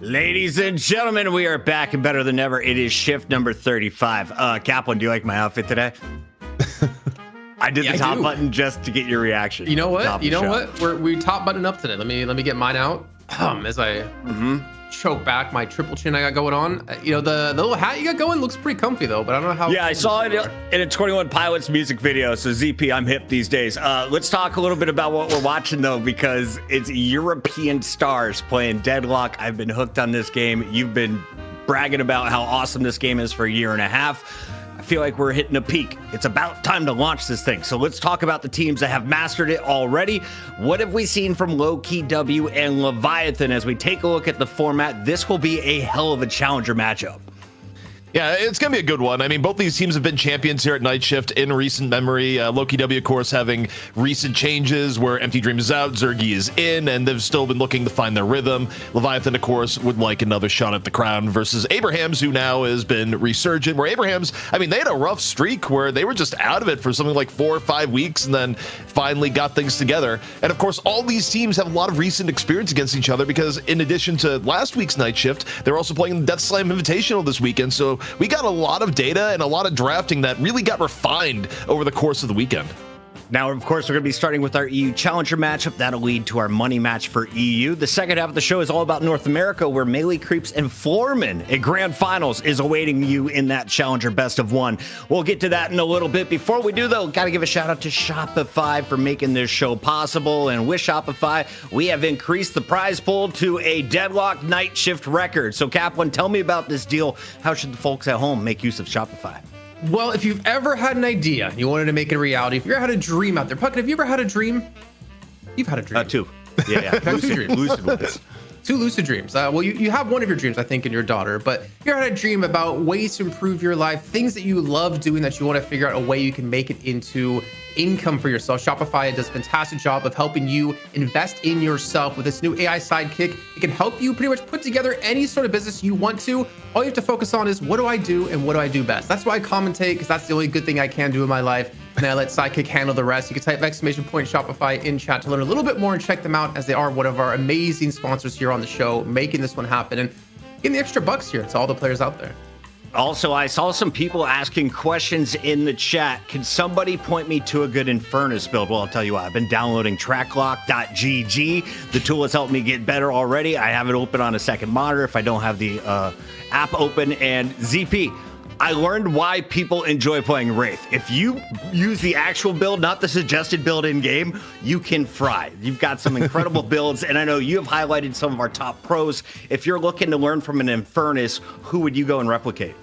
Ladies and gentlemen, we are back and better than ever. It is shift number 35. Kaplan, do you like my outfit today? I did the top button just to get your reaction. You know what? We top button up today. Let me get mine out as I choke back my triple chin I got going on. You know, the little hat you got going looks pretty comfy though, but I don't know how. Yeah, I saw it in a 21 Pilots music video. So ZP, I'm hip these days. Let's talk a little bit about what we're watching though, because it's European stars playing Deadlock. I've been hooked on this game. You've been bragging about how awesome this game is for a year and a half. I feel like we're hitting a peak. It's about time to launch this thing. So let's talk about the teams that have mastered it already. What have we seen from Lowkey W and Leviathan as we take a look at the format? This will be a hell of a challenger matchup. Yeah, it's going to be a good one. I mean, both these teams have been champions here at Night Shift in recent memory. Lowkey W, of course, having recent changes where Empty Dream is out, Zergy is in, and they've still been looking to find their rhythm. Leviathan, of course, would like another shot at the crown versus Abrams, who now has been resurgent, where Abrams, I mean, they had a rough streak where they were just out of it for something like 4 or 5 weeks and then finally got things together. And, of course, all these teams have a lot of recent experience against each other because in addition to last week's Night Shift, they're also playing the Death Slam Invitational this weekend. So we got a lot of data and a lot of drafting that really got refined over the course of the weekend. Now, of course, we're going to be starting with our EU Challenger matchup. That'll lead to our money match for EU. The second half of the show is all about North America, where Melee Creeps and Floormen in Grand Finals is awaiting you in that Challenger Best of One. We'll get to that in a little bit. Before we do, though, got to give a shout out to Shopify for making this show possible. And with Shopify, we have increased the prize pool to a Deadlock Night Shift record. So, Kaplan, tell me about this deal. How should the folks at home make use of Shopify? Well, if you've ever had an idea, you wanted to make it a reality, if you ever had a dream out there, Puckett, have you ever had a dream? You've had a dream. Two. Yeah. Lucid ones. Two lucid dreams. Well, you have one of your dreams, I think, in your daughter, but you had a dream about ways to improve your life, things that you love doing that you want to figure out a way you can make it into income for yourself. Shopify does a fantastic job of helping you invest in yourself with this new AI sidekick. It can help you pretty much put together any sort of business you want to. All you have to focus on is what do I do and what do I do best? That's why I commentate, because that's the only good thing I can do in my life. And I let Sidekick handle the rest. You can type !Shopify in chat to learn a little bit more and check them out, as they are one of our amazing sponsors here on the show, making this one happen and getting the extra bucks here to all the players out there. Also, I saw some people asking questions in the chat. Can somebody point me to a good Infernus build? Well, I'll tell you what, I've been downloading tracklock.gg. The tool has helped me get better already. I have it open on a second monitor if I don't have the app open. And ZP, I learned why people enjoy playing Wraith. If you use the actual build, not the suggested build in game, you can fry. You've got some incredible builds, and I know you have highlighted some of our top pros. If you're looking to learn from an Infernus, who would you go and replicate?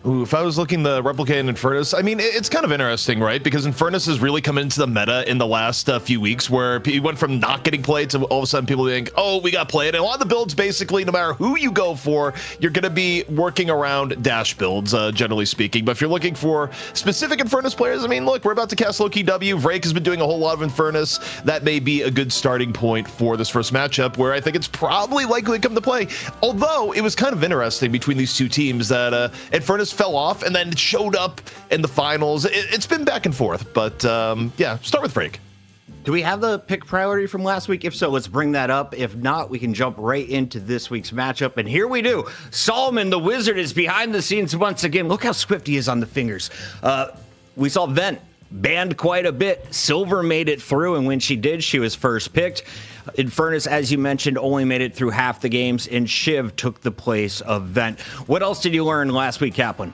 Ooh, if I was looking to replicate an Infernus, I mean, it's kind of interesting, right? Because Infernus has really come into the meta in the last few weeks, where he went from not getting played to all of a sudden people think, oh, we got played. And a lot of the builds, basically, no matter who you go for, you're going to be working around dash builds, generally speaking. But if you're looking for specific Infernus players, I mean, look, we're about to cast Lowkey W. Vrake has been doing a whole lot of Infernus. That may be a good starting point for this first matchup, where I think it's probably likely to come to play. Although it was kind of interesting between these two teams that Infernus fell off and then it showed up in the finals. It's been back and forth, but yeah, start with Vrake. Do we have the pick priority from last week? If so, let's bring that up. If not, we can jump right into this week's matchup. And here we do. Solomon, the wizard, is behind the scenes once again. Look how swift he is on the fingers. We saw Vent banned quite a bit. Silver made it through, and when she did, she was first picked. Infernus, as you mentioned, only made it through half the games, and Shiv took the place of Vent. What else did you learn last week, Kaplan?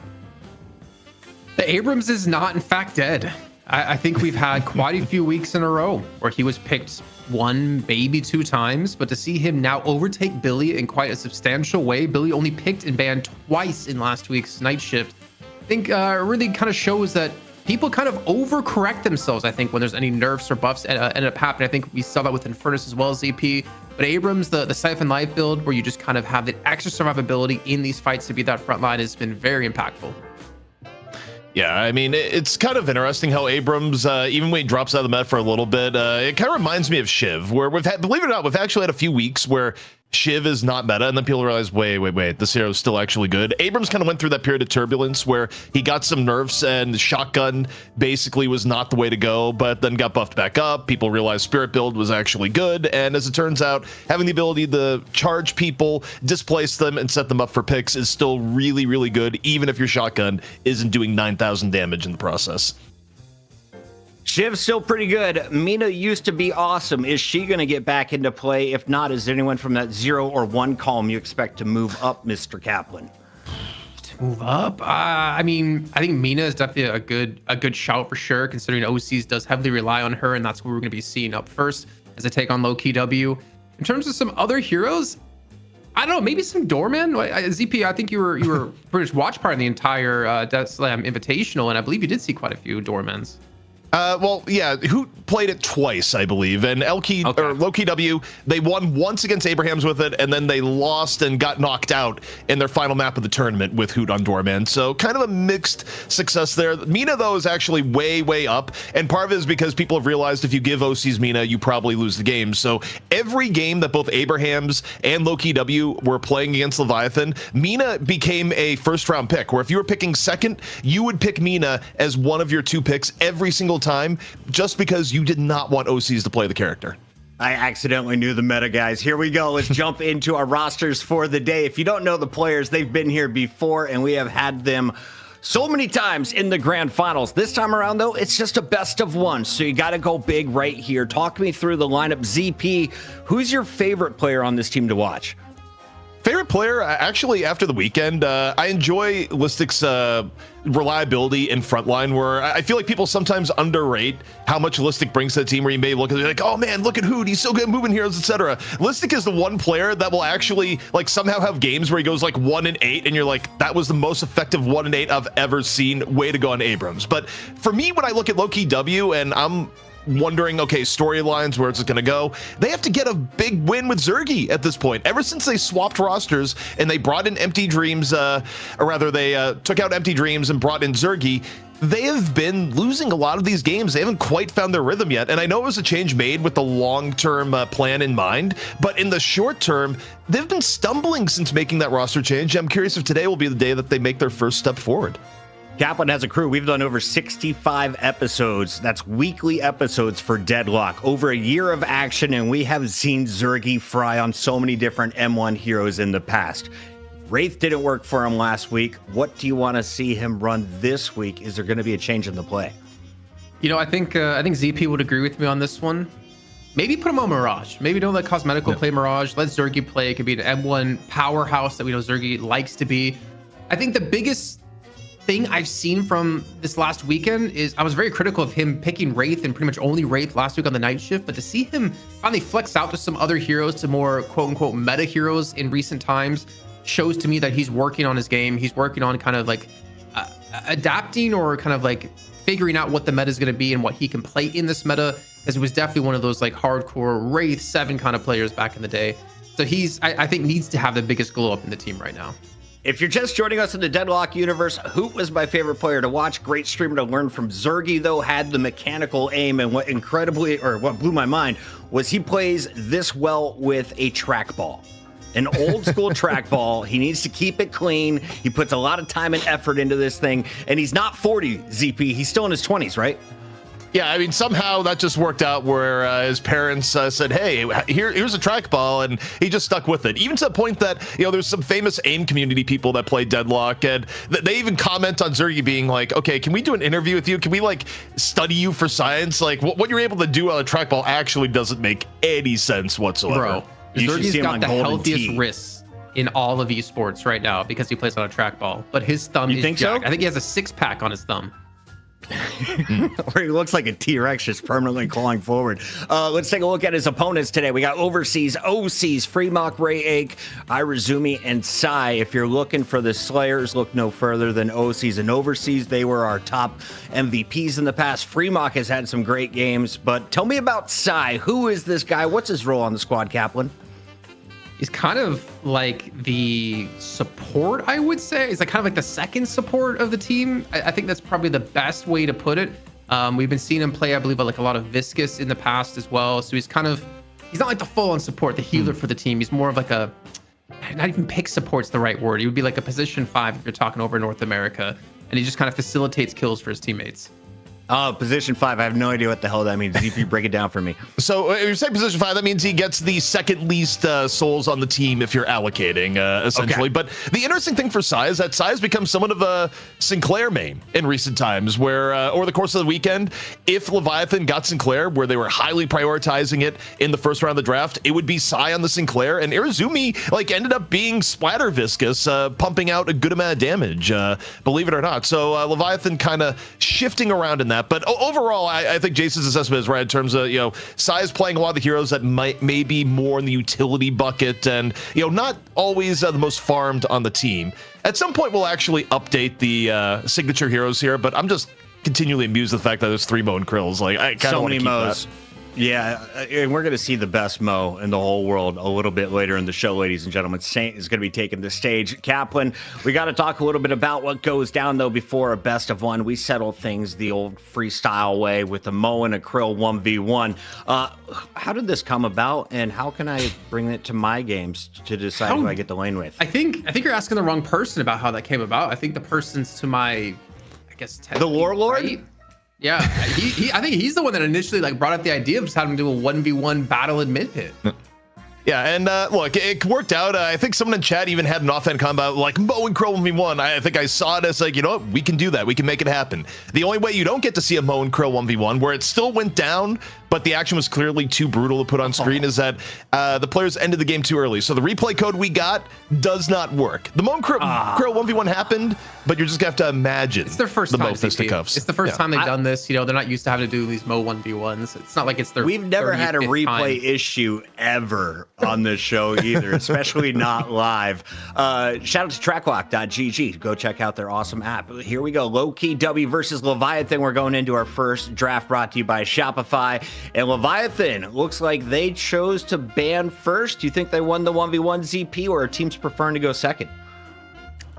The Abrams is not, in fact, dead. I think we've had quite a few weeks in a row where he was picked one, maybe two times, but to see him now overtake Billy in quite a substantial way, Billy only picked and banned twice in last week's night shift, I think really kind of shows that people kind of overcorrect themselves, I think, when there's any nerfs or buffs end up happening. I think we saw that with Infernus as well as ZP. But Abrams, the Siphon Life build, where you just kind of have the extra survivability in these fights to be that front line, has been very impactful. Yeah, I mean, it's kind of interesting how Abrams, even when he drops out of the meta for a little bit, it kind of reminds me of Shiv, where we've had, believe it or not, we've actually had a few weeks where Shiv is not meta, and then people realize, wait, this hero is still actually good. Abrams kind of went through that period of turbulence where he got some nerfs, and shotgun basically was not the way to go, but then got buffed back up. People realized spirit build was actually good, and as it turns out, having the ability to charge people, displace them, and set them up for picks is still really, really good, even if your shotgun isn't doing 9,000 damage in the process. Shiv's still pretty good. Mina used to be awesome. Is she going to get back into play? If not, is there anyone from that 0 or 1 column you expect to move up, Mr. Kaplan? To move up? I mean, I think Mina is definitely a good shout for sure, considering OCs does heavily rely on her, and that's what we're going to be seeing up first as I take on Lowkey W. In terms of some other heroes, I don't know, maybe some Doorman. ZP, I think you were pretty much watch part of the entire Death Slam Invitational, and I believe you did see quite a few Doormans. Well, yeah, who played it twice, I believe, and Lowkey W, they won once against Abrams with it, and then they lost and got knocked out in their final map of the tournament with Hoot on Doorman. So kind of a mixed success there. Mina, though, is actually way up, and part of it is because people have realized if you give OCs Mina, you probably lose the game. So every game that both Abrams and Lowkey W were playing against Leviathan, Mina became a first-round pick, where if you were picking second, you would pick Mina as one of your 2 picks every single time, just because you did not want OCs to play the character. I accidentally knew the meta, guys. Here we go. Let's jump into our rosters for the day. If you don't know the players, they've been here before, and we have had them so many times in the grand finals. This time around, though, it's just a best of 1, so you got to go big right here. Talk me through the lineup. ZP, who's your favorite player on this team to watch? Favorite player, actually, after the weekend, I enjoy Listic's reliability in frontline, where I feel like people sometimes underrate how much Listic brings to the team, where you may look at it like, oh man, look at Hoot, he's so good at moving heroes, etc. Listic is the one player that will actually like somehow have games where he goes like 1-8, and you're like, that was the most effective 1-8 I've ever seen. Way to go on Abrams. But for me, when I look at Lowkey W, and I'm wondering, okay, storylines, where it's going to go. They have to get a big win with Zergy at this point. Ever since they swapped rosters and they brought in Empty Dreams, or rather they took out Empty Dreams and brought in Zergy, they have been losing a lot of these games. They haven't quite found their rhythm yet. And I know it was a change made with the long-term plan in mind, but in the short term, they've been stumbling since making that roster change. I'm curious if today will be the day that they make their first step forward. Kaplan has a crew. We've done over 65 episodes. That's weekly episodes for Deadlock. Over a year of action, and we have seen Zergy fry on so many different M1 heroes in the past. Wraith didn't work for him last week. What do you want to see him run this week? Is there going to be a change in the play? You know, I think ZP would agree with me on this one. Maybe put him on Mirage. Maybe don't let Cosmetical play Mirage. Let Zergy play. It could be an M1 powerhouse that we know Zergy likes to be. I think the biggest thing I've seen from this last weekend is I was very critical of him picking Wraith and pretty much only Wraith last week on the night shift, but to see him finally flex out to some other heroes, to more quote unquote meta heroes in recent times, shows to me that he's working on his game. He's working on kind of like adapting or kind of like figuring out what the meta is going to be and what he can play in this meta, as it was definitely one of those like hardcore Wraith 7 kind of players back in the day. So he's, I think, needs to have the biggest glow up in the team right now. If you're just joining us in the Deadlock universe, Hoot was my favorite player to watch. Great streamer to learn from. Zergy, though, had the mechanical aim, and what blew my mind was he plays this well with a trackball. An old school trackball. He needs to keep it clean. He puts a lot of time and effort into this thing, and he's not 40, ZP. He's still in his 20s, right? Yeah, I mean, somehow that just worked out where his parents said, hey, here's a trackball, and he just stuck with it. Even to the point that, you know, there's some famous AIM community people that play Deadlock, and they even comment on Zergy being like, okay, can we do an interview with you? Can we, like, study you for science? Like, what you're able to do on a trackball actually doesn't make any sense whatsoever. Bro, Zergy's got the healthiest wrists in all of esports right now because he plays on a trackball, but his thumb is jacked. I think he has a 6-pack on his thumb. Where he looks like a T-Rex just permanently clawing forward. Let's take a look at his opponents today. We got Overseas, OCs, Freemock, Ray Ake, Irazumi, and Sai. If you're looking for the Slayers, look no further than OCs and Overseas. They were our top MVPs in the past. Freemock has had some great games, but tell me about Sai. Who is this guy? What's his role on the squad, Kaplan? He's kind of like the support, I would say. He's like kind of like the second support of the team. I think that's probably the best way to put it. We've been seeing him play, I believe, like a lot of Viscous in the past as well. So he's not like the full-on support, the healer for the team. He's more of like a, not even pick support's the right word. He would be like a position 5 if you're talking over North America. And he just kind of facilitates kills for his teammates. Position 5. I have no idea what the hell that means. ZP, break it down for me. So if you say position 5, that means he gets the second least souls on the team if you're allocating, essentially. Okay. But the interesting thing for Sai is that Sai has become somewhat of a Sinclair main in recent times, where over the course of the weekend, if Leviathan got Sinclair, where they were highly prioritizing it in the first round of the draft, it would be Sai on the Sinclair, and Irazumi like ended up being Splatter Viscous, pumping out a good amount of damage, believe it or not. So Leviathan kind of shifting around in that. But overall, I think Jason's assessment is right in terms of, you know, Sai's playing a lot of the heroes that may be more in the utility bucket and, you know, not always the most farmed on the team. At some point, we'll actually update the signature heroes here, but I'm just continually amused at the fact that there's 3 Mo and Krills. Like, I kind of want to keep Mo's. That. Yeah, and we're going to see the best Mo in the whole world a little bit later in the show, ladies and gentlemen. Saint is going to be taking the stage. Kaplan, we got to talk a little bit about what goes down, though, before a best of 1. We settle things the old freestyle way with a Mo and a Krill 1v1. How did this come about, and how can I bring it to my games to decide who I get the lane with? I think you're asking the wrong person about how that came about. I think the person's to my, I guess, the Warlord? Right? Yeah, I think he's the one that initially like brought up the idea of just having him do a 1v1 battle in mid pit. Yeah, and look, it worked out. I think someone in chat even had an offhand combo like Mo and Krill 1v1. I think I saw it as like, you know what, we can do that. We can make it happen. The only way you don't get to see a Mo and Krill 1v1, where it still went down, but the action was clearly too brutal to put on screen, is that the players ended the game too early. So the replay code we got does not work. The Mo and Krill 1v1 happened, but you're just going to have to imagine it's their first the time, Mo fisticuffs. It's the first time they've done this. You know, they're not used to having to do these Mo 1v1s. It's not like it's their We've never had a replay time. issue ever on this show either, especially not live. Shout out to tracklock.gg. Go check out their awesome app. Here we go. Lowkey W versus Leviathan. We're going into our first draft brought to you by Shopify. And Leviathan looks like they chose to ban first. Do you think they won the 1v1 ZP, or are teams preferring to go second?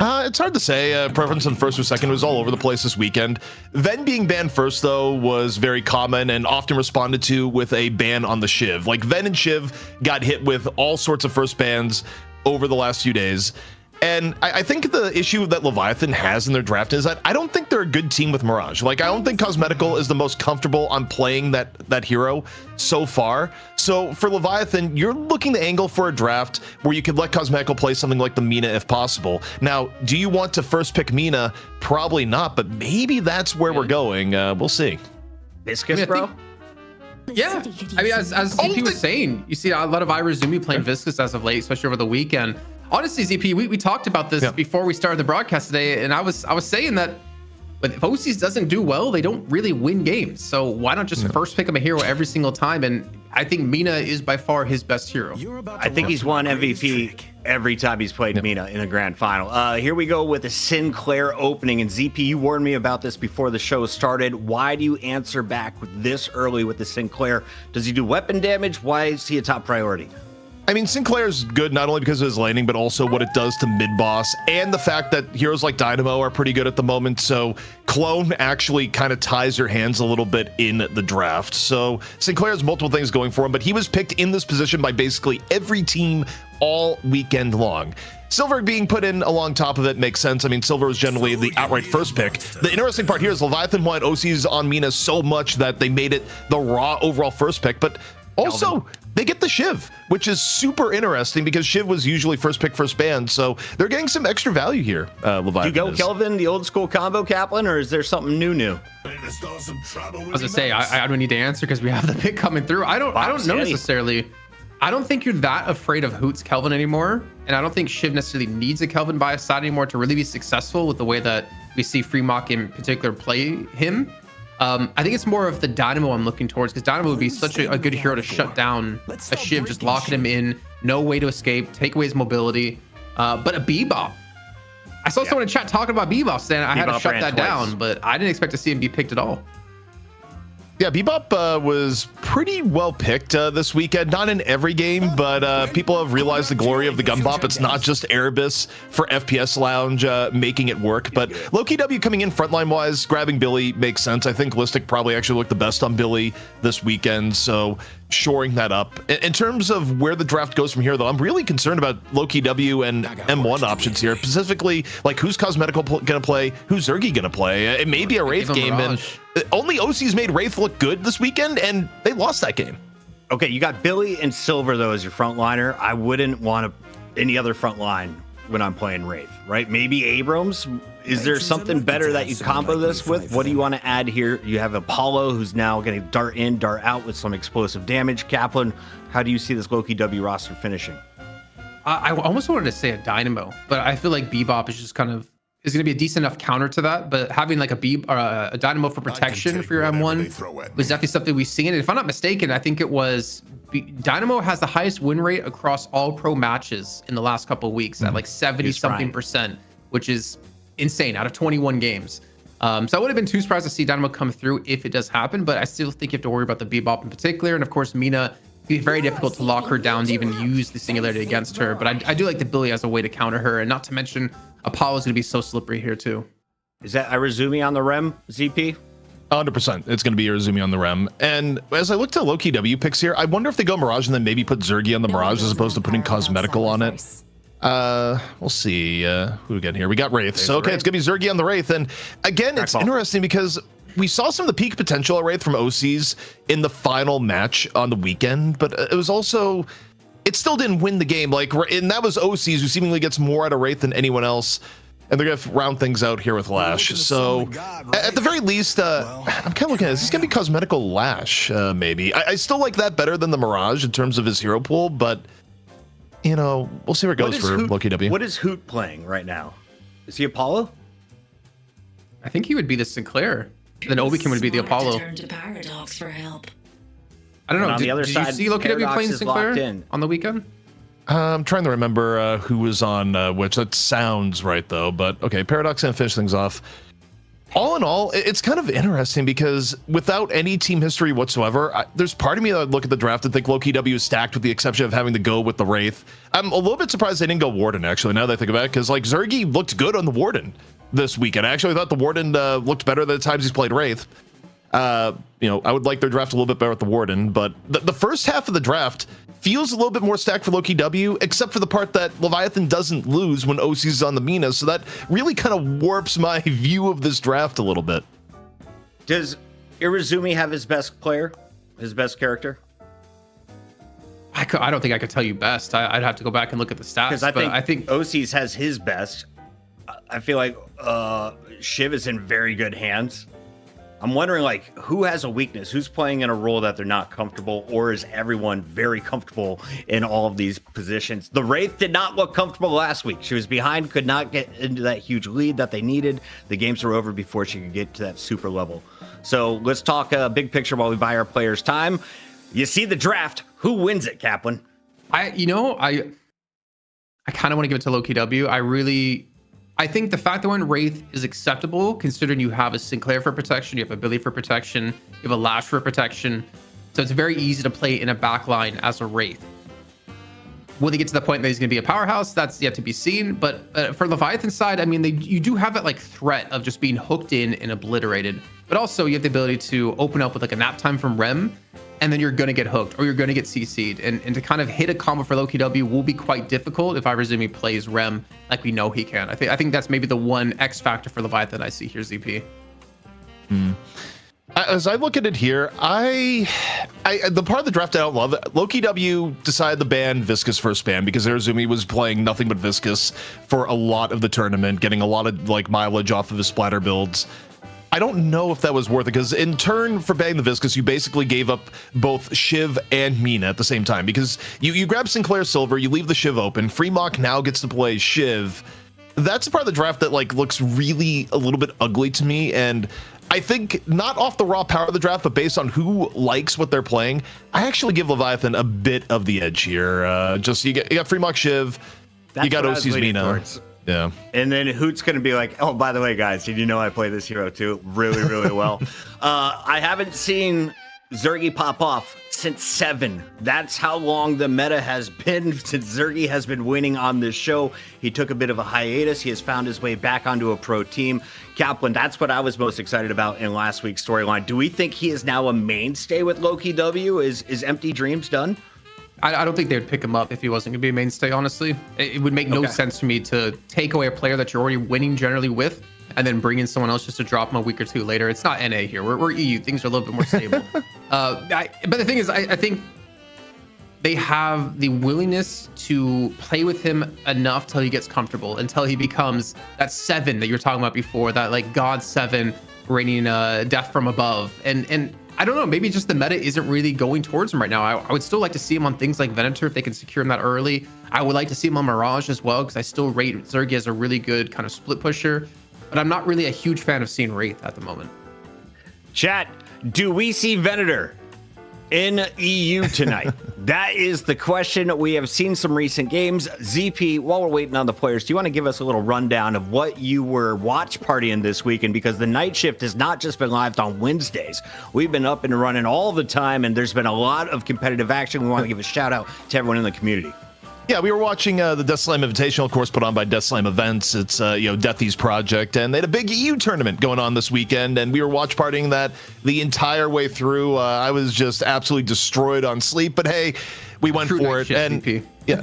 It's hard to say. Preference on first or second was all over the place this weekend. Ven being banned first, though, was very common and often responded to with a ban on the Shiv. Like, Ven and Shiv got hit with all sorts of first bans over the last few days. And I think the issue that Leviathan has in their draft is that I don't think they're a good team with Mirage. Like, I don't think Cosmetical is the most comfortable on playing that hero so far. So for Leviathan, you're looking to angle for a draft where you could let Cosmetical play something like the Mina if possible. Now, do you want to first pick Mina? Probably not, but maybe that's where we're going. We'll see. Viscous, bro? Yeah, I mean, as ZP was saying, you see a lot of Irazumi playing Viscous as of late, especially over the weekend. Honestly, ZP, we talked about this before we started the broadcast today, and I was saying that if OCs doesn't do well, they don't really win games. So why not just first pick him a hero every single time? And I think Mina is by far his best hero. I think he's won MVP every time he's played Mina in a grand final. Here we go with the Sinclair opening. And ZP, you warned me about this before the show started. Why do you answer back with this early with the Sinclair? Does he do weapon damage? Why is he a top priority? I mean, Sinclair's good not only because of his laning, but also what it does to mid-boss, and the fact that heroes like Dynamo are pretty good at the moment, so Clone actually kind of ties your hands a little bit in the draft. So Sinclair has multiple things going for him, but he was picked in this position by basically every team all weekend long. Silver being put in along top of it makes sense. I mean, Silver was generally the outright first pick. The interesting part here is Leviathan wanted OCs on Mina so much that they made it the raw overall first pick, but also, they get the Shiv, which is super interesting because Shiv was usually first pick, first ban. So they're getting some extra value here. Leviathan. Do you go Kelvin, the old school combo Kaplan, or is there something new? I was gonna say I don't need to answer because we have the pick coming through. I don't know necessarily. I don't think you're that afraid of Hoot's Kelvin anymore, and I don't think Shiv necessarily needs a Kelvin by his side anymore to really be successful with the way that we see Freemock in particular play him. I think it's more of the Dynamo I'm looking towards, because Dynamo would be such a good hero to shut down a Shiv, just locking him in, no way to escape, take away his mobility. But a Bebop. I saw someone in chat talking about Bebop today, and I had to shut that down, but I didn't expect to see him be picked at all. Yeah, Bebop was pretty well picked this weekend. Not in every game, but people have realized the glory of the gun bop. It's not just Erebus for FPS Lounge making it work, but Lowkey W coming in frontline-wise, grabbing Billy makes sense. I think Listic probably actually looked the best on Billy this weekend, so shoring that up. In terms of where the draft goes from here, though, I'm really concerned about Lowkey W and M1 options here, specifically, like, who's Cosmetical gonna play, who's Zergy gonna play? It may be a Wraith game, and only OC's made Wraith look good this weekend, and they lost that game. Okay, you got Billy and Silver, though, as your frontliner. I wouldn't want any other front line when I'm playing Wraith, right? Maybe Abrams. Is there something better that you combo this with? What do you want to add here? You have Apollo, who's now going to dart in, dart out with some explosive damage. Kaplan, how do you see this Lowkey W roster finishing? I almost wanted to say a Dynamo, but I feel like Bebop is just kind of is going to be a decent enough counter to that. But having like a Dynamo for protection for your M1 was definitely something we've seen. And if I'm not mistaken, I think it was Dynamo has the highest win rate across all pro matches in the last couple of weeks at like 70-something%, which is insane out of 21 games. So I would have been too surprised to see Dynamo come through if it does happen, but I still think you have to worry about the Bebop in particular. And of course, Mina, it'd be very difficult to lock her down to even use the singularity against her. But I do like the Billy as a way to counter her, and not to mention Apollo's going to be so slippery here too. Is that Irazumi on the Rem, ZP? 100%. It's going to be Irazumi on the Rem. And as I look to Lowkey W picks here, I wonder if they go Mirage and then maybe put Zergy on the Mirage as opposed to putting Cosmetical on it. We'll see. Who do we got here? We got Wraith. So, okay, it's going to be Zergy on the Wraith. And again, it's interesting because we saw some of the peak potential at Wraith from OCs in the final match on the weekend, but it was also, it still didn't win the game. Like, and that was OCs, who seemingly gets more out of Wraith than anyone else. And they're going to round things out here with Lash. So, at the very least, I'm kind of looking at this. This is going to be Cosmetical Lash, maybe. I still like that better than the Mirage in terms of his hero pool, but, you know, we'll see where it goes for Lowkey W. What is Hoot playing right now? Is he Apollo? I think he would be the Sinclair. Then Obikin would be the Apollo. Turn to Paradox for help. I don't know. And on the other did side, you see Lowkey W Paradox playing is locked Sinclair in. on the weekend? I'm trying to remember who was on which. That sounds right, though. But okay, Paradox going to finish things off. All in all, it's kind of interesting because without any team history whatsoever, there's part of me that would look at the draft and think Lowkey W is stacked with the exception of having to go with the Wraith. I'm a little bit surprised they didn't go Warden, actually, now that I think about it, because like Zergy looked good on the Warden this weekend. I actually thought the Warden looked better than the times he's played Wraith. I would like their draft a little bit better with the Warden, but the first half of the draft feels a little bit more stacked for Lowkey W, except for the part that Leviathan doesn't lose when OC's on the Mina, so that really kind of warps my view of this draft a little bit. Does Irizumi have his best player, his best character? I don't think I could tell you best. I'd have to go back and look at the stats. Because I think OC's has his best. I feel like Shiv is in very good hands. I'm wondering, like, who has a weakness? Who's playing in a role that they're not comfortable, or is everyone very comfortable in all of these positions? The Wraith did not look comfortable last week. She was behind, could not get into that huge lead that they needed. The games were over before she could get to that super level. So let's talk big picture while we buy our players time. You see the draft. Who wins it, Kaplan? I kind of want to give it to Lowkey W. I think the fact that when Wraith is acceptable, considering you have a Sinclair for protection, you have a Billy for protection, you have a Lash for protection, so it's very easy to play in a backline as a Wraith. Will they get to the point that he's going to be a powerhouse? That's yet to be seen. But for Leviathan side, I mean, you do have that like threat of just being hooked in and obliterated. But also you have the ability to open up with like a nap time from Rem, and then you're going to get hooked or you're going to get CC'd. And to kind of hit a combo for Lowkey W will be quite difficult if Irizumi plays Rem like we know he can. I think that's maybe the one X factor for Leviathan I see here, ZP. As I look at it here, I the part of the draft I don't love, Lowkey W decided to ban Viscous first ban because Irizumi was playing nothing but Viscous for a lot of the tournament, getting a lot of like mileage off of his splatter builds. I don't know if that was worth it, because in turn for banning the Viscous, you basically gave up both Shiv and Mina at the same time, because you grab Sinclair Silver, you leave the Shiv open, Freemock now gets to play Shiv. That's the part of the draft that like looks really a little bit ugly to me, and I think not off the raw power of the draft, but based on who likes what they're playing, I actually give Leviathan a bit of the edge here. Just you got Freemock Shiv, you got OC's Mina. Towards. Yeah. And then Hoot's going to be like, oh, by the way, guys, did you know I play this hero too? Really, really well. I haven't seen Zergy pop off since 7. That's how long the meta has been since Zergy has been winning on this show. He took a bit of a hiatus. He has found his way back onto a pro team. Kaplan, that's what I was most excited about in last week's storyline. Do we think he is now a mainstay with Lowkey W? Is Empty Dreams done? I don't think they would pick him up if he wasn't going to be a mainstay, honestly. It would make no sense to me to take away a player that you're already winning generally with and then bring in someone else just to drop him a week or two later. It's not NA here. We're EU. Things are a little bit more stable. But the thing is, I think they have the willingness to play with him enough till he gets comfortable, until he becomes that 7 that you were talking about before, that like God 7 raining death from above. And I don't know, maybe just the meta isn't really going towards him right now. I would still like to see him on things like Venator if they can secure him that early. I would like to see him on Mirage as well, because I still rate Zergy as a really good kind of split pusher, but I'm not really a huge fan of seeing Wraith at the moment. Chat, do we see Venator in EU tonight? That is the question. We have seen some recent games. ZP, while we're waiting on the players, do you want to give us a little rundown of what you were watch partying this weekend? Because the night shift has not just been live on Wednesdays. We've been up and running all the time, and there's been a lot of competitive action. We want to give a shout out to everyone in the community. Yeah, we were watching the Death Slam Invitational, of course, put on by Death Slam Events. It's Deathy's project, and they had a big EU tournament going on this weekend, and we were watch partying that the entire way through. I was just absolutely destroyed on sleep, but hey, we went for it. And yeah,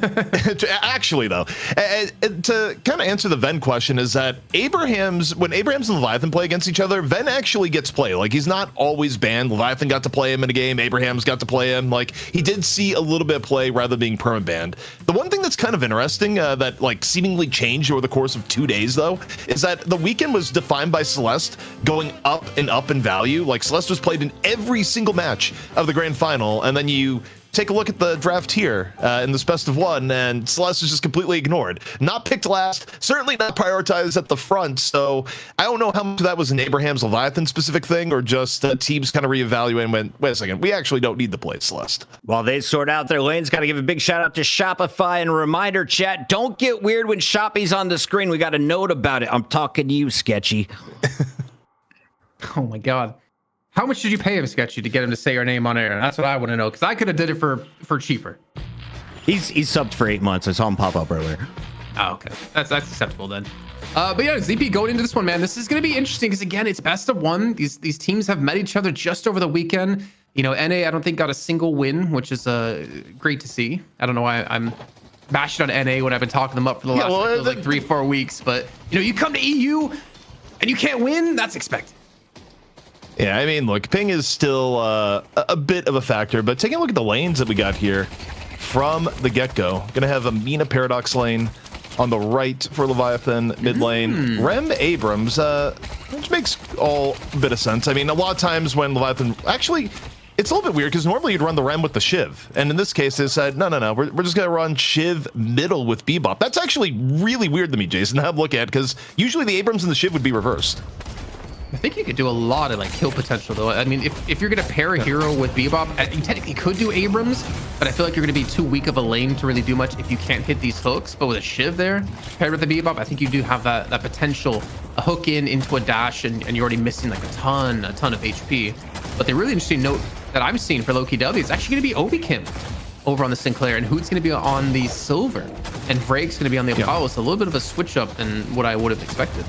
actually though, to kind of answer the Ven question is that when Abrams and Leviathan play against each other, Ven actually gets play. Like, he's not always banned. Leviathan got to play him in a game. Abrams got to play him. Like, he did see a little bit of play rather than being perma banned. The one thing that's kind of interesting that like seemingly changed over the course of 2 days though is that the weekend was defined by Celeste going up and up in value. Like, Celeste was played in every single match of the grand final, and then you take a look at the draft here in this best of one, and Celeste is just completely ignored. Not picked last, certainly not prioritized at the front. So I don't know how much of that was an Abrams Leviathan specific thing, or just teams kind of reevaluating and went, wait a second, we actually don't need to play Celeste. While they sort out their lanes, got to give a big shout out to Shopify, and a reminder, chat, don't get weird when Shoppy's on the screen. We got a note about it. I'm talking to you, Sketchy. Oh my God. How much did you pay him, Sketchy, to get him to say your name on air? That's what I want to know, because I could have did it for cheaper. He's subbed for 8 months. I saw him pop up earlier. Oh, okay. That's acceptable then. But yeah, ZP, going into this one, man, this is going to be interesting because, again, it's best of one. These teams have met each other just over the weekend. You know, NA, I don't think got a single win, which is great to see. I don't know why I'm bashing on NA when I've been talking them up for the last like 3-4 weeks. But, you know, you come to EU and you can't win, that's expected. Yeah, I mean, look, ping is still a bit of a factor, but taking a look at the lanes that we got here from the get-go, gonna have a Mina Paradox lane on the right for Leviathan, mid lane, Rem Abrams, which makes all a bit of sense. I mean, a lot of times when Leviathan, actually, it's a little bit weird because normally you'd run the Rem with the Shiv, and in this case they said, no, we're just gonna run Shiv middle with Bebop. That's actually really weird to me, Jason, to have a look at, because usually the Abrams and the Shiv would be reversed. I think you could do a lot of like kill potential though. I mean, if you're gonna pair a hero with Bebop, you technically could do Abrams, but I feel like you're gonna be too weak of a lane to really do much if you can't hit these hooks. But with a Shiv there paired with the Bebop, I think you do have that potential, a hook into a dash, and you're already missing like a ton of HP. But the really interesting note that I'm seeing for Lowkey W is actually gonna be Obi-Kim over on the Sinclair, and Hoot's gonna be on the Silver, and Vrake's gonna be on the Apollo. So a little bit of a switch up than what I would have expected.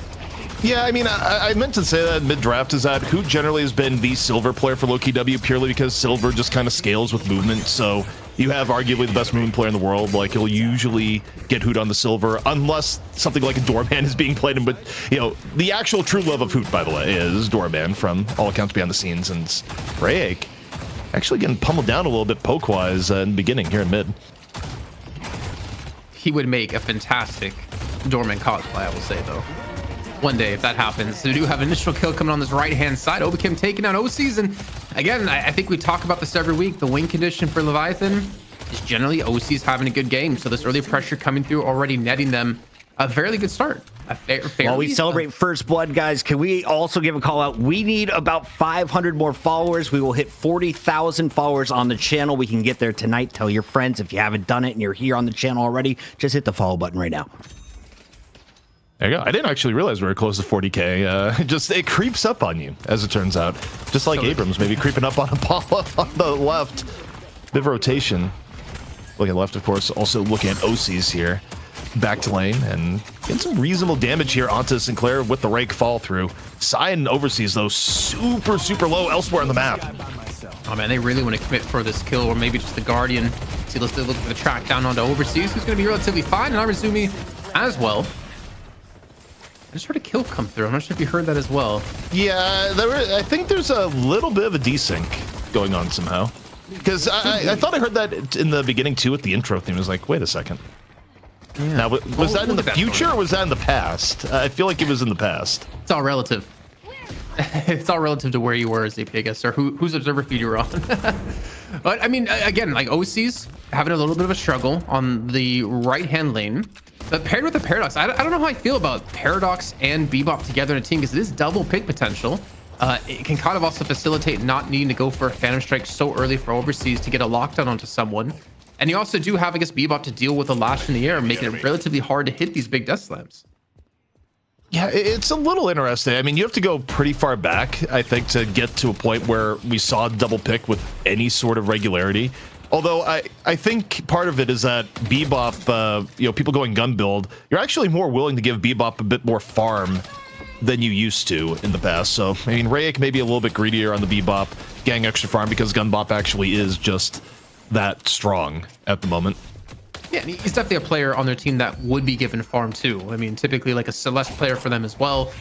Yeah, I mean, I meant to say that mid-draft is that Hoot generally has been the Silver player for Lowkey W purely because Silver just kind of scales with movement. So you have arguably the best movement player in the world. Like, you'll usually get Hoot on the Silver unless something like a Doorman is being played. But, you know, the actual true love of Hoot, by the way, is Doorman from all accounts behind the scenes. And Rayek actually getting pummeled down a little bit poke-wise in the beginning here in mid. He would make a fantastic Doorman cosplay, I will say, though. One day, if that happens. So we do have an initial kill coming on this right-hand side. Obi-Kim taking down OCs, and again, I think we talk about this every week. The win condition for Leviathan is generally OCs having a good game. So this early pressure coming through, already netting them a fairly good start. While we celebrate first blood, guys, can we also give a call out? We need about 500 more followers. We will hit 40,000 followers on the channel. We can get there tonight. Tell your friends if you haven't done it and you're here on the channel already, just hit the follow button right now. There you go. I didn't actually realize we were close to 40K. It creeps up on you, as it turns out. Just like Abrams, maybe creeping up on Apollo on the left. Bit of rotation. Looking left, of course, also looking at OCs here. Back to lane, and getting some reasonable damage here onto Sinclair with the rake fall through. Side and overseas, though, super low elsewhere on the map. Oh man, they really want to commit for this kill, or maybe just the Guardian. See, let's look for the track down onto overseas, who's going to be relatively fine, and Arizumi as well. I just heard a kill come through. I'm not sure if you heard that as well. Yeah, I think there's a little bit of a desync going on somehow. Because I thought I heard that in the beginning too with the intro theme. I was like, wait a second. Yeah. Now, was that in the future or was that in the past? I feel like it was in the past. It's all relative. It's all relative to where you were as ZP, I guess, or whose observer feed you were on. But I mean, again, like OC's having a little bit of a struggle on the right-hand lane. But paired with the Paradox, I don't know how I feel about Paradox and Bebop together in a team, because it is double pick potential. It can kind of also facilitate not needing to go for a Phantom Strike so early for overseas to get a lockdown onto someone. And you also do have, I guess, Bebop to deal with a lash in the air, making it relatively hard to hit these big death slams. Yeah, it's a little interesting. I mean, you have to go pretty far back, I think, to get to a point where we saw double pick with any sort of regularity. Although I think part of it is that Bebop, people going gun build, you're actually more willing to give Bebop a bit more farm than you used to in the past. So, I mean, Rayek may be a little bit greedier on the Bebop, getting extra farm because Gunbop actually is just that strong at the moment. Yeah, and he's definitely a player on their team that would be given farm too. I mean, typically like a Celeste player for them as well.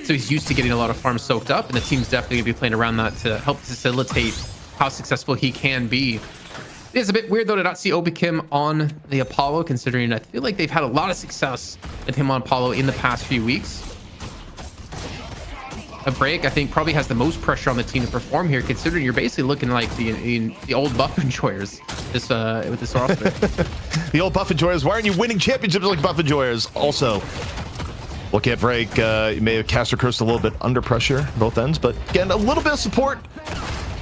So he's used to getting a lot of farm soaked up, and the team's definitely going to be playing around that to help facilitate how successful he can be. It is a bit weird, though, to not see Obi-Kim on the Apollo, considering I feel like they've had a lot of success with him on Apollo in the past few weeks. a break, I think, probably has the most pressure on the team to perform here, considering you're basically looking like the old buff enjoyers with this roster. The old buff enjoyers. Why aren't you winning championships like buff enjoyers? Also, look at Drake. You may have cast or cursed a little bit under pressure, both ends, but again, a little bit of support.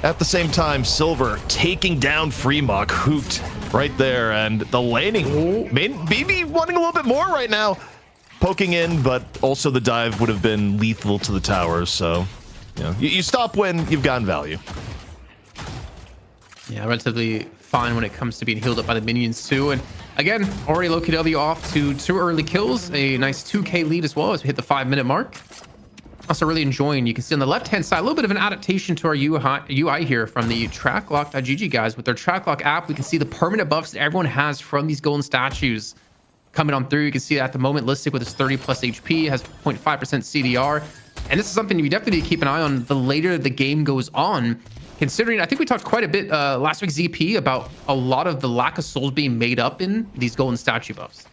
At the same time, Silver taking down Freemock. Hoot right there, and the laning maybe wanting a little bit more right now. Poking in, but also the dive would have been lethal to the towers, so you stop when you've gotten value. Yeah, relatively fine when it comes to being healed up by the minions too. And again, already Lowkey W off to 2 early kills, a nice 2k lead as well as we hit the 5-minute mark. Also really enjoying, you can see on the left-hand side, a little bit of an adaptation to our UI here from the tracklock.gg guys. With their tracklock app, we can see the permanent buffs that everyone has from these golden statues coming on through. You can see at the moment listed with his 30 plus HP, has 0.5% CDR. And this is something you definitely need to keep an eye on the later the game goes on. Considering, I think we talked quite a bit last week, ZP, about a lot of the lack of souls being made up in these golden statue buffs.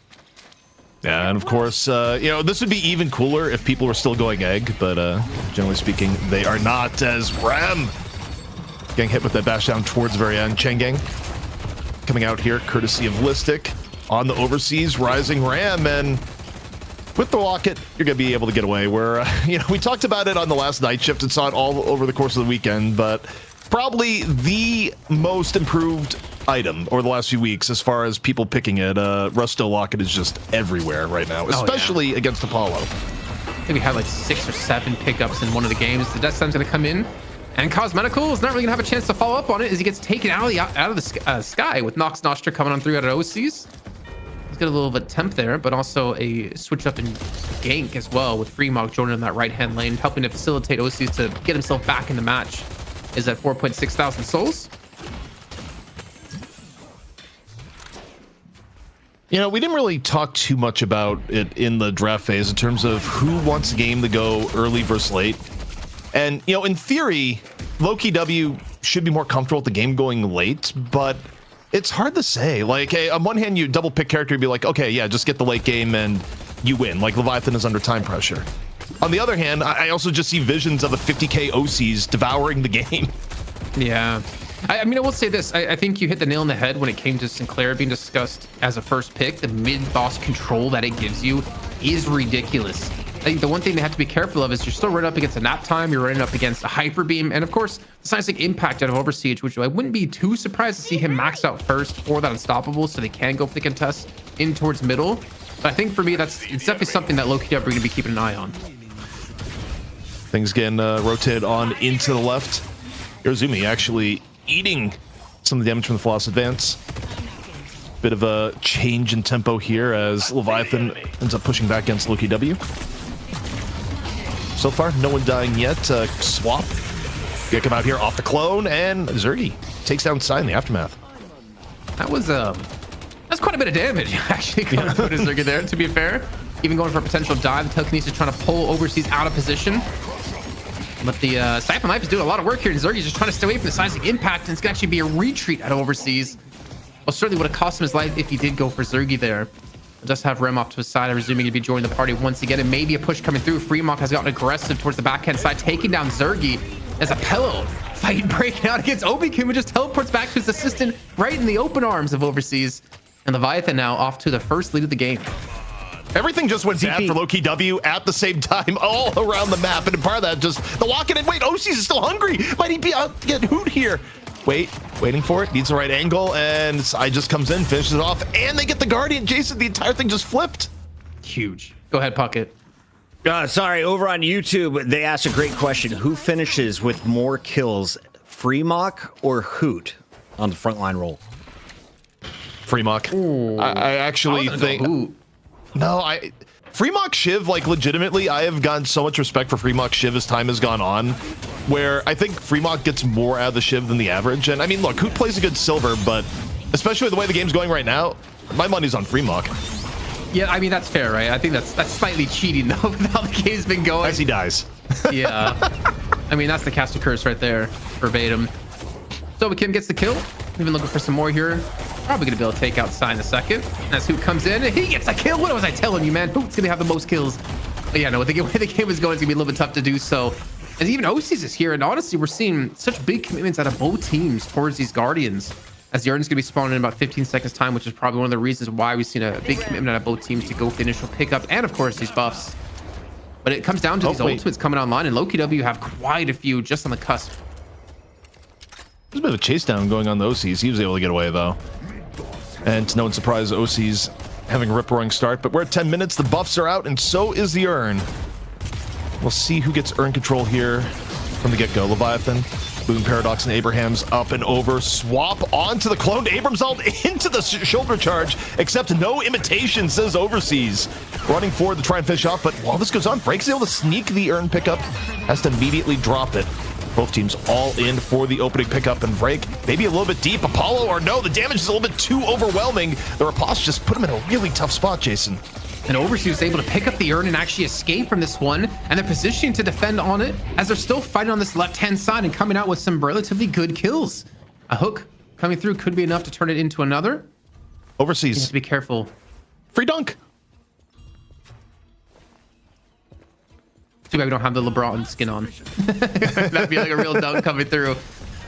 Yeah, and of course, this would be even cooler if people were still going egg, but generally speaking, they are not, as Ram getting hit with that bash down towards the very end. Chengang coming out here, courtesy of Listic on the overseas, rising Ram, and with the locket, you're going to be able to get away. Where, we talked about it on the last night shift and saw it all over the course of the weekend, but probably the most improved item over the last few weeks as far as people picking it. Rusto Locket is just everywhere right now, especially against Apollo. I think we had like 6 or 7 pickups in one of the games. The Death Slam's going to come in, and Cosmetical is not really going to have a chance to follow up on it as he gets taken out of the sky with Nox Nostra coming on through out of OCs. He's got a little bit of temp there, but also a switch up in gank as well with Freemock joining in that right-hand lane, helping to facilitate OCs to get himself back in the match. Is at 4.6 thousand souls. We didn't really talk too much about it in the draft phase in terms of who wants a game to go early versus late. And, in theory, Lowkey W should be more comfortable with the game going late, but it's hard to say. Like, hey, on one hand, you double pick character, you'd be like, okay, yeah, just get the late game and you win. Like, Leviathan is under time pressure. On the other hand, I also just see visions of the 50k OCs devouring the game. Yeah. I mean, I will say this. I think you hit the nail on the head when it came to Sinclair being discussed as a first pick. The mid-boss control that it gives you is ridiculous. I think the one thing they have to be careful of is you're still running up against a nap time, you're running up against a hyper beam, and of course, the seismic impact out of Oversiege, which I wouldn't be too surprised to see him maxed out first for that unstoppable, so they can go for the contest in towards middle. But I think for me, it's definitely something that Lowkey W are going to be keeping an eye on. Things getting rotated on into the left. Irozumi actually eating some of the damage from the Floss Advance. Bit of a change in tempo here as Leviathan ends up pushing back against Lowkey W. So far, no one dying yet. Swap. Gonna come out here off the clone, and Zergy takes down Sai in the aftermath. That was that's quite a bit of damage actually going to Zergy there, to be fair. Even going for a potential dive. The telekinesis trying to pull Overseas out of position. But the Siphon Life is doing a lot of work here, and Zergy's just trying to stay away from the seismic impact, and it's going to actually be a retreat out of Overseas. Well, certainly would have cost him his life if he did go for Zergy there. We'll just have Rem off to his side, presuming to be joining the party once again, and maybe a push coming through. Freemock has gotten aggressive towards the backhand side, taking down Zergy as a pillow fight breaking out against Obi-Kun, who just teleports back to his assistant right in the open arms of Overseas. And Leviathan now off to the first lead of the game. Everything just went bad for Lowkey W at the same time all around the map. And part of that, just the walking in. Wait, OCs is still hungry. Might he be out to get Hoot here? Waiting for it. Needs the right angle. And Sai just comes in, finishes it off. And they get the Guardian. Jason, the entire thing just flipped. Huge. Go ahead, Puckett. Sorry, over on YouTube, they asked a great question. Who finishes with more kills, Freemock or Hoot on the frontline role? Freemock. I actually think... No, Freemock Shiv, like, legitimately, I have gotten so much respect for Freemock Shiv as time has gone on, where I think Freemock gets more out of the Shiv than the average. And I mean, look, Hoot plays a good silver, but especially the way the game's going right now, my money's on Freemock. Yeah, I mean, that's fair, right? I think that's slightly cheating, though, with how the game's been going. As he dies. Yeah. I mean, that's the caster curse right there, verbatim. So Kim gets the kill. We've been looking for some more here. Probably gonna be able to take out Sai in a second. As Hoot comes in, he gets a kill. What was I telling you, man? Hoot's gonna have the most kills. But yeah, no, with the way the game is going, it's gonna be a little bit tough to do so. And even OCs is here. And honestly, we're seeing such big commitments out of both teams towards these Guardians. As the Guardian's going to be spawning in about 15 seconds time, which is probably one of the reasons why we've seen a big commitment out of both teams to go for initial pickup. And of course, these buffs. But it comes down to these ultimates coming online. And Lowkey W have quite a few just on the cusp. There's a bit of a chase down going on the OCs. He was able to get away though. And to no one's surprise, OCs having a rip-roaring start. But we're at 10 minutes. The buffs are out and so is the urn. We'll see who gets urn control here from the get-go. Leviathan, Boom, Paradox, and Abrams up and over. Swap onto the cloned Abrams ult into the shoulder charge, except no imitation, says Overseas. Running forward to try and finish off, but while this goes on, Frank's able to sneak the urn pickup, has to immediately drop it. Both teams all in for the opening pickup, and Frank maybe a little bit deep. Apollo, or no, the damage is a little bit too overwhelming. The riposte just put him in a really tough spot, Jason. And Overseas was able to pick up the urn and actually escape from this one. And they're positioning to defend on it as they're still fighting on this left-hand side and coming out with some relatively good kills. A hook coming through could be enough to turn it into another. Overseas. Needs to be careful. Free dunk. Too bad we don't have the LeBron skin on. That'd be like a real dunk coming through.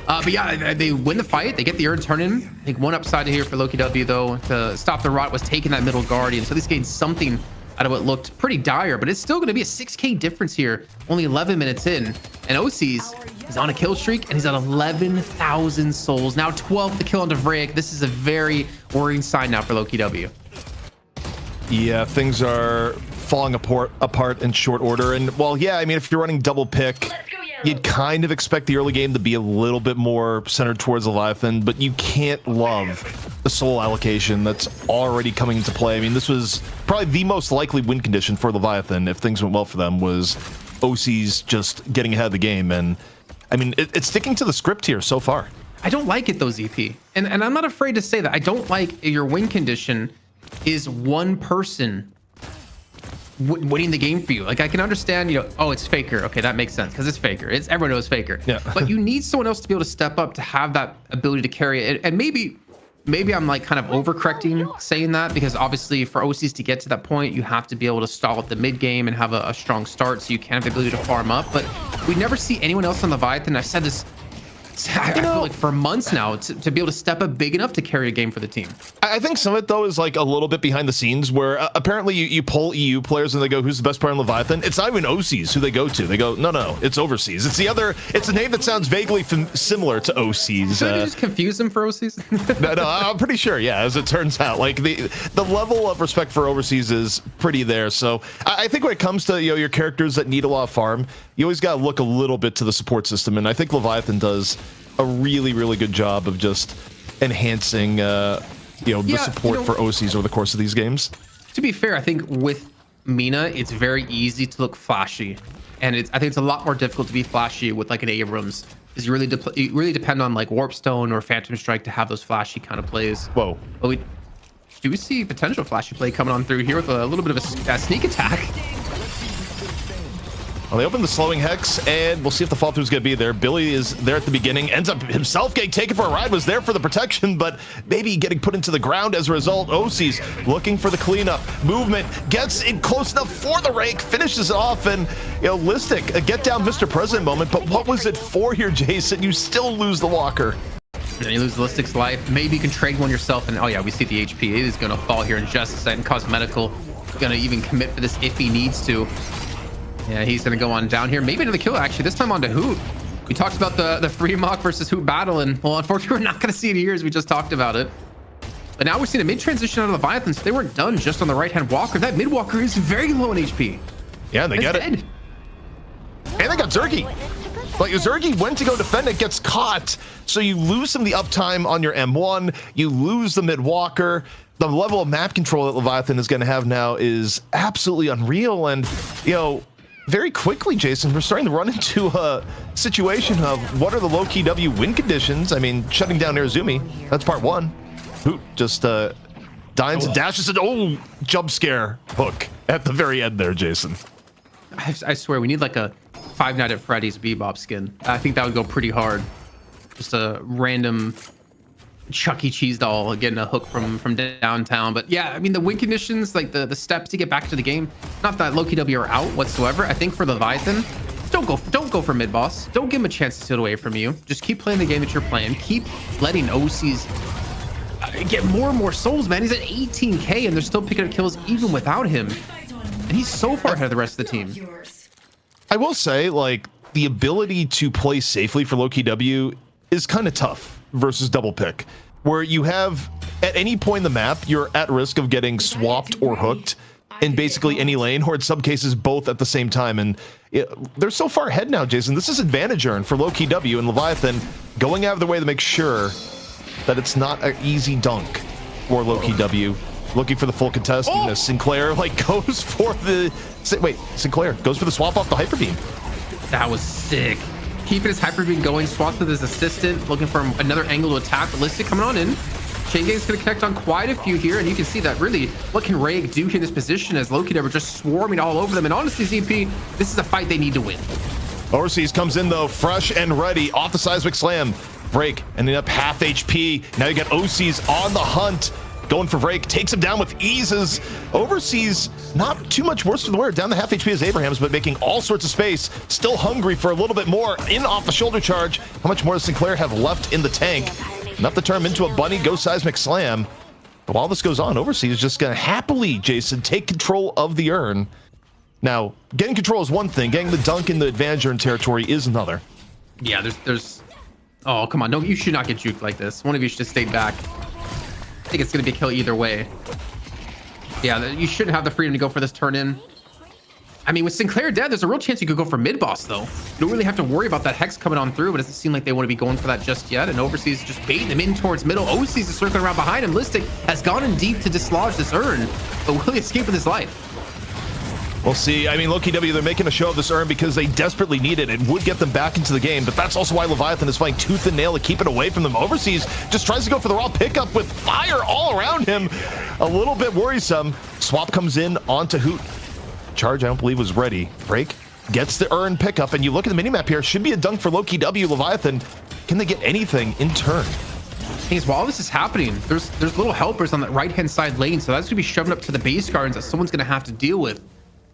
But yeah, they win the fight. They get the urn turn in. I think one upside here for Lowkey W, though, to stop the rot was taking that middle Guardian. So this gained something out of what looked pretty dire, but it's still going to be a 6K difference here. Only 11 minutes in. And OCs is on a kill streak, and he's at 11,000 souls. Now 12th to kill on Devrick. This is a very worrying sign now for Lowkey W. Yeah, things are falling apart in short order. And, well, yeah, I mean, if you're running double pick, you'd kind of expect the early game to be a little bit more centered towards Leviathan, but you can't love the soul allocation that's already coming into play. I mean, this was probably the most likely win condition for Leviathan if things went well for them, was OCs just getting ahead of the game. And, I mean, it's sticking to the script here so far. I don't like it, though, ZP. And I'm not afraid to say that. I don't like your win condition is one person winning the game for you. Like, I can understand, you know, oh, it's Faker. Okay, that makes sense because it's Faker. It's everyone knows Faker. Yeah. But you need someone else to be able to step up to have that ability to carry it. And maybe I'm like kind of overcorrecting saying that, because obviously for OCs to get to that point, you have to be able to stall at the mid game and have a strong start so you can have the ability to farm up. But we never see anyone else on Leviathan. I've said this, I feel like for months now, to be able to step up big enough to carry a game for the team. I think some of it, though, is like a little bit behind the scenes where apparently you pull EU players and they go, who's the best player in Leviathan? It's not even OCs who they go to. They go, no, it's Overseas. It's a name that sounds vaguely similar to OCs. Should I just confuse them for OCs? No, I'm pretty sure, yeah, as it turns out. Like, the level of respect for Overseas is pretty there. So I think when it comes to, you know, your characters that need a lot of farm, you always got to look a little bit to the support system. And I think Leviathan does a really, really good job of just enhancing, the support for OCs over the course of these games. To be fair, I think with Mina, it's very easy to look flashy, and I think it's a lot more difficult to be flashy with like an Abrams, because you really depend on like Warpstone or Phantom Strike to have those flashy kind of plays. Whoa! But we see potential flashy play coming on through here with a little bit of a sneak attack. Well, they open the slowing hex, and we'll see if the fall through is going to be there. Billy is there at the beginning, ends up himself getting taken for a ride, was there for the protection, but maybe getting put into the ground as a result. OC's looking for the cleanup. Movement gets in close enough for the rake, finishes it off, and, you know, Listic, a get down Mr. President moment, but what was it for here, Jason? You still lose the walker. And you lose Listic's life. Maybe you can trade one yourself, and oh yeah, we see the HP. It is going to fall here in just a second. Cosmetical going to even commit for this if he needs to. Yeah, he's going to go on down here. Maybe another kill, actually. This time on to Hoot. We talked about the free mock versus Hoot battle, and, well, unfortunately, we're not going to see it here as we just talked about it. But now we're seeing a mid-transition out of Leviathan, so they weren't done just on the right-hand walker. That mid-walker is very low in HP. Yeah, they get it. And they got Zergy. Like, Zergy went to go defend it, gets caught. So you lose some of the uptime on your M1. You lose the mid-walker. The level of map control that Leviathan is going to have now is absolutely unreal. And, you know, very quickly, Jason, we're starting to run into a situation of what are the Lowkey W win conditions? I mean, shutting down Arizumi, that's part one. Who just dines and dashes and jump scare hook at the very end there, Jason. I swear, we need like a Five Nights at Freddy's Bebop skin. I think that would go pretty hard. Just a random Chuck E. Cheese doll getting a hook from downtown. But yeah, I mean, the win conditions, like the steps to get back to the game, not that Lowkey W are out whatsoever. I think for Leviathan, Don't go for mid boss. Don't give him a chance to steal it away from you. Just keep playing the game that you're playing. Keep letting OCs get more and more souls, man. He's at 18k and they're still picking up kills even without him. And he's so far ahead of the rest of the team. I will say, like, the ability to play safely for Lowkey W is kind of tough versus double pick, where you have at any point in the map, you're at risk of getting swapped or hooked in basically any lane, or in some cases both at the same time. And they're so far ahead now, Jason. This is advantage earned for Lowkey W, and Leviathan going out of their way to make sure that it's not an easy dunk for Lowkey W. Looking for the full contest. Oh! Sinclair goes for the Sinclair goes for the swap off the hyper beam. That was sick. Keeping his hyper beam going, swaps with his assistant, looking for another angle to attack. Ballistic coming on in. Chain Gang's going to connect on quite a few here, and you can see that really what can Reg do here in this position as Lowkey W just swarming all over them. And honestly, ZP, this is a fight they need to win. Overseas comes in though, fresh and ready off the seismic slam. Break ending up half HP. Now you got OCs on the hunt. Going for Vrake, takes him down with eases. Overseas, not too much worse for the wear. Down the half HP as Abrams, but making all sorts of space. Still hungry for a little bit more. In off the shoulder charge. How much more does Sinclair have left in the tank? Enough to turn him into a bunny, go seismic slam. But while this goes on, Overseas is just going to happily, Jason, take control of the urn. Now, getting control is one thing. Getting the dunk in the advantage urn territory is another. Yeah, there's... Oh, come on. No, you should not get juked like this. One of you should have stayed back. I think it's going to be a kill either way. Yeah, you shouldn't have the freedom to go for this turn in. I mean, with Sinclair dead, there's a real chance you could go for mid boss, though. You don't really have to worry about that Hex coming on through, but it doesn't seem like they want to be going for that just yet. And Overseas just baiting them in towards middle. OCs is circling around behind him. Listic has gone in deep to dislodge this urn, but will he escape with his life? We'll see. I mean, Lowkey W, they're making a show of this urn because they desperately need it. It would get them back into the game, but that's also why Leviathan is fighting tooth and nail to keep it away from them. Overseas just tries to go for the raw pickup with fire all around him. A little bit worrisome. Swap comes in onto Hoot. Charge, I don't believe, was ready. Break gets the urn pickup, and you look at the minimap here. Should be a dunk for Lowkey W. Leviathan, can they get anything in turn? Thing is, while this is happening, there's little helpers on that right-hand side lane, so that's going to be shoving up to the base gardens that someone's going to have to deal with.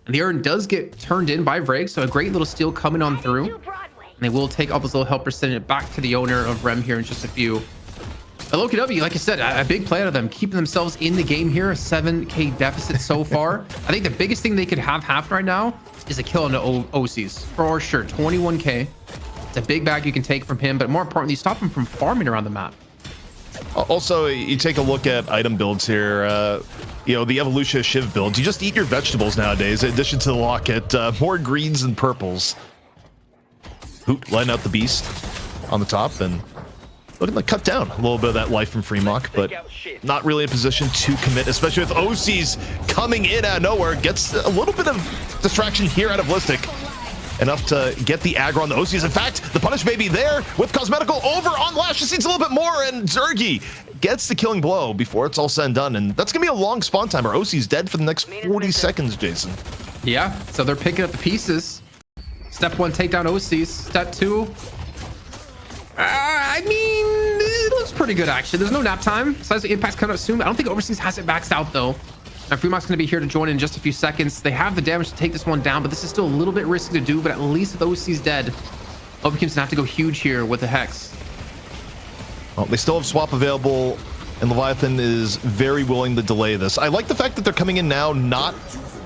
And the urn does get turned in by Vreg, so a great little steal coming on through. And they will take all those little helpers, sending it back to the owner of Rem here in just a few. But Lowkey W, like I said, a big play out of them, keeping themselves in the game here. A 7k deficit so far. I think the biggest thing they could have happen right now is a kill on the OCs. For sure, 21k. It's a big bag you can take from him, but more importantly, stop him from farming around the map. Also, you take a look at item builds here. You know, the Evolution of Shiv builds. You just eat your vegetables nowadays, in addition to the locket. More greens and purples. Hoot letting out the beast on the top and looking like cut down a little bit of that life from Fremont, but not really in position to commit, especially with OCs coming in out of nowhere. Gets a little bit of distraction here out of Listic. Enough to get the aggro on the OCs. In fact, the punish may be there with Cosmetical over on Lash. Just needs a little bit more, and Zergy gets the killing blow before it's all said and done. And that's going to be a long spawn timer. OC's dead for the next 40 seconds, Jason. Yeah, so they're picking up the pieces. Step 1, take down OCs. Step 2, I mean, it looks pretty good, actually. There's no nap time. Besides the impact's coming up soon. I don't think Overseas has it maxed out, though. Now, Fremont's going to be here to join in just a few seconds. They have the damage to take this one down, but this is still a little bit risky to do. But at least with OC's dead, Overkim's going to have to go huge here with the Hex. Well, they still have swap available, and Leviathan is very willing to delay this. I like the fact that they're coming in now, not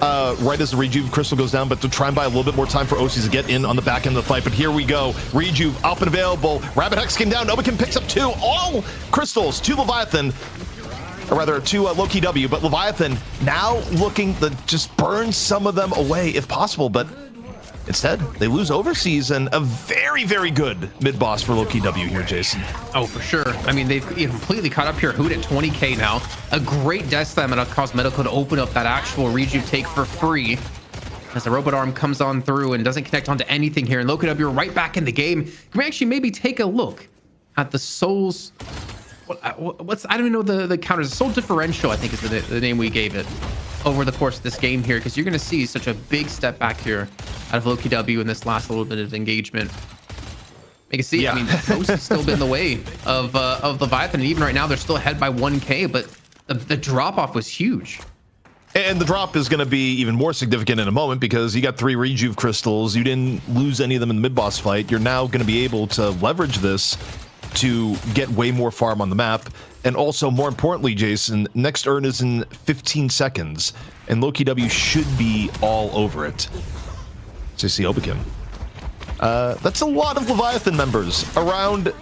right as the Rejuve Crystal goes down, but to try and buy a little bit more time for OCs to get in on the back end of the fight. But here we go. Rejuve up and available. Rabbit Hex came down. Nobikin picks up 2. All crystals to Leviathan. Or rather, to Lowkey W, but Leviathan now looking to just burn some of them away if possible, but instead, they lose Overseas, and a very, very good mid-boss for Lowkey W here, Jason. Oh, for sure. I mean, they've completely caught up here. Hoot at 20k now. A great Death Slam and a Cosmetical to open up that actual Rejuve take for free. As the Robot Arm comes on through and doesn't connect onto anything here, and Lowkey W right back in the game. Can we actually maybe take a look at the Souls... What's I don't even know the counters. Soul Differential, I think, is the name we gave it over the course of this game here, because you're going to see such a big step back here out of Lowkey W in this last little bit of engagement. You can see, yeah. I mean, Ghost has still been in the way of Leviathan, and even right now they're still ahead by 1k, but the drop off was huge. And the drop is going to be even more significant in a moment because you got 3 rejuve crystals. You didn't lose any of them in the mid-boss fight. You're now going to be able to leverage this to get way more farm on the map. And also, more importantly, Jason, next earn is in 15 seconds. And Lowkey W should be all over it. So you see Obakim. That's a lot of Leviathan members around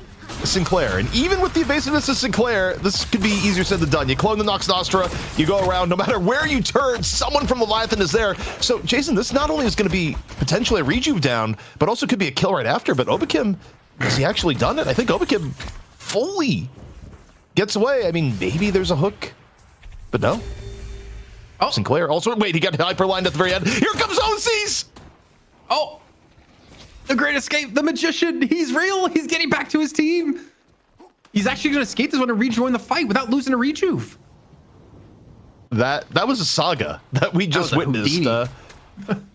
Sinclair, and even with the evasiveness of Sinclair, this could be easier said than done. You clone the Nox Nostra, you go around, no matter where you turn, someone from Leviathan is there. So, Jason, this not only is going to be potentially a rejuve down, but also could be a kill right after. But Obakim, has he actually done it? I think Obakim fully gets away. I mean, maybe there's a hook, but no. Oh. Sinclair also, wait, he got hyperlined at the very end. Here comes OCs! Oh, the Great Escape, the magician, he's real. He's getting back to his team. He's actually going to escape this one and rejoin the fight without losing a rejuve. That was a saga that we just witnessed.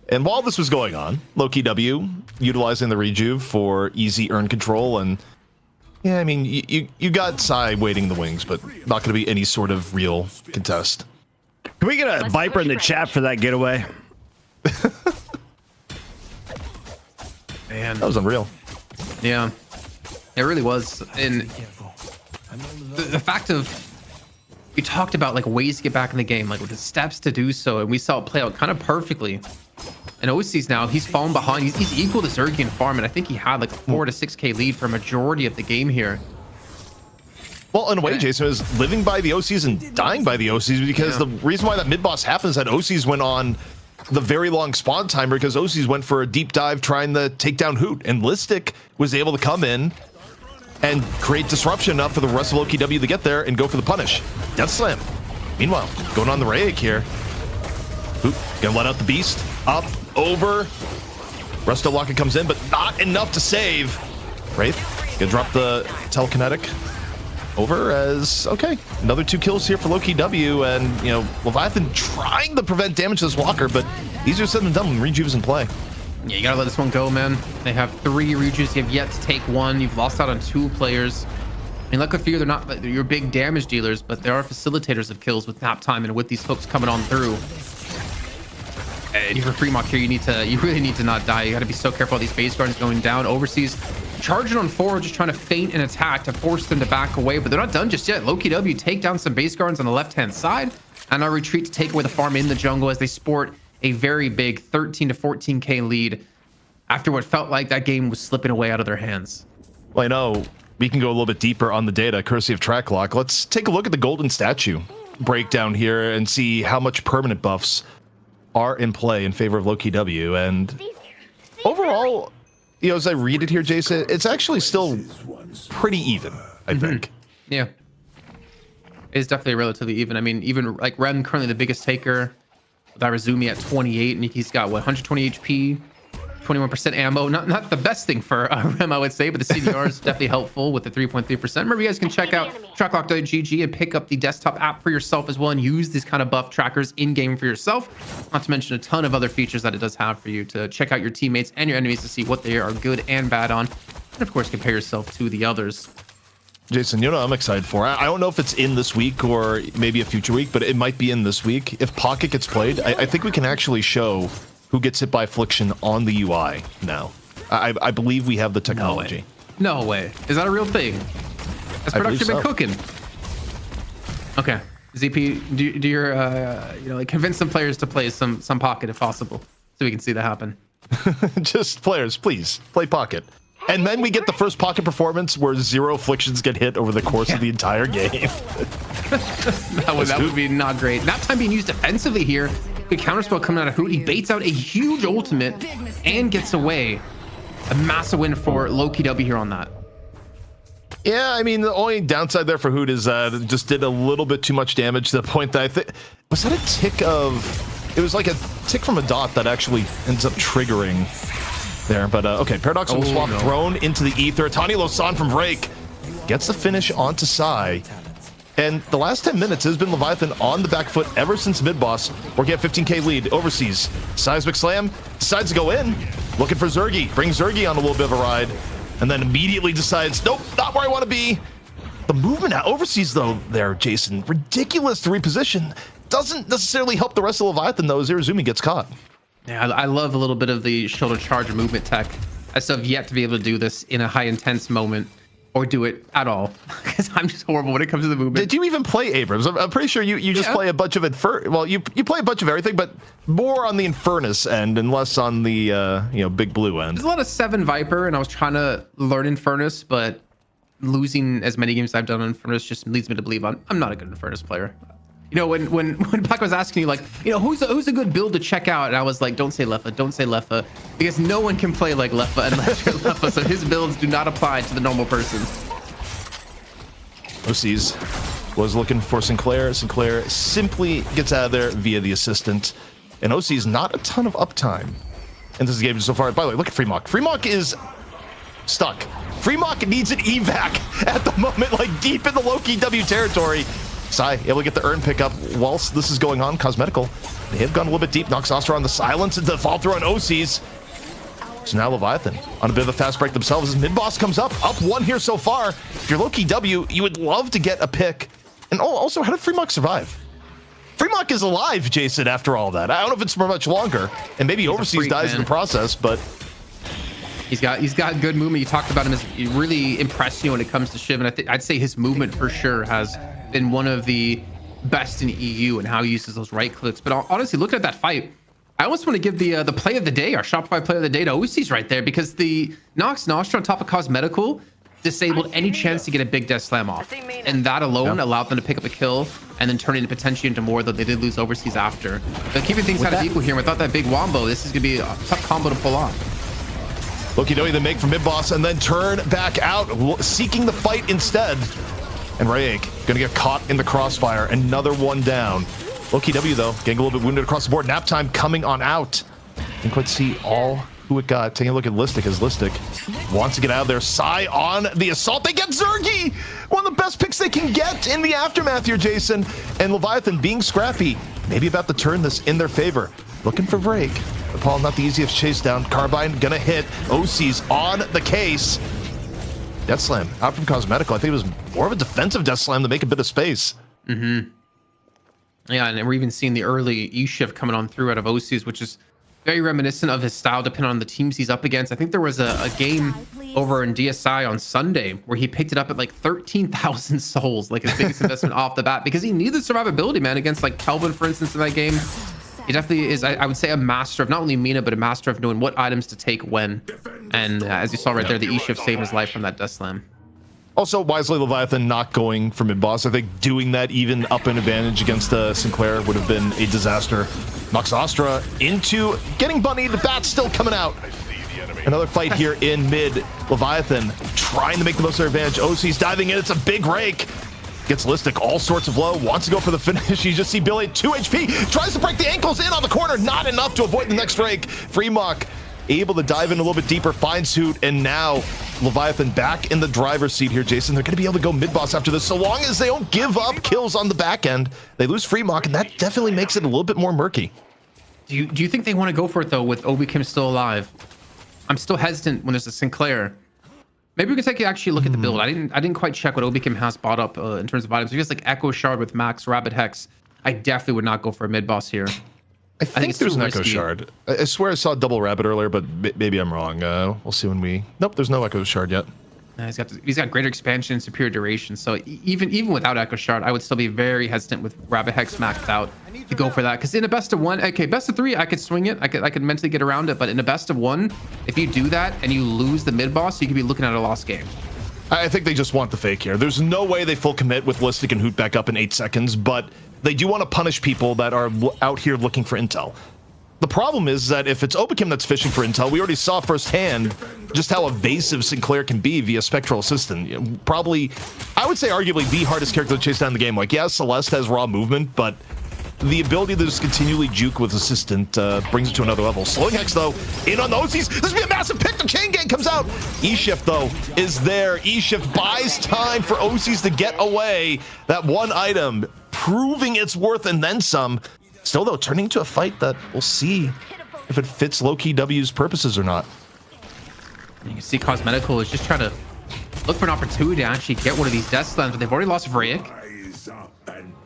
And while this was going on, Lowkey W utilizing the rejuve for easy earn control. And yeah, I mean, you got Sai waiting in the wings, but not going to be any sort of real contest. Can we get a Viper in the chat for that getaway? Man, that was unreal. Yeah, it really was. And the fact of, we talked about like ways to get back in the game, like with the steps to do so, and we saw it play out kind of perfectly. And OC's now, he's fallen behind. He's equal to Zergy in farm, and I think he had like a 4 to 6K lead for a majority of the game here. Well, in a way, Jason is living by the OCs and dying by the OCs because the reason why that mid-boss happens is that OCs went on the very long spawn timer because OCs went for a deep dive trying to take down Hoot, and Listic was able to come in and create disruption enough for the rest of Lowkey W to get there and go for the punish. Death Slam. Meanwhile, going on the Rayek here. Hoot gonna let out the beast. Up, over. Resto Locket comes in, but not enough to save. Wraith gonna drop the telekinetic. Over as, okay, another 2 kills here for Lowkey W, and, you know, Leviathan trying to prevent damage to this walker, but easier said than done when rejuve's in play. Yeah, you gotta let this one go, man. They have 3 rejuves, you have yet to take 1. You've lost out on 2 players. I mean, luckily for you, they're not your big damage dealers, but they are facilitators of kills with nap time and with these hooks coming on through. And for free mock here, you really need to not die. You gotta be so careful of these base guards going down. Overseas charging on forward, just trying to feint an attack to force them to back away, but they're not done just yet. Lowkey W take down some base guards on the left-hand side, and now retreat to take away the farm in the jungle as they sport a very big 13 to 14K lead after what felt like that game was slipping away out of their hands. Well, I know we can go a little bit deeper on the data, courtesy of Tracklock. Let's take a look at the golden statue breakdown here and see how much permanent buffs are in play in favor of Lowkey W. And overall, you know, as I read it here, Jason, it's actually still pretty even, I think. Yeah. It's definitely relatively even. I mean, even like Ren currently the biggest taker with Arizumi at 28, and he's got what, 120 HP, 21% ammo. Not the best thing for Rem, I would say, but the CDR is definitely helpful with the 3.3%. Remember, you guys can check out tracklock.gg and pick up the desktop app for yourself as well and use these kind of buff trackers in-game for yourself. Not to mention a ton of other features that it does have for you to check out your teammates and your enemies to see what they are good and bad on. And of course, compare yourself to the others. Jason, you know I'm excited for. I don't know if it's in this week or maybe a future week, but it might be in this week. If Pocket gets played, I think we can actually show who gets hit by affliction on the UI now. I believe we have the technology. No way. Is that a real thing? Has production been cooking? Okay. ZP, do your like convince some players to play some Pocket if possible, so we can see that happen. Just players, please play Pocket. And then we get the first Pocket performance where 0 afflictions get hit over the course of the entire game. that would be not great. That time being used defensively here. Good counterspell coming out of Hoot. He baits out a huge ultimate and gets away. A massive win for Lowkey W here on that. Yeah, I mean, the only downside there for Hoot is it just did a little bit too much damage to the point that I think... Was that a tick of... It was like a tick from a dot that actually ends up triggering there. But, okay, Paradoxical Swap thrown into the ether. Tani Losan from Vrake gets the finish onto Sai. And the last 10 minutes has been Leviathan on the back foot ever since mid-boss. Working at 15K lead overseas. Seismic Slam decides to go in. Looking for Zergy. Brings Zergy on a little bit of a ride. And then immediately decides, nope, not where I want to be. The movement out overseas, though, there, Jason, ridiculous to reposition. doesn't necessarily help the rest of Leviathan, though, as Irizumi gets caught. Yeah, I love a little bit of the shoulder charge movement tech. I still have yet to be able to do this in a high intense moment or do it at all because I'm just horrible when it comes to the movement. Did you even play Abrams? I'm pretty sure you just play a bunch of well, you play a bunch of everything, but more on the Infernus end and less on the Big Blue end. There's a lot of 7 Viper, and I was trying to learn Infernus, but losing as many games as I've done on Infernus just leads me to believe I'm not a good Infernus player. You know, when Black was asking you, like, who's a good build to check out, and I was like, don't say Leffa, because no one can play like Leffa unless you're Leffa, so his builds do not apply to the normal person. OCs was looking for Sinclair. Sinclair simply gets out of there via the assistant, and OC's not a ton of uptime in this game so far. By the way, look at Fremok. Fremok is stuck. Fremok needs an evac at the moment, like deep in the Lowkey W territory. Sai able to get the urn pickup whilst this is going on. Cosmetical, they have gone a little bit deep. Knocks Astra on the silence and the fall through on OCs. So now Leviathan on a bit of a fast break themselves as mid boss comes up 1 here so far. If you're Lowkey W, you would love to get a pick. And also, how did Fremok survive? Fremok is alive, Jason, after all that. I don't know if it's for much longer, and maybe Overseas dies in the process, but he's got good movement. You talked about him as he really impressed you when it comes to Shiv, and I'd say his movement for sure has been one of the best in EU and how he uses those right clicks. But honestly, looking at that fight, I almost want to give the play of the day, our Shopify play of the day, to OC's right there, because the Nox Nostra on top of Cosmetical disabled any chance to get a big death slam off, and that alone allowed them to pick up a kill and then turn it potentially into more, though they did lose Overseas after. But keeping things kind of equal here, without that big wombo, this is gonna be a tough combo to pull off. Lowkey W then make for mid boss and then turn back out, seeking the fight instead. And Rayek gonna get caught in the crossfire. Another one down. Lowkey W, though, getting a little bit wounded across the board. Nap time coming on out. Didn't quite see all who it got. Taking a look at Listic as Listic wants to get out of there. Sai on the assault. They get Zergy! One of the best picks they can get in the aftermath here, Jason. And Leviathan being scrappy, maybe about to turn this in their favor. Looking for Vrake. The Paul, not the easiest chase down. Carbine gonna hit. OC's on the case. Death Slam out from Cosmetical. I think it was more of a defensive Death Slam to make a bit of space. Yeah, and we're even seeing the early E-shift coming on through out of OC's, which is very reminiscent of his style, depending on the teams he's up against. I think there was a game over in DSI on Sunday where he picked it up at like 13,000 souls, like his biggest investment off the bat, because he needed survivability, man, against like Kelvin, for instance, in that game. He definitely is, I would say, a master of not only Mina, but a master of knowing what items to take when. And as you saw right there, the E-shift saved his life from that Death Slam. Also, wisely, Leviathan not going for mid-boss. I think doing that even up an advantage against Sinclair would have been a disaster. Knocks Astra into getting bunnied. The bat's still coming out. Another fight here in mid. Leviathan trying to make the most of their advantage. OC's diving in. It's a big rake. Gets Listic all sorts of low. Wants to go for the finish. You just see Billy at 2 HP. Tries to break the ankles in on the corner. Not enough to avoid the next rake. Fremok able to dive in a little bit deeper. Finds Hoot. And now Leviathan back in the driver's seat here, Jason. They're going to be able to go mid-boss after this. So long as they don't give up kills on the back end. They lose Fremok, and that definitely makes it a little bit more murky. Do you think they want to go for it, though, with Obi Kim still alive? I'm still hesitant when there's a Sinclair. Maybe we can take actually look at the build. I didn't quite check what Obi Kim has bought up in terms of items. If it's like Echo Shard with Max, Rabbit Hex, I definitely would not go for a mid-boss here. I think there's an Echo Shard. I swear I saw Double Rabbit earlier, but maybe I'm wrong. We'll see when we... Nope, there's no Echo Shard yet. He's got greater expansion and superior duration. So even without Echo Shard, I would still be very hesitant with Rabbit Hex maxed out to go for that. Because in a best of one, okay, best of three, I could swing it. I could mentally get around it. But in a best of one, if you do that and you lose the mid boss, you could be looking at a lost game. I think they just want the fake here. There's no way they full commit with Listic and Hoot back up in 8 seconds, but they do want to punish people that are out here looking for intel. The problem is that if it's Obikim that's fishing for intel, we already saw firsthand just how evasive Sinclair can be via Spectral Assistant. Probably, I would say arguably the hardest character to chase down in the game. Like, yeah, Celeste has raw movement, but the ability to just continually juke with Assistant brings it to another level. Slowing Hex, though, in on the OCs. This would be a massive pick. The chain gang comes out. E-Shift, though, is there. E-Shift buys time for OCs to get away. That one item, proving its worth and then some. Still, though, turning into a fight that we'll see if it fits Lowkey W's purposes or not. You can see Cosmetical is just trying to look for an opportunity to actually get one of these Death Slams, but they've already lost Vraic.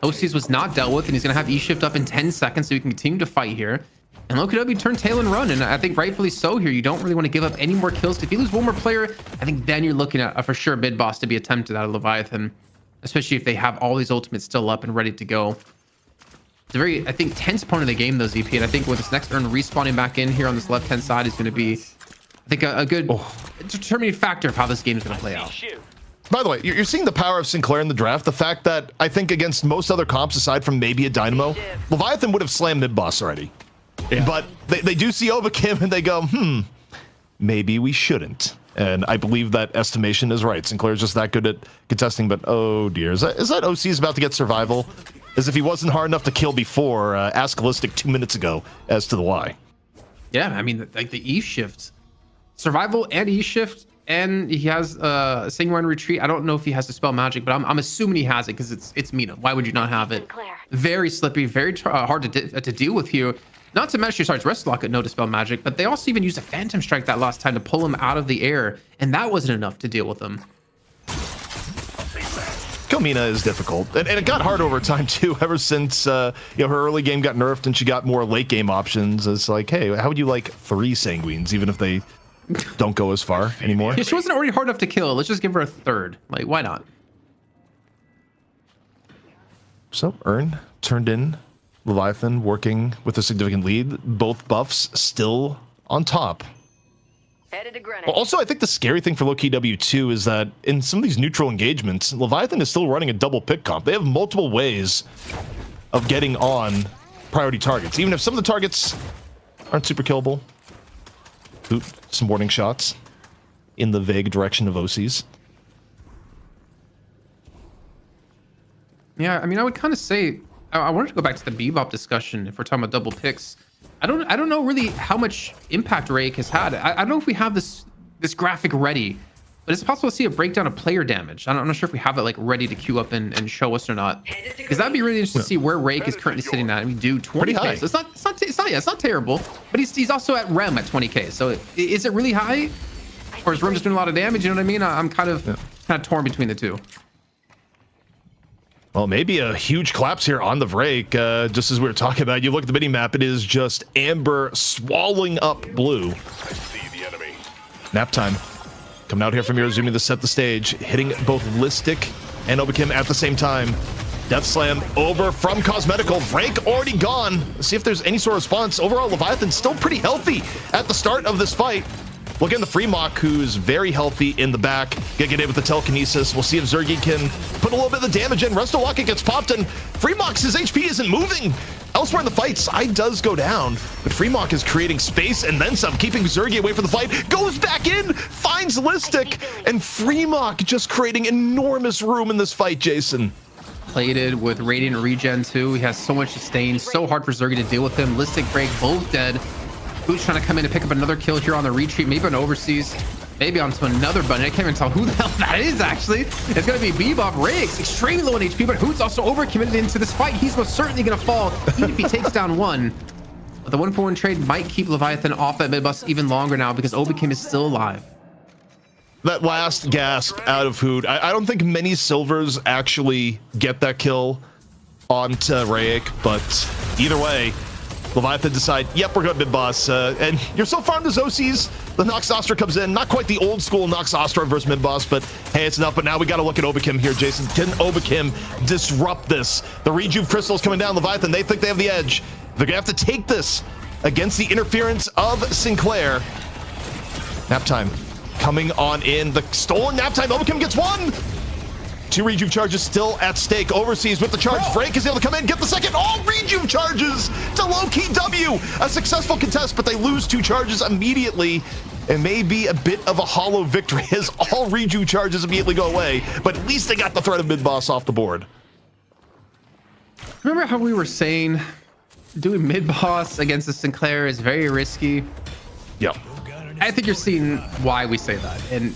OCs was not dealt with, and he's going to have E-shift up in 10 seconds so he can continue to fight here. And Lowkey W turned tail and run, and I think rightfully so here. You don't really want to give up any more kills. If you lose one more player, I think then you're looking at a for sure mid boss to be attempted out of Leviathan, especially if they have all these ultimates still up and ready to go. It's a very, I think, tense point of the game, though, ZP, and I think with this next turn respawning back in here on this left-hand side is going to be, I think, a good determining factor of how this game is going to play out. By the way, you're seeing the power of Sinclair in the draft. The fact that I think against most other comps, aside from maybe a Dynamo, Leviathan would have slammed mid-boss already. Yeah. But they do see Overkim and they go, maybe we shouldn't. And I believe that estimation is right. Sinclair's just that good at contesting, but oh dear. Is that OC's about to get survival? As if he wasn't hard enough to kill before, ask Holistic 2 minutes ago as to the why. Yeah, I mean, like the E-shift. Survival and E-shift. And he has a Sanguine Retreat. I don't know if he has Dispel Magic, but I'm assuming he has it because it's Mina. Why would you not have it? Very slippy, very hard to deal with here. Not to mention, starts Restlock at no Dispel Magic, but they also even used a Phantom Strike that last time to pull him out of the air, and that wasn't enough to deal with him. Mina is difficult, and it got hard over time too. Ever since her early game got nerfed and she got more late game options, it's like, hey, how would you like 3 Sanguines, even if they don't go as far anymore? Yeah, she wasn't already hard enough to kill. Let's just give her a 3rd. Like, why not? So Earn turned in. Leviathan working with a significant lead. Both buffs still on top. Well, also, I think the scary thing for Lowkey W too is that in some of these neutral engagements, Leviathan is still running a double pick comp. They have multiple ways of getting on priority targets, even if some of the targets aren't super killable. Ooh, some warning shots in the vague direction of OCs. Yeah, I mean, I would kind of say I wanted to go back to the Bebop discussion if we're talking about double picks. I don't know really how much impact Rake has had. I don't know if we have this graphic ready, but it's possible to see a breakdown of player damage. I'm not sure if we have it like ready to queue up and show us or not, because that'd be really interesting to see where Rake is currently sitting at. I mean, dude, 20k. So it's not terrible, but he's also at Rem at 20k. So is it really high, or is Rem just doing a lot of damage? You know what I mean? I'm kind of torn between the two. Well, maybe a huge collapse here on the Vrake, just as we were talking about. You look at the mini-map, it is just Amber swallowing up Blue. I see the enemy. Nap time. Coming out here from Irozumi to set the stage, hitting both Listic and Overkim at the same time. Death Slam over from Cosmetical. Vrake already gone. Let's see if there's any sort of response. Overall, Leviathan still pretty healthy at the start of this fight. We'll get the Freemok, who's very healthy in the back. Gonna get in with the telekinesis. We'll see if Zergy can put a little bit of the damage in. Restowaka gets popped, and Freemok's his HP isn't moving. Elsewhere in the fight, Side does go down, but Freemok is creating space and then some, keeping Zergy away from the fight. Goes back in, finds Listic, and Freemok just creating enormous room in this fight, Jason. Plated with Radiant Regen too. He has so much sustain. So hard for Zergy to deal with him. Listic break, both dead. Who's trying to come in and pick up another kill here on the retreat, maybe on overseas, maybe onto another bunny. I can't even tell who the hell that is, actually. It's going to be Bebop. Rakes, extremely low on HP, but Hoot's also overcommitted into this fight. He's most certainly going to fall, even if he takes down one. But the 1-for-1 trade might keep Leviathan off that mid bus even longer now because Overkim is still alive. That last gasp out of Hoot, I don't think many silvers actually get that kill onto Rayek, but either way, Leviathan decide, yep, we're good mid boss. And you're so farmed as OCs. The Nox Astra comes in. Not quite the old school Nox Astra versus mid boss, but hey, it's enough. But now we got to look at Overkim here, Jason. Can Overkim disrupt this? The Rejuve Crystal's coming down. Leviathan, they think they have the edge. They're going to have to take this against the interference of Sinclair. Nap time coming on in. The stolen nap time. Overkim gets one. 2 Rejuve charges still at stake. Overseas with the charge. Frank is able to come in, get the second. All Rejuve charges to Lowkey W. A successful contest, but they lose 2 charges immediately. It may be a bit of a hollow victory as all Rejuve charges immediately go away, but at least they got the threat of mid-boss off the board. Remember how we were saying doing mid-boss against the Sinclair is very risky? Yep. I think you're seeing why we say that. And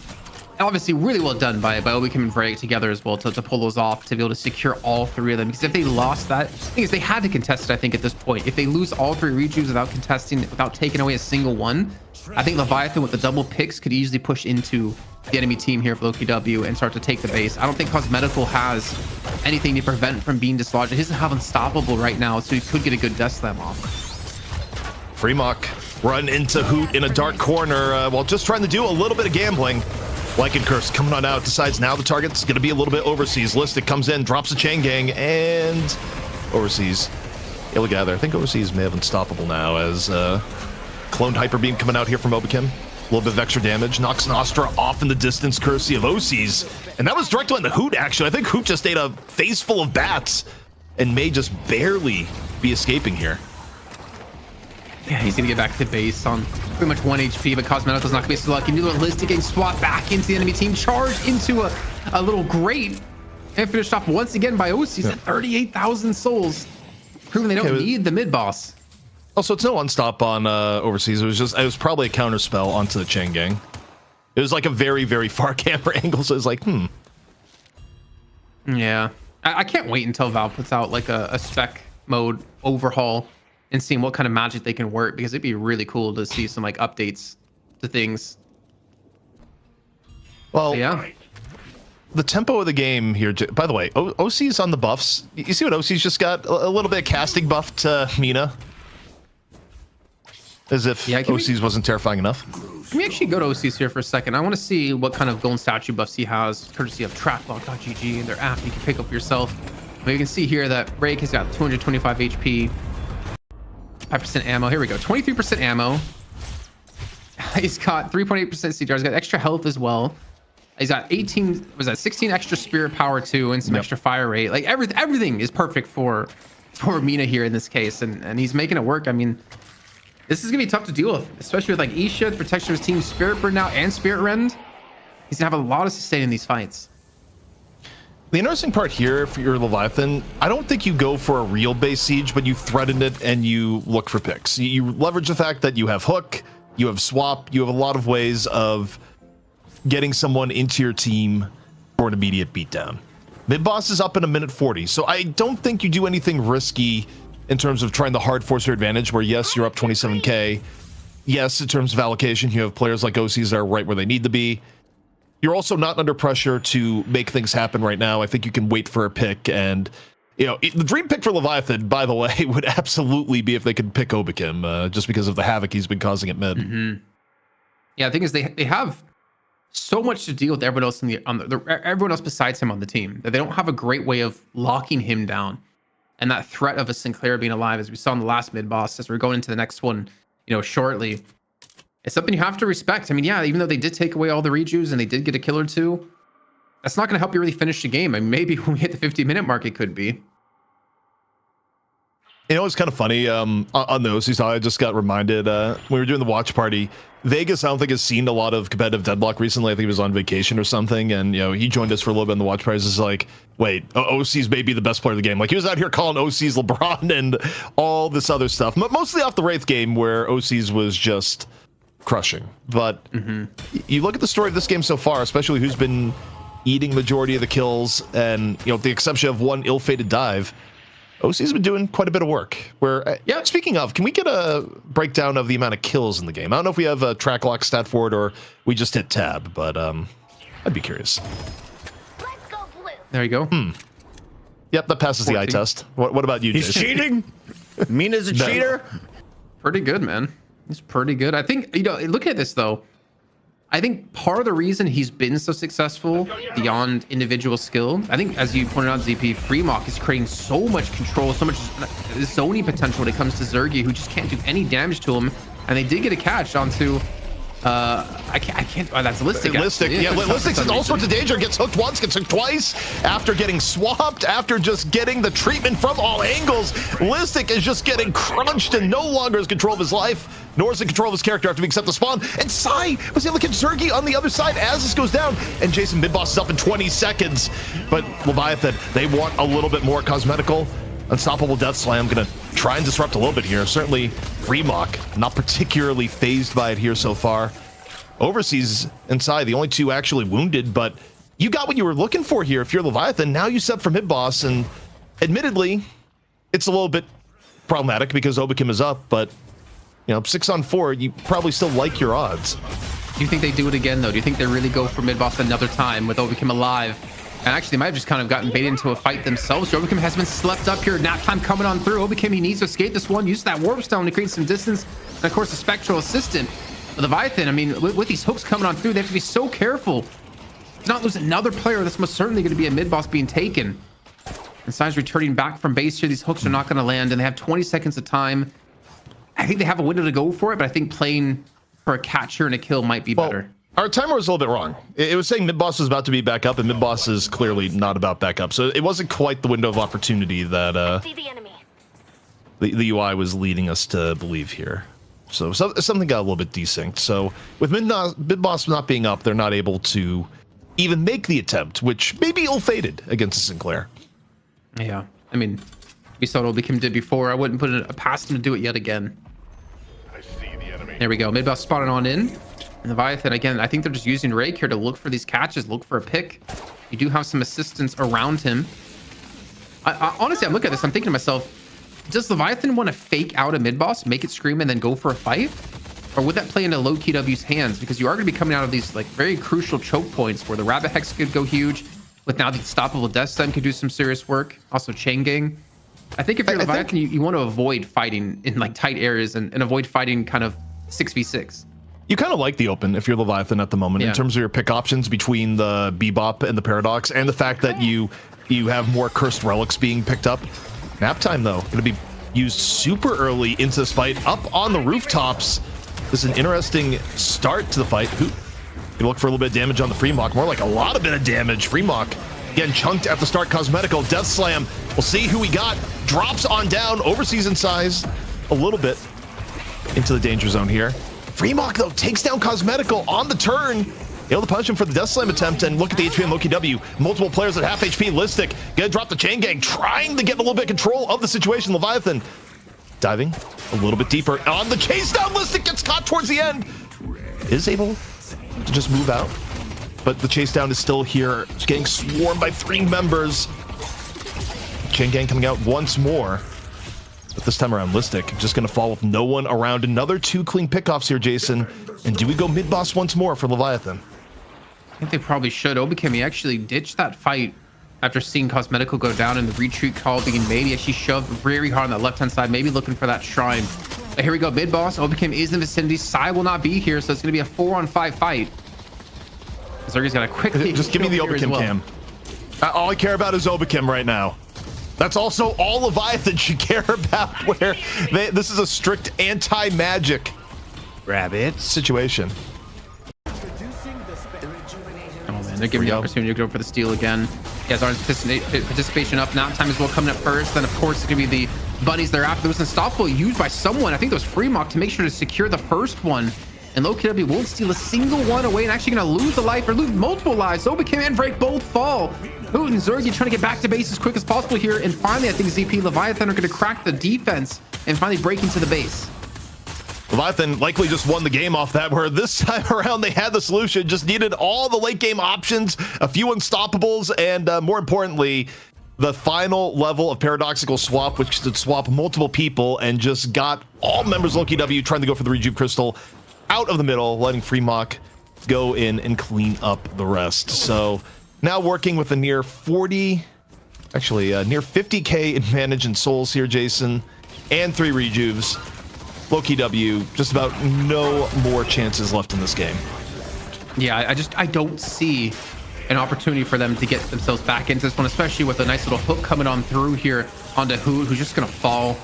obviously really well done by Overkim and Vrake together as well to pull those off, to be able to secure all 3 of them. Because if they lost that, the thing is they had to contest it, I think, at this point. If they lose all 3 Rejuves without contesting, without taking away a single one, I think Leviathan with the double picks could easily push into the enemy team here for Lowkey W and start to take the base. I don't think Cosmetical has anything to prevent from being dislodged. He doesn't have Unstoppable right now, so he could get a good Death Slam off. Freemock run into Hoot in a dark corner while just trying to do a little bit of gambling. Lycan Curse coming on out, decides now the target's going to be a little bit Overseas. Listic comes in, drops a chain gang, and Overseas. Able to gather. I think Overseas may have Unstoppable now as cloned Hyper Beam coming out here from Obikim. A little bit of extra damage. Knocks Nostra off in the distance, courtesy of Overseas. And that was directly on the Hoot, actually. I think Hoot just ate a face full of bats and may just barely be escaping here. Yeah, he's gonna get back to base on pretty much 1 HP, but Cosmetical's not gonna be so lucky. New Listic getting swapped back into the enemy team, charged into a little grate, and finished off once again by Overseas at 38,000 souls, proving they don't need the mid boss. Also, it's no unstop on Overseas. It was probably a counter spell onto the chain gang. It was like a very, very far camera angle, so it's like, Yeah, I can't wait until Valve puts out like a spec mode overhaul and seeing what kind of magic they can work, because it'd be really cool to see some like updates to things. Well, but yeah, the tempo of the game here. By the way, OC's on the buffs. You see what OC's just got? A little bit of casting buff to Mina. As if OC's wasn't terrifying enough. Can we actually go to OC's here for a second? I want to see what kind of golden statue buffs he has, courtesy of tracklock.gg and their app you can pick up yourself. But you can see here that Rake has got 225 HP, 5% ammo. Here we go, 23% ammo. He's got 3.8% CTR. He's got extra health as well. He's got 16 extra spirit power too, and some extra fire rate. Like everything is perfect for Mina here in this case, and he's making it work. I mean, this is gonna be tough to deal with, especially with like Isha, the protection of his team, Spirit Burn now, and Spirit Rend. He's gonna have a lot of sustain in these fights. The interesting part here for your Leviathan, I don't think you go for a real base siege, but you threaten it and you look for picks. You leverage the fact that you have hook, you have swap, you have a lot of ways of getting someone into your team for an immediate beatdown. Mid boss is up in 1:40, so I don't think you do anything risky in terms of trying to hard force your advantage, where yes, you're up 27k. Yes, in terms of allocation, you have players like OCs that are right where they need to be. You're also not under pressure to make things happen right now. I think you can wait for a pick, and the dream pick for Leviathan, by the way, would absolutely be if they could pick Obikim, just because of the havoc he's been causing at mid. Yeah, the thing is they have so much to deal with everyone else everyone else besides him on the team, that they don't have a great way of locking him down. And that threat of a Sinclair being alive, as we saw in the last mid boss, as we're going into the next one, shortly, it's something you have to respect. I mean, yeah, even though they did take away all the rejues and they did get a kill or two, that's not going to help you really finish the game. I mean, maybe when we hit the 50-minute mark, it could be. It's kind of funny. On the OC side, I just got reminded when we were doing the watch party. Vegas, I don't think, has seen a lot of competitive Deadlock recently. I think he was on vacation or something, and he joined us for a little bit in the watch party. It's like, wait, OC's maybe the best player of the game. Like, he was out here calling OC's LeBron and all this other stuff, mostly off the Wraith game where OC's was just crushing. But you look at the story of this game so far, especially who's been eating majority of the kills, and with the exception of one ill-fated dive, OC's been doing quite a bit of work. Where, speaking of, can we get a breakdown of the amount of kills in the game? I don't know if we have a track lock stat for it or we just hit tab, but I'd be curious. Let's go blue. There you go. Yep, that passes 14. The eye test. What about you, He's Jason? cheating? Mina's a cheater? Pretty good, man. He's pretty good. I think, look at this, though. I think part of the reason he's been so successful beyond individual skill, I think, as you pointed out, ZP, Freemock is creating so much control, so much zoning potential when it comes to Zergy, who just can't do any damage to him. And they did get a catch onto, I can't, that's Listic. Listic's in all sorts of danger. Gets hooked once, gets hooked twice. After getting swapped, after just getting the treatment from all angles, Listic is just getting crunched and no longer has control of his life, nor is in control of his character after being set to spawn. And Sai was able to get Zergy on the other side as this goes down. And Jason mid-boss is up in 20 seconds. But Leviathan, they want a little bit more cosmetical. Unstoppable Death Slam gonna try and disrupt a little bit here. Certainly Freemock not particularly phased by it here so far. Overseas inside, the only two actually wounded, but you got what you were looking for here. If you're Leviathan, now you set for mid-boss, and admittedly, it's a little bit problematic because Obikim is up, but 6 on 4, you probably still like your odds. Do you think they do it again, though? Do you think they really go for mid-boss another time with Obicam alive? And actually, they might have just kind of gotten baited into a fight themselves. Obicam has been slept up here. Nap time coming on through. Obicam, he needs to escape this one. Use that warp stone to create some distance. And of course, the spectral assistant. The Leviathan, I mean, with these hooks coming on through, they have to be so careful to not lose another player. That's most certainly going to be a mid-boss being taken. And Sign's returning back from base here. These hooks are not going to land, and they have 20 seconds of time. I think they have a window to go for it, but I think playing for a catcher and a kill might be better. Our timer was a little bit wrong. It was saying mid-boss was about to be back up, and mid-boss is clearly not about back up. So it wasn't quite the window of opportunity that See the enemy. the UI was leading us to believe here. So something got a little bit desynced. So with mid-boss not being up, they're not able to even make the attempt, which maybe ill-fated against Sinclair. Yeah, I mean, we saw what Obicam did before. I wouldn't put it past him to do it yet again. I see the enemy. There we go. Mid-boss spotted on in. And Leviathan, again, I think they're just using Rake here to look for these catches, look for a pick. You do have some assistance around him. Honestly, I'm looking at this, I'm thinking to myself, does Leviathan want to fake out a mid-boss, make it scream, and then go for a fight? Or would that play into Lowkey W's hands? Because you are going to be coming out of these like very crucial choke points where the Rabbit Hex could go huge. With now the Unstoppable Death Stem could do some serious work. Also Chain Gang. I think if you're Leviathan, you want to avoid fighting in like tight areas and avoid fighting kind of 6v6. You kind of like the open if you're Leviathan at the moment in terms of your pick options between the Bebop and the Paradox, and the fact that you have more cursed relics being picked up. Nap time, though, going to be used super early into this fight up on the rooftops. This is an interesting start to the fight. You look for a little bit of damage on the Freemock, more like a lot of bit of damage. Freemock getting chunked at the start. Cosmetical Death Slam. We'll see who we got. Drops on down, overseas in size a little bit into the danger zone here. Freemock, though, takes down Cosmetical on the turn. Able to punish him for the Death Slam attempt, and look at the HP on Lowkey W. Multiple players at half HP. Listic gonna drop the Chain Gang, trying to get a little bit of control of the situation. Leviathan diving a little bit deeper on the chase down. Listic gets caught towards the end. Is able to just move out, but the chase down is still here. It's getting swarmed by 3 members. Chain Gang coming out once more. But this time around, Listic just going to fall with no one around. Another 2 clean pickoffs here, Jason. And do we go mid-boss once more for Leviathan? I think they probably should. Obicam, he actually ditched that fight after seeing Cosmetical go down and the retreat call being made. He actually shoved very hard on that left-hand side, maybe looking for that shrine. But here we go, mid-boss. Obicam is in the vicinity. Sai will not be here, so it's going to be a 4-on-5 fight. Zergy's got to quickly... Just give me the Obicam cam. All I care about is Obicam right now. That's also all Leviathan should care about, where this is a strict anti-magic Rabbits situation. Oh man, they're giving the opportunity to go for the steal again. He has our participation up. Nap time as well coming up first. Then of course it's gonna be the bunnies thereafter. There was an Unstoppable used by someone. I think it was Freemock to make sure to secure the first one. And Lowkey W won't steal a single one away and actually gonna lose a life or lose multiple lives. Obicam and Drake both fall. Hoot and Zergy trying to get back to base as quick as possible here. And finally, I think ZP Leviathan are gonna crack the defense and finally break into the base. Leviathan likely just won the game off that, where this time around they had the solution, just needed all the late game options, a few unstoppables, and more importantly, the final level of paradoxical swap, which could swap multiple people, and just got all members of Lowkey W trying to go for the Rejuve Crystal out of the middle, letting Freemock go in and clean up the rest. So now working with a near 50k advantage in souls here, Jason, and 3 rejuves. Lowkey W, just about no more chances left in this game. Yeah, I don't see an opportunity for them to get themselves back into this one, especially with a nice little hook coming on through here onto Hoot, who's just gonna fall.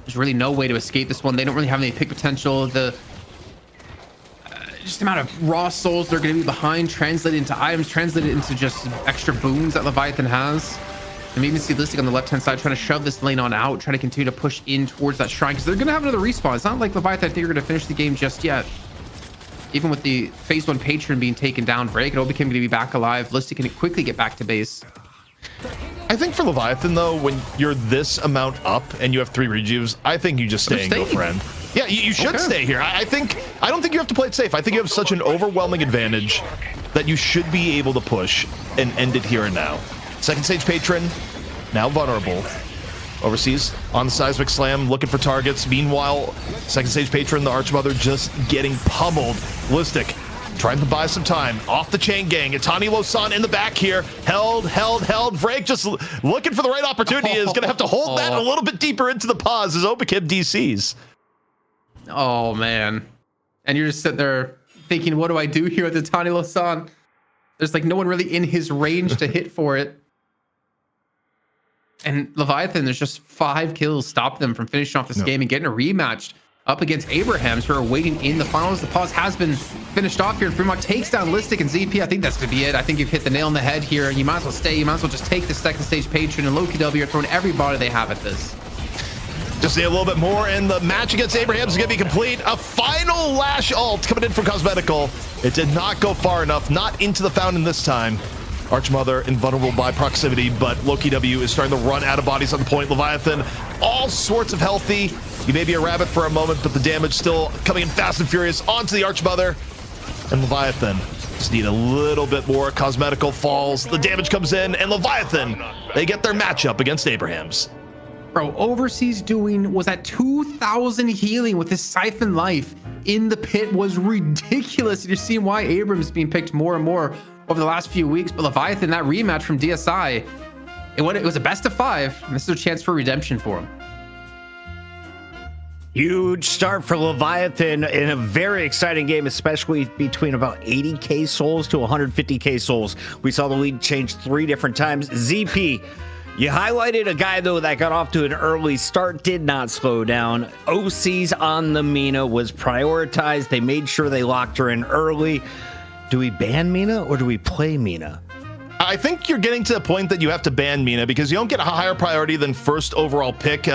There's really no way to escape this one. They don't really have any pick potential. Just the amount of raw souls they're going to be behind, translated into items, translated into just extra boons that Leviathan has. And we even see Listic on the left-hand side trying to shove this lane on out, trying to continue to push in towards that shrine, because they're going to have another respawn. It's not like Leviathan, I think, are going to finish the game just yet. Even with the phase 1 patron being taken down, Break, it all became going to be back alive. Listic can quickly get back to base. I think for Leviathan, though, when you're this amount up and you have 3 rejuves, I think you just stay and go, friend. Yeah, you should stay here. I don't think you have to play it safe. I think you have such an overwhelming advantage that you should be able to push and end it here and now. Second stage patron, now vulnerable. Overseas on the seismic slam, looking for targets. Meanwhile, second stage patron, the Archmother, just getting pummeled. Listic trying to buy some time. Off the chain gang. Itani Losan in the back here. Held. Vrake just looking for the right opportunity. Is going to have to hold that a little bit deeper into the pause as Obakim DCs. Oh, man. And you're just sitting there thinking, what do I do here with Itani Losan? There's like no one really in his range to hit for it. And Leviathan, there's just 5 kills stop them from finishing off this game and getting a rematch up against Abrams, who are waiting in the finals. The pause has been finished off here. Fremont takes down Listic and ZP. I think that's going to be it. I think you've hit the nail on the head here. You might as well stay. You might as well just take the second stage patron, and Lowkey W are throwing everybody they have at this. Just need a little bit more, and the match against Abrams is going to be complete. A final Lash ult coming in from Cosmetical. It did not go far enough, not into the fountain this time. Archmother invulnerable by proximity, but Lowkey W is starting to run out of bodies on the point. Leviathan, all sorts of healthy. You may be a rabbit for a moment, but the damage still coming in fast and furious onto the Archmother. And Leviathan just need a little bit more. Cosmetical falls, the damage comes in, and Leviathan, they get their matchup against Abrams. Bro, Overseas was at 2,000 healing with his Siphon Life in the pit was ridiculous. And you're seeing why Abrams is being picked more and more over the last few weeks. But Leviathan, that rematch from DSI, it was a best of 5. And this is a chance for redemption for him. Huge start for Leviathan in a very exciting game, especially between about 80k souls to 150k souls. We saw the lead change 3 different times. ZP, you highlighted a guy, though, that got off to an early start, did not slow down. OCs on the Mina was prioritized. They made sure they locked her in early. Do we ban Mina or do we play Mina? I think you're getting to the point that you have to ban Mina because you don't get a higher priority than first overall pick.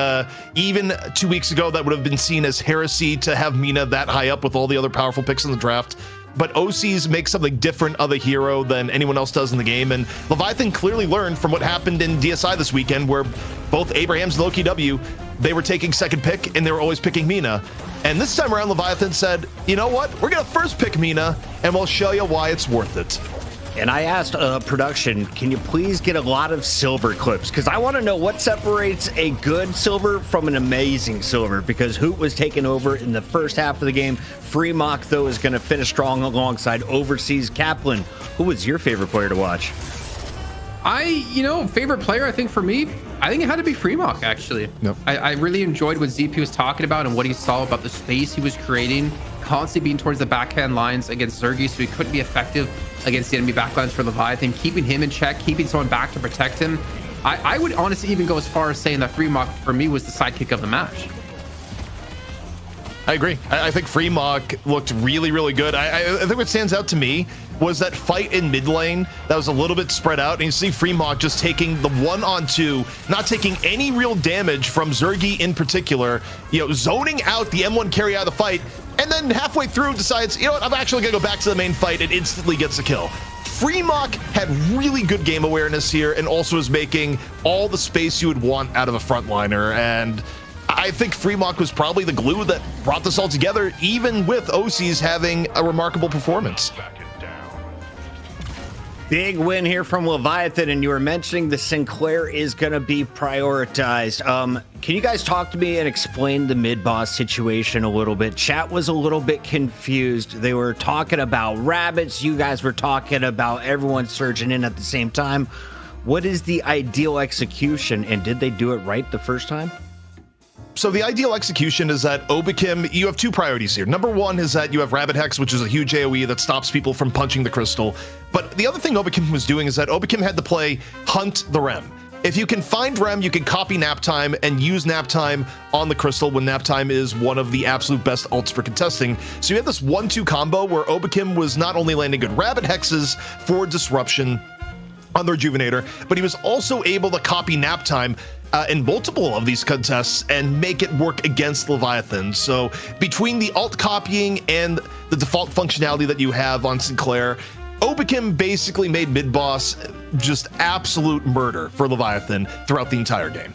Even 2 weeks ago, that would have been seen as heresy to have Mina that high up with all the other powerful picks in the draft. But OCs make something different of a hero than anyone else does in the game. And Leviathan clearly learned from what happened in DSI this weekend, where both Abrams and Lowkey W, they were taking second pick and they were always picking Mina. And this time around, Leviathan said, you know what? We're going to first pick Mina and we'll show you why it's worth it. And I asked production, can you please get a lot of silver clips? Because I want to know what separates a good silver from an amazing silver. Because Hoot was taken over in the first half of the game. Fremont, though, is going to finish strong alongside Overseas Kaplan. Who was your favorite player to watch? Favorite player, I think for me, I think it had to be Fremont, actually. Yep. I really enjoyed what ZP was talking about and what he saw about the space he was creating, constantly being towards the backhand lines against Zergy, so he couldn't be effective against the enemy backlines for Leviathan, keeping him in check, keeping someone back to protect him. I would honestly even go as far as saying that Fremont, for me, was the sidekick of the match. I agree. I think Fremont looked really, really good. I think what stands out to me was that fight in mid lane that was a little bit spread out. And you see Fremont just taking the 1-on-2, not taking any real damage from Zergy in particular, zoning out the M1 carry out of the fight. And then halfway through decides, you know what, I'm actually going to go back to the main fight and instantly gets a kill. Fremont had really good game awareness here and also is making all the space you would want out of a frontliner. And I think Fremont was probably the glue that brought this all together, even with OCs having a remarkable performance. Big win here from Leviathan, and you were mentioning the Sinclair is going to be prioritized. Can you guys talk to me and explain the mid-boss situation a little bit? Chat was a little bit confused. They were talking about rabbits. You guys were talking about everyone surging in at the same time. What is the ideal execution, and did they do it right the first time? So the ideal execution is that Obakim, you have 2 priorities here. Number 1 is that you have Rabbit Hex, which is a huge AoE that stops people from punching the crystal. But the other thing Obakim was doing is that Obakim had to play Hunt the Rem. If you can find Rem, you can copy Nap Time and use Nap Time on the crystal when Nap Time is one of the absolute best ults for contesting. So you have this 1-2 combo where Obakim was not only landing good Rabbit Hexes for disruption on the Rejuvenator, but he was also able to copy Nap Time in multiple of these contests and make it work against Leviathan. So between the alt copying and the default functionality that you have on Sinclair, Obakim basically made mid-boss just absolute murder for Leviathan throughout the entire game.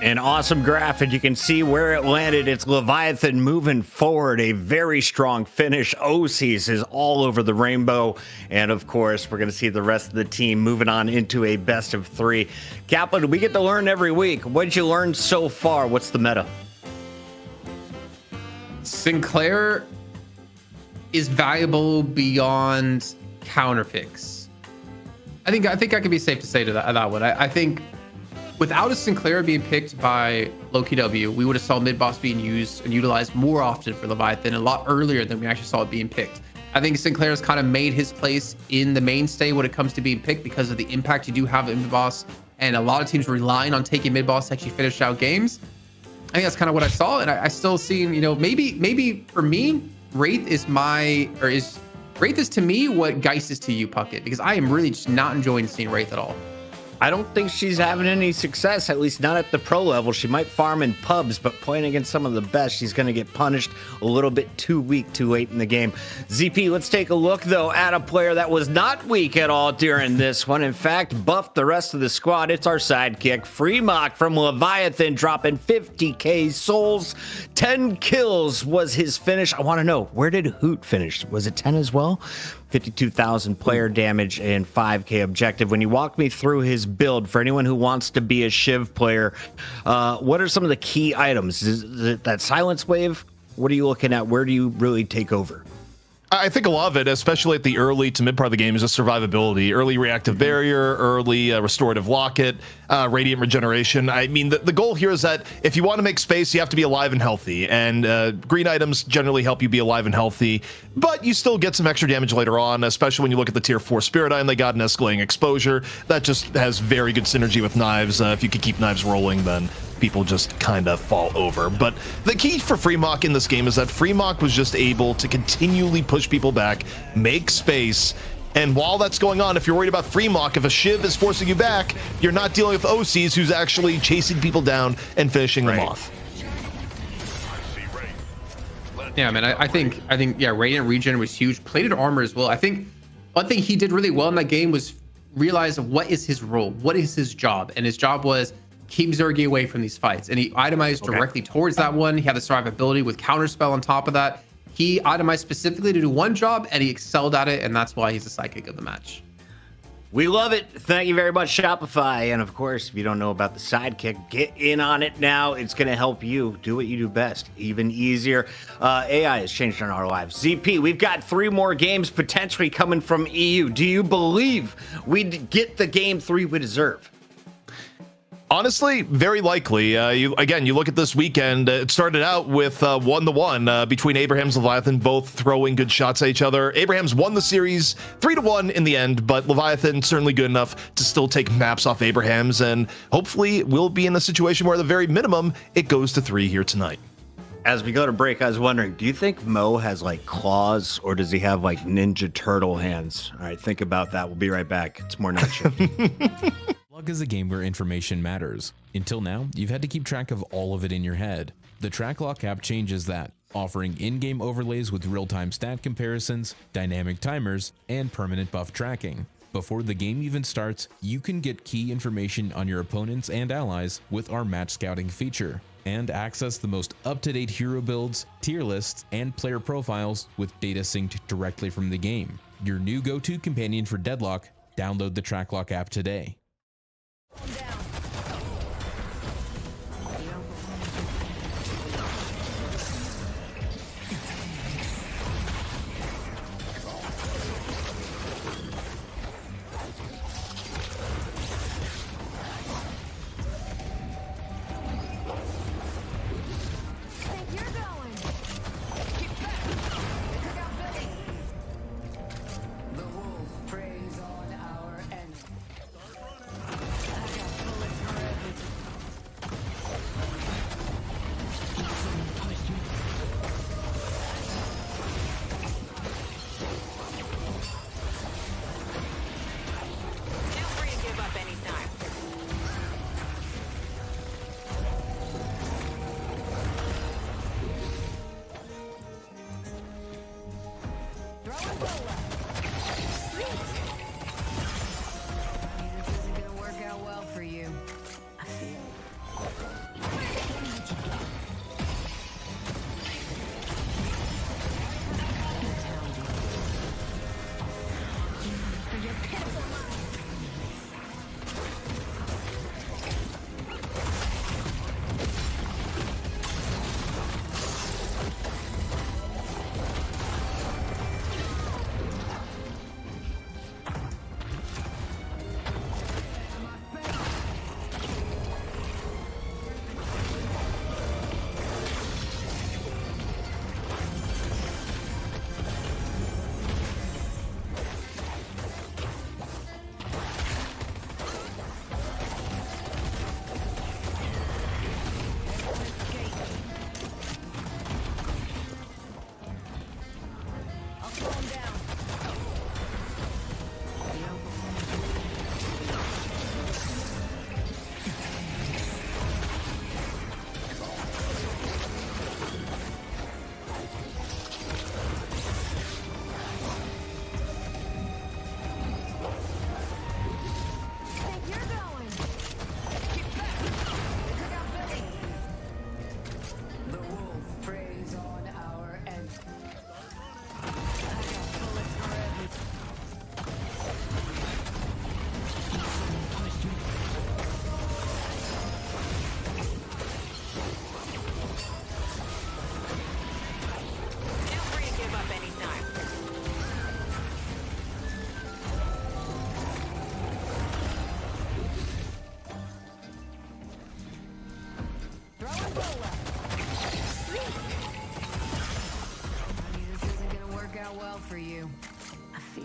An awesome graph, and you can see where it landed. It's Leviathan moving forward. A very strong finish. OCs is all over the rainbow. And of course, we're going to see the rest of the team moving on into a best of 3. Kaplan, we get to learn every week. What did you learn so far? What's the meta? Sinclair is valuable beyond counter picks. I think I could be safe to say to that one. I think without a Sinclair being picked by Lowkey W, we would have saw mid boss being used and utilized more often for Leviathan a lot earlier than we actually saw it being picked. I think Sinclair has kind of made his place in the mainstay when it comes to being picked because of the impact you do have in mid boss, and a lot of teams relying on taking mid boss to actually finish out games. I think that's kind of what I saw, and I still see, you know, maybe for me, Wraith is to me what Geist is to you, Puckett, because I am really just not enjoying seeing Wraith at all. I don't think she's having any success, at least not at the pro level. She might farm in pubs, but playing against some of the best, she's going to get punished a little bit too weak, too late in the game. ZP, let's take a look, though, at a player that was not weak at all during this one. In fact, buffed the rest of the squad. It's our sidekick, Freemock from Leviathan, dropping 50k souls. 10 kills was his finish. I want to know, where did Hoot finish? Was it 10 as well? 52,000 player damage and 5k objective. When you walk me through his build, for anyone who wants to be a Shiv player, what are some of the key items? Is it that silence wave? What are you looking at? Where do you really take over? I think a lot of it, especially at the early to mid part of the game, is just survivability. Early reactive barrier, early restorative locket, radiant regeneration. I mean, the goal here is that if you want to make space, you have to be alive and healthy. And green items generally help you be alive and healthy, but you still get some extra damage later on, especially when you look at the tier 4 Spirit Item. They got an escalating exposure. That just has very good synergy with knives. If you could keep knives rolling, then people just kind of fall over. But the key for Freemock in this game is that Freemock was just able to continually push people back, make space, and while that's going on, if you're worried about Freemock, if a Shiv is forcing you back, you're not dealing with OCs who's actually chasing people down and finishing them off. Yeah, man, I think yeah, Radiant Regen was huge. Plated armor as well. I think one thing he did really well in that game was realize what is his role, what is his job, and his job was keep Zergy away from these fights, and he itemized directly towards that one. He had the survivability with counterspell on top of that. He itemized specifically to do one job, and he excelled at it, and that's why he's the sidekick of the match. We love it. Thank you very much, Shopify. And of course, if you don't know about the sidekick, get in on it now. It's going to help you do what you do best, even easier. AI has changed in our lives. ZP, we've got 3 more games potentially coming from EU. Do you believe we'd get the game 3 we deserve? Honestly, very likely. You look at this weekend, it started out with 1-1 between Abrams and Leviathan, both throwing good shots at each other. Abrams won the series 3-1 in the end, but Leviathan certainly good enough to still take maps off Abrams, and hopefully we'll be in a situation where at the very minimum, it goes to 3 here tonight. As we go to break, I was wondering, do you think Mo has like claws, or does he have like Ninja Turtle hands? All right, think about that. We'll be right back. It's more Night Shift. Deadlock is a game where information matters. Until now, you've had to keep track of all of it in your head. The TrackLock app changes that, offering in-game overlays with real-time stat comparisons, dynamic timers, and permanent buff tracking. Before the game even starts, you can get key information on your opponents and allies with our match scouting feature, and access the most up-to-date hero builds, tier lists, and player profiles with data synced directly from the game. Your new go-to companion for Deadlock, download the TrackLock app today. well for you. I feel.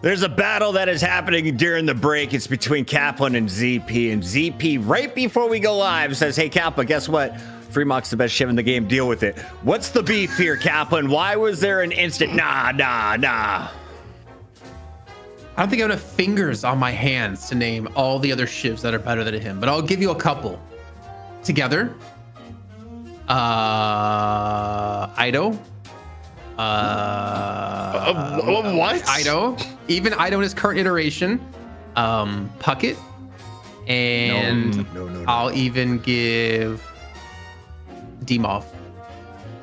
There's a battle that is happening during the break. It's between Kaplan and ZP. And ZP, right before we go live, says, hey, Kaplan, guess what? Freemock's the best shiv in the game. Deal with it. What's the beef here, Kaplan? Why was there an instant nah? I don't think I have enough fingers on my hands to name all the other shivs that are better than him, but I'll give you a couple. Together, Ido. What? Ido. Even Ido in his current iteration. Puckett. And No. I'll even give Demov.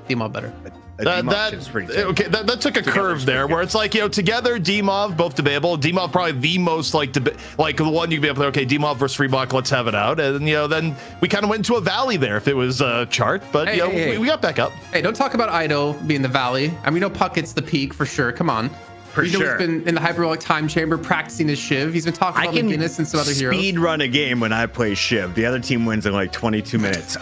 Demov better. That took a curve there, where it's like, together Demov, both debatable. Demov probably the most like the one you'd be able to, okay, Demov versus Freemock, let's have it out. And then we kind of went into a valley there if it was a chart, but we got back up. Hey, don't talk about Ido being the valley. I mean, Puckett's the peak for sure. Come on. For sure. He's been in the hyperbolic time chamber practicing his shiv. He's been talking about McGinnis and some other heroes. Speed run a game when I play shiv. The other team wins in like 22 minutes.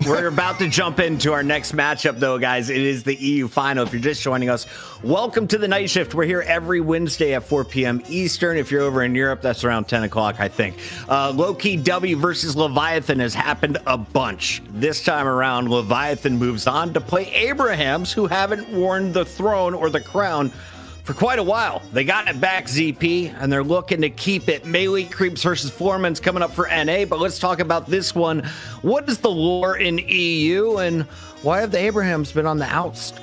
We're about to jump into our next matchup, though, guys. It is the EU final. If you're just joining us, welcome to the night shift. We're here every Wednesday at 4 p.m. Eastern. If you're over in Europe, that's around 10 o'clock, I think. Lowkey W versus Leviathan has happened a bunch. This time around, Leviathan moves on to play Abrams, who haven't worn the throne or the crown for quite a while. They got it back, ZP, and they're looking to keep it. Melee Creeps versus Floormen's coming up for NA, but let's talk about this one. What is the lore in EU, and why have the Abrams been on the outs?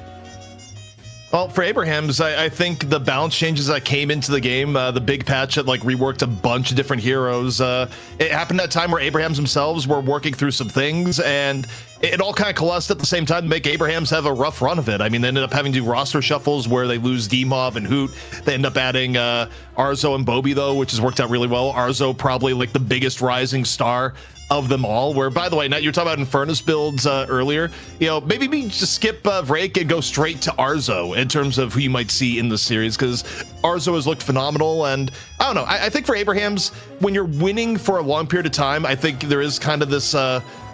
Well, for Abrams, I think the balance changes that came into the game, the big patch that reworked a bunch of different heroes, it happened at a time where Abrams themselves were working through some things, and it all kind of coalesced at the same time to make Abrams have a rough run of it. I mean, they ended up having to do roster shuffles where they lose Demov and Hoot. They end up adding Arzo and Bobby, though, which has worked out really well. Arzo probably the biggest rising star of them all, where, by the way, now you were talking about Infernus builds earlier, maybe we just skip Vrake and go straight to Arzo in terms of who you might see in the series, because Arzo has looked phenomenal. And I don't know, I think for Abrams, when you're winning for a long period of time, I think there is kind of this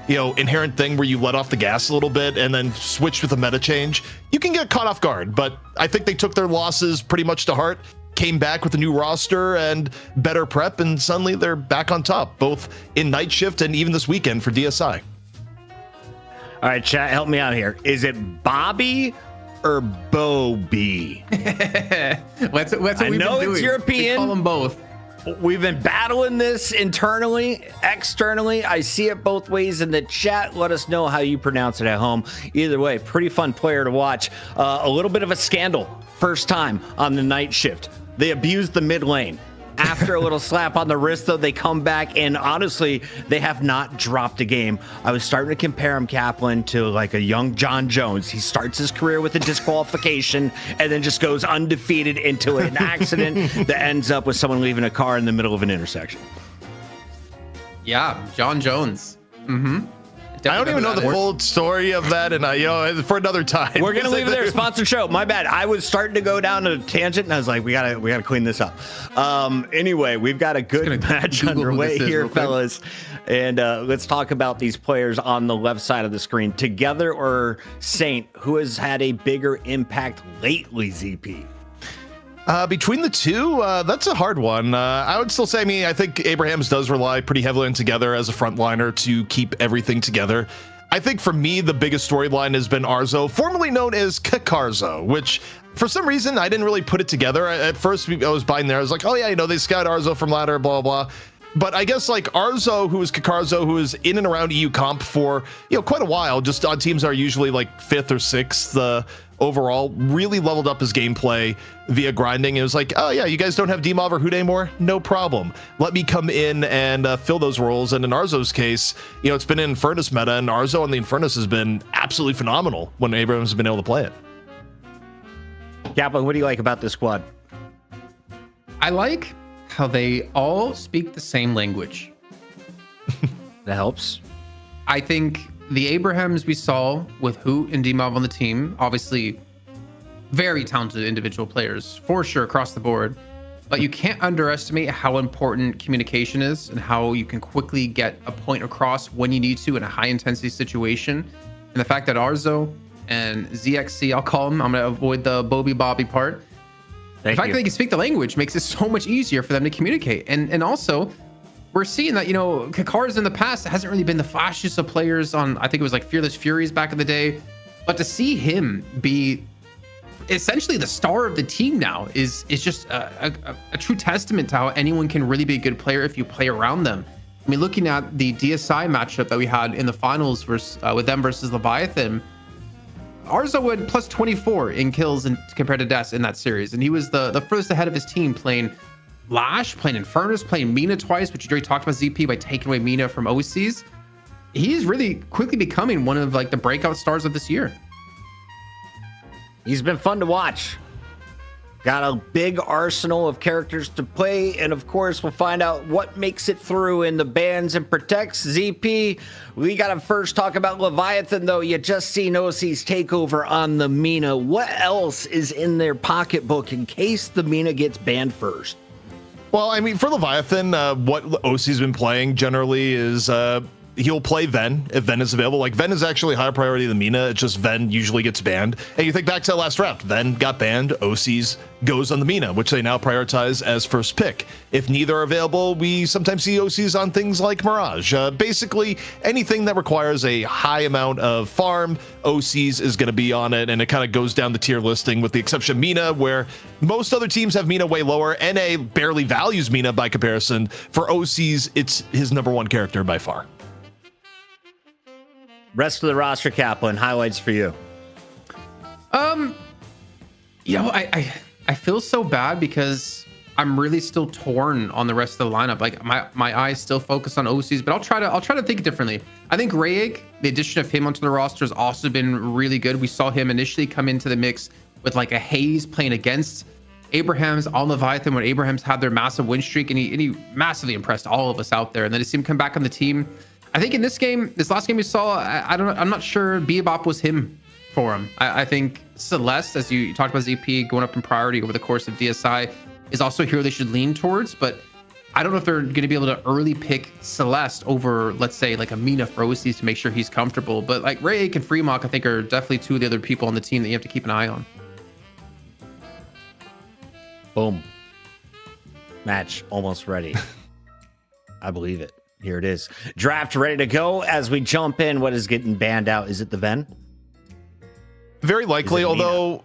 inherent thing where you let off the gas a little bit and then switch with a meta change. You can get caught off guard, but I think they took their losses pretty much to heart, came back with a new roster and better prep, and suddenly they're back on top, both in night shift and even this weekend for DSI. All right, chat, help me out here. Is it Bobby or Bobby? That's what I we've know been it's doing. European. We call them both. We've been battling this internally, externally. I see it both ways in the chat. Let us know how you pronounce it at home. Either way, pretty fun player to watch. A little bit of a scandal. First time on the night shift. They abused the mid lane. After a little slap on the wrist, though, they come back, and honestly, they have not dropped a game. I was starting to compare him, Kaplan, to like a young John Jones. He starts his career with a disqualification and then just goes undefeated into an accident that ends up with someone leaving a car in the middle of an intersection. Yeah, John Jones. I don't even know the full story of that, and for another time. We're gonna leave it there. Sponsored show. My bad. I was starting to go down a tangent, and I was like, we gotta clean this up. Anyway, we've got a good match underway here, fellas, and let's talk about these players on the left side of the screen. Together or Saint, who has had a bigger impact lately? ZP. Between the two, that's a hard one. I would still say, I think Abrams does rely pretty heavily on Together as a frontliner to keep everything together. I think for me, the biggest storyline has been Arzo, formerly known as Kakarzo, which for some reason I didn't really put it together. At first, I was buying there. I was like, oh yeah, they scout Arzo from ladder, blah, blah. But I guess like Arzo, who is Kakarzo, who is in and around EU comp for quite a while, just on teams that are usually like 5th or 6th overall, really leveled up his gameplay via grinding. It was like, oh yeah, you guys don't have Demov or Hood anymore? No problem. Let me come in and fill those roles. And in Arzo's case, it's been an Infernus meta, and Arzo on the Infernus has been absolutely phenomenal when Abrams has been able to play it. Kaplan, what do you like about this squad? I like how they all speak the same language. That helps. I think the Abrahams we saw with Hoot and Demov on the team, obviously very talented individual players, for sure, across the board. But you can't underestimate how important communication is and how you can quickly get a point across when you need to in a high-intensity situation. And the fact that Arzo and ZXC, I'll call them, I'm going to avoid the Bobby Bobby part. The fact that they can speak the language makes it so much easier for them to communicate. And also, we're seeing that, Kakar's in the past hasn't really been the flashiest of players on, I think it was like Fearless Furies back in the day. But to see him be essentially the star of the team now is just a true testament to how anyone can really be a good player if you play around them. Looking at the DSI matchup that we had in the finals with them versus Leviathan, Arzo had plus 24 in kills compared to Deaths in that series. And he was the furthest ahead of his team playing Lash, playing Infernus, playing Mina twice, which you already talked about ZP by taking away Mina from OCs. He's really quickly becoming one of like the breakout stars of this year. He's been fun to watch. Got a big arsenal of characters to play, and of course, we'll find out what makes it through in the bans and protects. ZP, we gotta first talk about Leviathan, though. You just seen OC's takeover on the Mina. What else is in their pocketbook in case the Mina gets banned first? Well, for Leviathan, what OC's been playing generally is he'll play Ven if Ven is available. Like, Ven is actually higher priority than Mina. It's just Ven usually gets banned. And you think back to the last draft, Ven got banned, OC's goes on the Mina, which they now prioritize as first pick. If neither are available, we sometimes see OC's on things like Mirage. Basically, anything that requires a high amount of farm, OC's is going to be on it, and it kind of goes down the tier listing with the exception of Mina, where most other teams have Mina way lower. NA barely values Mina by comparison. For OC's, it's his number one character by far. Rest of the roster, Kaplan, highlights for you. I feel so bad because I'm really still torn on the rest of the lineup. Like my eyes still focus on OCs, but I'll try to think differently. I think Rayeg, the addition of him onto the roster has also been really good. We saw him initially come into the mix with like a Haze playing against Abrams on Leviathan when Abrams had their massive win streak, and he massively impressed all of us out there. And then to see him come back on the team, I think in this last game we saw, I'm not sure Bebop was him for him. I think Celeste, as you talked about ZP going up in priority over the course of DSI, is also a hero they should lean towards, but I don't know if they're going to be able to early pick Celeste over, let's say, like a Mina for OCs to make sure he's comfortable. But like Rayek and Fremont, I think, are definitely two of the other people on the team that you have to keep an eye on. Boom. Match almost ready. I believe it. Here it is. Draft ready to go. As we jump in, what is getting banned out? Is it the Ven? Very likely, although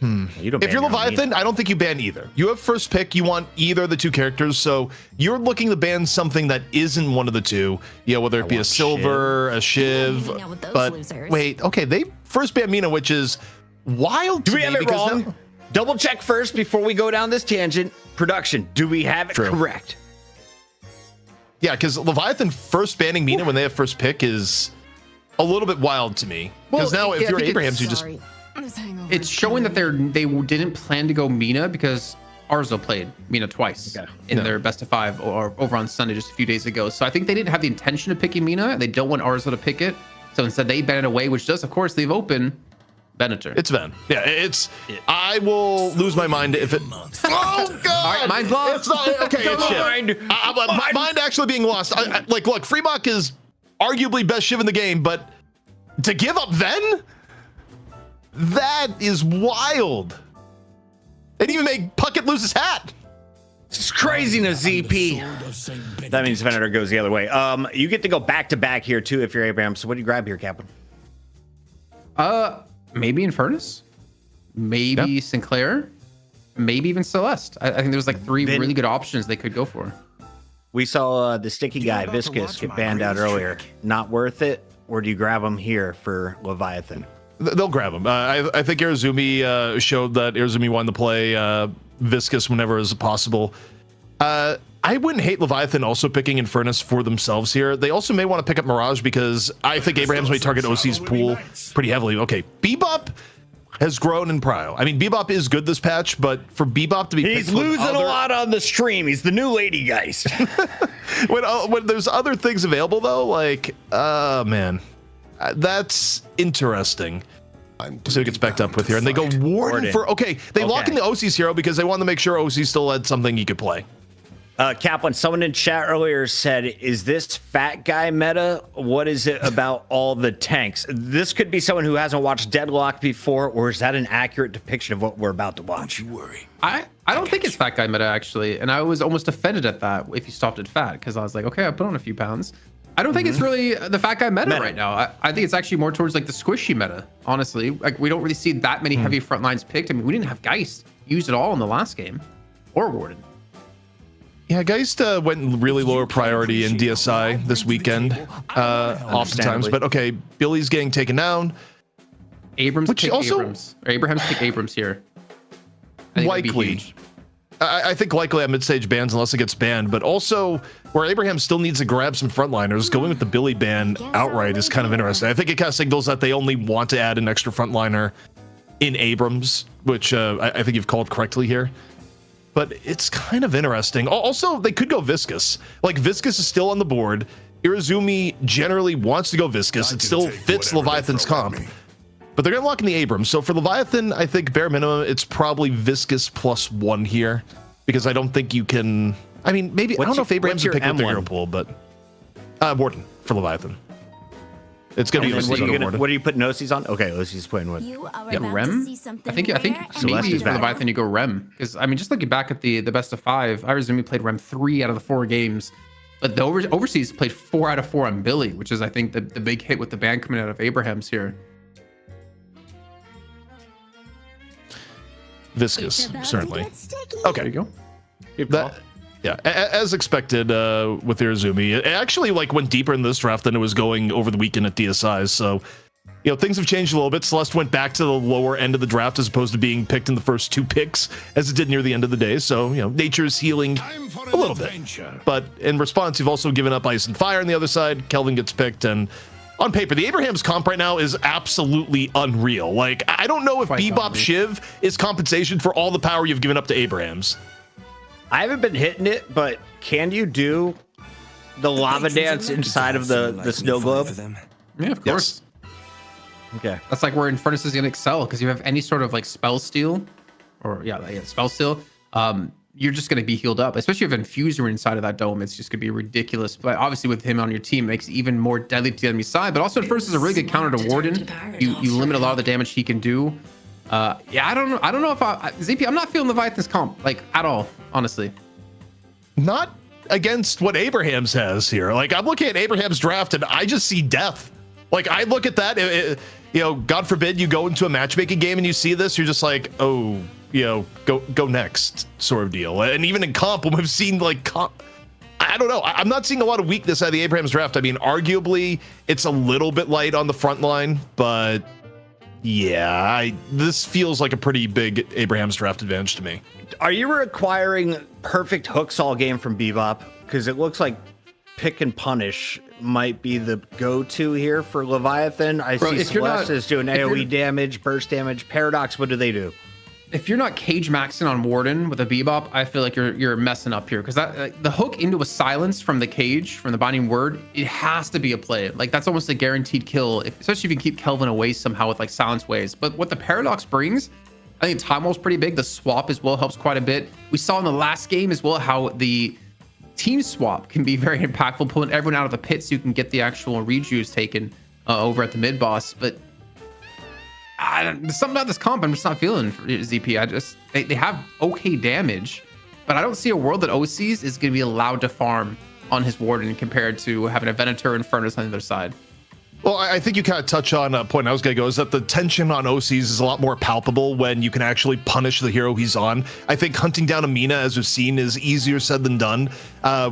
You don't If ban you're your own Leviathan, Mina. I don't think you ban either. You have first pick. You want either of the two characters, so you're looking to ban something that isn't one of the two. Yeah, whether it be a want silver, a shiv. Hanging out with those But losers. wait, okay, they first ban Mina, which is wild. Do to we have me it because wrong? now- Double check first before we go down this tangent. Production, do we have it True. correct? Yeah, because Leviathan first banning Mina when they have first pick is a little bit wild to me. Because Well, now if yeah, I you're think Abrams, you just Sorry. This hangover It's is showing that killing they didn't plan to go Mina because Arzo played Mina twice in Yeah. their best of 5 or over on Sunday just a few days ago. So I think they didn't have the intention of picking Mina, and they don't want Arzo to pick it. So instead they ban it away, which does of course leave open Venator. it's Ven. Yeah, it's. I will lose my mind if it. Oh God! All right, mine's lost. It's not okay. It's shit. Mind actually being lost. Like, look, Freebach is arguably best shiv in the game, but to give up Ven, that is wild. They didn't even make Puckett lose his hat. It's craziness, ZP. That means Venator goes the other way. You get to go back to back here too if you're Abrams. So what do you grab here, Captain? Maybe Infernus, maybe Sinclair, maybe even Celeste. I think there's like 3 really good options they could go for. We saw the sticky guy, Viscous, get banned out earlier. Not worth it? Or do you grab him here for Leviathan? They'll grab him. I think Irizumi showed that Irizumi wanted to play Viscous whenever is possible. I wouldn't hate Leviathan also picking Infernus for themselves here. They also may want to pick up Mirage because I think Abrams may target OC's pool pretty heavily. Okay, Bebop has grown in prio. I mean, Bebop is good this patch, but for Bebop to be He's picked with losing a other- lot on the stream. He's the new lady geist. when there's other things available though, like man, that's interesting. So it gets backed up with here, and they go Warden for They lock in the OC's hero because they want to make sure OC still had something he could play. Kaplan, someone in chat earlier said, is this fat guy meta? What is it about all the tanks? This could be someone who hasn't watched Deadlock before, or is that an accurate depiction of what we're about to watch? Don't you worry. I don't think it's fat guy meta actually, and I was almost offended at that if you stopped at fat because I was like, okay, I put on a few pounds. I don't think it's really the fat guy meta right now. I think it's actually more towards like the squishy meta, honestly. Like we don't really see that many heavy front lines picked. I mean, we didn't have Geist used at all in the last game, or Warden. Yeah, Geist went really lower priority in DSI this weekend, oftentimes. But okay, Billy's getting taken down. Abrams Which pick also- Abrams. Or Abrams pick Abrams here. I think that'd be Likely. huge. I think likely at mid-stage bans unless it gets banned, but also where Abraham still needs to grab some frontliners, going with the Billy ban outright is kind of interesting. I think it kind of signals that they only want to add an extra frontliner in Abrams, which I think you've called correctly here. But it's kind of interesting. Also, they could go Viscous. Like, Viscous is still on the board. Irizumi generally wants to go Viscous. It still fits Leviathan's comp. But they're going to lock in the Abrams. So for Leviathan, I think bare minimum, it's probably Viscous +1 here. Because I don't think you can... I mean, maybe... I don't know if Abrams would pick up the hero pool, but... Warden for Leviathan. It's going to be Warden. What are you putting OCs on? Okay, OCs playing with. You are Yeah, about Rem. to see something I think rare and maybe is for back. Leviathan you go Rem because I mean just looking back at the best of 5, Irizumi played Rem 3 out of the 4 games, but the overseas played 4 out of 4 on Billy, which is I think the big hit with the ban coming out of Abrahams here. Viscous, certainly. There Okay. you go. Yeah, as expected with Irizumi. It actually like went deeper in this draft than it was going over the weekend at DSI. So, things have changed a little bit. Celeste went back to the lower end of the draft as opposed to being picked in the first 2 picks as it did near the end of the day. So, nature is healing a little bit. But in response, you've also given up Ice and Fire on the other side. Kelvin gets picked, and on paper, the Abrahams comp right now is absolutely unreal. Like, I don't know if Bebop Shiv is compensation for all the power you've given up to Abrahams. I haven't been hitting it, but can you do the lava dance inside of the snow globe? Yeah, of course. Okay. That's like where Infernus is gonna excel because you have any sort of like spell steal, or spell steal. You're just gonna be healed up, especially if you have Infuser inside of that dome. It's just gonna be ridiculous. But obviously, with him on your team, it makes it even more deadly to the enemy side. But also, Infernus is a really good counter to Warden. You limit a lot of the damage he can do. I don't know if ZP. I'm not feeling Leviathan's comp like at all, honestly. Not against what Abrahams has here. Like, I'm looking at Abraham's draft and I just see death. Like, I look at that. God forbid you go into a matchmaking game and you see this, you're just like, oh, go next sort of deal. And even in comp, when we've seen like comp, I don't know. I'm not seeing a lot of weakness out of the Abrams draft. I mean, arguably it's a little bit light on the front line, but yeah, this feels like a pretty big Abrams draft advantage to me. Are you requiring perfect hooks all game from Bebop? Because it looks like pick and punish might be the go-to here for Leviathan. I see Celeste is doing AoE damage, burst damage. Paradox, what do they do? If you're not cage maxing on Warden with a Bebop, I feel like you're messing up here, because the hook into a silence from the cage, from the binding word, it has to be a play. Like that's almost a guaranteed kill, especially if you keep Kelvin away somehow with like silence waves. But what the Paradox brings, I think time wall's pretty big. The swap as well helps quite a bit. We saw in the last game as well how the team swap can be very impactful, pulling everyone out of the pit so you can get the actual rejuice taken over at the mid boss. But there's something about this comp I'm just not feeling for ZP. They have okay damage, but I don't see a world that OCs is going to be allowed to farm on his Warden compared to having a Venator and Furnace on the other side. Well, I think you kind of touch on a point I was going to go, is that the tension on OCs is a lot more palpable when you can actually punish the hero he's on. I think hunting down Amina, as we've seen, is easier said than done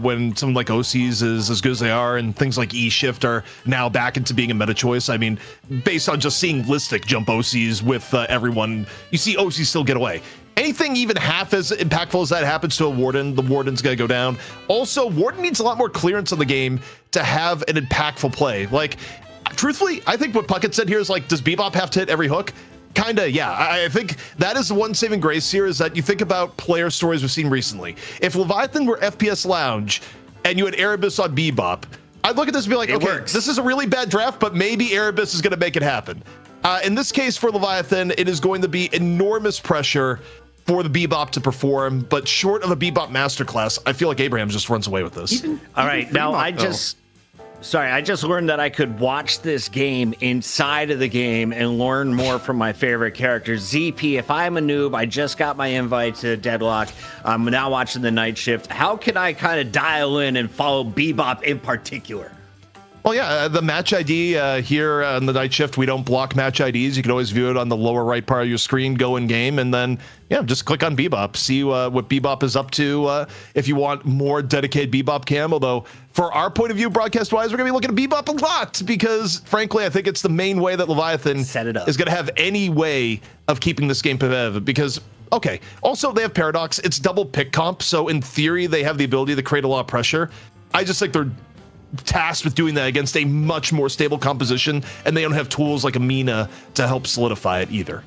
when someone like OCs is as good as they are, and things like E-Shift are now back into being a meta choice. I mean, based on just seeing Listic jump OCs with everyone, you see OCs still get away. Anything even half as impactful as that happens to a Warden, the Warden's going to go down. Also, Warden needs a lot more clearance in the game to have an impactful play. Like, truthfully, I think what Puckett said here is like, does Bebop have to hit every hook? Kinda, yeah. I think that is the one saving grace here, is that you think about player stories we've seen recently. If Leviathan were FPS Lounge and you had Erebus on Bebop, I'd look at this and be like, okay, this is a really bad draft, but maybe Erebus is going to make it happen. In this case for Leviathan, it is going to be enormous pressure for the Bebop to perform, but short of a Bebop masterclass, I feel like Abrams just runs away with this. All right, now I just learned that I could watch this game inside of the game and learn more from my favorite characters. ZP, if I'm a noob, I just got my invite to Deadlock. I'm now watching the night shift. How can I kind of dial in and follow Bebop in particular? Well, yeah, the match ID here on the night shift, we don't block match IDs. You can always view it on the lower right part of your screen, go in game, and then, just click on Bebop. See what Bebop is up to if you want more dedicated Bebop cam. Although, for our point of view, broadcast-wise, we're going to be looking at Bebop a lot because, frankly, I think it's the main way that Leviathan is going to have any way of keeping this game competitive. Because, okay, also, they have Paradox. It's double pick comp, so in theory, they have the ability to create a lot of pressure. I just think they're tasked with doing that against a much more stable composition, and they don't have tools like Amina to help solidify it either.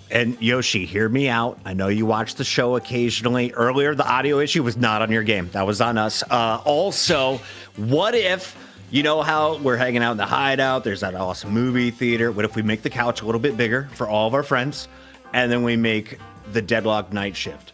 And Yoshi, hear me out. I know you watch the show occasionally. Earlier, the audio issue was not on your game. That was on us. Also, what if, you know how we're hanging out in the hideout, there's that awesome movie theater. What if we make the couch a little bit bigger for all of our friends, and then we make the Deadlock night shift?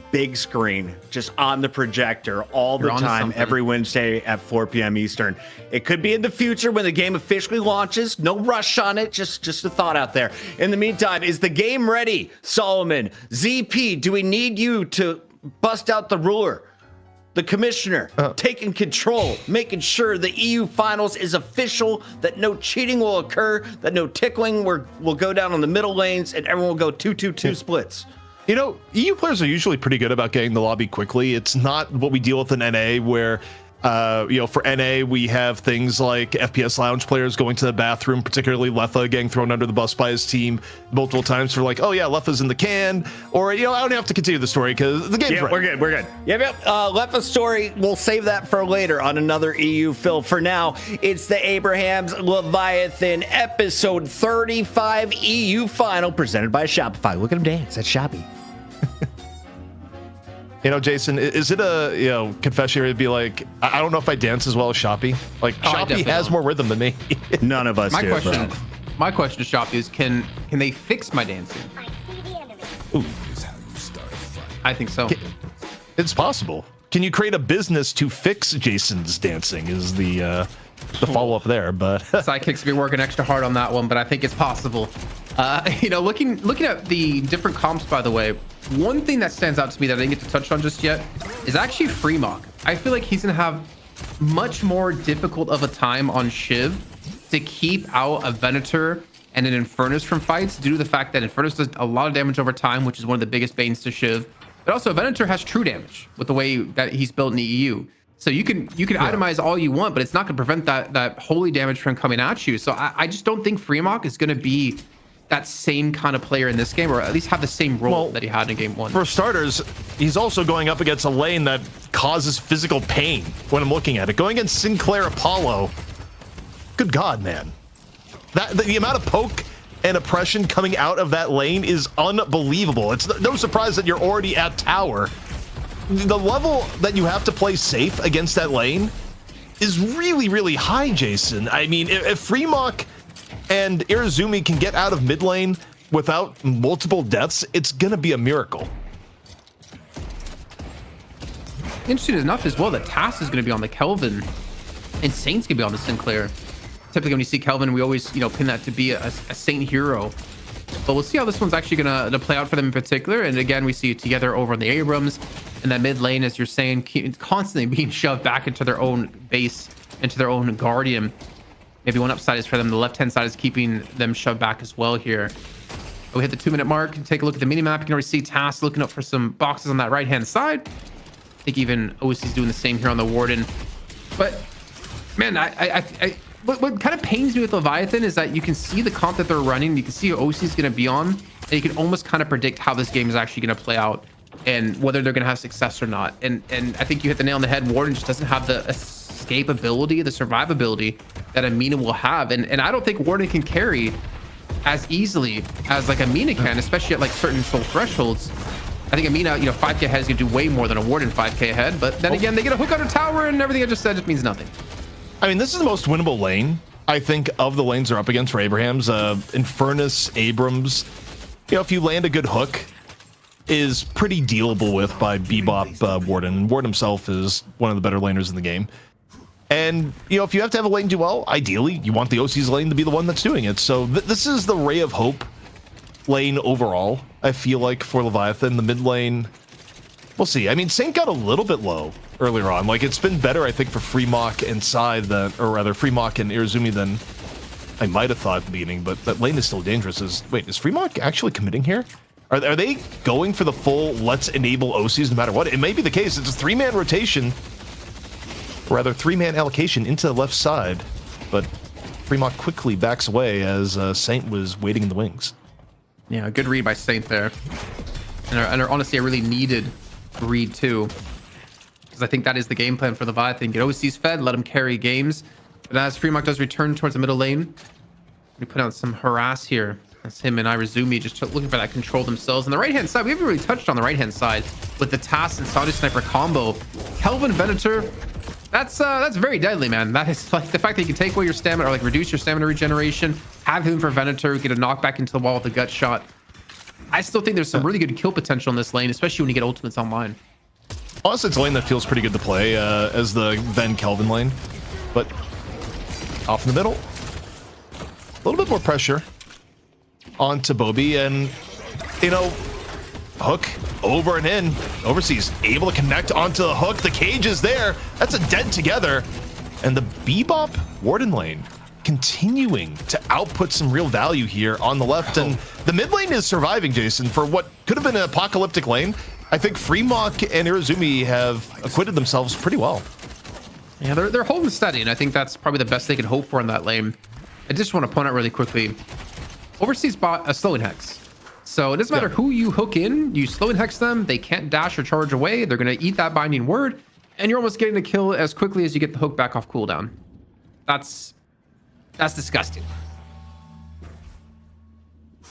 Big screen, just on the projector all the time, every Wednesday at 4 p.m. Eastern. It could be in the future when the game officially launches. No rush on it, just a thought out there. In the meantime, is the game ready? Solomon, ZP, do we need you to bust out the ruler? The commissioner taking control, making sure the EU finals is official, that no cheating will occur, that no tickling will go down on the middle lanes, and everyone will go 2-2-2 splits. EU players are usually pretty good about getting the lobby quickly. It's not what we deal with in NA, where, for NA, we have things like FPS Lounge players going to the bathroom, particularly Letha getting thrown under the bus by his team multiple times for like, oh yeah, Letha's in the can, or, I don't have to continue the story because the game's right. We're good. Yep. Letha's story, we'll save that for later on another EU fill. For now, it's the Abrams Leviathan episode 35 EU final presented by Shopify. Look at him dance. That's Shopee. Jason, is it a confession here to be like, I don't know if I dance as well as Shopee? Like, Shopee has more rhythm than me. None of us do. My question to Shopee is, can they fix my dancing? Ooh. I think so. It's possible. Can you create a business to fix Jason's dancing? Is the follow up there? But Sidekicks be working extra hard on that one, but I think it's possible. Looking at the different comps, by the way, one thing that stands out to me that I didn't get to touch on just yet is actually Freemock. I feel like he's gonna have much more difficult of a time on Shiv to keep out a Venator and an Infernus from fights due to the fact that Infernus does a lot of damage over time, which is one of the biggest banes to Shiv. But also Venator has true damage with the way that he's built in the EU. So you can itemize all you want, but it's not going to prevent that holy damage from coming at you. So I just don't think Fremok is going to be that same kind of player in this game, or at least have the same role that he had in game 1. For starters, he's also going up against a lane that causes physical pain when I'm looking at it. Going against Sinclair Apollo, good God, man. The amount of poke and oppression coming out of that lane is unbelievable. It's no surprise that you're already at tower. The level that you have to play safe against that lane is really, really high, Jason. I mean, if Fremok and Irizumi can get out of mid lane without multiple deaths, it's gonna be a miracle. Interesting enough as well that Tass is going to be on the Kelvin and Saint's going to be on the Sinclair. Typically when you see Kelvin, we always, pin that to be a Saint hero. But we'll see how this one's actually going to play out for them in particular. And again, we see it together over on the Abrams. And that mid lane, as you're saying, constantly being shoved back into their own base, into their own Guardian. Maybe one upside is for them. The left-hand side is keeping them shoved back as well here. We hit the 2-minute mark. Take a look at the minimap. You can already see Tass looking up for some boxes on that right-hand side. I think even OC's doing the same here on the Warden. But, man, what kind of pains me with Leviathan is that you can see the comp that they're running. You can see who OC's going to be on. And you can almost kind of predict how this game is actually going to play out and whether they're going to have success or not. And I think you hit the nail on the head. Warden just doesn't have the escape ability, the survivability that Amina will have. And I don't think Warden can carry as easily as like Amina can, especially at like certain soul thresholds. I think Amina, 5k ahead is going to do way more than a Warden 5k ahead. But then again, they get a hook on a tower and everything I just said just means nothing. I mean, this is the most winnable lane, I think, of the lanes they're up against for Abrams. Infernus, Abrams, if you land a good hook, is pretty dealable with by Bebop Warden. Warden himself is one of the better laners in the game. And, if you have to have a lane do well, ideally, you want the OC's lane to be the one that's doing it. So this is the ray of hope lane overall, I feel like, for Leviathan. The mid lane, we'll see. I mean, Saint got a little bit low earlier on. Like, it's been better, I think, for Fremok and Fremok and Irizumi than I might have thought at the beginning, but that lane is still dangerous. Is Fremok actually committing here? Are they going for the full let's enable OCs no matter what? It may be the case. It's a 3-man rotation, or rather 3-man allocation into the left side, but Fremok quickly backs away as Saint was waiting in the wings. Yeah, good read by Saint there. And honestly, a really needed read too, because I think that is the game plan for the Leviathan. Get OCs fed, let them carry games. But as Fremok does return towards the middle lane, we put out some harass here. That's him and Irizumi just looking for that control themselves. On the right-hand side, we haven't really touched on the right-hand side with the Tass and Saudi Sniper combo. Kelvin Venator, that's very deadly, man. That is like the fact that you can take away your stamina or like reduce your stamina regeneration, have him for Venator, get a knockback into the wall with a gut shot. I still think there's some really good kill potential in this lane, especially when you get ultimates online. Honestly, it's a lane that feels pretty good to play as the Ven Kelvin lane, but off in the middle, a little bit more pressure onto Bobby, and hook over and in. Overseas able to connect onto the hook. The cage is there. That's a dead together, and the Bebop Warden lane continuing to output some real value here on the left. And the mid lane is surviving, Jason, for what could have been an apocalyptic lane. I think Fremok and Irizumi have acquitted themselves pretty well. Yeah, they're holding steady, and I think that's probably the best they can hope for in that lane. I just want to point out really quickly, Overseas bought a slowing hex. So it doesn't matter who you hook in, you slowing hex them, they can't dash or charge away, they're going to eat that binding word, and you're almost getting a kill as quickly as you get the hook back off cooldown. That's disgusting.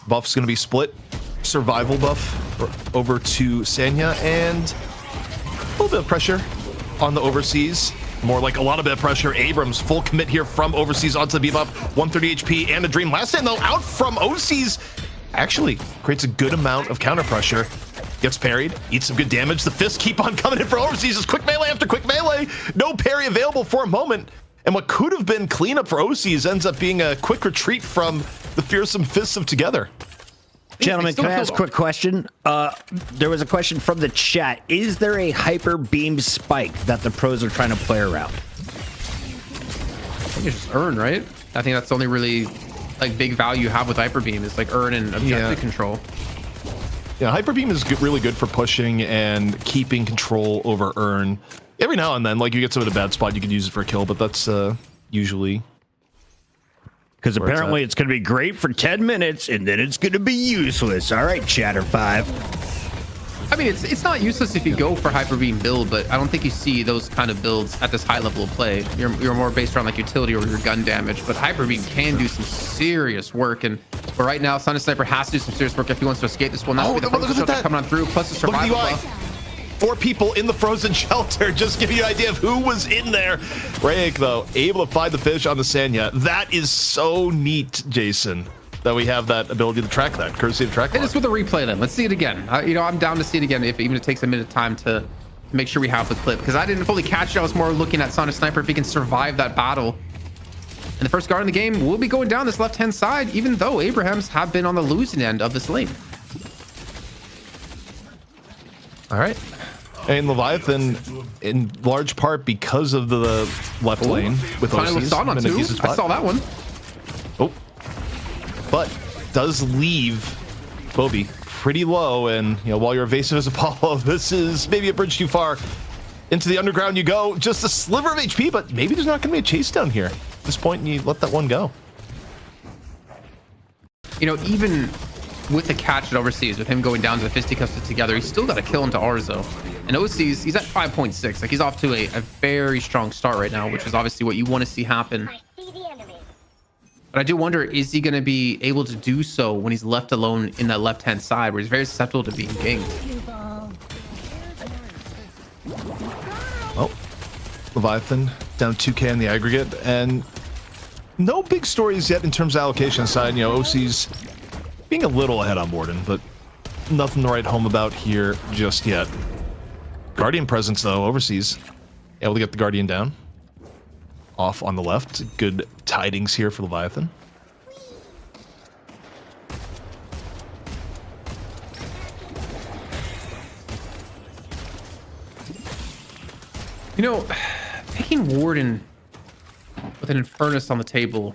Buff's going to be split. Survival buff over to Sanya, and a little bit of pressure on the Overseas. More like a lot of bit of pressure. Abrams full commit here from Overseas onto the Bebop. 130 HP and a dream. Last stand though out from OCs. Actually creates a good amount of counter pressure. Gets parried, eats some good damage. The fists keep on coming in for Overseas. Just quick melee after quick melee. No parry available for a moment. And what could have been cleanup for OCs ends up being a quick retreat from the fearsome fists of Together. Gentlemen, can I ask a quick question? There was a question from the chat. Is there a hyper beam spike that the pros are trying to play around? I think it's just earn, right? I think that's the only really like big value you have with Hyper Beam is like earn and objective control. Yeah, Hyper Beam is really good for pushing and keeping control over earn. Every now and then, like you get some in a bad spot, you can use it for a kill, but that's usually because apparently it's going to be great for 10 minutes and then it's going to be useless. All right, Chatter 5. I mean, it's not useless if you go for Hyper Beam build, but I don't think you see those kind of builds at this high level of play. You're more based around like utility or your gun damage, but Hyper Beam can do some serious work. And but right now, Sun Sniper has to do some serious work if he wants to escape this one. That's the frozen shelter coming on through, plus the survival buff. 4 people in the frozen shelter, just give you an idea of who was in there. Rayek, though, able to find the fish on the Sanya. That is so neat, Jason, that we have that ability to track that, courtesy of track. Hit us with a replay then. Let's see it again. I'm down to see it again, if even it takes a minute of time to make sure we have the clip, because I didn't fully catch it. I was more looking at Sonic Sniper if he can survive that battle. And the first guard in the game will be going down this left-hand side, even though Abrams have been on the losing end of this lane. All right. And Leviathan, in large part because of the left lane with OCs. I saw that one. Oh. But does leave Bobby pretty low, and while you're evasive as Apollo, this is maybe a bridge too far. Into the underground you go, just a sliver of HP, but maybe there's not going to be a chase down here. At this point, you let that one go. Even with the catch at overseas, with him going down to the fisticuffs together, he's still got a kill into Arzo. And OCs, he's at 5.6. Like, he's off to a very strong start right now, which is obviously what you want to see happen. But I do wonder, is he going to be able to do so when he's left alone in that left-hand side, where he's very susceptible to being ganked? Well, Leviathan down 2k in the aggregate, and no big stories yet in terms of allocation side. OC's being a little ahead on Morden, but nothing to write home about here just yet. Guardian presence, though, overseas. Able to get the Guardian down. Off on the left. Good tidings here for Leviathan. Picking Warden with an Infernus on the table,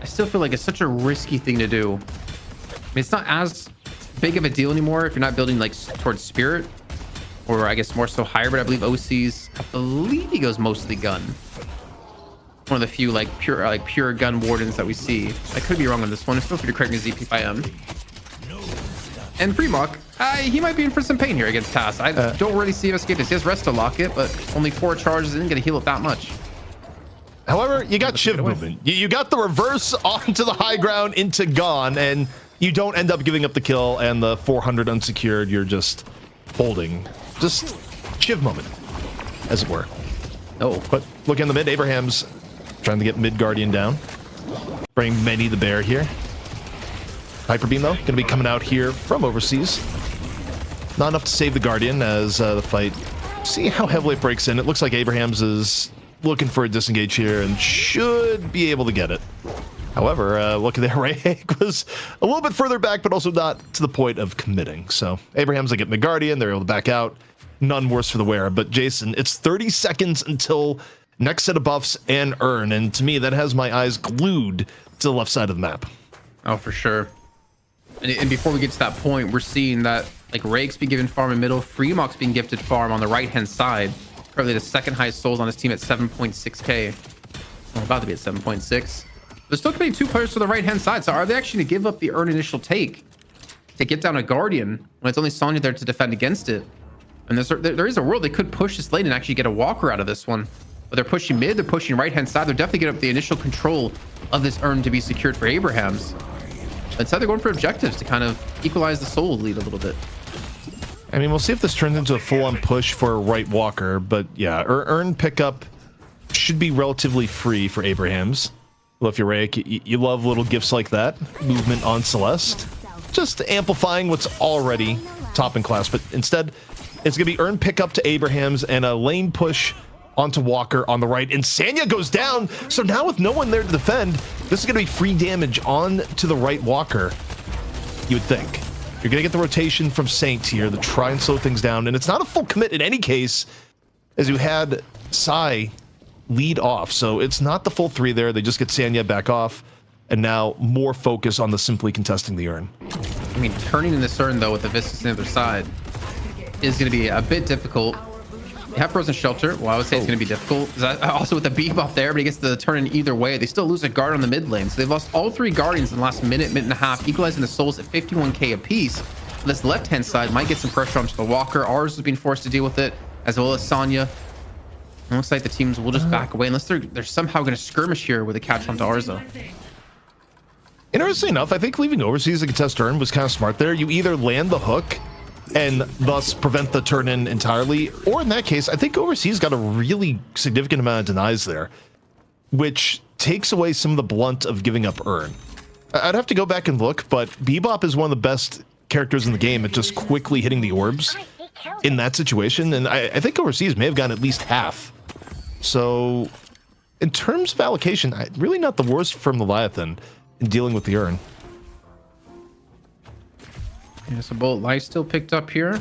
I still feel like it's such a risky thing to do. I mean, it's not as big of a deal anymore if you're not building like towards Spirit, or I guess more so hybrid. I believe OC's, I believe he goes mostly gun. One of the few pure gun wardens that we see. I could be wrong on this one. Feel free to correct me, ZP, if I am. And Fremok, he might be in for some pain here against Tass. I don't really see him escape this. He has Resto Locket, but only 4 charges isn't going to heal it that much. However, you got shift movement. You got the reverse onto the high ground into Gone, and you don't end up giving up the kill, and the 400 unsecured, you're just holding. Just shiv moment, as it were. Oh, but look in the mid, Abrams trying to get mid Guardian down. Bring Many the Bear here. Hyper Beam, though, going to be coming out here from overseas. Not enough to save the Guardian as the fight. See how heavily it breaks in. It looks like Abrams is looking for a disengage here and should be able to get it. However, look at there, Rayek was a little bit further back, but also not to the point of committing. So Abrams, they get mid Guardian, they're able to back out. None worse for the wearer. But Jason, it's 30 seconds until next set of buffs and earn, and to me that has my eyes glued to the left side of the map. Oh, for sure. And before we get to that point, we're seeing that like Rake's being given farm in middle, Fremok's being gifted farm on the right hand side. Probably the second highest souls on his team at 7.6k. Well, about to be at 7.6. There's still coming 2 players to the right hand side. So are they actually going to give up the earn initial take to get down a Guardian when it's only Sonya there to defend against it? And there is a world they could push this lane and actually get a walker out of this one. But they're pushing mid, they're pushing right hand side. They're definitely getting up the initial control of this earn to be secured for Abrams. Instead, they're going for objectives to kind of equalize the soul lead a little bit. I mean, we'll see if this turns into a full-on push for a right walker, but yeah, earn pickup should be relatively free for Abrams. Well, if you're Rayek, you love little gifts like that. Movement on Celeste. Just amplifying what's already top in class, but instead, it's going to be earn pickup to Abrams and a lane push onto Walker on the right, and Sanya goes down. So now with no one there to defend, this is going to be free damage on to the right Walker, you would think. You're going to get the rotation from Saint here to try and slow things down, and it's not a full commit in any case, as you had Sai lead off, so it's not the full 3 there. They just get Sanya back off, and now more focus on the simply contesting the urn. I mean, turning in this urn though with the Viscous on the other side is going to be a bit difficult. You have Frozen Shelter. Well, I would say it's going to be difficult. Also with the bebop there, but he gets the turn in either way. They still lose a guard on the mid lane. So they've lost all 3 Guardians in the last minute and a half, equalizing the souls at 51k apiece. This left-hand side might get some pressure onto the Walker. Ours is being forced to deal with it, as well as Sonya. It looks like the teams will just back away unless they're somehow going to skirmish here with a catch onto Arza. Interestingly enough, I think leaving Overseas to contest turn was kind of smart there. You either land the hook and thus prevent the turn in entirely, or in that case, I think Overseas got a really significant amount of denies there, which takes away some of the blunt of giving up urn. I'd have to go back and look, but Bebop is one of the best characters in the game at just quickly hitting the orbs in that situation, and I think Overseas may have gotten at least half. So in terms of allocation, really not the worst from Leviathan in dealing with the urn. Yeah, so Bolt Light still picked up here.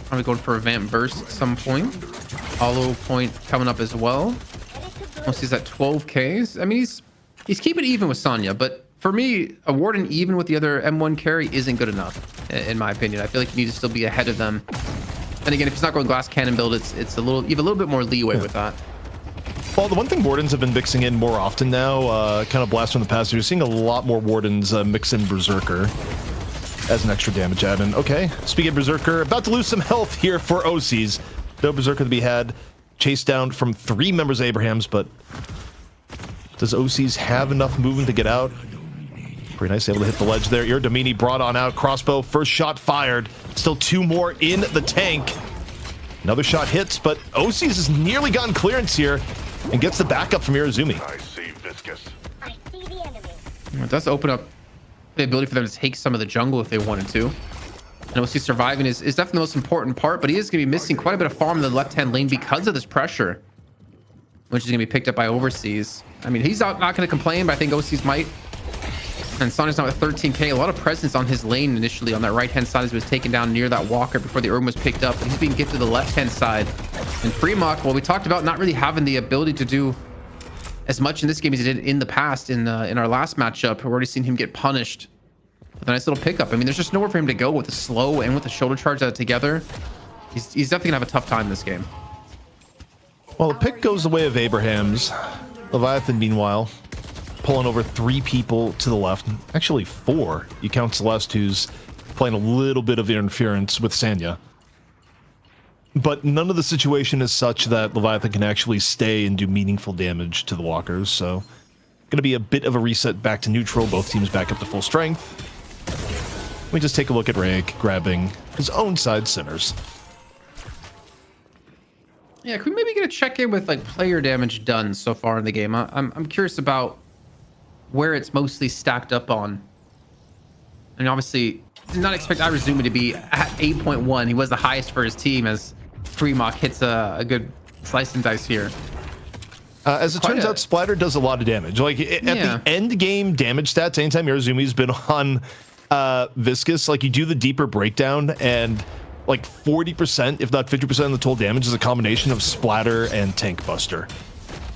Probably going for a Vamp Burst at some point. Hollow Point coming up as well. Once he's at 12Ks. I mean, he's keeping even with Sonya, but for me, a Warden even with the other M1 carry isn't good enough, in my opinion. I feel like you need to still be ahead of them. And again, if he's not going Glass Cannon build, it's a little, you have a little bit more leeway with that. Well, the one thing Wardens have been mixing in more often now, kind of blast from the past, you're seeing a lot more Wardens mix in Berserker as an extra damage add. And okay, speaking of Berserker, about to lose some health here for OCs. No Berserker to be had. Chased down from 3 members of Abrams, but does OCs have enough movement to get out? Pretty nice, able to hit the ledge there. Domini brought on out, crossbow, first shot fired. Still 2 more in the tank. Another shot hits, but OCs has nearly gotten clearance here and gets the backup from Irizumi. I see Viscous. I see the enemy. It does open up the ability for them to take some of the jungle if they wanted to. And OC surviving is definitely the most important part, but he is going to be missing quite a bit of farm in the left-hand lane because of this pressure, which is going to be picked up by Overseas. I mean, he's not going to complain, but I think OCs might. And Sonya's now at 13k. A lot of presence on his lane initially on that right-hand side as he was taken down near that walker before the Urban was picked up. But he's being gifted to the left-hand side. And Fremont, well, we talked about not really having the ability to do as much in this game as he did in the past in our last matchup. We've already seen him get punished with a nice little pickup. I mean, there's just nowhere for him to go with the slow and with the shoulder charge together. He's definitely gonna have a tough time this game. Well, the pick goes the way of Abrams. Leviathan, meanwhile, pulling over 3 people to the left. Actually 4. You count Celeste, who's playing a little bit of interference with Sanya. But none of the situation is such that Leviathan can actually stay and do meaningful damage to the walkers. So going to be a bit of a reset back to neutral. Both teams back up to full strength. We just take a look at Rake grabbing his own side centers. Yeah, can we maybe get a check-in with like player damage done so far in the game? I'm curious about where it's mostly stacked up on. And obviously, did not expect Irizumi to be at 8.1. He was the highest for his team as Fremont hits a good slice and dice here. As it turns out, Splatter does a lot of damage. Like at the end game damage stats, anytime Irizumi's been on Viscous, like you do the deeper breakdown and like 40%, if not 50% of the total damage is a combination of Splatter and Tank Buster.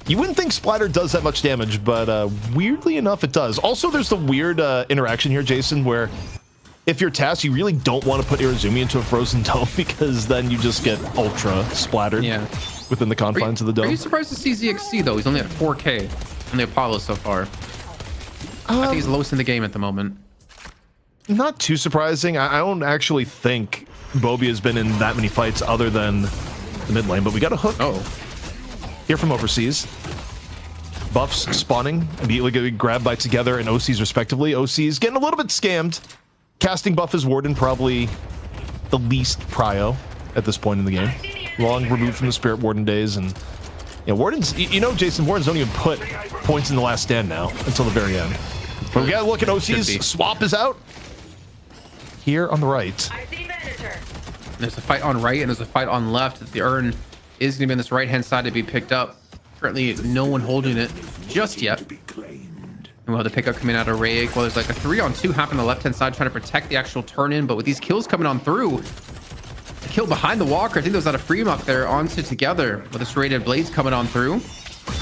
You wouldn't think Splatter does that much damage, but weirdly enough, it does. Also, there's the weird interaction here, Jason, where if you're tasked, you really don't want to put Irizumi into a frozen dome because then you just get ultra splattered within the confines of the dome. Are you surprised to see ZXC, though? He's only at 4k on the Apollo so far. I think he's lowest in the game at the moment. Not too surprising. I don't actually think Bobby has been in that many fights other than the mid lane, but we got a hook. Here from Overseas. Buffs spawning, immediately getting grabbed by Together and OCs respectively. OCs getting a little bit scammed. Casting buff as Warden, probably the least prio at this point in the game. Long removed from the Spirit Warden days, and Wardens, you know, Jason, Wardens don't even put points in the last stand now until the very end. But we gotta look at OCs. Swap is out here on the right. There's a fight on right and there's a fight on left. The urn is going to be on this right-hand side to be picked up. Currently, no one holding it just yet. And we'll have the pickup coming out of Rayek. Well, there's like a 3-on-2 happening on the left-hand side trying to protect the actual turn-in. But with these kills coming on through, the kill behind the walker, I think there was out of Fremont there onto Together with this rated blades coming on through.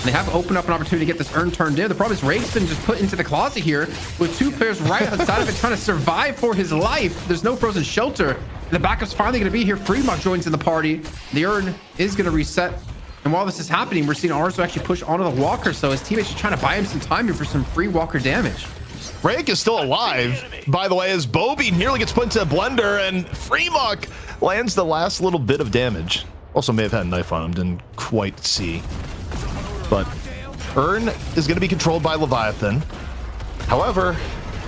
They have opened up an opportunity to get this urn turned in. The problem is Rake's been just put into the closet here with 2 players right outside of it trying to survive for his life. There's no frozen shelter. And the backup's finally going to be here. Fremont joins in the party. The urn is going to reset. And while this is happening, we're seeing Arzo actually push onto the walker. So his teammates are trying to buy him some time here for some free walker damage. Rake is still alive, by the way, as Bobby nearly gets put into a blender, and Fremont lands the last little bit of damage. Also may have had a knife on him, didn't quite see. But Urn is going to be controlled by Leviathan. However,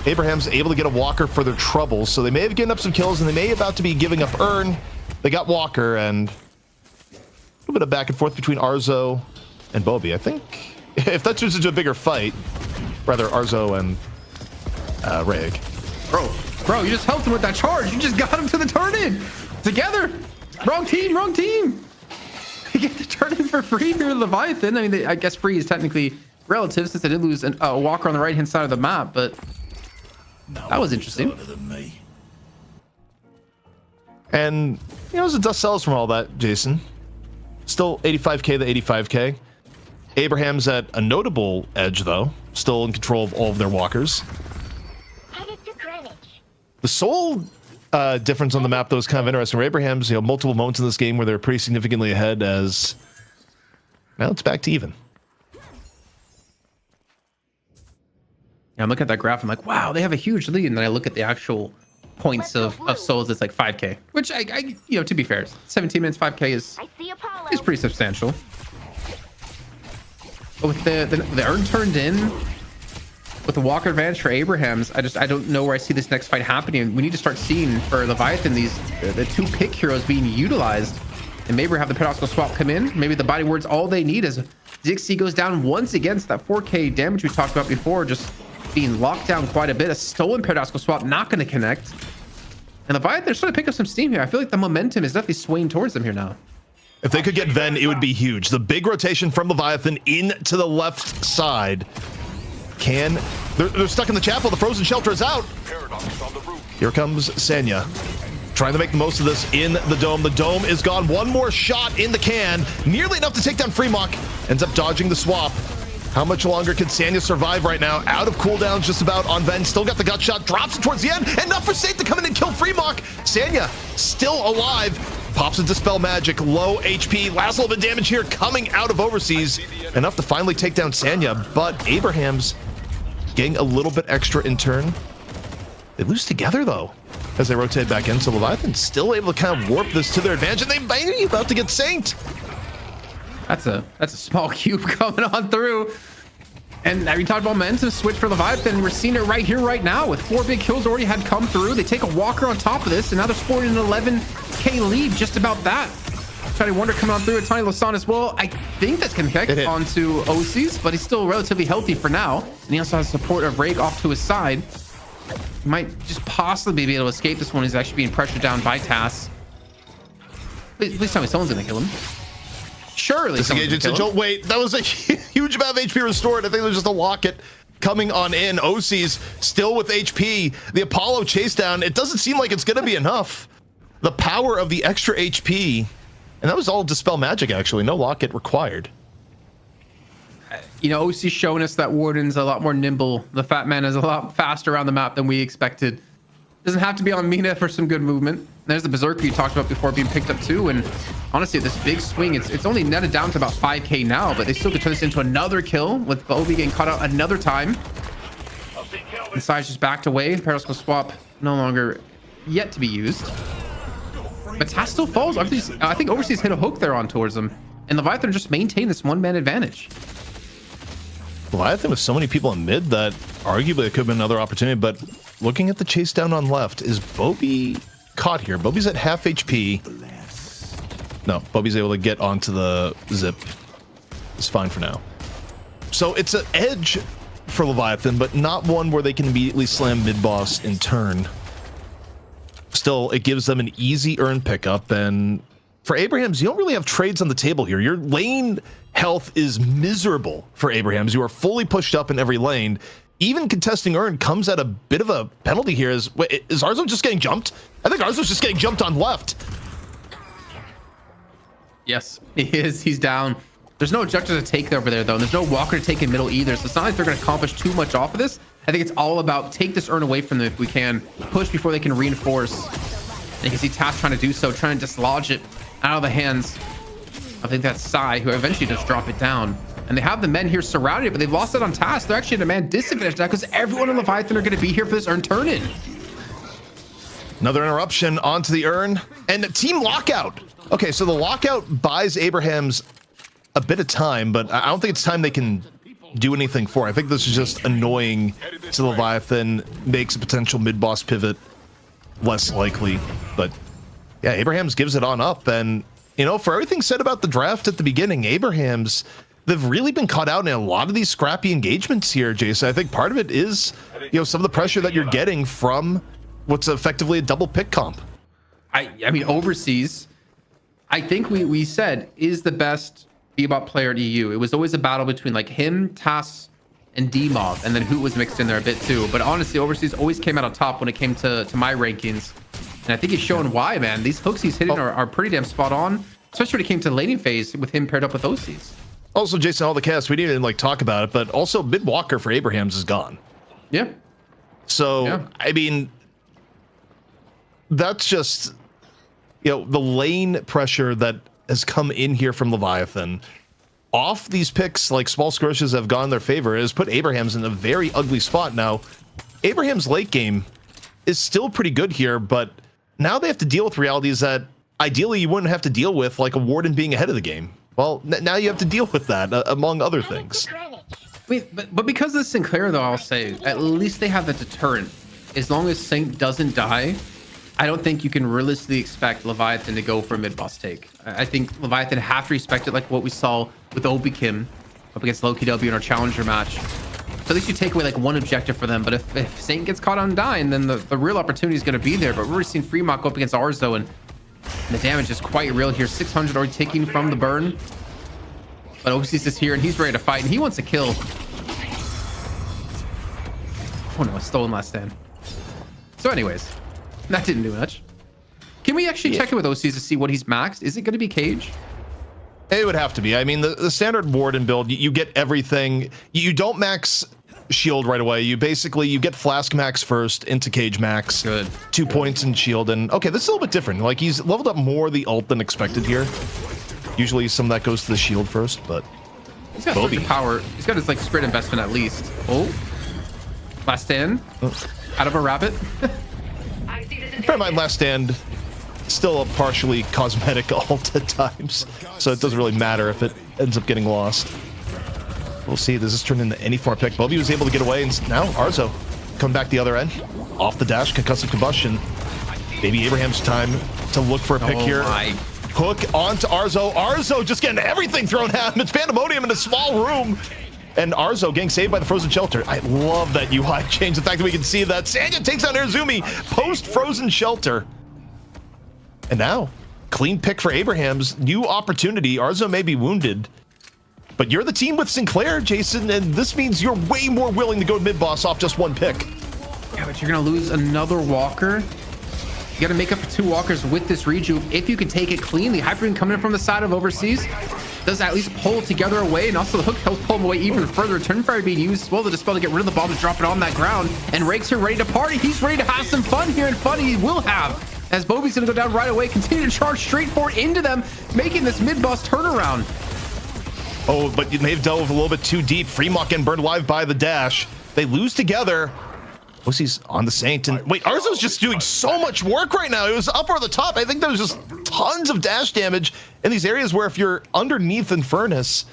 Abraham's able to get a walker for their troubles, so they may have given up some kills, and they may about to be giving up Urn. They got walker, and a little bit of back and forth between Arzo and Bobby. I think if that turns into a bigger fight, rather Arzo and Rake. Bro, you just helped him with that charge. You just got him to the turn-in together. Wrong team. You get the turn-in for free here, Leviathan. I mean, I guess free is technically relative since they did lose a walker on the right-hand side of the map, but that was interesting. And, you know, as the dust settles from all that, Jason, still 85k to 85k. Abraham's at a notable edge, though, still in control of all of their walkers. Headed to Greenwich. The sole difference on the map, though, is kind of interesting. Where Abraham's, multiple moments in this game where they're pretty significantly ahead, as now it's back to even. Yeah, I'm looking at that graph. I'm like, wow, they have a huge lead. And then I look at the actual points of souls. It's like 5k, which I to be fair, 17 minutes, 5k is pretty substantial. But with the urn turned in, with the walker advantage for Abrams, I don't know where I see this next fight happening. We need to start seeing for Leviathan the 2 pick heroes being utilized, and maybe have the paradoxical swap come in. Maybe the body words all they need as Dixie goes down once against that 4k damage we talked about before, just being locked down quite a bit. A stolen paradoxical swap not going to connect, and Leviathan they're starting to pick up some steam here. I feel like the momentum is definitely swaying towards them here now. If they could get Ven, it would be huge. The big rotation from Leviathan into the left side. They're stuck in the chapel. The frozen shelter is out. Here comes Senya, trying to make the most of this in the dome. The dome is gone. One more shot in the can, nearly enough to take down Fremont. Ends up dodging the swap. How much longer can Sanya survive right now? Out of cooldowns just about on Ven. Still got the gut shot. Drops it towards the end. Enough for Safe to come in and kill Fremont. Sanya still alive. Pops a Dispel Magic. Low HP. Last little bit of damage here coming out of overseas. Enough to finally take down Sanya. But Abraham's getting a little bit extra in turn. They lose together, though, as they rotate back in. So Leviathan's still able to kind of warp this to their advantage. And they may be about to get Saint. That's a small cube coming on through. And we talked about momentum switch for Leviathan. We're seeing it right here, right now, with 4 big kills already had come through. They take a walker on top of this, and now they're sporting an 11k lead just about that. Tiny Wonder coming on through, a Tiny Lasan as well. I think that's going to connect onto OC's, but he's still relatively healthy for now. And he also has support of Rake off to his side. He might just possibly be able to escape this one. He's actually being pressured down by Tass. Please tell me someone's going to kill him. Surely. Disengage Jolt. Wait, that was a huge amount of HP restored. I think there's just a locket coming on in. OC's still with HP. The Apollo chase down. It doesn't seem like it's going to be enough. The power of the extra HP. And that was all Dispel Magic, actually. No locket required. OC's showing us that Warden's a lot more nimble. The Fat Man is a lot faster around the map than we expected. Doesn't have to be on Mina for some good movement. There's the Berserker you talked about before being picked up too. And honestly, this big swing, it's only netted down to about 5k now, but they still could turn this into another kill with Bobby getting caught out another time. The side's just backed away. Paradoxical swap no longer yet to be used. But Tass still falls. I think Overseas hit a hook there on towards him. And Leviathan just maintained this 1-man advantage. Leviathan with so many people in mid that arguably it could have been another opportunity, but looking at the chase down on left, is Bobby caught here? Bobby's at half HP. No, Bobby's able to get onto the zip. It's fine for now. So it's an edge for Leviathan, but not one where they can immediately slam mid-boss in turn. Still, it gives them an easy earn pickup, and for Abrams, you don't really have trades on the table here. Your lane health is miserable for Abrams. You are fully pushed up in every lane. Even contesting earn comes at a bit of a penalty here. Is Arzo just getting jumped? I think Arzo's just getting jumped on left. Yes, he is. He's down. There's no objective to take over there, though. And there's no walker to take in middle either. So it's not like they're going to accomplish too much off of this. I think it's all about take this urn away from them if we can. Push before they can reinforce. And you can see Task trying to do so, trying to dislodge it out of the hands. I think that's Sai, who eventually does drop it down. And they have the men here surrounded, but they've lost it on Task. They're actually at a man disadvantage now because everyone in Leviathan are going to be here for this urn turn-in. Another interruption onto the urn and team lockout. Okay, so the lockout buys Abrams a bit of time, but I don't think it's time they can do anything for. I think this is just annoying to Leviathan, makes a potential mid-boss pivot less likely. But yeah, Abrams gives it on up. And, you know, for everything said about the draft at the beginning, Abrams, they've really been caught out in a lot of these scrappy engagements here, Jason. I think part of it is, you know, some of the pressure that you're getting from what's effectively a double pick comp. I mean, overseas, I think we said is the best Bebop player at EU. It was always a battle between like him, Tass, and D-Mob, and then Hoot was mixed in there a bit too. But honestly, overseas always came out on top when it came to my rankings. And I think he's showing why, man. These hooks he's hitting are pretty damn spot on, especially when it came to laning phase with him paired up with OCs. Also, Jason, all the cast, we didn't even like talk about it, but also mid walker for Abrams is gone. Yeah. So, Yeah. I mean, that's just, you know, the lane pressure that has come in here from Leviathan off these picks, like small skirmishes have gone in their favor, has put Abrams in a very ugly spot. Now, Abrams' late game is still pretty good here, but now they have to deal with realities that ideally you wouldn't have to deal with, like a Warden being ahead of the game. Well, now you have to deal with that, among other things. I mean, but because of Sinclair, though, I'll say at least they have the deterrent. As long as Sync doesn't die, I don't think you can realistically expect Leviathan to go for a mid-boss take. I think Leviathan have to respect it, like what we saw with Obi Kim up against Lowkey W in our challenger match. So at least you take away like one objective for them. But if Saint gets caught on dying, then the real opportunity is going to be there. But we're already seeing Fremont go up against Arzo, and the damage is quite real here. 600 already taking from the burn. But OC's is here, and he's ready to fight, and he wants to kill. Oh no, stolen last stand. So anyways, that didn't do much. Can we actually check it with OCs to see what he's maxed? Is it going to be Cage? It would have to be. I mean, the standard Warden build, you get everything. You don't max shield right away. You get Flask max first into Cage max. Good. 2 points in shield. And okay, this is a little bit different. Like, he's leveled up more the ult than expected here. Usually some of that goes to the shield first, but he's got some power. He's got his like sprint investment at least. Oh, last stand out of a rabbit. Bear in mind, last stand still a partially cosmetic ult at times, so it doesn't really matter if it ends up getting lost. We'll see. Does this turn into any form of pick? Bobby was able to get away, and now Arzo come back the other end, off the dash, concussive combustion. Maybe Abraham's time to look for a pick here. My. Hook onto Arzo. Arzo just getting everything thrown at him. It's pandemonium in a small room. And Arzo getting saved by the frozen shelter. I love that UI change. The fact that we can see that. Sanya takes on Arizumi post frozen shelter. And now, clean pick for Abrams. New opportunity. Arzo may be wounded, but you're the team with Sinclair, Jason, and this means you're way more willing to go mid-boss off just one pick. Yeah, but you're going to lose another walker. You got to make up for 2 walkers with this rejuve if you can take it cleanly. Hyperion coming in from the side of overseas does at least pull together away, and also the hook helps pull him away even further. Turn fire being used as well to dispel to get rid of the bomb and drop it on that ground. And Rake's here ready to party. He's ready to have some fun here, and fun he will have. As Bobby's going to go down right away, continue to charge straight forward into them, making this mid-boss turnaround. Oh, but they've delved a little bit too deep. Fremont getting burned alive by the dash. They lose together. Pussy's on the Saint, and wait, Arzo's just doing so much work right now. It was up or the top. I think there was just tons of dash damage in these areas where if you're underneath Infernus,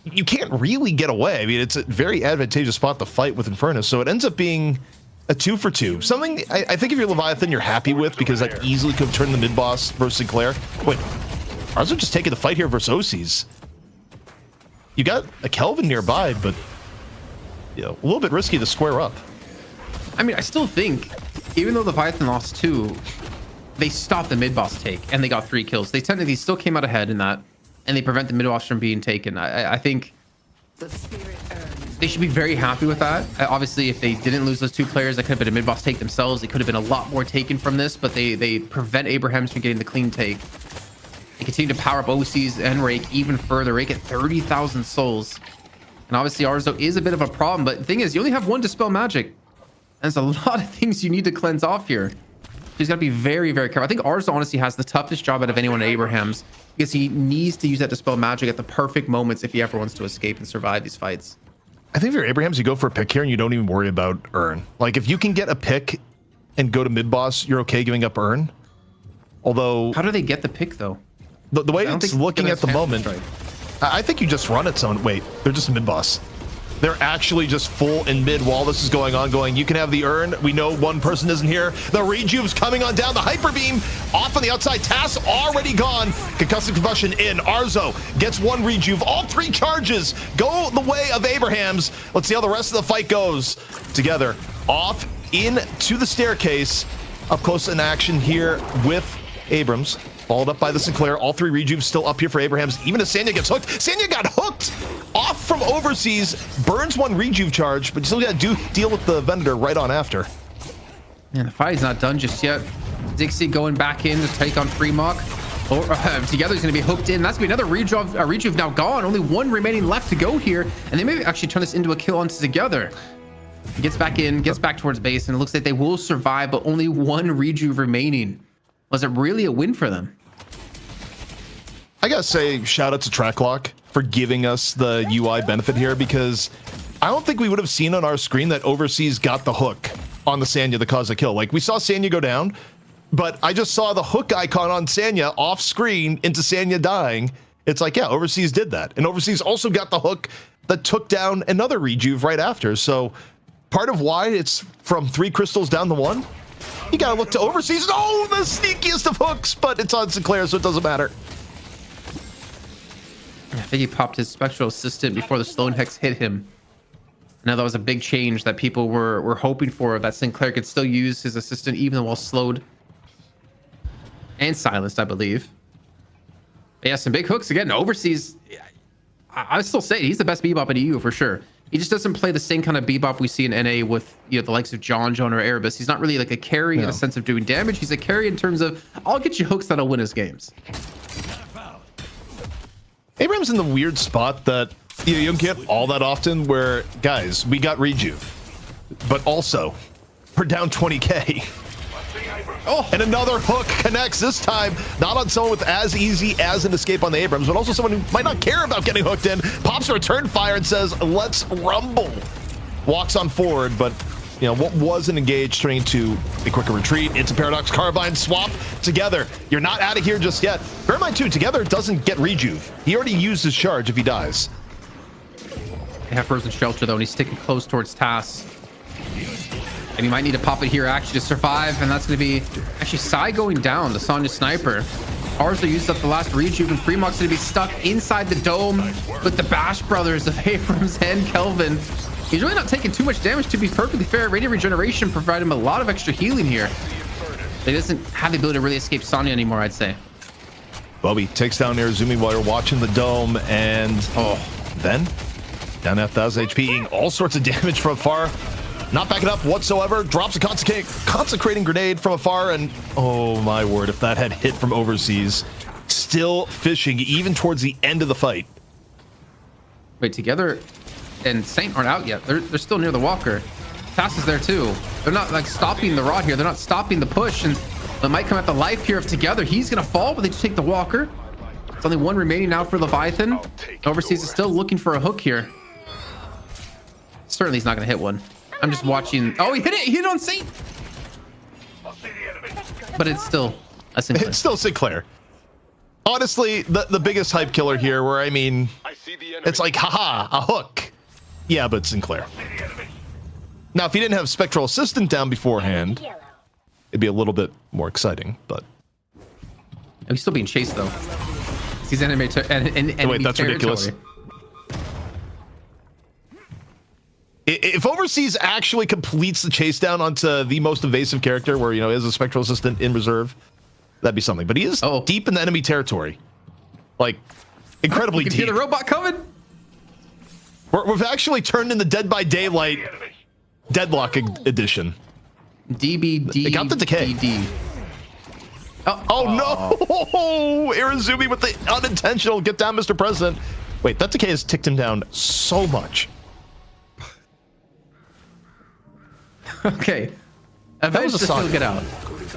you can't really get away. I mean, it's a very advantageous spot to fight with Infernus, so it ends up being a 2 for 2. Something I think if you're Leviathan, you're happy with, because that easily could have turned the mid-boss versus Sinclair. Wait, Arzo just taking the fight here versus OCs. You got a Kelvin nearby, but you know, a little bit risky to square up. I mean, I still think, even though Leviathan lost 2, they stopped the mid-boss take, and they got 3 kills. They technically still came out ahead in that, and they prevent the mid-boss from being taken. I think they should be very happy with that. Obviously, if they didn't lose those 2 players, that could have been a mid-boss take themselves. It could have been a lot more taken from this, but they prevent Abrams from getting the clean take. They continue to power up OCs and Rake even further. Rake at 30,000 souls. And obviously Arzo is a bit of a problem, but the thing is, you only have one Dispel Magic. There's a lot of things you need to cleanse off here. He's got to be very, very careful. I think Arzo honestly has the toughest job out of anyone at Abrams because he needs to use that Dispel Magic at the perfect moments if he ever wants to escape and survive these fights. I think if you're Abrams, you go for a pick here and you don't even worry about Urn. Like, if you can get a pick and go to mid-boss, you're okay giving up Urn. Although... How do they get the pick, though? The way it's looking at the moment... Strike. I think you just run it some... Wait, they're just mid-boss. They're actually just full in mid while this is going on, going, you can have the Urn. We know one person isn't here. The Rejuve's coming on down. The Hyper Beam off on the outside. Tass already gone. Concussive Combustion in. Arzo gets one Rejuve. All three charges go the way of Abrams. Let's see how the rest of the fight goes. Together, off into the staircase. Up close in action here with Abrams. Followed up by the Sinclair. All three Rejuves still up here for Abrams. Even as Sanya gets hooked. Sanya got hooked off from overseas. Burns one Rejuve charge, but you still got to deal with the vendor right on after. And the fight is not done just yet. Dixie going back in to take on Fremok. Together he's going to be hooked in. That's going to be another Rejuve now gone. Only one remaining left to go here. And they may actually turn this into a kill onto Together. He gets back in, gets back towards base, and it looks like they will survive, but only one Rejuve remaining. Was it really a win for them? I gotta say, shout out to Tracklock for giving us the UI benefit here, because I don't think we would have seen on our screen that Overseas got the hook on the Sanya that caused the kill. Like, we saw Sanya go down, but I just saw the hook icon on Sanya off screen into Sanya dying. It's like, yeah, Overseas did that. And Overseas also got the hook that took down another Rejuve right after. So part of why it's from 3 crystals down to 1, you gotta look to Overseas. Oh, the sneakiest of hooks, but it's on Sinclair, so it doesn't matter. I think he popped his Spectral Assistant before the Sloan Hex hit him. Now that was a big change that people were hoping for, that Sinclair could still use his assistant even while slowed and silenced, I believe. But yeah, some big hooks again. Overseas, I still say he's the best Bebop in EU for sure. He just doesn't play the same kind of Bebop we see in NA with, you know, the likes of John or Erebus. He's not really like a carry in a sense of doing damage. He's a carry in terms of, I'll get you hooks that'll win us games. Abrams in the weird spot that you don't get all that often, where, guys, we got Rejuve, but also we're down 20k. Oh, and another hook connects, this time not on someone with as easy as an escape on the Abrams, but also someone who might not care about getting hooked in. Pops a return fire and says, let's rumble. Walks on forward, but you know what wasn't engaged, turning to a quicker retreat into Paradox Carbine swap. Together, you're not out of here just yet. Bear in mind too, Together doesn't get Rejuve. He already used his charge if he dies. They have Frozen Shelter though, and he's sticking close towards Tass. And he might need to pop it here actually to survive, and that's going to be actually Psy going down, the Sonya Sniper. Arzo used up the last Rejuve, and Fremok's going to be stuck inside the dome with the Bash Brothers of Abrams and Kelvin. He's really not taking too much damage, to be perfectly fair. Radiant Regeneration provided him a lot of extra healing here. But he doesn't have the ability to really escape Sonya anymore, I'd say. Bobby takes down Arizumi while you're watching the dome, and then down at 1,000 HP, eating all sorts of damage from afar. Not backing up whatsoever. Drops a consecrating grenade from afar, and oh my word, if that had hit from Overseas. Still fishing even towards the end of the fight. Wait, Together and Saint aren't out yet. They're still near the Walker. Tass is there too. They're not like stopping the rod here. They're not stopping the push, and it might come at the life here of Together. He's gonna fall, but they just take the Walker. It's only one remaining now for Leviathan. Overseas is still looking for a hook here. Certainly he's not gonna hit one. I'm just watching. Oh, he hit it. He hit it on Saint. But it's still a Sinclair. It's still Sinclair. Honestly, the biggest hype killer here, where I mean, it's like, haha, a hook. Yeah, but Sinclair. Now, if he didn't have Spectral Assistant down beforehand, it'd be a little bit more exciting, but... He's still being chased, though. He's enemy wait, that's territory. ridiculous. If Overseas actually completes the chase down onto the most evasive character, where, you know, is a Spectral Assistant in reserve, that'd be something. But he is deep in the enemy territory. Like, incredibly deep. You can hear the robot coming. We've actually turned in the Dead by Daylight Deadlock edition. DBD. It got the decay. Oh no! Irizumi with the unintentional get down, Mr. President. Wait, that decay has ticked him down so much. Okay. Eventually he'll get out.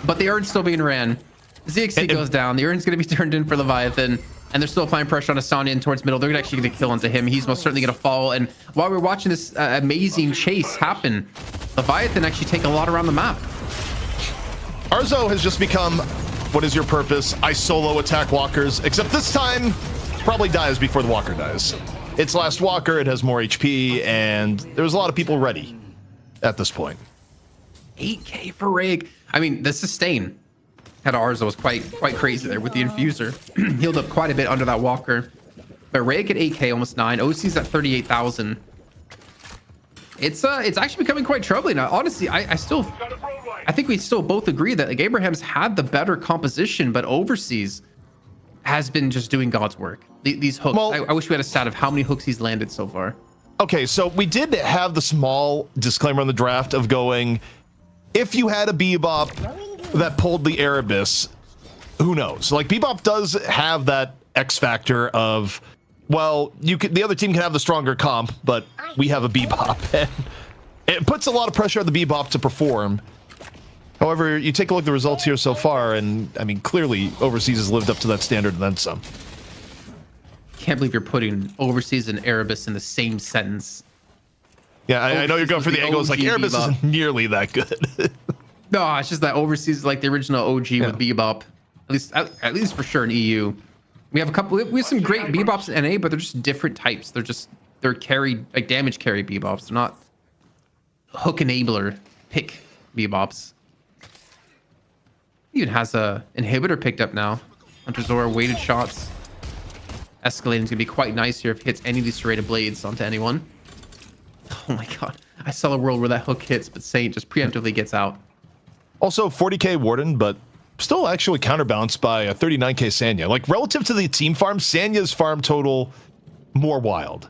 But the Urn's still being ran. ZXC goes down. The Urn's going to be turned in for Leviathan. And they're still applying pressure on Asanian towards middle. They're actually going to kill into him. He's most certainly going to fall. And while we're watching this amazing chase happen, Leviathan actually take a lot around the map. Arzo has just become, what is your purpose? I solo attack walkers. Except this time, probably dies before the walker dies. It's last walker. It has more HP. And there's a lot of people ready at this point. 8K for Rig. I mean, the sustain at Arzo was quite crazy there with the infuser. Healed up quite a bit under that walker. But Rig at 8K, almost 9. OC's at 38,000. It's actually becoming quite troubling. Now, honestly, I think we still both agree that like Abrams had the better composition, but Overseas has been just doing God's work. These hooks. Well, I wish we had a stat of how many hooks he's landed so far. Okay, so we did have the small disclaimer on the draft of going, if you had a Bebop that pulled the Erebus, who knows? Like, Bebop does have that X factor of, well, the other team can have the stronger comp, but we have a Bebop. And it puts a lot of pressure on the Bebop to perform. However, you take a look at the results here so far, and I mean, clearly Overseas has lived up to that standard and then some. Can't believe you're putting Overseas and Erebus in the same sentence. Yeah, I know you're going for the angle. It's like Erebus Bebop. isn't nearly that good. No, it's just that Overseas is like the original OG with Bebop. At least for sure in EU. We have some great Bebops in NA, but they're just different types. They're carry, like damage carry Bebops. They're not hook enabler pick Bebops. He even has a inhibitor picked up now. Hunter Zora weighted shots. Escalating is gonna be quite nice here if he hits any of these serrated blades onto anyone. Oh my god. I saw a world where that hook hits, but Saint just preemptively gets out. Also, 40k Warden, but still actually counterbalanced by a 39k Sanya. Like, relative to the team farm, Sanya's farm total more wild.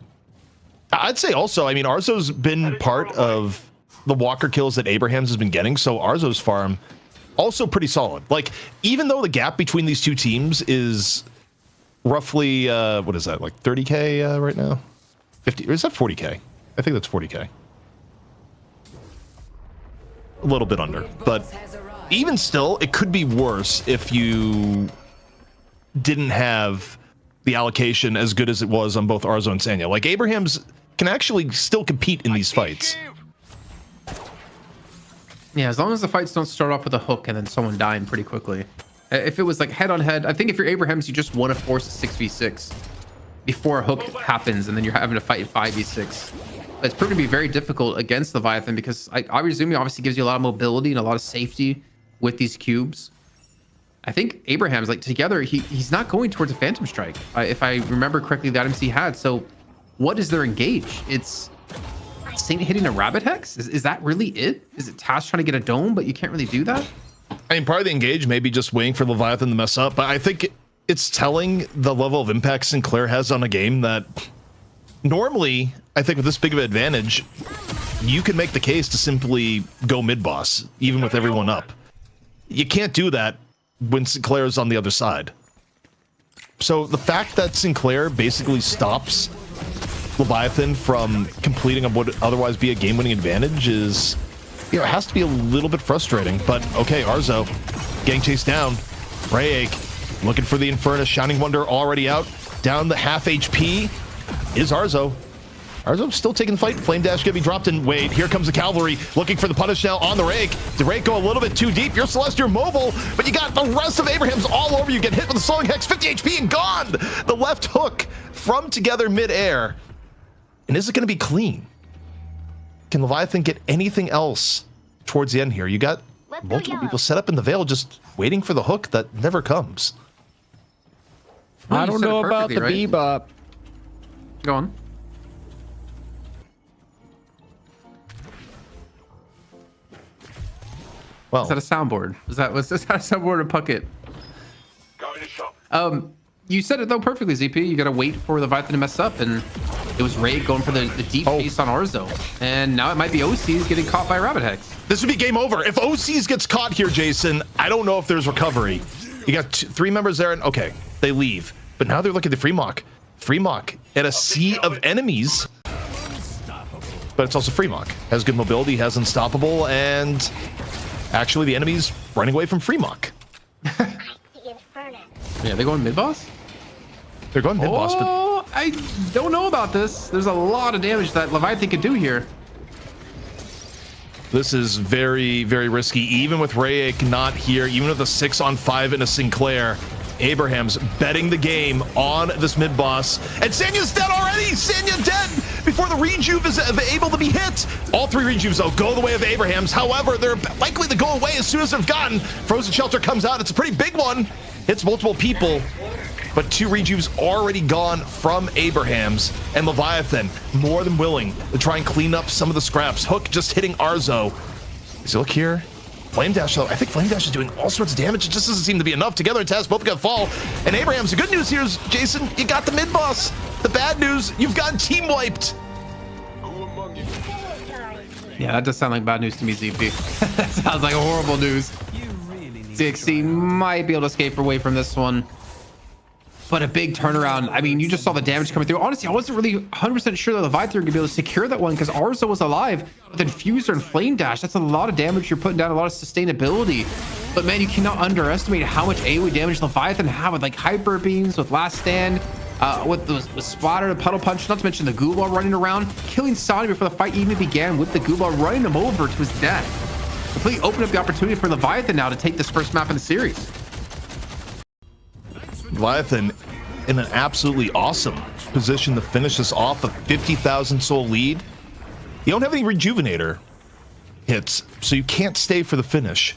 I'd say also, I mean, Arzo's been part of the walker kills that Abrams has been getting, so Arzo's farm also pretty solid. Like, even though the gap between these two teams is roughly, what is that, like 30k right now? 50, or is that 40k? I think that's 40k. A little bit under, but even still, it could be worse if you didn't have the allocation as good as it was on both Arzo and Sanya. Like, Abrams can actually still compete in these fights. Yeah, as long as the fights don't start off with a hook and then someone dying pretty quickly. If it was like head on head, I think if you're Abrams, you just want to force a 6v6 before a hook happens, and then you're having to fight 5v6. It's proven to be very difficult against Leviathan because Irizumi obviously gives you a lot of mobility and a lot of safety with these cubes. I think Abrams, like, together, he's not going towards a Phantom Strike, if I remember correctly, the items he had. So what is their engage? It's Saint hitting a Rabbit Hex? Is that really it? Is it Tash trying to get a dome, but you can't really do that? I mean, part of the engage may be just waiting for Leviathan to mess up, but I think it's telling the level of impact Sinclair has on a game that normally, I think with this big of an advantage, you can make the case to simply go mid-boss, even with everyone up. You can't do that when Sinclair is on the other side. So the fact that Sinclair basically stops Leviathan from completing what would otherwise be a game-winning advantage is, you know, it has to be a little bit frustrating. But okay, Arzo getting chased down. Rayek looking for the Infernus. Shining Wonder already out. Down the half HP is Arzo. Arzo still taking the fight. Flame Dash gonna be dropped in. Wait, here comes the Cavalry looking for the punish now on the Rake. Did Rake go a little bit too deep? You're Celestial mobile, but you got the rest of Abrams all over you. Get hit with the Slowing Hex, 50 HP and gone. The left hook from together mid-air. And is it going to be clean? Can Leviathan get anything else towards the end here? You got multiple people set up in the Veil just waiting for the hook that never comes. Well, I don't know about the Bebop. Go on. Well, is that a soundboard? Was that a soundboard or Puckett? Going to shop. You said it though perfectly, ZP. You gotta wait for Leviathan to mess up, and it was Ray going for the deep chase on Arzo, and now it might be OC's getting caught by Rabbit Hex. This would be game over. If OC's gets caught here, Jason, I don't know if there's recovery. You got 3 members there, and okay, they leave. But now they're looking at the Fremok. Fremok at a sea of enemies. But it's also Fremok. Has good mobility, has unstoppable, and actually the enemy's running away from Fremok. Yeah, they're going mid-boss? They're going mid-boss, but Oh, I don't know about this. There's a lot of damage that Leviathan could do here. this is very, very risky. Even with Rayek not here, even with a 6-on-5 and a Sinclair, Abrams betting the game on this mid-boss. And Sanya's dead already! Sanya dead before the rejuve is able to be hit. All 3 rejuves, though, go the way of Abrams. However, they're likely to go away as soon as they've gotten. Frozen Shelter comes out. It's a pretty big one. Hits multiple people. But 2 rejuves already gone from Abrams. And Leviathan, more than willing to try and clean up some of the scraps. Hook just hitting Arzo. So look here. Flame Dash, though, I think Flame Dash is doing all sorts of damage. It just doesn't seem to be enough. Together, Taz both got fall. And Abrams, the good news here is, Jason, you got the mid-boss. The bad news, you've gotten team wiped. Yeah, that does sound like bad news to me, ZP. That sounds like horrible news. DXC might be able to escape away from this one. But a big turnaround. I mean, you just saw the damage coming through. Honestly, I wasn't really 100% sure that Leviathan could be able to secure that one because Arzo was alive with Infuser and Flame Dash. That's a lot of damage you're putting down, a lot of sustainability. But man, you cannot underestimate how much AoE damage Leviathan have with like Hyper Beams, with Last Stand, with Spotter, the Puddle Punch, not to mention the Ghoul running around, killing Sonny before the fight even began with the Ghoul running him over to his death. Completely open up the opportunity for Leviathan now to take this first map in the series. Leviathan in an absolutely awesome position to finish this off, a 50,000 soul lead. You don't have any Rejuvenator hits, so you can't stay for the finish.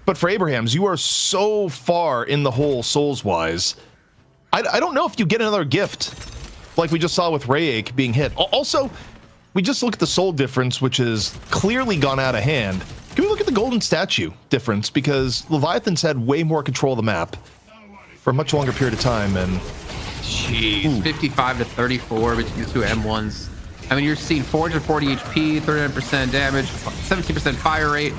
But for Abrams, you are so far in the hole souls-wise. I don't know if you get another gift like we just saw with Rayek being hit. Also, we just look at the soul difference, which has clearly gone out of hand. Can we look at the golden statue difference? Because Leviathan's had way more control of the map for a much longer period of time, and jeez, 55 to 34 between the 2 M1s. I mean, you're seeing 440 HP, 39% damage, 17% fire rate.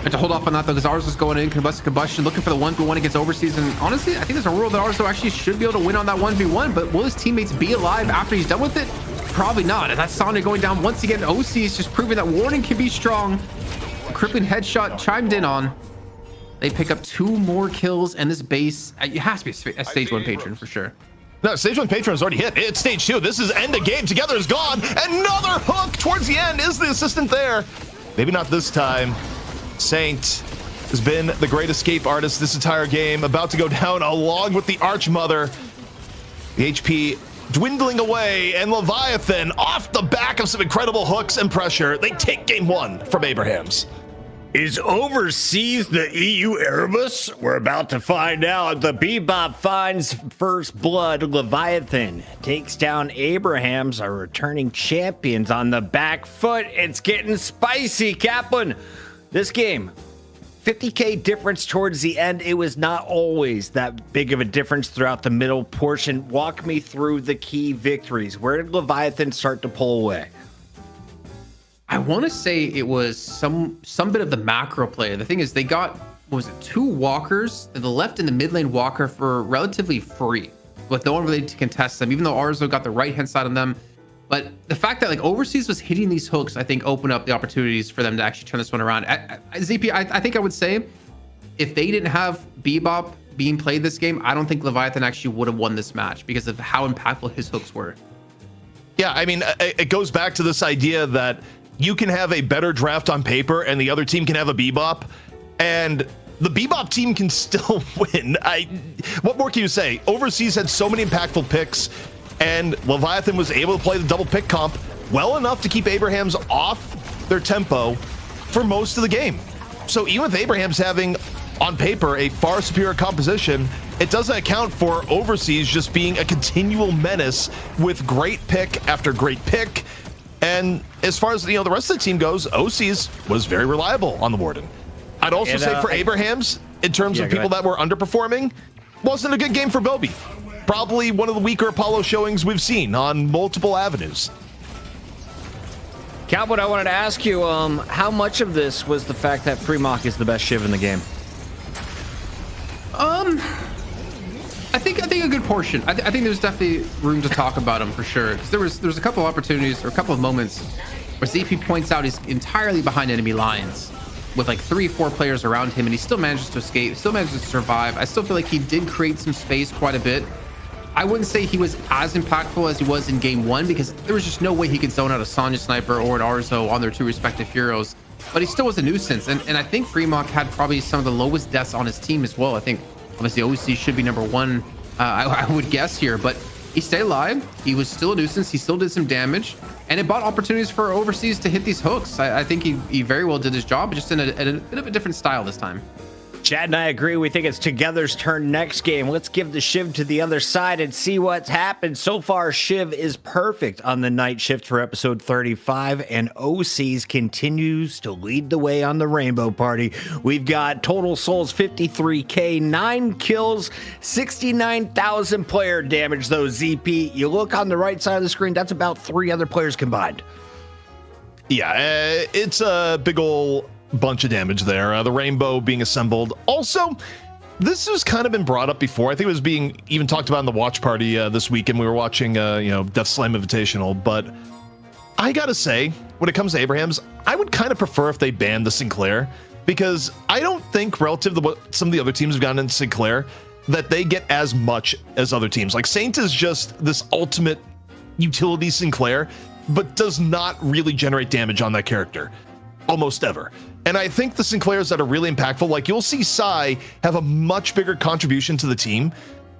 But to hold off on that though, because Arzo's going in combustion, looking for the 1v1 against Overseas. And honestly, I think there's a rule that Arzo actually should be able to win on that 1v1. But will his teammates be alive after he's done with it? Probably not. And that's Sonic going down once again. OC is just proving that Warning can be strong. A crippling headshot chimed in on. They pick up 2 more kills, and this base, it has to be a stage 1 patron for sure. no, stage 1 patron has already hit. It's stage 2. This is end of game. Together is gone. Another hook towards the end. Is the assistant there? Maybe not this time. Saint has been the great escape artist this entire game, about to go down along with the Archmother. The HP dwindling away, and Leviathan off the back of some incredible hooks and pressure. They take game 1 from Abrams. Is Overseas the EU Erebus? We're about to find out. The Bebop finds first blood. Leviathan takes down Abrams, our returning champions, on the back foot. It's getting spicy, Kaplan. This game, 50k difference towards the end. It was not always that big of a difference throughout the middle portion. Walk me through the key victories. Where did Leviathan start to pull away? I want to say it was some bit of the macro play. The thing is, they got, what was it, 2 walkers, the left and the mid lane walker for relatively free, with no one really to contest them, even though Arzo got the right hand side on them. But the fact that like Overseas was hitting these hooks, I think opened up the opportunities for them to actually turn this one around. ZP, I think I would say if they didn't have Bebop being played this game, I don't think Leviathan actually would have won this match because of how impactful his hooks were. Yeah, I mean, it goes back to this idea that you can have a better draft on paper and the other team can have a Bebop, and the Bebop team can still win. What more can you say? Overseas had so many impactful picks, and Leviathan was able to play the double pick comp well enough to keep Abrams off their tempo for most of the game. So even with Abrams having, on paper, a far superior composition, it doesn't account for Overseas just being a continual menace with great pick after great pick. And as far as the rest of the team goes, OC's was very reliable on the Warden. I'd also say for Abrams, in terms of people that were underperforming, wasn't a good game for Bobby. Probably one of the weaker Apollo showings we've seen on multiple avenues. Cowboy, I wanted to ask you, how much of this was the fact that Fremok is the best Shiv in the game? I think a good portion. I think there's definitely room to talk about him for sure. Because there's a couple of opportunities or a couple of moments where ZP points out he's entirely behind enemy lines with like 3-4 players around him, and he still manages to escape, still manages to survive. I still feel like he did create some space quite a bit. I wouldn't say he was as impactful as he was in game 1 because there was just no way he could zone out a Sonya sniper or an Arzo on their 2 respective heroes. But he still was a nuisance, and I think Fremont had probably some of the lowest deaths on his team as well. I think obviously OC should be number 1, I would guess here, but he stayed alive. He was still a nuisance. He still did some damage, and it bought opportunities for overseas to hit these hooks. I think he very well did his job, just in a bit of a different style this time. Chad and I agree. We think it's Together's turn next game. Let's give the Shiv to the other side and see what's happened. So far, Shiv is perfect on the night shift for episode 35, and OCs continues to lead the way on the Rainbow Party. We've got total souls 53k, 9 kills, 69,000 player damage, though, ZP. You look on the right side of the screen, that's about 3 other players combined. Yeah, it's a big ol' bunch of damage there. The rainbow being assembled. Also, this has kind of been brought up before. I think it was being even talked about in the watch party this weekend. We were watching, Death Slam Invitational. But I gotta say, when it comes to Abrams, I would kind of prefer if they banned the Sinclair, because I don't think, relative to what some of the other teams have gotten in Sinclair, that they get as much as other teams. Like, Saint is just this ultimate utility Sinclair, but does not really generate damage on that character almost ever. And I think the Sinclairs that are really impactful, like you'll see Psy have a much bigger contribution to the team.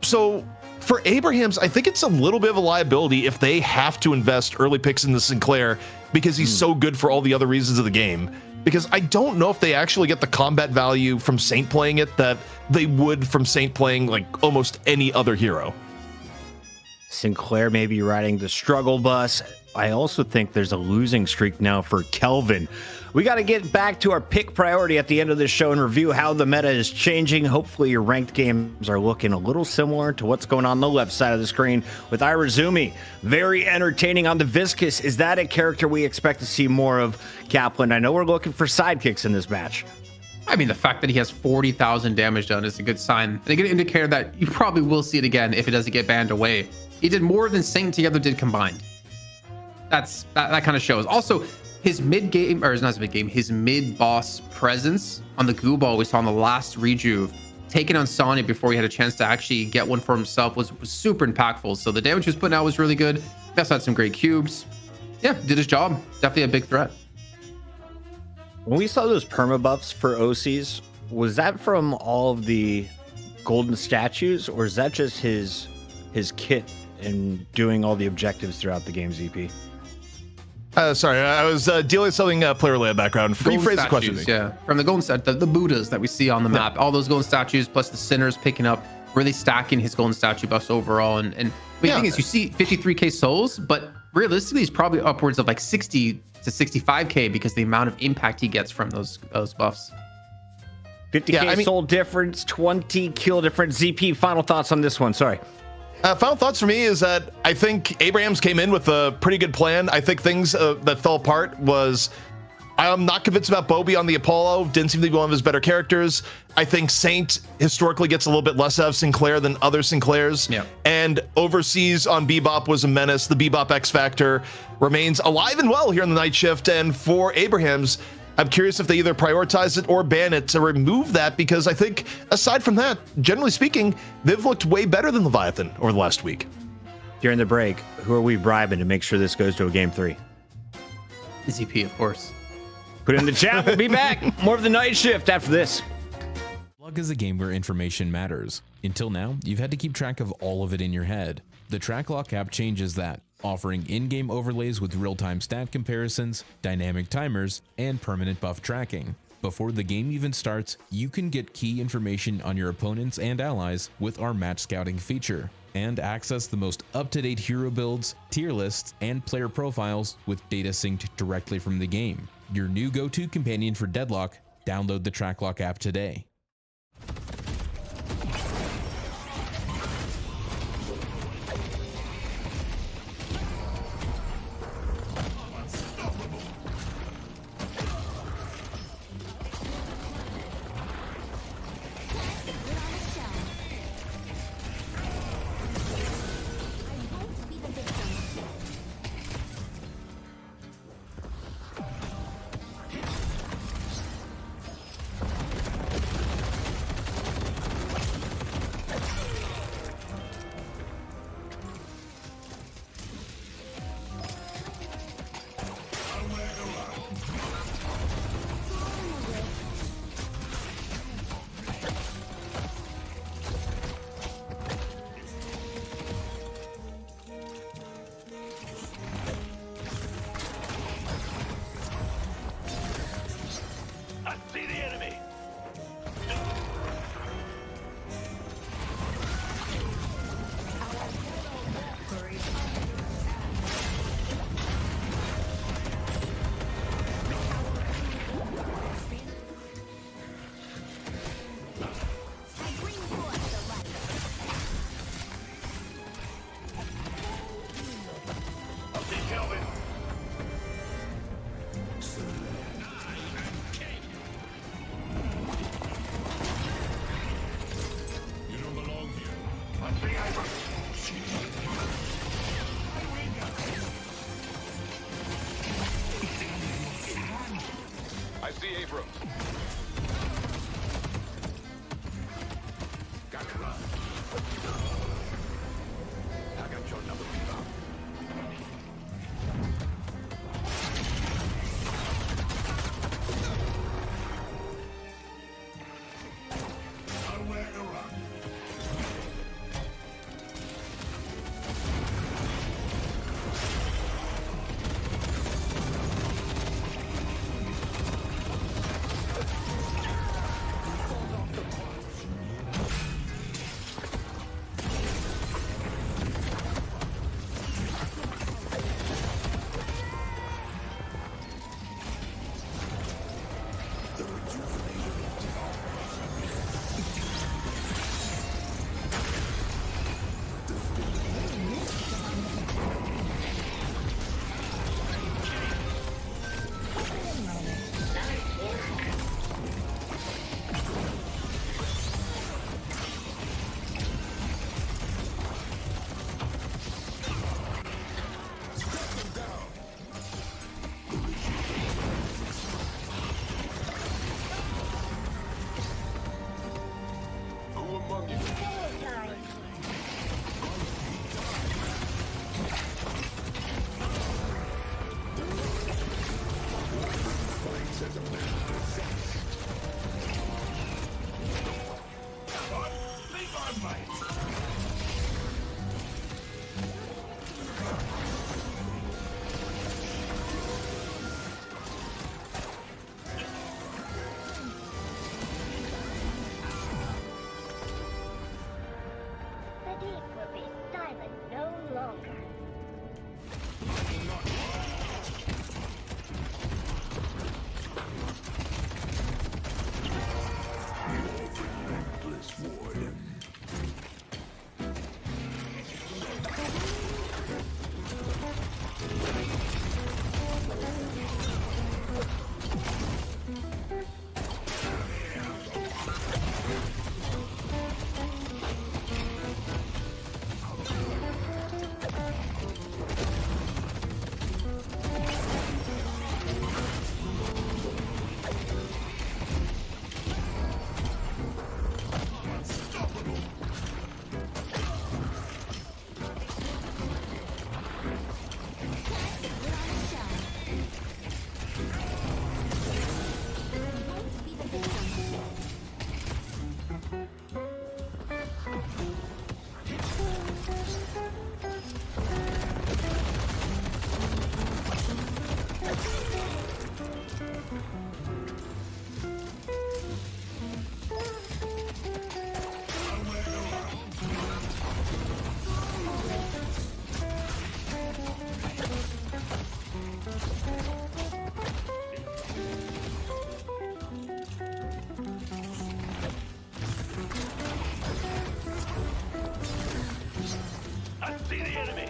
So for Abrams, I think it's a little bit of a liability if they have to invest early picks in the Sinclair because he's so good for all the other reasons of the game. Because I don't know if they actually get the combat value from Saint playing it that they would from Saint playing like almost any other hero. Sinclair may be riding the struggle bus. I also think there's a losing streak now for Kelvin. We got to get back to our pick priority at the end of this show and review how the meta is changing. Hopefully your ranked games are looking a little similar to what's going on the left side of the screen with Irazumi. Very entertaining on the Viscous. Is that a character we expect to see more of, Kaplan? I know we're looking for sidekicks in this match. I mean, the fact that he has 40,000 damage done is a good sign. And a good indicator that you probably will see it again if it doesn't get banned away. He did more than Saint Together did combined. That kind of shows. Also, his mid-game, or not his mid-game, his mid-boss presence on the goo ball we saw in the last rejuve, taking on Sonya before he had a chance to actually get one for himself, was super impactful. So the damage he was putting out was really good. He also had some great cubes. Yeah, did his job. Definitely a big threat. When we saw those perma buffs for OCs, was that from all of the golden statues, or is that just his kit and doing all the objectives throughout the game, ZP? Sorry, I was dealing with something player-related background. Rephrase the question. Yeah, from the golden the Buddhas that we see on the map, all those golden statues plus the sinners picking up, really stacking his golden statue buffs overall. And the thing is, you see 53k souls, but realistically, he's probably upwards of like 60 to 65k because the amount of impact he gets from those buffs. 50k soul difference, 20 kill difference. ZP, final thoughts on this one? Sorry. Final thoughts for me is that I think Abrams came in with a pretty good plan. I think things that fell apart was, I'm not convinced about Bobby on the Apollo. Didn't seem to be one of his better characters. I think Saint historically gets a little bit less out of Sinclair than other Sinclairs. Yeah. And overseas on Bebop was a menace. The Bebop X Factor remains alive and well here in the night shift. And for Abrams, I'm curious if they either prioritize it or ban it to remove that, because I think aside from that, generally speaking, they've looked way better than Leviathan over the last week. During the break, who are we bribing to make sure this goes to a game 3? ZP, of course. Put it in the chat. We'll be back. More of the night shift after this. Deadlock is a game where information matters. Until now, you've had to keep track of all of it in your head. The TrackLock app changes that, offering in-game overlays with real-time stat comparisons, dynamic timers, and permanent buff tracking. Before the game even starts, you can get key information on your opponents and allies with our match scouting feature, and access the most up-to-date hero builds, tier lists, and player profiles with data synced directly from the game. Your new go-to companion for Deadlock. Download the TrackLock app today. The deep will be silent no longer. I see the enemy.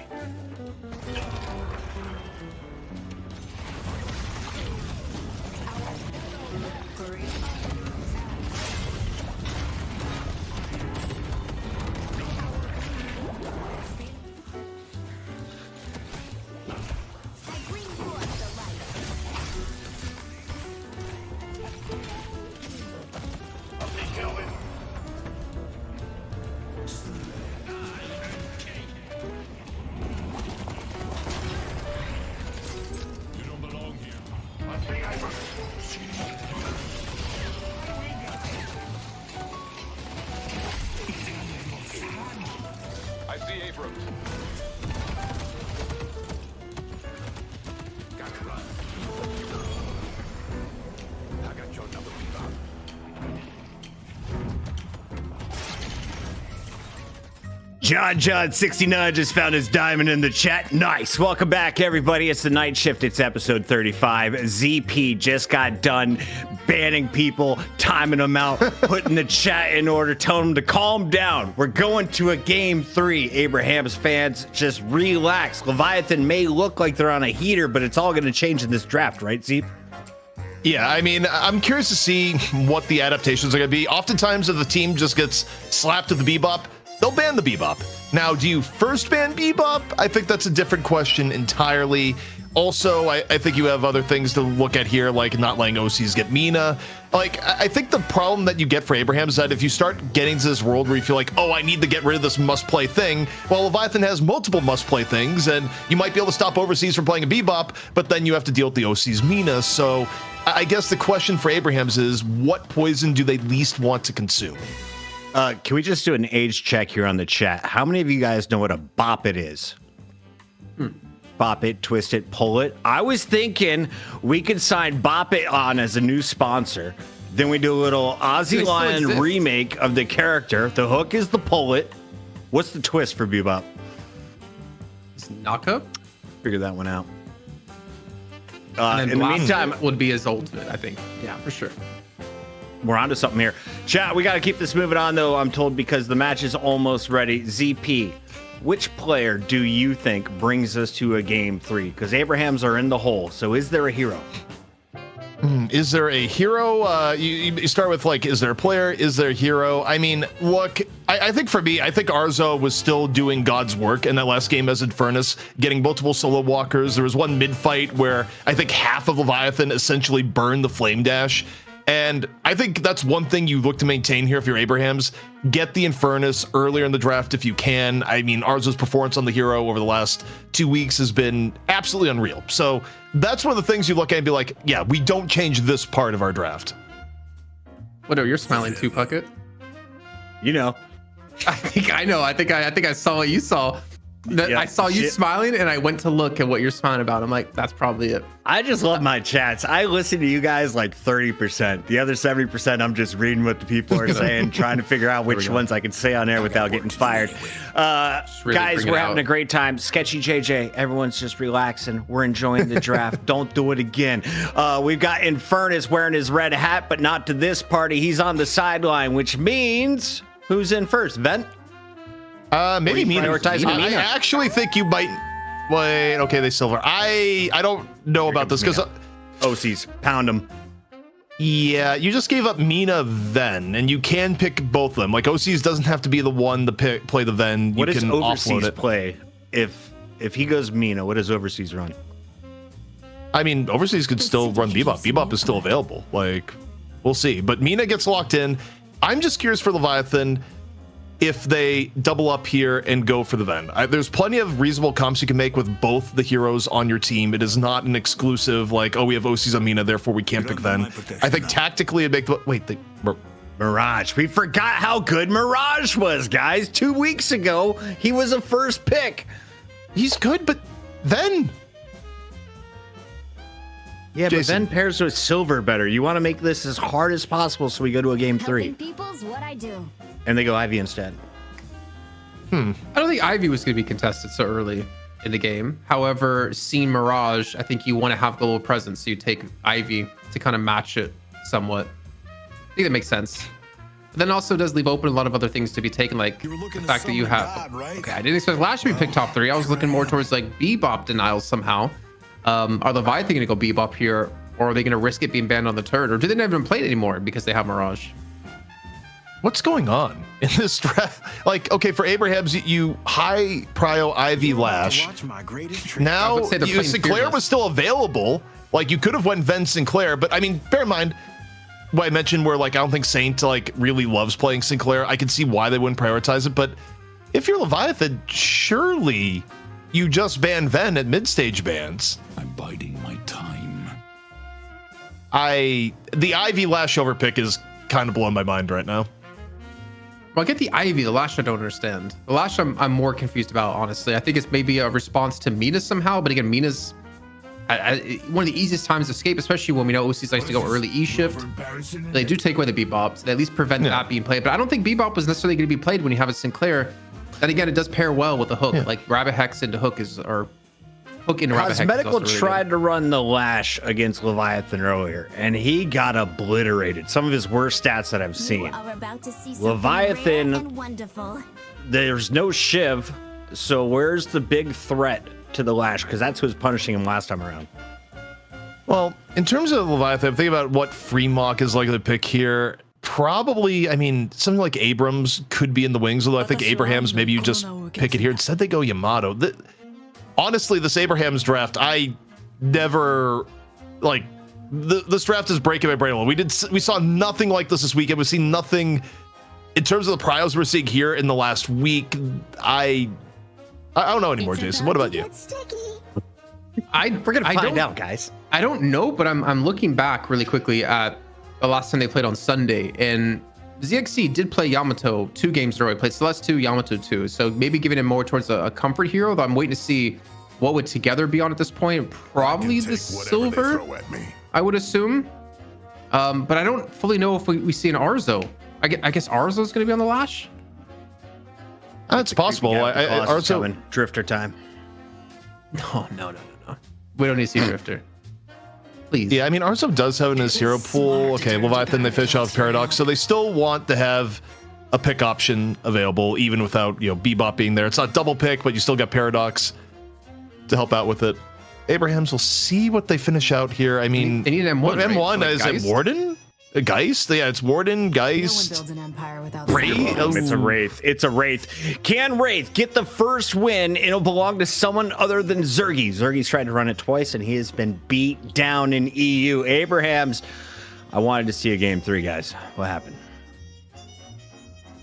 I'll take Kelvin. You don't belong here. I see Abrams. I see Abrams. Gotta run. I got your number, Bob. John69 just found his diamond in the chat. Nice. Welcome back, everybody. It's the night shift. It's episode 35. ZP just got done banning people, timing them out, putting the chat in order, telling them to calm down. We're going to a game 3. Abrams fans, just relax. Leviathan may look like they're on a heater, but it's all going to change in this draft, right, Zeep? Yeah, I mean, I'm curious to see what the adaptations are going to be. Oftentimes, if the team just gets slapped with the Bebop, they'll ban the Bebop. Now, do you first ban Bebop? I think that's a different question entirely. Also, I think you have other things to look at here, like not letting OCs get Mina. Like, I think the problem that you get for Abrams is that if you start getting to this world where you feel like, oh, I need to get rid of this must-play thing, well, Leviathan has multiple must-play things, and you might be able to stop overseas from playing a Bebop, but then you have to deal with the OC's Mina. So I guess the question for Abrams is, what poison do they least want to consume? Can we just do an age check here on the chat? How many of you guys know what a bop it is? Bop it, twist it, pull it. I was thinking we could sign Bop It on as a new sponsor. Then we do a little Ozzy Lion remake of the character. The hook is the pull it. What's the twist for Bebop? It's Naka. Figure that one out. And in the meantime, would be his ultimate, I think. Yeah, for sure. we're onto something here. Chat, we got to keep this moving on, though, I'm told, because the match is almost ready. ZP, which player do you think brings us to a game 3? Because Abrams are in the hole, so is there a hero? Is there a hero? You start with, like, is there a player? Is there a hero? I mean, look, I think for me, I think Arzo was still doing God's work in that last game as Infernus, getting multiple solo walkers. There was one mid-fight where I think half of Leviathan essentially burned the Flame Dash. And I think that's one thing you look to maintain here if you're Abrams. Get the Infernus earlier in the draft if you can. I mean, Arzo's performance on the hero over the last 2 weeks has been absolutely unreal. So that's one of the things you look at and be like, yeah, we don't change this part of our draft. What? Oh, you're smiling too, Puckett. You know. I think I know. I think I saw what you saw. Yeah, I saw you shit. smiling, and I went to look at what you're smiling about. I'm like, that's probably it. I just love my chats. I listen to you guys like 30%. The other 70%, I'm just reading what the people are saying, trying to figure out which ones I can say on air without getting fired. Really Guys, bring it we're having out. a great time. Sketchy JJ, everyone's just relaxing. We're enjoying the draft. Don't do it again. We've got Infernus wearing his red hat, but not to this party. He's on the sideline, which means who's in first? Vent? Maybe Mina. prioritize I Mina? actually think you might. Wait, okay, they silver. I don't know about this because OCs, pound them. yeah, you just gave up Mina Ven, and you can pick both of them. Like OCs doesn't have to be the one to play the Ven. You What does can offload overseas it. play? If he goes Mina, what does overseas run? I mean, overseas could still run Bebop. Bebop is still available. Like, we'll see. But Mina gets locked in. I'm just curious for Leviathan if they double up here and go for the Ven. There's plenty of reasonable comps you can make with both the heroes on your team. It is not an exclusive, like, oh, we have OCs on Mina, therefore we can't pick Ven. I think tactically it'd make the... Wait, Mirage. We forgot how good Mirage was, guys. 2 weeks ago, he was a first pick. he's good, but Ven... Yeah, Jason. but then pairs with Silver better. You want to make this as hard as possible so we go to a game 3. Helping people's what I do. And they go Ivy instead. I don't think Ivy was going to be contested so early in the game. However, seeing Mirage, I think you want to have global presence, so you take Ivy to kind of match it somewhat. I think that makes sense. But then also does leave open a lot of other things to be taken, like the fact that you have... Okay, I didn't expect Lash to be picked top 3. I was looking more towards like Bebop denials somehow. Are Leviathan going to go Bebop here, or are they going to risk it being banned on the turn, or do they not even play it anymore because they have Mirage? What's going on in this draft? Like, okay, for Abrams, you high prio Ivy Lash. Now, would say they're playing Sinclair Fearless. was still available. Like, you could have went Ven Sinclair, but I mean, bear in mind what I mentioned where, like, I don't think Saint, like, really loves playing Sinclair. I can see why they wouldn't prioritize it, but if you're Leviathan, surely you just ban Ven at mid-stage bans. I'm biding my time. The Ivy Lash overpick is kind of blowing my mind right now. Well, I get the Ivy. The Lash I don't understand. The Lash I'm more confused about, honestly. I think it's maybe a response to Mina somehow, but again, Mina's one of the easiest times to escape, especially when we know OCs likes to go early E shift. They do take away the Bebop, so they at least prevent that being played. But I don't think Bebop was necessarily going to be played when you have a Sinclair. Then again, it does pair well with the hook. Like Rabbit Hex into hook or hook into Rabbit Hex. Cosmetical tried to run the Lash against Leviathan earlier, and he got obliterated. Some of his worst stats that I've You seen. are about to see something Leviathan- rare and wonderful. There's no Shiv, so where's the big threat to the Lash? Because that's who was punishing him last time around. Well, in terms of Leviathan, think about what Freemock is likely to pick here. Probably, I mean, something like Abrams could be in the wings, although I think Abrams, maybe you just pick it here. Instead, they go Yamato. Honestly, this Abrams draft, I never, like, this draft is breaking my brain a little. We saw nothing like this weekend. We've seen nothing in terms of the priors we're seeing here in the last week. I don't know anymore, Jason. What about you? We're gonna find out, guys. I don't know, but I'm looking back really quickly at the last time they played on Sunday, and ZXC did play Yamato 2 games in a row. He played Celeste 2, Yamato 2, so maybe giving him more towards a comfort hero, though I'm waiting to see what would Together be on at this point. Probably the Silver, I would assume. But I don't fully know if we see an Arzo. I guess Arzo's going to be on the Lash? That's possible. Arzo Drifter time. No. We don't need to see Drifter. Please. Yeah, I mean, Arzo does have in his hero pool. Okay, Leviathan, they fish off Paradox, so they still want to have a pick option available, even without, Bebop being there. It's not double pick, but you still got Paradox to help out with it. Abrams will see what they finish out here. I mean, they need an M1. what M1 right? Like is Geist? it Warden? Geist? Yeah, it's Warden, Geist. No one builds an empire without Wraith? sacrifice. It's a Wraith. It's a Wraith. Can Wraith get the first win? It'll belong to someone other than Zergy. Zergy's tried to run it twice, and he has been beat down in EU. Abrams, I wanted to see a game 3, guys. What happened?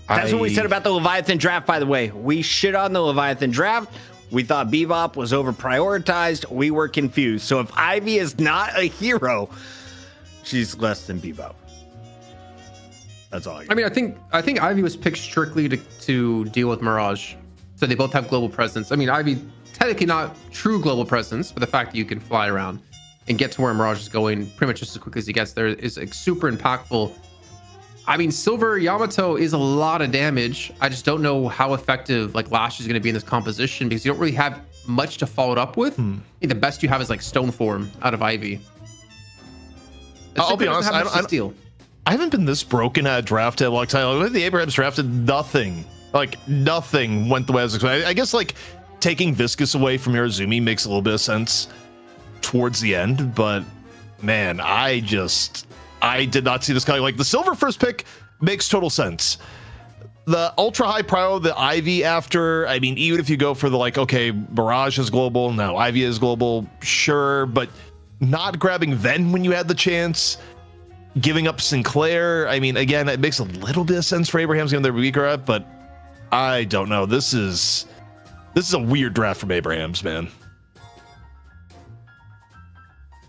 That's what we said about the Leviathan draft, by the way. We shit on the Leviathan draft. We thought Bebop was over prioritized. We were confused. So if Ivy is not a hero, she's less than Bebop. That's all. I mean, I think Ivy was picked strictly to deal with Mirage, so they both have global presence. I mean, Ivy technically not true global presence, but the fact that you can fly around and get to where Mirage is going pretty much just as quick as he gets there is like, super impactful. I mean, Silver Yamato is a lot of damage. I just don't know how effective like Lash is going to be in this composition because you don't really have much to follow it up with. I think the best you have is like Stone Form out of Ivy. I'll be honest, I haven't been this broken at a draft in a long time. The Abrams drafted nothing. Like nothing went the way I was expecting. I guess like taking Viscous away from Irizumi makes a little bit of sense towards the end, but man, I did not see this coming. Like the Silver first pick makes total sense. The ultra high prio, the Ivy after, I mean, even if you go for the like, okay, Mirage is global, now Ivy is global, sure, but not grabbing Ven when you had the chance, giving up Sinclair. I mean, again, it makes a little bit of sense for Abraham's game they're weaker at, but I don't know. This is a weird draft from Abrams, man.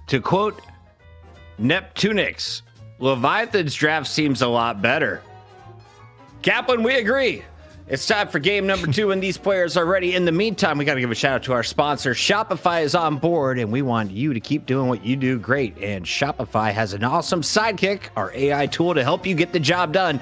To quote Neptunix, Leviathan's draft seems a lot better. Kaplan, we agree. It's time for game number 2, and these players are ready. In the meantime, we got to give a shout out to our sponsor. Shopify is on board, and we want you to keep doing what you do great. And Shopify has an awesome sidekick, our AI tool, to help you get the job done.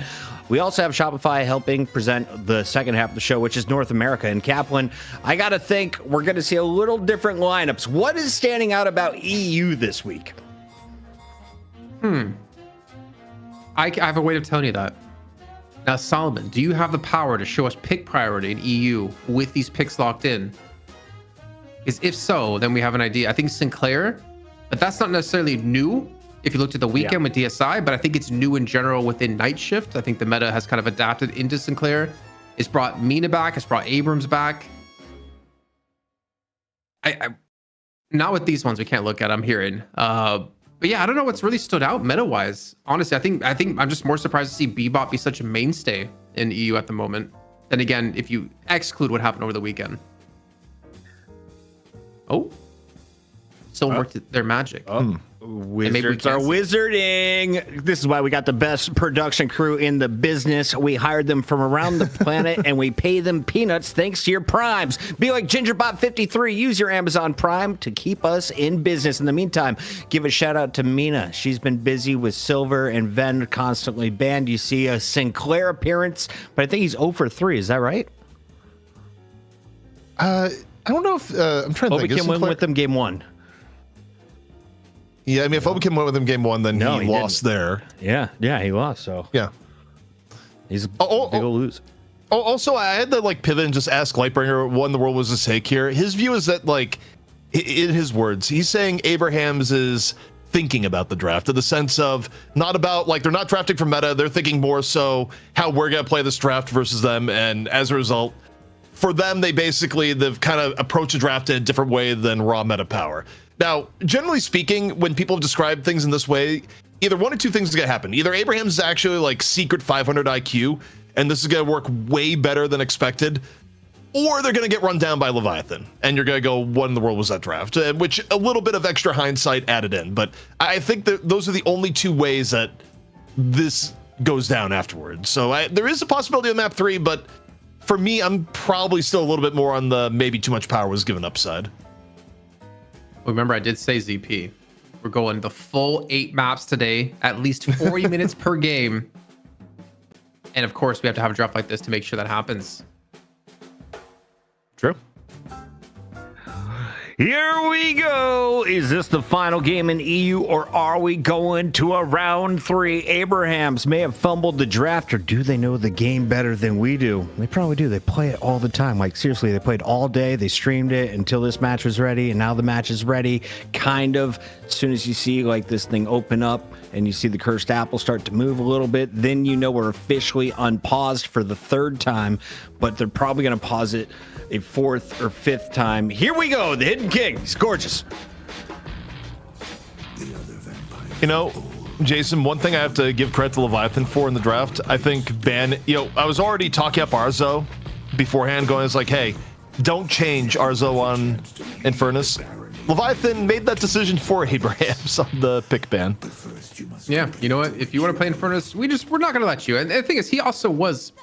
We also have Shopify helping present the second half of the show, which is North America. And Kaplan, I got to think we're going to see a little different lineups. What is standing out about EU this week? I have a way of telling you that. Now, Solomon, do you have the power to show us pick priority in EU with these picks locked in? Because if so, then we have an idea. I think Sinclair, but that's not necessarily new if you looked at the weekend with DSI, but I think it's new in general within Night Shift. I think the meta has kind of adapted into Sinclair. It's brought Mina back. It's brought Abrams back. I not with these ones we can't look at, I'm hearing. But yeah, I don't know what's really stood out meta-wise. Honestly, I think I'm just more surprised to see Bebop be such a mainstay in EU at the moment. Then again, if you exclude what happened over the weekend. Oh. Someone worked their magic. Wizards are wizarding. This is why we got the best production crew in the business. We hired them from around the planet and we pay them peanuts thanks to your primes. Be like GingerBot53. Use your Amazon Prime to keep us in business. In the meantime, give a shout out to Mina. She's been busy with Silver and Ven constantly banned. You see a Sinclair appearance, but I think he's 0 for 3. Is that right? I don't know if I'm trying to think. We can win with them game 1. Yeah, I mean, if Obakim went with him game 1, then he lost there. Yeah, he lost. So yeah, he's a big ol' loser. Also, I had to like pivot and just ask Lightbringer what in the world was his take here. His view is that, like, in his words, he's saying Abrahams is thinking about the draft in the sense of not about like they're not drafting for meta. They're thinking more so how we're gonna play this draft versus them, and as a result, for them, they've kind of approached the draft in a different way than raw meta power. Now, generally speaking, when people have described things in this way, either one or two things is going to happen. Either Abrahams is actually like secret 500 IQ, and this is going to work way better than expected, or they're going to get run down by Leviathan, and you're going to go, what in the world was that draft? Which a little bit of extra hindsight added in, but I think that those are the only two ways that this goes down afterwards. So there is a possibility of map 3, but for me, I'm probably still a little bit more on the maybe too much power was given upside. Remember, I did say ZP. We're going the full 8 maps today, at least 40 minutes per game. And of course, we have to have a draft like this to make sure that happens. True. Here we go. Is this the final game in EU, or are we going to a round 3? Abrahams may have fumbled the draft, or do they know the game better than we do? They probably do. They play it all the time. Like, seriously, they played all day. They streamed it until this match was ready, and now the match is ready, kind of. As soon as you see, like, this thing open up and you see the cursed apple start to move a little bit, then you know we're officially unpaused for the 3rd time, but they're probably going to pause it a 4th or 5th time. Here we go. The Hidden King. He's gorgeous. You know, Jason, one thing I have to give credit to Leviathan for in the draft, I think I was already talking up Arzo beforehand, going, it's like, hey, don't change Arzo on Infernus. Leviathan made that decision for Abrahams on the pick ban. Yeah, you know what? If you want to play in front of us, we're not going to let you. And the thing is, he also was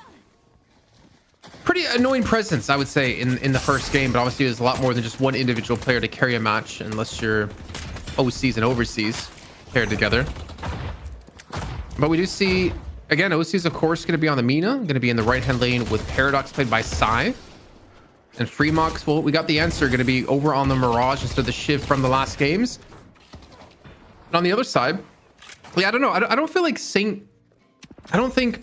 pretty annoying presence, I would say, in the first game. But obviously, there's a lot more than just one individual player to carry a match, unless you're OCs and overseas paired together. But we do see, again, OCs, of course, going to be on the Mina, going to be in the right-hand lane with Paradox played by Psy. And Freemox, well, we got the answer, going to be over on the Mirage instead of the Shiv from the last games. And on the other side, yeah, I don't know. I don't feel like Saint. I don't think.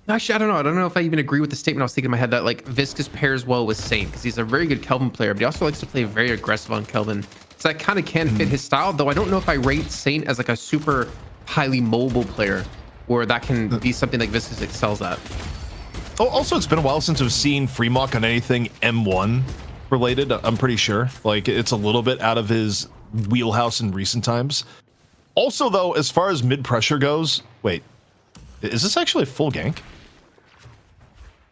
Actually, I don't know. I don't know if I even agree with the statement I was thinking in my head that like Viscus pairs well with Saint because he's a very good Kelvin player, but he also likes to play very aggressive on Kelvin. So that kind of can fit his style, though I don't know if I rate Saint as like a super highly mobile player where that can be something like Viscus excels at. Oh, also, it's been a while since I've seen Freemock on anything M1 related. I'm pretty sure. Like, it's a little bit out of his wheelhouse in recent times. Also, though, as far as mid-pressure goes, wait, is this actually a full gank?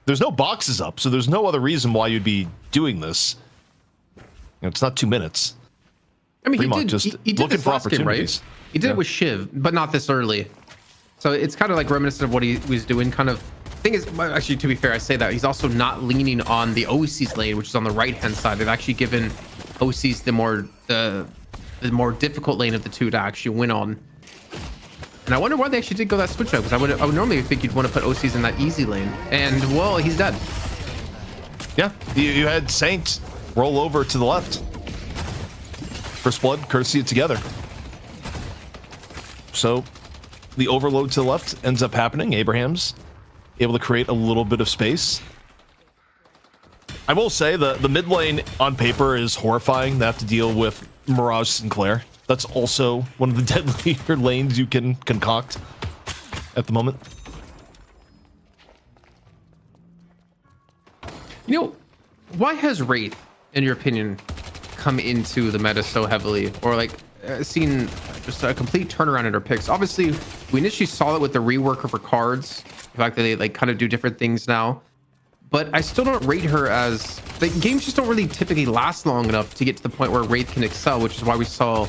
There's no boxes up, so there's no other reason why you'd be doing this. You know, it's not 2 minutes. I mean, Freemock he did looking this for last game, opportunities. right? He did it with Shiv, but not this early. So it's kind of like reminiscent of what he was doing. Kind of thing is, actually, to be fair, I say that he's also not leaning on the OC's lane, which is on the right-hand side. They've actually given OC's the more difficult lane of the two to actually win on. And I wonder why they actually did go that switch out, because I would normally think you'd want to put OC's in that easy lane. And well, he's dead. Yeah, you had Saint roll over to the left. First blood, courtesy of Together. So the overload to the left ends up happening. Abrams able to create a little bit of space. I will say the mid lane on paper is horrifying. They have to deal with Mirage Sinclair. That's also one of the deadlier lanes you can concoct at the moment. You know, why has Wraith, in your opinion, come into the meta so heavily, or like seen just a complete turnaround in her picks? Obviously, we initially saw it with the rework of her cards, the fact that they like kind of do different things now. But I still don't rate her as the games just don't really typically last long enough to get to the point where Wraith can excel, which is why we saw,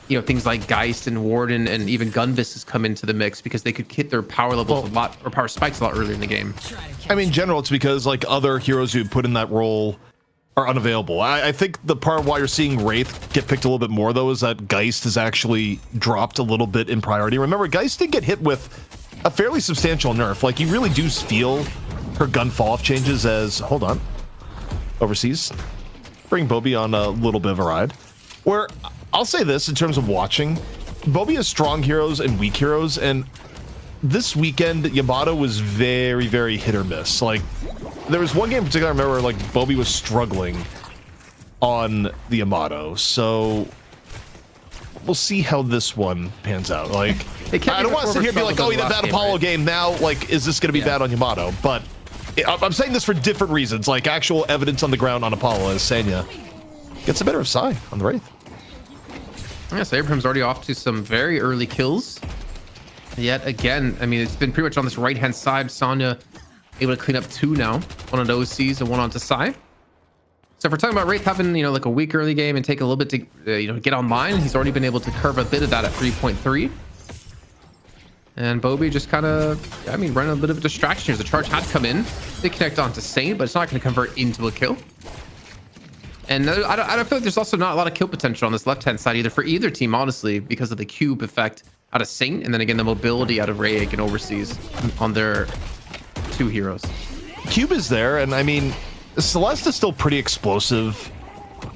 you know, things like Geist and Warden and even Gunvis come into the mix because they could hit their power levels a lot, or power spikes a lot earlier in the game. I mean, in general, it's because like other heroes who put in that role are unavailable. I think the part why you're seeing Wraith get picked a little bit more, though, is that Geist has actually dropped a little bit in priority. Remember, Geist did get hit with a fairly substantial nerf. Like, you really do feel her gun fall-off changes as... Hold on. Overseas. Bring Bobby on a little bit of a ride. Where, I'll say this in terms of watching. Bobby has strong heroes and weak heroes, and this weekend, Yamato was very, very hit or miss. Like, there was one game in particular I remember, like, Bobby was struggling on the Yamato, so we'll see how this one pans out. Like, I don't want to sit here and be like, oh, he did that Apollo game. Now, like, is this going to be bad on Yamato? But I'm saying this for different reasons. Like, actual evidence on the ground on Apollo as Sanya gets the better of Psy on the Wraith. Yes, Abrams already off to some very early kills. Yet again, I mean, it's been pretty much on this right-hand side. Sanya able to clean up two now. One on the OCs and one onto Psy. So if we're talking about Wraith having, you know, like a weak early game and take a little bit to, you know, get online, he's already been able to curve a bit of that at 3.3. And Bobby just kind of, I mean, running a bit of a distraction here. The charge had come in. They connect onto Saint, but it's not going to convert into a kill. And I don't feel like there's also not a lot of kill potential on this left-hand side either for either team, honestly, because of the cube effect out of Saint, and then again the mobility out of Rayek and overseas on their two heroes. Cube is there, and I mean, Celeste is still pretty explosive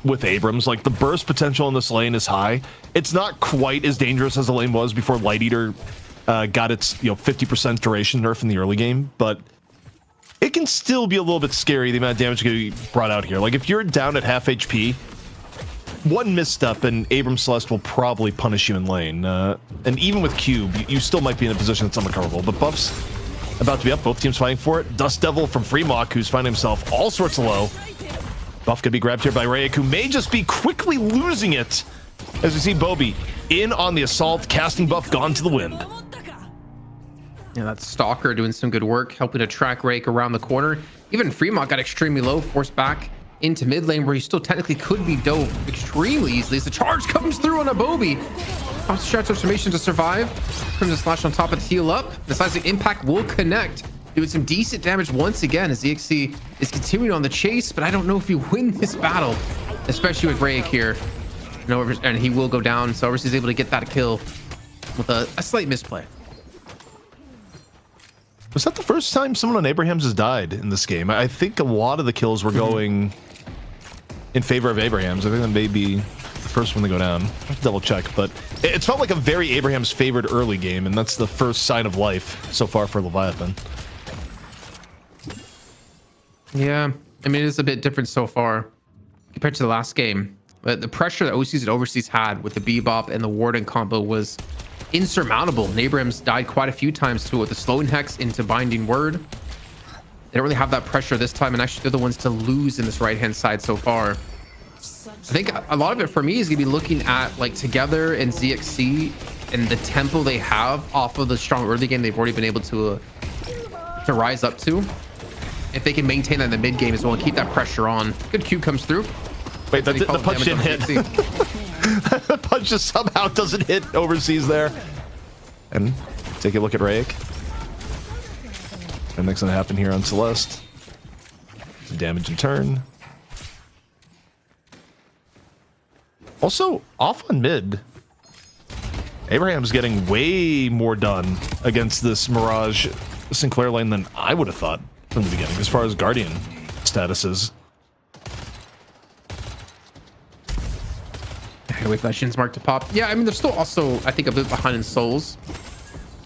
with Abrams. Like, the burst potential in this lane is high. It's not quite as dangerous as the lane was before Light Eater got its 50% duration nerf in the early game, but it can still be a little bit scary, the amount of damage going to be brought out here. Like, if you're down at half HP, one misstep and Abrams Celeste will probably punish you in lane. And even with Cube, you still might be in a position that's unrecoverable. But buffs about to be up, both teams fighting for it. Dust Devil from Freemock, who's finding himself all sorts of low. Buff could be grabbed here by Rayek, who may just be quickly losing it. As we see Bobby in on the assault, casting buff gone to the wind. Yeah, that's Stalker doing some good work, helping to track Rake around the corner. Even Fremont got extremely low, forced back into mid lane, where he still technically could be dove extremely easily as the charge comes through on a Bobby. Pops stretch transformation to survive. Crimson Slash on top of the heal up. Decides the impact will connect, doing some decent damage once again as EXC is continuing on the chase, but I don't know if he win this battle, especially with Rayek here. And he will go down, so Overseas is able to get that kill with a slight misplay. Was that the first time someone on Abrams has died in this game? I think a lot of the kills were going in favor of Abrams. I think that may be the first one to go down. I have to double check, but it's felt like a very Abrams favored early game, and that's the first sign of life so far for Leviathan. Yeah, I mean, it is a bit different so far compared to the last game. But the pressure that OCs and Overseas had with the Bebop and the Warden combo was insurmountable. And Abrams died quite a few times to it with the slowing hex into binding word. They don't really have that pressure this time, and actually they're the ones to lose in this right-hand side so far. I think a lot of it for me is gonna be looking at like Together and ZXC and the tempo they have off of the strong early game they've already been able to rise up to. If they can maintain that in the mid game as well and keep that pressure on. Good Q comes through. Wait, the punch didn't hit. The punch just somehow doesn't hit Overseas there. And take a look at Rayek. And next thing that happened here on Celeste. Some damage in turn. Also, off on mid. Abraham's getting way more done against this Mirage Sinclair lane than I would have thought from the beginning, as far as Guardian status is. Wait for that Shin's mark to pop. Yeah, I mean, they're still also, I think, a bit behind in souls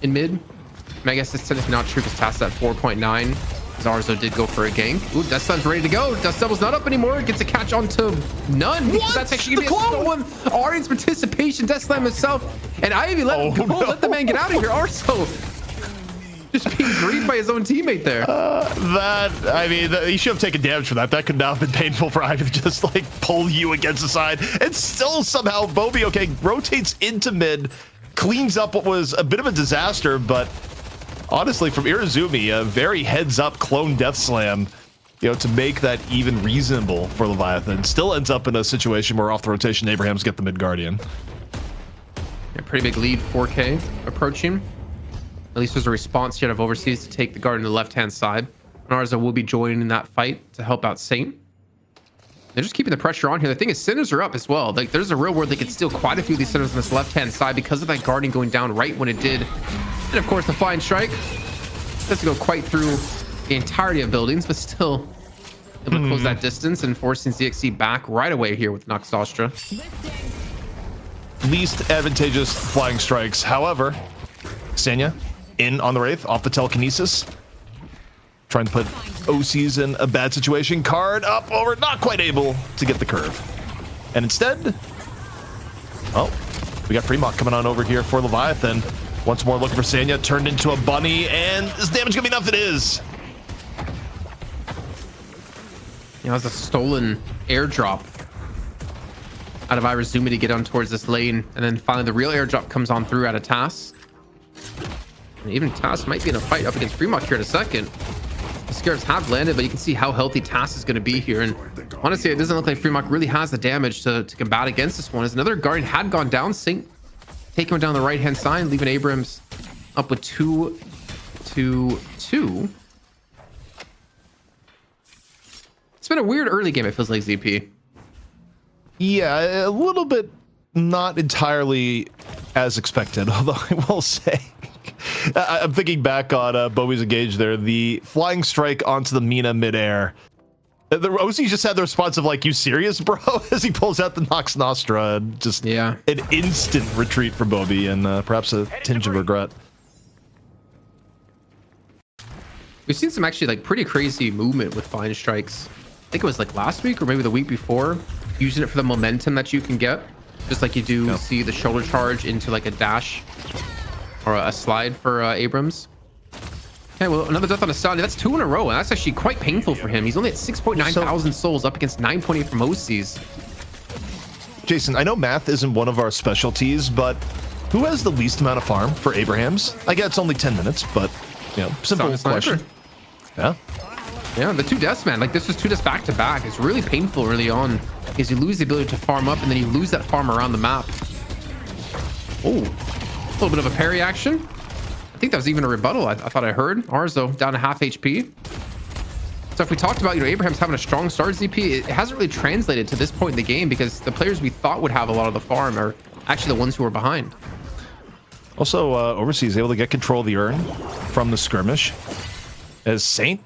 in mid. And I guess it's technically not true because Tass at 4.9. Zarzo did go for a gank. Ooh, Death Slam's ready to go. Death Devil's not up anymore. Gets a catch onto none. Because that's actually going to be a stolen audience participation. Death Slam himself. And Ivy let him go. No. Let the man get out of here. Arso just being griefed by his own teammate there. He should have taken damage for that. That could not have been painful for Ivy to just like pull you against the side. And still somehow Bobby, okay, rotates into mid, cleans up what was a bit of a disaster, but honestly, from Irizumi, a very heads-up clone Death Slam, you know, to make that even reasonable for Leviathan. Still ends up in a situation where off the rotation, Abrahams get the mid Guardian. Yeah, pretty big lead, 4K approaching. At least there's a response yet of Overseas to take the guard on the left-hand side. Narza will be joining in that fight to help out Saint. They're just keeping the pressure on here. The thing is, Sinners are up as well. Like, there's a real world they could steal quite a few of these Sinners on this left-hand side because of that Guardian going down right when it did. And of course, the Flying Strike doesn't go quite through the entirety of buildings, but still able to close that distance and forcing ZXC back right away here with Nox Nostra. Least advantageous Flying Strikes. However, Senya in on the Wraith off the telekinesis. Trying to put OCs in a bad situation. Card up over, not quite able to get the curve. And instead, oh, we got Fremont coming on over here for Leviathan. Once more looking for Senya, turned into a bunny, and this damage gonna be enough. It is. You know, it's a stolen airdrop out of Irizumi to get on towards this lane. And then finally the real airdrop comes on through out of Tass. And even Tass might be in a fight up against Fremont here in a second. The scares have landed, but you can see how healthy Tass is going to be here. And honestly, it doesn't look like Fremont really has the damage to combat against this one. As another Guardian had gone down, Sync taking him down the right-hand side, leaving Abrams up with 2-2. It's been a weird early game, it feels like, ZP. Yeah, a little bit not entirely as expected, although I will say, I'm thinking back on Bowie's engage there, the flying strike onto the Mina midair. The OC just had the response of like, you serious, bro? As he pulls out the Nox Nostra, and just an instant retreat for Bobby, and perhaps a tinge of regret. We've seen some actually like pretty crazy movement with Flying Strikes. I think it was like last week or maybe the week before, using it for the momentum that you can get. Just like you do see the shoulder charge into like a dash or a slide for Abrams. Okay, well, another death on a Stallion. That's 2 in a row, and that's actually quite painful for him. He's only at 6.9 thousand souls up against 9.8 from OCs. Jason, I know math isn't one of our specialties, but who has the least amount of farm for Abrahams? I get it's only 10 minutes, but, you know, simple question. Yeah. Yeah, the 2 deaths, man. Like, this was 2 deaths back to back. It's really painful early on because you lose the ability to farm up, and then you lose that farm around the map. Oh, a little bit of a parry action. I think that was even a rebuttal. I thought I heard. Arzo down to half HP. So if we talked about, Abrams having a strong start ZP, it hasn't really translated to this point in the game because the players we thought would have a lot of the farm are actually the ones who are behind. Also, Overseas able to get control of the urn from the skirmish. As Saint,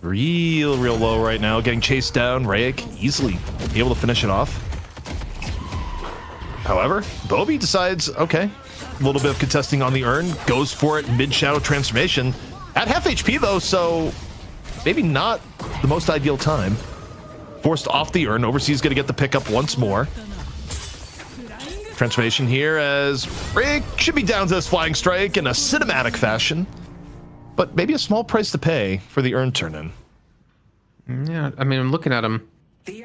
real low right now, getting chased down. Rayek easily able to finish it off. However, Bobby decides, okay, a little bit of contesting on the urn, goes for it mid-shadow transformation. At half HP though, so maybe not the most ideal time. Forced off the urn, Overseas gonna get the pickup once more. Transformation here as Rayek should be down to this flying strike in a cinematic fashion. But maybe a small price to pay for the urn turn-in. Yeah, I mean, I'm looking at him.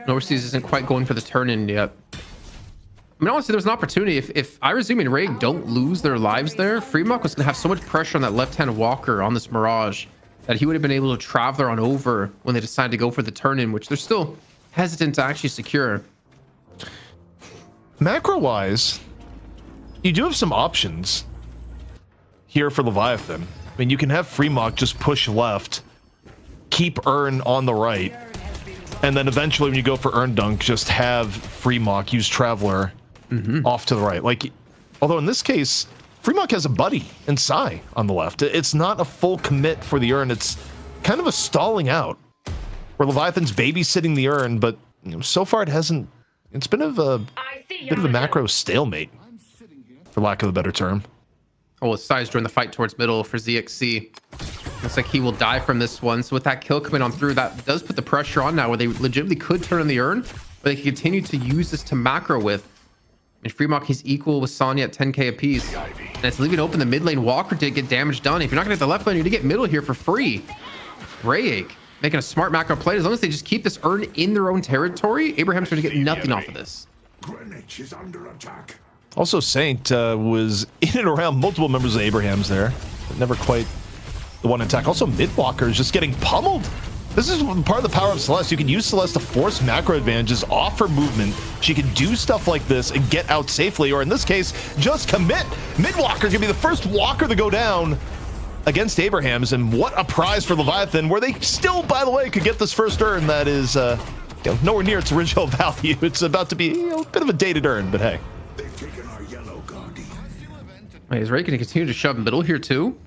Overseas isn't quite going for the turn-in yet. I mean, honestly, there's an opportunity. If Irazumi and Rayek don't lose their lives there, Fremont was going to have so much pressure on that left-hand walker on this Mirage that he would have been able to travel on over when they decide to go for the turn-in, which they're still hesitant to actually secure. Macro-wise, you do have some options here for Leviathan. I mean, you can have Fremont just push left, keep Urn on the right, and then eventually when you go for Urn Dunk, just have Fremont use Traveler off to the right. Like, although in this case, Fremont has a buddy in Sai on the left. It's not a full commit for the Urn. It's kind of a stalling out where Leviathan's babysitting the Urn, but so far it hasn't. It's been a bit of a macro stalemate, for lack of a better term. Oh, well, Sai's joined the fight towards middle for ZXC. Looks like he will die from this one. So with that kill coming on through, that does put the pressure on now where they legitimately could turn on the Urn, but they can continue to use this to macro with. And Fremont, he's equal with Sonya at 10k apiece. And it's leaving open the mid lane Walker to get damage done. If you're not going to get the left lane, you're going to get middle here for free. Rayek making a smart macro play. As long as they just keep this Urn in their own territory, Abraham's going to get nothing off of this. Greenwich is under attack. Also, Saint was in and around multiple members of Abrams there, but never quite the one in attack. Also, Midwalker is just getting pummeled. This is part of the power of Celeste. You can use Celeste to force macro advantages off her movement. She can do stuff like this and get out safely, or in this case, just commit. Midwalker can be the first walker to go down against Abrams, and what a prize for Leviathan, where they still, by the way, could get this first Urn that is nowhere near its original value. It's about to be a bit of a dated Urn, but hey. They've taken our yellow guardian. Wait, is Ray going to continue to shove middle here too?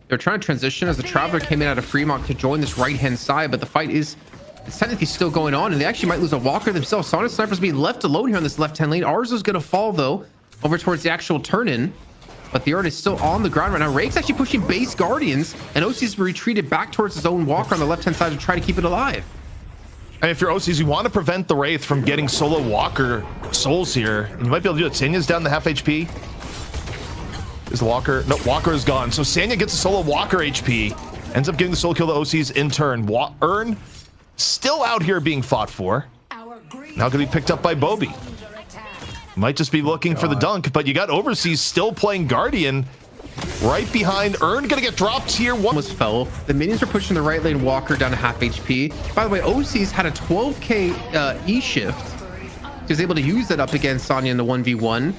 They're trying to transition as the Traveler came in out of Fremont to join this right-hand side, but the fight it's technically still going on, and they actually might lose a walker themselves. Sonic Sniper's being left alone here on this left-hand lane. Arzo's going to fall, though, over towards the actual turn-in, but the Urn is still on the ground right now. Rake's actually pushing base Guardians, and OC's retreated back towards his own walker on the left-hand side to try to keep it alive. And if you're OCs, you want to prevent the Wraith from getting solo Walker souls here. You might be able to do it. Sanya's down to half HP. Is the Walker? No, Walker is gone. So Sanya gets a solo Walker HP. Ends up getting the solo kill to OCs in turn. Urn still out here being fought for. Now going to be picked up by Bobby. Might just be looking for the dunk, but you got Overseas still playing Guardian. Right behind Urn, gonna get dropped here. One was fell. The minions were pushing the right lane Walker down to half HP. By the way, OC's had a 12k E shift. He was able to use that up against Sonya in the 1v1.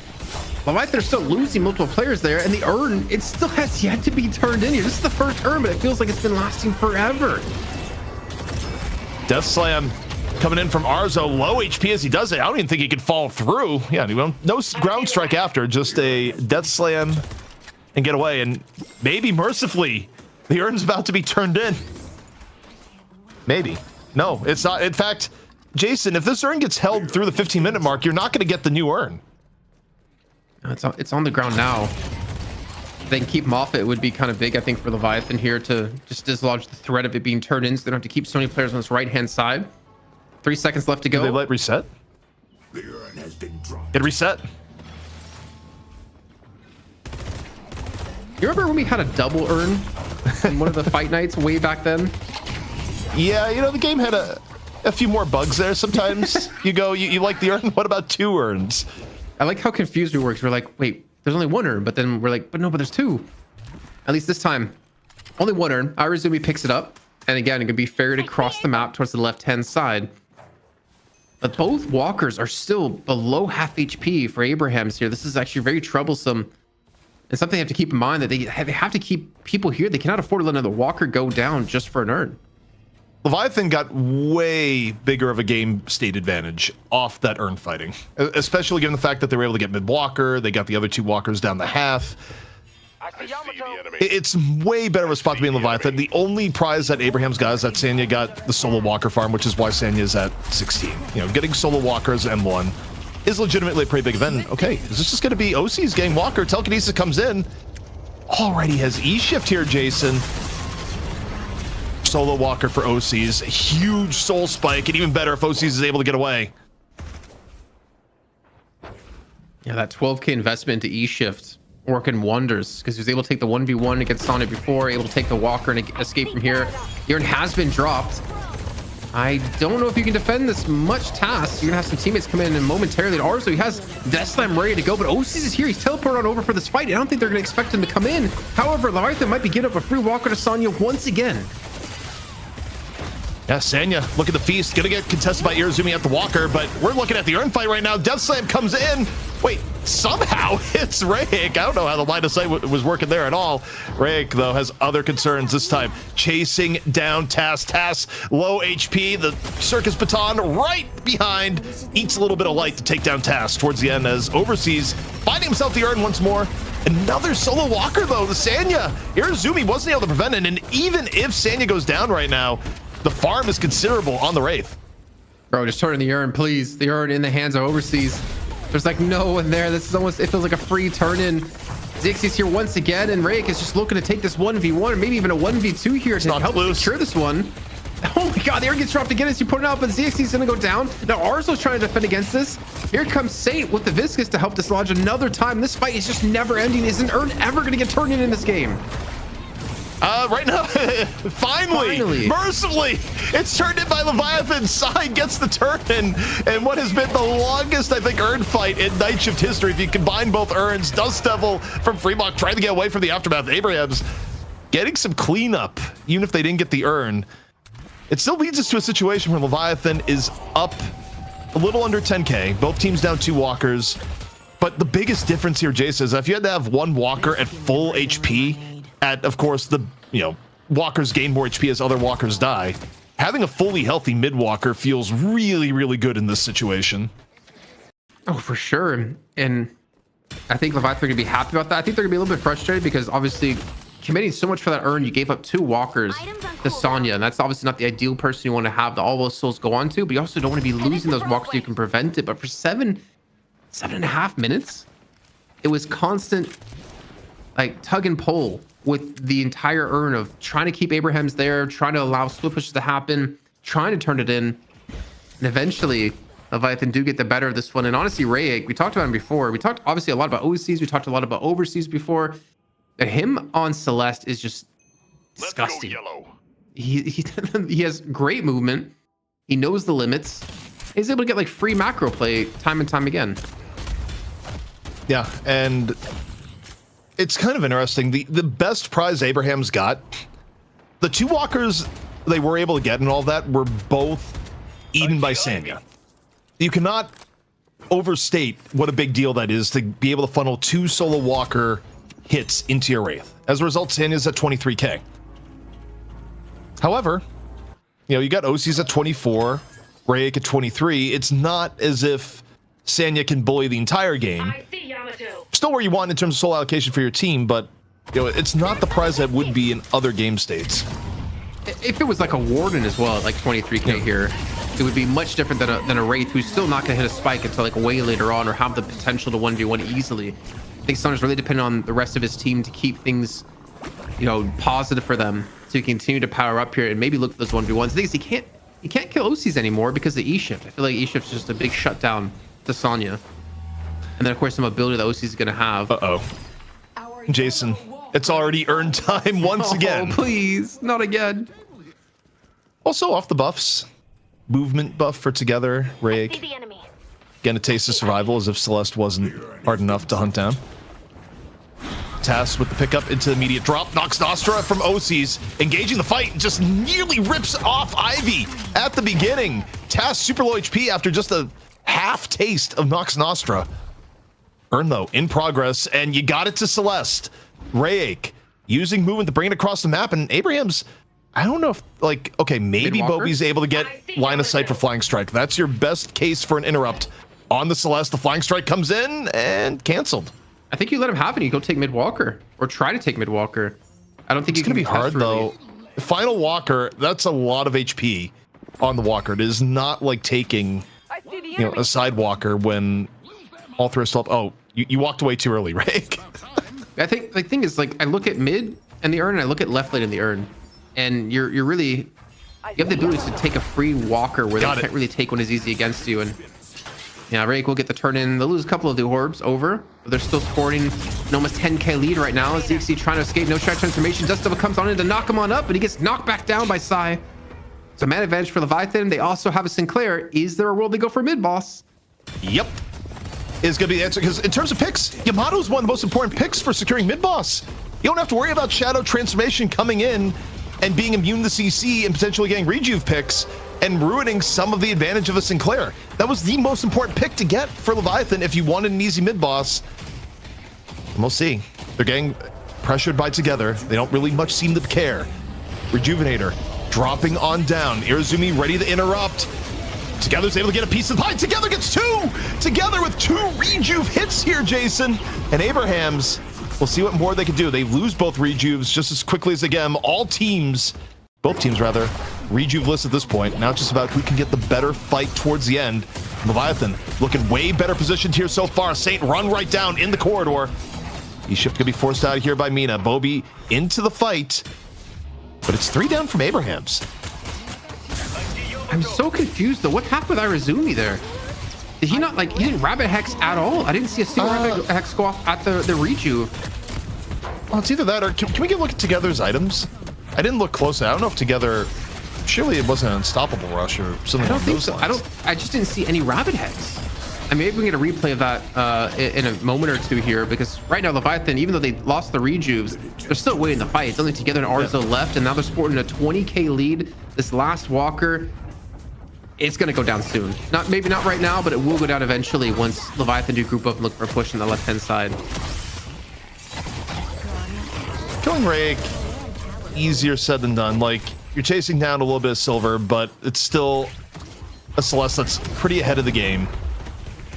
Leviathan, they're still losing multiple players there, and the Urn, it still has yet to be turned in here. This is the first Urn, but it feels like it's been lasting forever. Death Slam coming in from Arzo, low HP as he does it. I don't even think he could fall through. Yeah, no ground strike after, just a Death Slam and get away. And maybe mercifully, the Urn's about to be turned in. Maybe. No, it's not. In fact, Jason, if this Urn gets held through the 15-minute mark, you're not going to get the new Urn. It's on the ground now. If they can keep him off, it would be kind of big, I think, for Leviathan here to just dislodge the threat of it being turned in, so they don't have to keep so many players on this right-hand side. 3 seconds left to go. Do they let reset? The Urn has been dropped. It reset. You remember when we had a double Urn in one of the fight nights way back then? Yeah, the game had a few more bugs there. Sometimes you go, you like the Urn, what about 2 Urns? I like how confused we were, because we're like, wait, there's only 1 Urn, but then we're like, but there's 2. At least this time, only 1 Urn. Irazumi picks it up, and again, it can be ferried across the map towards the left-hand side. But both walkers are still below half HP for Abrams here. This is actually very troublesome. And something you have to keep in mind that they have to keep people here. They cannot afford to let another walker go down just for an urn. Leviathan got way bigger of a game state advantage off that urn fighting, especially given the fact that they were able to get mid-walker. They got the other two walkers down the half. It's way better of a spot to be in Leviathan. The only prize that Abrams got is that Sanya got the solo walker farm, which is why Sanya is at 16. You know, getting solo walkers M1 is legitimately a pretty big event. Okay, is this just going to be OC's game walker? Telekinesis comes in. Already has E-shift here, Jason. Solo walker for OC's. Huge soul spike, and even better if OC's is able to get away. Yeah, that 12k investment into E-shift working wonders because he was able to take the 1v1 against Sonic before, able to take the walker and escape from here. The urn has been dropped. I don't know if you can defend this much task. You're gonna have some teammates come in and momentarily. Arzo, he has Death Slam ready to go, but OC's is here. He's teleported on over for this fight. I don't think they're gonna expect him to come in. However, Leviathan might be giving up a free walker to Sanya once again. Yeah, Sanya, look at the feast. Gonna get contested by Irizumi at the walker, but we're looking at the urn fight right now. Death Slam comes in. Wait, somehow it's Rayek. I don't know how the line of sight was working there at all. Rayek, though, has other concerns this time. Chasing down Tass. Tass, low HP. The circus baton right behind. Eats a little bit of light to take down Tass towards the end as Overseas finding himself the urn once more. Another solo walker, though. The Sanya. Irizumi wasn't able to prevent it, and even if Sanya goes down right now, the farm is considerable on the Wraith. Bro, just turn the urn, please. The urn in the hands of Overseas. There's like no one there. This is almost, it feels like a free turn in. Zixie's here once again, and Rayek is just looking to take this 1v1 or maybe even a 1v2 here to help secure this one. Oh my god, the urn gets dropped again as you put it out, but Zixie's gonna go down. Now Arzo's trying to defend against this. Here comes Saint with the Viscous to help dislodge another time. This fight is just never ending. Is an urn ever gonna get turned in this game? Right now, finally, mercifully, it's turned in by Leviathan. Side gets the turn in, and what has been the longest, I think, urn fight in Night Shift history. If you combine both urns, Dust Devil from Fremont trying to get away from the aftermath. Abrams getting some cleanup, even if they didn't get the urn. It still leads us to a situation where Leviathan is up a little under 10k. Both teams down 2 walkers, but the biggest difference here, Jason, is if you had to have one walker at full HP. At, of course, the, walkers gain more HP as other walkers die. Having a fully healthy mid-walker feels really, really good in this situation. Oh, for sure. And I think Leviathan are going to be happy about that. I think they're going to be a little bit frustrated because obviously committing so much for that urn, you gave up 2 walkers to Sanya. And that's obviously not the ideal person you want to have all those souls go on to, but you also don't want to be losing those walkers so you can prevent it. But for 7.5 minutes, it was constant, like, tug and pull with the entire urn of trying to keep Abrams there, trying to allow split pushes to happen, trying to turn it in. And eventually, Leviathan do get the better of this one. And honestly, Rayek, we talked about him before. We talked obviously a lot about OCs. We talked a lot about Overseas before. But him on Celeste is just disgusting. Let's go, Yellow. He has great movement. He knows the limits. He's able to get like free macro play time and time again. Yeah, and it's kind of interesting. The best prize Abrams got, the 2 walkers they were able to get and all that were both eaten by Sanya. You cannot overstate what a big deal that is to be able to funnel 2 solo walker hits into your Wraith. As a result, Sanya's at 23k. However, you got OC's at 24, Rayek at 23. It's not as if Sanya can bully the entire game. Still where you want in terms of soul allocation for your team, but it's not the prize that would be in other game states. If it was like a Warden as well, like 23k here, it would be much different than a Wraith who's still not gonna hit a spike until like way later on or have the potential to 1v1 easily. I think Sonner's really dependent on the rest of his team to keep things, positive for them to continue to power up here and maybe look for those 1v1s. The thing is, he can't kill OCs anymore because of E-shift. I feel like E-shift's just a big shutdown to Sanya. And then, of course, some ability that OC is going to have. Uh-oh. Jason, it's already earned time once again. Oh, please. Not again. Also, off the buffs. Movement buff for Together. Rayek. Getting a taste of survival as if Celeste wasn't hard enough to hunt down. Tess with the pickup into the immediate drop. Nox Nostra from OCs. Engaging the fight. Just nearly rips off Ivy at the beginning. Tess super low HP after just a half taste of Nox Nostra. Earn though, in progress. And you got it to Celeste. Rayake using movement to bring it across the map. And Abrams, I don't know if, like, okay, maybe Bobby's able to get line of sight for Flying Strike. That's your best case for an interrupt. On the Celeste, the Flying Strike comes in and canceled. I think you let him have it. You go take mid walker or try to take mid walker. I don't think it's gonna be hard though. Final walker, that's a lot of HP on the walker. It is not like taking, you know, a side walker when all three are still up. Oh, you walked away too early, right? I think the thing is, like, I look at mid and the urn and I look at left lane and the urn, and you're really, you have the ability to take a free walker where they can't really take one as easy against you. And yeah, Rake will get the turn in. They'll lose a couple of the orbs over, but they're still scoring an almost 10k lead right now. ZXC trying to escape. No strike transformation. Dust Devil comes on in to knock him on up, but he gets knocked back down by Psy. So man advantage for Leviathan. They also have a Sinclair. Is there a world they go for mid boss? Yep. Is going to be the answer, because in terms of picks, Yamato's one of the most important picks for securing mid boss. You don't have to worry about Shadow Transformation coming in and being immune to CC and potentially getting rejuve picks and ruining some of the advantage of a Sinclair. That was the most important pick to get for Leviathan if you wanted an easy mid boss. And we'll see. They're getting pressured by Together. They don't really much seem to care. Rejuvenator dropping on down. Irizumi ready to interrupt. Together's able to get a piece of the pie. Together gets two! Together with 2 rejuve hits here, Jason. And Abrahams, we'll see what more they can do. They lose both rejuves just as quickly as they get them. All teams, both teams rather, rejuve list at this point. Now it's just about who can get the better fight towards the end. Leviathan looking way better positioned here so far. Saint run right down in the corridor. E-shift gonna be forced out of here by Mina. Bobby into the fight, but it's 3 down from Abrahams. I'm so confused though. What happened with Irizumi there? Did he not, like, he didn't rabbit hex at all? I didn't see a single rabbit hex go off at the rejuve. Well, it's either that or can we get a look at Together's items? I didn't look closely. I don't know if Together, surely it wasn't an unstoppable rush or something. I don't like think those so. lines. I just didn't see any rabbit hex. I mean, maybe we can get a replay of that in a moment or two here, because right now Leviathan, even though they lost the rejuves, they're still winning the fight. It's only Together and Arzo left, and now they're sporting a 20k lead. This last walker, it's gonna go down soon. Maybe not right now, but it will go down eventually once Leviathan do group up and look for a push on the left-hand side. Killing Rake, easier said than done. Like, you're chasing down a little bit of silver, but it's still a Celeste that's pretty ahead of the game,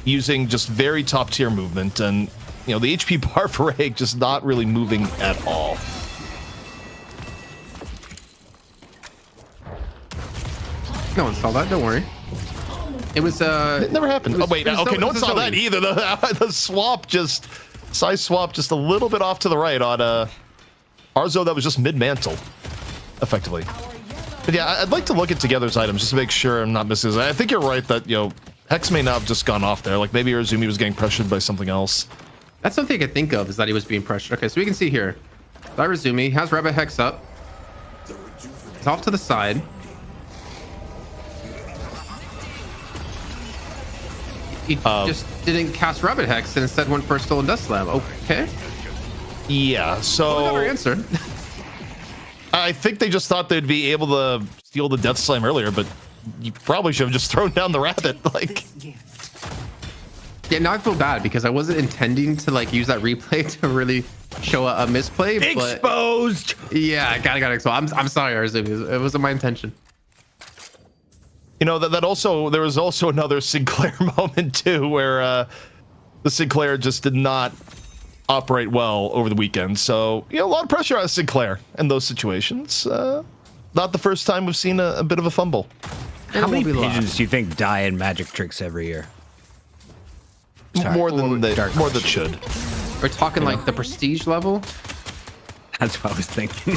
using just very top tier movement, and you know the HP bar for Rake just not really moving at all. No one saw that, don't worry. It was It never happened. Was, oh wait, okay, no one saw that either. The swap just size swap just a little bit off to the right on Arzo. That was just mid mantle, effectively. But yeah, I'd like to look at Together's items just to make sure I'm not missing. I think you're right that, you know, Hex may not have just gone off there. Like maybe Irizumi was getting pressured by something else. That's something I could think of, is that he was being pressured. Okay, so we can see here. Irizumi has Rabbit Hex up. He's off to the side. He just didn't cast Rabbit Hex and instead went for a Stolen Death Slam. Okay. Yeah, so Another answer. I think they just thought they'd be able to steal the Death Slam earlier, but you probably should have just thrown down the rabbit. Like, yeah, now I feel bad because I wasn't intending to like use that replay to really show a misplay. Exposed. But yeah, I got exposed. I'm sorry, Arizumi. It wasn't my intention. you know, that also, there was also another Sinclair moment too, where the Sinclair just did not operate well over the weekend. So, you know, a lot of pressure on Sinclair in those situations. Not the first time we've seen a bit of a fumble. How many pigeons do you think die in magic tricks every year? More than should. We're talking like the prestige level. That's what I was thinking.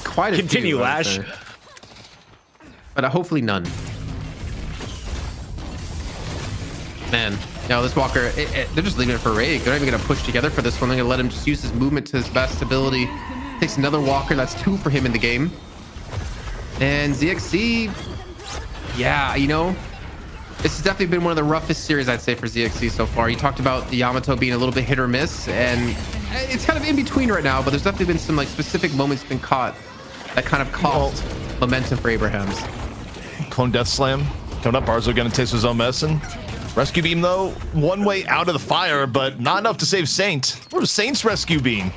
Quite a Continue, few, Lash. But hopefully none. Man, no, this Walker, they're just leaving it for Ray. They're not even going to push together for this one. They're going to let him just use his movement to his best ability. Takes another Walker. That's 2 for him in the game. And ZXC, yeah, you know, this has definitely been one of the roughest series, I'd say, for ZXC so far. You talked about the Yamato being a little bit hit or miss, and it's kind of in between right now, but there's definitely been some like specific moments been caught that kind of caused momentum for Abrams. Clone Death Slam coming up. Barzo gonna taste his own medicine. Rescue Beam though, one way out of the fire, but not enough to save Saint. Where's Saint's Rescue Beam?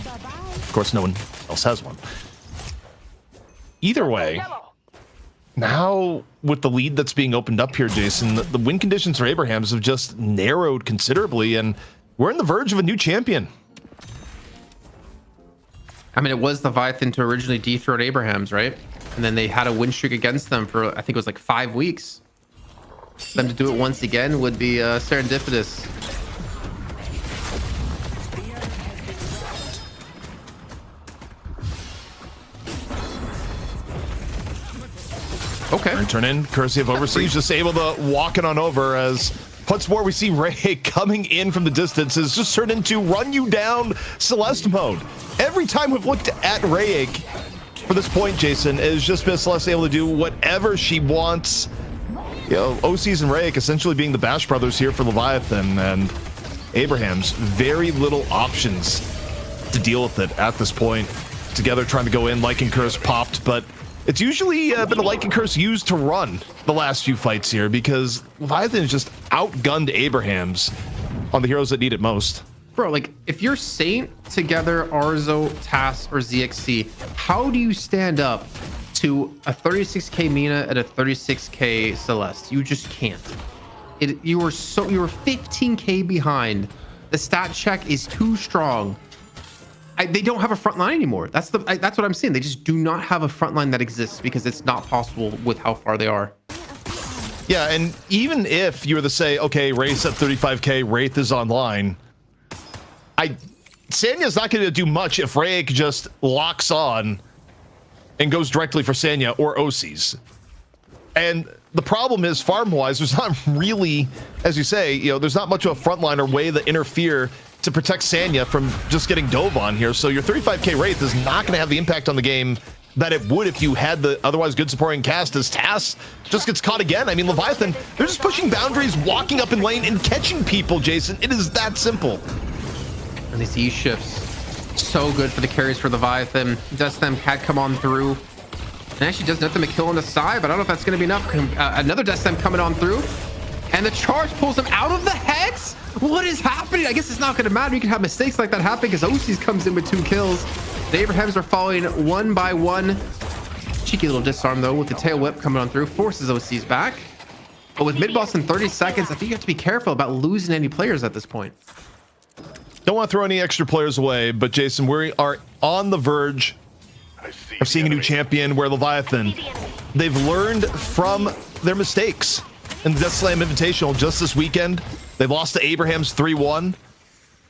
Of course, no one else has one. Either way, now with the lead that's being opened up here, Jason, the win conditions for Abrams have just narrowed considerably, and we're on the verge of a new champion. I mean, it was Leviathan to originally dethrone Abrams, right? And then they had a win streak against them for, I think it was like 5 weeks. For them to do it once again would be serendipitous. Okay. Turn in, courtesy of Overseas, just able to walk it on over as once more we see Ray coming in from the distance is just turned into run you down Celeste mode. Every time we've looked at Ray for this point, Jason, it's just been Celeste able to do whatever she wants. You know, OCs and Rayek essentially being the Bash brothers here for Leviathan, and Abrams very little options to deal with it at this point. Together trying to go in, Lycan Curse popped, but it's usually been a Lycan Curse used to run the last few fights here because Leviathan has just outgunned Abrams on the heroes that need it most. Bro, like, if you're Saint, Together, Arzo, TAS, or ZXC, how do you stand up to a 36k Mina and a 36k Celeste? You just can't. You were 15k behind. The stat check is too strong. They don't have a front line anymore. That's what I'm saying. They just do not have a front line that exists because it's not possible with how far they are. Yeah, and even if you were to say, okay, Wraith's at 35k, Wraith is online, Sanya's not going to do much if Rayek just locks on and goes directly for Sanya or OCs. And the problem is, farm-wise, there's not really, as you say, there's not much of a frontline or way to interfere to protect Sanya from just getting dove on here. So your 35k Wraith is not going to have the impact on the game that it would if you had the otherwise good supporting cast, as TAS just gets caught again. I mean, Leviathan, they're just pushing boundaries, walking up in lane, and catching people, Jason. It is that simple. And these E-shifts, so good for the carries for Leviathan. Deathstem had come on through. And actually does nothing to kill on the side, but I don't know if that's going to be enough. Another Deathstem coming on through. And the charge pulls him out of the hex? What is happening? I guess it's not going to matter. You can have mistakes like that happen because OCs comes in with 2 kills. The Abrahams are falling one by one. Cheeky little disarm, though, with the tail whip coming on through. Forces OCs back. But with mid-boss in 30 seconds, I think you have to be careful about losing any players at this point. Don't want to throw any extra players away, but Jason, we are on the verge of seeing a new champion where Leviathan, they've learned from their mistakes in the Death Slam Invitational just this weekend. They lost to Abrahams 3-1,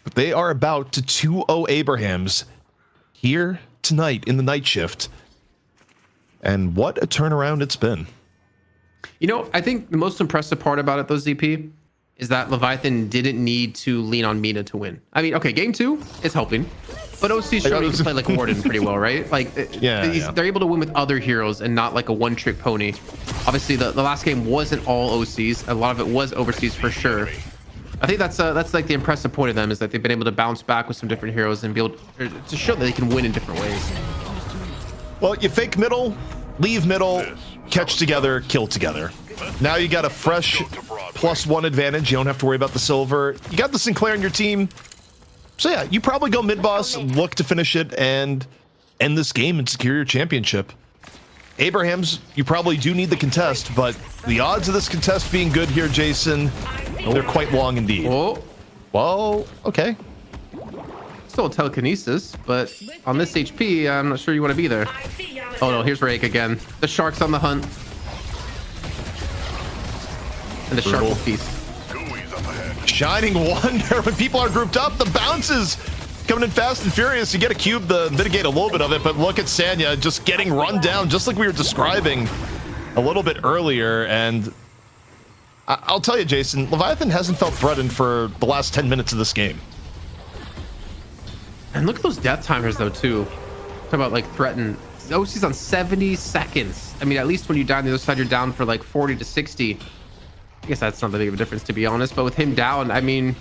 but they are about to 2-0 Abrahams here tonight in the night shift. And what a turnaround it's been. I think the most impressive part about it, though, ZP, is that Leviathan didn't need to lean on Mina to win. I mean, okay, game 2 is helping, but OC showed you can play like Warden pretty well, right? Like, they're able to win with other heroes and not like a one-trick pony. Obviously, the last game wasn't all OCs. A lot of it was overseas for sure. I think that's like the impressive point of them, is that they've been able to bounce back with some different heroes and be able to show that they can win in different ways. Well, you fake middle, leave middle, catch together, kill together. Now you got a fresh +1 advantage. You don't have to worry about the silver. You got the Sinclair in your team. So yeah, you probably go mid-boss, look to finish it, and end this game and secure your championship. Abrahams, you probably do need the contest, but the odds of this contest being good here, Jason, they're quite long indeed. Oh. Well, okay. Still a telekinesis, but on this HP, I'm not sure you want to be there. Oh no, here's Rake again. The shark's on the hunt. And the shark will feast. Shining Wonder, when people are grouped up, the bounces coming in fast and furious. You get a cube to mitigate a little bit of it, but look at Sanya just getting run down, just like we were describing a little bit earlier. And I'll tell you, Jason, Leviathan hasn't felt threatened for the last 10 minutes of this game. And look at those death timers, though, too. Talk about, like, threaten. OC's on 70 seconds. I mean, at least when you die on the other side, you're down for, like, 40 to 60. I guess that's not that big of a difference, to be honest. But with him down, I mean,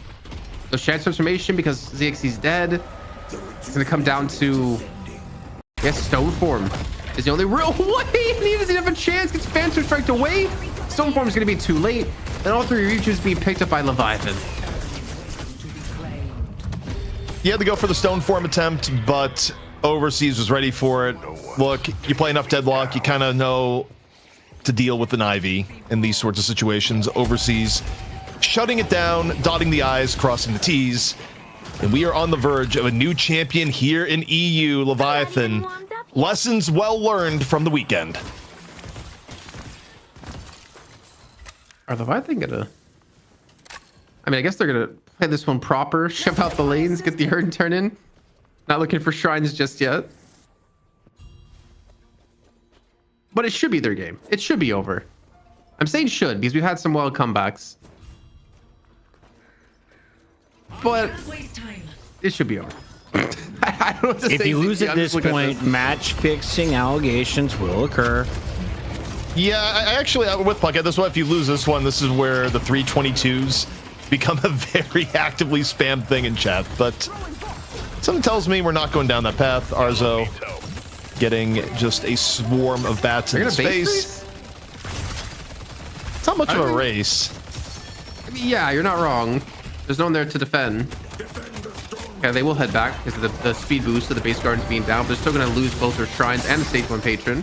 The chance transformation because ZXC's dead. It's gonna come down to, I guess, Stone Form is the only real way. He doesn't have a chance. Gets Phantom Striked away. Stone Form is gonna be too late, and all 3 reaches being picked up by Leviathan. You had to go for the Stone Form attempt, but Overseas was ready for it. Look, you play enough Deadlock, you kind of know to deal with an Ivy in these sorts of situations. Overseas, shutting it down, dotting the I's, crossing the T's. And we are on the verge of a new champion here in EU, Leviathan. Lessons well learned from the weekend. Are Leviathan gonna... I mean, I guess they're gonna play this one proper, shove out the lanes, get the Urn turn in. Not looking for shrines just yet. But it should be their game. It should be over. I'm saying should, because we've had some wild comebacks. But it should be over. I don't know what to if say. you lose at this looking point, match-fixing allegations will occur. Yeah, I actually, with Puckhead, this is why if you lose this one, this is where the 322s become a very actively spammed thing in chat. But something tells me we're not going down that path. Arzo getting just a swarm of bats in his face. It's not much of a race. I mean, yeah, you're not wrong. There's no one there to defend. Okay, they will head back because of the speed boost of the base gardens being down, but they're still going to lose both their shrines and the stage 1 patron.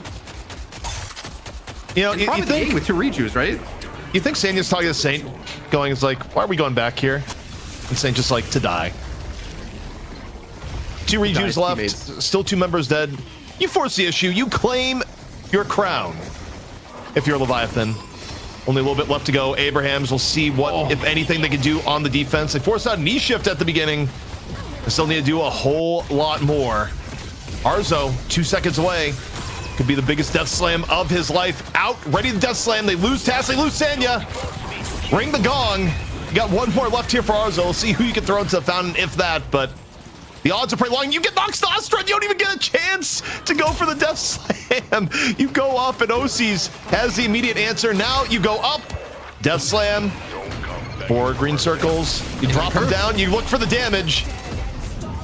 You know, you think with 2 rejues, right? You think Sanya's talking to Saint, going, it's like, why are we going back here? And Saint just like, to die. 2 rejues left, teammates. Still 2 members dead. You force the issue, you claim your crown. If you're Leviathan. Only a little bit left to go. Abrams will see what, if anything, they can do on the defense. They forced out knee shift at the beginning. They still need to do a whole lot more. Arzo, 2 seconds away. Could be the biggest death slam of his life. Out, ready to death slam. They lose Tass, they lose Sanya. Ring the gong. You got 1 more left here for Arzo. We'll see who you can throw into the fountain, if that, but the odds are pretty long. You get Nox Nostra, you don't even get a chance to go for the death slam. You go up, and Osis has the immediate answer. Now you go up, death slam, 4 green circles. You drop them down, you look for the damage.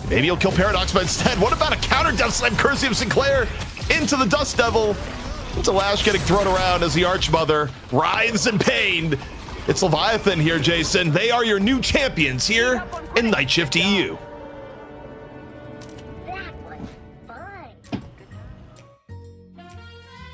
Maybe you'll kill Paradox, but instead, what about a counter death slam courtesy of Sinclair into the Dust Devil? It's a lash getting thrown around as the Archmother writhes in pain. It's Leviathan here, Jason. They are your new champions here in Night Shift EU.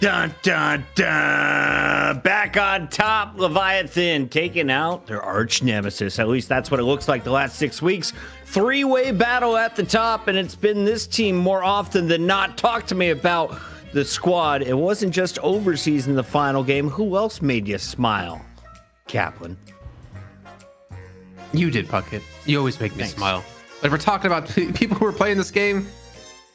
Dun, dun, dun. Back on top, Leviathan taking out their arch nemesis. At least that's what it looks like the last 6 weeks. 3-way battle at the top, and it's been this team more often than not. Talk to me about the squad. It wasn't just Overseas in the final game. Who else made you smile? Kaplan. You did, Puckett. You always make me smile. But if we're talking about people who are playing this game,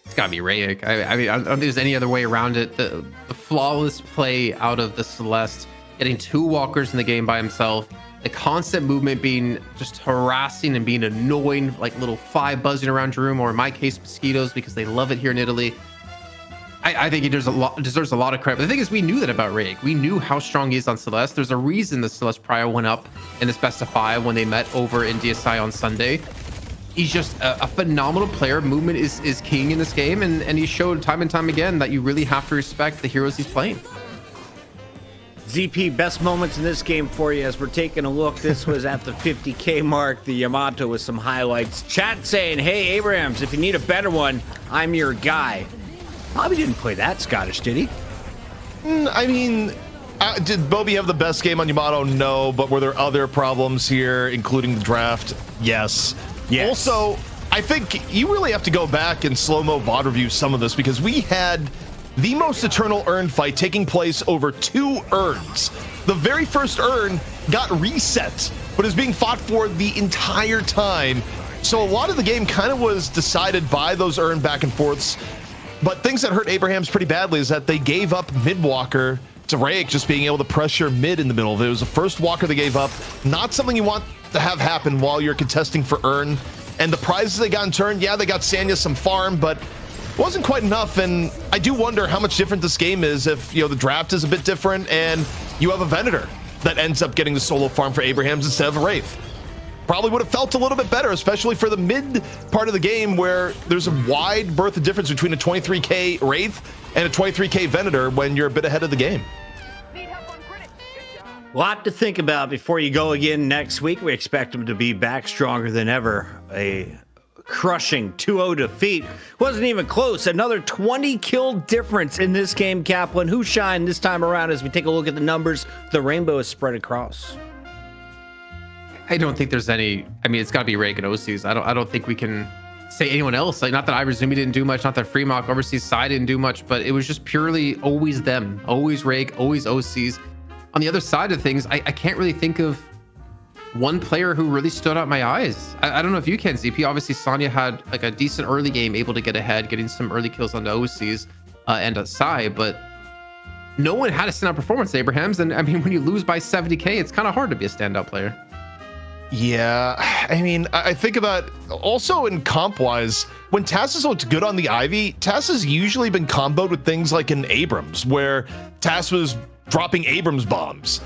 it's gotta be Rayek. I mean, I don't think there's any other way around it. The flawless play out of the Celeste, getting 2 walkers in the game by himself, the constant movement being just harassing and being annoying, like little fly buzzing around your room, or in my case, mosquitoes, because they love it here in Italy. I think he deserves a lot of credit. But the thing is, we knew that about Rayek. We knew how strong he is on Celeste. There's a reason the Celeste Prio went up in this best of 5 when they met over in DSI on Sunday. He's just a phenomenal player. Movement is king in this game, and he showed time and time again that you really have to respect the heroes he's playing. ZP, best moments in this game for you as we're taking a look. This was at the 50K mark. The Yamato with some highlights. Chat saying, hey, Abrams, if you need a better one, I'm your guy. Bobby didn't play that Scottish, did he? I mean, did Bobby have the best game on Yamato? No, but were there other problems here, including the draft? Yes. Yes. Also, I think you really have to go back and slow-mo VOD review some of this, because we had the most eternal urn fight taking place over 2 urns. The very first urn got reset, but is being fought for the entire time. So a lot of the game kind of was decided by those urn back and forths. But things that hurt Abrahams pretty badly is that they gave up mid-walker to Rayek just being able to pressure mid in the middle. It was the first walker they gave up. Not something you want to have happen while you're contesting for urn. And the prizes they got in turn, yeah, they got Sanya some farm, but it wasn't quite enough. And I do wonder how much different this game is if, you know, the draft is a bit different and you have a Venator that ends up getting the solo farm for Abrahams instead of a Wraith. probably would have felt a little bit better, especially for the mid part of the game where there's a wide berth of difference between a 23k Wraith and a 23k Venator when you're a bit ahead of the game. Lot to think about before you go again next week. We expect them to be back stronger than ever. A crushing 2-0 defeat. Wasn't even close. Another 20 kill difference in this game, Kaplan. Who shined this time around as we take a look at the numbers? The rainbow is spread across. I don't think there's any. I mean, it's got to be Rake and OCs. I don't think we can say anyone else. Like, not that Irazumi didn't do much, not that Freemock overseas side didn't do much, but it was just purely always them. Always Rake, always OCs. On the other side of things, I can't really think of one player who really stood out my eyes. I don't know if you can, ZP. Obviously, Sonya had like a decent early game, able to get ahead, getting some early kills on the OCs and Sai, but no one had a standout performance, Abrams. And I mean, when you lose by 70k, it's kind of hard to be a standout player. Yeah, I mean, I think about also in comp-wise, when Tass has looked good on the Ivy, Tass has usually been comboed with things like an Abrams, where Tass was dropping Abrams bombs.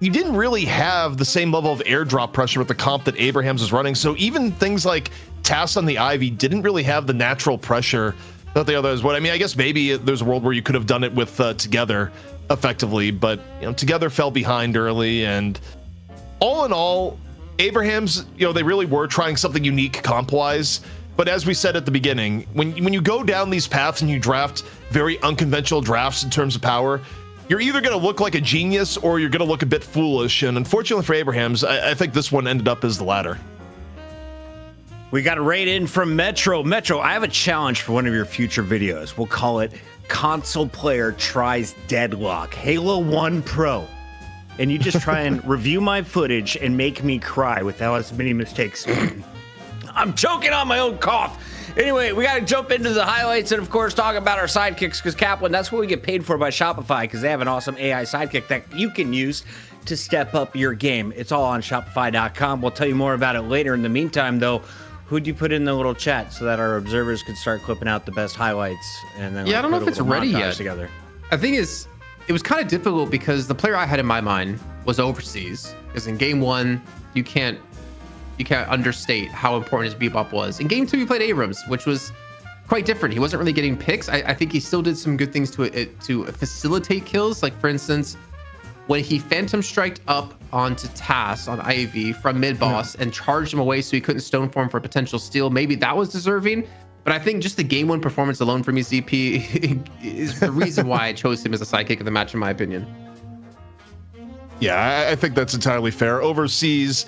You didn't really have the same level of airdrop pressure with the comp that Abrams was running, so even things like Tass on the Ivy didn't really have the natural pressure that the others would. I mean, I guess maybe there's a world where you could have done it with Together effectively, but Together fell behind early, and all in all, Abrams, they really were trying something unique comp-wise. But as we said at the beginning, when you go down these paths and you draft very unconventional drafts in terms of power, you're either going to look like a genius or you're going to look a bit foolish. And unfortunately for Abrams, I think this one ended up as the latter. We got a raid in from Metro. Metro, I have a challenge for one of your future videos. We'll call it Console Player Tries Deadlock, Halo 1 Pro. And you just try and review my footage and make me cry without as many mistakes. I'm choking on my own cough. Anyway, we got to jump into the highlights and, of course, talk about our sidekicks, because Kaplan, that's what we get paid for by Shopify, because they have an awesome AI sidekick that you can use to step up your game. It's all on Shopify.com. We'll tell you more about it later. In the meantime, though, who'd you put in the little chat so that our observers could start clipping out the best highlights? And then I don't know if it's ready yet. Together. I think it was kind of difficult because the player I had in my mind was overseas. Because in game one, you can't understate how important his Bebop was. In game two, he played Abrams, which was quite different. He wasn't really getting picks. I think he still did some good things to facilitate kills. Like, for instance, when he Phantom Striked up onto Tass on Ivy from mid-boss and charged him away so he couldn't stone form for a potential steal, maybe that was deserving. But I think just the game one performance alone for me, ZP, is the reason why I chose him as a sidekick of the match, in my opinion. Yeah, I think that's entirely fair. Overseas,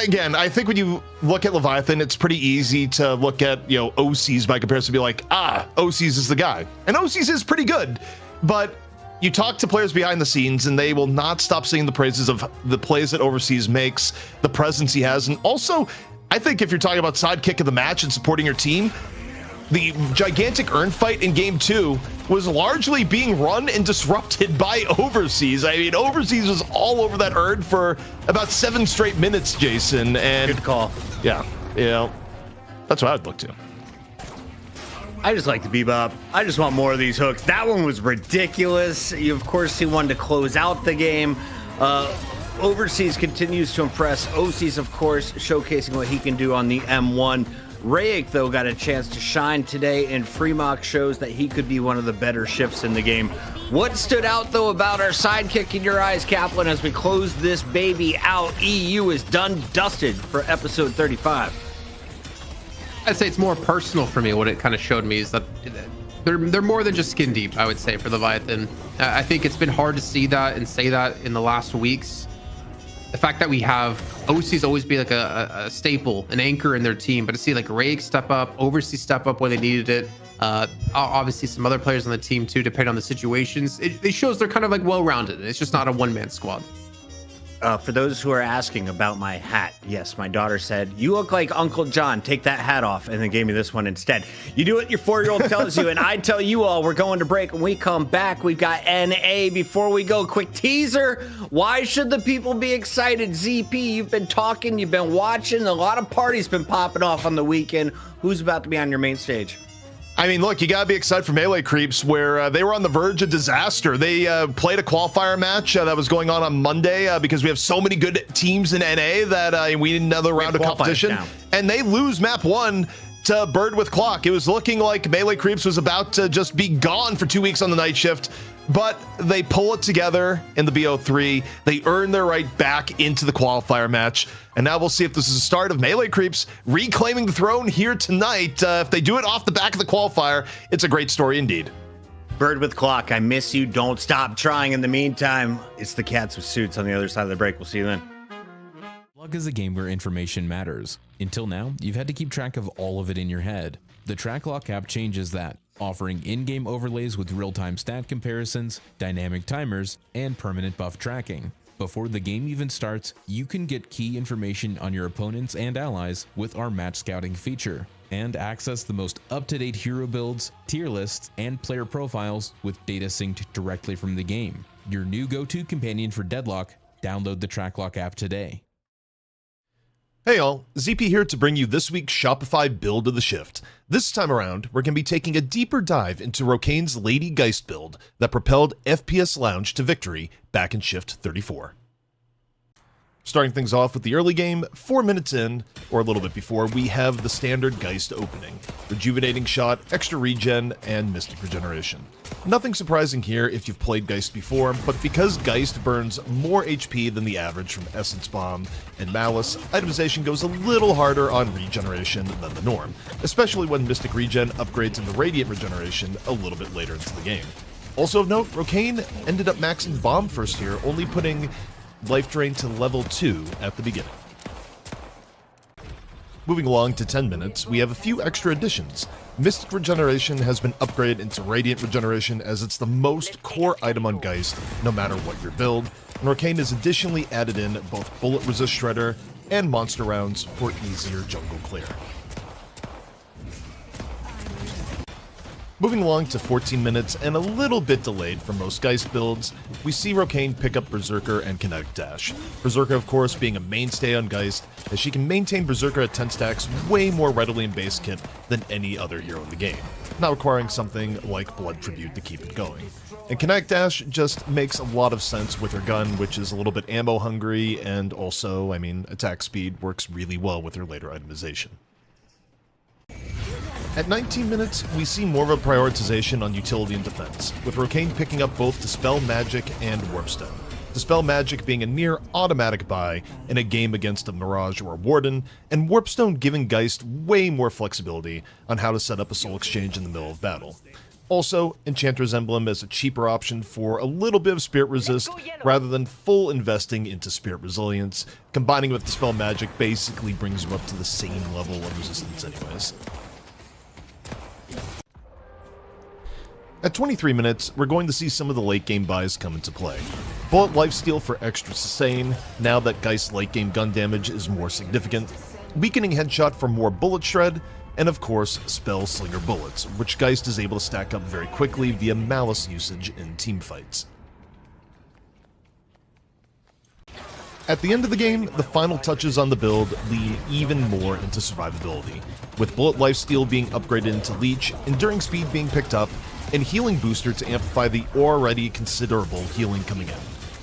again, I think when you look at Leviathan, it's pretty easy to look at, OCs by comparison, to be like, OCs is the guy. And OCs is pretty good. But you talk to players behind the scenes, and they will not stop singing the praises of the plays that Overseas makes, the presence he has. And also, I think if you're talking about sidekick of the match and supporting your team, the gigantic urn fight in game two was largely being run and disrupted by Overseas. I mean, Overseas was all over that urn for about 7 straight minutes, Jason. And good call. Yeah, that's what I'd look to. I just like the Bebop. I just want more of these hooks. That one was ridiculous. You, of course, see one to close out the game. Overseas continues to impress. OC's, of course, showcasing what he can do on the M1. Rayek, though, got a chance to shine today, and Freemock shows that he could be one of the better shifts in the game. What stood out, though, about our sidekick in your eyes, Kaplan, as we close this baby out? EU is done dusted for episode 35. I'd say it's more personal for me. What it kind of showed me is that they're more than just skin deep, I would say, for Leviathan. I think it's been hard to see that and say that in the last weeks. The fact that we have OCs always be like a staple, an anchor in their team, but to see like Rayek step up, Overseas step up when they needed it, obviously some other players on the team too, depending on the situations, it shows they're kind of like well-rounded. It's just not a one-man squad. For those who are asking about my hat, yes, my daughter said, "You look like Uncle John. Take that hat off," and then gave me this one instead. You do what your 4-year-old tells you, and I tell you all, we're going to break. When we come back, we've got NA. Before we go, quick teaser. Why should the people be excited? ZP, you've been talking, you've been watching. A lot of parties been popping off on the weekend. Who's about to be on your main stage? I mean, look, you gotta be excited for Melee Creeps, where they were on the verge of disaster. They played a qualifier match that was going on Monday because we have so many good teams in NA that we need another round of competition. Down. And they lose map 1 to Bird with Clock. It was looking like Melee Creeps was about to just be gone for 2 weeks on the night shift, but they pull it together in the BO3. They earn their right back into the qualifier match. And now we'll see if this is the start of Melee Creeps reclaiming the throne here tonight. If they do it off the back of the qualifier, it's a great story indeed. Bird with Clock, I miss you. Don't stop trying. In the meantime, it's the cats with suits on the other side of the break. We'll see you then. Luck is a game where information matters. Until now, you've had to keep track of all of it in your head. The TrackLock app changes that, offering in-game overlays with real-time stat comparisons, dynamic timers, and permanent buff tracking. Before the game even starts, you can get key information on your opponents and allies with our match scouting feature, and access the most up-to-date hero builds, tier lists, and player profiles with data synced directly from the game. Your new go-to companion for Deadlock, download the TrackLock app today. Hey all, ZP here to bring you this week's Shopify build of the shift. This time around, we're going to be taking a deeper dive into Rokane's Lady Geist build that propelled FPS Lounge to victory back in Shift 34. Starting things off with the early game, 4 minutes in, or a little bit before, we have the standard Geist opening. Rejuvenating Shot, extra regen, and Mystic Regeneration. Nothing surprising here if you've played Geist before, but because Geist burns more HP than the average from Essence Bomb and Malice, itemization goes a little harder on regeneration than the norm, especially when Mystic Regen upgrades into Radiant Regeneration a little bit later into the game. Also of note, Rokane ended up maxing Bomb first here, only putting life drain to level 2 at the beginning. Moving along to 10 minutes, we have a few extra additions. Mystic Regeneration has been upgraded into Radiant Regeneration as it's the most core item on Geist, no matter what your build, and Rokane has additionally added in both Bullet Resist Shredder and Monster Rounds for easier jungle clear. Moving along to 14 minutes and a little bit delayed for most Geist builds, we see Rokane pick up Berserker and Kinetic Dash. Berserker, of course, being a mainstay on Geist, as she can maintain Berserker at 10 stacks way more readily in base kit than any other hero in the game, not requiring something like Blood Tribute to keep it going. And Kinetic Dash just makes a lot of sense with her gun, which is a little bit ammo hungry, and also, attack speed works really well with her later itemization. At 19 minutes, we see more of a prioritization on utility and defense, with Rokane picking up both Dispel Magic and Warpstone. Dispel Magic being a near automatic buy in a game against a Mirage or a Warden, and Warpstone giving Geist way more flexibility on how to set up a soul exchange in the middle of battle. Also, Enchanter's Emblem is a cheaper option for a little bit of Spirit Resist rather than full investing into Spirit Resilience. Combining with Dispel Magic basically brings you up to the same level of resistance anyways. At 23 minutes, we're going to see some of the late game buys come into play. Bullet Lifesteal for extra sustain, now that Geist's late game gun damage is more significant. Weakening Headshot for more bullet shred, and of course, Spell Slinger Bullets, which Geist is able to stack up very quickly via Malice usage in teamfights. At the end of the game, the final touches on the build lead even more into survivability, with Bullet Lifesteal being upgraded into Leech, Enduring Speed being picked up, and Healing Booster to amplify the already considerable healing coming in.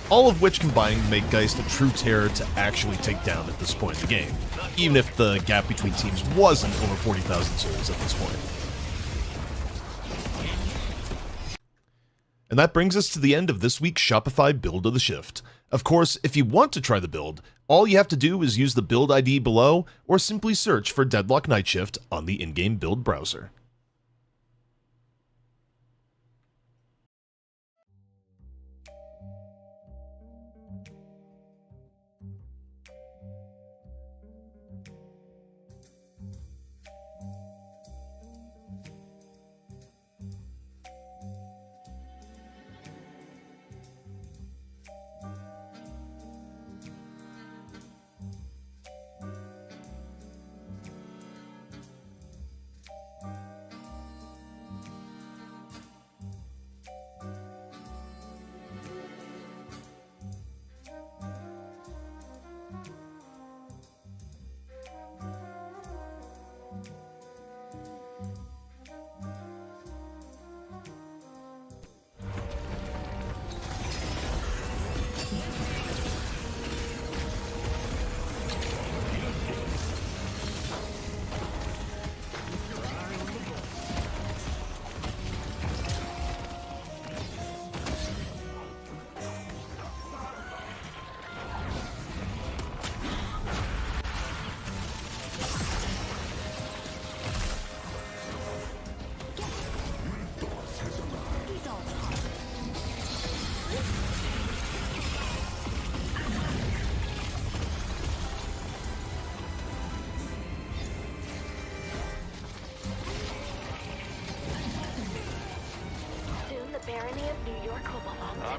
All of which combined make Geist a true terror to actually take down at this point in the game, even if the gap between teams wasn't over 40,000 souls at this point. And that brings us to the end of this week's Shopify build of the shift. Of course, if you want to try the build, all you have to do is use the build ID below, or simply search for Deadlock Night Shift on the in-game build browser.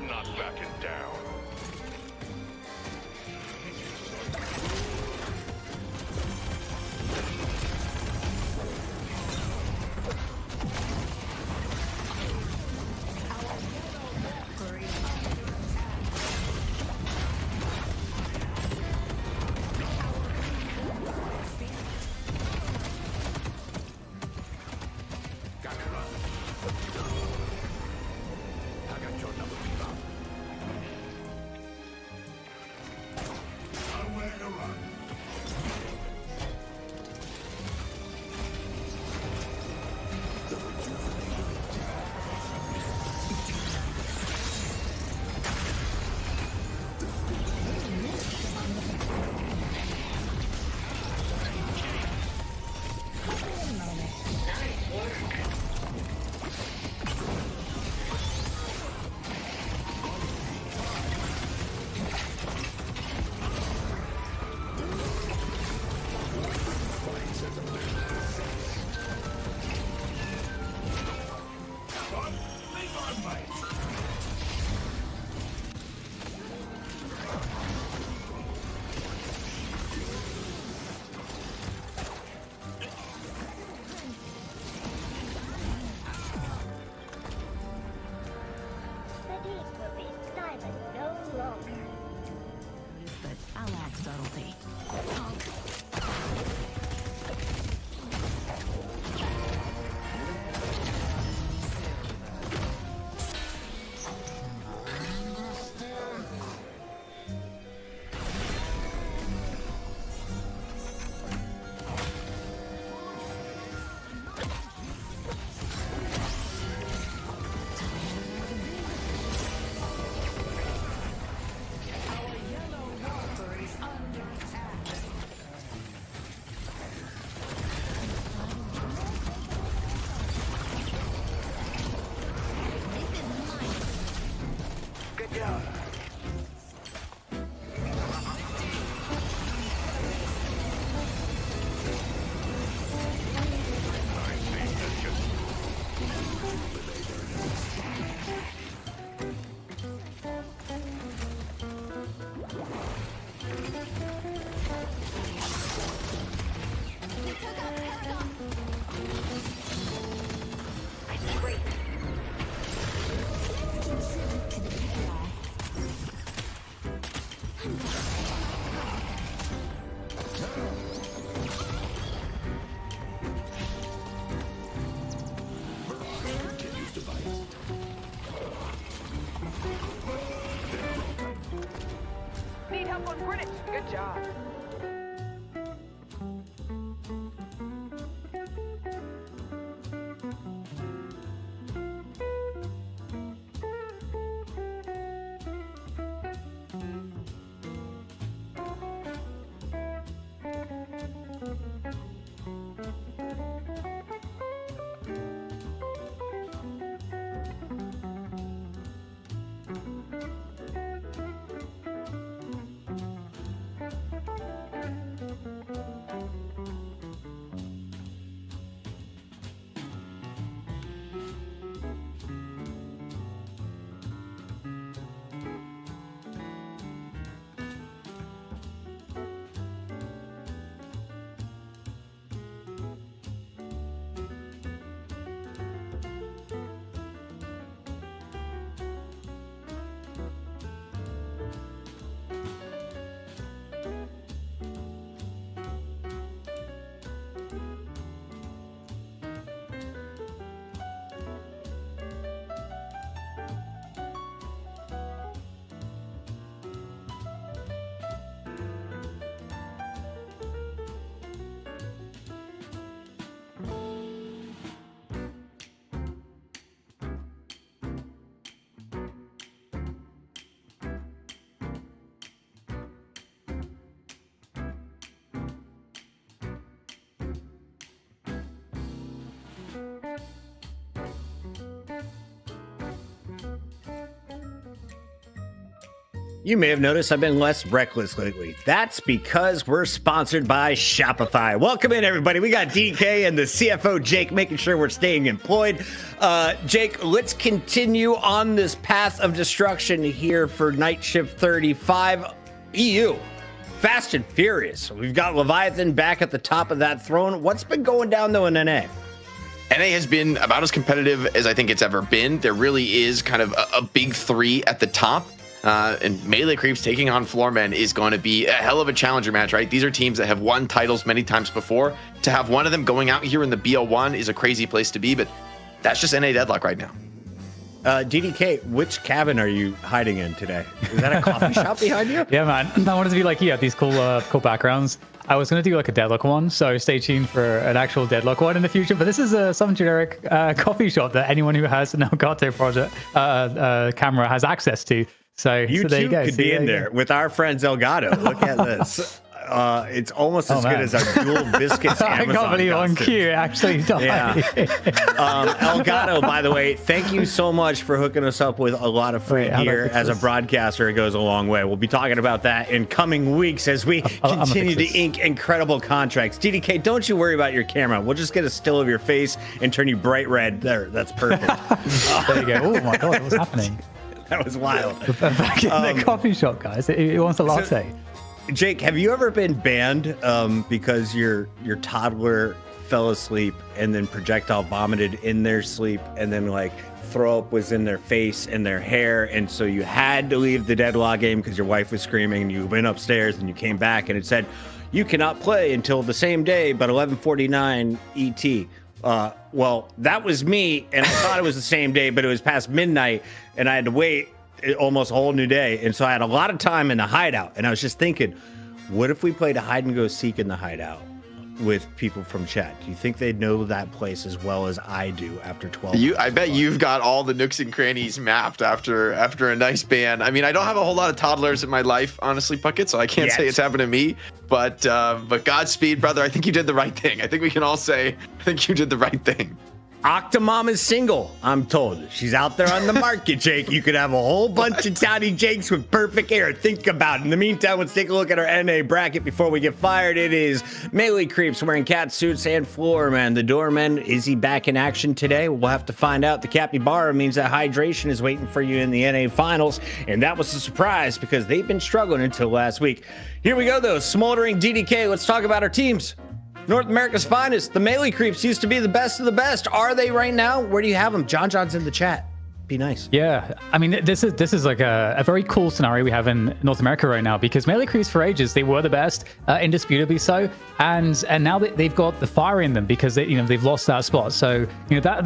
I'm not backing down. Fatigue will be silent no longer. But I lack subtlety. Need help on Greenwich. Good job. You may have noticed I've been less reckless lately. That's because we're sponsored by Shopify. Welcome in, everybody. We got DK and the CFO, Jake, making sure we're staying employed. Jake, let's continue on this path of destruction here for Night Shift 35 EU. Fast and Furious. We've got Leviathan back at the top of that throne. What's been going down, though, in NA? NA has been about as competitive as I think it's ever been. There really is kind of a big three at the top. And Melee Creeps taking on Floormen is going to be a hell of a challenger match, right? These are teams that have won titles many times before. To have one of them going out here in the BO1 is a crazy place to be, but that's just NA Deadlock right now. DDK, which cabin are you hiding in today? Is that a coffee shop behind you? Yeah, man. I wanted to be like you, these cool backgrounds. I was going to do like a Deadlock one, so stay tuned for an actual Deadlock one in the future. But this is some generic coffee shop that anyone who has an Elgato project camera has access to. So there you go. Could be in there with our friends Elgato. Look at this. It's almost as good as our dual biscuits. I can't believe on cue actually died. Yeah. Elgato, by the way, thank you so much for hooking us up with a lot of free gear. As a broadcaster, it goes a long way. We'll be talking about that in coming weeks as we continue to ink incredible contracts. DDK, don't you worry about your camera. We'll just get a still of your face and turn you bright red. There, that's perfect. There you go. Oh my God, what's happening? That was wild. Back in the coffee shop, guys. It wants a latte. Jake, have you ever been banned because your toddler fell asleep and then projectile vomited in their sleep and then like throw up was in their face and their hair, and so you had to leave the Deadlock game because your wife was screaming, and you went upstairs and you came back and it said you cannot play until the same day but 11:49 ET. Well, that was me, and I thought it was the same day, but it was past midnight, and I had to wait almost a whole new day. And so I had a lot of time in the hideout, and I was just thinking, what if we played a hide and go seek in the hideout with people from chat? Do you think they'd know that place as well as I do after 12 years? I bet you've got all the nooks and crannies mapped after a nice ban. I mean, I don't have a whole lot of toddlers in my life, honestly, Puckett, so I can't say it's happened to me. But Godspeed, brother. I think you did the right thing. I think we can all say, I think you did the right thing. Octomom is single, I'm told. She's out there on the market, Jake. You could have a whole bunch of tiny Jakes with perfect hair. Think about it. In the meantime, let's take a look at our NA bracket before we get fired. It is Melee Creeps wearing cat suits and Floormen. The Doorman, is he back in action today? We'll have to find out. The Capybara means that hydration is waiting for you in the NA finals, and that was a surprise because they've been struggling until last week. Here we go, though. Smoldering DDK. Let's talk about our teams. North America's finest. The Melee Creeps used to be the best of the best. Are they right now? Where do you have them? John's in the chat. Be nice. Yeah, I mean, this is like a very cool scenario we have in North America right now, because Melee Creeps for ages, they were the best, indisputably so, and now they've got the fire in them because they've lost that spot. So these are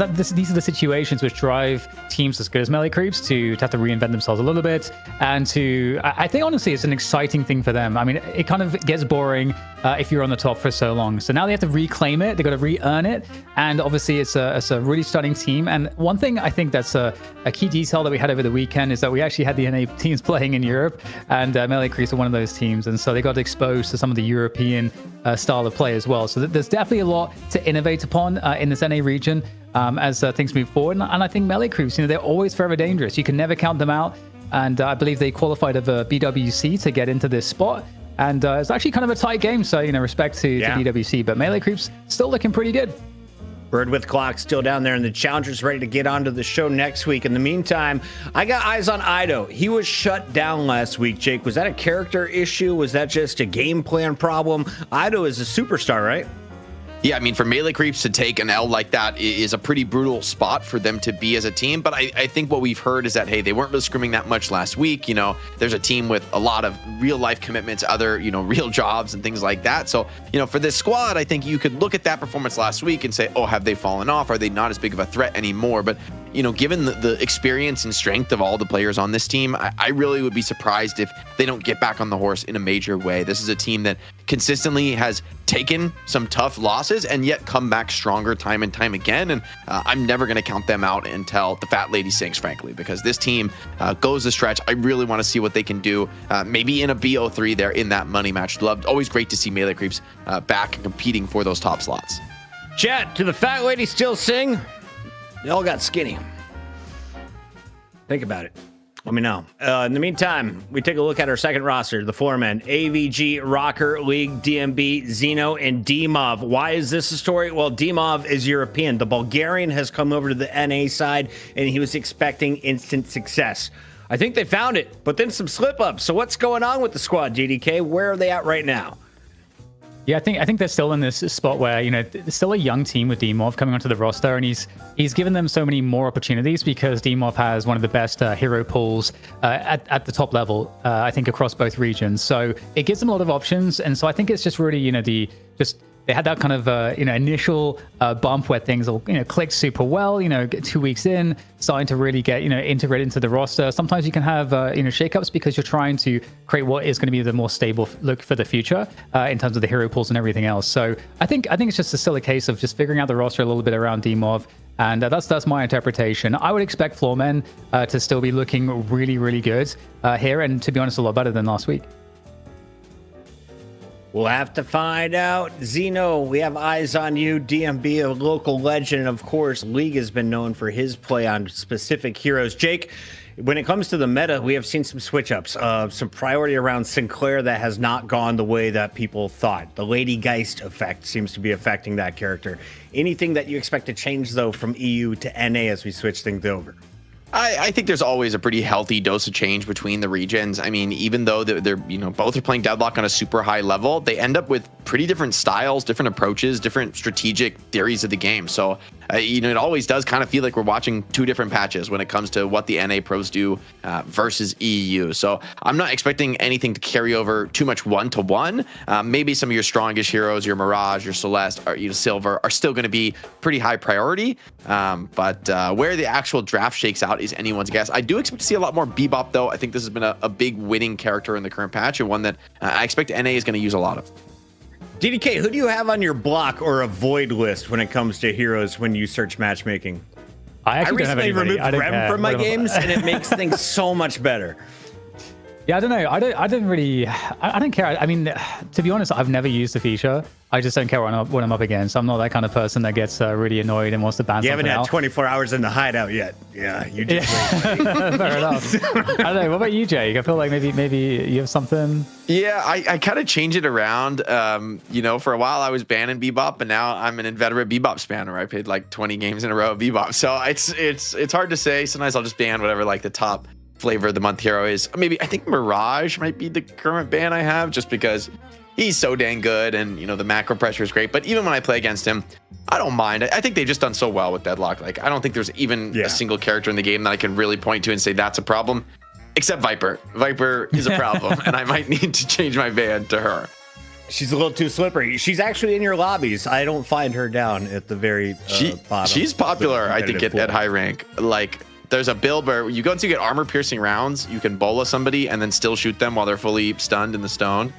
the situations which drive teams as good as Melee Creeps to have to reinvent themselves a little bit, and I think honestly it's an exciting thing for them. I mean, it kind of gets boring if you're on the top for so long. So now they have to reclaim it. They've got to re-earn it, and obviously it's a really stunning team. And one thing I think that's a key detail that we had over the weekend is that we actually had the NA teams playing in Europe, and Melee Creeps are one of those teams, and so they got exposed to some of the European style of play as well. So there's definitely a lot to innovate upon in this NA region as things move forward. And I think Melee Creeps, they're always forever dangerous. You can never count them out, and I believe they qualified over BWC to get into this spot. And it's actually kind of a tight game, so respect to BWC, but Melee Creeps still looking pretty good. Bird with Clock still down there, and the Challengers ready to get onto the show next week. In the meantime, I got eyes on Ido. He was shut down last week, Jake. Was that a character issue? Was that just a game plan problem? Ido is a superstar, right? Yeah, I mean, for Melee Creeps to take an L like that is a pretty brutal spot for them to be as a team. But I think what we've heard is that, hey, they weren't really scrimming that much last week. There's a team with a lot of real life commitments, other, real jobs and things like that. So, for this squad, I think you could look at that performance last week and say, oh, have they fallen off? Are they not as big of a threat anymore? But, given the experience and strength of all the players on this team, I really would be surprised if they don't get back on the horse in a major way. This is a team that consistently has taken some tough losses and yet come back stronger time and time again. And I'm never going to count them out until the fat lady sinks, frankly, because this team goes the stretch. I really want to see what they can do. Maybe in a BO3 there in that money match. Always great to see Melee Creeps back and competing for those top slots. Chat, do the fat lady still sing? They all got skinny. Think about it. Let me know. In the meantime, we take a look at our second roster, the Floormen, AVG, Rocker, League, DMB, Zeno, and Dimov. Why is this a story? Well, Dimov is European. The Bulgarian has come over to the NA side, and he was expecting instant success. I think they found it, but then some slip-ups. So what's going on with the squad, DDK? Where are they at right now? Yeah, I think they're still in this spot where, you know, there's still a young team with Dimov coming onto the roster, and he's given them so many more opportunities because Dimov has one of the best hero pools at the top level, I think, across both regions. So it gives them a lot of options, and so I think it's just really, you know, they had that kind of initial bump where things all, you know, clicked super well. You know, 2 weeks in, starting to really get, you know, integrated into the roster. Sometimes you can have you know, shakeups because you're trying to create what is going to be the more stable look for the future in terms of the hero pools and everything else. So I think it's just still a case of just figuring out the roster a little bit around Dimov. And that's my interpretation. I would expect Floormen to still be looking really, really good here, and to be honest, a lot better than last week. We'll have to find out. Zeno, we have eyes on you. DMB, a local legend. Of course, League has been known for his play on specific heroes. Jake, when it comes to the meta, we have seen some switch-ups, some priority around Sinclair that has not gone the way that people thought. The Lady Geist effect seems to be affecting that character. Anything that you expect to change, though, from EU to NA as we switch things over? I think there's always a pretty healthy dose of change between the regions. I mean, even though they're you know, both are playing Deadlock on a super high level, they end up with pretty different styles, different approaches, different strategic theories of the game. So, you know, it always does kind of feel like we're watching two different patches when it comes to what the NA pros do versus EU. So I'm not expecting anything to carry over too much one-to-one. Maybe some of your strongest heroes, your Mirage, your Celeste, or, you know, Silver, are still going to be pretty high priority. But where the actual draft shakes out is anyone's guess. I do expect to see a lot more Bebop, though. I think this has been a big winning character in the current patch, and one that I expect NA is going to use a lot of. DDK, who do you have on your block or avoid list when it comes to heroes when you search matchmaking? I recently removed Rem from my games, and it makes things so much better. Yeah, I don't know. I don't care. I mean, to be honest, I've never used the feature. I just don't care what I'm up against. I'm not that kind of person that gets really annoyed and wants to ban something out. You haven't had 24 hours in the hideout yet. Yeah, you just wait. Fair enough. I don't know. What about you, Jake? I feel like maybe you have something. Yeah, I kind of change it around. You know, for a while I was banning Bebop, but now I'm an inveterate Bebop spanner. I played like 20 games in a row of Bebop. So it's hard to say. Sometimes I'll just ban whatever like the top flavor of the month hero is. Maybe I think Mirage might be the current ban I have, just because he's so dang good, and you know, the macro pressure is great. But even when I play against him, I don't mind. I think they've just done so well with Deadlock. Like, I don't think there's even a single character in the game that I can really point to and say that's a problem, except Viper. Viper is a problem, and I might need to change my ban to her. She's a little too slippery. She's actually in your lobbies. I don't find her down at the very bottom. She's popular, I think, at high rank. Like, there's a build where you go into get armor piercing rounds, you can bola somebody and then still shoot them while they're fully stunned in the stone.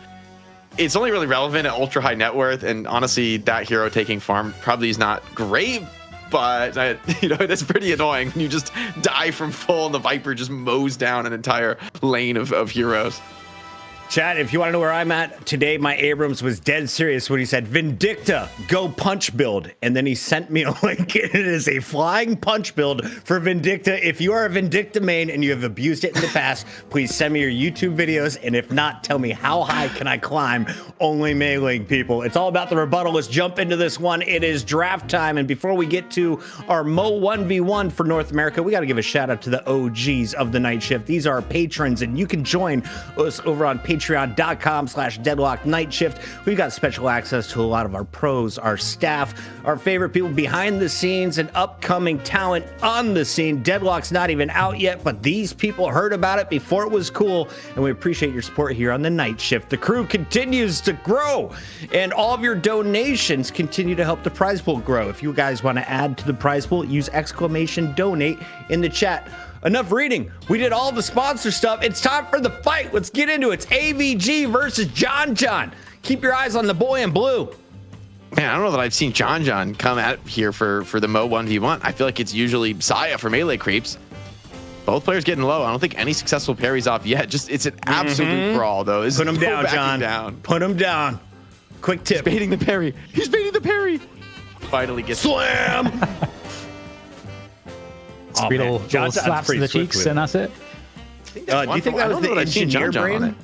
It's only really relevant at ultra high net worth, and honestly, that hero taking farm probably is not great, but you know, it is pretty annoying when you just die from full and the Viper just mows down an entire lane of heroes. Chat, if you want to know where I'm at, today my Abrams was dead serious when he said, Vindicta, go punch build. And then he sent me a link. It is a flying punch build for Vindicta. If you are a Vindicta main and you have abused it in the past, please send me your YouTube videos. And if not, tell me how high can I climb? Only meleeing people. It's all about the rebuttal. Let's jump into this one. It is draft time. And before we get to our Mo 1v1 for North America, we got to give a shout out to the OGs of the night shift. These are our patrons, and you can join us over on patreon.com/Deadlock Night Shift. We've got special access to a lot of our pros, our staff, our favorite people behind the scenes, and upcoming talent on the scene. Deadlock's not even out yet, but these people heard about it before it was cool, and we appreciate your support here on the Night Shift. The crew continues to grow, and all of your donations continue to help the prize pool grow. If you guys want to add to the prize pool, use !donate in the chat. Enough reading. We did all the sponsor stuff. It's time for the fight. Let's get into it. It's AVG versus John. Keep your eyes on the boy in blue. Man, I don't know that I've seen John come out here for the Mo 1v1. I feel like it's usually Saya for melee creeps. Both players getting low. I don't think any successful parries off yet. Just, it's an absolute brawl, though. Put him down, John. Put him down. Quick tip. He's baiting the parry. He's baiting the parry. Finally gets slam. Little slaps to the cheeks, and that's it. Do you think that was the engineer brain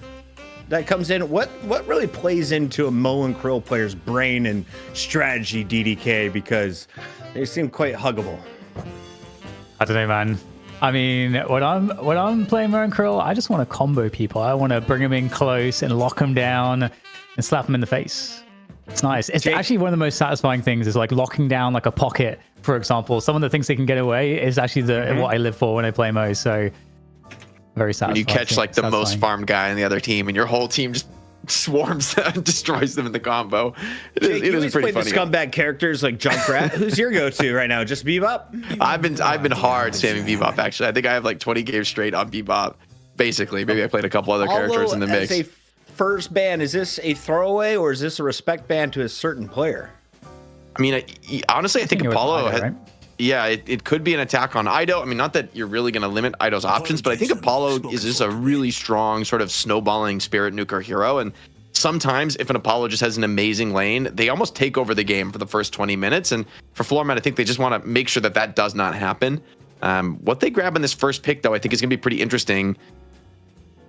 that comes in? What really plays into a Mo and Krill player's brain and strategy, DDK? Because they seem quite huggable. I don't know, man. I mean, when I'm playing Mo and Krill, I just want to combo people. I want to bring them in close and lock them down and slap them in the face. It's nice. It's actually one of the most satisfying things is like locking down like a pocket, for example. Some of the things they can get away is actually what I live for when I play Mo. So very satisfying. When you catch like the most farmed guy on the other team and your whole team just swarms and destroys them in the combo. It is pretty funny. The scumbag characters like Junkrat. Who's your go-to right now? Just Bebop? I've been hard spamming Bebop actually. I think I have like 20 games straight on Bebop. Basically, maybe I played a couple other characters in the mix. As a first ban, is this a throwaway or is this a respect ban to a certain player? I mean, honestly, I think Apollo has. Right? Yeah, it could be an attack on Ido. I mean, not that you're really going to limit Ido's options, but I think Apollo is just a really strong sort of snowballing spirit nuker hero. And sometimes if an Apollo just has an amazing lane, they almost take over the game for the first 20 minutes. And for Floormen, I think they just want to make sure that does not happen. What they grab in this first pick, though, I think is going to be pretty interesting.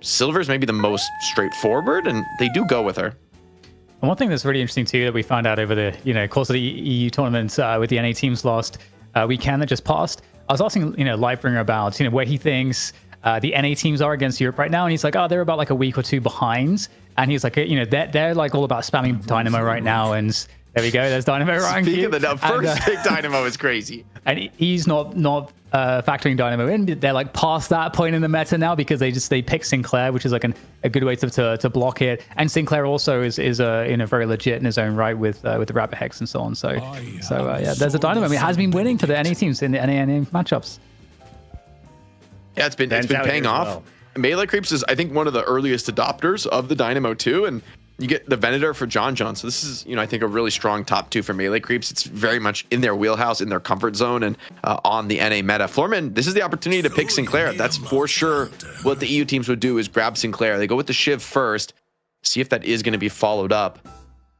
Silver is maybe the most straightforward, and they do go with her. And one thing that's really interesting too that we found out over the course of the EU tournaments with the NA teams lost weekend that just passed. I was asking Lightbringer about where he thinks the NA teams are against Europe right now, and he's like, oh, they're about like a week or two behind. And he's like, they're like all about spamming Dynamo right now, and there we go. There's Dynamo ranking. Speaking of the first pick, Dynamo is crazy. And he's not factoring Dynamo in. They're like past that point in the meta now because they pick Sinclair, which is like a good way to block it. And Sinclair also is very legit in his own right with the Rabbit Hex and so on. So there's a Dynamo. I mean, it has been winning for the NA teams in the NA matchups. Yeah, it's been paying off. Well. Melee Creeps is, I think, one of the earliest adopters of the Dynamo too, and you get the Venator for John. So this is, I think, a really strong top 2 for Melee Creeps. It's very much in their wheelhouse, in their comfort zone, and on the NA meta. Floormen, this is the opportunity to pick Sinclair. That's for sure what the EU teams would do is grab Sinclair. They go with the Shiv first, see if that is going to be followed up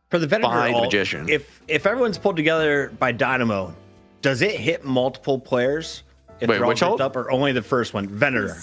for the Venator by the Magician. If everyone's pulled together by Dynamo, does it hit multiple players? Wait, which ult? Up or only the first one? Venator.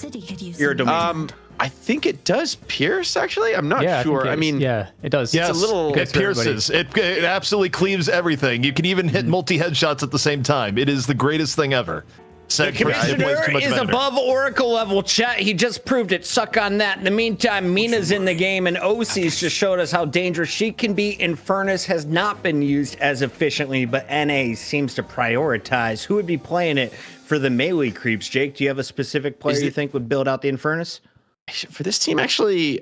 Your domain. I think it does pierce, actually. I'm not sure. I mean, it does. Yes, it's a little. It pierces. It absolutely cleaves everything. You can even hit multi headshots at the same time. It is the greatest thing ever. The commissioner is above Oracle level, chat. He just proved it. Suck on that. In the meantime, Mina's in the game, and OC's just showed us how dangerous she can be. Infernus has not been used as efficiently, but NA seems to prioritize. Who would be playing it for the Melee Creeps? Jake, do you have a specific player you think would build out the Infernus? For this team, actually,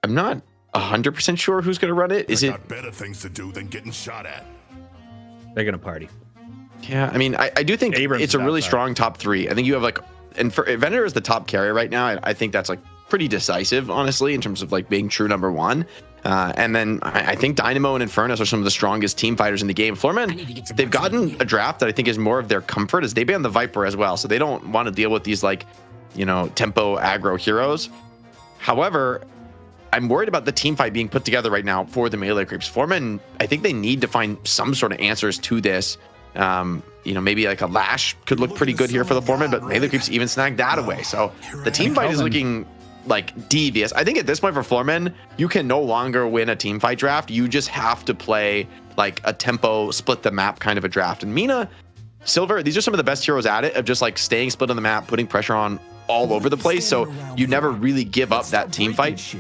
I'm not 100% sure who's going to run it. Is it got better things to do than getting shot at? They're going to party. Yeah, I mean, I do think Abrams it's a really strong top 3. I think you have like, and for Venator is the top carrier right now. I think that's like pretty decisive, honestly, in terms of like being true number 1. And then I think Dynamo and Infernus are some of the strongest team fighters in the game. Floormen, they've gotten a draft that I think is more of their comfort as they ban the Viper as well. So they don't want to deal with these like, tempo aggro heroes. However, I'm worried about the team fight being put together right now for the Melee Creeps. Floormen, I think they need to find some sort of answers to this. Maybe like a Lash could look pretty good here for the Floormen, but Melee Creeps even snagged that away. So the team fight is looking like devious. I think at this point for Floormen, you can no longer win a team fight draft. You just have to play like a tempo split the map kind of a draft. And Mina, Silver, these are some of the best heroes at it, of just like staying split on the map, putting pressure on all over the place. So you never really give up that team fight.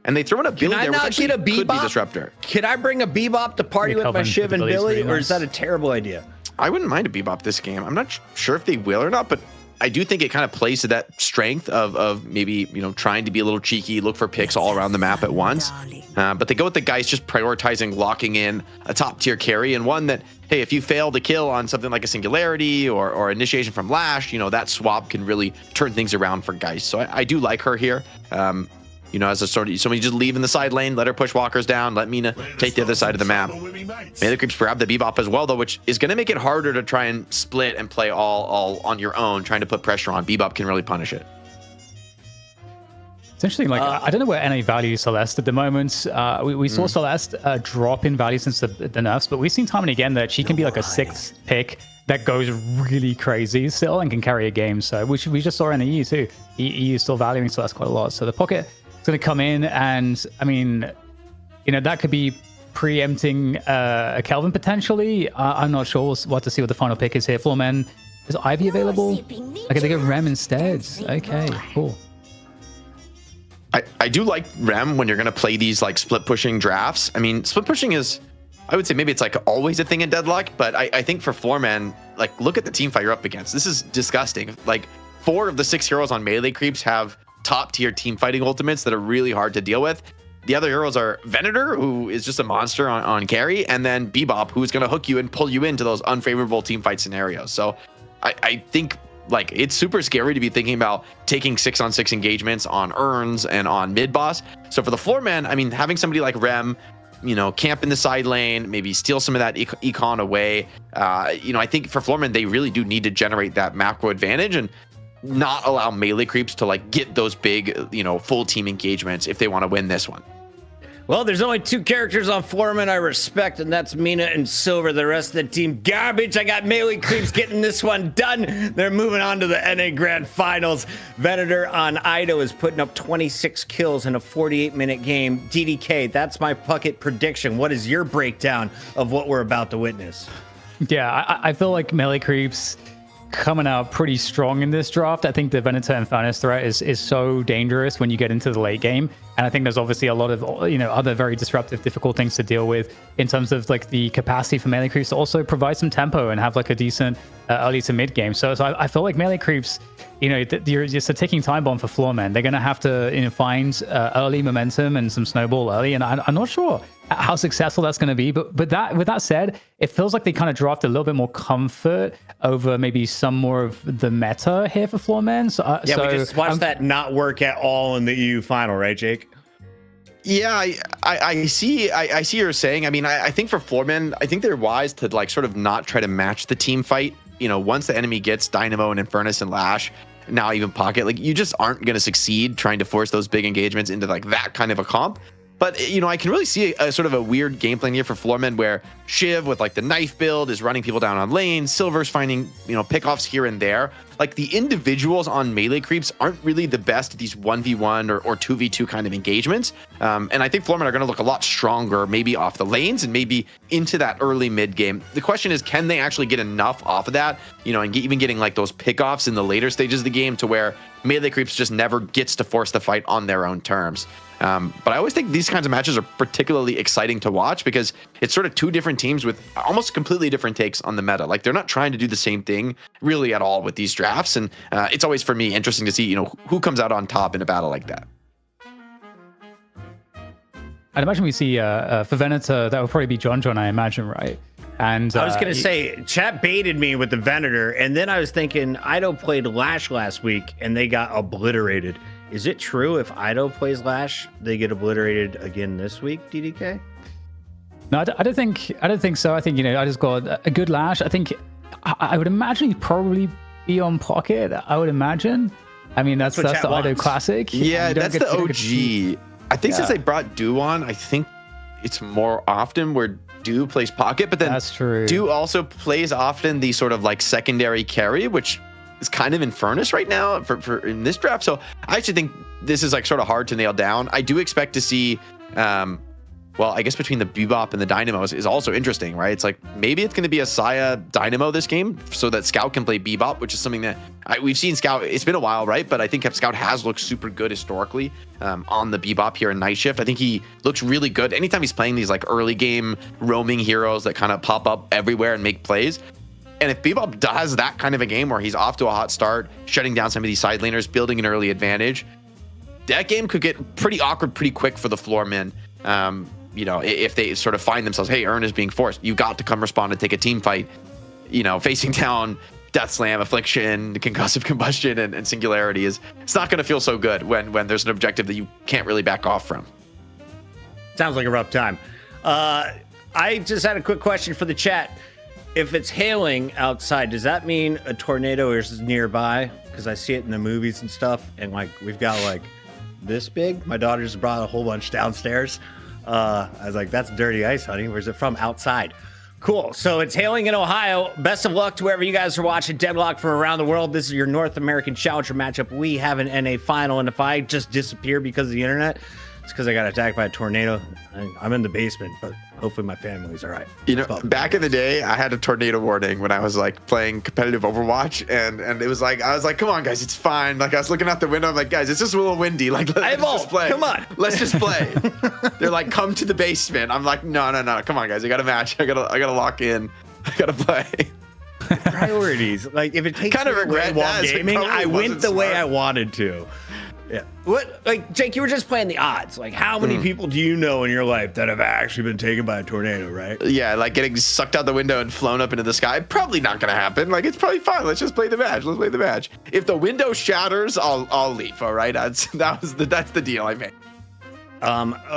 And they throw in a build there, which actually could be disruptor. Can I bring a Bebop to party with my Shiv and Billy, or is that a terrible idea? I wouldn't mind a Bebop this game. I'm not sure if they will or not, but I do think it kind of plays to that strength of maybe, trying to be a little cheeky, look for picks all around the map at once. But they go with the guys just prioritizing locking in a top tier carry, and one that, hey, if you fail to kill on something like a Singularity or initiation from Lash, that swap can really turn things around for Geist. So I do like her here. As a sort of somebody just leave in the side lane, let her push walkers down, let Mina take the other side of the map. Melee Creeps grab the Bebop as well, though, which is going to make it harder to try and split and play all on your own, trying to put pressure on. Bebop can really punish it. It's interesting. Like, I don't know where NA values Celeste at the moment. We saw Celeste drop in value since the nerfs, but we've seen time and again that she can be like a 6th pick that goes really crazy still and can carry a game. So which we just saw in the EU too. EU is still valuing Celeste quite a lot. So the pocket is going to come in, and I mean, that could be preempting a Kelvin potentially. I'm not sure. We'll have to see what the final pick is here. Floormen, is Ivy available? Okay, they go Rem instead. Okay, cool. I do like Rem when you're going to play these like split pushing drafts. I mean, split pushing is, I would say maybe it's like always a thing in Deadlock, but I think for Floormen, like look at the team fight you're up against. This is disgusting. Like 4 of the 6 heroes on melee creeps have top tier team fighting ultimates that are really hard to deal with. The other heroes are Venator, who is just a monster on carry, and then Bebop, who's going to hook you and pull you into those unfavorable team fight scenarios. So I think like it's super scary to be thinking about taking 6-on-6 engagements on Urns and on mid boss. So for the Floormen, I mean, having somebody like Rem, camp in the side lane, maybe steal some of that econ away. I think for Floormen, they really do need to generate that macro advantage and not allow melee creeps to like get those big, full team engagements if they want to win this one. Well, there's only 2 characters on Floormen I respect, and that's Mina and Silver. The rest of the team, garbage. I got melee creeps getting this one done. They're moving on to the NA Grand Finals. Venator on Ido is putting up 26 kills in a 48-minute game. DDK, that's my Puckett prediction. What is your breakdown of what we're about to witness? Yeah, I feel like melee creeps coming out pretty strong in this draft. I think the Venator and Furnace threat is so dangerous when you get into the late game. And I think there's obviously a lot of, other very disruptive, difficult things to deal with in terms of like the capacity for melee creeps to also provide some tempo and have like a decent early to mid game. So I feel like melee creeps, it's a ticking time bomb for Floormen. They're going to have to find early momentum and some snowball early. And I'm not sure how successful that's going to be. But with that said, it feels like they kind of dropped a little bit more comfort over maybe some more of the meta here for Floormen. We just watched that not work at all in the EU final, right, Jake? Yeah, I see you're saying. I mean, I think for Floormen, I think they're wise to like sort of not try to match the team fight. Once the enemy gets Dynamo and Infernus and Lash, now even Pocket, like you just aren't going to succeed trying to force those big engagements into like that kind of a comp. But, I can really see a sort of a weird game plan here for Floormen where Shiv with like the knife build is running people down on lanes. Silver's finding, pickoffs here and there. Like the individuals on melee creeps aren't really the best at these 1v1 or 2v2 kind of engagements. And I think Floormen are going to look a lot stronger, maybe off the lanes and maybe into that early mid game. The question is, can they actually get enough off of that, and even getting like those pickoffs in the later stages of the game to where melee creeps just never gets to force the fight on their own terms. But I always think these kinds of matches are particularly exciting to watch because it's sort of 2 different teams with almost completely different takes on the meta. Like they're not trying to do the same thing really at all with these drafts. And it's always for me interesting to see, who comes out on top in a battle like that. I'd imagine we see for Venator, that would probably be John, I imagine, right? And I was going to say, chat baited me with the Venator, and then I was thinking Ido played Lash last week, and they got obliterated. Is it true if Ido plays Lash, they get obliterated again this week, DDK? No, I don't think so. I think, I just got a good Lash. I think I would imagine he'd probably be on Pocket. I would imagine. I mean, that's the Ido classic. Yeah, that's the OG. I think since they brought Do on, I think it's more often where Do plays Pocket, but then that's true. Do also plays often the sort of like secondary carry, which is kind of Infernus right now for in this draft. So I actually think this is like sort of hard to nail down. I do expect to see, I guess between the Bebop and the Dynamos is also interesting, right? It's like maybe it's going to be a Saya Dynamo this game so that Scout can play Bebop, which is something that we've seen Scout. It's been a while, right? But I think Scout has looked super good historically on the Bebop here in Night Shift. I think he looks really good anytime he's playing these like early game roaming heroes that kind of pop up everywhere and make plays. And if Bebop does that kind of a game where he's off to a hot start, shutting down some of these side laners, building an early advantage, that game could get pretty awkward pretty quick for the Floormen. If they sort of find themselves, hey, Urn is being forced, you got to come respond and take a team fight, facing down Death Slam, Affliction, Concussive Combustion, and Singularity it's not going to feel so good when there's an objective that you can't really back off from. Sounds like a rough time. I just had a quick question for the chat. If it's hailing outside, does that mean a tornado is nearby? Because I see it in the movies and stuff, and like we've got like this big. My daughter just brought a whole bunch downstairs. I was like, that's dirty ice, honey. Where's it from? Outside. Cool. So it's hailing in Ohio. Best of luck to wherever you guys are watching Deadlock from around the world. This is your North American Challenger matchup. We have an NA final, and if I just disappear because of the internet, it's because I got attacked by a tornado. I'm in the basement, but hopefully my family's all right. You know, back in the day, I had a tornado warning when I was like playing competitive Overwatch, and it was like, I was like, come on, guys, it's fine. Like I was looking out the window, I'm like, guys, it's just a little windy. Like let's just play. Come on, let's just play. They're like, come to the basement. I'm like, no, come on, guys, I got a match. I gotta lock in. I gotta play. Priorities. Like if it takes kind of regret while that, gaming, I went the way I wanted to. Yeah. What, like, Jake, you were just playing the odds. Like, how many people do you know in your life that have actually been taken by a tornado, right? Yeah, like getting sucked out the window and flown up into the sky. Probably not going to happen. Like, it's probably fine. Let's just play the match. Let's play the match. If the window shatters, I'll leave. All right. That's the deal I made.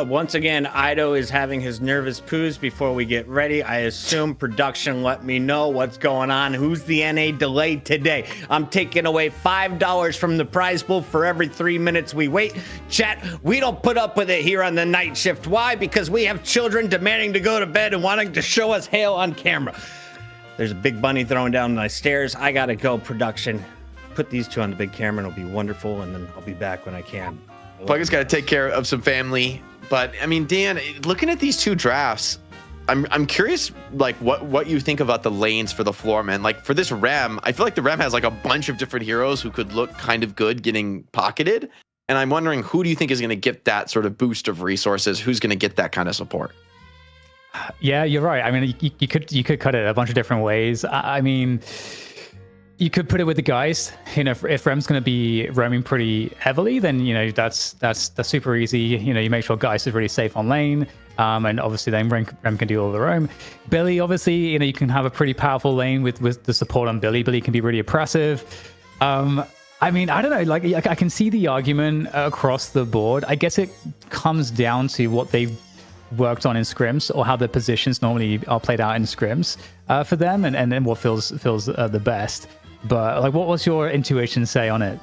Once again, Ido is having his nervous poos before we get ready. I assume production let me know what's going on. Who's the NA delayed today? I'm taking away $5 from the prize pool for every 3 minutes we wait. Chat, we don't put up with it here on the night shift. Why? Because we have children demanding to go to bed and wanting to show us hail on camera. There's a big bunny throwing down my stairs. I gotta go, production. Put these two on the big camera and it'll be wonderful, and then I'll be back when I can. Pluggin's got to take care of some family, but I mean, Dan, looking at these two drafts, I'm curious, like what you think about the lanes for the Floormen. Like for this Rem, I feel like the Rem has like a bunch of different heroes who could look kind of good getting pocketed, and I'm wondering who do you think is going to get that sort of boost of resources? Who's going to get that kind of support? Yeah, you're right. I mean, you could cut it a bunch of different ways. I mean, you could put it with the Geist. You know, if Rem's going to be roaming pretty heavily, then you know that's super easy. You know, you make sure Geist is really safe on lane, and obviously then Rem can do all the roam. Billy, obviously, you know, you can have a pretty powerful lane with the support on Billy. Billy can be really oppressive. I mean, I don't know. Like, I can see the argument across the board. I guess it comes down to what they've worked on in scrims, or how the positions normally are played out in scrims for them, and then what feels the best. But like, what was your intuition say on it?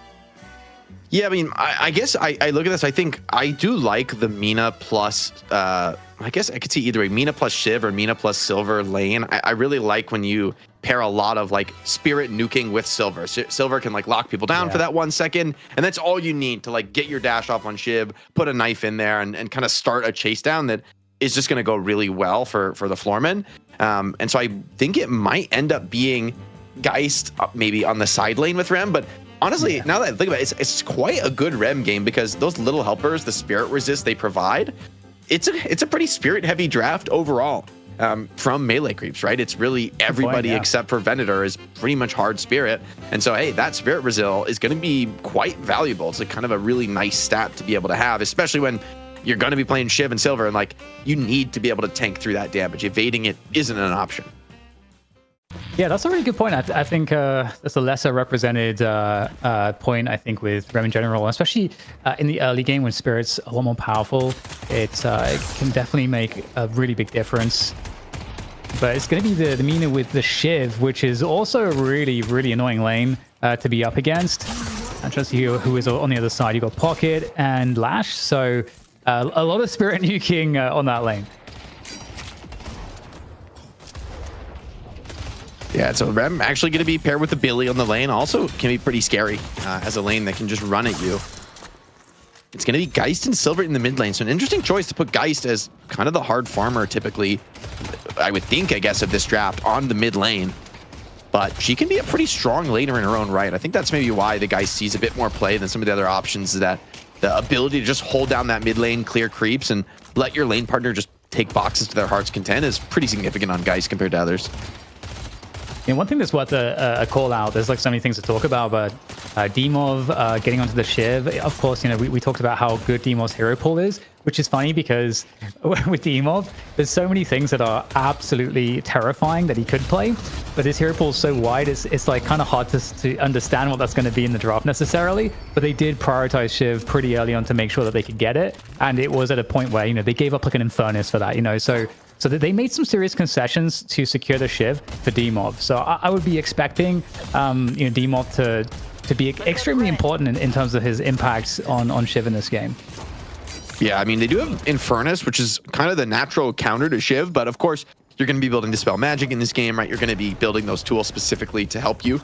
Yeah, I mean, I guess I look at this. I think I do like the Mina plus. I guess I could see either way, Mina plus Shiv or Mina plus Silver lane. I really like when you pair a lot of like Spirit nuking with Silver. Silver can like lock people down for that 1 second, and that's all you need to like get your dash off on Shiv, put a knife in there, and kind of start a chase down that is just going to go really well for the Floormen. And so I think it might end up being Geist maybe on the side lane with Rem, but honestly, now that I think about it, it's quite a good Rem game, because those little helpers, the spirit resist they provide, it's a pretty spirit heavy draft overall from melee creeps, right? It's really everybody except for Venator is pretty much hard spirit, and so hey, that spirit resil is going to be quite valuable. It's like kind of a really nice stat to be able to have, especially when you're going to be playing Shiv and Silver, and like you need to be able to tank through that damage. Evading it isn't an option. Yeah, that's a really good point. I think that's a lesser represented point, I think, with Rem in general, especially in the early game when Spirit's a lot more powerful. It can definitely make a really big difference. But it's going to be the Mina with the Shiv, which is also a really, really annoying lane to be up against. And just who is on the other side. You got Pocket and Lash, so a lot of Spirit nuking on that lane. Yeah, so Rem actually going to be paired with the Billy on the lane. Also can be pretty scary as a lane that can just run at you. It's going to be Geist and Silver in the mid lane. So an interesting choice to put Geist as kind of the hard farmer typically, I would think, I guess, of this draft on the mid lane. But she can be a pretty strong laner in her own right. I think that's maybe why the Geist sees a bit more play than some of the other options, is that the ability to just hold down that mid lane, clear creeps, and let your lane partner just take boxes to their heart's content is pretty significant on Geist compared to others. And one thing that's worth a call out, there's like so many things to talk about, but Demov getting onto the Shiv, of course, you know, we talked about how good Demov's hero pool is, which is funny because with Demov, there's so many things that are absolutely terrifying that he could play, but his hero pool is so wide, it's like kind of hard to understand what that's going to be in the draft necessarily, but they did prioritize Shiv pretty early on to make sure that they could get it, and it was at a point where, you know, they gave up like an Infernus for that, you know, so that they made some serious concessions to secure the Shiv for Demov. So I would be expecting, you know, Demov to be extremely important in terms of his impacts on Shiv in this game. Yeah, I mean, they do have Infernus, which is kind of the natural counter to Shiv, but of course, you're going to be building Dispel Magic in this game, right? You're going to be building those tools specifically to help you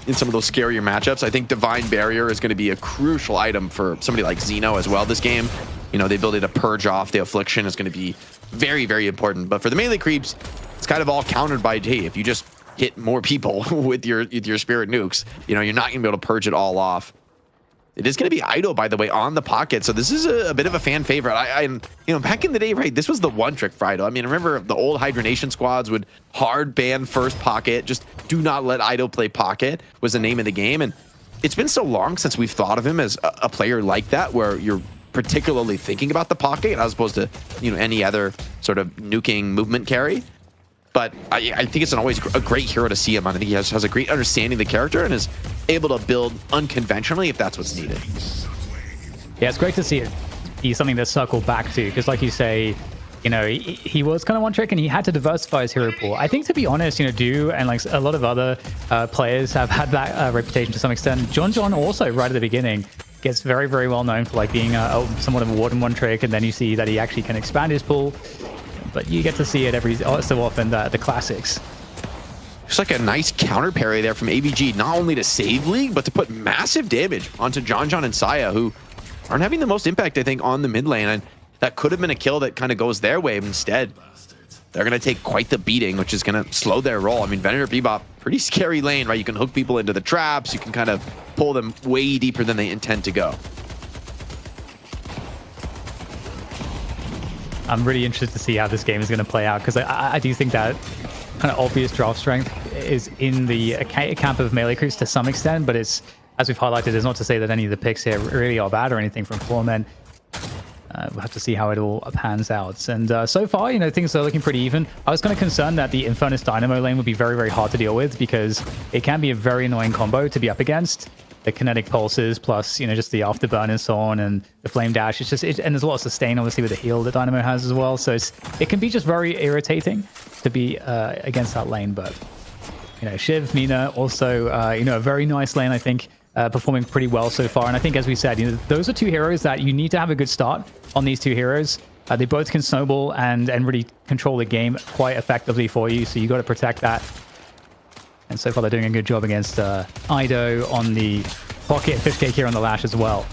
in some of those scarier matchups. I think Divine Barrier is going to be a crucial item for somebody like Xeno as well this game. You know, the ability to purge off the Affliction is going to be very, very important. But for the melee creeps, it's kind of all countered by, hey, if you just hit more people with your Spirit Nukes, you know, you're not going to be able to purge it all off. It is going to be Ido, by the way, on the pocket. So this is a bit of a fan favorite. You know, back in the day, right, this was the one trick for Ido. I mean, I remember the old Hydronation squads would hard ban first pocket. Just do not let Ido play pocket was the name of the game. And it's been so long since we've thought of him as a player like that, where you're particularly thinking about the pocket as opposed to, you know, any other sort of nuking movement carry. But I think it's always a great hero to see him on. I think he has a great understanding of the character and is able to build unconventionally if that's what's needed. Yeah, it's great to see it be something to circle back to, because like you say, you know, he was kind of one trick and he had to diversify his hero pool. I think, to be honest, you know, Do and like a lot of other players have had that reputation to some extent. John also, right at the beginning, gets very, very well known for like being somewhat of a Warden one trick, and then you see that he actually can expand his pool. But you get to see it every so often, the classics. Just like a nice counter parry there from ABG, not only to save League, but to put massive damage onto John and Saya, who aren't having the most impact, I think, on the mid lane. And that could have been a kill that kind of goes their way. Instead, they're going to take quite the beating, which is going to slow their roll. I mean, Venator Bebop, pretty scary lane, right? You can hook people into the traps. You can kind of pull them way deeper than they intend to go. I'm really interested to see how this game is going to play out, because I do think that kind of obvious draft strength is in the camp of melee creeps to some extent, but it's, as we've highlighted, it's not to say that any of the picks here really are bad or anything from Floormen. We'll have to see how it all pans out. And so far, you know, things are looking pretty even. I was kind of concerned that the Infernus Dynamo lane would be very, very hard to deal with, because it can be a very annoying combo to be up against. The kinetic pulses plus, you know, just the afterburn and so on, and the flame dash. It's just, and there's a lot of sustain, obviously, with the heal that Dynamo has as well. So it can be just very irritating to be against that lane. But, you know, Shiv, Mina, also, you know, a very nice lane, I think, performing pretty well so far. And I think, as we said, you know, those are two heroes that you need to have a good start on. These two heroes, they both can snowball and really control the game quite effectively for you. So you got to protect that. And so far, they're doing a good job against Ido on the pocket, Fishcake here on the Lash as well.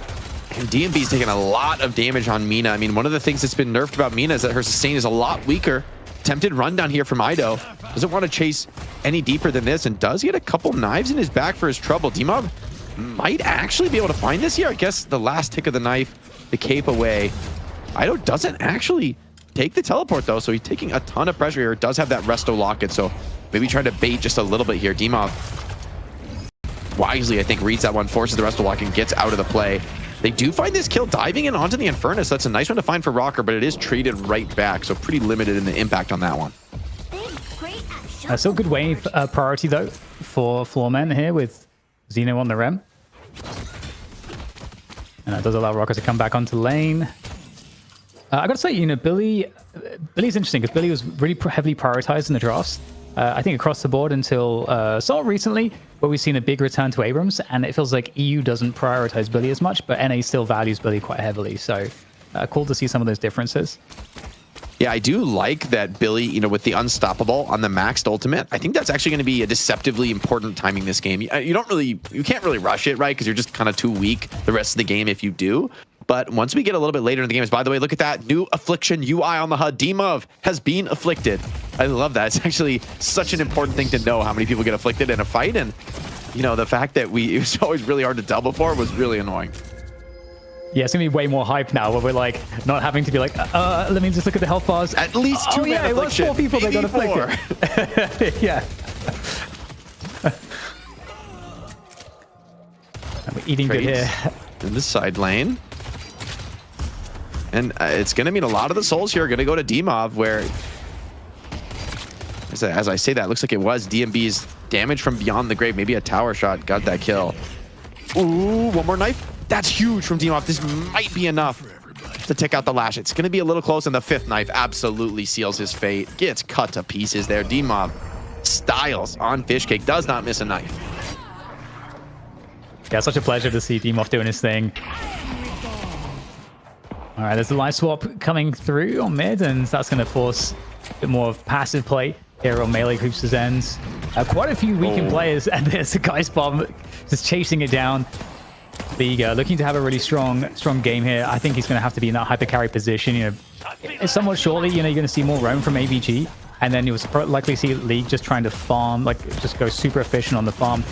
And DMB's taking a lot of damage on Mina. I mean, one of the things that's been nerfed about Mina is that her sustain is a lot weaker. Tempted rundown here from Ido. Doesn't want to chase any deeper than this, and does get a couple knives in his back for his trouble. Dimov might actually be able to find this here. I guess the last tick of the knife, the cape away. Ido doesn't actually take the teleport, though, so he's taking a ton of pressure here. Does have that resto locket, so maybe trying to bait just a little bit here. Dimov wisely, I think, reads that one, forces the resto lock, and gets out of the play. They do find this kill diving in onto the Infernus. That's a nice one to find for Rocker, but it is traded right back, so pretty limited in the impact on that one. Still good wave priority, though, for Floormen here with Xeno on the Rem. And that does allow Rocker to come back onto lane. I got to say, you know, Billy's interesting, because Billy was really heavily prioritized in the drafts. I think across the board until somewhat recently, where we've seen a big return to Abrams, and it feels like EU doesn't prioritize Billy as much, but NA still values Billy quite heavily. So cool to see some of those differences. Yeah, I do like that Billy, you know, with the Unstoppable on the maxed ultimate. I think that's actually going to be a deceptively important timing this game. You can't really rush it, right? Because you're just kind of too weak the rest of the game if you do. But once we get a little bit later in the game, by the way, look at that new affliction UI on the HUD. Dimov has been afflicted. I love that. It's actually such an important thing to know how many people get afflicted in a fight. And, you know, the fact that it was always really hard to tell before was really annoying. Yeah, it's going to be way more hype now, where we're like not having to be like, let me just look at the health bars. At least two man affliction. It was 4 people that got afflicted. Yeah. And we're eating good here. In the side lane. And it's going to mean a lot of the souls here are going to go to Dimov, where, as I say that, looks like it was DMB's damage from beyond the grave. Maybe a tower shot got that kill. Ooh, one more knife. That's huge from Dimov. This might be enough to take out the Lash. It's going to be a little close, and the 5th knife absolutely seals his fate. Gets cut to pieces there. Dimov styles on Fishcake. Does not miss a knife. Yeah, such a pleasure to see Dimov doing his thing. All right, there's a live swap coming through on mid, and that's going to force a bit more of passive play here on melee creeps' ends. Quite a few weakened players, and there's a Geist Bomb just chasing it down. Liga looking to have a really strong game here. I think he's going to have to be in that hyper carry position. You know, somewhat shortly, you know, you're going to see more roam from AVG, and then you'll likely see League just trying to farm, like just go super efficient on the farm.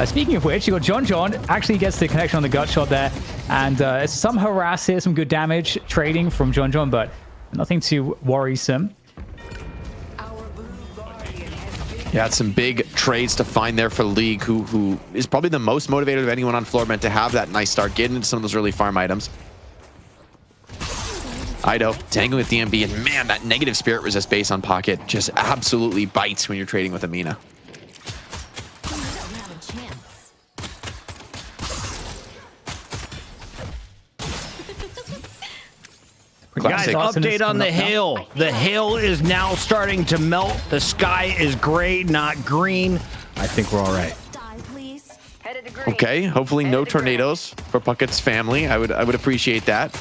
Speaking of which, you got John actually gets the connection on the gut shot there, and some harass here, some good damage trading from John, but nothing too worrisome. Yeah, it's some big trades to find there for League, who is probably the most motivated of anyone on Floormen to have that nice start, getting into some of those early farm items. Ido tangling with DMB, and man, that negative spirit resist base on Pocket just absolutely bites when you're trading with Amina. Guys, update on the hail. The hail is now starting to melt. The sky is gray, not green. I think we're all right. Okay, hopefully no tornadoes for Puckett's family. I would appreciate that.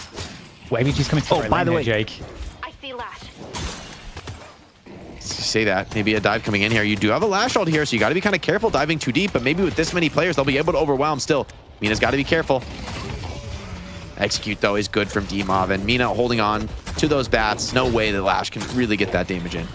AVG's coming through. By the way, Jake. I see Lash. Say that. Maybe a dive coming in here. You do have a Lash ult here, so you got to be kind of careful diving too deep, but maybe with this many players, they'll be able to overwhelm still. Mina's got to be careful. Execute, though, is good from D-Mov, and Mina holding on to those bats. No way that Lash can really get that damage in.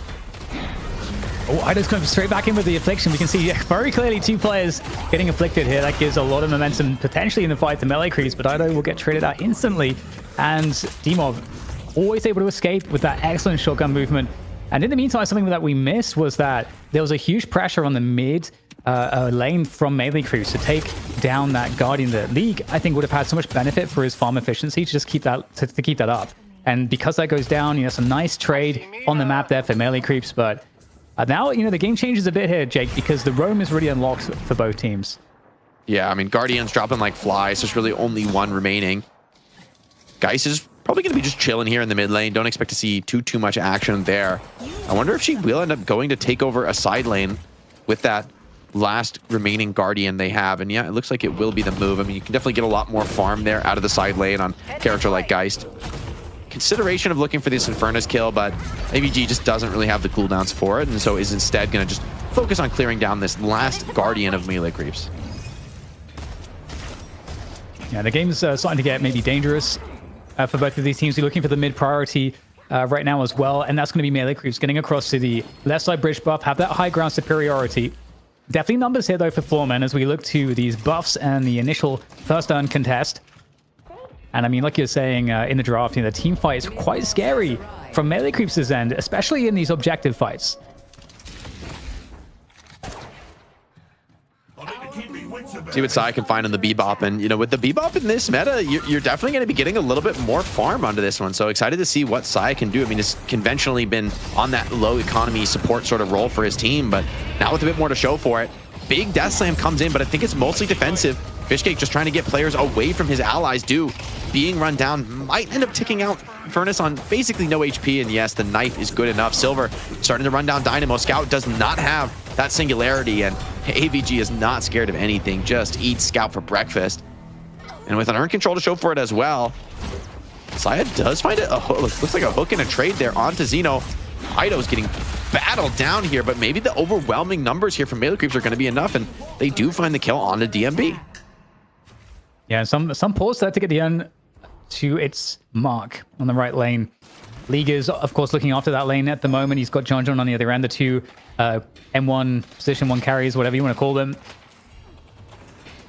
Oh, Ido's coming straight back in with the affliction. We can see very clearly two players getting afflicted here. That gives a lot of momentum potentially in the fight to melee creeps, but Ido will get traded out instantly. And D-Mov always able to escape with that excellent shotgun movement. And in the meantime, something that we missed was that there was a huge pressure on the mid lane from melee creeps to take down that Guardian. That League, I think, would have had so much benefit for his farm efficiency to just keep that to keep that up. And because that goes down, you know, some nice trade on the map there for melee creeps. But now, you know, the game changes a bit here, Jake, because the roam is really unlocked for both teams. Yeah, I mean, Guardian's dropping like flies. There's really only one remaining. Geist is probably going to be just chilling here in the mid lane. Don't expect to see too much action there. I wonder if she will end up going to take over a side lane with that last remaining Guardian they have. And yeah, it looks like it will be the move. I mean, you can definitely get a lot more farm there out of the side lane on a character like Geist. Consideration of looking for this Infernus kill, but AVG just doesn't really have the cooldowns for it, and so is instead going to just focus on clearing down this last Guardian of melee creeps. Yeah, the game's starting to get maybe dangerous for both of these teams. We're looking for the mid priority right now as well, and that's going to be melee creeps getting across to the left side bridge buff, have that high ground superiority. Definitely numbers here, though, for Floormen as we look to these buffs and the initial first turn contest. And I mean, like you're saying in the draft, you know, the team fight is quite scary from melee creeps' end, especially in these objective fights. See what Sai can find on the Bebop, and you know, with the Bebop in this meta, you're definitely going to be getting a little bit more farm onto this one. So excited to see what Sai can do. I mean, it's conventionally been on that low economy support sort of role for his team, but now with a bit more to show for it. Big Death Slam comes in, but I think it's mostly defensive. Fishcake just trying to get players away from his allies. Being run down, might end up ticking out Furnace on basically no HP, and yes, the knife is good enough. Silver starting to run down Dynamo. Scout does not have that singularity, and AVG is not scared of anything, just eats Scout for breakfast. And with an earn control to show for it as well, Saya does find it. Looks like a hook and a trade there onto Xeno. Ido's getting battled down here, but maybe the overwhelming numbers here from melee creeps are going to be enough, and they do find the kill on the DMB. Yeah, some pause there to get the earn to its mark on the right lane. League is, of course, looking after that lane at the moment. He's got John on the other end, the two M1 position 1 carries, whatever you want to call them.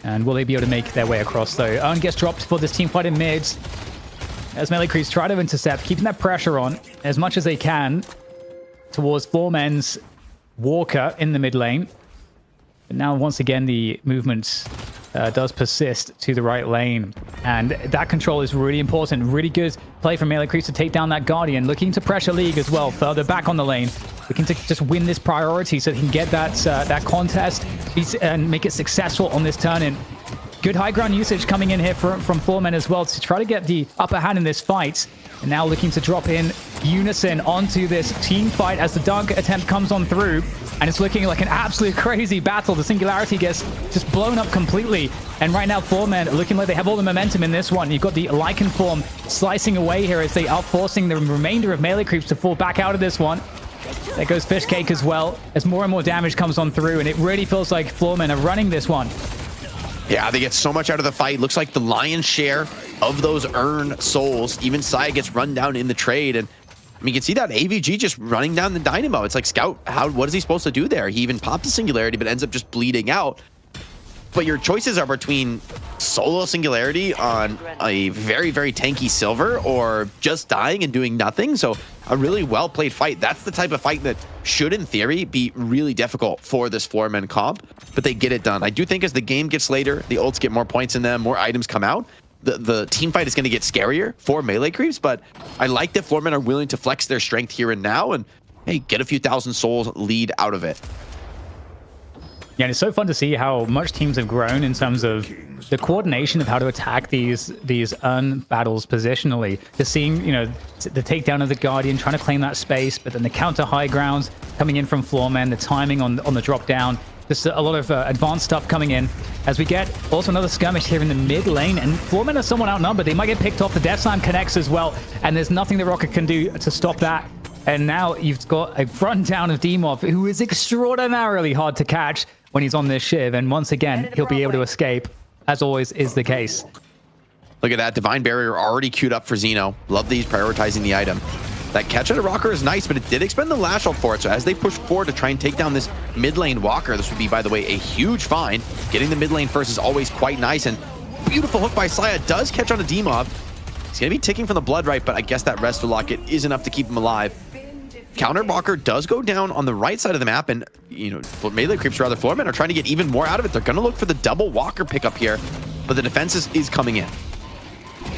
And will they be able to make their way across, though? Earn gets dropped for this team fight in mid. As melee creeps try to intercept, keeping that pressure on as much as they can towards Floormen's Walker in the mid lane. But now, once again, the movement does persist to the right lane. And that control is really important. Really good play from melee creeps to take down that Guardian. Looking to pressure League as well, further back on the lane. Looking to just win this priority so he can get that contest and make it successful on this turn-in. Good high ground usage coming in here from Floormen as well to try to get the upper hand in this fight. And now looking to drop in Unison onto this team fight as the dunk attempt comes on through. and it's looking like an absolute crazy battle. The Singularity gets just blown up completely, and right now Floormen looking like they have all the momentum in this one. You've got the Lycan form slicing away here as they are forcing the remainder of melee creeps to fall back out of this one. There goes Fish Cake as well, as more and more damage comes on through, and it really feels like Floormen are running this one. Yeah, they get so much out of the fight. Looks like the lion's share of those earned souls. Even Sai gets run down in the trade, and I mean, you can see that AVG just running down the Dynamo. It's like, Scout, what is he supposed to do there? He even popped the Singularity, but ends up just bleeding out. But your choices are between solo Singularity on a very, very tanky Silver or just dying and doing nothing. So a really well-played fight. That's the type of fight that should, in theory, be really difficult for this Floormen comp, but they get it done. I do think as the game gets later, the ults get more points in them, more items come out, the team fight is going to get scarier for melee creeps, but I like that Floormen are willing to flex their strength here and now and, hey, get a few thousand souls lead out of it. Yeah, and it's so fun to see how much teams have grown in terms of the coordination of how to attack these battles positionally. Just seeing, you know, the takedown of the Guardian, trying to claim that space, but then the counter high grounds coming in from Floormen, the timing on the drop down. Just a lot of advanced stuff coming in as we get also another skirmish here in the mid lane, and Floormen are somewhat outnumbered. They might get picked off. The Death Slam connects as well, and there's nothing that Rocket can do to stop that. And now you've got a front down of Demov, who is extraordinarily hard to catch when he's on this Shiv, and once again, he'll be able to escape, as always is the case. Look at that. Divine Barrier already queued up for Xeno. Love that he's prioritizing the item. That catch on a Rocker is nice, but it did expend the lash ult for it. So as they push forward to try and take down this mid lane Walker, this would be, by the way, a huge find. Getting the mid lane first is always quite nice, and beautiful hook by Saya does catch on a Demov. He's going to be ticking from the blood right, but I guess that Resto Locket is enough to keep him alive. Counter Walker does go down on the right side of the map, and, you know, melee creeps, rather, Floormen are trying to get even more out of it. They're going to look for the double Walker pickup here, but the defense is coming in.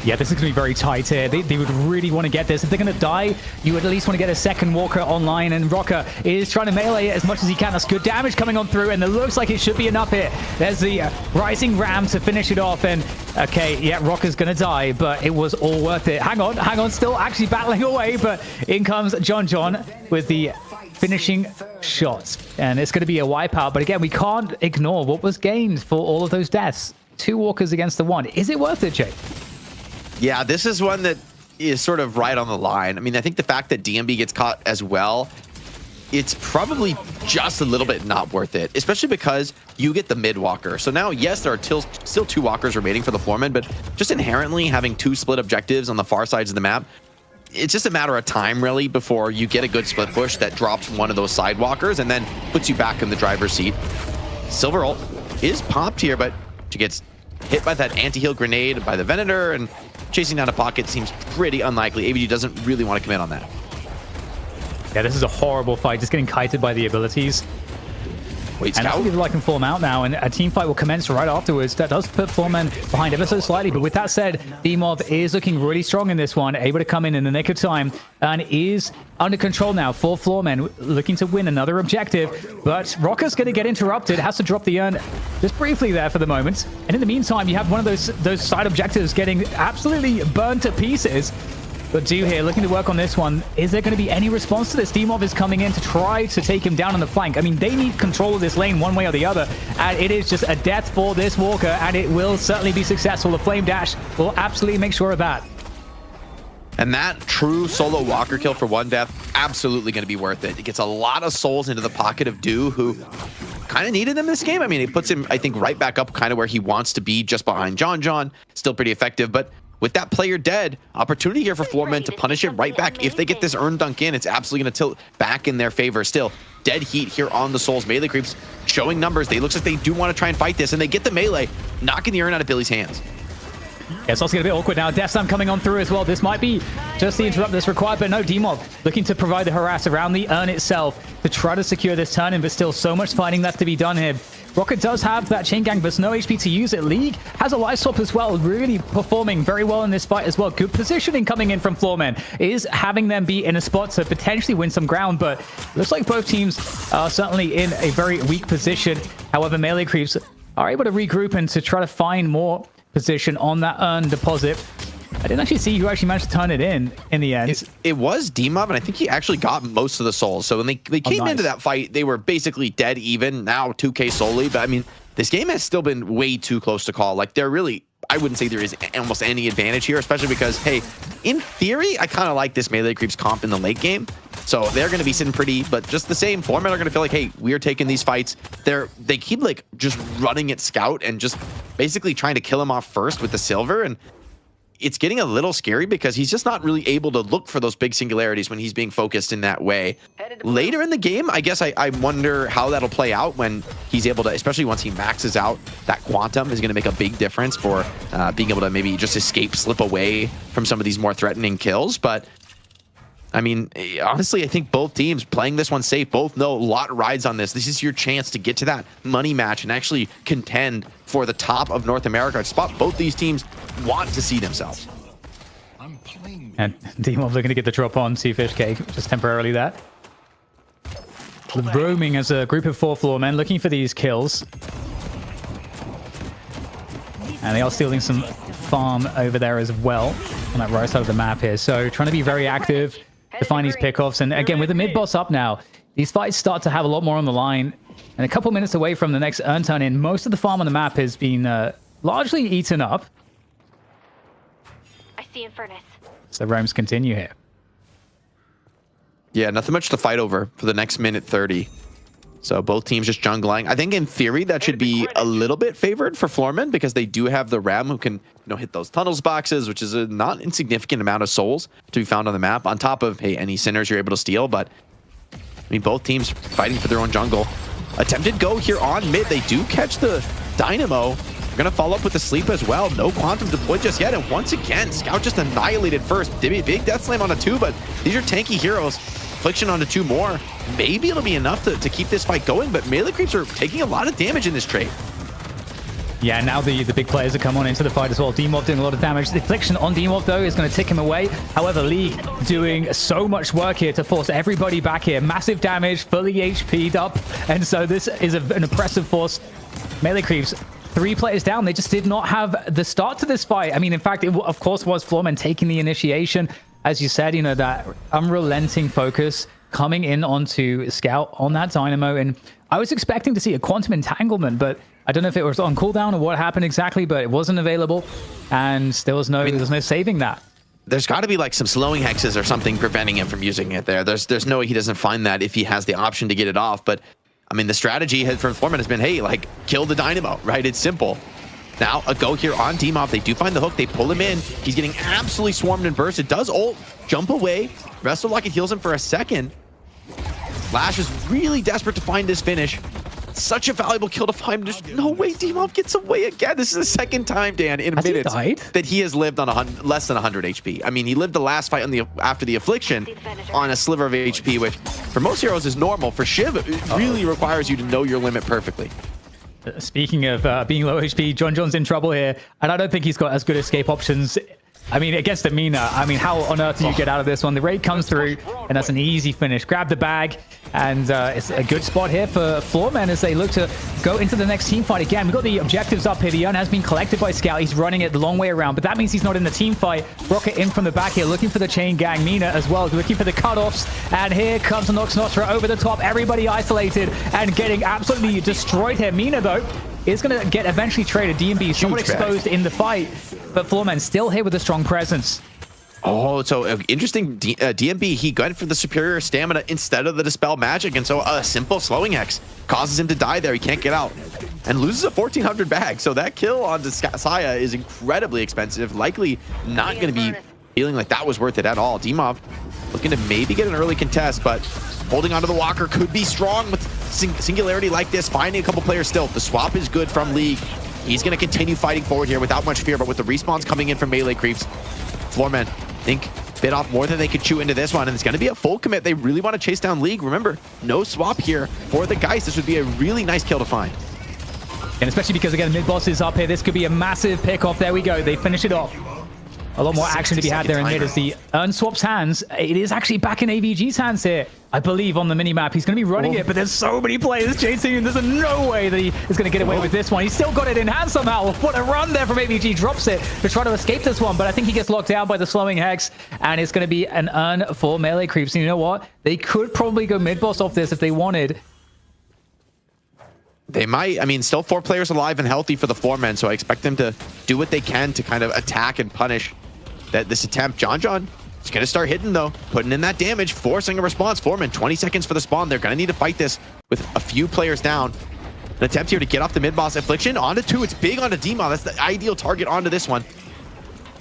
Yeah, this is going to be very tight here. They would really want to get this. If they're going to die, you would at least want to get a second Walker online, and Rocker is trying to melee it as much as he can. That's good damage coming on through, and it looks like it should be enough here. There's the Rising Ram to finish it off, and okay, yeah, Rocker's going to die, but it was all worth it. Hang on, still actually battling away, but in comes John with the finishing shots, and it's going to be a wipeout. But again, we can't ignore what was gained for all of those deaths. 2 Walkers against the 1. Is it worth it, Jay? Yeah, this is one that is sort of right on the line. I mean, I think the fact that DMB gets caught as well, it's probably just a little bit not worth it, especially because you get the mid Walker. So now, yes, there are still 2 Walkers remaining for the Floormen, but just inherently having 2 split objectives on the far sides of the map, it's just a matter of time, really, before you get a good split push that drops one of those side Walkers and then puts you back in the driver's seat. Silver ult is popped here, but she gets hit by that anti-heal grenade by the Venator, and chasing down a pocket seems pretty unlikely. AVG doesn't really want to commit on that. Yeah, this is a horrible fight, just getting kited by the abilities. Wait, and that's like can form out now, and a team fight will commence right afterwards. That does put Floormen behind ever so slightly, but with that said, Demov is looking really strong in this one, able to come in the nick of time, and is under control now for Floormen, looking to win another objective. But Rocker's going to get interrupted, has to drop the urn just briefly there for the moment. And in the meantime, you have one of those side objectives getting absolutely burned to pieces. But Do here looking to work on this one. Is there going to be any response to this? Demov is coming in to try to take him down on the flank. I mean, they need control of this lane one way or the other. And it is just a death for this Walker, and it will certainly be successful. The Flame Dash will absolutely make sure of that. And that true solo Walker kill for 1 death, absolutely going to be worth it. It gets a lot of souls into the pocket of Do, who kind of needed him this game. I mean, it puts him, I think, right back up kind of where he wants to be, just behind John. Still pretty effective, but with that player dead, opportunity here for Floormen to punish it right back. If they get this urn dunk in, it's absolutely going to tilt back in their favor. Still, dead heat here on the Souls. Melee creeps showing numbers. They looks like they do want to try and fight this, and they get the melee, knocking the urn out of Billy's hands. Yeah, it's also getting a bit awkward now. Death Slam coming on through as well. This might be just the interrupt that's required, but no, Demov looking to provide the harass around the urn itself to try to secure this turn-in, but still so much fighting left to be done here. Rocket does have that chain gang, but no HP to use it. League has a life swap as well, really performing very well in this fight as well. Good positioning coming in from Floormen is having them be in a spot to potentially win some ground, but looks like both teams are certainly in a very weak position. However, melee creeps are able to regroup and to try to find more position on that urn deposit. I didn't actually see who actually managed to turn it in the end. It was D-Mob, and I think he actually got most of the souls. So when they came into that fight, they were basically dead even. Now 2K solely. But I mean, this game has still been way too close to call. Like, they're really... I wouldn't say there is almost any advantage here, especially because, hey, in theory, I kind of like this melee creeps comp in the late game. So they're going to be sitting pretty, but just the same, Floormen are going to feel like, hey, we are taking these fights. They keep like just running at Scout and just basically trying to kill him off first with the silver. And it's getting a little scary because he's just not really able to look for those big singularities when he's being focused in that way. Later in the game, I guess I wonder how that'll play out when he's able to, especially once he maxes out that quantum, is going to make a big difference for being able to maybe just escape, slip away from some of these more threatening kills. But I mean, honestly, I think both teams playing this one safe, both know a lot rides on this. This is your chance to get to that money match and actually contend for the top of North America. A spot both these teams want to see themselves. And D-Mob looking to get the drop on Seafish Cake, just temporarily there. Roaming as a group of 4 Floormen looking for these kills. And they are stealing some farm over there as well on that right side of the map here. So trying to be very active to find these pickoffs. And again, with the mid boss up now, these fights start to have a lot more on the line. And a couple minutes away from the next earn turn in, most of the farm on the map has been largely eaten up. I see Infernus. So roams continue here. Yeah, nothing much to fight over for the next minute 30. So both teams just jungling. I think in theory that should be a little bit favored for Floormen because they do have the Ram who can, hit those tunnels boxes, which is a not insignificant amount of souls to be found on the map. On top of, hey, any sinners you're able to steal. But I mean, both teams fighting for their own jungle. Attempted go here on mid. They do catch the Dynamo. They're gonna follow up with the sleep as well. No quantum deployed just yet. And once again, Scout just annihilated first. Big death slam on a 2, but these are tanky heroes. Affliction onto 2 more. Maybe it'll be enough to keep this fight going, but melee creeps are taking a lot of damage in this trade. Yeah, now the big players are coming on into the fight as well. D-Mob doing a lot of damage. The Affliction on D-Mob, though, is going to tick him away. However, League doing so much work here to force everybody back here. Massive damage, fully HP'd up. And so this is an impressive force. Melee creeps, 3 players down. They just did not have the start to this fight. I mean, in fact, it of course was Floormen taking the initiation. As you said, that unrelenting focus coming in onto Scout on that Dynamo. And I was expecting to see a quantum entanglement, but I don't know if it was on cooldown or what happened exactly, but it wasn't available. And there was no saving that. There's got to be like some slowing hexes or something preventing him from using it there. There's no way he doesn't find that if he has the option to get it off. But I mean, the strategy for Floormen has been, hey, like, kill the Dynamo, right? It's simple. Now, a go here on D-Mob. They do find the hook. They pull him in. He's getting absolutely swarmed and bursted. Does ult, jump away. Wrestle Lock heals him for a second. Lash is really desperate to find this finish. Such a valuable kill to find. There's no way D-Mob gets away again. This is the second time, Dan, in minutes that he has lived on less than 100 HP. I mean, he lived the last fight after the Affliction on a sliver of HP, which for most heroes is normal. For Shiv, it really requires you to know your limit perfectly. Speaking of being low HP, John's in trouble here, and I don't think he's got as good escape options. I mean, against Amina, I mean, how on earth do you get out of this one? The raid comes through, and that's an easy finish. Grab the bag, and it's a good spot here for Floormen as they look to go into the next team fight again. We've got the objectives up here. The urn has been collected by Scout. He's running it the long way around, but that means he's not in the team fight. Rocket in from the back here, looking for the chain gang. Mina as well, looking for the cutoffs, and here comes Nox Nostra over the top. Everybody isolated and getting absolutely destroyed here. Mina, though, is going to get eventually traded. DMB somewhat exposed in the fight, but Floormen still here with a strong presence. Oh, so interesting. DMB, he went for the superior stamina instead of the Dispel Magic, and so a simple slowing hex causes him to die there. He can't get out and loses a 1400 bag. So that kill on Saya is incredibly expensive. Likely not going to be feeling like that was worth it at all. D-Mob looking to maybe get an early contest, but holding onto the Walker could be strong with singularity like this. Finding a couple players still. The swap is good from League. He's going to continue fighting forward here without much fear, but with the respawns coming in from melee creeps, Floormen think bit off more than they could chew into this one, and it's going to be a full commit. They really want to chase down League. Remember, no swap here for the Geist. This would be a really nice kill to find. And especially because, again, mid-boss is up here. This could be a massive pick-off. There we go. They finish it off. A lot more action to be had there in mid as the urn swaps hands. It is actually back in AVG's hands here, I believe, on the minimap. He's going to be running it, but there's so many players chasing him. There's no way that he is going to get away with this one. He's still got it in hand somehow. What a run there from AVG. Drops it to try to escape this one, but I think he gets locked down by the slowing hex, and it's going to be an urn for melee creeps. And you know what? They could probably go mid-boss off this if they wanted. They might. I mean, still 4 players alive and healthy for the Floormen, so I expect them to do what they can to kind of attack and punish this attempt. John is going to start hitting, though, putting in that damage, forcing a response. Floormen, 20 seconds for the spawn. They're going to need to fight this with a few players down. An attempt here to get off the mid-boss. Affliction onto 2. It's big onto D-Mob. That's the ideal target onto this one.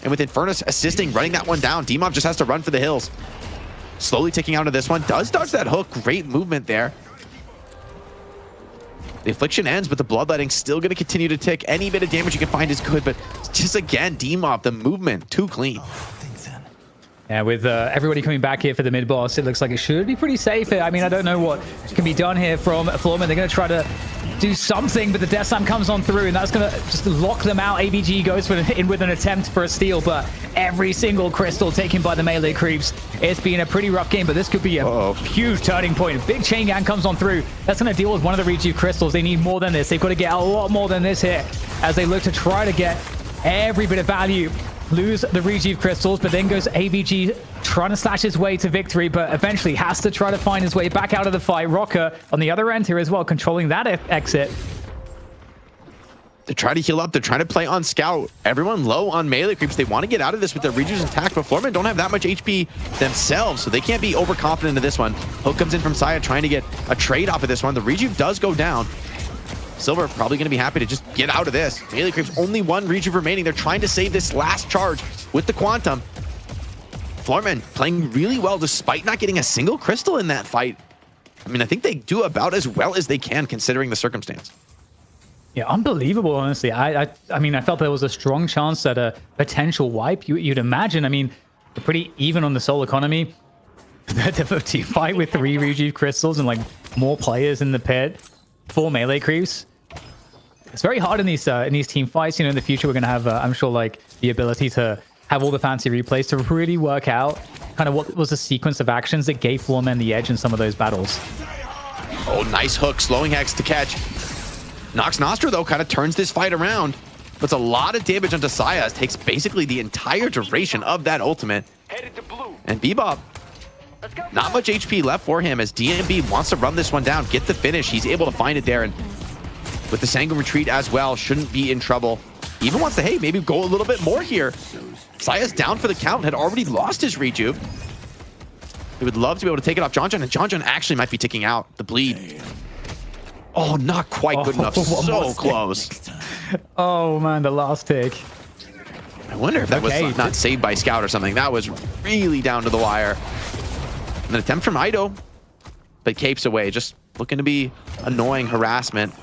And with Infernus assisting, running that one down, D-Mob just has to run for the hills. Slowly ticking out of this one. Does dodge that hook. Great movement there. The Affliction ends, but the Bloodletting still going to continue to tick. Any bit of damage you can find is good, but just again, D-Mob, the movement, too clean. Yeah, with everybody coming back here for the mid-boss, it looks like it should be pretty safe here. I mean, I don't know what can be done here from Floormen. They're going to try to do something, but the Death Slam comes on through, and that's going to just lock them out. AVG goes in with an attempt for a steal, but every single crystal taken by the melee creeps. It's been a pretty rough game, but this could be a huge turning point. A big chain gang comes on through. That's going to deal with one of the Rejuve crystals. They need more than this. They've got to get a lot more than this here as they look to try to get every bit of value. Lose the Rejuve crystals, but then goes AVG trying to slash his way to victory, but eventually has to try to find his way back out of the fight. Rocker on the other end here as well, controlling that exit. They're trying to heal up. They're trying to play on scout. Everyone low on melee creeps. They want to get out of this with their Rejuve's intact, but Floormen don't have that much HP themselves, so they can't be overconfident in this one. Hook comes in from Saya trying to get a trade off of this one. The Rejuve does go down. Silver probably going to be happy to just get out of this. Melee creeps, only 1 Rejuve remaining. They're trying to save this last charge with the Quantum. Floormen playing really well despite not getting a single crystal in that fight. I mean, I think they do about as well as they can considering the circumstance. Yeah, unbelievable, honestly. I mean, I felt there was a strong chance at a potential wipe. You'd imagine. I mean, they're pretty even on the soul economy. To fight with 3 Rejuve crystals and like more players in the pit. 4 melee creeps. It's very hard in these team fights. You know, in the future we're gonna have, I'm sure, like the ability to have all the fancy replays to really work out kind of what was the sequence of actions that gave Floormen the edge in some of those battles. Oh, nice hook, slowing hex to catch. Nox Nostra though kind of turns this fight around. Puts a lot of damage onto Saya. Takes basically the entire duration of that ultimate. And Bebop, not much HP left for him as DMB wants to run this one down, get the finish. He's able to find it there, and with the Sanguine Retreat as well, shouldn't be in trouble. Even wants to, hey, maybe go a little bit more here. Saya's down for the count, had already lost his Rejuve. He would love to be able to take it off John, and John actually might be ticking out. The bleed. Oh, not quite good enough. So close. Oh, man, the last tick. I wonder if that was not saved by Scout or something. That was really down to the wire. An attempt from Ido, but capes away. Just looking to be annoying harassment.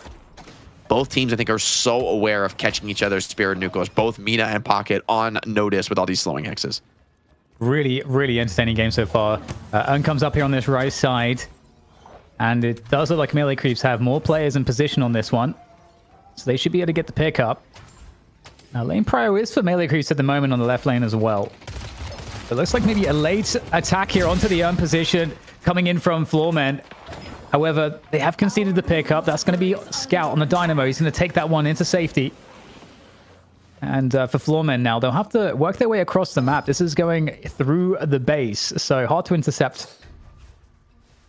Both teams, I think, are so aware of catching each other's Spirit Nucleus. Both Mina and Pocket on notice with all these slowing hexes. Really, really entertaining game so far. Urn comes up here on this right side. And it does look like melee creeps have more players in position on this one. So they should be able to get the pick up. Now, lane prio is for melee creeps at the moment on the left lane as well. It looks like maybe a late attack here onto the Urn position coming in from Floormen. However, they have conceded the pickup. That's going to be Scout on the Dynamo. He's going to take that one into safety. And for Floormen now, they'll have to work their way across the map. This is going through the base, so hard to intercept.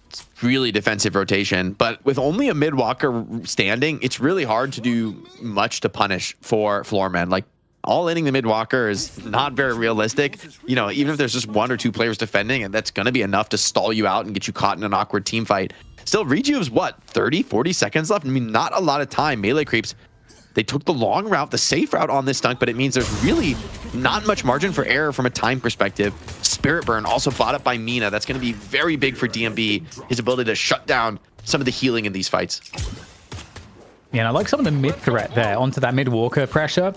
It's really defensive rotation, but with only a mid-walker standing, it's really hard to do much to punish for Floormen. Like, all-inning the mid-walker is not very realistic. You know, even if there's just 1 or 2 players defending, and that's going to be enough to stall you out and get you caught in an awkward team fight. Still, Rejuve's what, 30, 40 seconds left? I mean, not a lot of time. Melee creeps, they took the long route, the safe route on this dunk, but it means there's really not much margin for error from a time perspective. Spirit Burn also bought up by Mina. That's going to be very big for DMB, his ability to shut down some of the healing in these fights. Yeah, and I like some of the mid threat there onto that mid-walker pressure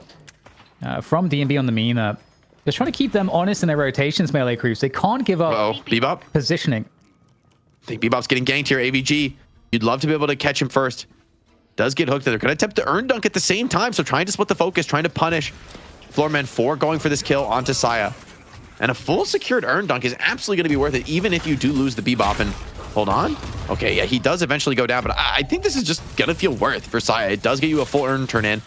from DMB on the Mina. Just trying to keep them honest in their rotations, melee creeps. They can't give up Bebop positioning. I think Bebop's getting ganked here. AVG, you'd love to be able to catch him first. Does get hooked. They're going to attempt to Urn Dunk at the same time, so trying to split the focus, trying to punish Floormen 4 going for this kill onto Saya. And a full secured Urn Dunk is absolutely going to be worth it, even if you do lose the Bebop. And hold on. Okay, yeah, he does eventually go down, but I think this is just going to feel worth for Saya. It does get you a full Urn turn in.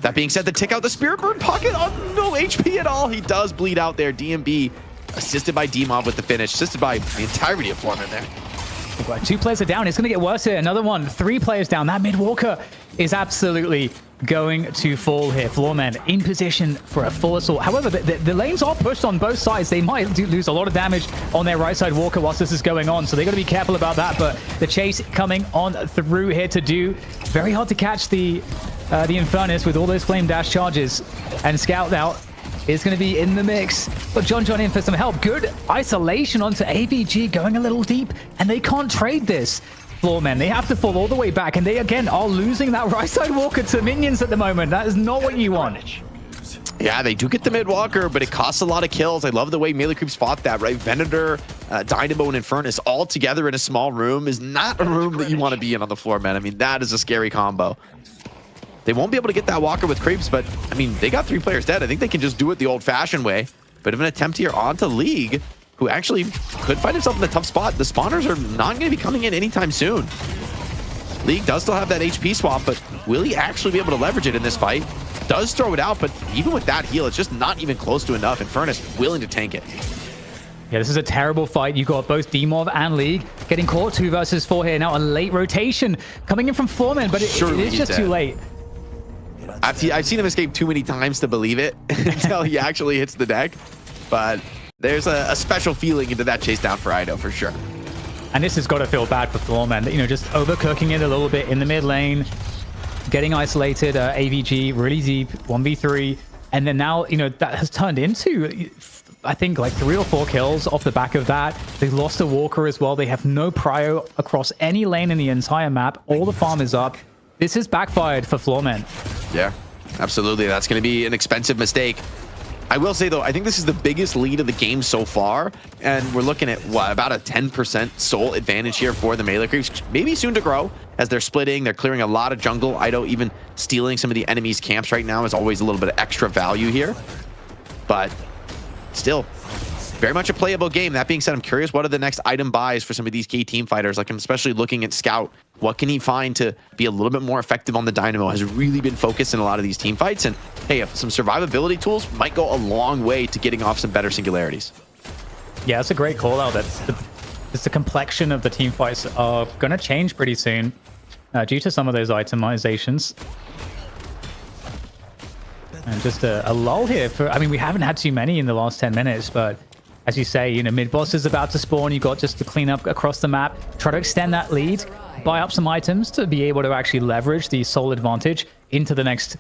That being said, the tick out the Spirit Bird pocket on no HP at all. He does bleed out there. DMB assisted by D-Mob with the finish, assisted by the entirety of Floormen there. 2 players are down. It's going to get worse here. Another one. 3 players down. That mid walker is absolutely going to fall here. Floormen in position for a full assault. However, the lanes are pushed on both sides. They might lose a lot of damage on their right side walker whilst this is going on. So they got to be careful about that. But the chase coming on through here to do. Very hard to catch the Infernus with all those flame dash charges. And Scout now is going to be in the mix. But John in for some help. Good isolation onto AVG, going a little deep, and they can't trade this. Floormen, they have to fall all the way back, and they again are losing that right side walker to minions at the moment. That is not what you want. Yeah, they do get the mid walker, but it costs a lot of kills. I love the way Melee Creeps fought that, right? Venator, Dynamo, and Infernus all together in a small room is not a room that you want to be in on the Floormen. I mean, that is a scary combo. They won't be able to get that walker with creeps, but I mean, they got 3 players dead. I think they can just do it the old-fashioned way. Bit of an attempt here onto League, who actually could find himself in a tough spot. The spawners are not going to be coming in anytime soon. League does still have that HP swap, but will he actually be able to leverage it in this fight? Does throw it out, but even with that heal, it's just not even close to enough. Infernus willing to tank it. Yeah, this is a terrible fight. You got both D-Mov and League getting caught 2 versus 4 here. Now a late rotation coming in from Floormen, but it is just too late. I've seen him escape too many times to believe it until he actually hits the deck. But there's a special feeling into that chase down for Ido for sure. And this has got to feel bad for Floormen. You know, just overcooking it a little bit in the mid lane, getting isolated. AVG really deep, 1v3, and then now that has turned into, I think, like 3 or 4 kills off the back of that. They lost a walker as well. They have no prio across any lane in the entire map. All the farm is up. This is backfired for Floormen. Yeah, absolutely. That's going to be an expensive mistake. I will say, though, I think this is the biggest lead of the game so far. And we're looking at, what, about a 10% soul advantage here for the Melee Creeps. Maybe soon to grow as they're splitting. They're clearing a lot of jungle. Ido even stealing some of the enemy's camps right now is always a little bit of extra value here. But still, very much a playable game. That being said, I'm curious, what are the next item buys for some of these key team fighters? Like, I'm especially looking at Scout. What can he find to be a little bit more effective on the Dynamo? Has really been focused in a lot of these team fights. And hey, if some survivability tools might go a long way to getting off some better singularities. Yeah, it's a great call out. It's the complexion of the team fights are going to change pretty soon due to some of those itemizations. And just a lull here. I mean, we haven't had too many in the last 10 minutes, but as you say, mid-boss is about to spawn. You got just to clean up across the map, try to extend that lead, buy up some items to be able to actually leverage the soul advantage into the next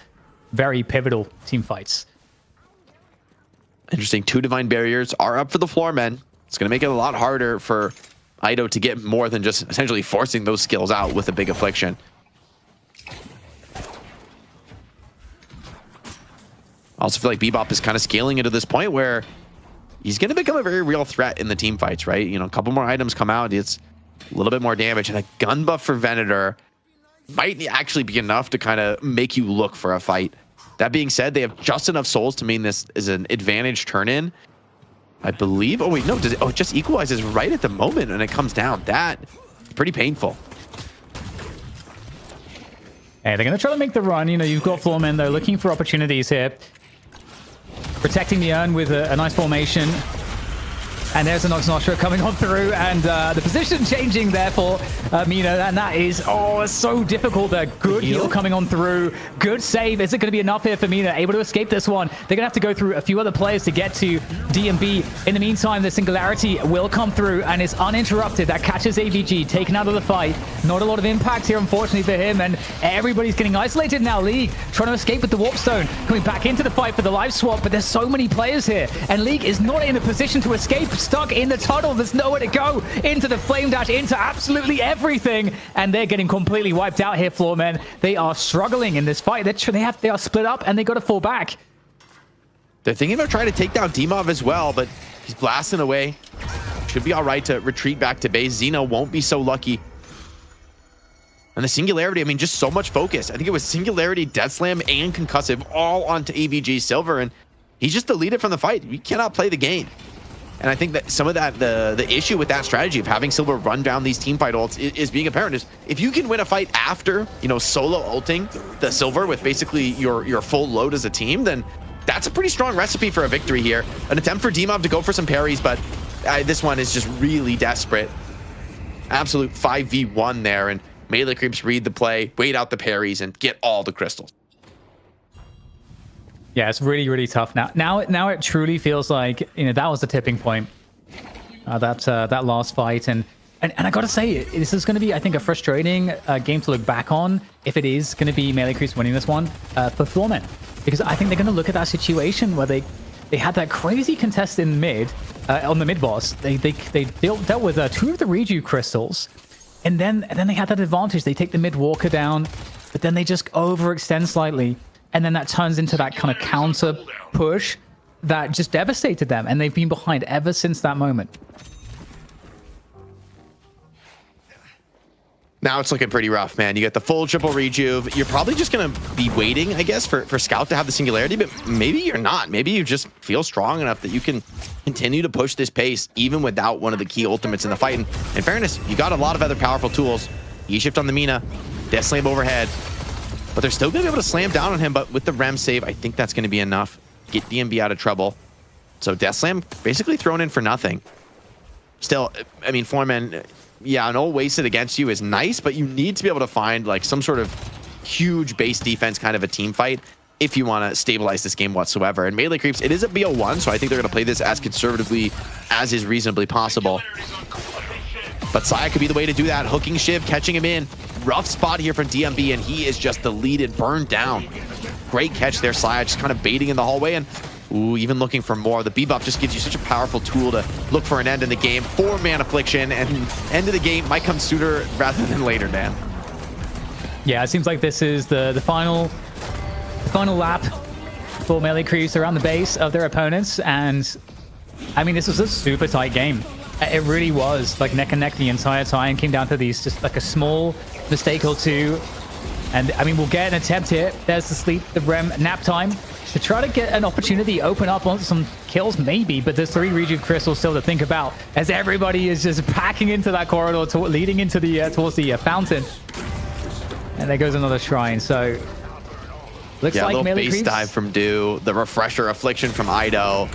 very pivotal team fights. Interesting. 2 divine barriers are up for the Floormen. It's going to make it a lot harder for Ido to get more than just essentially forcing those skills out with a big affliction. I also feel like Bebop is kind of scaling into this point where he's going to become a very real threat in the team fights, right? A couple more items come out, it's a little bit more damage, and a gun buff for Venator might actually be enough to kind of make you look for a fight. That being said, they have just enough souls to mean this is an advantage turn-in. I believe. Oh, wait, no. It just equalizes right at the moment, and it comes down. That is pretty painful. Hey, they're going to try to make the run. You've got Floormen, though, looking for opportunities here. Protecting the urn with a nice formation. And there's a Nox Nostra coming on through, and the position changing there for Mina, and that is, it's so difficult. A good heal coming on through. Good save. Is it going to be enough here for Mina? Able to escape this one. They're going to have to go through a few other players to get to DMB. In the meantime, the Singularity will come through and is uninterrupted. That catches AVG, taken out of the fight. Not a lot of impact here, unfortunately, for him, and everybody's getting isolated now. League trying to escape with the Warp Stone, coming back into the fight for the life swap, but there's so many players here, and League is not in a position to escape. Stuck in the tunnel, there's nowhere to go. Into the flame dash, into absolutely everything, and they're getting completely wiped out here. Floormen, they are struggling in this fight. They are split up, and they got to fall back. They're thinking about trying to take down D-Mov as well, but he's blasting away. Should be all right to retreat back to base. Xeno won't be so lucky. And the Singularity, I mean, just so much focus. I think it was Singularity, Death Slam, and Concussive all onto AVG Silver, and he's just deleted from the fight. You cannot play the game. And I think that some of that, the issue with that strategy of having Silver run down these team fight ults is being apparent. Is if you can win a fight after, solo ulting the Silver with basically your full load as a team, then that's a pretty strong recipe for a victory here. An attempt for Dmov to go for some parries, but this one is just really desperate. Absolute 5v1 there, and Melee Creeps read the play, wait out the parries, and get all the crystals. Yeah, it's really, really tough now. Now it truly feels like that was the tipping point. That last fight, and I gotta say, this is going to be, I think, a frustrating game to look back on if it is going to be Melee Creeps winning this one for Floormen, because I think they're going to look at that situation where they had that crazy contest in mid on the mid boss. They dealt with 2 of the Reju crystals. And then they had that advantage. They take the mid walker down, but then they just overextend slightly. And then that turns into that kind of counter push that just devastated them. And they've been behind ever since that moment. Now it's looking pretty rough, man. You get the full triple rejuve. You're probably just going to be waiting, I guess, for Scout to have the Singularity, but maybe you're not. Maybe you just feel strong enough that you can continue to push this pace even without one of the key ultimates in the fight. And in fairness, you got a lot of other powerful tools. E-shift on the Mina, Death Slam overhead, but they're still going to be able to slam down on him, but with the Rem save, I think that's going to be enough. Get DMB out of trouble. So Death Slam basically thrown in for nothing. Still, I mean, Floormen, yeah, an ult wasted against you is nice, but you need to be able to find like some sort of huge base defense kind of a team fight if you want to stabilize this game whatsoever. And Melee Creeps, it is a BO1, so I think they're going to play this as conservatively as is reasonably possible. But Saya could be the way to do that. Hooking Shiv, catching him in. Rough spot here from DMB, and he is just deleted, burned down. Great catch there, Saya, just kind of baiting in the hallway, and ooh, even looking for more. The Bebop just gives you such a powerful tool to look for an end in the game. 4-man Affliction, and end of the game might come sooner rather than later, Dan. Yeah, it seems like this is the final lap for Melee Creeps around the base of their opponents, and I mean, this was a super tight game. It really was like neck and neck the entire time. Came down to these just like a small mistake or two, and I mean, we'll get an attempt here. There's the sleep, the Rem nap time to try to get an opportunity, open up on some kills maybe, but there's 3 rejuve crystals still to think about as everybody is just packing into that corridor leading into the towards the fountain. And there goes another shrine. So looks like a little Melee base Creeps. dive from Do, the refresher Affliction from Ido.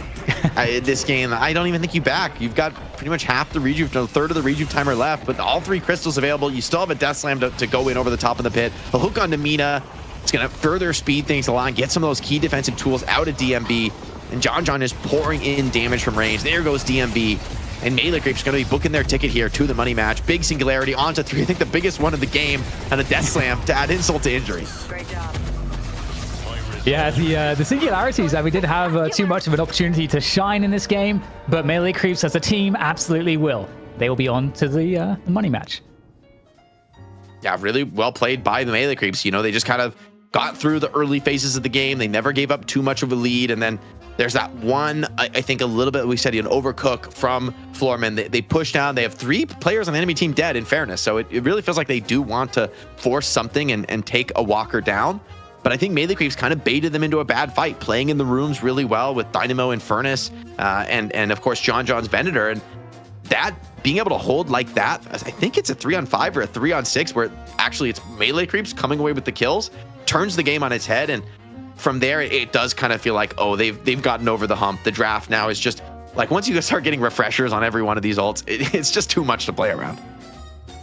This game, I don't even think you back. You've got pretty much half the rejuve, a third of the rejuve timer left, but all 3 crystals available. You still have a Death Slam to go in over the top of the pit. A hook onto Mina. It's going to further speed things along, get some of those key defensive tools out of DMB. And John is pouring in damage from range. There goes DMB. And Melee Creeps going to be booking their ticket here to the money match. Big Singularity onto 3. I think the biggest one of the game. And a Death Slam to add insult to injury. Great job. Yeah, the Singularities, we did have too much of an opportunity to shine in this game, but Melee Creeps as a team absolutely will. They will be on to the money match. Yeah, really well played by the Melee Creeps. They just kind of got through the early phases of the game. They never gave up too much of a lead. And then there's that one, I think a little bit, we said, an overcook from Floormen. They push down. They have 3 players on the enemy team dead, in fairness. So it really feels like they do want to force something and take a walker down. But I think Melee Creeps kind of baited them into a bad fight, playing in the rooms really well with Dynamo and Furnace, and of course John's Venator. And that being able to hold like that, I think it's a 3-on-5 or a 3-on-6, where actually it's Melee Creeps coming away with the kills, turns the game on its head. And from there, it does kind of feel like, oh, they've gotten over the hump. The draft now is just like, once you start getting refreshers on every one of these ults, it's just too much to play around.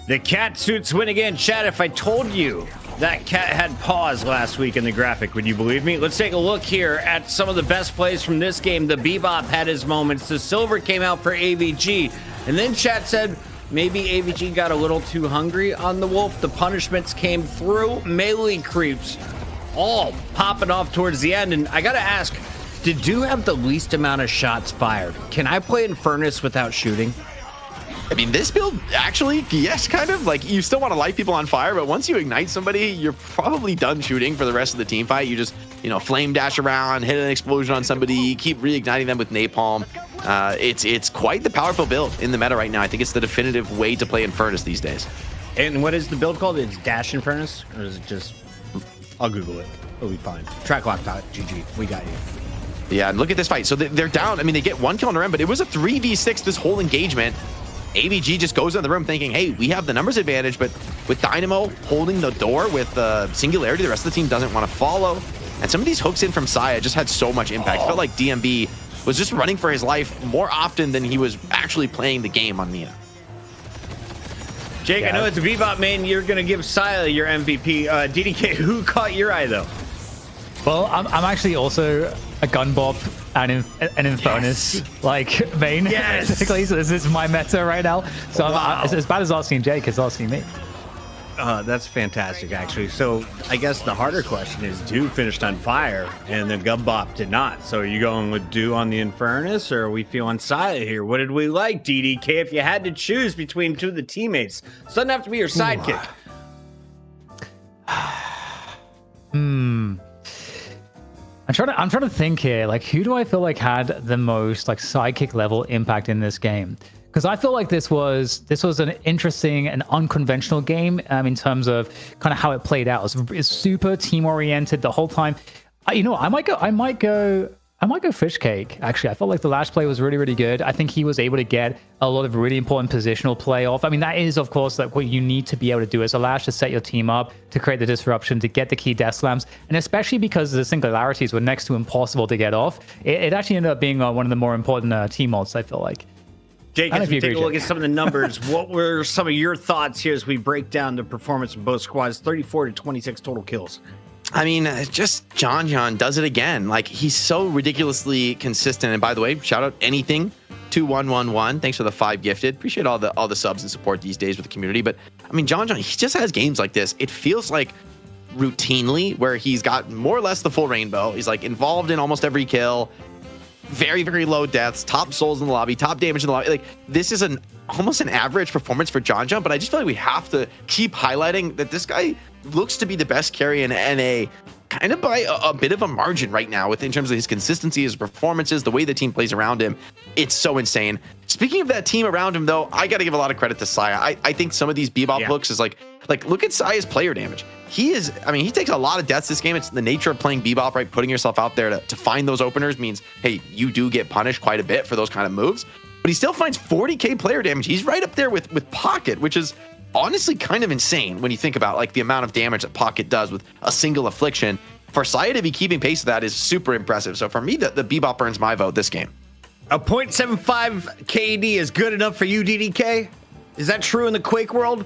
The cat suits win again. Chad, if I told you that cat had paws last week in the graphic, would you believe me? Let's take a look here at some of the best plays from this game. The Bebop had his moments. The silver came out for AVG. And then Chat said maybe AVG got a little too hungry on the Wolf. The punishments came through. Melee Creeps all popping off towards the end. And I got to ask, did you have the least amount of shots fired? Can I play in Furnace without shooting? I mean, this build, actually, yes, kind of. Like, you still want to light people on fire, but once you ignite somebody, you're probably done shooting for the rest of the team fight. You just, flame dash around, hit an explosion on somebody, keep reigniting them with napalm. It's quite the powerful build in the meta right now. I think it's the definitive way to play in Furnace these days. And what is the build called? It's Dash Infernus? Or is it just... I'll Google it. It'll be fine. Tracklock.gg. We got you. Yeah, and look at this fight. So they're down. I mean, they get one kill on the end, but it was a 3v6 this whole engagement. AVG just goes in the room thinking, hey, we have the numbers advantage, but with Dynamo holding the door with Singularity, the rest of the team doesn't want to follow. And some of these hooks in from Saya just had so much impact. It felt like DMB was just running for his life more often than he was actually playing the game on Nia. Jake, I know it's a Bebop main. You're going to give Saya your MVP. DDK, who caught your eye, though? Well, I'm actually also a gun bop and an Infernus like main. Yes. Basically, so this is my meta right now. So Wow. I'm as bad as asking Jake is asking me. That's fantastic, actually. So I guess the harder question is, Dew finished on fire, and then Gubbop did not. So are you going with Dew on the Infernus, or are we feeling Saya here? What did we like, DDK? If you had to choose between two of the teammates, it doesn't have to be your sidekick. I'm trying to think here. Like, who do I feel like had the most like sidekick level impact in this game? Because I feel like this was an interesting and unconventional game in terms of kind of how it played out. It's super team oriented the whole time. I might go Fish Cake. Actually, I felt like the last play was really, really good. I think he was able to get a lot of really important positional play off. I mean, that is, of course, like what you need to be able to do as a Lash to set your team up, to create the disruption, to get the key death slams. And especially because the singularities were next to impossible to get off, it actually ended up being one of the more important team mods, I feel like. Jake, as we take a look at some of the numbers, what were some of your thoughts here as we break down the performance of both squads? 34 to 26 total kills. I mean, just John does it again. Like, he's so ridiculously consistent. And by the way, shout out anything 2111. Thanks for the 5 gifted. Appreciate all the subs and support these days with the community. But I mean, John, he just has games like this. It feels like routinely where he's got more or less the full rainbow. He's like involved in almost every kill. Very, very low deaths, top souls in the lobby, top damage in the lobby. Like, this is almost an average performance for John, but I just feel like we have to keep highlighting that this guy looks to be the best carry in NA kind of by a bit of a margin right now in terms of his consistency, his performances, the way the team plays around him. It's so insane. Speaking of that team around him, though, I got to give a lot of credit to Saya. I think some of these Bebop hooks is like look at Saya's player damage. He takes a lot of deaths this game. It's the nature of playing Bebop, right? Putting yourself out there to find those openers means, hey, you do get punished quite a bit for those kind of moves. But he still finds 40k player damage. He's right up there with Pocket, which is honestly kind of insane when you think about like the amount of damage that Pocket does with a single affliction. For Saya to be keeping pace with that is super impressive. So for me, the Bebop earns my vote this game. A 0.75 KD is good enough for you, DDK? Is that true in the Quake world?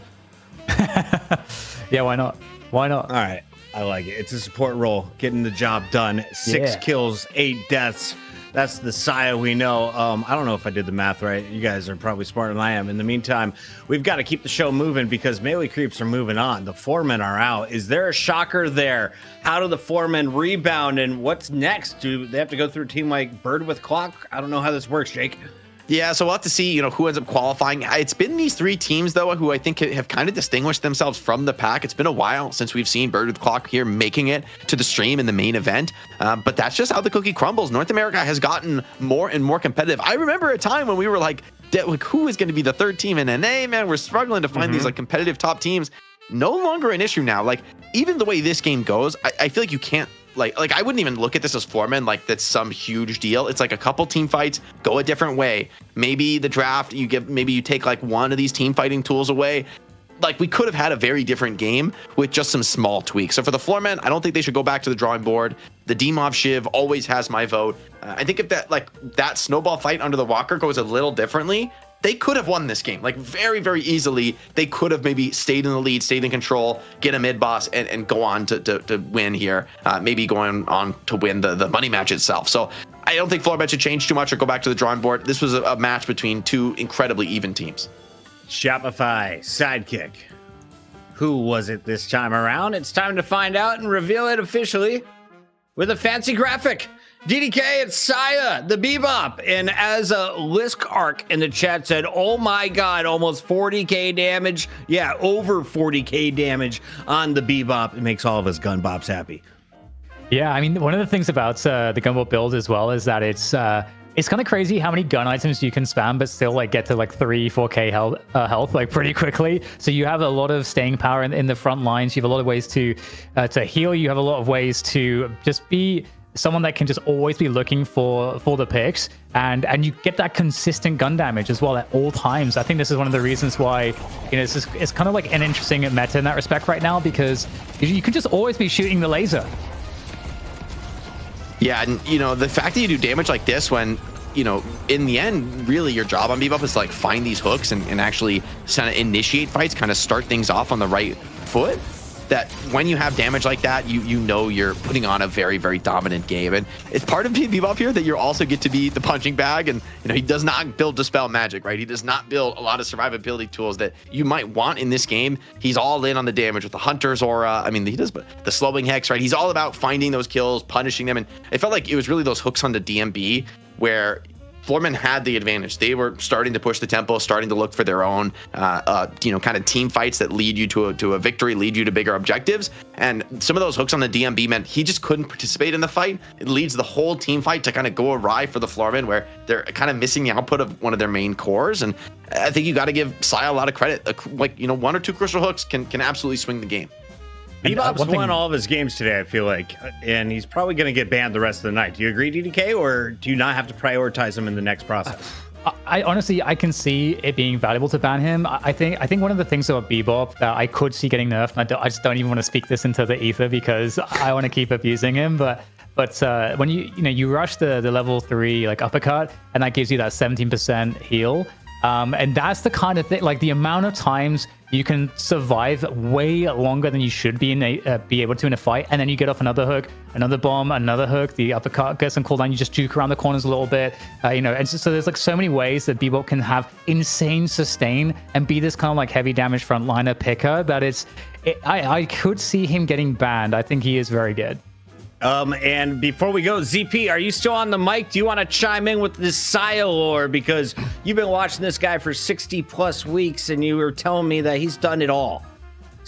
Yeah, why not? Why not? All right. I like it. It's a support role, getting the job done. 6 kills, 8 deaths. That's the Saya we know. I don't know if I did the math right. You guys are probably smarter than I am. In the meantime, we've got to keep the show moving because melee creeps are moving on. The Floormen are out. Is there a shocker there? How do the Floormen rebound? And what's next? Do they have to go through a team like Bird with Clock? I don't know how this works, Jake. Yeah, so we'll have to see, who ends up qualifying. It's been these 3 teams, though, who I think have kind of distinguished themselves from the pack. It's been a while since we've seen Bird with Clock here making it to the stream in the main event. But that's just how the cookie crumbles. North America has gotten more and more competitive. I remember a time when we were like who is going to be the 3rd team in NA, man? We're struggling to find these like competitive top teams. No longer an issue now. Like, even the way this game goes, I feel like you can't like I wouldn't even look at this as Floormen like that's some huge deal. It's like a couple team fights go a different way. Maybe the draft maybe you take like one of these team fighting tools away. Like, we could have had a very different game with just some small tweaks. So for the Floormen, I don't think they should go back to the drawing board. The D-Mob Shiv always has my vote. I think if that snowball fight under the Walker goes a little differently, they could have won this game, like very, very easily. They could have maybe stayed in the lead, stayed in control, get a mid boss, and go on to win here. Maybe going on to win the money match itself. So I don't think Floormen should change too much or go back to the drawing board. This was a match between 2 incredibly even teams. Shopify sidekick. Who was it this time around? It's time to find out and reveal it officially with a fancy graphic. DDK, it's Saya, the Bebop. And as a Lisk Arc in the chat said, oh my God, almost 40k damage. Yeah, over 40k damage on the Bebop. It makes all of us gun bops happy. Yeah, I mean, one of the things about the Gunboat build as well is that it's It's kind of crazy how many gun items you can spam, but still like get to like 3-4k health like pretty quickly. So you have a lot of staying power in the front lines. You have a lot of ways to heal. You have a lot of ways to just be someone that can just always be looking for the picks, and you get that consistent gun damage as well at all times. I think this is one of the reasons why, you know, it's kind of like an interesting meta in that respect right now, because you can just always be shooting the laser. Yeah, and you know, the fact that you do damage like this when, you know, in the end, really your job on Bebop is to like find these hooks and actually kind of initiate fights, kind of start things off on the right foot. That when you have damage like that, you know you're putting on a very, very dominant game. And it's part of being Bebop here that you also get to be the punching bag. And, you know, he does not build Dispel Magic, right? He does not build a lot of survivability tools that you might want in this game. He's all in on the damage with the Hunter's Aura. I mean, he does the Slowing Hex, right? He's all about finding those kills, punishing them. And it felt like it was really those hooks on the DMB where Floormen had the advantage. They were starting to push the tempo, starting to look for their own, you know, kind of team fights that lead you to a victory, lead you to bigger objectives. And some of those hooks on the DMB meant he just couldn't participate in the fight. It leads the whole team fight to kind of go awry for the Floormen, where they're kind of missing the output of one of their main cores. And I think you got to give Saya a lot of credit. Like, you know, 1 or 2 crucial hooks can absolutely swing the game. Bebop's won all of his games today, I feel like, and he's probably going to get banned the rest of the night. Do you agree, DDK, or do you not have to prioritize him in the next process? I honestly, I can see it being valuable to ban him. I think one of the things about Bebop that I could see getting nerfed, and I just don't even want to speak this into the ether because I want to keep abusing him, but when you rush the level 3 like uppercut, and that gives you that 17% heal. And that's the kind of thing, like the amount of times you can survive way longer than you should be be able to in a fight, and then you get off another hook, another bomb, another hook, the uppercut gets some cooldown, you just juke around the corners a little bit, you know, and so there's like so many ways that Bebop can have insane sustain and be this kind of like heavy damage frontliner picker that I could see him getting banned. I think he is very good. And before we go, ZP, are you still on the mic? Do you want to chime in with this Saya lore? Because you've been watching this guy for 60 plus weeks and you were telling me that he's done it all.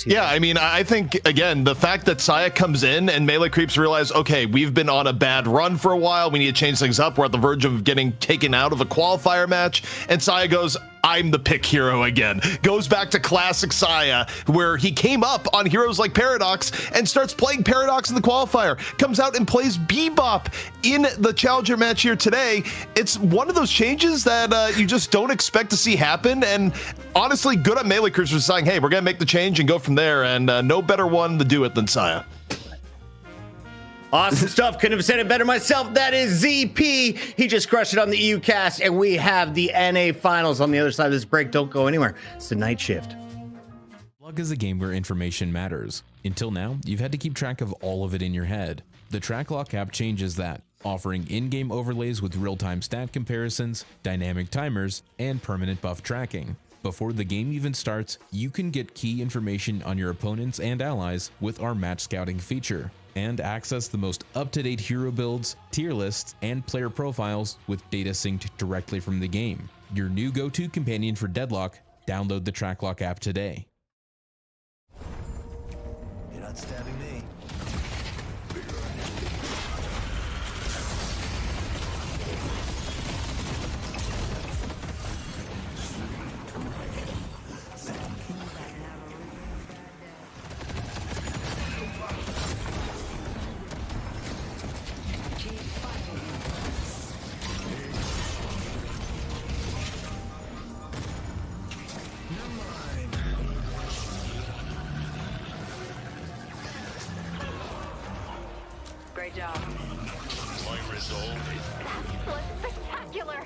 Yeah, I mean, I think, again, the fact that Saya comes in and melee creeps realize, okay, we've been on a bad run for a while. We need to change things up. We're at the verge of getting taken out of a qualifier match. And Saya goes, I'm the pick hero again. Goes back to classic Saya, where he came up on heroes like Paradox and starts playing Paradox in the qualifier. Comes out and plays Bebop in the challenger match here today. It's one of those changes that you just don't expect to see happen. And honestly, good on melee creeps for saying, hey, we're going to make the change and go from there. And no better one to do it than Saya. Awesome stuff. Couldn't have said it better myself. That is ZP. He just crushed it on the EU cast, and we have the NA finals on the other side of this break. Don't go anywhere. It's the night shift. Luck is a game where information matters. Until now, you've had to keep track of all of it in your head. The TrackLock app changes that, offering in-game overlays with real-time stat comparisons, dynamic timers, and permanent buff tracking. Before the game even starts, you can get key information on your opponents and allies with our match scouting feature, and access the most up-to-date hero builds, tier lists, and player profiles with data synced directly from the game. Your new go-to companion for Deadlock, download the TrackLock app today. You're not stabbing me. Great job. My resolve is Spectacular!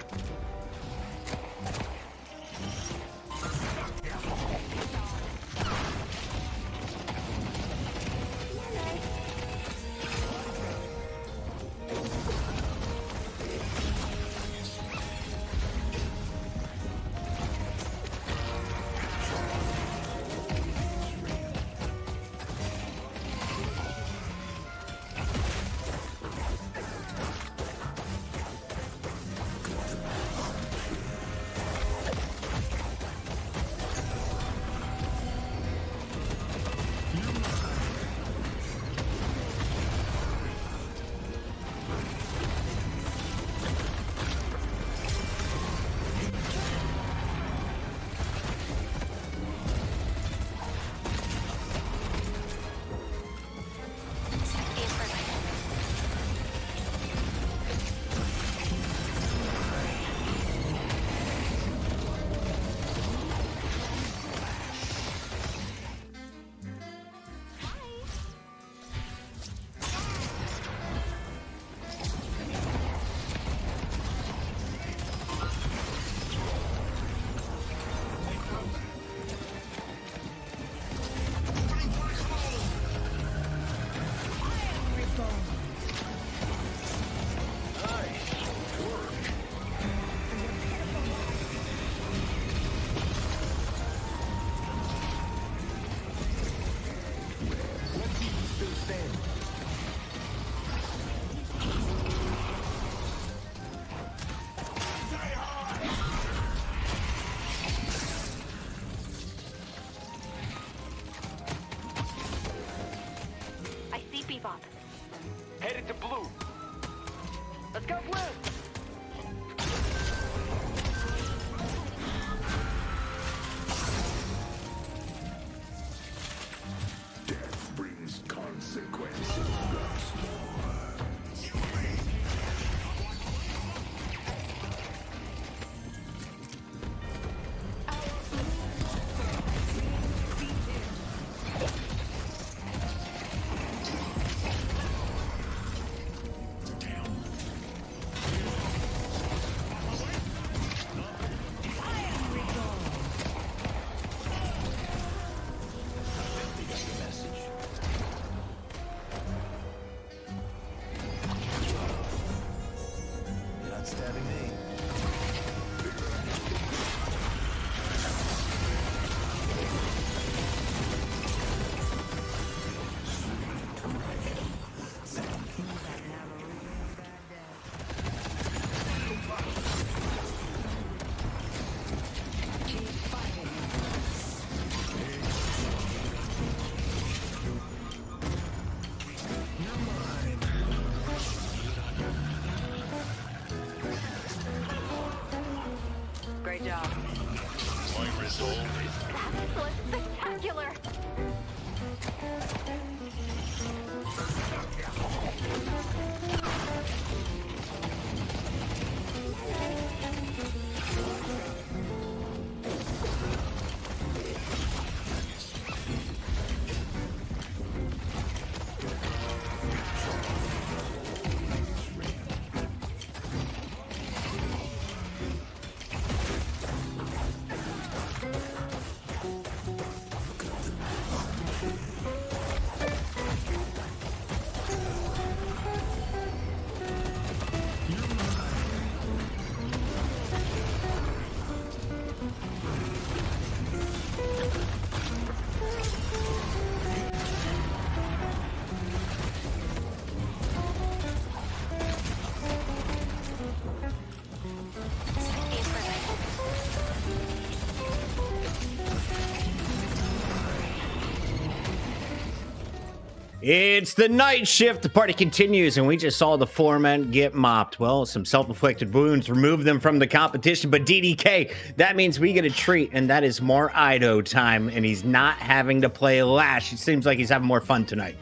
It's the night shift. The party continues, and we just saw the Floormen get mopped. Well, some self-inflicted wounds removed them from the competition, but DDK, that means we get a treat, and that is more Ido time, and he's not having to play Lash. It seems like he's having more fun tonight.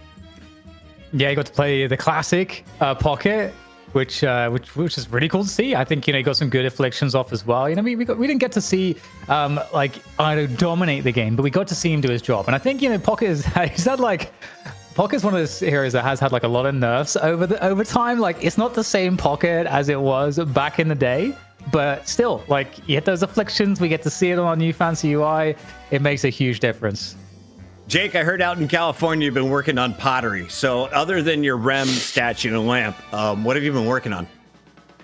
Yeah, he got to play the classic Pocket, which is really cool to see. I think, he got some good afflictions off as well. We didn't get to see Ido dominate the game, but we got to see him do his job. And I think, Pocket Pocket's one of those heroes that has had a lot of nerfs over time. It's not the same Pocket as it was back in the day, but still, you get those afflictions. We get to see it on our new fancy UI. It makes a huge difference. Jake, I heard out in California you've been working on pottery. So other than your Rem statue and lamp, what have you been working on?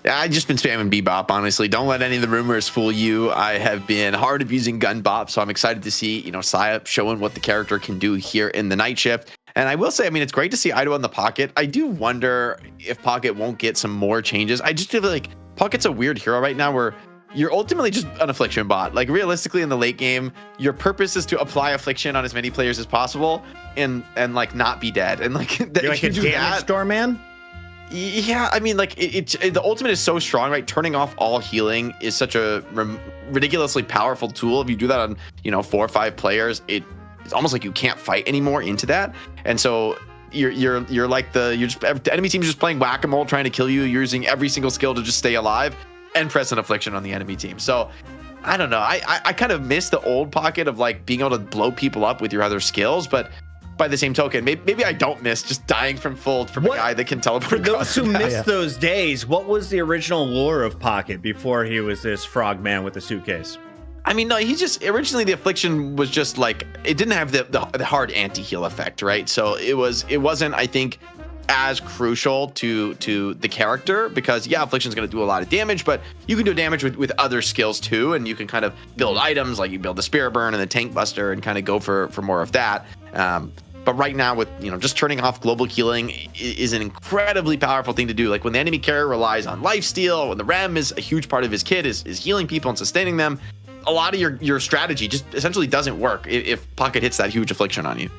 I've just been spamming Bebop, honestly. Don't let any of the rumors fool you. I have been hard abusing Gun Bop, so I'm excited to see, Saya showing what the character can do here in the night shift. And I will say, it's great to see Ido on the Pocket. I do wonder if Pocket won't get some more changes. I just feel like Pocket's a weird hero right now where you're ultimately just an affliction bot. Realistically, in the late game, your purpose is to apply affliction on as many players as possible and not be dead. And you're like a damage store man? Yeah, the ultimate is so strong, right? Turning off all healing is such a ridiculously powerful tool. If you do that on, 4 or 5 players, it's almost like you can't fight anymore into that. And so the enemy team is just playing whack-a-mole, trying to kill you, using every single skill to just stay alive and press an affliction on the enemy team. So I don't know. I kind of miss the old Pocket of being able to blow people up with your other skills, but by the same token, maybe I don't miss just dying from a guy that can teleport. For those who missed those days, what was the original lore of Pocket before he was this frog man with a suitcase? No, he just originally the affliction was just it didn't have the hard anti-heal effect, right? So it wasn't, I think, as crucial to the character because affliction is going to do a lot of damage, but you can do damage with other skills too, and you can kind of build items you build the Spirit Burn and the Tank Buster and kind of go for more of that. But right now with just turning off global healing is an incredibly powerful thing to do. When the enemy carrier relies on lifesteal, when the Rem is a huge part of his kit is healing people and sustaining them, a lot of your strategy just essentially doesn't work if Pocket hits that huge affliction on you.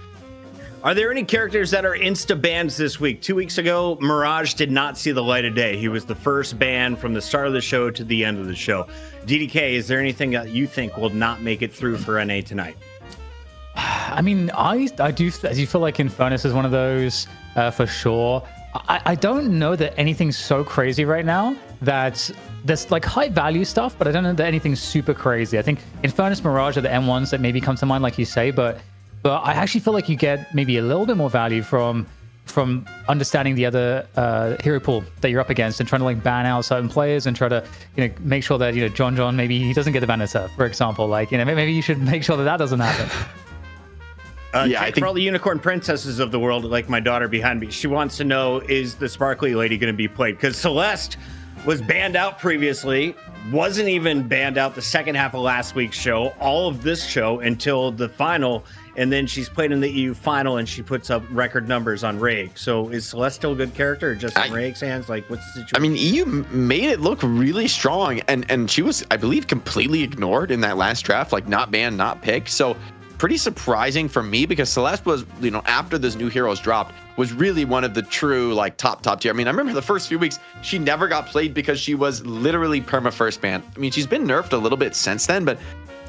Are there any characters that are insta-bans this week? 2 weeks ago, Mirage did not see the light of day. He was the first ban from the start of the show to the end of the show. DDK, is there anything that you think will not make it through for NA tonight? I do feel like Infernus is one of those for sure. I don't know that anything's so crazy right now that there's high value stuff, but I don't know that anything's super crazy. I think Infernus, Mirage are the M1s that maybe come to mind, like you say, but I actually feel like you get maybe a little bit more value from understanding the other hero pool that you're up against and trying to ban out certain players and try to make sure that John maybe he doesn't get the Vanessa, for example. Maybe you should make sure that doesn't happen. I think for all the unicorn princesses of the world, like my daughter behind me, she wants to know, is the sparkly lady going to be played? Because Celeste was banned out previously, wasn't even banned out the second half of last week's show, all of this show until the final, and then she's played in the EU final and she puts up record numbers on Rake. So is Celeste still a good character or just in Rake's hands? What's the situation? EU made it look really strong and she was, I believe, completely ignored in that last draft, not banned, not picked. So pretty surprising for me because Celeste was, after those new heroes dropped, was really one of the true top tier. I remember the first few weeks she never got played because she was literally perma first ban. She's been nerfed a little bit since then, but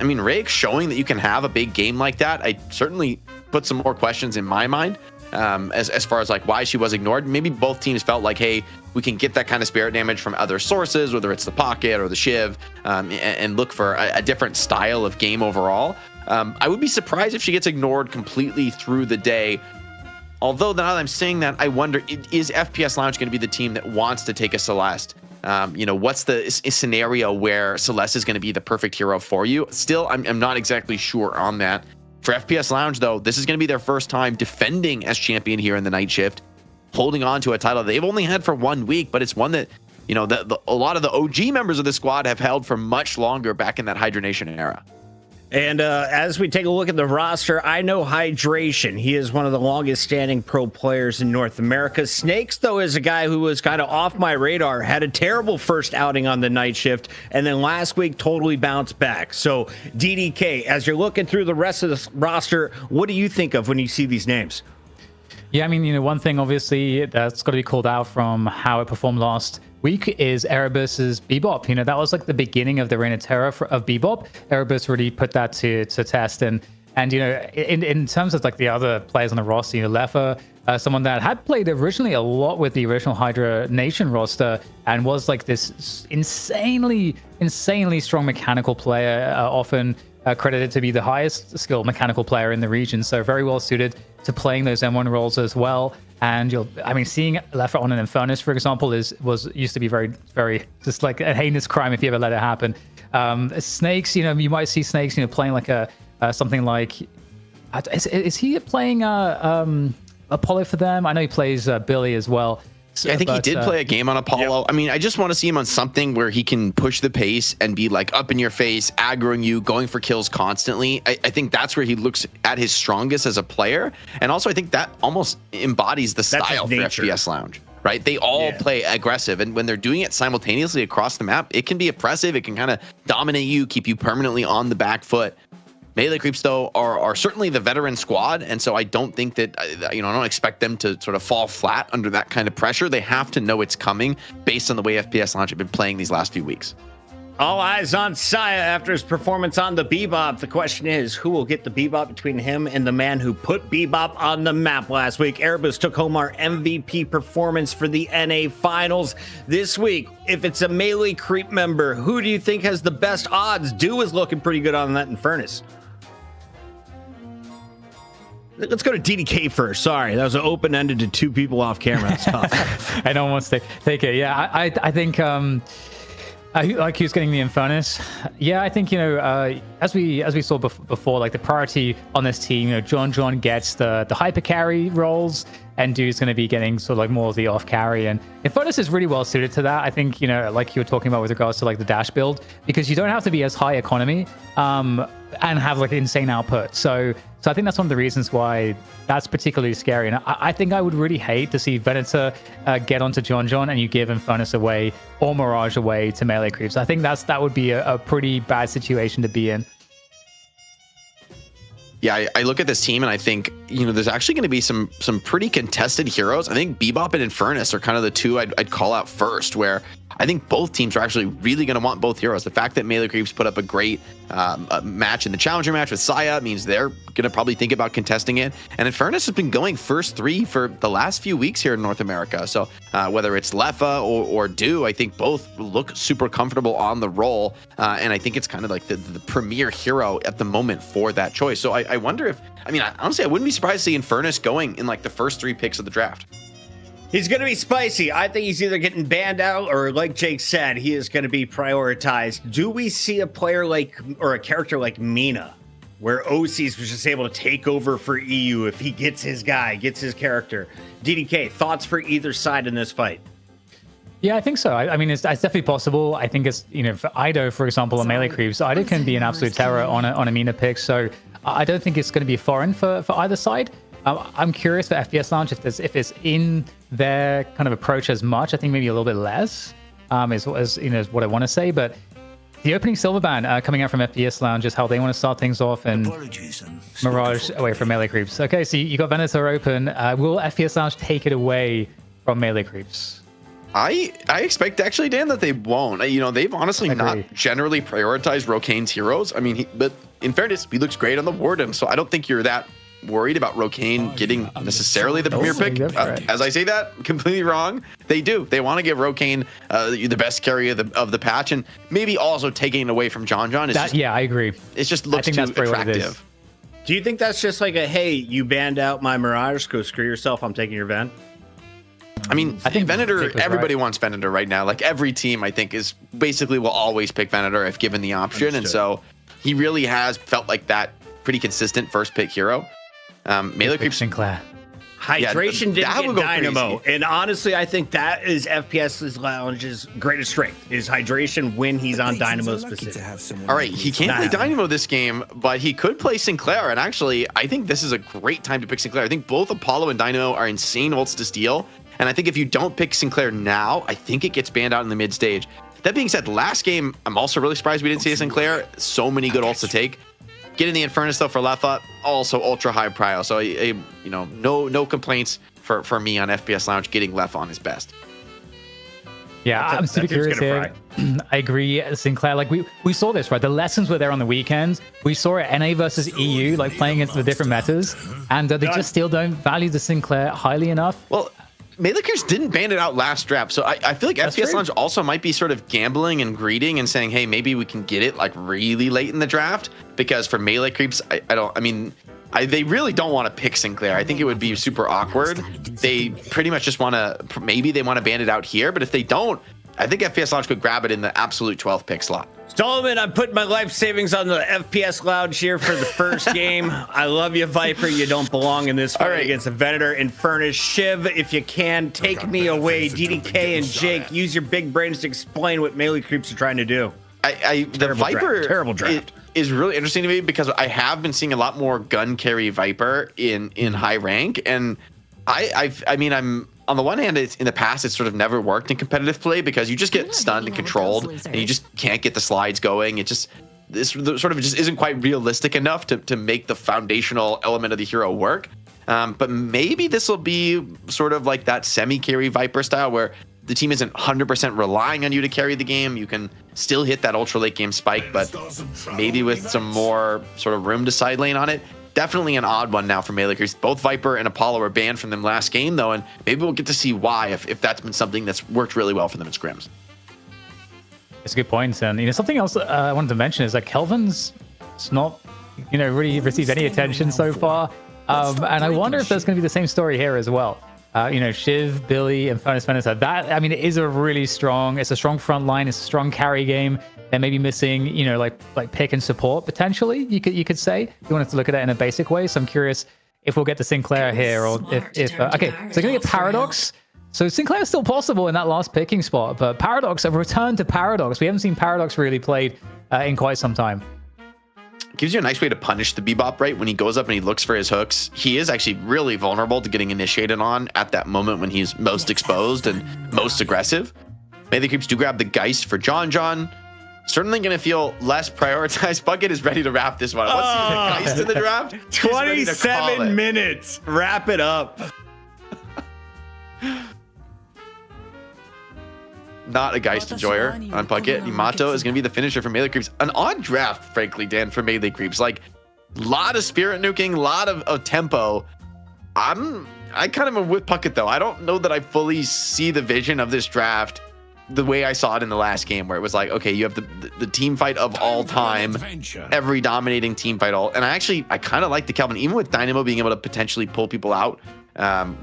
Rake showing that you can have a big game like that, I certainly put some more questions in my mind as far as why she was ignored. Maybe both teams felt hey, we can get that kind of spirit damage from other sources, whether it's the Pocket or the Shiv, and look for a different style of game overall. I would be surprised if she gets ignored completely through the day. Although now that I'm saying that, I wonder, is FPS Lounge going to be the team that wants to take a Celeste? What's the scenario where Celeste is going to be the perfect hero for you? Still, I'm not exactly sure on that. For FPS Lounge, though, this is going to be their first time defending as champion here in the night shift, holding on to a title they've only had for 1 week, but it's one that, a lot of the OG members of the squad have held for much longer back in that Hydronation era. And as we take a look at the roster, I know Hydration. He is one of the longest standing pro players in North America. Snakes, though, is a guy who was kind of off my radar, had a terrible first outing on the night shift, and then last week totally bounced back. So, DDK, as you're looking through the rest of the roster, what do you think of when you see these names? Yeah, I mean, one thing obviously that's got to be called out from how it performed last week is Erebus's Bebop. That was like the beginning of the Reign of Terror of Bebop. Erebus really put that to test. And in terms of like the other players on the roster, Lefa, someone that had played originally a lot with the original Hydra Nation roster and was like this insanely strong mechanical player, often credited to be the highest skilled mechanical player in the region. So very well suited to playing those M1 roles as well. And seeing Lefa on an Infernus, for example, used to be very, very just like a heinous crime if you ever let it happen. Snakes, you might see Snakes, playing like something like, is he playing Apollo for them? I know he plays Billy as well. Yeah, I think he did play a game on Apollo. I mean, I just want to see him on something where he can push the pace and be like up in your face, aggroing you, going for kills constantly. I think that's where he looks at his strongest as a player. And also, I think that almost embodies the style for FPS Lounge, right? They all play aggressive. And when they're doing it simultaneously across the map, it can be oppressive. It can kind of dominate you, keep you permanently on the back foot. Melee Creeps, though, are certainly the veteran squad, and so I don't think that, I don't expect them to sort of fall flat under that kind of pressure. They have to know it's coming based on the way FPS Lounge have been playing these last few weeks. All eyes on Saya after his performance on the Bebop. The question is, who will get the Bebop between him and the man who put Bebop on the map last week? Erebus took home our MVP performance for the NA Finals this week. If it's a Melee Creep member, who do you think has the best odds? Do is looking pretty good on that Infernus. Let's go to DDK first. Sorry, that was an open-ended to two people off camera. That's tough. I don't want to take it. Yeah, I think like he was getting the Infernus. Yeah, I think as we saw before, like the priority on this team, John gets the hyper carry roles, and Dude's going to be getting sort of like more of the off carry. And Infernus is really well suited to that. I think like you were talking about with regards to like the dash build, because you don't have to be as high economy and have like insane output. So I think that's one of the reasons why that's particularly scary. And I think I would really hate to see Venator get onto John and you give Infernus away or Mirage away to Melee Creeps. I think that would be a pretty bad situation to be in. Yeah, I look at this team and I think, there's actually going to be some pretty contested heroes. I think Bebop and Infernus are kind of the two I'd call out first, where I think both teams are actually really going to want both heroes. The fact that Melee Creeps put up a great match in the Challenger match with Saya means they're going to probably think about contesting it. And Infernus has been going first three for the last few weeks here in North America. So whether it's Lefa or Do, I think both look super comfortable on the role. And I think it's kind of like the premier hero at the moment for that choice. So I wonder if, honestly, I wouldn't be surprised to see Infernus going in like the first three picks of the draft. He's going to be spicy. I think he's either getting banned out or, like Jake said, he is going to be prioritized. Do we see a player or a character like Mina, where OCs was just able to take over for EU if he gets his guy, gets his character? DDK, thoughts for either side in this fight? Yeah, I think so. I mean, it's definitely possible. I think it's, for Ido, for example, on Melee Creeps, Ido can be an absolute terror on a Mina pick. So I don't think it's going to be foreign for either side. I'm curious for FPS Lounge if it's in their kind of approach as much. I think maybe a little bit less is what I want to say. But the opening silver band coming out from FPS Lounge is how they want to start things off, and Mirage away from Melee Creeps. Okay, so you got Venator open. Will FPS Lounge take it away from Melee Creeps? I expect actually, Dan, that they won't. They've honestly not generally prioritized Rokane's heroes. But in fairness, he looks great on the Warden, so I don't think you're that worried about Rokane getting necessarily the premier pick. As I say that, completely wrong. They do. They want to give Rokane the best carry of the patch, and maybe also taking it away from John. Yeah, I agree. It just looks too attractive. Do you think that's just like hey, you banned out my Mirage, go screw yourself, I'm taking your Ven? I think Venator, everybody wants Venator right now. Like every team, I think, will always pick Venator if given the option. Understood. And so he really has felt like that pretty consistent first pick hero. Melee Creeps Sinclair. Hydration didn't get Dynamo. And honestly, I think that is FPS Lounge's greatest strength, is hydration when he's on Dynamo specific. All right, he can't play Dynamo this game, but he could play Sinclair. And actually, I think this is a great time to pick Sinclair. I think both Apollo and Dynamo are insane ults to steal. And I think if you don't pick Sinclair now, I think it gets banned out in the mid stage. That being said, last game, I'm also really surprised we didn't see a Sinclair. So many good ults to take. Getting the Infernus though for Lefa, also ultra high prio. So no complaints for me on FPS Lounge getting Lefa on his best. Yeah, I'm super curious here. I agree, Sinclair. Like we saw this, right? The lessons were there on the weekend. We saw it NA versus EU, like playing against the different metas, and they just still don't value the Sinclair highly enough. Well, Melee Creeps didn't ban it out last draft, so I feel like FPS Lounge also might be sort of gambling and greeding and saying, hey, maybe we can get it like really late in the draft, because for Melee Creeps, they really don't want to pick Sinclair. I think it would be super awkward. They pretty much just want to, maybe they want to ban it out here, but if they don't, I think FPS Lounge could grab it in the absolute 12th pick slot. Stallman, I'm putting my life savings on the FPS Lounge here for the first game. I love you, Viper. You don't belong in this fight against a Venator, Infernus. Shiv, if you can, take me away. DDK and Jake, use your big brains to explain what Melee Creeps are trying to do. The Viper terrible draft. Is really interesting to me because I have been seeing a lot more gun carry Viper in high rank, and I'm on the one hand, in the past it's sort of never worked in competitive play because you just get stunned and controlled, and you just can't get the slides going. This sort of just isn't quite realistic enough to make the foundational element of the hero work. But maybe this will be sort of like that semi-carry Viper style where the team isn't 100% relying on you to carry the game. You can still hit that ultra late game spike, but maybe with some more sort of room to side lane on it. Definitely an odd one now for Melee Creeps. Both Viper and Apollo were banned from them last game, though, and maybe we'll get to see why if that's been something that's worked really well for them in scrims. It's a good point. And something else I wanted to mention is that Kelvin's not really received any attention so far. And I wonder if there's going to be the same story here as well. Shiv, Billy, Infernus, Venator. That, it is it's a strong front line. It's a strong carry game. They're maybe missing, like pick and support potentially. You could say if you wanted to look at it in a basic way. So I'm curious if we'll get to Sinclair here, or if okay. So going to get Paradox. So Sinclair is still possible in that last picking spot, but Paradox, a return to Paradox. We haven't seen Paradox really played in quite some time. Gives you a nice way to punish the Bebop, right? When he goes up and he looks for his hooks, he is actually really vulnerable to getting initiated on at that moment when he's most exposed and most aggressive. Melee Creeps do grab the Geist for John. Certainly going to feel less prioritized. Bucket is ready to wrap this one. Once he's a Geist in the draft, 27 minutes. Wrap it up. Not a Geist enjoyer on Bucket. Yamato is going to be the finisher for Melee Creeps. An odd draft, frankly, Dan, for Melee Creeps. Like, a lot of spirit nuking, a lot of tempo. I kind of am with Bucket, though. I don't know that I fully see the vision of this draft the way I saw it in the last game, where it was like, okay, you have the team fight of all time, every dominating team fight and I kind of like the Kelvin, even with Dynamo being able to potentially pull people out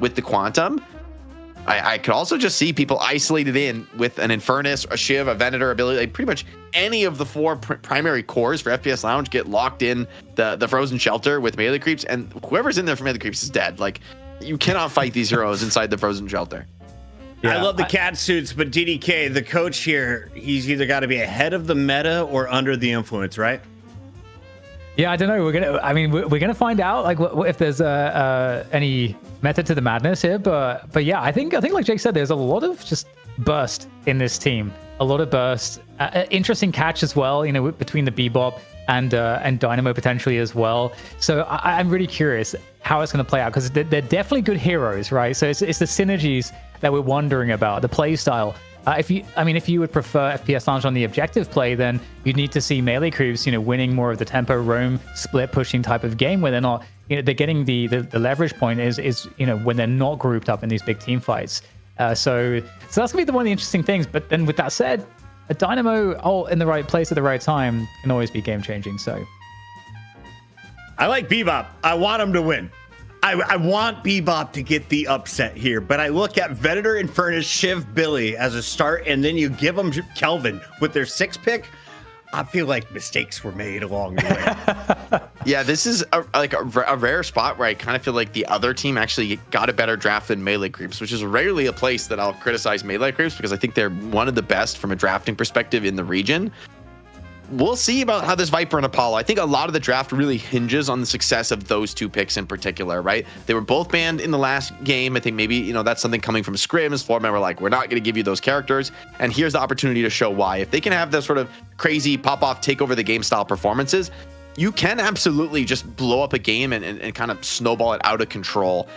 with the Quantum. I could also just see people isolated in with an Infernus, a Shiv, a Venator ability. Like pretty much any of the four primary cores for FPS Lounge get locked in the Frozen Shelter with Melee Creeps, and whoever's in there for Melee Creeps is dead. Like, you cannot fight these heroes inside the Frozen Shelter. Yeah. I love the cat suits, but DDK, the coach here, he's either got to be ahead of the meta or under the influence, right? Yeah, I don't know. We're gonna find out like if there's any method to the madness here, but yeah, I think like Jake said, there's a lot of just burst in this team, a lot of burst, interesting catch as well. Between the Bebop and Dynamo potentially as well. So I'm really curious how it's going to play out, because they're definitely good heroes, right? So it's the synergies that we're wondering about, the play style. If you would prefer FPS Lounge on the objective play, then you'd need to see Melee Creeps, winning more of the tempo roam split pushing type of game where they're not, they're getting the leverage point is when they're not grouped up in these big team fights. So that's gonna be one of the interesting things. But then with that said, a Dynamo in the right place at the right time can always be game changing. So I like Bebop. I want him to win. I want Bebop to get the upset here, but I look at Venator, Infernus, Shiv, Billy as a start, and then you give them Kelvin with their 6th pick. I feel like mistakes were made along the way. Yeah, this is a rare spot where I kind of feel like the other team actually got a better draft than Melee Creeps, which is rarely a place that I'll criticize Melee Creeps, because I think they're one of the best from a drafting perspective in the region. We'll see about how this Viper and Apollo. I think a lot of the draft really hinges on the success of those two picks in particular, right? They were both banned in the last game. I think maybe, that's something coming from scrims. Floormen were like, we're not going to give you those characters. And here's the opportunity to show why. If they can have the sort of crazy pop-off, take over the game style performances, you can absolutely just blow up a game and kind of snowball it out of control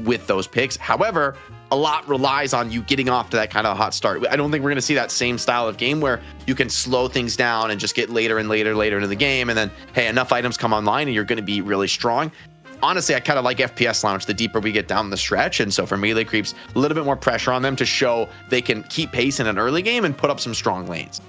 with those picks. However, a lot relies on you getting off to that kind of hot start. I don't think we're going to see that same style of game where you can slow things down and just get later into the game. And then, hey, enough items come online and you're going to be really strong. Honestly, I kind of like FPS Lounge the deeper we get down the stretch. And so for melee creeps, a little bit more pressure on them to show they can keep pace in an early game and put up some strong lanes.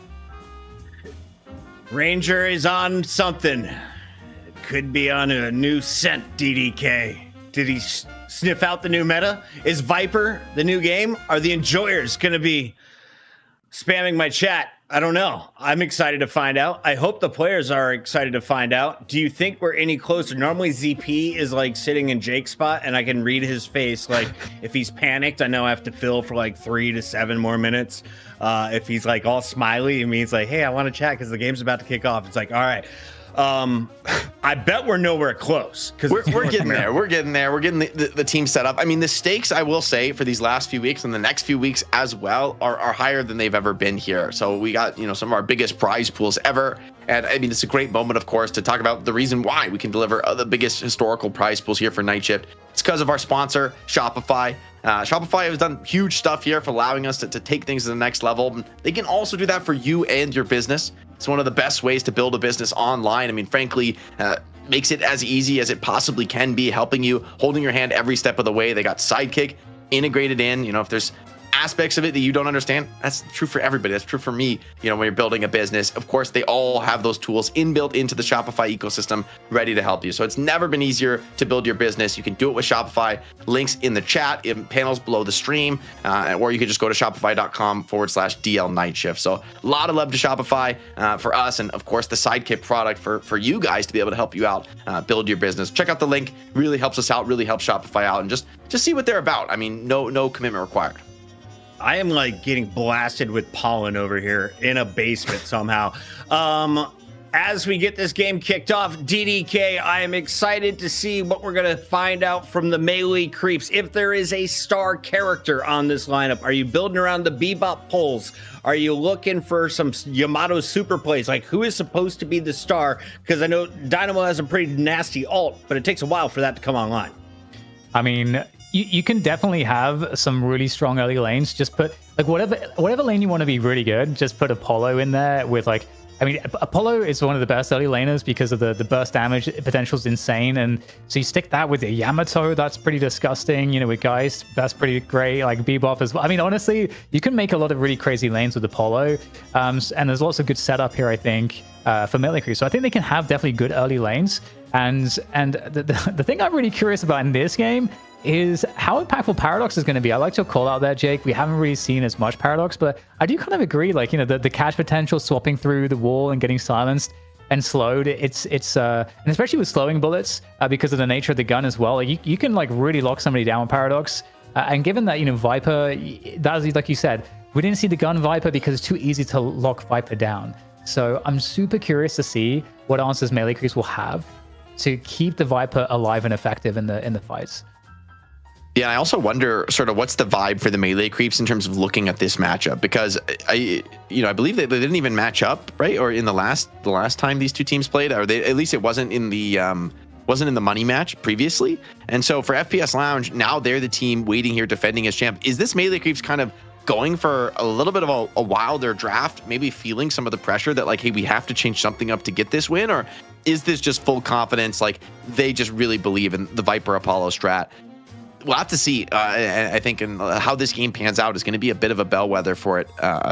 Ranger is on something. It could be on a new scent, DDK. Did he sniff out the new meta? Is Viper the new game? Are the enjoyers going to be spamming my chat? I don't know. I'm excited to find out. I hope the players are excited to find out. Do you think we're any closer? Normally ZP is like sitting in Jake's spot and I can read his face. Like if he's panicked, I know I have to fill for like 3 to 7 more minutes. If he's like all smiley, it means like, hey, I want to chat because the game's about to kick off. It's like, all right. I bet we're nowhere close because we're getting there. We're getting there. We're getting the team set up. I mean, the stakes, I will say, for these last few weeks and the next few weeks as well are higher than they've ever been here. So we got, some of our biggest prize pools ever. And I mean, it's a great moment, of course, to talk about the reason why we can deliver the biggest historical prize pools here for Night Shift. It's because of our sponsor, Shopify. Shopify has done huge stuff here for allowing us to take things to the next level. They can also do that for you and your business. It's one of the best ways to build a business online. I mean, frankly, makes it as easy as it possibly can be, helping you, holding your hand every step of the way. They got Sidekick integrated in. If there's aspects of it that you don't understand, that's true for everybody. That's true for me, when you're building a business. Of course, they all have those tools inbuilt into the Shopify ecosystem ready to help you. So it's never been easier to build your business. You can do it with Shopify. Links in the chat, in panels below the stream, or you can just go to shopify.com/DL Night Shift. So a lot of love to Shopify for us. And of course, the Sidekick product for you guys to be able to help you out, build your business. Check out the link. Really helps us out, really helps Shopify out, and just see what they're about. I mean, no commitment required. I am like getting blasted with pollen over here in a basement somehow. As we get this game kicked off, DDK, I am excited to see what we're going to find out from the melee creeps. If there is a star character on this lineup, are you building around the Bebop poles? Are you looking for some Yamato super plays? Like, who is supposed to be the star? Because I know Dynamo has a pretty nasty ult, but it takes a while for that to come online. I mean, you can definitely have some really strong early lanes. Just put like whatever lane you want to be really good. Just put Apollo in there with like. I mean, Apollo is one of the best early laners because of the burst damage potential is insane, and so you stick that with the Yamato. That's pretty disgusting. With Geist, that's pretty great. Like Bebop as well. I mean, honestly, you can make a lot of really crazy lanes with Apollo, and there's lots of good setup here. I think for melee creeps. So I think they can have definitely good early lanes. And the thing I'm really curious about in this game is how impactful Paradox is going to be. I like your call out there, Jake. We haven't really seen as much Paradox, but I do kind of agree. Like, the catch potential, swapping through the wall and getting silenced and slowed. It's and especially with slowing bullets because of the nature of the gun as well. Like you can like really lock somebody down with Paradox. And given that Viper, that's like you said, we didn't see the gun Viper because it's too easy to lock Viper down. So I'm super curious to see what answers melee creeps will have to keep the Viper alive and effective in the fights. Yeah, I also wonder sort of what's the vibe for the melee creeps in terms of looking at this matchup, because I believe they didn't even match up, right? Or in the last time these two teams played, or at least it wasn't in the money match previously. And so for FPS Lounge, now they're the team waiting here defending as champ. Is this melee creeps kind of going for a little bit of a wilder draft, maybe feeling some of the pressure that like, hey, we have to change something up to get this win? Or is this just full confidence, like they just really believe in the Viper Apollo strat? We'll have to see. I think how this game pans out is going to be a bit of a bellwether for it,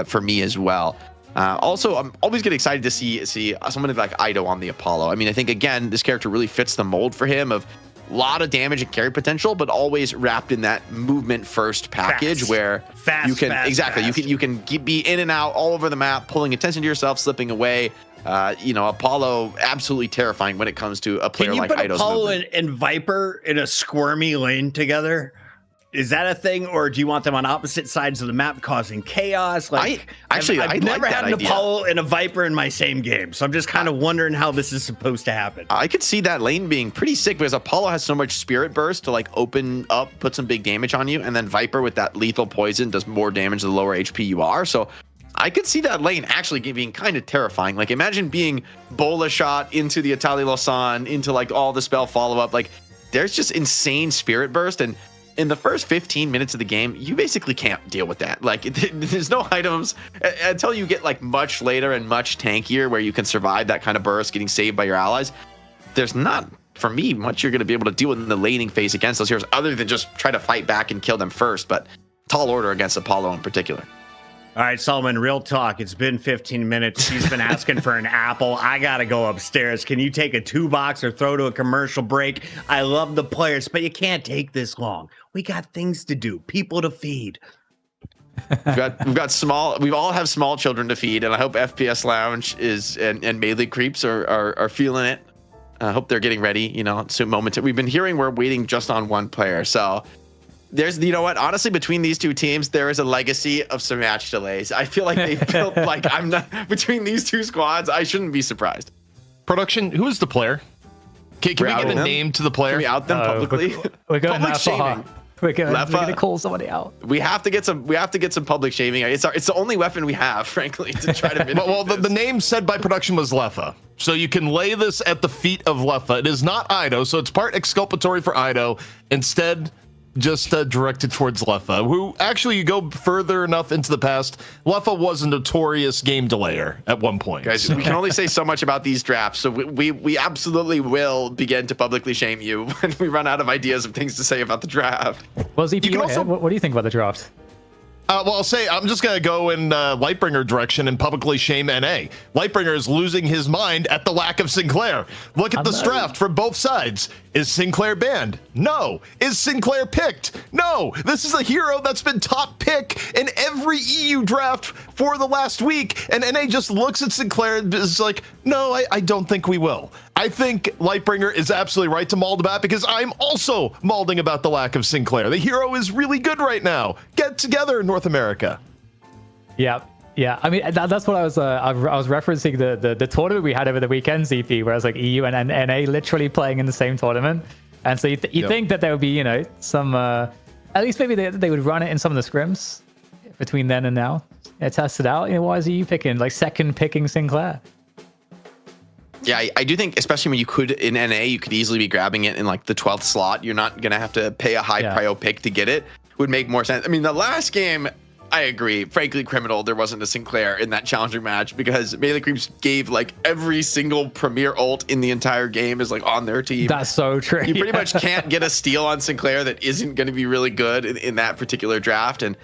for me as well. Also, I'm always getting excited to see someone like Ido on the Apollo. I mean, I think, again, this character really fits the mold for him of a lot of damage and carry potential, but always wrapped in that movement first package where you can be in and out all over the map, pulling attention to yourself, slipping away. Apollo, absolutely terrifying when it comes to a player like Ido's movement. Can you put Apollo and Viper in a squirmy lane together? Is that a thing, or do you want them on opposite sides of the map causing chaos? Like, I've never had an Apollo and a Viper in my same game, so I'm just kind of wondering how this is supposed to happen. I could see that lane being pretty sick because Apollo has so much spirit burst to like open up, put some big damage on you, and then Viper with that lethal poison does more damage the lower HP you are. So I could see that lane actually being kind of terrifying. Like, imagine being bola shot into the Atali Losan, into like all the spell follow-up. Like, there's just insane spirit burst, and in the first 15 minutes of the game, you basically can't deal with that. Like, there's no items until you get like much later and much tankier where you can survive that kind of burst, getting saved by your allies. There's not, for me, much you're going to be able to do in the laning phase against those heroes other than just try to fight back and kill them first. But tall order against Apollo in particular. All right, Solomon, real talk. It's been 15 minutes. He's been asking for an apple. I got to go upstairs. Can you take a 2-box or throw to a commercial break? I love the players, but you can't take this long. We got things to do, people to feed. We've got small, we all have small children to feed, and I hope FPS Lounge is and Melee Creeps are feeling it. I hope they're getting ready, you know, soon moment. We've been hearing we're waiting just on one player. So there's, you know what, honestly, between these two teams, there is a legacy of some match delays. I feel like they've built, like, I'm not, between these two squads, I shouldn't be surprised. Production, who is the player? Can we get a name to the player? Can we out them publicly? We're going public that far. shaming. We're going to call somebody out. We have to get some public shaming. It's the only weapon we have, frankly, to try to mitigate well, the name said by production was Lefa. So you can lay this at the feet of Lefa. It is not Ido, so it's part exculpatory for Ido. Instead, just directed towards Lefa, who actually, you go further enough into the past, Lefa was a notorious game delayer at one point. Guys, we can only say so much about these drafts, so we absolutely will begin to publicly shame you when we run out of ideas of things to say about the draft. Well, ZP, what do you think about the draft? Well, I'll say I'm just going to go in Lightbringer direction and publicly shame NA. Lightbringer is losing his mind at the lack of Sinclair. Look at this draft from both sides. Is Sinclair banned? No. Is Sinclair picked? No. This is a hero that's been top pick in every EU draft for the last week, and NA just looks at Sinclair and is like, no, I don't think we will. I think Lightbringer is absolutely right to maul about, because I'm also mauling about the lack of Sinclair. The hero is really good right now. Get together, North America. Yeah. I mean, that's what I was referencing the tournament we had over the weekend, ZP, where I was like EU and NA literally playing in the same tournament. And so you think that there would be, you know, some, at least maybe they would run it in some of the scrims between then and now. Yeah, test it out. You know, why is EU picking, like, second picking Sinclair? Yeah, I do think, especially when you could, in NA, you could easily be grabbing it in like the 12th slot. You're not going to have to pay a high prio pick to get it. Would make more sense. I mean, the last game, I agree. Frankly, criminal. There wasn't a Sinclair in that challenger match because Melee Creeps gave like every single premier ult in the entire game is like on their team. That's so true. You pretty much can't get a steal on Sinclair that isn't going to be really good in that particular draft. And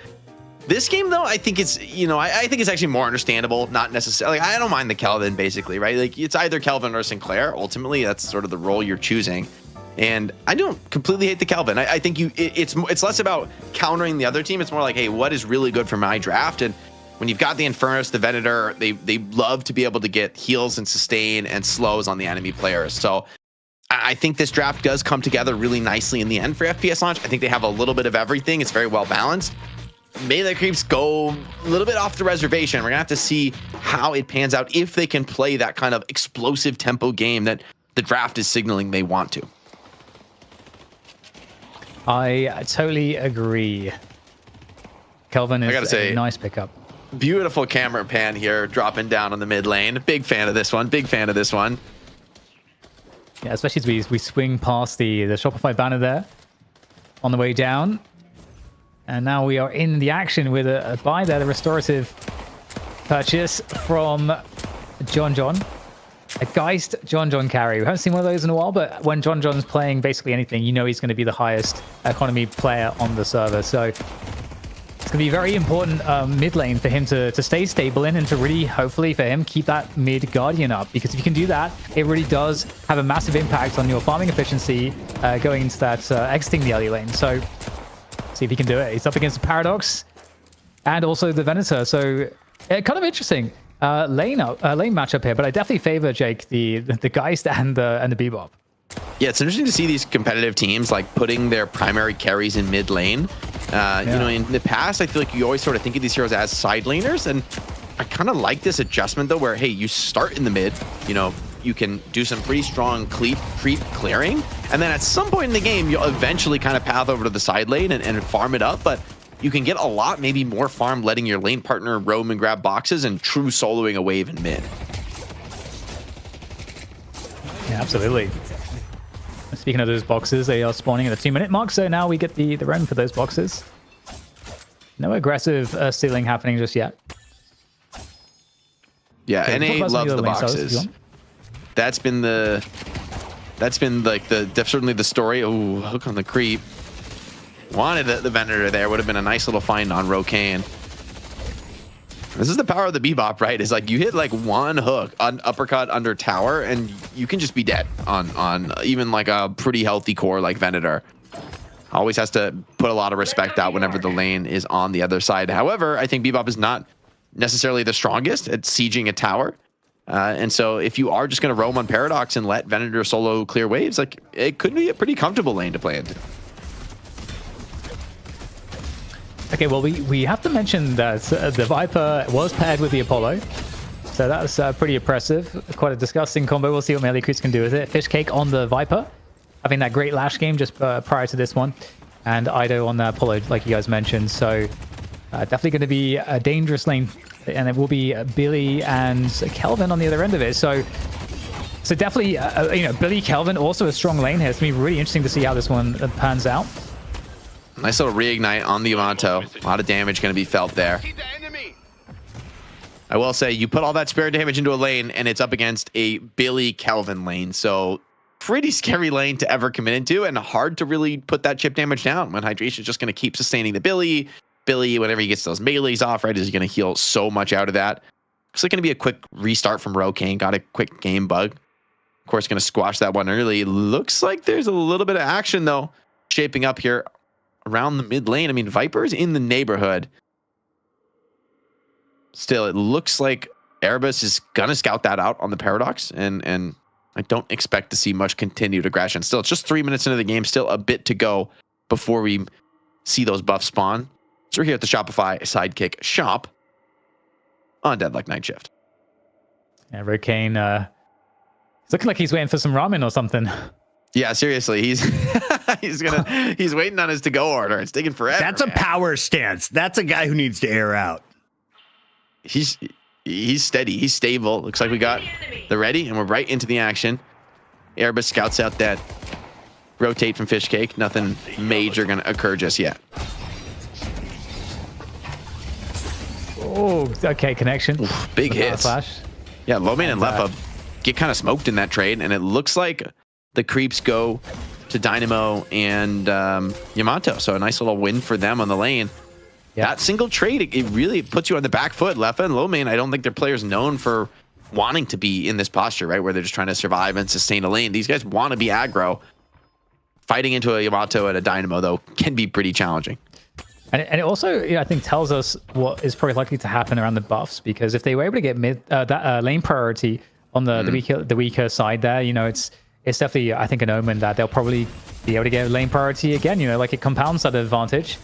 this game, though, I think it's, you know, I think it's actually more understandable. Not necessarily. Like, I don't mind the Kelvin, basically, right? Like, it's either Kelvin or Sinclair. Ultimately, that's sort of the role you're choosing. And I don't completely hate the Kelvin. I think it's less about countering the other team. It's more like, hey, what is really good for my draft? And when you've got the Infernus, the Venator, they love to be able to get heals and sustain and slows on the enemy players. So I think this draft does come together really nicely in the end for FPS Launch. I think they have a little bit of everything. It's very well balanced. Melee Creeps go a little bit off the reservation. We're gonna have to see how it pans out, if they can play that kind of explosive tempo game that the draft is signaling they want to. I totally agree. Kelvin is a nice pickup. Beautiful camera pan here, dropping down on the mid lane. Big fan of this one. Yeah, especially as we swing past the Shopify banner there on the way down. And now we are in the action with a buy there, the restorative purchase from John. A Geist John carry. We haven't seen one of those in a while, but when John's playing basically anything, you know he's going to be the highest economy player on the server. So it's going to be very important mid lane for him to stay stable in, and to really, hopefully for him, keep that mid Guardian up. Because if you can do that, it really does have a massive impact on your farming efficiency going into that exiting the early lane. So see if he can do it. He's up against the Paradox and also the Venator. So kind of interesting lane matchup here, but I definitely favor, Jake, the Geist and the Bebop. Yeah, it's interesting to see these competitive teams like putting their primary carries in mid lane. You know, in the past, I feel like you always sort of think of these heroes as side laners, and I kind of like this adjustment though, where hey, you start in the mid, you know, you can do some pretty strong creep clearing, and then at some point in the game, you'll eventually kind of path over to the side lane and farm it up. But you can get a lot, maybe more farm, letting your lane partner roam and grab boxes and true soloing a wave in mid. Yeah, absolutely. Speaking of those boxes, they are spawning at the 2-minute mark, so now we get the roam for those boxes. No aggressive stealing happening just yet. Yeah, Okay, NA loves the boxes. That's been like certainly the story. Ooh, hook on the creep. Wanted the Venator there. Would have been a nice little find on Rocaine. This is the power of the Bebop, right? It's like you hit like one hook on uppercut under tower and you can just be dead on even like a pretty healthy core like Venator. Always has to put a lot of respect out whenever the lane is on the other side. However, I think Bebop is not necessarily the strongest at sieging a tower. And so if you are just going to roam on Paradox and let Venator solo clear waves, like it could be a pretty comfortable lane to play into. Okay, well, we have to mention that the Viper was paired with the Apollo. So that was pretty impressive. Quite a disgusting combo. We'll see what Melee Creeps can do with it. Fishcake on the Viper, having that great Lash game just prior to this one. And Ido on the Apollo, like you guys mentioned. So definitely going to be a dangerous lane. And it will be Billy and Kelvin on the other end of it. So definitely, Billy, Kelvin, also a strong lane here. It's going to be really interesting to see how this one pans out. Nice little reignite on the Yamato. A lot of damage going to be felt there. I will say, you put all that spare damage into a lane, and it's up against a Billy Kelvin lane. So pretty scary lane to ever commit into, and hard to really put that chip damage down when Hydration is just going to keep sustaining the Billy. Billy, whenever he gets those melees off, right, is going to heal so much out of that. Looks like going to be a quick restart from Rocaine. Got a quick game bug. Of course, going to squash that one early. Looks like there's a little bit of action, though, shaping up here around the mid lane. I mean, Viper's in the neighborhood. Still, it looks like Erebus is going to scout that out on the Paradox, and I don't expect to see much continued aggression. Still, it's just 3 minutes into the game. Still a bit to go before we see those buffs spawn. So we're here at the Shopify Sidekick shop on Deadlock Night Shift. Yeah, Rocaine, it's looking like he's waiting for some ramen or something. Yeah, seriously, he's he's waiting on his to-go order. It's taking forever. That's a power stance. That's a guy who needs to air out. He's steady. He's stable. Looks like we got the ready, and we're right into the action. Erebus scouts out that rotate from Fishcake. Nothing major going to occur just yet. Oh, okay, connection. Oof, big hits. Flash. Yeah, Lomain and Lefa get kind of smoked in that trade, and it looks like the creeps go to Dynamo and Yamato. So a nice little win for them on the lane. Yep. That single trade, it really puts you on the back foot. Lefa and Lomain, I don't think they're players known for wanting to be in this posture, right? Where they're just trying to survive and sustain a lane. These guys want to be aggro. Fighting into a Yamato and a Dynamo, though, can be pretty challenging. And it also, I think, tells us what is probably likely to happen around the buffs, because if they were able to get that lane priority on the weaker side there, it's definitely, I think, an omen that they'll probably be able to get lane priority again. Like it compounds that advantage.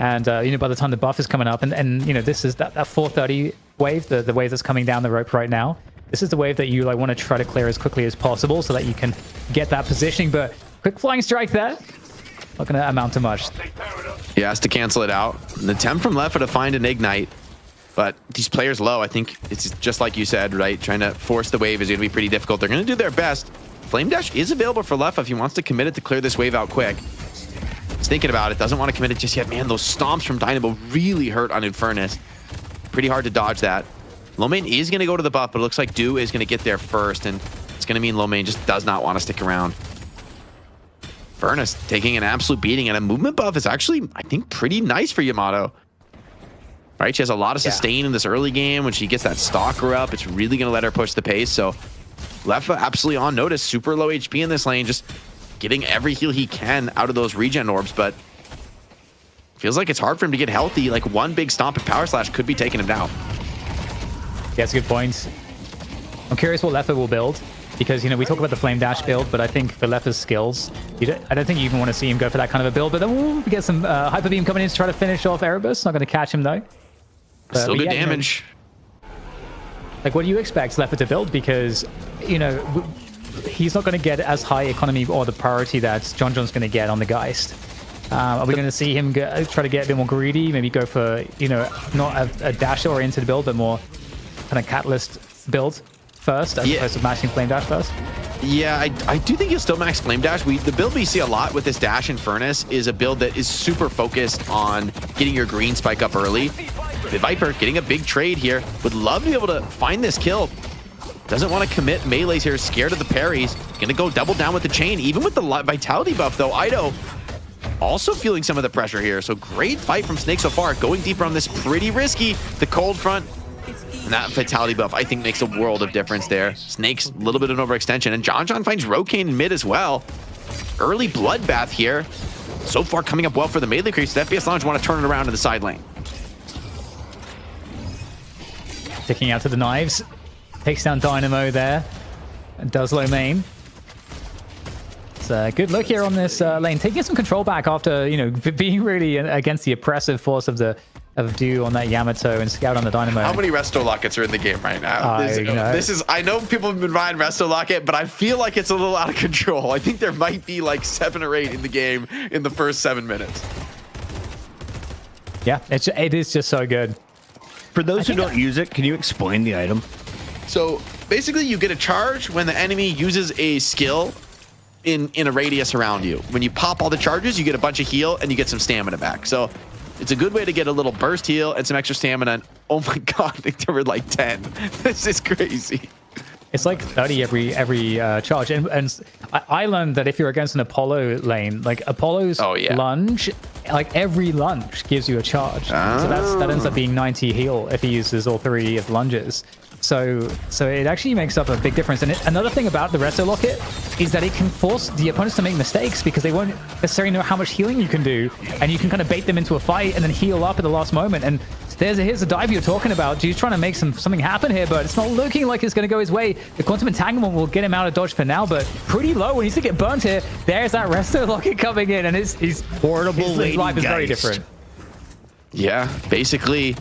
And by the time the buff is coming up, and this is that 430 wave, the wave that's coming down the rope right now. This is the wave that you want to try to clear as quickly as possible so that you can get that positioning. But quick flying strike there, not going to amount to much. He has to cancel it out. An attempt from Lefa to find an ignite, but these players low. I think it's just like you said, right? Trying to force the wave is going to be pretty difficult. They're going to do their best. Flame Dash is available for Lefa if he wants to commit it to clear this wave out quick. He's thinking about it, doesn't want to commit it just yet. Man, those stomps from Dynamo really hurt on Infernus. Pretty hard to dodge that. Lomain is going to go to the buff, but it looks like Do is going to get there first, and it's going to mean Lomain just does not want to stick around. Infernus taking an absolute beating, and a movement buff is actually, I think, pretty nice for Yamato. Right, she has a lot of sustain in this early game. When she gets that Stalker up, it's really going to let her push the pace, so Lefa absolutely on notice. Super low HP in this lane, just getting every heal he can out of those regen orbs, but feels like it's hard for him to get healthy. Like one big stomp and power slash could be taking him down. Yeah, that's a good point. I'm curious what Lefa will build, because we talk about the Flame Dash build, but I think for Lefa's skills, I don't think you even want to see him go for that kind of a build. But then we get some Hyper Beam coming in to try to finish off Erebus. Not going to catch him though. Still good damage. Like, what do you expect Lefa to build? Because he's not going to get as high economy or the priority that John's going to get on the Geist. Are we going to see him try to get a bit more greedy? Maybe go for, not a dash-oriented build, but more kind of catalyst build first, as opposed to maxing flame dash first? Yeah, I do think you'll still max flame dash. The build we see a lot with this dash and furnace is a build that is super focused on getting your green spike up early. The Viper getting a big trade here. Would love to be able to find this kill. Doesn't want to commit melees here. Scared of the parries. Gonna go double down with the chain. Even with the vitality buff though, Ido also feeling some of the pressure here. So great fight from Snake so far. Going deeper on this, pretty risky. The cold front. And that vitality buff, I think, makes a world of difference there. Snake's a little bit of an overextension. And John finds Rokane in mid as well. Early bloodbath here. So far coming up well for the melee creeps. The FPS Lounge want to turn it around to the side lane. Sticking out to the knives. Takes down Dynamo there. And does low main. It's a good look here on this lane. Taking some control back after, being really against the oppressive force of Dew on that Yamato and Scout on the Dynamo. How many Resto Lockets are in the game right now? I know people have been buying Resto Locket, but I feel like it's a little out of control. I think there might be like 7 or 8 in the game in the first 7 minutes. Yeah, it is just so good. For those who don't use it, can you explain the item? So basically you get a charge when the enemy uses a skill in a radius around you. When you pop all the charges, you get a bunch of heal and you get some stamina back. So it's a good way to get a little burst heal and some extra stamina. And oh my god, I think there were like 10. This is crazy. It's like 30 every charge. And I learned that if you're against an Apollo lane, like Apollo's lunge, like every lunge gives you a charge. So that ends up being 90 heal if he uses all 3 of the lunges. So it actually makes up a big difference. And another thing about the Resto Locket is that it can force the opponents to make mistakes because they won't necessarily know how much healing you can do. And you can kind of bait them into a fight and then heal up at the last moment. And here's the dive you're talking about. He's trying to make something happen here, but it's not looking like it's going to go his way. The Quantum Entanglement will get him out of dodge for now, but pretty low. When he's to get burnt here, there's that Resto Locket coming in, and his portable his life is very different. Yeah, basically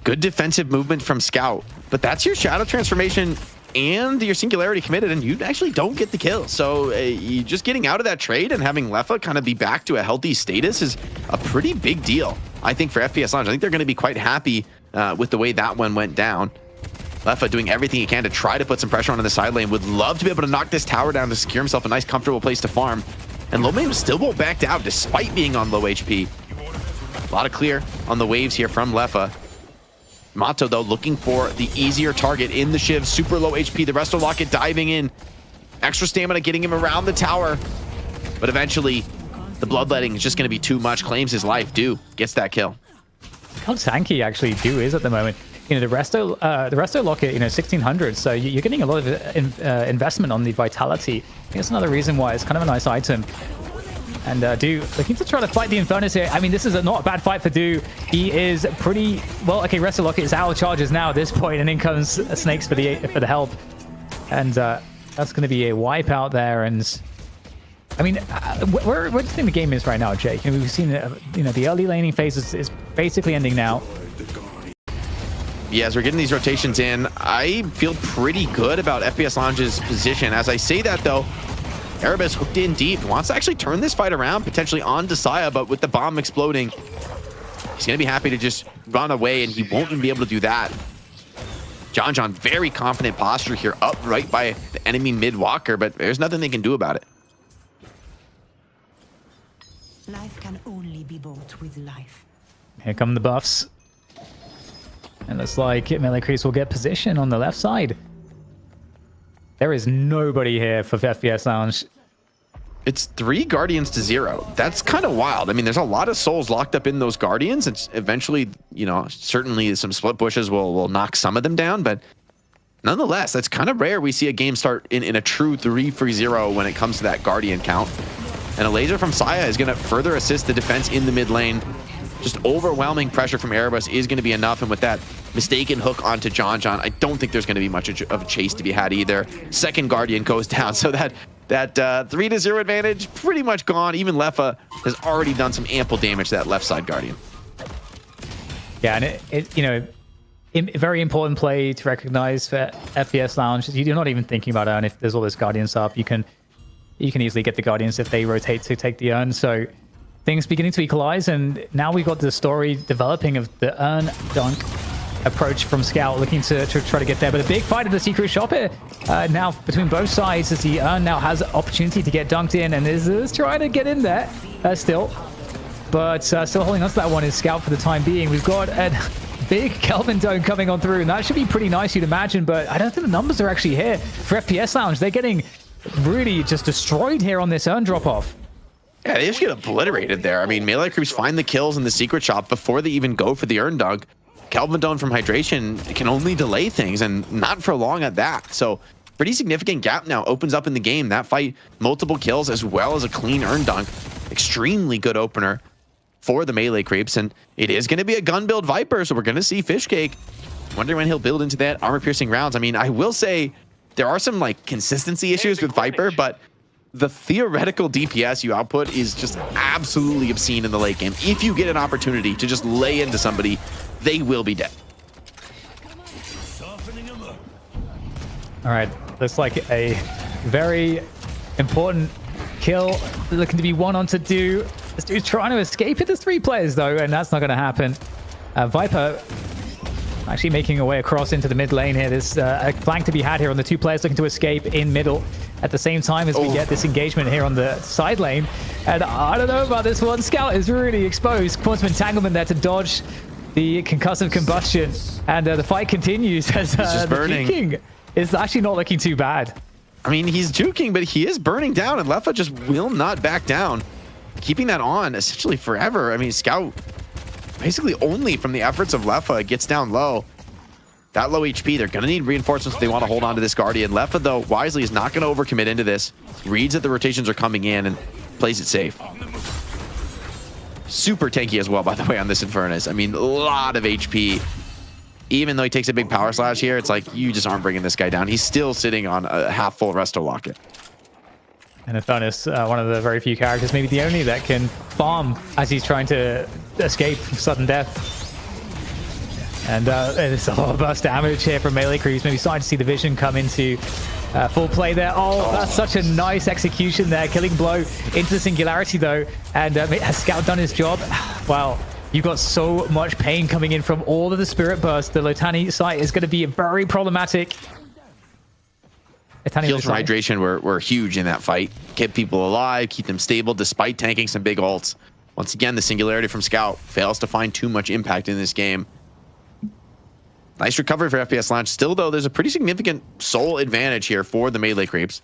good defensive movement from Scout, but that's your Shadow Transformation and your Singularity committed, and you actually don't get the kill. So you just getting out of that trade and having Lefa kind of be back to a healthy status is a pretty big deal, I think, for FPS Lounge. I think they're going to be quite happy with the way that one went down. Lefa doing everything he can to try to put some pressure on the side lane. Would love to be able to knock this tower down to secure himself a nice, comfortable place to farm. And Lowkey still won't back down despite being on low HP. A lot of clear on the waves here from Lefa. Mato, though, looking for the easier target in the Shiv. Super low HP. The Resto Locket diving in. Extra stamina getting him around the tower. But eventually, the bloodletting is just going to be too much. Claims his life. Dew gets that kill. How tanky actually Dew is at the moment. The Resto Locket, 1600. So you're getting a lot of investment on the vitality. I think that's another reason why it's kind of a nice item. And Dew looking to try to fight the Infernus here. I mean, this is not a bad fight for Dew. He is pretty well. Okay, Resto Locket is out of charges now at this point, and in comes Snakes for the help. And that's going to be a wipe out there. And I mean, where do you think the game is right now, Jake? We've seen the early laning phase is basically ending now. Yeah, as we're getting these rotations in, I feel pretty good about FPS Lounge's position. As I say that, though, Erebus hooked in deep, wants to actually turn this fight around, potentially on Desaya, but with the bomb exploding, he's going to be happy to just run away, and he won't even be able to do that. John, very confident posture here, up right by the enemy mid-walker, but there's nothing they can do about it. Life can only be bought with life. Here come the buffs. And looks like Melee Creeps will get position on the left side. There is nobody here for FPS Lounge. It's 3 Guardians to 0. That's kind of wild. I mean, there's a lot of souls locked up in those Guardians. It's eventually, certainly some split pushes will knock some of them down, but nonetheless, that's kind of rare. We see a game start in a true 3-for-0 when it comes to that Guardian count. And a laser from Saya is going to further assist the defense in the mid lane. Just overwhelming pressure from Erebus is going to be enough, and with that mistaken hook onto John, I don't think there's going to be much of a chase to be had either. Second Guardian goes down, so that 3-0 advantage pretty much gone. Even Lefa has already done some ample damage to that left side Guardian. Yeah, and a very important play to recognize for FPS Lounge. You're not even thinking about it, and if there's all those Guardians up, you can you can easily get the Guardians if they rotate to take the urn. So things beginning to equalize, and now we've got the story developing of the urn dunk approach from Scout, looking to try to get there. But a big fight at the secret shop here now between both sides, as the urn now has opportunity to get dunked in, and is trying to get in there still. But still holding on to that one is Scout for the time being. We've got a big Kelvin Dome coming on through, and that should be pretty nice, you'd imagine, but I don't think the numbers are actually here for FPS Lounge. They're getting really just destroyed here on this urn drop-off. Yeah, they just get obliterated there. I mean, melee creeps find the kills in the secret shop before they even go for the urn dunk. Kelvin Dome from hydration can only delay things, and not for long at that. So pretty significant gap now opens up in the game. That fight, multiple kills as well as a clean urn dunk. Extremely good opener for the melee creeps, and it is going to be a gun build Viper, so we're going to see Fishcake. Wonder when he'll build into that armor piercing rounds. I mean, I will say there are some like consistency issues with Viper, but the theoretical DPS you output is just absolutely obscene in the late game. If you get an opportunity to just lay into somebody, they will be dead. All right, looks like a very important kill looking to be one on to do. This dude's trying to escape it. There's 3 players though, and that's not going to happen. Viper actually making a way across into the mid lane here. There's a flank to be had here on the 2 players looking to escape in middle at the same time as we get this engagement here on the side lane. And I don't know about this one. Scout is really exposed. Quantum entanglement there to dodge the concussive combustion, and the fight continues as the juking is actually not looking too bad. I mean, he's juking, but he is burning down, and Lefa just will not back down, keeping that on essentially forever. I mean, Scout basically only from the efforts of Lefa gets down low. That low HP, they're going to need reinforcements if they want to hold on to this Guardian. Lefa, though, wisely is not going to overcommit into this. Reads that the rotations are coming in and plays it safe. Super tanky as well, by the way, on this Infernus. I mean, a lot of HP. Even though he takes a big power slash here, it's like, you just aren't bringing this guy down. He's still sitting on a half-full Resto Locket. And Infernus, one of the very few characters, maybe the only, that can farm as he's trying to escape sudden death. And it's a lot of burst damage here from melee creeps. Maybe starting to see the vision come into full play there. Oh, that's such a nice execution there. Killing blow into the singularity though. And has Scout done his job? Wow. You've got so much pain coming in from all of the spirit bursts. The Lotani site is going to be very problematic. Heals from hydration were huge in that fight. Kept people alive, keep them stable despite tanking some big ults. Once again, the singularity from Scout fails to find too much impact in this game. Nice recovery for FPS Lounge. Still, though, there's a pretty significant soul advantage here for the melee creeps.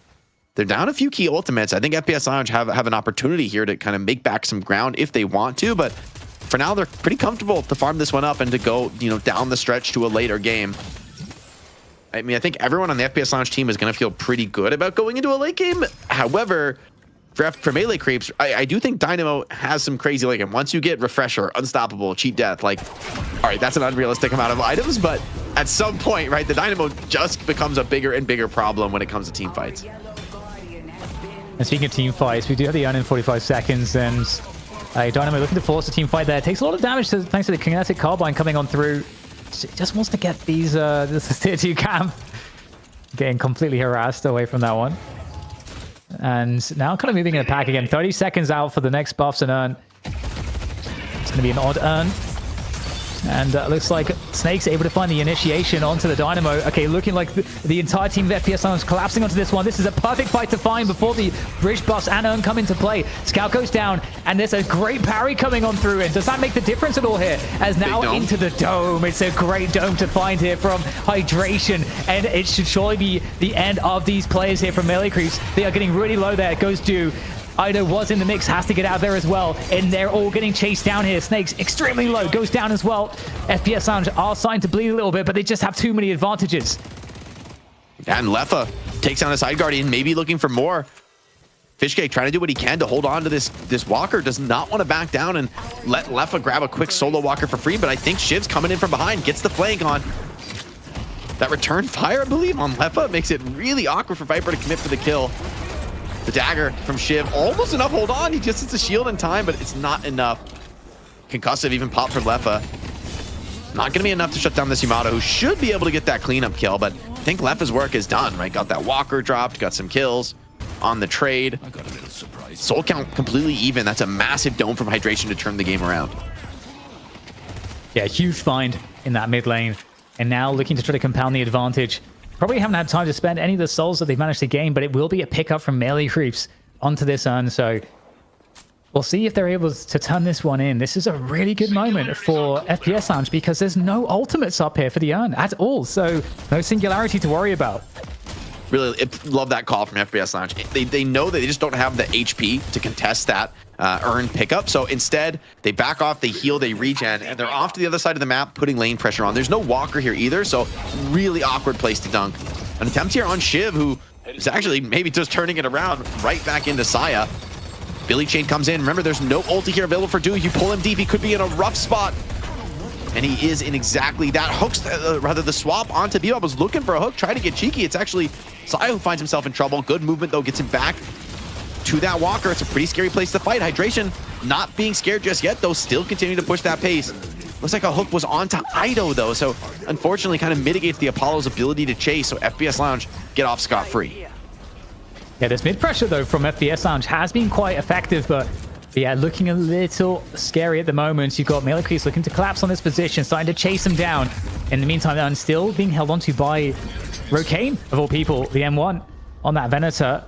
They're down a few key ultimates. I think FPS Lounge have an opportunity here to kind of make back some ground if they want to, but for now, they're pretty comfortable to farm this one up and to go, down the stretch to a later game. I mean, I think everyone on the FPS Lounge team is going to feel pretty good about going into a late game. However, for melee creeps, I do think Dynamo has some crazy late game. Once you get Refresher, Unstoppable, Cheat Death, like, all right, that's an unrealistic amount of items, but at some point, right, the Dynamo just becomes a bigger and bigger problem when it comes to team fights. And speaking of team fights, we do have the urn in 45 seconds, and Dynamo looking to force a team fight there. Takes a lot of damage thanks to the kinetic carbine coming on through. Just wants to get these this tier 2 camp. Getting completely harassed away from that one. And now kind of moving in the pack again. 30 seconds out for the next buffs and urn. It's going to be an odd urn. And looks like Snake's able to find the initiation onto the Dynamo. Okay, looking like the entire team of FPS Lounge collapsing onto this one. This is a perfect fight to find before the bridge buffs and urn come into play. Scout goes down, and there's a great parry coming on through. And does that make the difference at all here? As now into the dome. It's a great dome to find here from hydration. And it should surely be the end of these players here from melee creeps. They are getting really low there. It goes to Ido was in the mix, has to get out there as well. And they're all getting chased down here. Snake's extremely low, goes down as well. FPS Lounge are starting to bleed a little bit, but they just have too many advantages. And Lefa takes down a side guardian, maybe looking for more. Fishcake trying to do what he can to hold on to this walker. Does not want to back down and let Lefa grab a quick solo walker for free, but I think Shiv's coming in from behind, gets the flank on. That return fire, I believe, on Lefa makes it really awkward for Viper to commit for the kill. The dagger from Shiv, almost enough, hold on. He just hits a shield in time, but it's not enough. Concussive even popped from Lefa. Not going to be enough to shut down this Yamato, who should be able to get that cleanup kill, but I think Lefa's work is done, right? Got that walker dropped, got some kills. on the trade. Soul count completely even. That's a massive dome from Hydration to turn the game around. Yeah, huge find in that mid lane. And now looking to try to compound the advantage. Probably haven't had time to spend any of the souls that they've managed to gain, but it will be a pickup from melee creeps onto this urn. So we'll see if they're able to turn this one in. This is a really good moment for FPS Lounge because there's no ultimates up here for the urn at all. So no singularity to worry about. Really love that call from FPS Lounge. They know that they just don't have the HP to contest that earn pickup. So instead, they back off, they heal, they regen, and they're off to the other side of the map, putting lane pressure on. There's no walker here either, so really awkward place to dunk. An attempt here on Shiv, who is actually maybe just turning it around right back into Saya. Billy Chain comes in. Remember, there's no ulti here available for Do. You pull him deep, he could be in a rough spot. And he is in exactly that. Hooks, rather the swap onto Bebop was looking for a hook, trying to get cheeky. It's actually Saya who finds himself in trouble. Good movement though, gets him back to that walker. It's a pretty scary place to fight. Hydration not being scared just yet though, still continuing to push that pace. Looks like a hook was onto Ido though, so unfortunately kind of mitigates the Apollo's ability to chase, so FPS Lounge get off scot-free. Yeah, this mid pressure though from FPS Lounge has been quite effective, but yeah, looking a little scary at the moment. You've got melee creeps looking to collapse on this position, starting to chase him down. In the meantime, they're still being held onto by Rokane, of all people, the M1 on that Venator.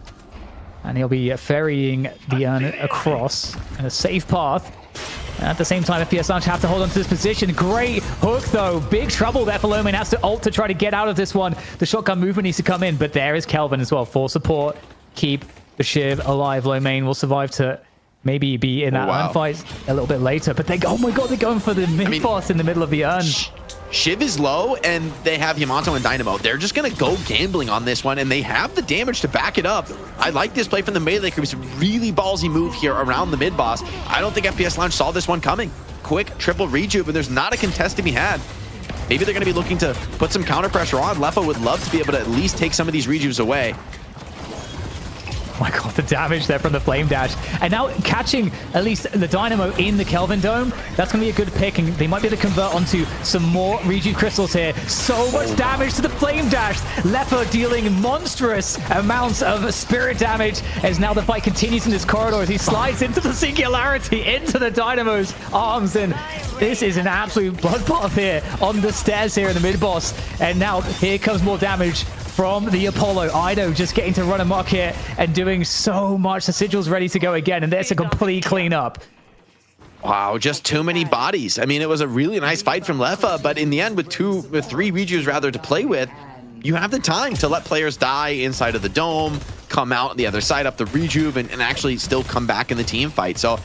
And he'll be ferrying the urn across in a safe path. And at the same time, FPS Lounge have to hold on to this position. Great hook, though. Big trouble there for Floormen. Has to ult to try to get out of this one. The shotgun movement needs to come in, but there is Kelvin as well for support. Keep the Shiv alive. Floormen will survive to maybe be in that urn fight a little bit later. But they, oh my god, they're going for the mid boss in the middle of the urn. Shiv is low, and they have Yamato and Dynamo. They're just going to go gambling on this one, and they have the damage to back it up. I like this play from the melee creeps. Really ballsy move here around the mid boss. I don't think FPS Lounge saw this one coming. Quick triple rejuve, and there's not a contest to be had. Maybe they're going to be looking to put some counter pressure on. Leffa would love to be able to at least take some of these rejuves away. Oh my god, the damage there from the Flame Dash. And now catching at least the Dynamo in the Kelvin Dome. That's going to be a good pick, and they might be able to convert onto some more Rejuve Crystals here. So much damage to the Flame Dash. Leper dealing monstrous amounts of spirit damage as now the fight continues in this corridor as he slides into the Singularity, into the Dynamo's arms. And this is an absolute bloodbath here on the stairs here in the mid-boss. And now here comes more damage from the Apollo. Ido just getting to run amok here and doing so much. The Sigil's ready to go again, and there's a complete cleanup. Wow, just too many bodies. I mean, it was a really nice fight from Leffa, but in the end, with three rejuves rather to play with, you have the time to let players die inside of the dome, come out the other side up the rejuve, and actually still come back in the team fight. So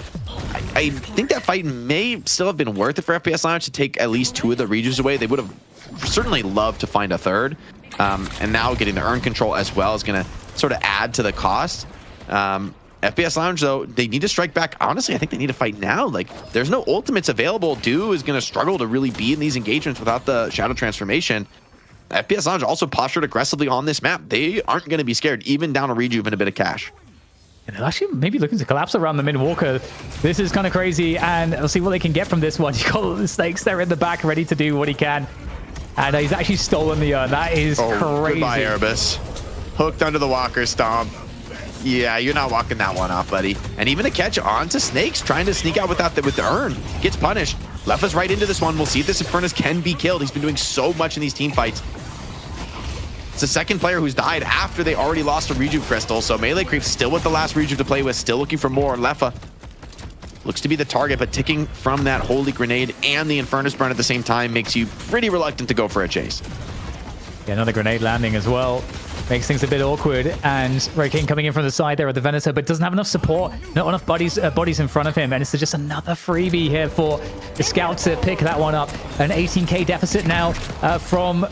I think that fight may still have been worth it for FPS Lounge to take at least two of the rejuves away. They would have certainly loved to find a third. And now getting the urn control as well is going to sort of add to the cost. FPS Lounge, though, they need to strike back. Honestly, I think they need to fight now. Like, there's no ultimates available. Do is going to struggle to really be in these engagements without the Shadow Transformation. FPS Lounge also postured aggressively on this map. They aren't going to be scared, even down a rejuve and a bit of cash. And they're actually maybe looking to collapse around the mid walker. This is kind of crazy, and we'll see what they can get from this one. You got the snakes there in the back, ready to do what he can. And he's actually stolen the urn. That is crazy. Goodbye, Erebus. Hooked under the walker stomp. Yeah, you're not walking that one off, buddy. And even a catch onto Snakes, trying to sneak out with the urn. Gets punished. Leffa's right into this one. We'll see if this Infernus can be killed. He's been doing so much in these team fights. It's the second player who's died after they already lost a Rejuve Crystal. So Melee Creep's still with the last Rejuve to play with, still looking for more. Leffa looks to be the target, but ticking from that Holy Grenade and the Infernus burn at the same time makes you pretty reluctant to go for a chase. Yeah, another grenade landing as well. Makes things a bit awkward. And Rokane coming in from the side there with the Venator, but doesn't have enough support. Not enough bodies in front of him. And it's just another freebie here for the Scout to pick that one up. An 18k deficit now from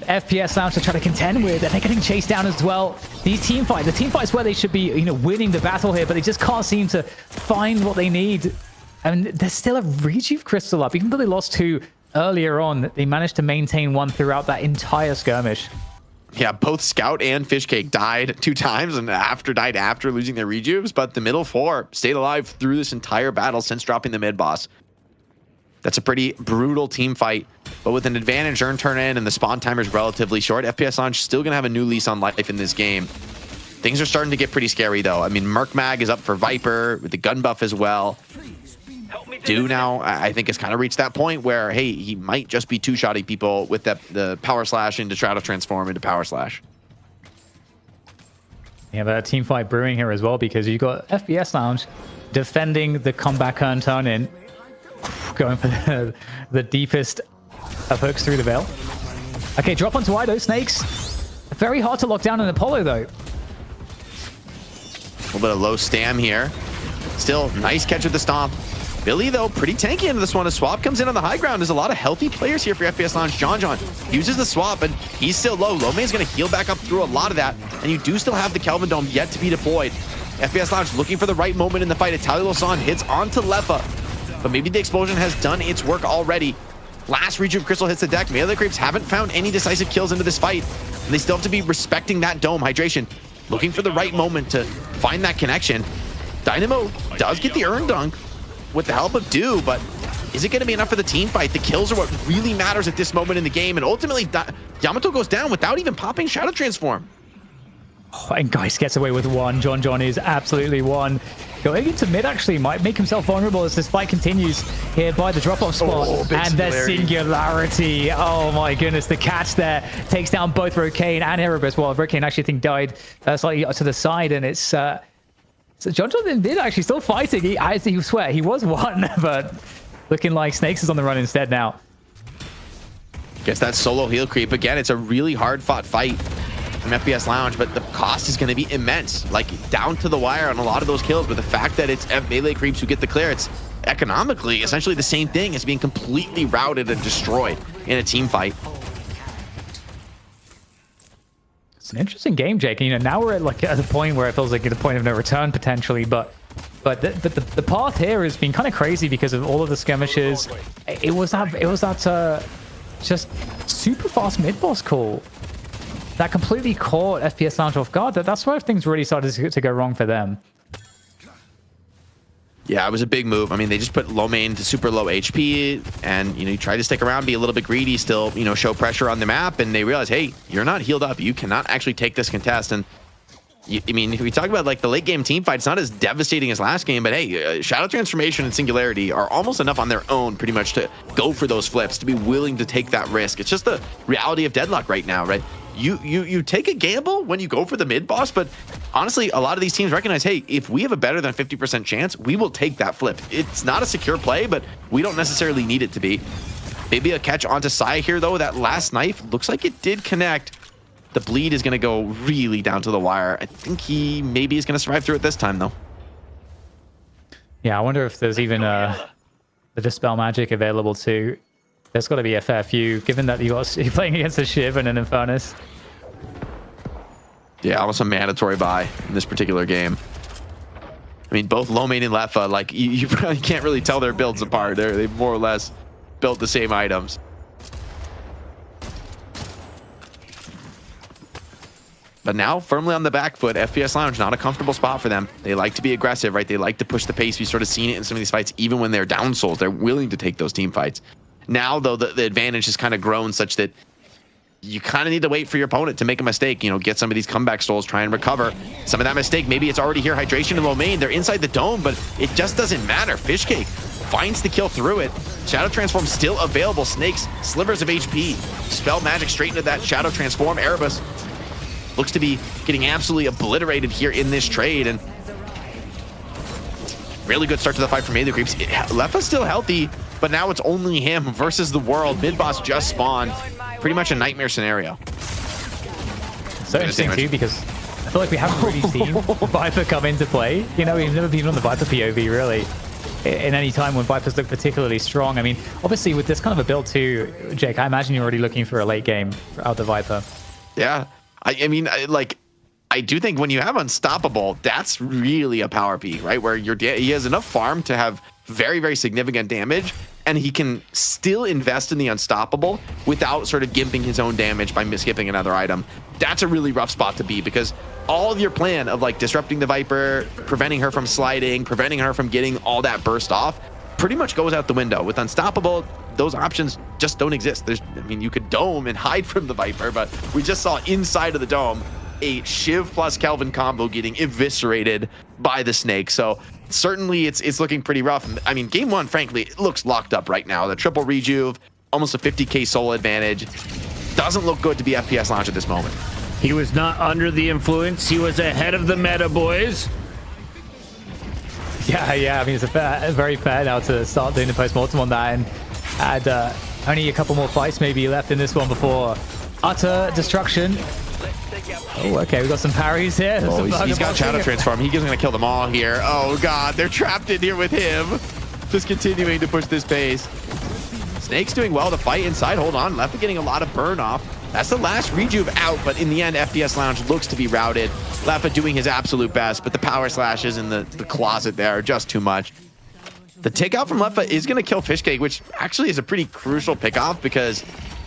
FPS Lounge to try to contend with, and they're getting chased down as well. The team fights where they should be, winning the battle here, but they just can't seem to find what they need. And there's still a Rejuve Crystal up, even though they lost two earlier on. They managed to maintain one throughout that entire skirmish. Yeah, both Scout and Fishcake died 2 times and died after losing their rejuves, but the middle 4 stayed alive through this entire battle since dropping the mid boss. That's a pretty brutal team fight, but with an advantage urn turn in and the spawn timer is relatively short, FPS Lounge still going to have a new lease on life in this game. Things are starting to get pretty scary, though. I mean, Merc Mag is up for Viper with the gun buff as well. Do now, I think, has kind of reached that point where, hey, he might just be two-shotting people with the Power Slash into Shadow Transform into Power Slash. You have a team fight brewing here as well, because you got FPS Lounge defending the comeback turn in, going for the deepest of hooks through the veil. Okay, drop onto Ido, Snakes. Very hard to lock down in Apollo, though. A little bit of low stam here. Still, nice catch with the stomp. Billy, though, pretty tanky into this one. A swap comes in on the high ground. There's a lot of healthy players here for FPS Lounge. John uses the swap, and he's still low. Lowman's going to heal back up through a lot of that, and you do still have the Kelvin Dome yet to be deployed. FPS Lounge looking for the right moment in the fight. Itali Losan hits onto Lefa, but maybe the explosion has done its work already. Last Rejuve Crystal hits the deck. Melee Creeps haven't found any decisive kills into this fight, and they still have to be respecting that dome. Hydration, looking for the right moment to find that connection. Dynamo does get the Urn Dunk with the help of Do, but is it going to be enough for the team fight? The kills are what really matters at this moment in the game, and ultimately Yamato goes down without even popping Shadow Transform. Oh, and Geist gets away with one. John is absolutely one. Going into mid actually might make himself vulnerable as this fight continues here by the drop-off spot. And the singularity. Oh my goodness, the catch there takes down both Rokane and Erebus. Well, Rokane actually, I think, died slightly to the side, and it's so John did actually still fighting. I swear he was one, but looking like Snakes is on the run instead now. Gets that solo heal creep again. It's a really hard fought fight from FPS Lounge, but the cost is going to be immense, like down to the wire on a lot of those kills. But the fact that it's melee creeps who get the clear, it's economically essentially the same thing as being completely routed and destroyed in a team fight. It's an interesting game, Jake. You know, now we're at the point where it feels like the point of no return potentially, but the path here has been kind of crazy because of all of the skirmishes. It was that just super fast mid boss call that completely caught FPS Lounge off guard. That's where things really started to go wrong for them. Yeah, it was a big move. I mean, they just put low main to super low HP, and you try to stick around, be a little bit greedy, still show pressure on the map, and they realize, hey, you're not healed up. You cannot actually take this contest. And I mean, if we talk about like the late game team fight, it's not as devastating as last game, but hey, Shadow Transformation and Singularity are almost enough on their own, pretty much, to go for those flips, to be willing to take that risk. It's just the reality of Deadlock right now, right? You take a gamble when you go for the mid boss, but honestly, a lot of these teams recognize, hey, if we have a better than 50% chance, we will take that flip. It's not a secure play, but we don't necessarily need it to be. Maybe a catch onto Sai here, though. That last knife looks like it did connect. The bleed is going to go really down to the wire. I think he maybe is going to survive through it this time, though. Yeah, I wonder if there's even the Dispel Magic available too. There's got to be a fair few, given that you're playing against a Shiv and an Infernus. Yeah, almost a mandatory buy in this particular game. I mean, both Lomain and Lefa, like, you probably can't really tell their builds apart. They more or less built the same items. But now, firmly on the back foot, FPS Lounge, not a comfortable spot for them. They like to be aggressive, right? They like to push the pace. We've sort of seen it in some of these fights, even when they're down souls. They're willing to take those team fights. Now, though, the advantage has kind of grown such that you kind of need to wait for your opponent to make a mistake, get some of these comeback souls, try and recover some of that mistake. Maybe it's already here. Hydration and low main, they're inside the dome, but it just doesn't matter. Fishcake finds the kill through it. Shadow Transform still available. Snakes, slivers of HP. Spell magic straight into that Shadow Transform. Erebus looks to be getting absolutely obliterated here in this trade, and really good start to the fight for Melee Creeps. Lefa's still healthy, but now it's only him versus the world. Mid-boss just spawned. Pretty much a nightmare scenario. So interesting too, because I feel like we haven't really seen Viper come into play. We've never been on the Viper POV really in any time when Vipers look particularly strong. I mean, obviously with this kind of a build too, Jake, I imagine you're already looking for a late game out the Viper. Yeah, I mean, I do think when you have Unstoppable, that's really a power peak, right? Where he has enough farm to have very, very significant damage, and he can still invest in the Unstoppable without sort of gimping his own damage by skipping another item. That's a really rough spot to be, because all of your plan of like disrupting the Viper, preventing her from sliding, preventing her from getting all that burst off, pretty much goes out the window. With Unstoppable, those options just don't exist. You could dome and hide from the Viper, but we just saw inside of the dome, a Shiv plus Kelvin combo getting eviscerated by the Snake. So certainly it's looking pretty rough. I mean, game one, frankly, it looks locked up right now. The triple rejuve, almost a 50k soul advantage. Doesn't look good to be FPS Lounge at this moment. He was not under the influence. He was ahead of the meta, boys. Yeah. I mean, it's very fair now to start doing the post-mortem on that, and had only a couple more fights maybe left in this one before utter destruction. Oh, okay, we got some parries here. Oh, he's got Shadow Transform. He's going to kill them all here. Oh, God, they're trapped in here with him. Just continuing to push this pace. Snake's doing well to fight inside. Hold on, Leffa getting a lot of burn off. That's the last rejuve out, but in the end, FPS Lounge looks to be routed. Leffa doing his absolute best, but the power slashes in the closet there are just too much. The takeout from Leffa is going to kill Fishcake, which actually is a pretty crucial pickoff because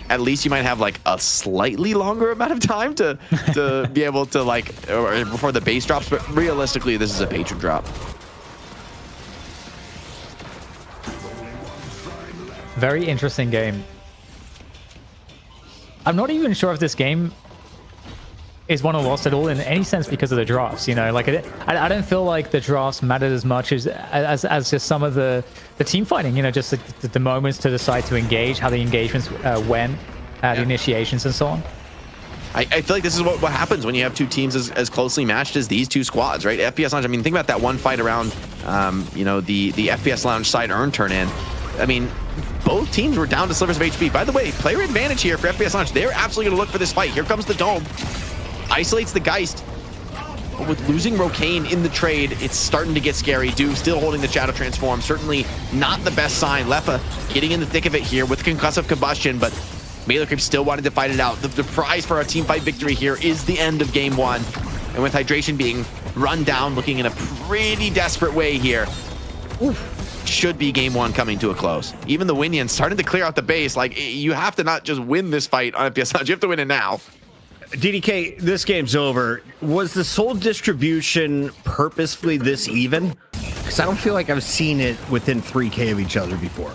at least you might have like a slightly longer amount of time to be able to like, or before the base drops, but realistically, this is a patron drop. Very interesting game. I'm not even sure if this game is won or lost at all in any sense because of the drafts. You know, like I don't feel like the drafts mattered as much as just some of the team fighting. You know, just the moments to decide to engage, how the engagements went, the initiations and so on. I feel like this is what happens when you have two teams as closely matched as these two squads, right? FPS Lounge. I mean, think about that one fight around, you know, the FPS Lounge side earn turn in. I mean, both teams were down to slivers of HP. By the way, player advantage here for FPS Lounge. They're absolutely going to look for this fight. Here comes the Dome. Isolates the Geist. But with losing Rocane in the trade, it's starting to get scary. Duke still holding the Shadow Transform. Certainly not the best sign. Leffa getting in the thick of it here with concussive combustion, but Melee Creep still wanted to fight it out. The prize for our team fight victory here is the end of game one. And with hydration being run down, looking in a pretty desperate way here. Oof. Should be game one coming to a close. Even the Winians starting to clear out the base. Like, you have to not just win this fight on FPS Lounge, you have to win it now. DDK, this game's over. Was the soul distribution purposefully this even? Because I don't feel like I've seen it within 3K of each other before.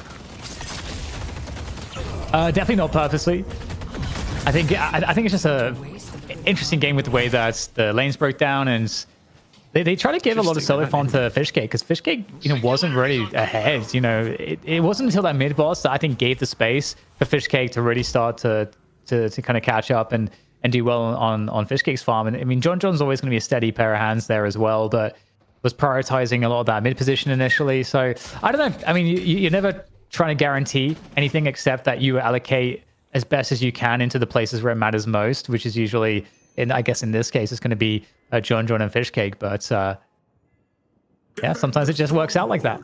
Definitely not purposely. I think it's just a interesting game with the way that the lanes broke down, and they try to give a lot of solo farm to Fishcake because Fishcake, you know, wasn't really ahead. You know, it wasn't until that mid boss that I think gave the space for Fishcake to really start to kind of catch up and do well on Fishcake's farm. And I mean, John's always going to be a steady pair of hands there as well, but was prioritizing a lot of that mid position initially. So I don't know. I mean, you're never trying to guarantee anything except that you allocate as best as you can into the places where it matters most, which is usually, I guess in this case, it's going to be John and Fishcake. But yeah, sometimes it just works out like that.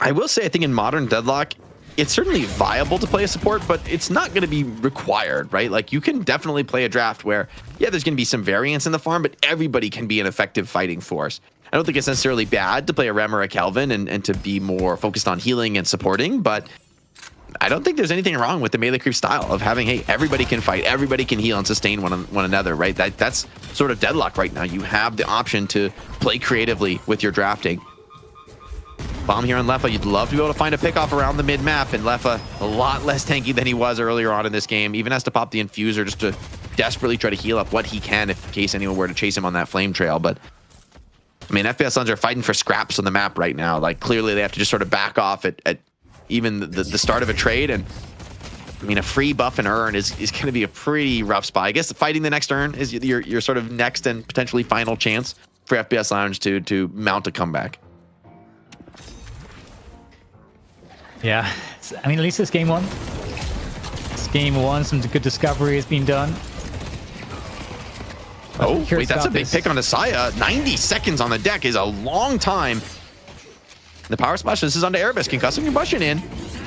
I will say, I think in modern Deadlock, it's certainly viable to play a support, but it's not going to be required, right? Like, you can definitely play a draft where, yeah, there's going to be some variance in the farm, but everybody can be an effective fighting force. I don't think it's necessarily bad to play a Rem or a Kelvin and to be more focused on healing and supporting, but I don't think there's anything wrong with the Melee Creep style of having, hey, everybody can fight, everybody can heal and sustain one another, right? That's sort of Deadlock right now. You have the option to play creatively with your drafting. Bomb here on Leffa. You'd love to be able to find a pickoff around the mid-map, and Leffa a lot less tanky than he was earlier on in this game. Even has to pop the infuser just to desperately try to heal up what he can if in case anyone were to chase him on that flame trail. But I mean, FPS Lounge are fighting for scraps on the map right now. Like, clearly they have to just sort of back off at even the start of a trade. And I mean, a free buff and earn is going to be a pretty rough spot. I guess fighting the next earn is your sort of next and potentially final chance for FPS Lounge to mount a comeback. Yeah, I mean, at least it's game one. It's game one. Some good discovery has been done. Oh, wait, that's a big pick on Asaya. 90 seconds on the deck is a long time. The power splash, this is onto Erebus. Concussive combustion in.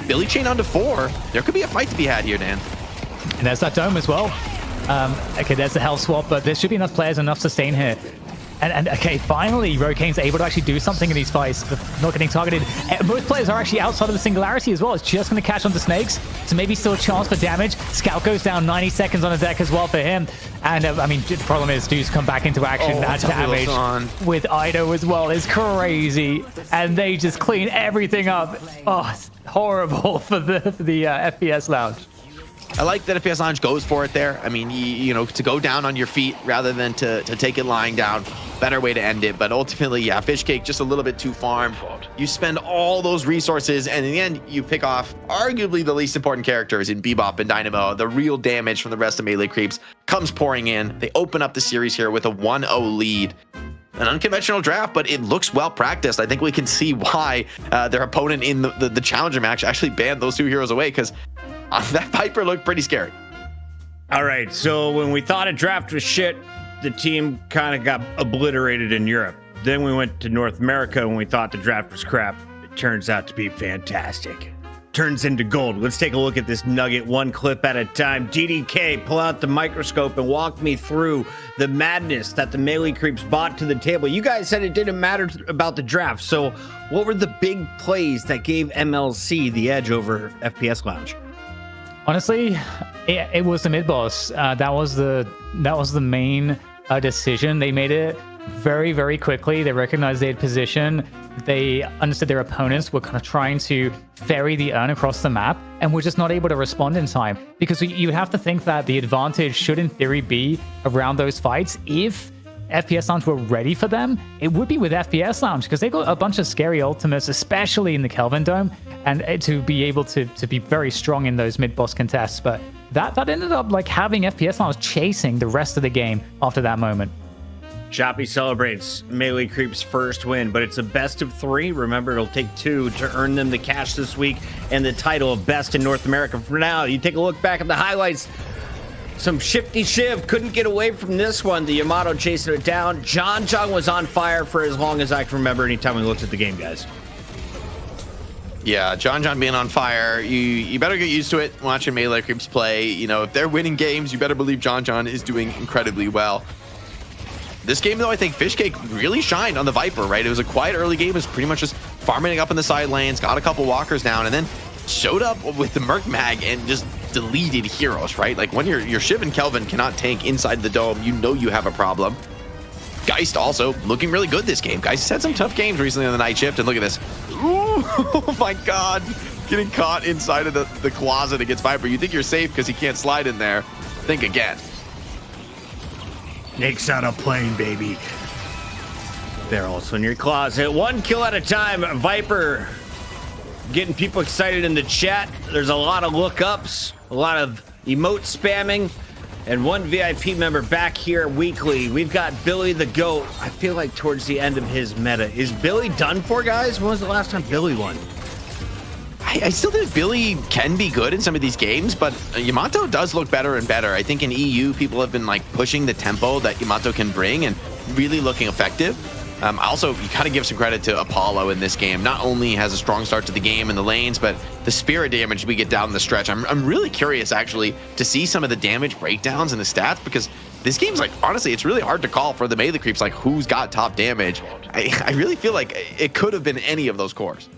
Billy Chain onto 4. There could be a fight to be had here, Dan. And there's that dome as well. Okay, there's the health swap, but there should be enough players, enough sustain here. And okay, finally, Rokane's able to actually do something in these fights, but not getting targeted. Most players are actually outside of the singularity as well. It's just going to catch onto Snakes, so maybe still a chance for damage. Scout goes down, 90 seconds on the deck as well for him. And I mean, the problem is, Deuce come back into action. That damage with Ido as well is crazy. And they just clean everything up. Oh, it's horrible for the FPS Lounge. I like that FPS Lounge goes for it there. I mean, you know, to go down on your feet rather than to take it lying down. Better way to end it. But ultimately, yeah, Fish Cake just a little bit too farm. You spend all those resources, and in the end, you pick off arguably the least important characters in Bebop and Dynamo. The real damage from the rest of Melee Creeps comes pouring in. They open up the series here with a 1-0 lead. An unconventional draft, but it looks well practiced. I think we can see why their opponent in the Challenger match actually banned those two heroes away, because that Viper looked pretty scary. All right, so when we thought a draft was shit, the team kind of got obliterated in Europe. Then we went to North America when we thought the draft was crap. It turns out to be fantastic. Turns into gold. Let's take a look at this nugget one clip at a time. DDK, pull out the microscope and walk me through the madness that the Melee Creeps brought to the table. You guys said it didn't matter about the draft, so what were the big plays that gave MLC the edge over FPS Lounge? Honestly, it was the mid boss. That was the main decision. They made it very, very quickly. They recognized they had position. They understood their opponents were kind of trying to ferry the urn across the map and were just not able to respond in time. Because you have to think that the advantage should, in theory, be around those fights. If FPS Lounge were ready for them, it would be with FPS Lounge, because they've got a bunch of scary ultimates, especially in the Kelvin Dome, and to be able to be very strong in those mid-boss contests. But that ended up like having FPS Lounge chasing the rest of the game after that moment. Shoppy celebrates Melee Creep's first win, but it's a best of 3. Remember, it'll take 2 to earn them the cash this week and the title of best in North America. For now, you take a look back at the highlights. Some shifty Shiv couldn't get away from this one. The Yamato chasing it down. John was on fire for as long as I can remember anytime we looked at the game, guys. Yeah, John being on fire. You better get used to it watching Melee Creeps play. You know, if they're winning games, you better believe John is doing incredibly well. This game, though, I think Fish Cake really shined on the Viper, right? It was a quiet early game. It was pretty much just farming up in the side lanes, got a couple walkers down, and then showed up with the Merc Mag and just deleted heroes, right? Like when your Shiv and Kelvin cannot tank inside the dome, you know you have a problem. Geist also looking really good this game. Geist had some tough games recently on the night shift, and look at this. Ooh, oh my God. Getting caught inside of the closet against Viper. You think you're safe because he can't slide in there. Think again. Snakes on a plane, baby. They're also in your closet. 1 kill at a time. Viper getting people excited in the chat. There's a lot of lookups, a lot of emote spamming, and one VIP member back here weekly. We've got Billy the Goat. I feel like towards the end of his meta. Is Billy done for, guys? When was the last time Billy won? I still think Billy can be good in some of these games, but Yamato does look better and better. I think in EU, people have been like pushing the tempo that Yamato can bring and really looking effective. Also, you gotta give some credit to Apollo in this game. Not only has a strong start to the game in the lanes, but the spirit damage we get down the stretch. I'm really curious actually to see some of the damage breakdowns in the stats, because this game's like, honestly, it's really hard to call for the Melee Creeps, like who's got top damage. I really feel like it could have been any of those cores.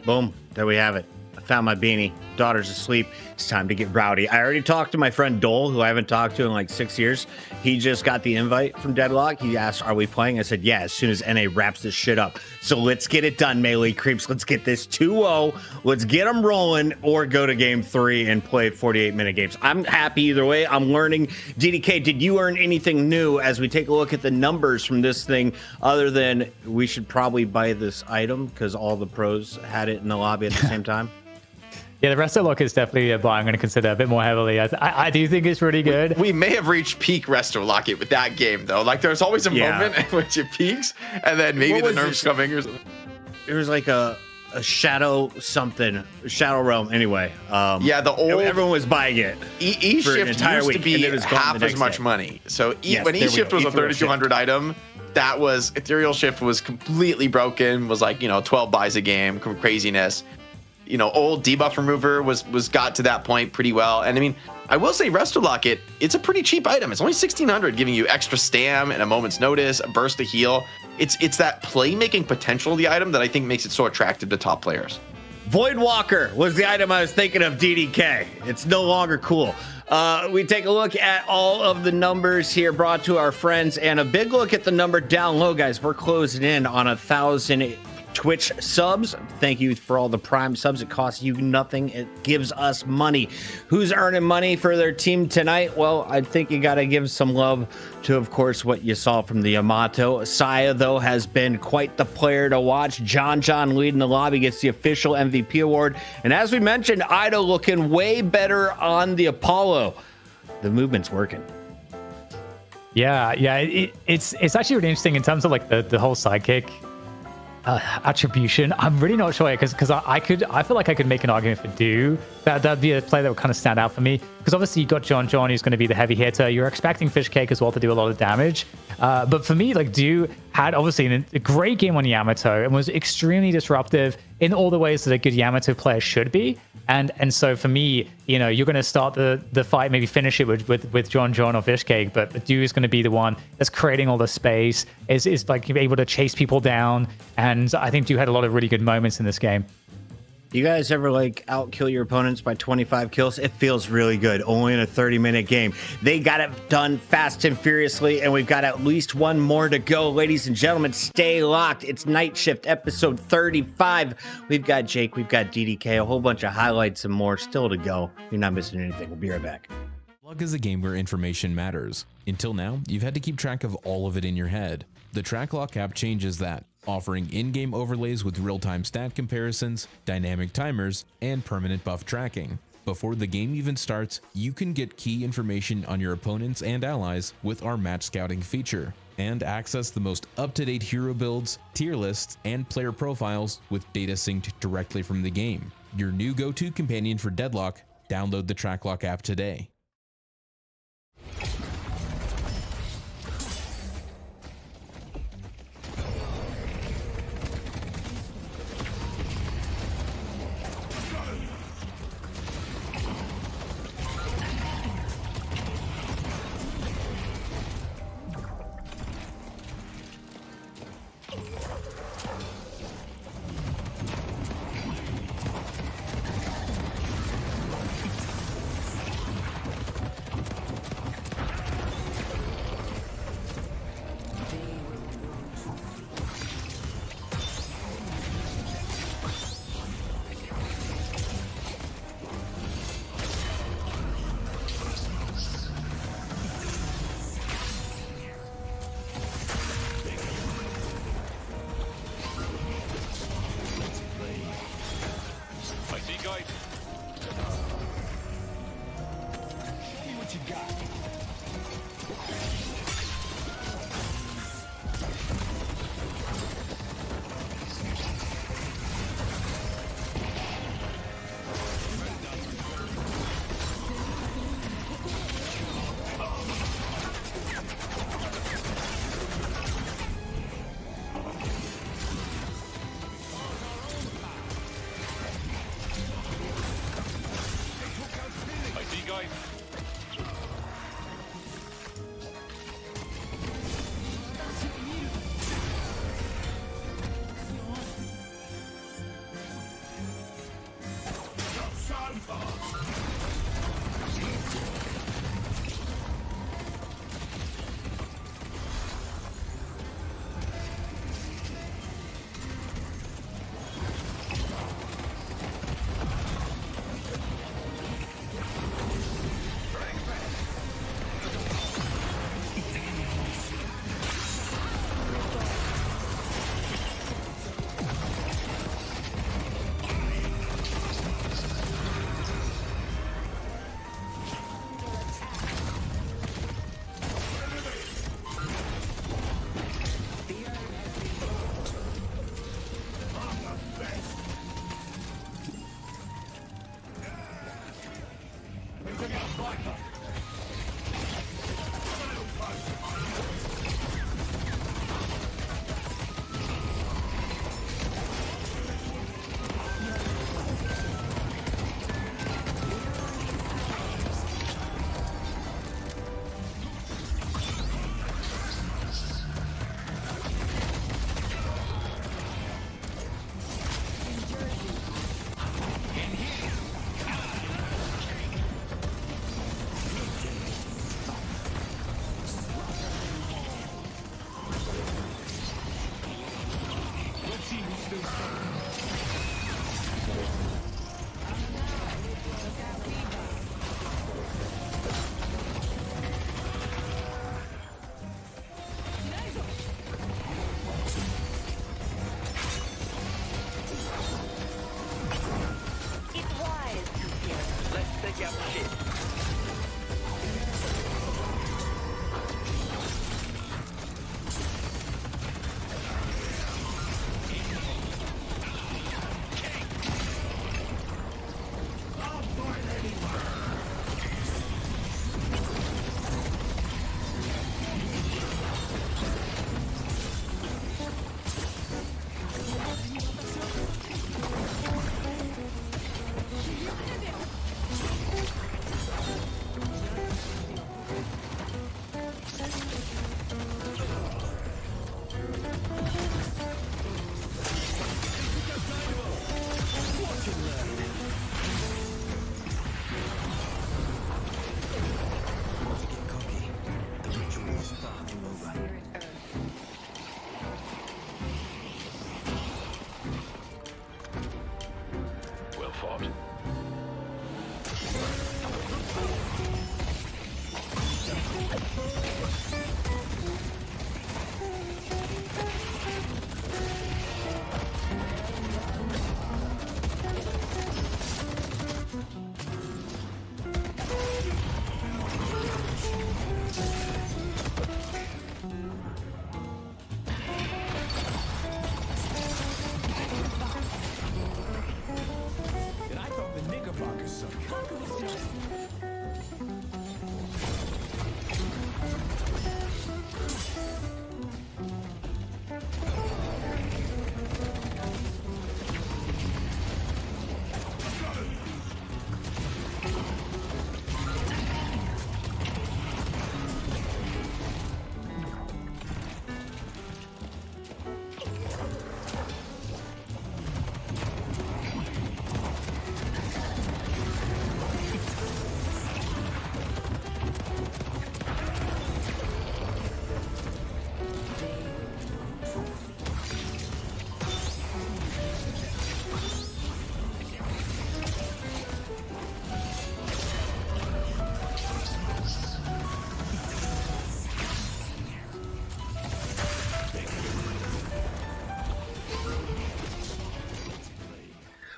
Boom, there we have it. I found my beanie. Daughter's asleep. It's time to get rowdy. I already talked to my friend Dole, who I haven't talked to in like 6 years. He just got the invite from Deadlock. He asked, are we playing? I said, yeah, as soon as NA wraps this shit up. So let's get it done, Melee Creeps. Let's get this 2-0. Let's get them rolling, or go to game 3 and play 48-minute games. I'm happy either way. I'm learning. DDK, did you learn anything new as we take a look at the numbers from this thing, other than we should probably buy this item because all the pros had it in the lobby at the same time? Yeah, the Restock is definitely a buy I'm going to consider a bit more heavily. I do think it's really good. We may have reached peak Restock with that game, though. Like, there's always a moment in which it peaks, and then maybe the nerf's coming or something. There was like a shadow something, shadow realm. Anyway, yeah, the old everyone was buying it. E-Shift used to be half as much money. So when E-Shift was a 3,200 item, that was Ethereal Shift was completely broken. Was like 12 buys a game, craziness. Old debuff remover was got to that point pretty well. And I mean, I will say Restock, it's a pretty cheap item. It's only 1,600, giving you extra stam and a moment's notice, a burst to heal. It's that playmaking potential of the item that I think makes it so attractive to top players. Voidwalker was the item I was thinking of, DDK. It's no longer cool. We take a look at all of the numbers here brought to our friends, and a big look at the number down low, guys. We're closing in on 1,000 Twitch subs. Thank you for all the Prime subs. It costs you nothing. It gives us money. Who's earning money for their team tonight? Well, I think you got to give some love to, of course, what you saw from the Yamato. Saya, though, has been quite the player to watch. John leading the lobby, gets the official MVP award. And as we mentioned, Ida looking way better on the Apollo. The movement's working. Yeah, it's actually really interesting in terms of like the whole sidekick attribution. I'm really not sure because I feel like I could make an argument for Do. That'd be a play that would kind of stand out for me, because obviously you got John who's going to be the heavy hitter. You're expecting Fishcake as well to do a lot of damage, but for me, like, Do had obviously a great game on Yamato and was extremely disruptive in all the ways that a good Yamato player should be. And so for me, you know, you're going to start the fight, maybe finish it with John or Fishcake, but Do is going to be the one that's creating all the space, is like able to chase people down, and I think Do had a lot of really good moments in this game. You guys ever like outkill your opponents by 25 kills? It feels really good, only in a 30-minute game. They got it done fast and furiously, and we've got at least one more to go. Ladies and gentlemen, stay locked. It's Night Shift, episode 35. We've got Jake, we've got DDK, a whole bunch of highlights and more still to go. You're not missing anything. We'll be right back. Deadlock is a game where information matters. Until now, you've had to keep track of all of it in your head. The TrackLock app changes that, offering in-game overlays with real-time stat comparisons, dynamic timers, and permanent buff tracking. Before the game even starts, you can get key information on your opponents and allies with our match scouting feature, and access the most up-to-date hero builds, tier lists, and player profiles with data synced directly from the game. Your new go-to companion for Deadlock. Download the TrackLock app today.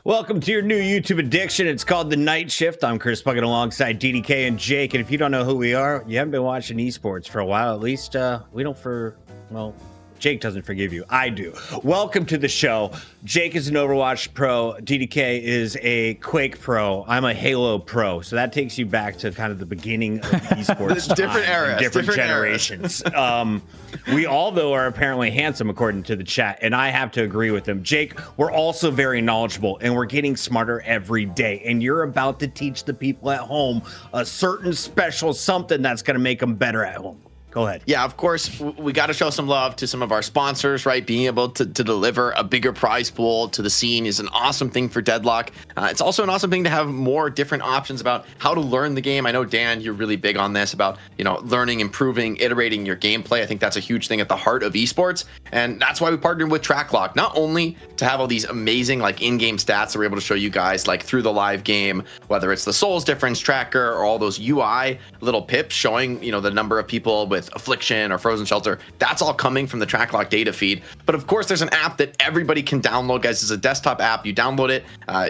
Welcome to your new YouTube addiction. It's called The Night Shift. I'm Chris Puckett alongside DDK and Jake. And if you don't know who we are, you haven't been watching esports for a while. At least we don't Jake doesn't forgive you. I do. Welcome to the show. Jake is an Overwatch pro. DDK is a Quake pro. I'm a Halo pro. So that takes you back to kind of the beginning of esports. Different eras. Different generations. We all, though, are apparently handsome, according to the chat. And I have to agree with them. Jake, we're also very knowledgeable and we're getting smarter every day. And you're about to teach the people at home a certain special something that's going to make them better at home. Go ahead. Yeah, of course, we got to show some love to some of our sponsors, right? Being able to deliver a bigger prize pool to the scene is an awesome thing for Deadlock. It's also an awesome thing to have more different options about how to learn the game. I know, Dan, you're really big on this about, learning, improving, iterating your gameplay. I think that's a huge thing at the heart of esports. And that's why we partnered with TrackLock, not only to have all these amazing in-game stats that we're able to show you guys through the live game, whether it's the souls difference tracker or all those UI little pips showing, the number of people with Affliction or Frozen Shelter. That's all coming from the TrackLock data feed. But of course, there's an app that everybody can download, guys. It's a desktop app. You download it,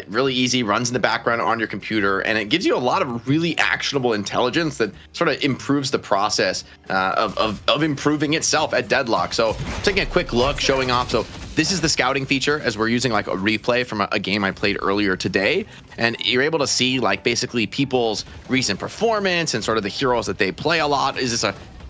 really easy, runs in the background on your computer, and it gives you a lot of really actionable intelligence that sort of improves the process of improving itself at Deadlock. So taking a quick look, showing off. So this is the scouting feature as we're using a replay from a game I played earlier today. And you're able to see basically people's recent performance and sort of the heroes that they play a lot.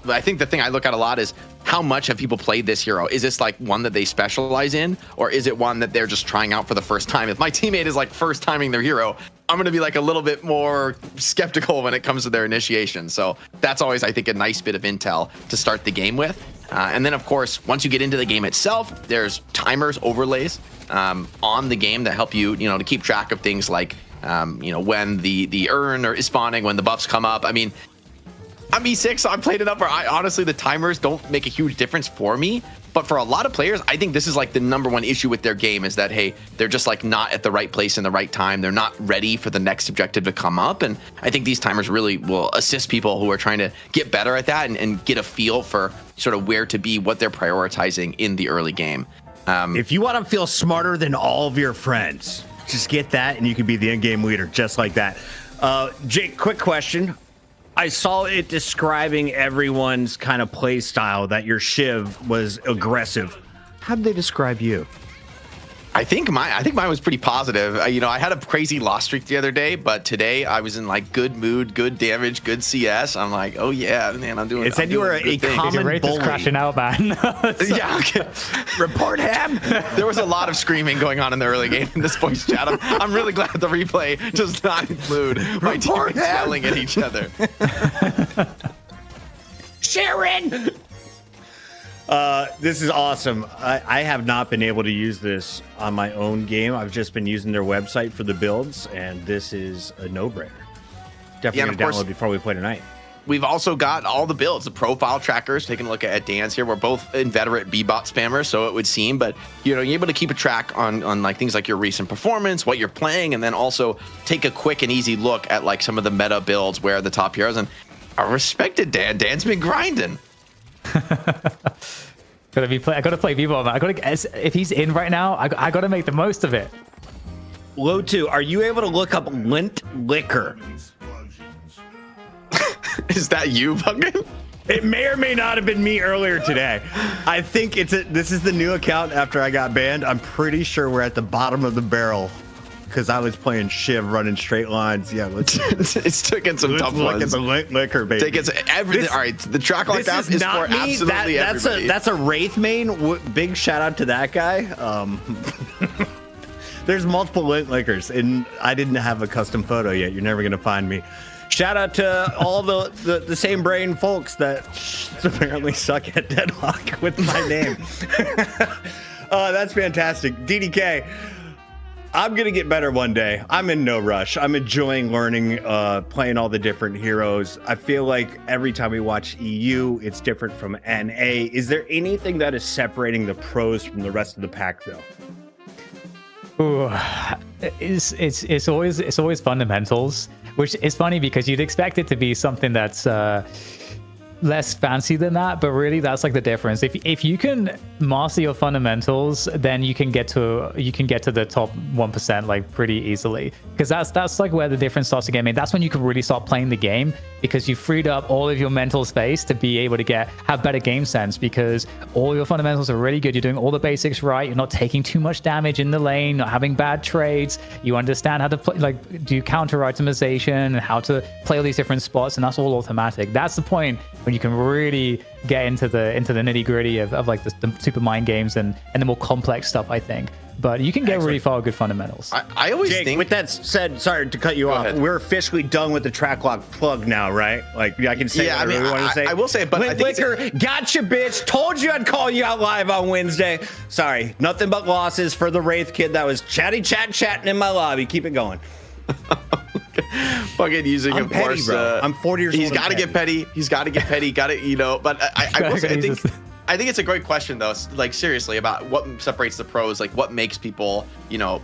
I think the thing I look at a lot is how much have people played this hero? Is this one that they specialize in, or is it one that they're just trying out for the first time? If my teammate is first timing their hero, I'm going to be a little bit more skeptical when it comes to their initiation. So that's always, I think, a nice bit of intel to start the game with. And then, of course, once you get into the game itself, there's timers, overlays on the game that help you, to keep track of things like, when the urn is spawning, when the buffs come up. I mean, I'm E6, so I'm played enough where honestly, the timers don't make a huge difference for me. But for a lot of players, I think this is like the number one issue with their game is that, hey, they're just like not at the right place in the right time. They're not ready for the next objective to come up. And I think these timers really will assist people who are trying to get better at that and get a feel for sort of where to be, what they're prioritizing in the early game. If you want to feel smarter than all of your friends, just get that and you can be the in-game leader just like that. Jake, quick question. I saw it describing everyone's kind of play style, that your Shiv was aggressive. How did they describe you? I think mine was pretty positive. I had a crazy loss streak the other day, but today I was in like good mood, good damage, good CS. I'm like, oh yeah, man, I'm doing. It said you were a common bully. Crashing out, man. Yeah, okay. Report him. There was a lot of screaming going on in the early game in this voice chat. I'm really glad the replay does not include my teammates yelling at each other. Sharon. This is awesome. I have not been able to use this on my own game. I've just been using their website for the builds, and this is a no-brainer. Definitely gonna download before we play tonight. We've also got all the builds, the profile trackers. Taking a look at Dan's here. We're both inveterate Bebop spammers, so it would seem, but you're able to keep a track on like things like your recent performance, what you're playing, and then also take a quick and easy look at like some of the meta builds where the top heroes. And I respected Dan. Dan's been grinding. I gotta play Bebop. If he's in right now, I gotta make the most of it. Low2, are you able to look up lint liquor? Is that you, Buggin? It may or may not have been me earlier today. I think this is the new account after I got banned. I'm pretty sure we're at the bottom of the barrel because I was playing Shiv running straight lines. Yeah, it's taking some tough ones. Look at the lint liquor, baby. Everything. All right, the track like that is for me. Absolutely everybody. That's a Wraith main. Big shout out to that guy. There's multiple lint liquors, and I didn't have a custom photo yet. You're never gonna find me. Shout out to all the same brain folks that apparently suck at Deadlock with my name. That's fantastic. DDK, I'm going to get better one day. I'm in no rush. I'm enjoying learning, playing all the different heroes. I feel like every time we watch EU, it's different from NA. Is there anything that is separating the pros from the rest of the pack, though? Ooh, it's always fundamentals, which is funny because you'd expect it to be something that's less fancy than that, but really that's like the difference. If you can master your fundamentals, then you can get to the top 1% like pretty easily, because that's like where the difference starts to get made. That's when you can really start playing the game, because you freed up all of your mental space to be able to have better game sense, because all your fundamentals are really good. You're doing all the basics right. You're not taking too much damage in the lane, not having bad trades. You understand how to play, like do counter itemization and how to play all these different spots, and that's all automatic. That's the point when you can really get into the nitty gritty of like the super mind games and the more complex stuff, I think. But you can get really far with good fundamentals. I always Jake, think. With that said, sorry to cut you off. Ahead. We're officially done with the track lock plug now, right? Like I can say what I really want to say. I will say, but I think Liquor, gotcha, bitch. Told you I'd call you out live on Wednesday. Sorry, nothing but losses for the Wraith kid that was chatting in my lobby. Keep it going. Fucking using, I'm of petty, course. Bro. I'm 40 years old. He's got to get petty. He's got to get petty. Got to, but I will say, I think it's a great question though. Like seriously, about what separates the pros, like what makes people,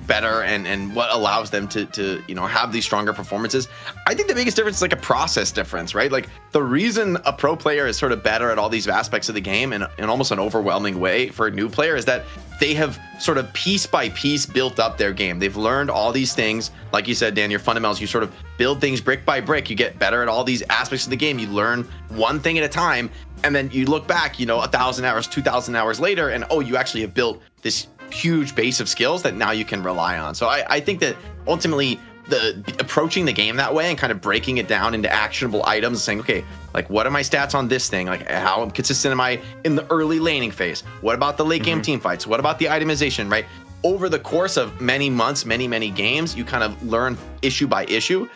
better and what allows them to have these stronger performances. I think the biggest difference is like a process difference, right? Like the reason a pro player is sort of better at all these aspects of the game in almost an overwhelming way for a new player is that they have sort of piece by piece built up their game. They've learned all these things. Like you said, Dan, your fundamentals, you sort of build things brick by brick. You get better at all these aspects of the game. You learn one thing at a time. And then you look back, 1,000 hours, 2,000 hours later, and you actually have built this huge base of skills that now you can rely on. So I think that ultimately approaching the game that way and kind of breaking it down into actionable items, saying, okay, like what are my stats on this thing? Like how consistent am I in the early laning phase? What about the late game team fights? What about the itemization, right? Over the course of many months, many games, you kind of learn issue by issue.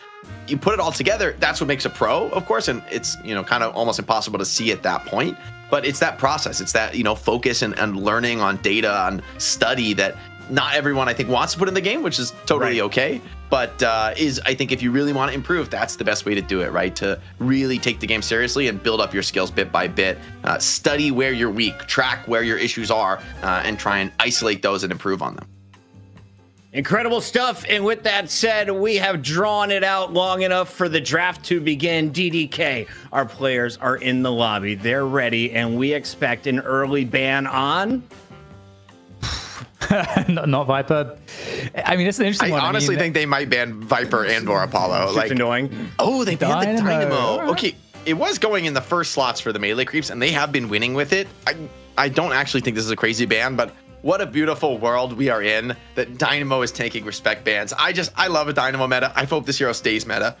You put it all together, that's what makes a pro, of course, and it's kind of almost impossible to see at that point. But it's that process, it's that focus and learning on data, on study that not everyone I think wants to put in the game, which is totally okay. But I think if you really want to improve, that's the best way to do it, right? To really take the game seriously and build up your skills bit by bit. Study where you're weak, track where your issues are, and try and isolate those and improve on them. Incredible stuff. And with that said, we have drawn it out long enough for the draft to begin. DDK, our players are in the lobby. They're ready, and we expect an early ban on... not Viper. I mean, it's an interesting one. I honestly think they might ban Viper and or Apollo. Like annoying. Oh, they banned the Dynamo. Okay, it was going in the first slots for the melee creeps, and they have been winning with it. I don't actually think this is a crazy ban, but what a beautiful world we are in that Dynamo is taking respect bans. I love a Dynamo meta. I hope this hero stays meta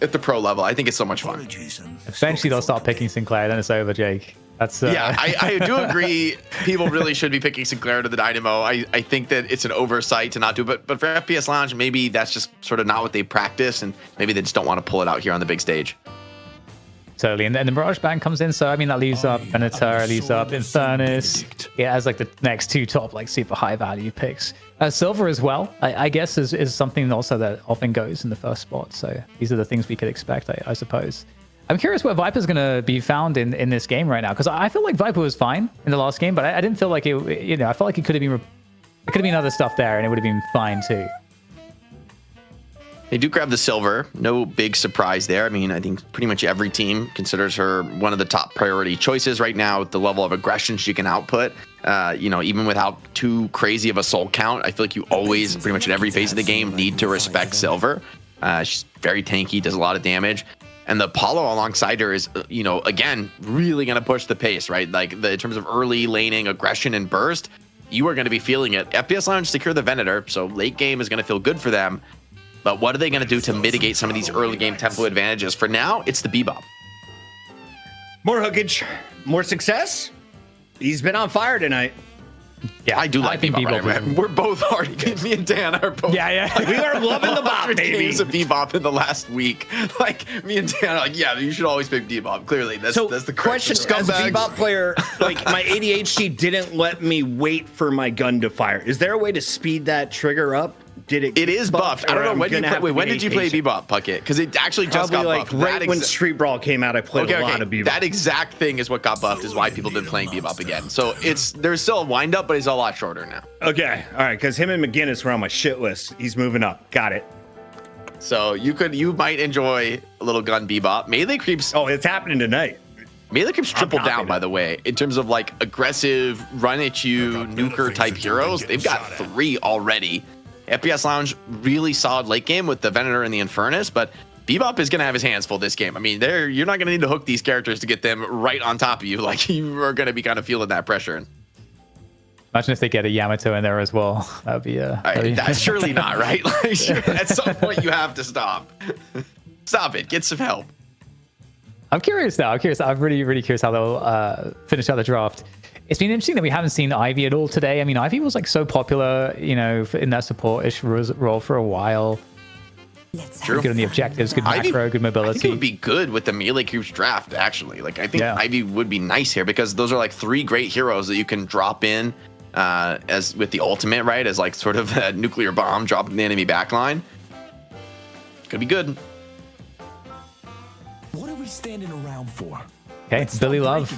at the pro level. I think it's so much fun. Eventually, they'll start picking Sinclair, then it's over, Jake. That's yeah, I do agree. People really should be picking Sinclair to the Dynamo. I think that it's an oversight to not do it, but for FPS Lounge, maybe that's just sort of not what they practice, and maybe they just don't want to pull it out here on the big stage. Totally, and the Mirage ban comes in, so I mean that leaves up Venator, leaves up Infernus. It has like the next two top like super high value picks. Silver as well, I guess is something also that often goes in the first spot. So these are the things we could expect, I suppose. I'm curious where Viper's gonna be found in this game right now, because I feel like Viper was fine in the last game, but I didn't feel like it. You know, I felt like it could have been other stuff there, and it would have been fine too. They do grab the silver. No big surprise there. I mean, I think pretty much every team considers her one of the top priority choices right now with the level of aggression she can output. Even without too crazy of a soul count, I feel like you always, pretty much in every phase of the game, need to respect silver. She's very tanky, does a lot of damage. And the Apollo alongside her is, again, really going to push the pace, right? Like in terms of early laning, aggression, and burst, you are going to be feeling it. FPS Lounge secure the Venator, so late game is going to feel good for them. But what are they going to do to mitigate some of these early game tempo advantages? For now, it's the Bebop. More hookage, more success. He's been on fire tonight. Yeah, I do like Bebop. Right? We're both hard. Me and Dan are both. Yeah. We are loving the bop, baby. Games of Bebop in the last week. Like me and Dan are like, yeah, you should always pick Bebop. Clearly, that's the question. As a Bebop player, like my ADHD didn't let me wait for my gun to fire. Is there a way to speed that trigger up? It is buffed. I don't know when did you play Bebop, Puckett? Because it actually just got buffed. Right when Street Brawl came out, I played a lot of Bebop. That exact thing is what got buffed. Is why people have been playing Bebop again. So there's still a wind up, but it's a lot shorter now. Okay, all right. Because him and McGinnis were on my shit list. He's moving up. Got it. So you might enjoy a little gun Bebop. Melee creeps. Oh, it's happening tonight. Melee creeps triple down, by the way, in terms of like aggressive run at you nuker type heroes. They've got 3 already. FPS Lounge, really solid late game with the Venator and the Infernus, but Bebop is going to have his hands full this game. I mean, you're not going to need to hook these characters to get them right on top of you. Like, you are going to be kind of feeling that pressure. Imagine if they get a Yamato in there as well. That would be that's surely not, right? Like, at some point, you have to stop. Stop it. Get some help. I'm curious now. I'm really, really curious how they'll finish out the draft. It's been interesting that we haven't seen Ivy at all today. I mean, Ivy was like so popular, in that support-ish role for a while. Good on the objectives, good macro, good mobility. I think it would be good with the melee creeps draft, actually. Like, I think Ivy would be nice here because those are like 3 great heroes that you can drop in as with the ultimate, right? As like sort of a nuclear bomb dropping the enemy backline. Could be good. What are we standing around for? Okay, it's Billy Love.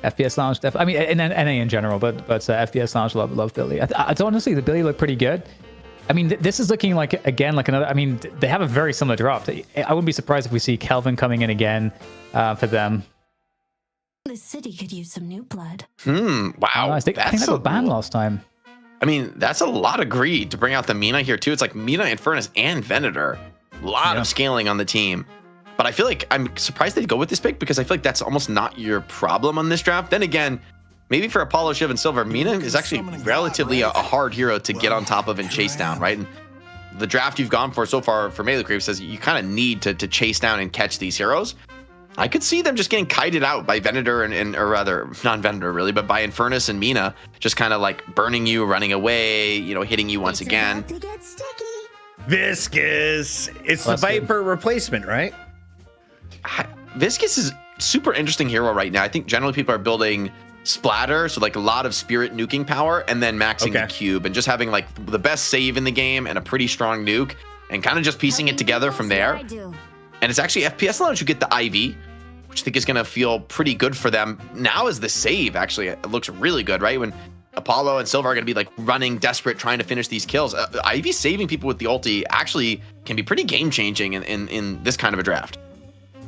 FPS Lounge, I mean, and NA in general, but FPS Lounge love Billy. I honestly, the Billy look pretty good. I mean, this is looking like another. I mean, they have a very similar draft. I wouldn't be surprised if we see Kelvin coming in again for them. The city could use some new blood. Wow. I think they got banned last time. I mean, that's a lot of greed to bring out the Mina here too. It's like Mina, Infernus, and Venator. A lot of scaling on the team. But I feel like I'm surprised they'd go with this pick because I feel like that's almost not your problem on this draft. Then again, maybe for Apollo, Shiv, and Silver, Mina is actually relatively a hard hero to get on top of and chase down, right? And the draft you've gone for so far for melee creeps says you kind of need to chase down and catch these heroes. I could see them just getting kited out by Venator or rather, not Venator really, but by Infernus and Mina, just kind of like burning you, running away, hitting you once again. Viscous. It's the Viper replacement, right? Viscous is super interesting hero right now. I think generally people are building splatter, so like a lot of spirit nuking power, and then maxing the cube and just having like the best save in the game and a pretty strong nuke, and kind of just piecing it together from there. And it's actually FPS Lounge who get the IV, which I think is going to feel pretty good for them. Now is the save, actually. It looks really good, right? When Apollo and Silva are going to be like running desperate, trying to finish these kills. IV saving people with the ulti actually can be pretty game-changing in this kind of a draft.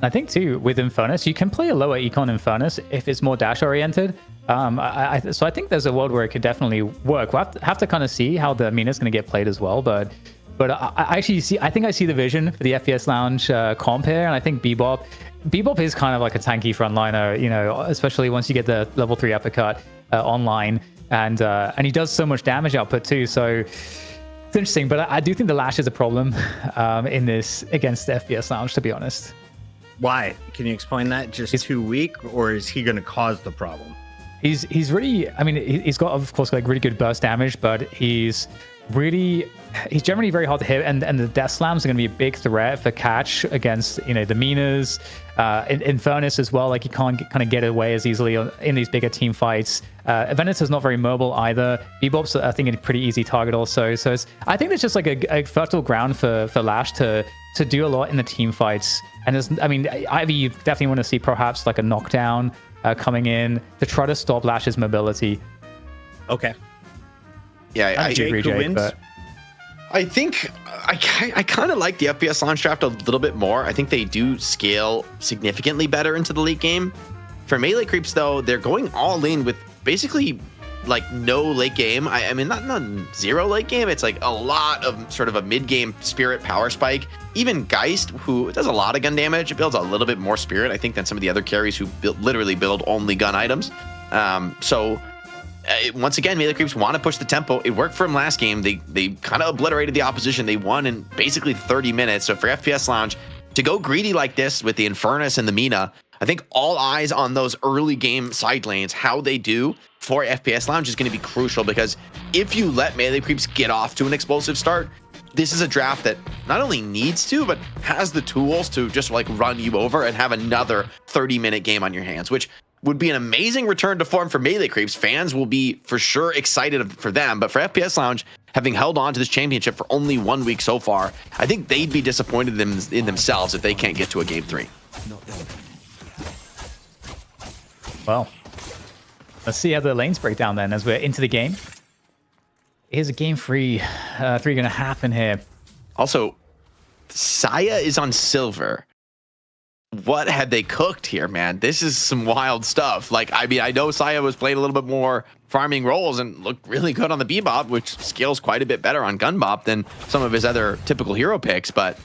I think too, with Infernus, you can play a lower econ Infernus if it's more dash-oriented. So I think there's a world where it could definitely work. We'll have to kind of see how the Mina's going to get played as well, but I think I see the vision for the FPS Lounge comp here, and I think Bebop is kind of like a tanky frontliner, you know, especially once you get the level 3 uppercut online, and he does so much damage output too. So it's interesting, but I do think the Lash is a problem in this against the FPS Lounge, to be honest. Why? Can you explain that? Just too weak, or is he going to cause the problem? He's really, I mean, he's got, of course, like really good burst damage, but he's generally very hard to hit, and the death slams are going to be a big threat for catch against, you know, the Minas, Infernus as well. Like, he can't kind of get away as easily in these bigger team fights. Venator's not very mobile either. Bebop's, I think, a pretty easy target also. So I think it's just like a fertile ground for Lash to do a lot in the team fights. And Ivy, you definitely want to see perhaps like a knockdown coming in to try to stop Lash's mobility. Okay. Yeah, I agree, Jake, wins? but I think I kind of like the FPS Launch draft a little bit more. I think they do scale significantly better into the late game. For melee creeps, though, they're going all in with basically like no late game. I mean, not zero late game. It's like a lot of sort of a mid-game spirit power spike. Even Geist, who does a lot of gun damage, builds a little bit more spirit, I think, than some of the other carries who literally build only gun items. Once again, melee creeps want to push the tempo. It worked for them last game. They kind of obliterated the opposition. They won in basically 30 minutes. So for FPS Lounge to go greedy like this with the Infernus and the Mina, I think all eyes on those early game side lanes, how they do for FPS Lounge is going to be crucial, because if you let melee creeps get off to an explosive start, this is a draft that not only needs to, but has the tools to just like run you over and have another 30-minute game on your hands, which would be an amazing return to form for melee creeps. Fans will be for sure excited for them, but for FPS Lounge, having held on to this championship for only 1 week so far, I think they'd be disappointed in themselves if they can't get to a game 3. Well, let's see how the lanes break down then as we're into the game. Here's a game 3 going to happen here. Also, Saya is on silver. What had they cooked here, man? This is some wild stuff. Like, I mean, I know Saya was playing a little bit more farming roles and looked really good on the Bebop, which scales quite a bit better on Gunbop than some of his other typical hero picks. But,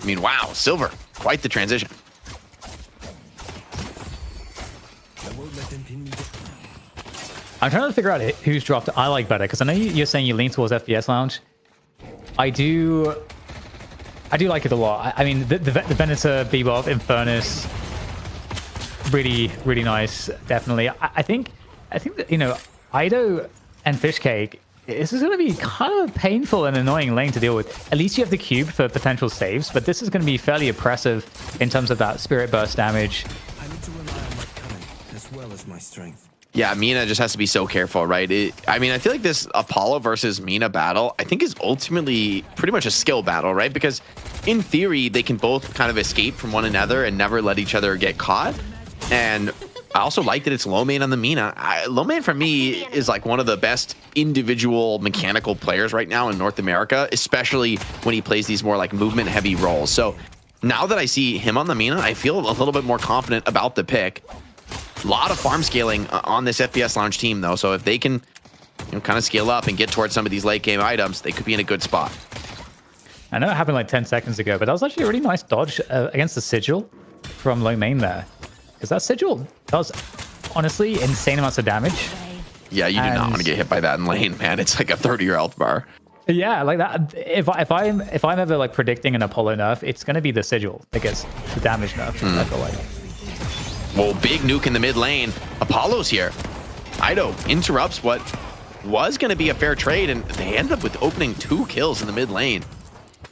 I mean, wow, silver. Quite the transition. I'm trying to figure out whose draft I like better, because I know you're saying you lean towards FPS Lounge. I do like it a lot. I mean, the Venator, Bebop, Infernus, really, really nice. Definitely. I think that, you know, Ido and Fishcake, this is going to be kind of a painful and annoying lane to deal with. At least you have the cube for potential saves, but this is going to be fairly oppressive in terms of that spirit burst damage. I need to rely on my cunning as well as my strength. Yeah, Mina just has to be so careful, right? I mean, I feel like this Apollo versus Mina battle, I think, is ultimately pretty much a skill battle, right? Because in theory, they can both kind of escape from one another and never let each other get caught. And I also like that it's Lowkey on the Mina. Lowkey, for me, is like one of the best individual mechanical players right now in North America, especially when he plays these more like movement-heavy roles. So now that I see him on the Mina, I feel a little bit more confident about the pick. A lot of farm scaling on this FPS Lounge team, though. So if they can, you know, kind of scale up and get towards some of these late game items, they could be in a good spot. I know it happened like 10 seconds ago, but that was actually a really nice dodge against the Sigil from Lowkey there. Because that Sigil does, honestly, insane amounts of damage. Yeah, you do not want to get hit by that in lane, man. It's like a 30-year health bar. Yeah, like that. If I'm ever like predicting an Apollo nerf, it's going to be the Sigil that gets the damage nerf. I feel like. Well, big nuke in the mid lane. Apollo's here. Ido interrupts what was going to be a fair trade, and they ended up with opening 2 kills in the mid lane.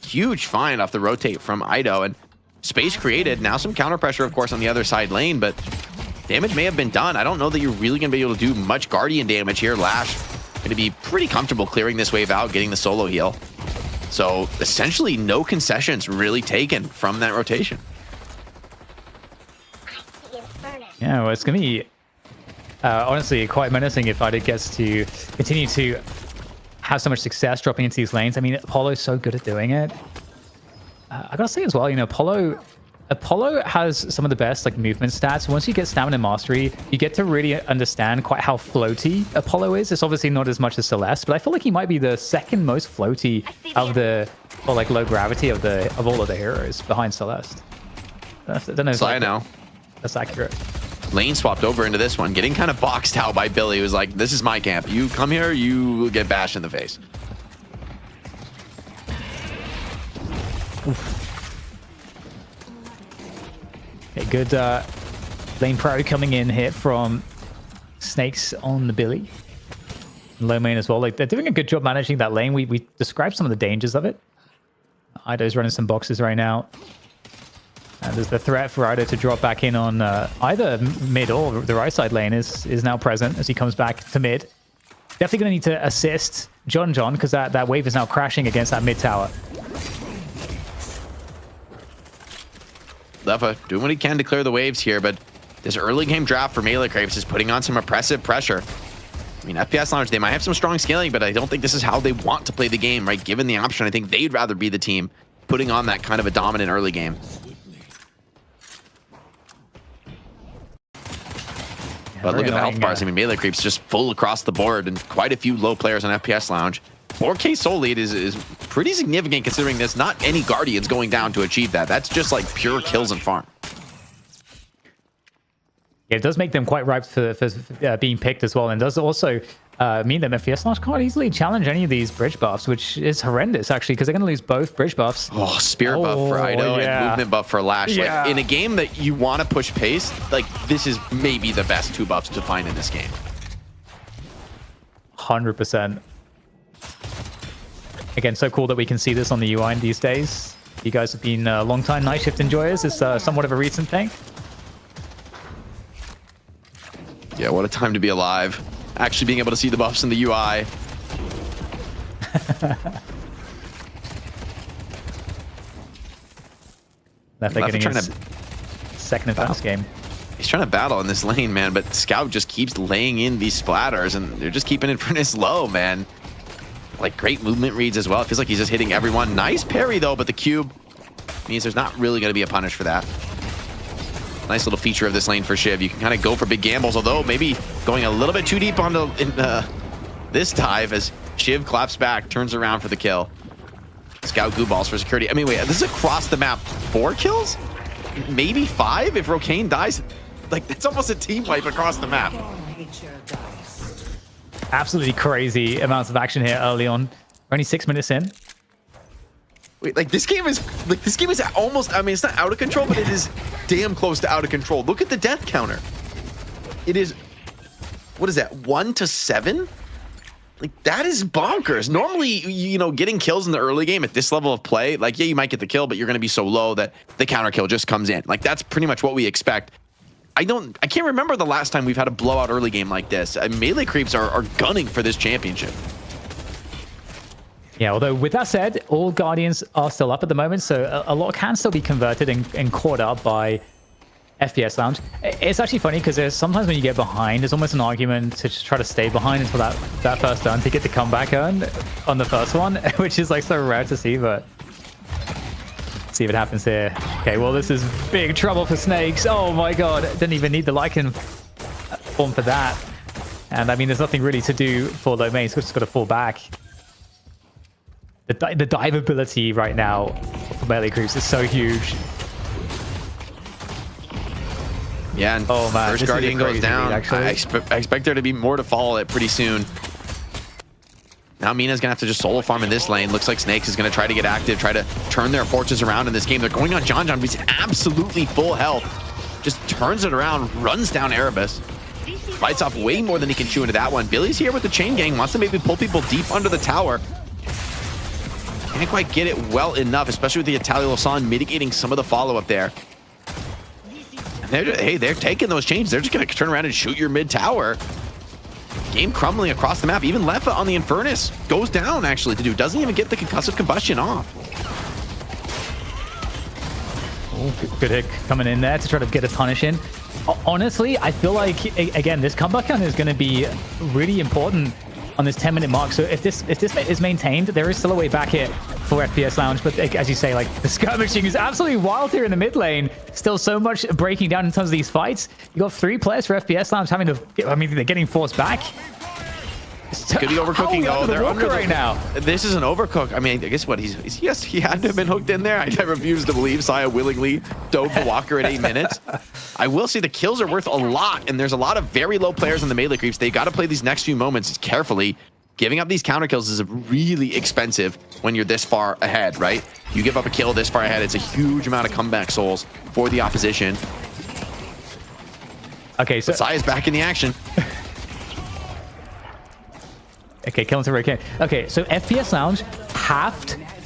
Huge find off the rotate from Ido, and space created. Now some counter pressure, of course, on the other side lane, but damage may have been done. I don't know that you're really going to be able to do much Guardian damage here. Lash going to be pretty comfortable clearing this wave out, getting the solo heal. So essentially no concessions really taken from that rotation. Yeah, well, it's going to be honestly quite menacing if Ida gets to continue to have so much success dropping into these lanes. I mean, Apollo's so good at doing it. I gotta say as well, you know, Apollo has some of the best like movement stats. Once you get stamina mastery, you get to really understand quite how floaty Apollo is. It's obviously not as much as Celeste, but I feel like he might be the second most floaty of the, or like low gravity of all of the heroes behind Celeste. I don't know if I know that's accurate. Lane swapped over into this one, getting kind of boxed out by Billy. He was like, this is my camp. You come here, you will get bashed in the face. Okay, good lane priority coming in here from Snakes on the Billy. Low main as well. Like, they're doing a good job managing that lane. We described some of the dangers of it. Ido's running some boxes right now. And there's the threat for Ido to drop back in on either mid or the right side lane is now present as he comes back to mid. Definitely going to need to assist John because that wave is now crashing against that mid tower. Leva doing what he can to clear the waves here, but this early game draft for Melee Crepes is putting on some oppressive pressure. I mean, FPS Lounge, they might have some strong scaling, but I don't think this is how they want to play the game, right? Given the option, I think they'd rather be the team putting on that kind of a dominant early game. But look at the health bars. I mean, Melee Creep's just full across the board and quite a few low players on FPS Lounge. 4K soul lead is pretty significant considering there's not any Guardians going down to achieve that. That's just like pure kills and farm. Yeah, it does make them quite ripe for being picked as well, and does also mean that FPS Lounge can't easily challenge any of these bridge buffs, which is horrendous actually, because they're going to lose both bridge buffs. Oh, spear buff for Ido and movement buff for Lash. Yeah. Like, in a game that you want to push pace, like this is maybe the best two buffs to find in this game. 100%. Again, so cool that we can see this on the UI these days. You guys have been long-time night shift enjoyers. It's somewhat of a recent thing. Yeah, what a time to be alive. Actually being able to see the buffs in the UI. Left getting his second advance game. He's trying to battle in this lane, man, but Scout just keeps laying in these splatters, and they're just keeping Infernus low, man. Like, great movement reads as well. It feels like he's just hitting everyone. Nice parry, though, but the cube means there's not really going to be a punish for that. Nice little feature of this lane for Shiv. You can kind of go for big gambles, although maybe going a little bit too deep onto this dive as Shiv claps back, turns around for the kill. Scout goo balls for security. I mean, wait, this is across the map. 4 kills? Maybe 5 if Rocane dies? Like, that's almost a team wipe across the map. Absolutely crazy amounts of action here early on. We're only 6 minutes in. Wait, like this game is almost, I mean, it's not out of control, but it is damn close to out of control. Look at the death counter. It is, what is that, 1 to 7? Like, that is bonkers. Normally, you know, getting kills in the early game at this level of play, like, yeah, you might get the kill, but you're going to be so low that the counter kill just comes in. Like, that's pretty much what we expect. I can't remember the last time we've had a blowout early game like this. Melee Creeps are gunning for this championship. Yeah, although with that said, all Guardians are still up at the moment, so a lot can still be converted and caught up by FPS Lounge. It's actually funny because there's sometimes when you get behind, there's almost an argument to just try to stay behind until that first turn to get the comeback earned on the first one, which is like so rare to see, but let's see if it happens here. Okay, well, this is big trouble for Snakes. Oh my god, didn't even need the Lycan form for that. And I mean, there's nothing really to do for low main, so it's just got to fall back. The dive ability right now for Melee Creeps is so huge. Yeah, and oh, man, first Guardian goes down. Lead, I expect there to be more to fall pretty soon. Now Mina's gonna have to just solo farm in this lane. Looks like Snakes is gonna try to get active, try to turn their fortunes around in this game. They're going on John, but he's absolutely full health. Just turns it around, runs down Erebus. Bites off way more than he can chew into that one. Billy's here with the chain gang, wants to maybe pull people deep under the tower. Can't quite get it well enough, especially with the Italian Lasan mitigating some of the follow-up there. They're taking those changes. They're just going to turn around and shoot your mid tower. Game crumbling across the map. Even Lefa on the Infernus goes down, actually, to do. Doesn't even get the concussive combustion off. Oh, good hit coming in there to try to get a punish in. Honestly, I feel like, again, this comeback gun is going to be really important on this 10-minute mark. So if this is maintained, there is still a way back here for FPS Lounge. But as you say, like, the skirmishing is absolutely wild here in the mid lane. Still so much breaking down in terms of these fights. You got 3 players for FPS Lounge having to, I mean, they're getting forced back. Could be overcooking though. They're under right now. This is an overcook. I mean, I guess what he had to have been hooked in there. I refuse to believe Saya willingly dove the Walker at 8 minutes. I will say the kills are worth a lot, and there's a lot of very low players in the melee creeps. They got to play these next few moments carefully. Giving up these counter kills is really expensive when you're this far ahead, right? You give up a kill this far ahead, it's a huge amount of comeback souls for the opposition. Okay, so Saya's back in the action. Okay, killing to Rick. Okay, so FPS Lounge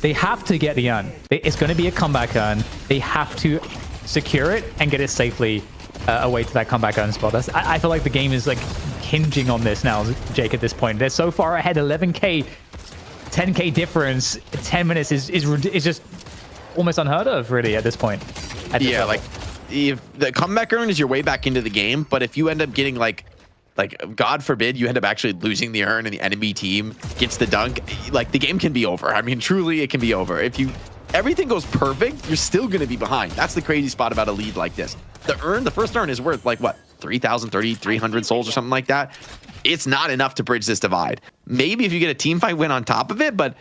they have to get the urn. It's going to be a comeback urn. They have to secure it and get it safely away to that comeback urn spot. I feel like the game is like hinging on this now, Jake, at this point. They're so far ahead, 11k, 10k difference. 10 minutes is just almost unheard of, really, at this point. Yeah, like, if the comeback urn is your way back into the game, but if you end up getting like God forbid you end up actually losing the urn and the enemy team gets the dunk, like, the game can be over. I mean, truly, it can be over. If everything goes perfect, you're still going to be behind. That's the crazy spot about a lead like this. The first urn is worth like what, 3,300 souls or something like that. It's not enough to bridge this divide. Maybe if you get a team fight win on top of it, but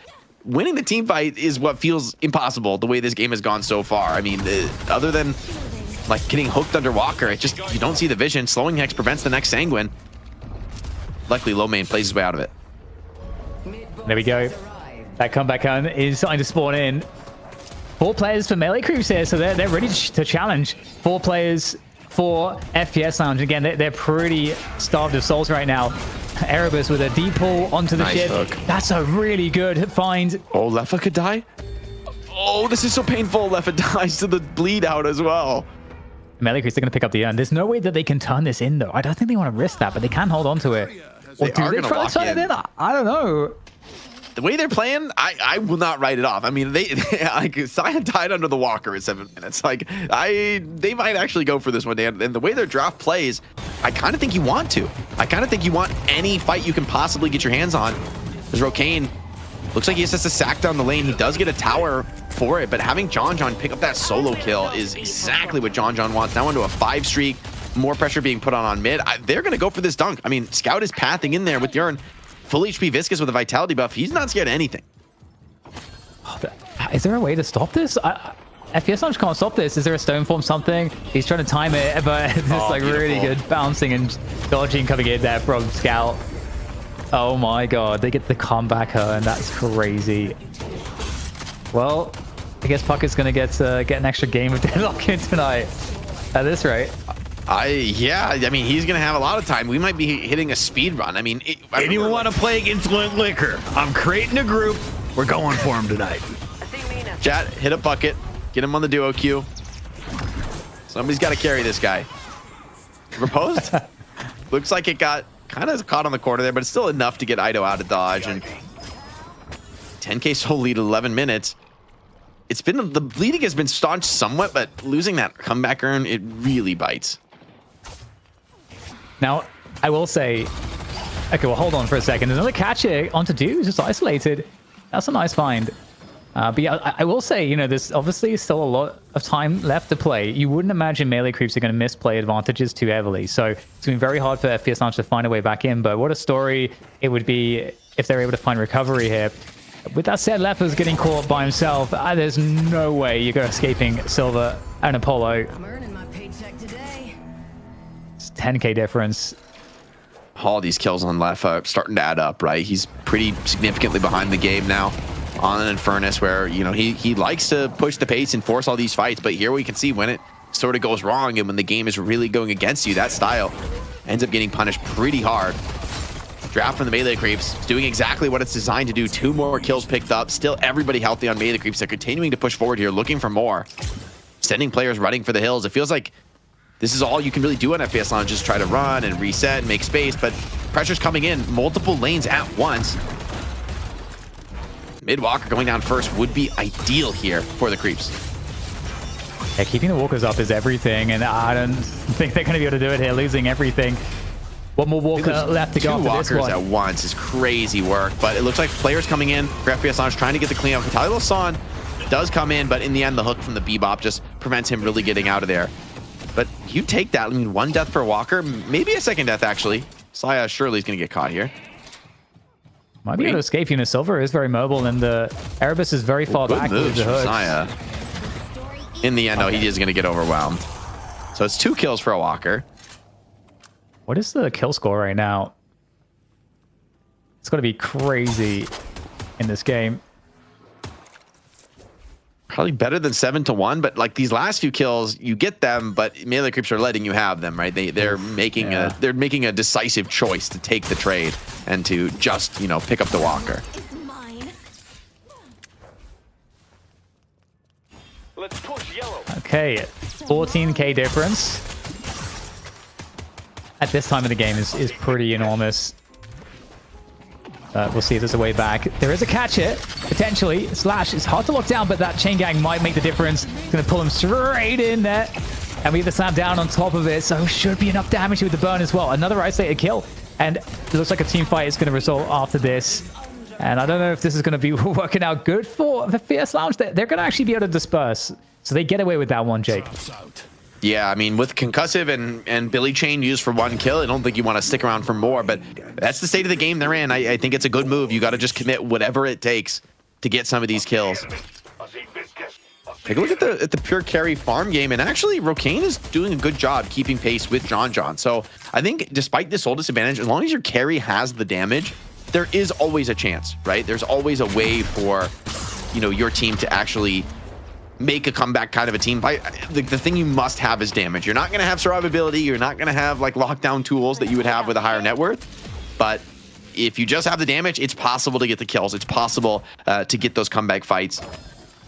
winning the team fight is what feels impossible the way this game has gone so far. I mean, other than like getting hooked under Walker, you don't see the vision. Slowing Hex prevents the next Sanguine. Luckily, low main plays his way out of it. There we go. That comeback gun is starting to spawn in. 4 players for melee creeps here, so they're ready to challenge. 4 players for FPS Lounge. Again, they're pretty starved of souls right now. Erebus with a deep pull onto the ship. Hook. That's a really good find. Oh, Lefa could die? Oh, this is so painful. Lefa dies to the bleed out as well. Melee creeps are going to pick up the urn. There's no way that they can turn this in, though. I don't think they want to risk that, but they can hold on to it. Or do they try to turn it in? I don't know. The way they're playing, I will not write it off. I mean, they like, Sion died under the Walker at 7 minutes. Like, they might actually go for this one, Dan. And the way their draft plays, I kind of think you want to. I kind of think you want any fight you can possibly get your hands on. There's Rokane. Looks like he just has to sack down the lane. He does get a tower for it, but having John pick up that solo kill is exactly what John wants. Now into a 5 streak, more pressure being put on mid. They're going to go for this dunk. I mean, Scout is pathing in there with the urn. Full HP Viscous with a vitality buff. He's not scared of anything. Is there a way to stop this? FPS Lounge can't stop this. Is there a stone form, something? He's trying to time it, but it's like beautiful. Really good bouncing and dodging coming in there from Scout. Oh my god, they get the comeback and that's crazy. Well, I guess Puck is going to get an extra game of Deadlock in tonight at this rate. Yeah, I mean, he's going to have a lot of time. We might be hitting a speed run. I mean, anyone want to play against Liquor? I'm creating a group. We're going for him tonight. Chat, hit a bucket. Get him on the duo queue. Somebody's got to carry this guy. Proposed? Looks like it got kind of caught on the corner there, but it's still enough to get Ido out of dodge. And 10k soul lead 11 minutes. It's been, the bleeding has been staunched somewhat, but losing that comeback urn, it really bites. Now, I will say, okay, well, hold on for a second. There's another catch here onto Do, just isolated. That's a nice find. But yeah, I will say, you know, there's obviously still a lot of time left to play. You wouldn't imagine melee creeps are going to misplay advantages too heavily. So it's going to be very hard for FPS Lounge to find a way back in. But what a story it would be if they're able to find recovery here. With that said, Lefa's getting caught by himself. There's no way you're escaping Silver and Apollo. I'm earning my paycheck today. It's 10k difference. All these kills on Lefa starting to add up, right? He's pretty significantly behind the game now on an Infernus, where, you know, he likes to push the pace and force all these fights, but here we can see when it sort of goes wrong and when the game is really going against you, that style ends up getting punished pretty hard. Draft from the melee creeps, doing exactly what it's designed to do. 2 more kills picked up. Still everybody healthy on melee creeps. They're continuing to push forward here, looking for more. Sending players running for the hills. It feels like this is all you can really do on FPS Lounge, just try to run and reset and make space, but pressure's coming in multiple lanes at once. Mid walker going down first would be ideal here for the creeps. Yeah, keeping the walkers up is everything, and I don't think they're going to be able to do it here, losing everything. One more walker left to go for this one. Two walkers at once is crazy work, but it looks like players coming in for FPS Lounge trying to get the clean up. Tyler Son does come in, but in the end, the hook from the Bebop just prevents him really getting out of there. But you take that. I mean, one death for a walker, maybe a second death, actually. Saya surely is going to get caught here. Might be able to escape. Silver is very mobile, and the Erebus is very far back with the hooks. Saya. In the end, though, he is going to get overwhelmed. So it's 2 kills for a walker. What is the kill score right now? It's got to be crazy in this game. Probably better than 7-1, but like these last few kills, you get them, but melee creeps are letting you have them, right? They're making a decisive choice to take the trade and to just, you know, pick up the walker. Let's push yellow. Okay, 14k difference at this time of the game is pretty enormous. We'll see if there's a way back. There is a catch here, potentially. Slash is hard to lock down, but that chain gang might make the difference. It's going to pull him straight in there. And we have the slam down on top of it, so should be enough damage with the burn as well. Another isolated kill. And it looks like a team fight is going to result after this. And I don't know if this is going to be working out good for the FPS Lounge. They're going to actually be able to disperse. So they get away with that one, Jake. Yeah, I mean, with concussive and Billy Chain used for 1 kill, I don't think you want to stick around for more, but that's the state of the game they're in. I think it's a good move. You got to just commit whatever it takes to get some of these kills. Take a look at the pure carry farm game, and actually Rokane is doing a good job keeping pace with John. So I think despite this soul disadvantage, as long as your carry has the damage, there is always a chance, right? There's always a way for, you know, your team to actually make a comeback kind of a team fight. The thing you must have is damage. You're not going to have survivability. You're not going to have like lockdown tools that you would have with a higher net worth. But if you just have the damage, it's possible to get the kills. It's possible to get those comeback fights.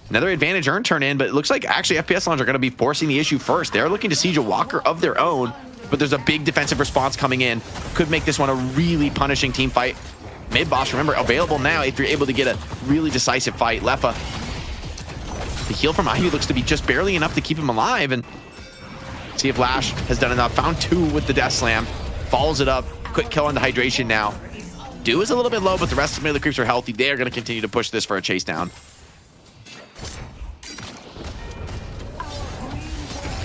Another advantage earn turn in, but it looks like actually FPS Lounge are going to be forcing the issue first. They're looking to siege a walker of their own, but there's a big defensive response coming in. Could make this one a really punishing team fight. Mid boss, remember, available now if you're able to get a really decisive fight. Lefa. The heal from Ivy looks to be just barely enough to keep him alive, and see if Lash has done enough. Found 2 with the Death Slam. Follows it up. Quick kill on the hydration now. Dew is a little bit low, but the rest of the creeps are healthy. They are going to continue to push this for a chase down.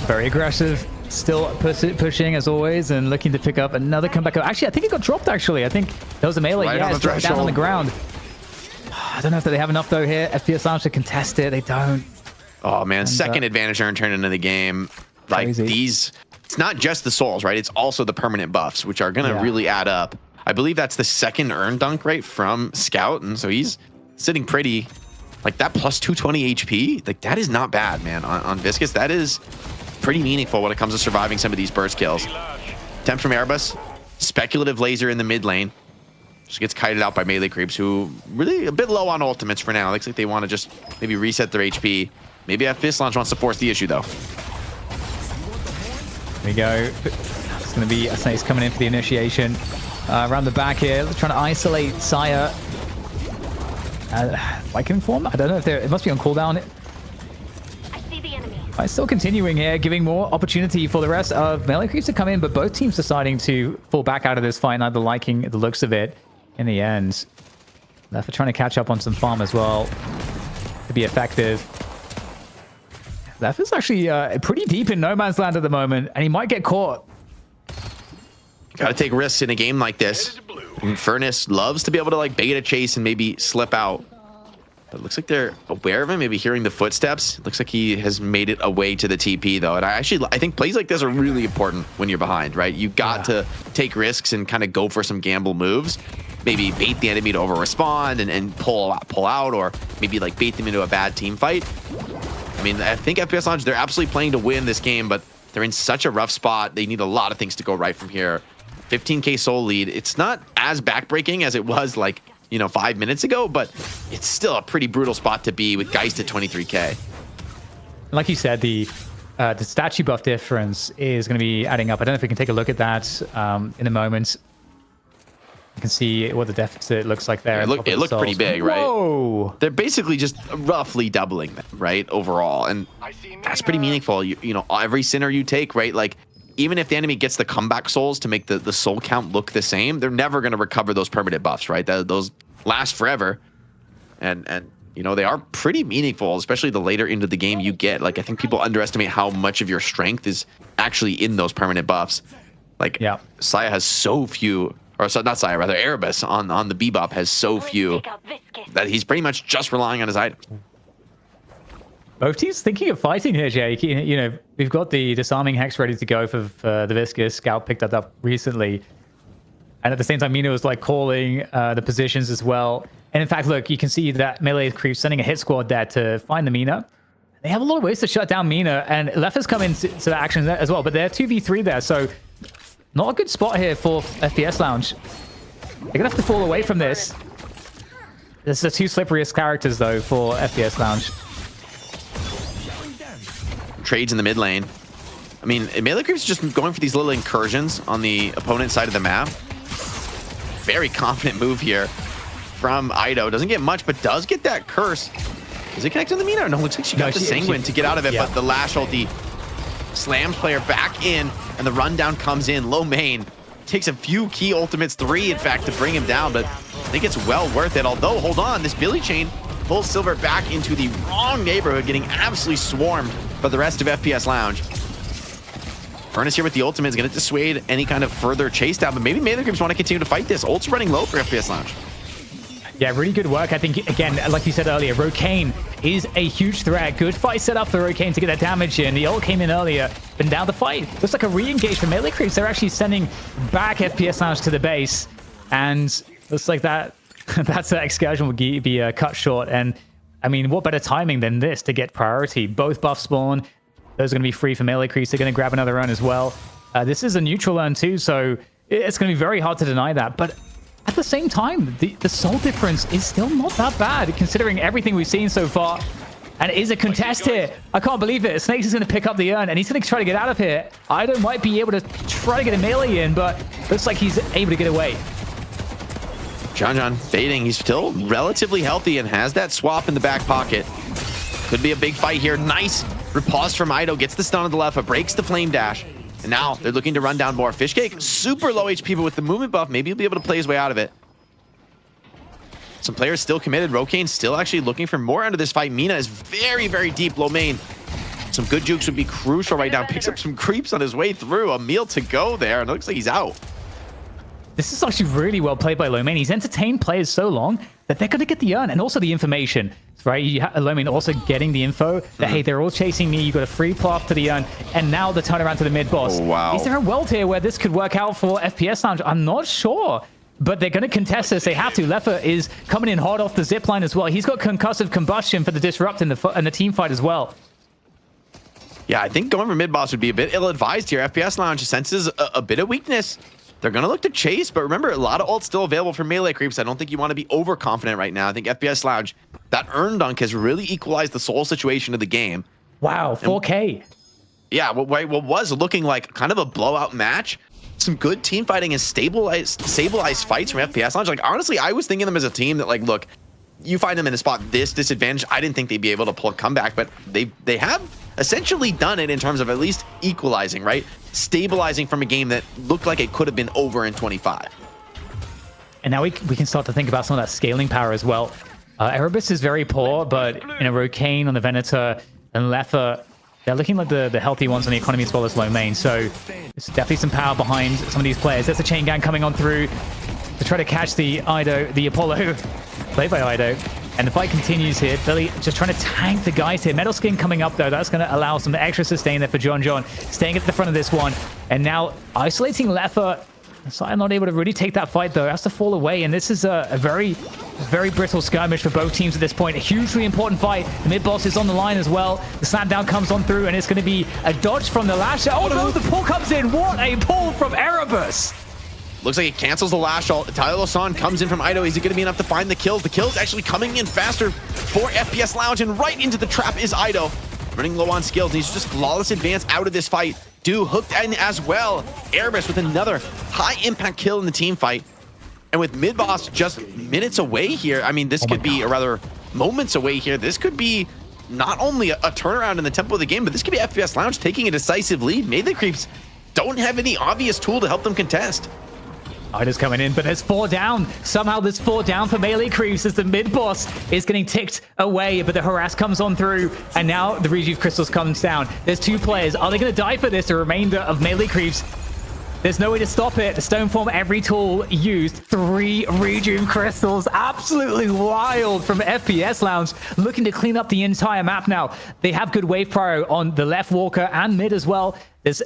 Very aggressive. Still pushing as always and looking to pick up another comeback. Actually, I think it got dropped, actually. I think that was a melee. Right, yeah, it's dropped down on the ground. I don't know if they have enough, though, here. FPS Lounge to contest it. They don't. Oh, man. Second advantage earn turn into the game. Like, Crazy. these... It's not just the souls, right? It's also the permanent buffs, which are going to really add up. I believe that's the second earn dunk rate from Scout, and so he's sitting pretty... Like, that plus 220 HP, like, that is not bad, man. On Viscous, that is pretty meaningful when it comes to surviving some of these burst kills. Temp from Airbus. Speculative laser in the mid lane. Just gets kited out by melee creeps who really a bit low on ultimates for now. Looks like they want to just maybe reset their HP. Maybe FPS Lounge wants to force the issue, though. There we go. It's going to be Snake's coming in for the initiation. Around the back here, trying to isolate Saya. Like inform? I don't know if they're... It must be on cooldown. I see the enemy. Still continuing here, giving more opportunity for the rest of melee creeps to come in, but both teams deciding to fall back out of this fight, neither liking the looks of it in the end. They're trying to catch up on some farm as well to be effective. Left is actually pretty deep in no man's land at the moment, and he might get caught. Got to take risks in a game like this. And Furnace loves to be able to like bait a chase and maybe slip out. But it looks like they're aware of him, maybe hearing the footsteps. It looks like he has made it away to the TP though. And I think plays like this are really important when you're behind, right? You got to take risks and kind of go for some gamble moves. Maybe bait the enemy to over respond and pull out, or maybe like bait them into a bad team fight. I mean, I think FPS Lounge, they're absolutely playing to win this game, but they're in such a rough spot. They need a lot of things to go right from here. 15k soul lead. It's not as backbreaking as it was like, 5 minutes ago, but it's still a pretty brutal spot to be with Geist at 23k. Like you said, the the statue buff difference is going to be adding up. I don't know if we can take a look at that in a moment. You can see what the deficit looks like there. It looked pretty big, right? Whoa! They're basically just roughly doubling them, right, overall. And that's pretty meaningful. You know, every sinner you take, right, like, even if the enemy gets the comeback souls to make the soul count look the same, they're never going to recover those permanent buffs, right? Those last forever. And you know, they are pretty meaningful, especially the later into the game you get. Like, I think people underestimate how much of your strength is actually in those permanent buffs. Like, yeah. Saya has so few, or so, not Saya, rather, Erebus on the Bebop has so few that he's pretty much just relying on his item. Both teams thinking of fighting here, Jake. You know, we've got the disarming hex ready to go for the Viscous. Scout picked that up recently. And at the same time, Mina was like calling the positions as well. And in fact, look, you can see that Melee Creep sending a hit squad there to find the Mina. They have a lot of ways to shut down Mina, and Lefa's come into action as well, but they're 2v3 there, so not a good spot here for FPS Lounge. They're going to have to fall away from this. This is the two slipperiest characters, though, for FPS Lounge. Trades in the mid lane. I mean, Melee Creep's just going for these little incursions on the opponent's side of the map. Very confident move here from Ido. Doesn't get much, but does get that curse. Is it connected to the Mina? No, looks like she got the Sanguine to get out of it, but the Lash ulti slams player back in, and the rundown comes in. Low main takes a few key ultimates, 3 in fact, to bring him down, but I think it's well worth it. Although, hold on, this Billy Chain pulls Silver back into the wrong neighborhood, getting absolutely swarmed by the rest of FPS Lounge. Furnace here with the ultimate is going to dissuade any kind of further chase down, but maybe Melee Creeps want to continue to fight this. Ult's running low for FPS Lounge. Yeah, really good work. I think, again, like you said earlier, Rokane is a huge threat. Good fight set up for Rokane to get that damage in. The ult came in earlier, but now the fight looks like a re-engage for Melee Creeps. They're actually sending back FPS Lounge to the base, and looks like that excursion will be cut short. And, I mean, what better timing than this to get priority? Both buffs spawn. Those are going to be free for Melee Creeps. They're going to grab another urn as well. This is a neutral urn too, so it's going to be very hard to deny that. But at the same time, the soul difference is still not that bad, considering everything we've seen so far. And it is a contest here. I can't believe it. Snakes is going to pick up the urn, and he's going to try to get out of here. Ido might be able to try to get a melee in, but looks like he's able to get away. John baiting. He's still relatively healthy and has that swap in the back pocket. Could be a big fight here. Nice riposte from Ido. Gets the stun on the left, but breaks the flame dash. And now they're looking to run down more. Fishcake, super low HP, but with the movement buff, maybe he'll be able to play his way out of it. Some players still committed. Rokane still actually looking for more out of this fight. Mina is very, very deep low main. Some good jukes would be crucial right now. Picks up some creeps on his way through. A meal to go there, and it looks like he's out. This is actually really well played by Lowmain. He's entertained players so long that they're going to get the urn and also the information, right? You have Lowmain also getting the info that, hey, they're all chasing me. You got a free plot to the urn, and now the turnaround to the mid boss. Oh, wow. Is there a world here where this could work out for FPS Lounge? I'm not sure, but they're going to contest this. They have to. Lefa is coming in hard off the zipline as well. He's got concussive combustion for the disrupt in the team fight as well. Yeah, I think going for mid boss would be a bit ill-advised here. FPS Lounge senses a bit of weakness. They're going to look to chase, but remember, a lot of ults still available for Melee Creeps. I don't think you want to be overconfident right now. I think FPS Lounge, that Urn Dunk has really equalized the soul situation of the game. Wow, 4K. And, yeah, what was looking like kind of a blowout match. Some good team fighting and stabilized fights from FPS Lounge. Like, honestly, I was thinking them as a team that, like, look, you find them in a spot this disadvantage. I didn't think they'd be able to pull a comeback, but they have essentially done it in terms of at least equalizing, right? Stabilizing from a game that looked like it could have been over in 25. And now we can start to think about some of that scaling power as well. Erebus is very poor, but Rokane on the Venator and Lefa, they're looking like the healthy ones on the economy as well as low main. So there's definitely some power behind some of these players. There's a chain gang coming on through to try to catch the Apollo, played by Ido. And the fight continues here. Billy just trying to tank the guys here. Metal Skin coming up, though. That's going to allow some extra sustain there for John. Staying at the front of this one. And now isolating Lefa. So I'm not able to really take that fight, though. Has to fall away. And this is a very, very brittle skirmish for both teams at this point. A hugely important fight. The mid-boss is on the line as well. The slam down comes on through, and it's going to be a dodge from the Lash. Oh, no, the pull comes in. What a pull from Erebus. Looks like it cancels the Lash ult. Tyler comes in from Ido. Is it going to be enough to find the kills? The kills actually coming in faster for FPS Lounge, and right into the trap is Ido. running low on skills. And he's just flawless advance out of this fight. Do hooked in as well. Abrams with another high impact kill in the team fight. And with mid boss just minutes away here, I mean, this could be, or rather moments away here, this could be not only a turnaround in the tempo of the game, but this could be FPS Lounge taking a decisive lead. Melee creeps don't have any obvious tool to help them contest. Ida's coming in, but there's 4 down. Somehow there's 4 down for melee creeps as the mid boss is getting ticked away, but the harass comes on through, and now the rejuve crystals comes down. There's 2 players. Are they going to die for this? The remainder of melee creeps. There's no way to stop it. The Stoneform, every tool used. 3 rejuve crystals. Absolutely wild from FPS Lounge. Looking to clean up the entire map now. They have good wave prio on the left Walker and mid as well.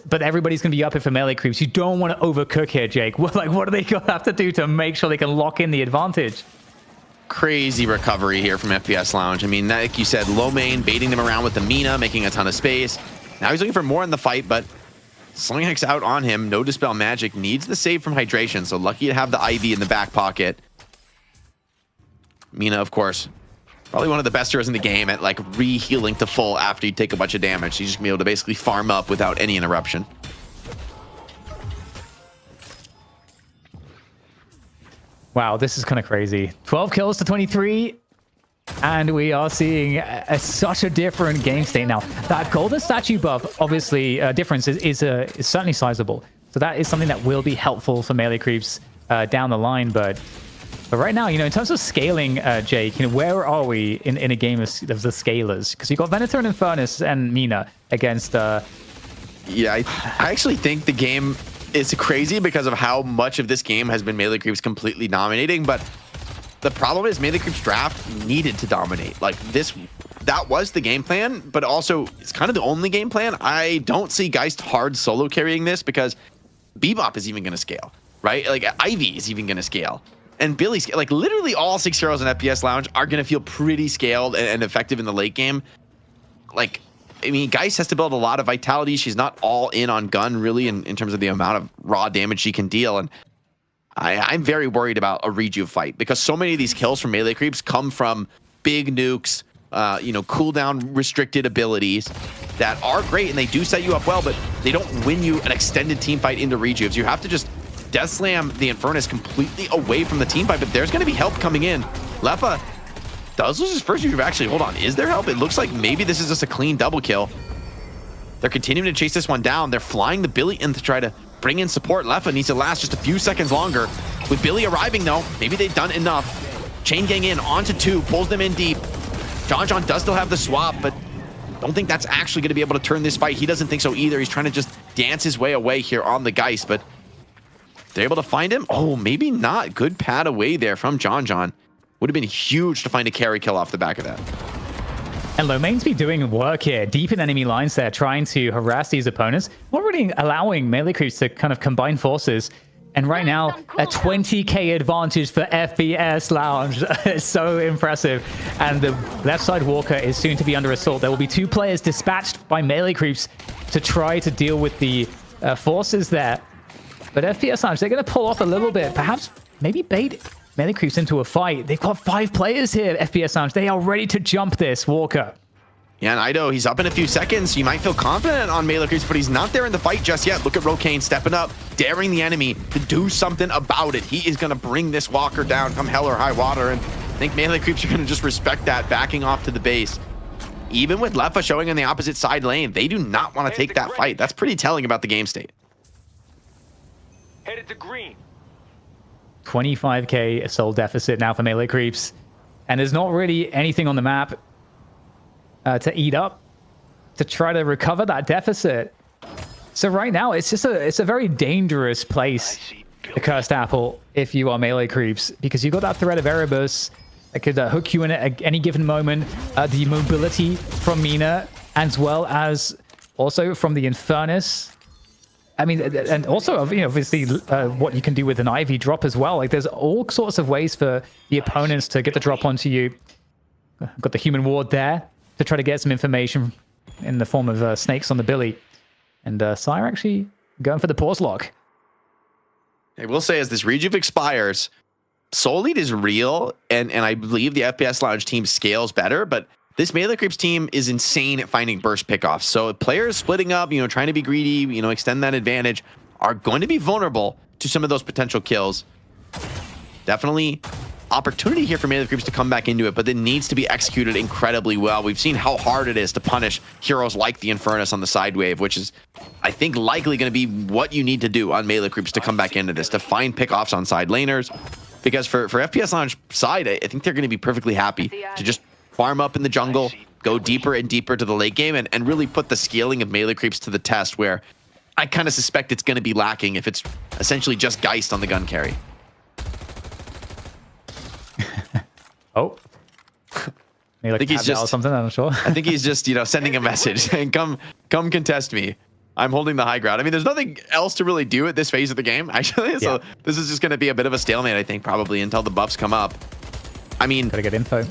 But everybody's going to be up here for melee creeps. You don't want to overcook here, Jake. What do they have to do to make sure they can lock in the advantage? Crazy recovery here from FPS Lounge. I mean, like you said, Lowkey baiting them around with the Mina, making a ton of space. Now he's looking for more in the fight, but Sling Hex out on him. No Dispel Magic. Needs the save from hydration, so lucky to have the IV in the back pocket. Mina, of course, probably one of the best heroes in the game at like re-healing to full after you take a bunch of damage. She's just gonna be able to basically farm up without any interruption. Wow, this is kind of crazy. 12 kills to 23. And we are seeing such a different game state now. That golden statue buff, obviously, difference is certainly sizable. So that is something that will be helpful for melee creeps down the line. But right now, in terms of scaling, Jake, where are we in a game of the scalers? Because you've got Venator and Infernus and Mina against... Yeah, I actually think the game is crazy because of how much of this game has been melee creeps completely dominating, but the problem is melee creeps draft needed to dominate. Like that was the game plan, but also it's kind of the only game plan. I don't see Geist hard solo carrying this because Bebop is even going to scale, right? Like Ivy is even going to scale. And Billy, like literally all 6 heroes in FPS Lounge are going to feel pretty scaled and effective in the late game. Like, I mean, Geist has to build a lot of vitality. She's not all in on gun really in terms of the amount of raw damage she can deal. And I'm very worried about a rejuve fight because so many of these kills from melee creeps come from big nukes, cooldown restricted abilities that are great and they do set you up well, but they don't win you an extended team fight into rejuves. You have to just death slam the Infernus completely away from the team fight, but there's going to be help coming in. Lefa does lose his first rejuve. Actually, hold on. Is there help? It looks like maybe this is just a clean double kill. They're continuing to chase this one down. They're flying the Billy in to try to bring in support. Lefa needs to last just a few seconds longer. With Billy arriving, though, maybe they've done enough. Chain gang in, onto 2, pulls them in deep. John does still have the swap, but don't think that's actually going to be able to turn this fight. He doesn't think so either. He's trying to just dance his way away here on the Geist, but they're able to find him. Oh, maybe not. Good pad away there from John. Would have been huge to find a carry kill off the back of that. And Lowkey's be doing work here, deep in enemy lines there, trying to harass these opponents, not really allowing melee creeps to kind of combine forces. And right now, a 20k advantage for FPS Lounge. It's so impressive. And the left side Walker is soon to be under assault. There will be 2 players dispatched by melee creeps to try to deal with the forces there. But FPS Lounge, they're going to pull off a little bit, perhaps maybe bait melee creeps into a fight. They've got 5 players here at FPS Lounge. They are ready to jump this, Walker. Yeah, and Ido, he's up in a few seconds. You might feel confident on melee creeps, but he's not there in the fight just yet. Look at Rokane stepping up, daring the enemy to do something about it. He is going to bring this Walker down come hell or high water, and I think melee creeps are going to just respect that, backing off to the base. Even with Lefa showing on the opposite side lane, they do not want to take that fight. That's pretty telling about the game state. Headed to green. 25k soul deficit now for melee creeps. And there's not really anything on the map to eat up to try to recover that deficit. So right now, it's a very dangerous place, the Cursed Apple, if you are melee creeps, because you've got that threat of Erebus that could hook you in at any given moment. The mobility from Mina, as well as also from the Infernus. I mean, and also, obviously, what you can do with an Ivy drop as well. Like, there's all sorts of ways for the opponents to get the drop onto you. Got the human ward there to try to get some information in the form of snakes on the Billy. And Sire actually going for the pause lock. I will say, as this rejuve expires, Soul Lead is real, and I believe the FPS Lounge team scales better, but this Melee Creeps team is insane at finding burst pickoffs. So players splitting up, trying to be greedy, extend that advantage, are going to be vulnerable to some of those potential kills. Definitely opportunity here for Melee Creeps to come back into it, but it needs to be executed incredibly well. We've seen how hard it is to punish heroes like the Infernus on the side wave, which is, I think, likely going to be what you need to do on Melee Creeps to come back into this, to find pickoffs on side laners. Because for FPS Lounge side, I think they're going to be perfectly happy to just farm up in the jungle, go deeper and deeper to the late game, and really put the scaling of Melee Creeps to the test, where I kind of suspect it's going to be lacking if it's essentially just Geist on the gun carry. Oh, maybe like I think he's just or something. I'm not sure. I think he's just sending a message saying, "Come contest me. I'm holding the high ground." I mean, there's nothing else to really do at this phase of the game, actually. So this is just going to be a bit of a stalemate, I think, probably until the buffs come up. I mean, gotta get info.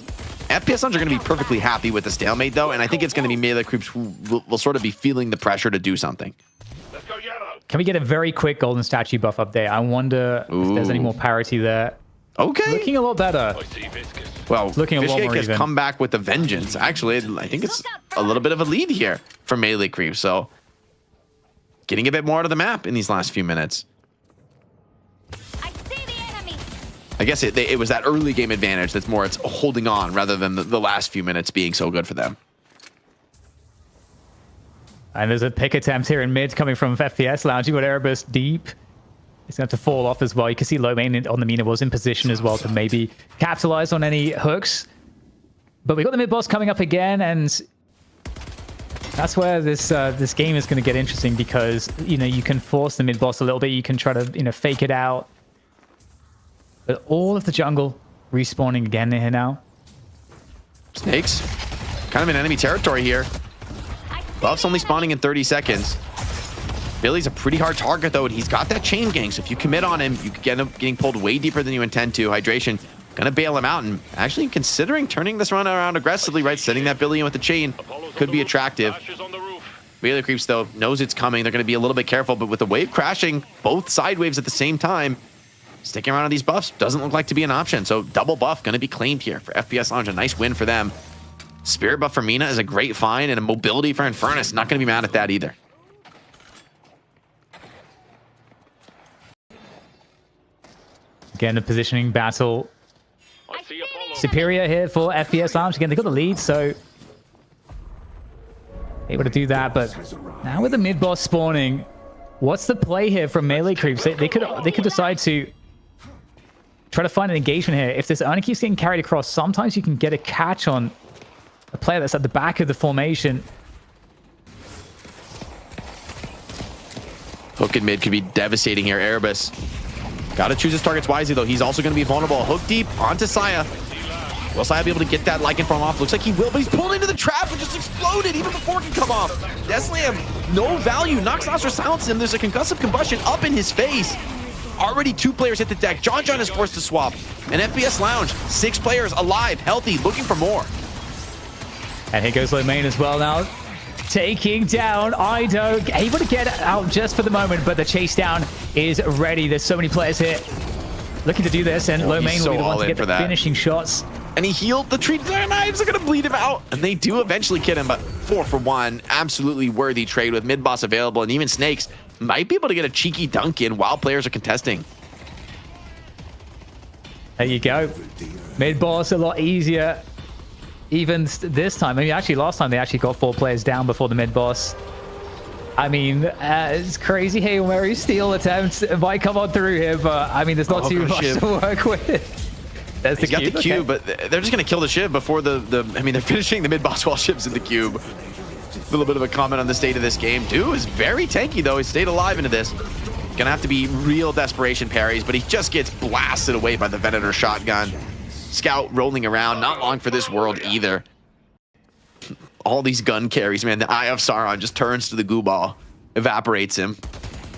FPS Lounge are going to be perfectly happy with the stalemate, though, and I think it's going to be Melee Creeps who will sort of be feeling the pressure to do something. Can we get a very quick golden statue buff update? I wonder if there's any more parity there. Okay. Looking a lot better. Well, looking a lot Fishcake more has even. come back with a vengeance. Actually, I think it's a little bit of a lead here for Melee Creeps. So getting a bit more out of the map in these last few minutes. I see the enemy. I guess it was that early game advantage that's more it's holding on rather than the last few minutes being so good for them. And there's a pick attempt here in mid coming from FPS Lounge. You got Erebus deep. He's going to have to fall off as well. You can see Lowkey on the Mina was in position as well to maybe capitalize on any hooks. But we got the mid boss coming up again, and that's where this game is going to get interesting, because you can force the mid boss a little bit. You can try to fake it out. But all of the jungle respawning again here now. Snakes, kind of in enemy territory here. Buff's only spawning in 30 seconds. Billy's a pretty hard target, though, and he's got that chain gang, so if you commit on him, you could end up getting pulled way deeper than you intend to. Hydration gonna bail him out, and actually considering turning this run around aggressively, right? Setting that Billy in with the chain could be attractive. Melee Creeps, though, knows it's coming. They're gonna be a little bit careful, but with the wave crashing, both side waves at the same time, sticking around on these buffs doesn't look like to be an option. So double buff gonna be claimed here for FPS Lounge. A nice win for them. Spirit buff for Mina is a great find, and a mobility for Infernus. Not gonna be mad at that either. Again, a positioning battle. Superior here for FPS Lounge. Again, they got the lead, so able to do that. But now with the mid boss spawning, what's the play here from Melee Creeps? They could decide to try to find an engagement here. If this Ernie keeps getting carried across, sometimes you can get a catch on a player that's at the back of the formation. Hook in mid could be devastating here. Erebus got to choose his targets wisely, though. He's also going to be vulnerable. Hook deep onto Saya. Will Saya be able to get that Lycan from off? Looks like he will, but he's pulled into the trap and just exploded even before it can come off. Deathslam, no value. Nox Nostra silenced him. There's a concussive combustion up in his face. Already 2 players hit the deck. John is forced to swap. And FPS Lounge, 6 players alive, healthy, looking for more. And here goes Lowkey as well now. Taking down Ido, able to get out just for the moment, but the chase down is ready. There's so many players here looking to do this, and Lowkey will be the one to get the finishing shots. And he healed the tree. Their knives are going to bleed him out, and they do eventually kill him, but 4 for 1. Absolutely worthy trade with mid-boss available, and even Snakes might be able to get a cheeky dunk in while players are contesting. There you go. Mid-boss a lot easier. Even this time, I mean, actually last time they actually got 4 players down before the mid-boss. I mean, it's crazy Hail Mary steal attempts. It might come on through here, but I mean, there's not too much to work with. There's He's got the cube, but they're just going to kill the Shiv before I mean, they're finishing the mid-boss while Shiv's in the cube. A little bit of a comment on the state of this game. Dew is very tanky, though. He stayed alive into this. Gonna have to be real desperation parries, but he just gets blasted away by the Venator shotgun. Scout rolling around, not long for this world either. All these gun carries, man. The Eye of Sauron just turns to the goo ball, evaporates him.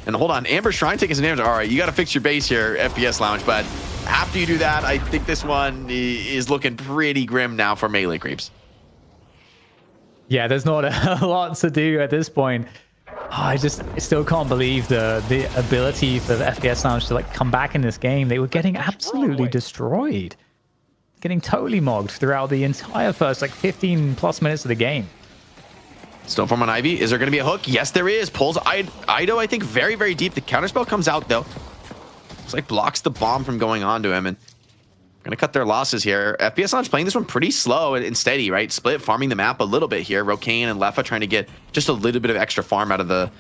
And hold on, Amber Shrine taking some damage. All right, you got to fix your base here, FPS Lounge. But after you do that, I think this one is looking pretty grim now for Melee Creeps. Yeah, there's not a lot to do at this point. I still can't believe the ability for the FPS Lounge to like come back in this game. They were getting absolutely destroyed. getting totally mogged throughout the entire first 15 plus minutes of the game. Snowform on Ivy. Is there going to be a hook? Yes, there is. Pulls Ido, I think, very, very deep. The counterspell comes out, though. Looks like blocks the bomb from going on to him. And going to cut their losses here. FPS Lounge playing this one pretty slow and steady, right? Split, farming the map a little bit here. Rokane and Lefa trying to get just a little bit of extra farm out of the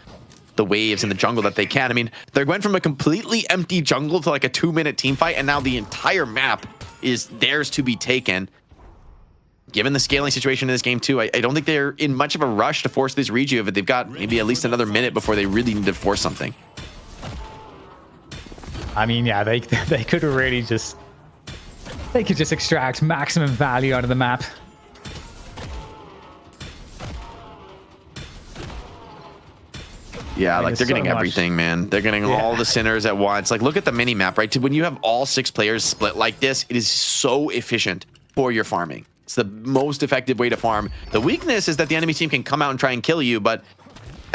waves in the jungle that they can. I mean, they went from a completely empty jungle to like a 2-minute team fight, and now the entire map is theirs to be taken. Given the scaling situation in this game too, I don't think they're in much of a rush to force this reju, but they've got maybe at least another minute before they really need to force something. I mean, yeah, they could really just, they could just extract maximum value out of the map. Yeah, like they're getting everything, man. They're getting all the sinners at once. Like, look at the mini map, right? When you have all 6 players split like this, it is so efficient for your farming. It's the most effective way to farm. The weakness is that the enemy team can come out and try and kill you, but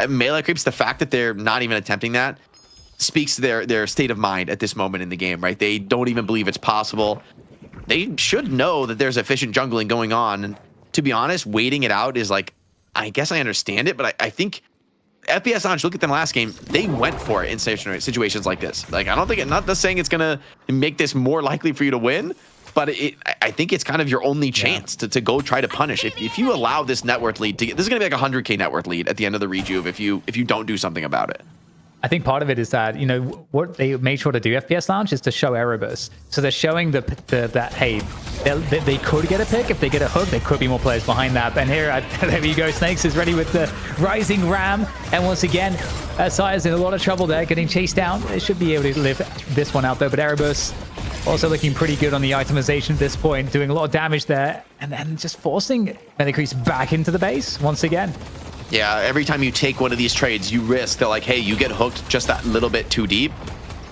melee creeps, the fact that they're not even attempting that speaks to their state of mind at this moment in the game, right? They don't even believe it's possible. They should know that there's efficient jungling going on. And to be honest, waiting it out is like, I guess I understand it, but I think FPS Lounge, look at them last game, they went for it in situations like this. Like, I don't think, not just saying it's gonna make this more likely for you to win, but I think it's kind of your only chance to go try to punish. If you allow this net worth lead to get, this is gonna be like a 100K net worth lead at the end of the rejuve if you don't do something about it. I think part of it is that, you know, what they made sure to do, FPS Lounge, is to show Erebus. So they're showing that, hey, they could get a pick. If they get a hook, there could be more players behind that. And here, there you go, Snakes is ready with the Rising Ram. And once again, Sire's in a lot of trouble there, getting chased down. They should be able to live this one out, though. But Erebus also looking pretty good on the itemization at this point, doing a lot of damage there. And then just forcing Melicrease back into the base once again. Yeah, every time you take one of these trades, you risk that, like, hey, you get hooked just that little bit too deep,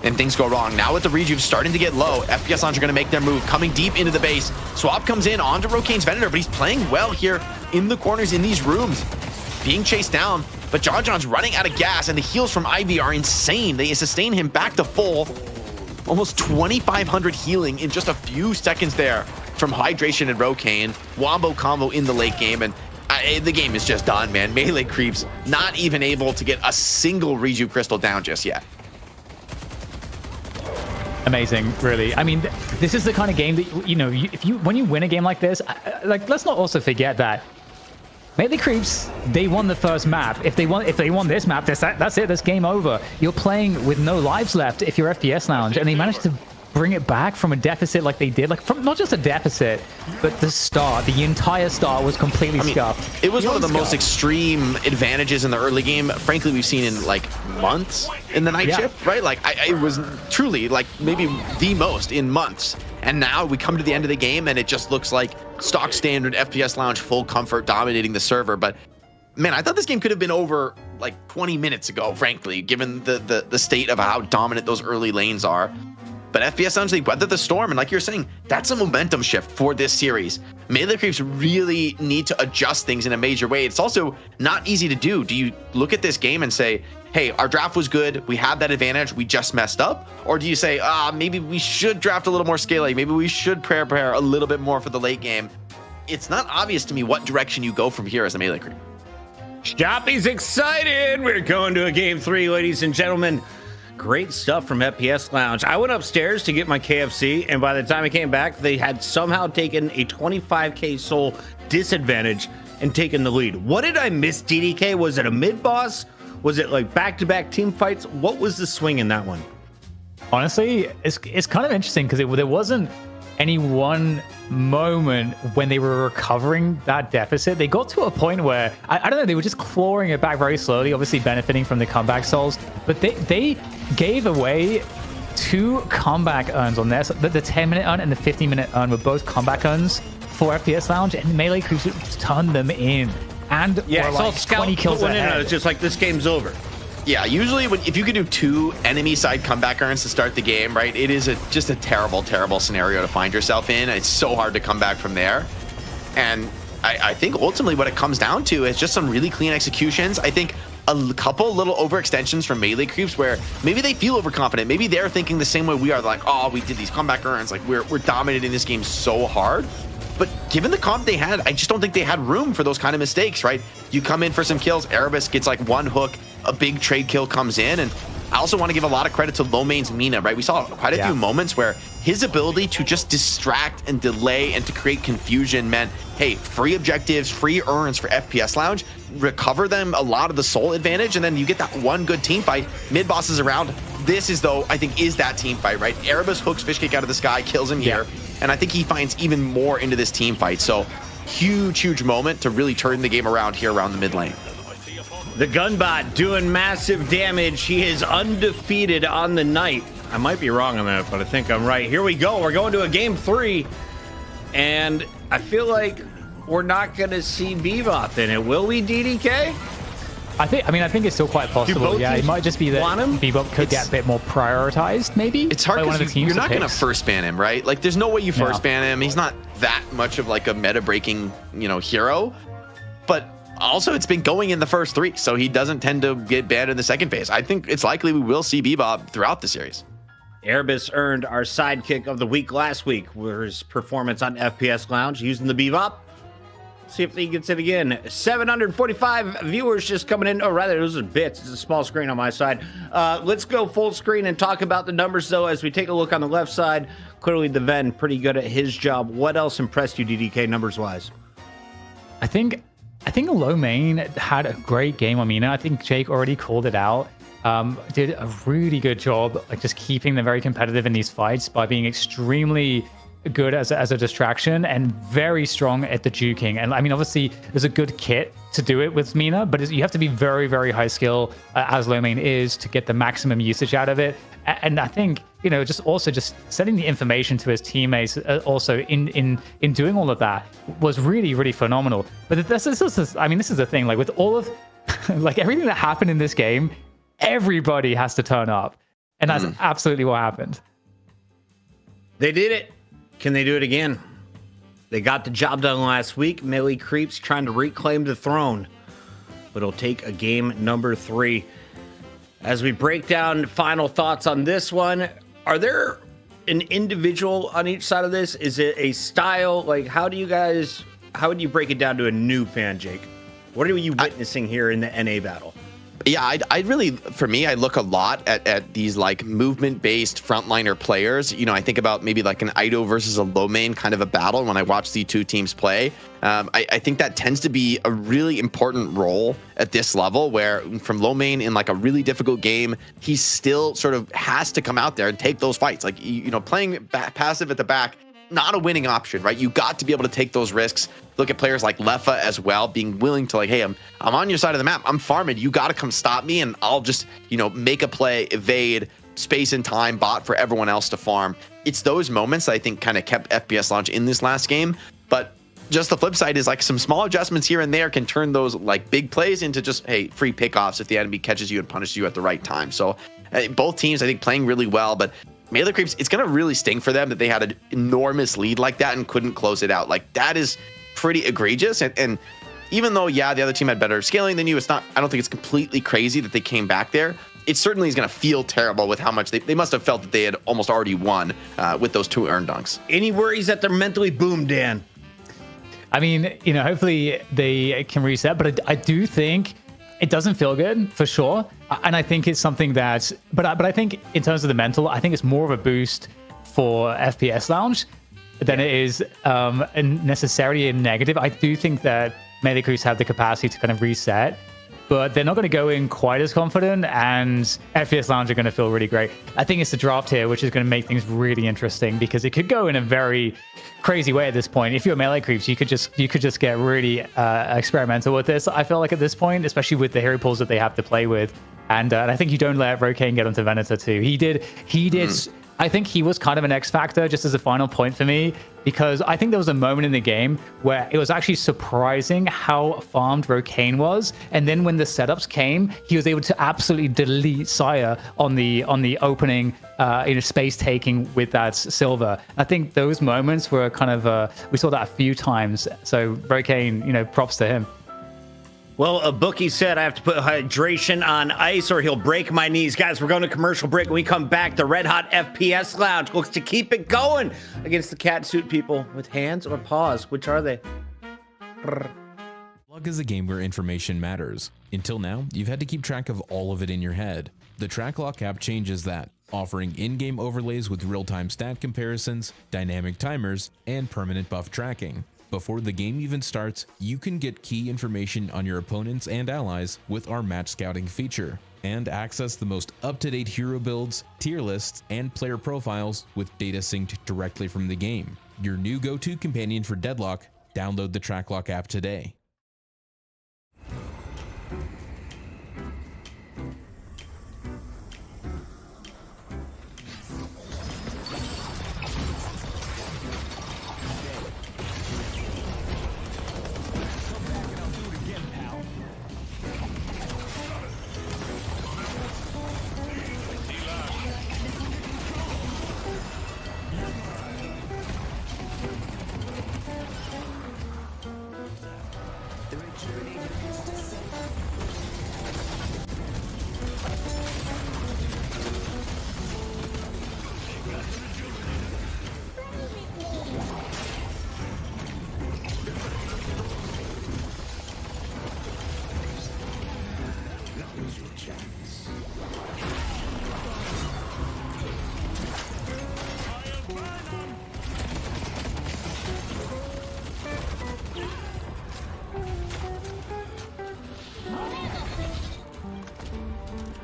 and things go wrong. Now with the rejuve starting to get low, FPS Lounge are going to make their move, coming deep into the base. Swap comes in onto Rokane's Venator, but he's playing well here in the corners in these rooms. Being chased down, but John's running out of gas, and the heals from Ivy are insane. They sustain him back to full. Almost 2,500 healing in just a few seconds there from Hydration and Rokane. Wombo combo in the late game, and the game is just done, man. Melee creeps not even able to get a single rejuve crystal down just yet. Amazing, really. I mean, this is the kind of game that, you know, when you win a game like this, like, let's not also forget that Melee creeps, they won the first map. If they won this map, that's it. That's game over. You're playing with no lives left if you're FPS Lounge, and they managed to bring it back from a deficit like they did, like from not just a deficit, but the entire start was completely scuffed. It was one of the most extreme advantages in the early game, frankly, we've seen in like months in the night shift, right? Like, it was truly like maybe the most in months. And now we come to the end of the game and it just looks like stock standard FPS Lounge full comfort dominating the server. But man, I thought this game could have been over like 20 minutes ago, frankly, given the state of how dominant those early lanes are. But FPS Lounge, they weathered the storm, and like you're saying, that's a momentum shift for this series. Melee creeps really need to adjust things in a major way. It's also not easy to do. Do you look at this game and say, hey, our draft was good, we have that advantage, we just messed up? Or do you say, maybe we should draft a little more scaling, maybe we should prepare a little bit more for the late game? It's not obvious to me what direction you go from here as a melee creep. Shoppy's excited. We're going to a game 3, ladies and gentlemen. Great stuff from FPS Lounge. I went upstairs to get my KFC, and by the time I came back, they had somehow taken a 25K soul disadvantage and taken the lead. What did I miss, DDK? Was it a mid-boss? Was it like back-to-back team fights? What was the swing in that one? Honestly, it's kind of interesting because there wasn't any one moment when they were recovering that deficit. They got to a point where, I don't know, they were just clawing it back very slowly, obviously benefiting from the comeback souls, but they gave away 2 comeback urns on there. So the 10-minute urn and the 15-minute urn were both comeback urns for FPS Lounge, and Melee creeps turned them in. And yeah, were like 20 kills ahead. It's just like, this game's over. Yeah, usually if you can do 2 enemy side comeback urns to start the game, right, it is just a terrible, terrible scenario to find yourself in. It's so hard to come back from there. And I think ultimately what it comes down to is just some really clean executions. I think a couple little overextensions from melee creeps where maybe they feel overconfident. Maybe they're thinking the same way we are, like, oh, we did these comeback runs, like we're dominating this game so hard. But given the comp they had, I just don't think they had room for those kind of mistakes, right? You come in for some kills, Erebus gets like one hook, a big trade kill comes in, and I also want to give a lot of credit to Lowmain's Mina, right? We saw quite a few moments where his ability to just distract and delay and to create confusion meant, hey, free objectives, free urns for FPS Lounge, recover them a lot of the soul advantage, and then you get that one good team fight. Mid boss is around. This is, though, I think is that team fight, right? Erebus hooks Fish Kick out of the sky, kills him here, and I think he finds even more into this team fight. So huge moment to really turn the game around here around the mid lane. The Gunbot doing massive damage. He is undefeated on the night. I might be wrong on that, but I think I'm right. Here we go. We're going to a game 3, and I feel like we're not going to see Bebop in it. Will we, DDK? I think it's still quite possible. Yeah, it might just be that Bebop could get a bit more prioritized, maybe. It's hard because you're not going to first ban him, right? Like, there's no way you first ban him. He's not that much of like a meta-breaking, hero. But also, it's been going in the first 3, so he doesn't tend to get banned in the second phase. I think it's likely we will see Bebop throughout the series. Erebus earned our sidekick of the week last week with his performance on FPS Lounge using the Bebop. See if he gets it again. 745 viewers just coming in. Oh, rather, those are bits. It's a small screen on my side. Let's go full screen and talk about the numbers, though, as we take a look on the left side. Clearly, the Ven pretty good at his job. What else impressed you, DDK, numbers-wise? I think Lowmain had a great game on Mina. I think Jake already called it out. Did a really good job, like just keeping them very competitive in these fights by being extremely good as a distraction and very strong at the juking. And I mean, obviously, there's a good kit to do it with Mina, but you have to be very, very high skill as Lowmain is to get the maximum usage out of it. And I think, just sending the information to his teammates also in doing all of that was really, really phenomenal. But this is the thing, like with all of like everything that happened in this game, everybody has to turn up. And that's absolutely what happened. They did it. Can they do it again? They got the job done last week. Melee Creeps trying to reclaim the throne. But it'll take a game number 3. As we break down final thoughts on this one, are there an individual on each side of this? Is it a style? Like, how would you break it down to a new fan, Jake? What are you witnessing here in the NA battle? Yeah, for me, I look a lot at these like movement-based frontliner players. I think about maybe like an Ido versus a Lowmain kind of a battle when I watch the two teams play. I think that tends to be a really important role at this level where from Lowmain in like a really difficult game, he still sort of has to come out there and take those fights. Like, playing passive at the back, not a winning option, right? You got to be able to take those risks. Look at players like Lefa as well, being willing to like, hey, I'm on your side of the map. I'm farming. You got to come stop me, and I'll just, make a play, evade, space and time, bot for everyone else to farm. It's those moments that I think kind of kept FPS Launch in this last game. But just the flip side is like some small adjustments here and there can turn those like big plays into just, hey, free pickoffs if the enemy catches you and punishes you at the right time. So both teams, I think, playing really well, but Melee Creeps, it's going to really sting for them that they had an enormous lead like that and couldn't close it out. Like, that is pretty egregious. And even though, the other team had better scaling than you, I don't think it's completely crazy that they came back there. It certainly is going to feel terrible with how much they must have felt that they had almost already won with those 2 earned dunks. Any worries that they're mentally boomed, Dan? I mean, hopefully they can reset, but I do think it doesn't feel good for sure. And I think it's something that, but I think in terms of the mental, I think it's more of a boost for FPS Lounge than it is necessarily a negative. I do think that Melee Creeps have the capacity to kind of reset, but they're not going to go in quite as confident, and FPS Lounge are going to feel really great. I think it's the draft here, which is going to make things really interesting because it could go in a very crazy way at this point. If you're Melee Creeps, you could just get really experimental with this. I feel like at this point, especially with the hero pools that they have to play with, and I think you don't let Rokane get onto Venator too. He did. I think he was kind of an X factor, just as a final point for me, because I think there was a moment in the game where it was actually surprising how farmed Rokane was, and then when the setups came, he was able to absolutely delete Sire on the opening, space taking with that silver. I think those moments were kind of we saw that a few times. So Rokane, props to him. Well, a bookie said I have to put hydration on ice or he'll break my knees. Guys, we're going to commercial break. When we come back, the red hot FPS Lounge looks to keep it going against the cat suit people with hands or paws. Which are they? Log is a game where information matters. Until now, you've had to keep track of all of it in your head. The TrackLock app changes that, offering in-game overlays with real-time stat comparisons, dynamic timers, and permanent buff tracking. Before the game even starts, you can get key information on your opponents and allies with our match scouting feature, and access the most up-to-date hero builds, tier lists, and player profiles with data synced directly from the game. Your new go-to companion for Deadlock, download the TrackLock app today.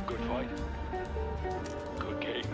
Good fight. Good game.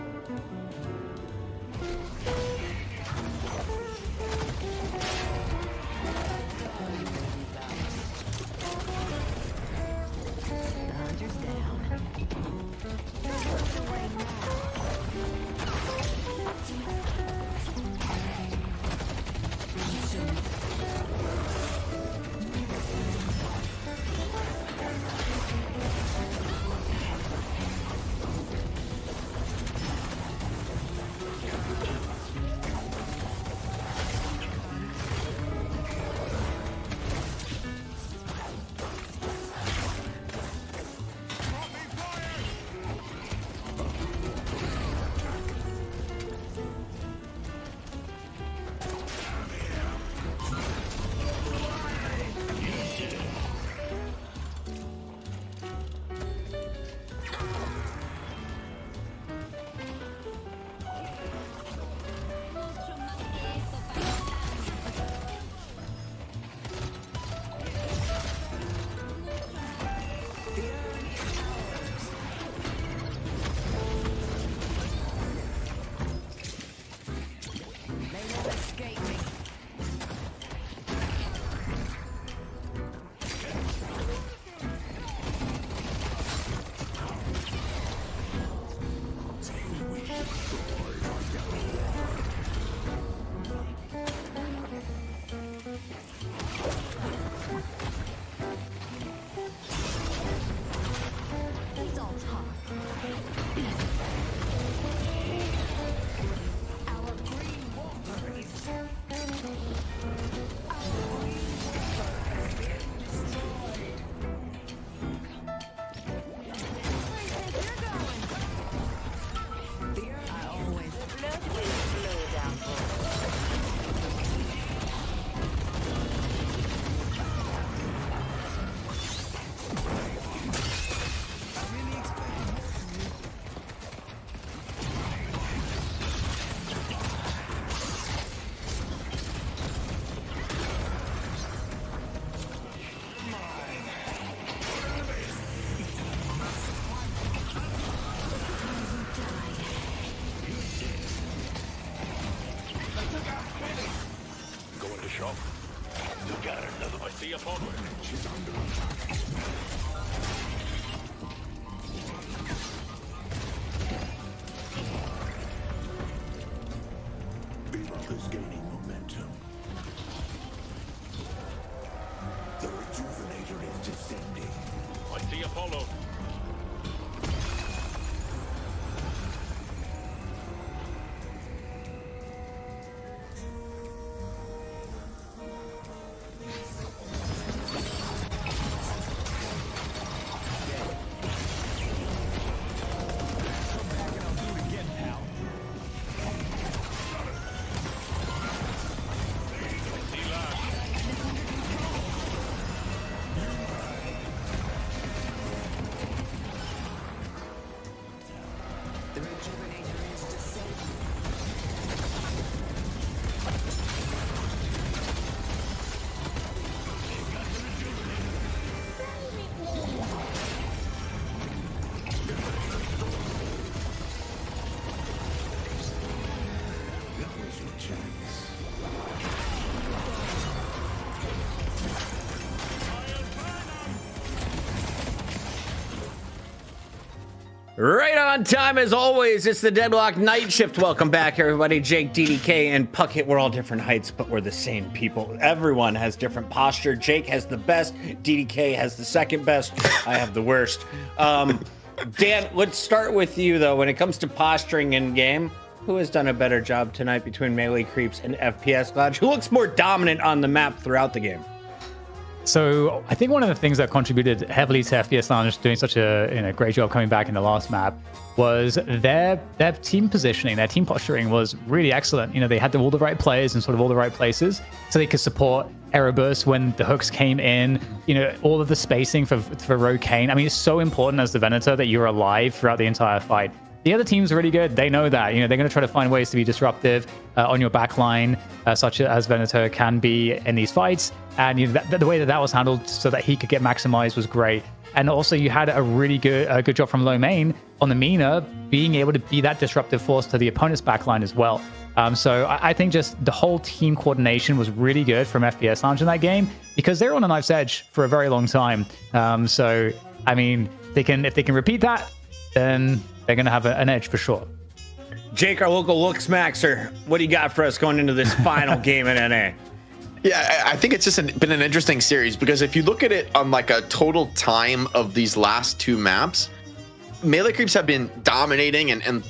is gaining momentum. The rejuvenator is descending. I see Apollo. Right on time as always. It's the Deadlock Night Shift. Welcome back, everybody. Jake, DDK, and Puckett. We're all different heights, but we're the same people. Everyone has different posture. Jake has the best. DDK has the second best. I have the worst. Dan, let's start with you, though. When it comes to posturing in game, who has done a better job tonight between Melee Creeps and FPS Lounge? Who looks more dominant on the map throughout the game? So I think one of the things that contributed heavily to FPS Lounge doing such a great job coming back in the last map was their team positioning, their team posturing was really excellent. They had all the right players in sort of all the right places, so they could support Erebus when the hooks came in. All of the spacing for Rokane. I mean, it's so important as the Venator that you're alive throughout the entire fight. The other team's really good. They know that. They're going to try to find ways to be disruptive on your backline, such as Venator can be in these fights. And the way that was handled so that he could get maximized was great. And also, you had a really good job from Low on the Mina, being able to be that disruptive force to the opponent's backline as well. So I think just the whole team coordination was really good from FPS Lounge in that game, because they were on a knife's edge for a very long time. So I mean, if they can repeat that, then they're going to have an edge for sure. Jake, our local looks maxer, what do you got for us going into this final game in NA? Yeah, I think it's just been an interesting series, because if you look at it on like a total time of these last two maps, Melee Creeps have been dominating and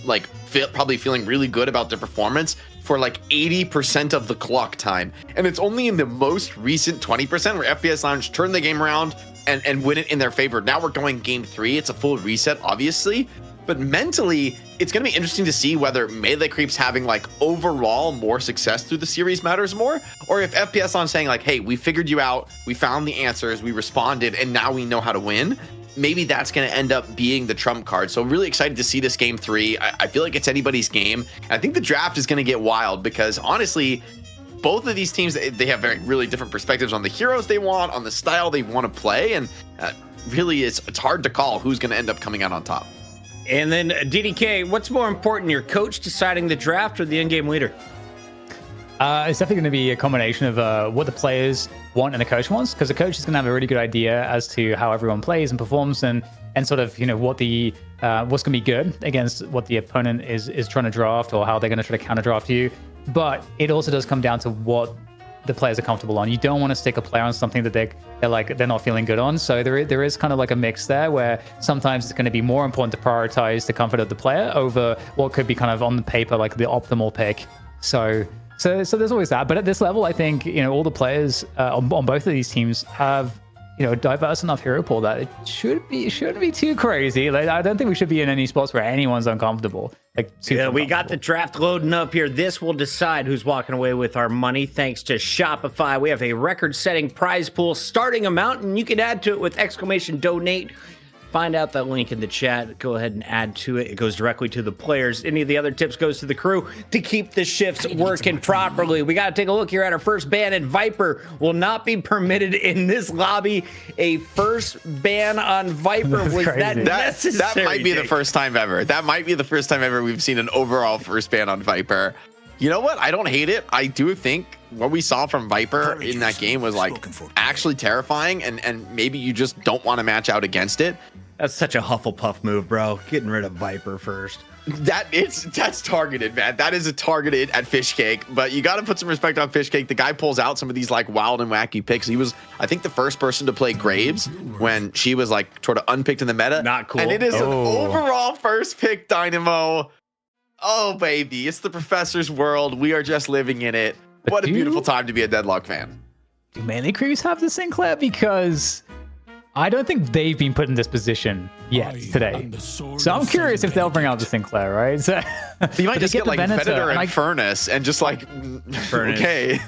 probably feeling really good about their performance for like 80% of the clock time. And it's only in the most recent 20% where FPS Lounge turned the game around and win it in their favor. Now we're going game 3. It's a full reset, obviously. But mentally, it's going to be interesting to see whether Melee Creeps having like overall more success through the series matters more, or if FPS on saying like, hey, we figured you out, we found the answers, we responded, and now we know how to win. Maybe that's going to end up being the trump card. So really excited to see this game 3. I feel like it's anybody's game. I think the draft is going to get wild, because honestly, both of these teams, they have really different perspectives on the heroes they want, on the style they want to play, and really it's hard to call who's going to end up coming out on top. And then DDK, what's more important, your coach deciding the draft or the in-game leader? It's definitely going to be a combination of what the players want and the coach wants, because the coach is going to have a really good idea as to how everyone plays and performs, and sort of what the what's going to be good against what the opponent is trying to draft, or how they're going to try to counter draft you. But it also does come down to what the players are comfortable on. You don't want to stick a player on something that they're not feeling good on. So there is kind of like a mix there, where sometimes it's going to be more important to prioritize the comfort of the player over what could be kind of on the paper like the optimal pick. So there's always that. But at this level, I think all the players on both of these teams have diverse enough hero pool that it shouldn't be too crazy. Like, I don't think we should be in any spots where anyone's uncomfortable. We got the draft loading up here. This will decide who's walking away with our money. Thanks to Shopify, we have a record-setting prize pool starting amount, and you can add to it with !donate. Find out that link in the chat. Go ahead and add to it. It goes directly to the players. Any of the other tips goes to the crew to keep the shifts working properly. We got to take a look here at our first ban, and Viper will not be permitted in this lobby. A first ban on Viper. Was that necessary? That might be the first time ever. That might be the first time ever we've seen an overall first ban on Viper. You know what? I don't hate it. I do think what we saw from Viper in that game was like actually terrifying, and maybe you just don't want to match out against it. That's such a Hufflepuff move, bro. Getting rid of Viper first. That's targeted, man. That is a targeted at Fishcake, but you got to put some respect on Fishcake. The guy pulls out some of these like wild and wacky picks. He was, I think, the first person to play Graves when she was like sort of unpicked in the meta. Not cool. And it is an overall first pick, Dynamo. Oh, baby. It's the professor's world. We are just living in it. What a beautiful time to be a Deadlock fan. Do Melee Creeps have the Sinclair? Because I don't think they've been put in this position yet today. So I'm curious if they'll bring out the Sinclair, right? So you might just get like Venator and Furnace and just like, okay.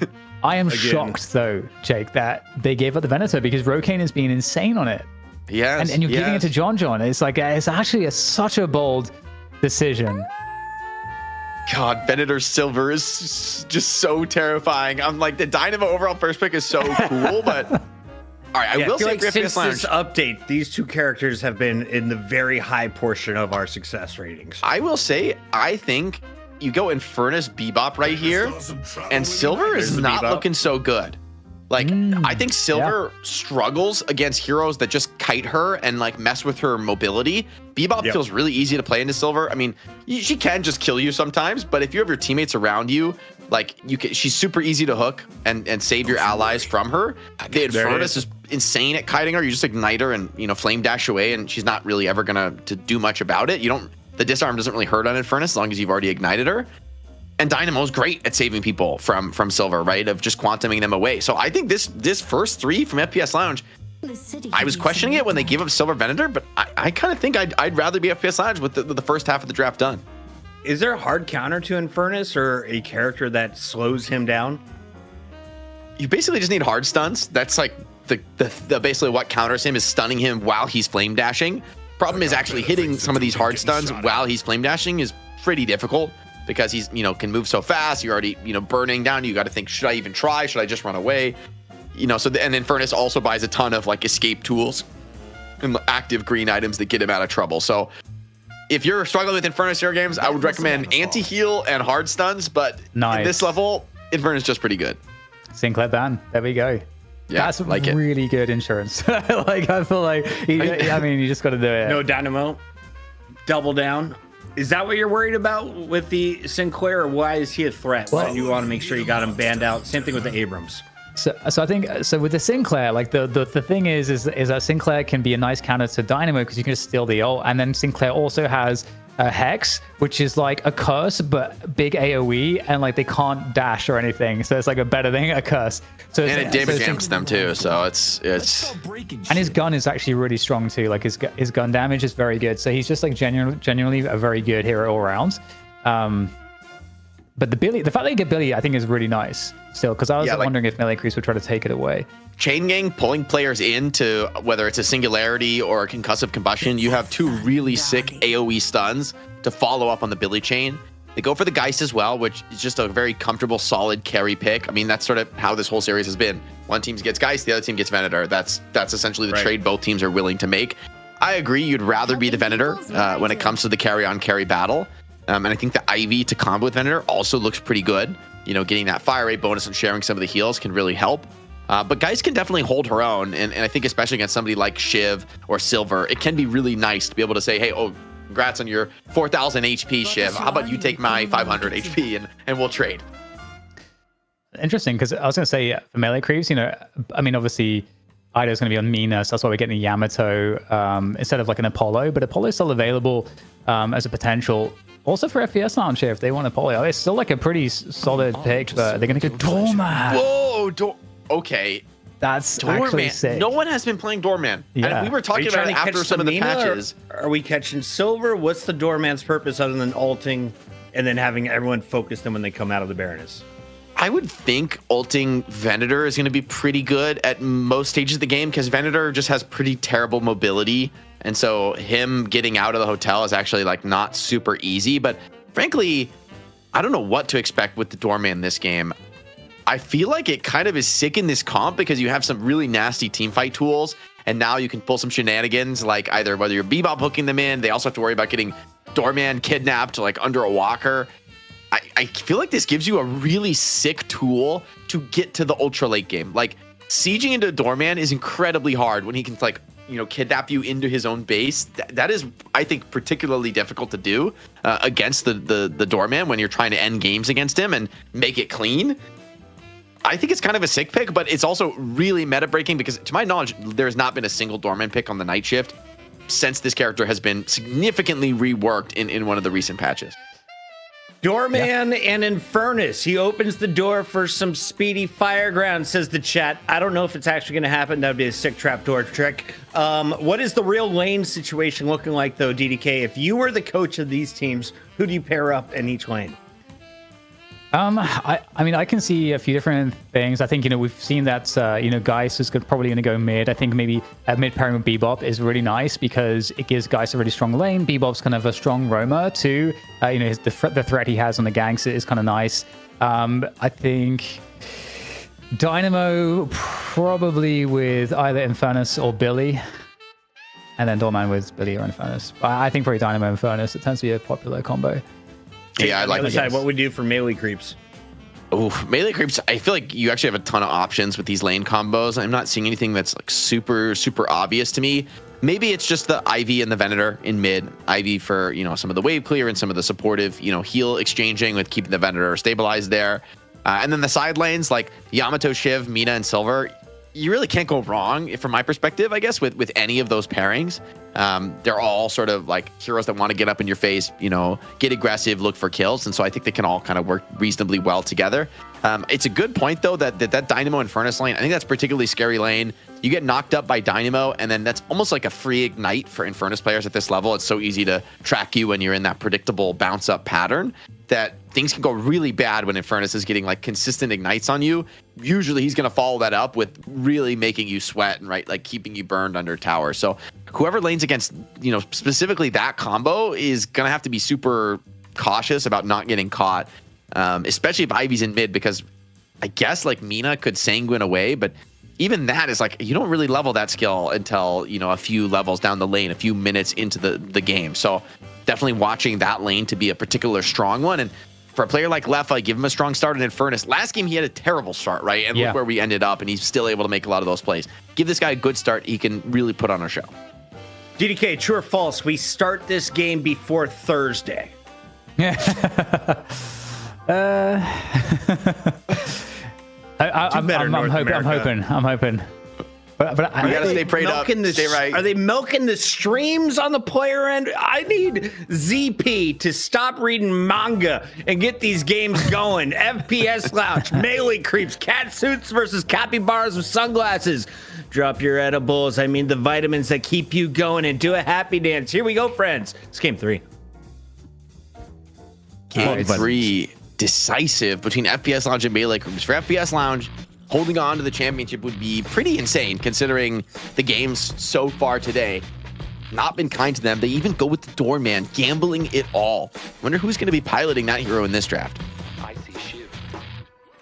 I am shocked though, Jake, that they gave up the Venator, because Rokane has been insane on it. Yes. And you're giving it to John. It's like, it's actually such a bold decision. God, Venator Silver is just so terrifying. I'm like, the Dynamo overall first pick is so cool, but all right, I will say like since this update, these two characters have been in the very high portion of our success ratings. I will say, I think you go Infernus Bebop right here, and Silver is not looking so good. Like, I think Silver struggles against heroes that just kite her and like mess with her mobility. Bebop feels really easy to play into Silver. I mean, she can just kill you sometimes, but if you have your teammates around you, like she's super easy to hook and save your allies from her. The Infernus is insane at kiting her. You just ignite her and flame dash away, and she's not really ever gonna to do much about it. The disarm doesn't really hurt on Infernus as long as you've already ignited her. And Dynamo's great at saving people from Silver, right? Of just quantuming them away. So I think this first 3 from FPS Lounge, I was questioning it when they gave up Silver Venator, but I kind of think I'd rather be FPS Lounge with the first half of the draft done. Is there a hard counter to Infernus or a character that slows him down? You basically just need hard stuns. That's like the basically what counters him is stunning him while he's flame dashing. Problem is actually hitting some of these hard stuns while he's flame dashing is pretty difficult. Because he's, can move so fast. You're already, burning down. You got to think, should I even try? Should I just run away? And Infernus also buys a ton of like escape tools and active green items that get him out of trouble. So if you're struggling with Infernus Hero games, I would recommend anti-heal and hard stuns. But at this level, Infernus is just pretty good. Sinclair ban. There we go. Yeah, that's really good insurance. Like I feel like, you just got to do it. No Dynamo. Double down. Is that what you're worried about with the Sinclair, or why is he a threat? Why do you want to make sure you got him banned out? Same thing with the Abrams. So I think with the Sinclair, like the thing is that Sinclair can be a nice counter to Dynamo because you can just steal the ult, and then Sinclair also has a Hex, which is like a curse but big AOE, and like they can't dash or anything, so it's like a better thing, a curse. So and it damage jams them too, so it's. And his gun is actually really strong too. Like his gun damage is very good. So he's just like genuinely a very good hero all around. But the fact that you get Billy, I think is really nice still, because I was wondering if melee creeps would try to take it away. Chain Gang pulling players into whether it's a singularity or a concussive combustion, you have 2 really sick AoE stuns to follow up on the Billy chain. They go for the Geist as well, which is just a very comfortable, solid carry pick. I mean, that's sort of how this whole series has been. One team gets Geist, the other team gets Venator. That's essentially the trade both teams are willing to make. I agree, you'd rather be the Venator when it comes to the carry-on-carry battle. And I think the Ivy to combo with Venator also looks pretty good. Getting that fire rate bonus and sharing some of the heals can really help. But Geist can definitely hold her own. And I think especially against somebody like Shiv or Silver, it can be really nice to be able to say, hey, congrats on your 4,000 HP, Shiv. How about you take my 500 HP and we'll trade? Interesting, because I was going to say for melee creeps, obviously Ida's going to be on Mina, so that's why we're getting a Yamato instead of like an Apollo. But Apollo's still available as a potential. Also for FPS Lounge here, if they want Apollo, it's still like a pretty solid pick, but they're going to go Doorman. Whoa, okay. That's Doorman. Actually sick. No one has been playing Doorman. Yeah. And we were talking about it after some of the patches. Are we catching Silver? What's the Doorman's purpose other than ulting and then having everyone focus them when they come out of the Baroness? I would think ulting Venator is going to be pretty good at most stages of the game because Venator just has pretty terrible mobility. And so him getting out of the hotel is actually like not super easy. But frankly, I don't know what to expect with the Doorman this game. I feel like it kind of is sick in this comp because you have some really nasty teamfight tools. And now you can pull some shenanigans, like either whether you're Bebop hooking them in, they also have to worry about getting Doorman kidnapped like under a walker. I feel like this gives you a really sick tool to get to the ultra late game. Like sieging into Doorman is incredibly hard when he can like, kidnap you into his own base. That is, I think, particularly difficult to do against the Doorman when you're trying to end games against him and make it clean. I think it's kind of a sick pick, but it's also really meta breaking because to my knowledge, there's not been a single Doorman pick on the night shift since this character has been significantly reworked in one of the recent patches. Doorman and Infernus. He opens the door for some speedy fireground, says the chat. I don't know if it's actually going to happen. That would be a sick trapdoor trick. What is the real lane situation looking like, though, DDK? If you were the coach of these teams, who do you pair up in each lane? I can see a few different things. I think, we've seen that, Geist is probably going to go mid. I think maybe mid pairing with Bebop is really nice because it gives Geist a really strong lane. Bebop's kind of a strong roamer too. The threat he has on the ganks is kind of nice. I think Dynamo probably with either Infernus or Billy. And then Doorman with Billy or Infernus. I think probably Dynamo and Infernus. It tends to be a popular combo. Yeah, I like the other side. What would we do for melee creeps? Oh, melee creeps. I feel like you actually have a ton of options with these lane combos. I'm not seeing anything that's like super obvious to me. Maybe it's just the Ivy and the Venator in mid. Ivy for, you know, some of the wave clear and some of the supportive, you know, heal exchanging with keeping the Venator stabilized there. And then the side lanes like Yamato, Shiv, Mina, and Silver. You really can't go wrong, from my perspective, I guess, with any of those pairings. They're all sort of like heroes that want to get up in your face, you know, get aggressive, look for kills. And so I think they can all kind of work reasonably well together. It's a good point, though, that Dynamo and Furnace lane, I think that's particularly scary lane. You get knocked up by Dynamo, and then that's almost like a free ignite for Infernus players at this level. It's so easy to track you when you're in that predictable bounce up pattern that things can go really bad when Infernus is getting like consistent ignites on you. Usually he's going to follow that up with really making you sweat and like keeping you burned under tower. So whoever lanes against, you know, specifically that combo is going to have to be super cautious about not getting caught, especially if Ivy's in mid, because I guess like Mina could sanguine away, but even that is like, you don't really level that skill until, you know, a few levels down the lane, a few minutes into the game. So definitely watching that lane to be a particular strong one. And for a player like Lefa, give him a strong start in Infernus. Last game, he had a terrible start, right? And look where we ended up, and he's still able to make a lot of those plays. Give this guy a good start. He can really put on a show. DDK, true or false? We start this game before Thursday. I'm hoping. But you gotta stay prayed up. Stay right. Are they milking the streams on the player end? I need ZP to stop reading manga and get these games going. FPS Lounge, melee creeps, cat suits versus capybaras with sunglasses. Drop your edibles. I mean the vitamins that keep you going, and do a happy dance. Here we go, friends. It's game 3. Game 3, decisive between FPS Lounge and melee creeps. For FPS Lounge, holding on to the championship would be pretty insane considering the games so far today. Not been kind to them. They even go with the doorman, gambling it all. Wonder who's going to be piloting that hero in this draft. I see Shiv.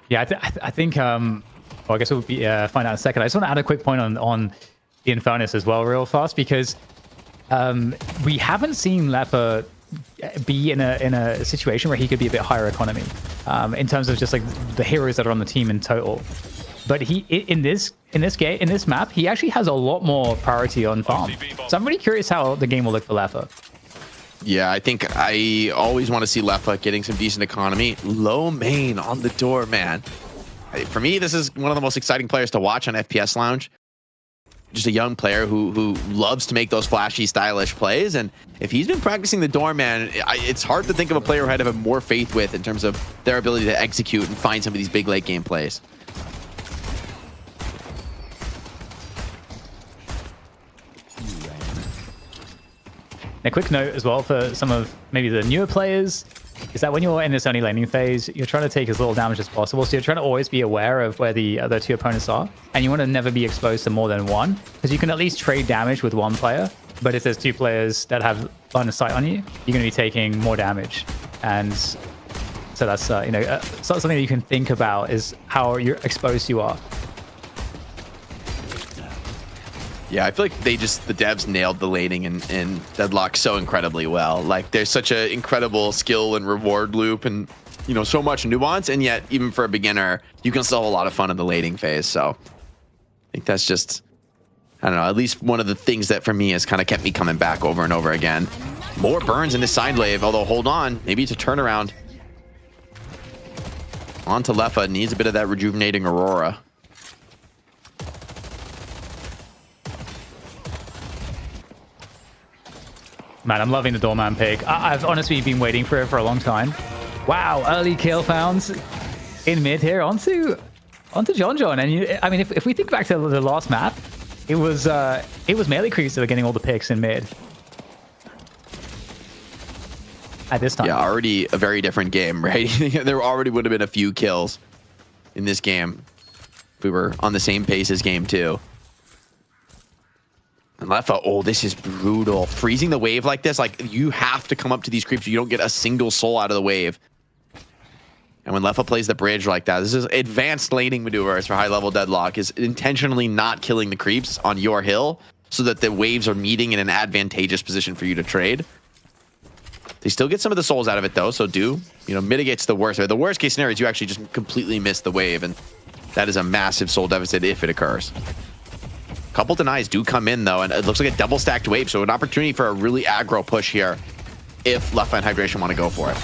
Yeah, I think, well, I guess we'll be, find out in a second. I just want to add a quick point on the Infernus as well real fast, because we haven't seen Lefa be in a situation where he could be a bit higher economy in terms of just like the heroes that are on the team in total. But he in this map, he actually has a lot more priority on farm. So I'm really curious how the game will look for Lefa. Yeah, I think I always want to see Lefa getting some decent economy. Low main on the door, man. For me, this is one of the most exciting players to watch on FPS Lounge. Just a young player who loves to make those flashy, stylish plays. And if he's been practicing the doorman, it's hard to think of a player who I'd have more faith with in terms of their ability to execute and find some of these big late game plays. A quick note as well for some of maybe the newer players is that when you're in this early laning phase, you're trying to take as little damage as possible. So you're trying to always be aware of where the other two opponents are. And you want to never be exposed to more than one, because you can at least trade damage with one player. But if there's two players that have line of sight on you, you're going to be taking more damage. And so that's, something that you can think about is how you're exposed you are. Yeah, I feel like the devs nailed the laning in Deadlock so incredibly well. Like, there's such an incredible skill and reward loop and, you know, so much nuance. And yet, even for a beginner, you can still have a lot of fun in the laning phase. So I think that's just, I don't know, at least one of the things that for me has kind of kept me coming back over and over again. More burns in this side wave, although hold on, maybe it's a turnaround. On to Lefa, needs a bit of that rejuvenating Aurora. Man, I'm loving the doorman pick. I've honestly been waiting for it for a long time. Wow, early kill found in mid here onto John. And I mean, if we think back to the last map, it was melee creeps that were getting all the picks in mid. At this time. Yeah, already a very different game, right? There already would have been a few kills in this game if we were on the same pace as game 2. And Lefa, oh, this is brutal. Freezing the wave like this, like, you have to come up to these creeps. You don't get a single soul out of the wave. And when Lefa plays the bridge like that, this is advanced laning maneuvers for high-level Deadlock, is intentionally not killing the creeps on your hill so that the waves are meeting in an advantageous position for you to trade. They still get some of the souls out of it though, so mitigates the worst. The worst case scenario is you actually just completely miss the wave, and that is a massive soul deficit if it occurs. Couple denies do come in though, and it looks like a double stacked wave, so an opportunity for a really aggro push here if Left Line Hydration want to go for it.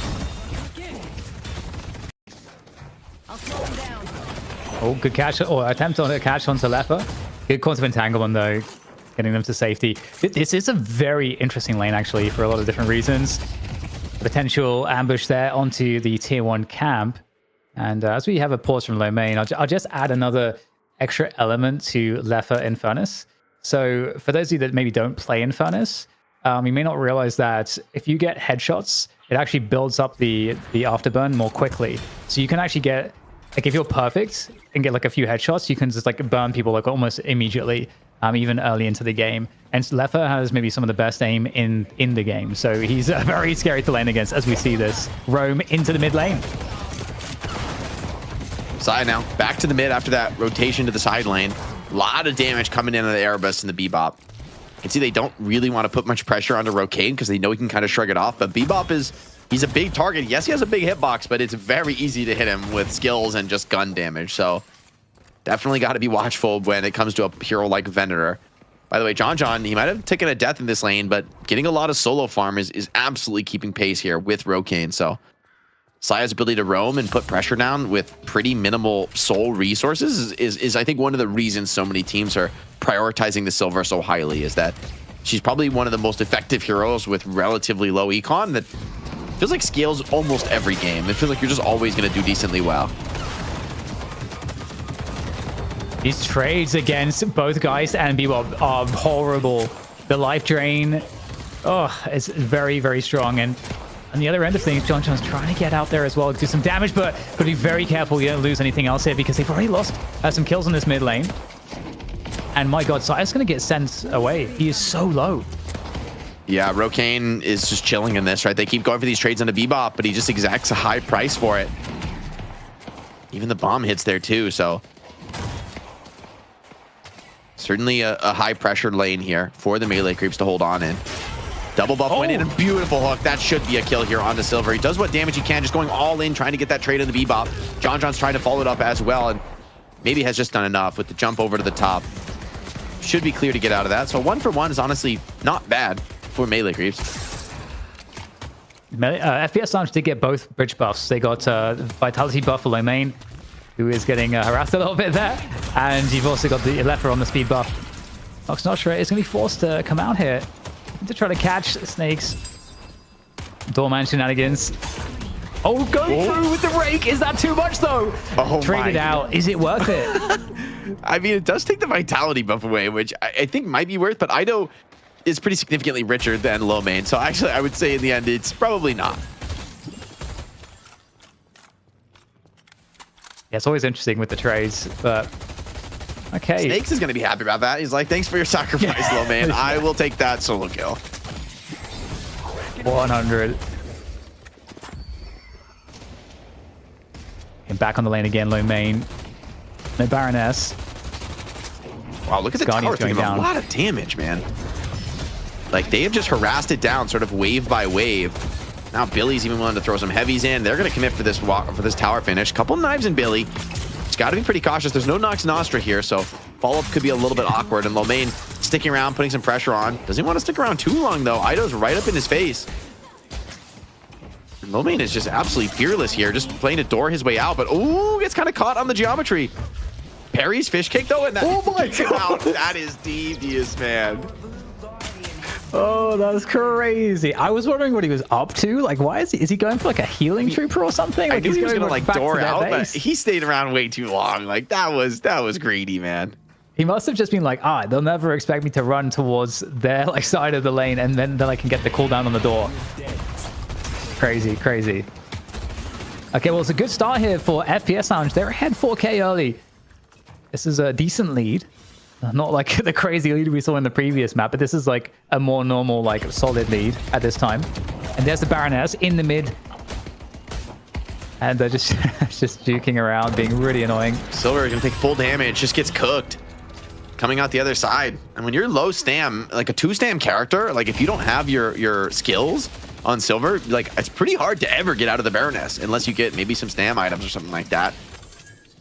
Oh, good catch, or attempt on a catch onto Lefa. Good quantum entanglement though, getting them to safety. This is a very interesting lane actually for a lot of different reasons. Potential ambush there onto the tier 1 camp. And as we have a pause from Lowkey, I'll just add another extra element to Lefa Infernus. So for those of you that maybe don't play Infernus, you may not realize that if you get headshots, it actually builds up the afterburn more quickly. So you can actually get, like if you're perfect and get like a few headshots, you can just like burn people like almost immediately, even early into the game. And Lefa has maybe some of the best aim in the game. So he's very scary to lane against as we see this roam into the mid lane. Side now, back to the mid after that rotation to the side lane. A lot of damage coming in on the Erebus and the Bebop. You can see they don't really want to put much pressure onto Rocade because they know he can kind of shrug it off, but Bebop he's a big target. Yes, he has a big hitbox, but it's very easy to hit him with skills and just gun damage. So definitely got to be watchful when it comes to a hero like Venator. By the way, John, he might have taken a death in this lane, but getting a lot of solo farm is absolutely keeping pace here with Rocade. So Saya's ability to roam and put pressure down with pretty minimal soul resources is I think one of the reasons so many teams are prioritizing the Silver so highly, is that she's probably one of the most effective heroes with relatively low econ that feels like scales almost every game. It feels like you're just always going to do decently well. These trades against both Geist and Bebop are horrible. The life drain, it's very, very strong. And on the other end of things, John's trying to get out there as well, do some damage, but got to be very careful you don't lose anything else here because they've already lost some kills in this mid lane. And my god, Saya's going to get sent away. He is so low. Yeah, Rocade is just chilling in this, right? They keep going for these trades on the Bebop, but he just exacts a high price for it. Even the bomb hits there too, so certainly a high pressure lane here for the melee creeps to hold on in. Double buff went in, a beautiful hook. That should be a kill here on the Silver. He does what damage he can, just going all in, trying to get that trade on the Bebop. John's trying to follow it up as well, and maybe has just done enough with the jump over to the top. Should be clear to get out of that. So 1 for 1 is honestly not bad for melee creeps. FPS Lounge did get both bridge buffs. They got Vitality buff for Lowkey, who is getting harassed a little bit there. And you've also got the Lefa on the speed buff. Nox Nostra is going to be forced to come out here to try to catch Snakes. Doorman shenanigans. Oh, going through with the rake. Is that too much, though? Trade it out. Is it worth it? I mean, it does take the Vitality buff away, which I think might be worth, but Ido is pretty significantly richer than Lowkey. So actually, I would say in the end, it's probably not. Yeah, it's always interesting with the trades, but okay. Snakes is going to be happy about that. He's like, thanks for your sacrifice, Lowkey. I will take that solo kill. 100. And back on the lane again, Lowkey. No Baroness. Wow, look at the tower taking a lot of damage, man. Like, they have just harassed it down sort of wave by wave. Now Billy's even willing to throw some heavies in. They're going to commit for this tower finish. Couple knives in Billy. It's got to be pretty cautious. There's no Nox Nostra here, so follow-up could be a little bit awkward. And Lowkey sticking around, putting some pressure on. Doesn't want to stick around too long, though. Ido's right up in his face. Lowkey is just absolutely fearless here, just playing to door his way out. But, ooh, gets kind of caught on the geometry. Parry's fish kick, though, and that, oh my god, that is devious, man. Oh, that's crazy. I was wondering what he was up to. Like, why is he going for like a healing trooper or something? Like, I knew he was going gonna like door out, but he stayed around way too long. Like, that was greedy, man. He must have just been like, they'll never expect me to run towards their like side of the lane, and then I can get the cooldown on the door. Crazy. Okay, well, it's a good start here for FPS Lounge. They're ahead 4K early. This is a decent lead. Not like the crazy lead we saw in the previous map, but this is like a more normal, like solid lead at this time. And there's the Baroness in the mid. And they're just juking around, being really annoying. Silver is going to take full damage, just gets cooked. coming out the other side. And when you're low stam, like a 2-stam character, like if you don't have your skills on silver, like it's pretty hard to ever get out of the Baroness unless you get maybe some stam items or something like that.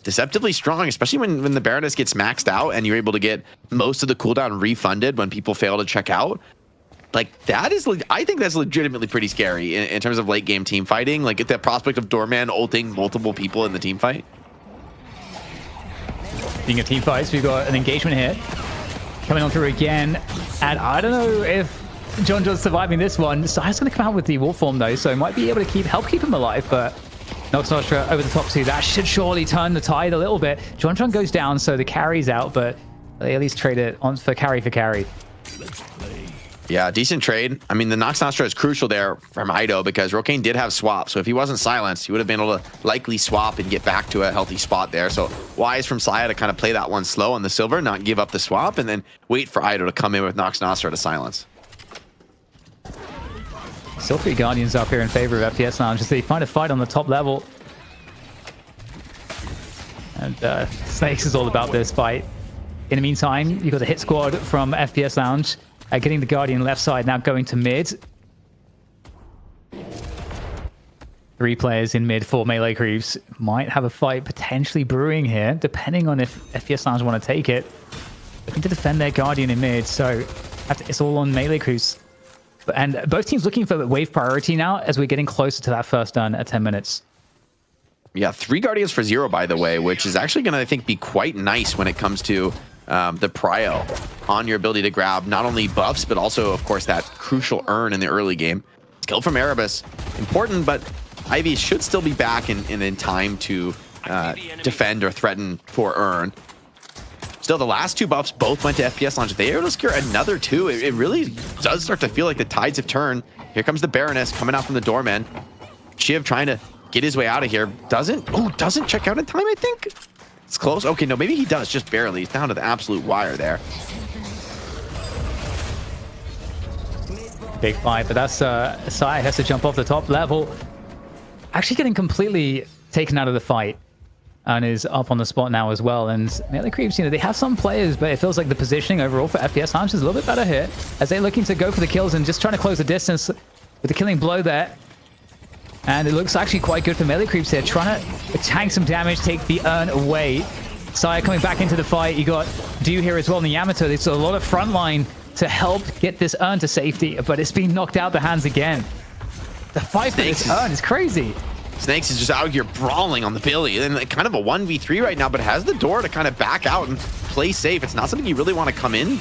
Deceptively strong, especially when the Baroness gets maxed out and you're able to get most of the cooldown refunded when people fail to check out. Like that is, I think that's legitimately pretty scary in terms of late game team fighting. Like at the prospect of Doorman ulting multiple people in the team fight. Being a team fight, so we've got an engagement hit coming on through again, and I don't know if John John's surviving this one. Sire's going to come out with the wolf form though, so might be able to help keep him alive, but Nox Nostra over the top two. That should surely turn the tide a little bit. John John goes down, so the carry's out, but they at least trade it on for carry. Yeah, decent trade. I mean, the Nox Nostra is crucial there from Ido because Rokane did have swap. So if he wasn't silenced, he would have been able to likely swap and get back to a healthy spot there. So wise from Saya to kind of play that one slow on the silver, not give up the swap, and then wait for Ido to come in with Nox Nostra to silence. Still 3 Guardians up here in favor of FPS Lounge as they find a fight on the top level. And Snakes is all about this fight. In the meantime, you've got the hit squad from FPS Lounge. Getting the Guardian left side, now going to mid. 3 players in mid for melee creeps. Might have a fight potentially brewing here, depending on if FPS Lounge want to take it. Looking to defend their Guardian in mid, so it's all on melee creeps. And both teams looking for wave priority now as we're getting closer to that first done at 10 minutes. Yeah, 3 Guardians for 0, by the way, which is actually going to, I think, be quite nice when it comes to the prio on your ability to grab not only buffs, but also, of course, that crucial urn in the early game. Skill from Erebus, important, but Ivy should still be back in time to defend or threaten for urn. Still, the last 2 buffs both went to FPS Lounge. If they are able to secure another 2, it really does start to feel like the tides have turned. Here comes the Baroness coming out from the Doorman. Shiv trying to get his way out of here. Doesn't check out in time, I think. It's close. Okay, no, maybe he does, just barely. He's down to the absolute wire there. Big fight, but that's Sai has to jump off the top level. Actually getting completely taken out of the fight and is up on the spot now as well. And melee creeps, they have some players, but it feels like the positioning overall for FPS Lounge is a little bit better here as they're looking to go for the kills and just trying to close the distance with the killing blow there. And it looks actually quite good for melee creeps here, trying to tank some damage, take the urn away. Saya coming back into the fight. You got Dew here as well in the Yamato. There's a lot of frontline to help get this urn to safety, but it's been knocked out the hands again. The fight for this urn is crazy. Snakes is just out here brawling on the Billy, and kind of a 1v3 right now, but has the door to kind of back out and play safe. It's not something you really want to come in,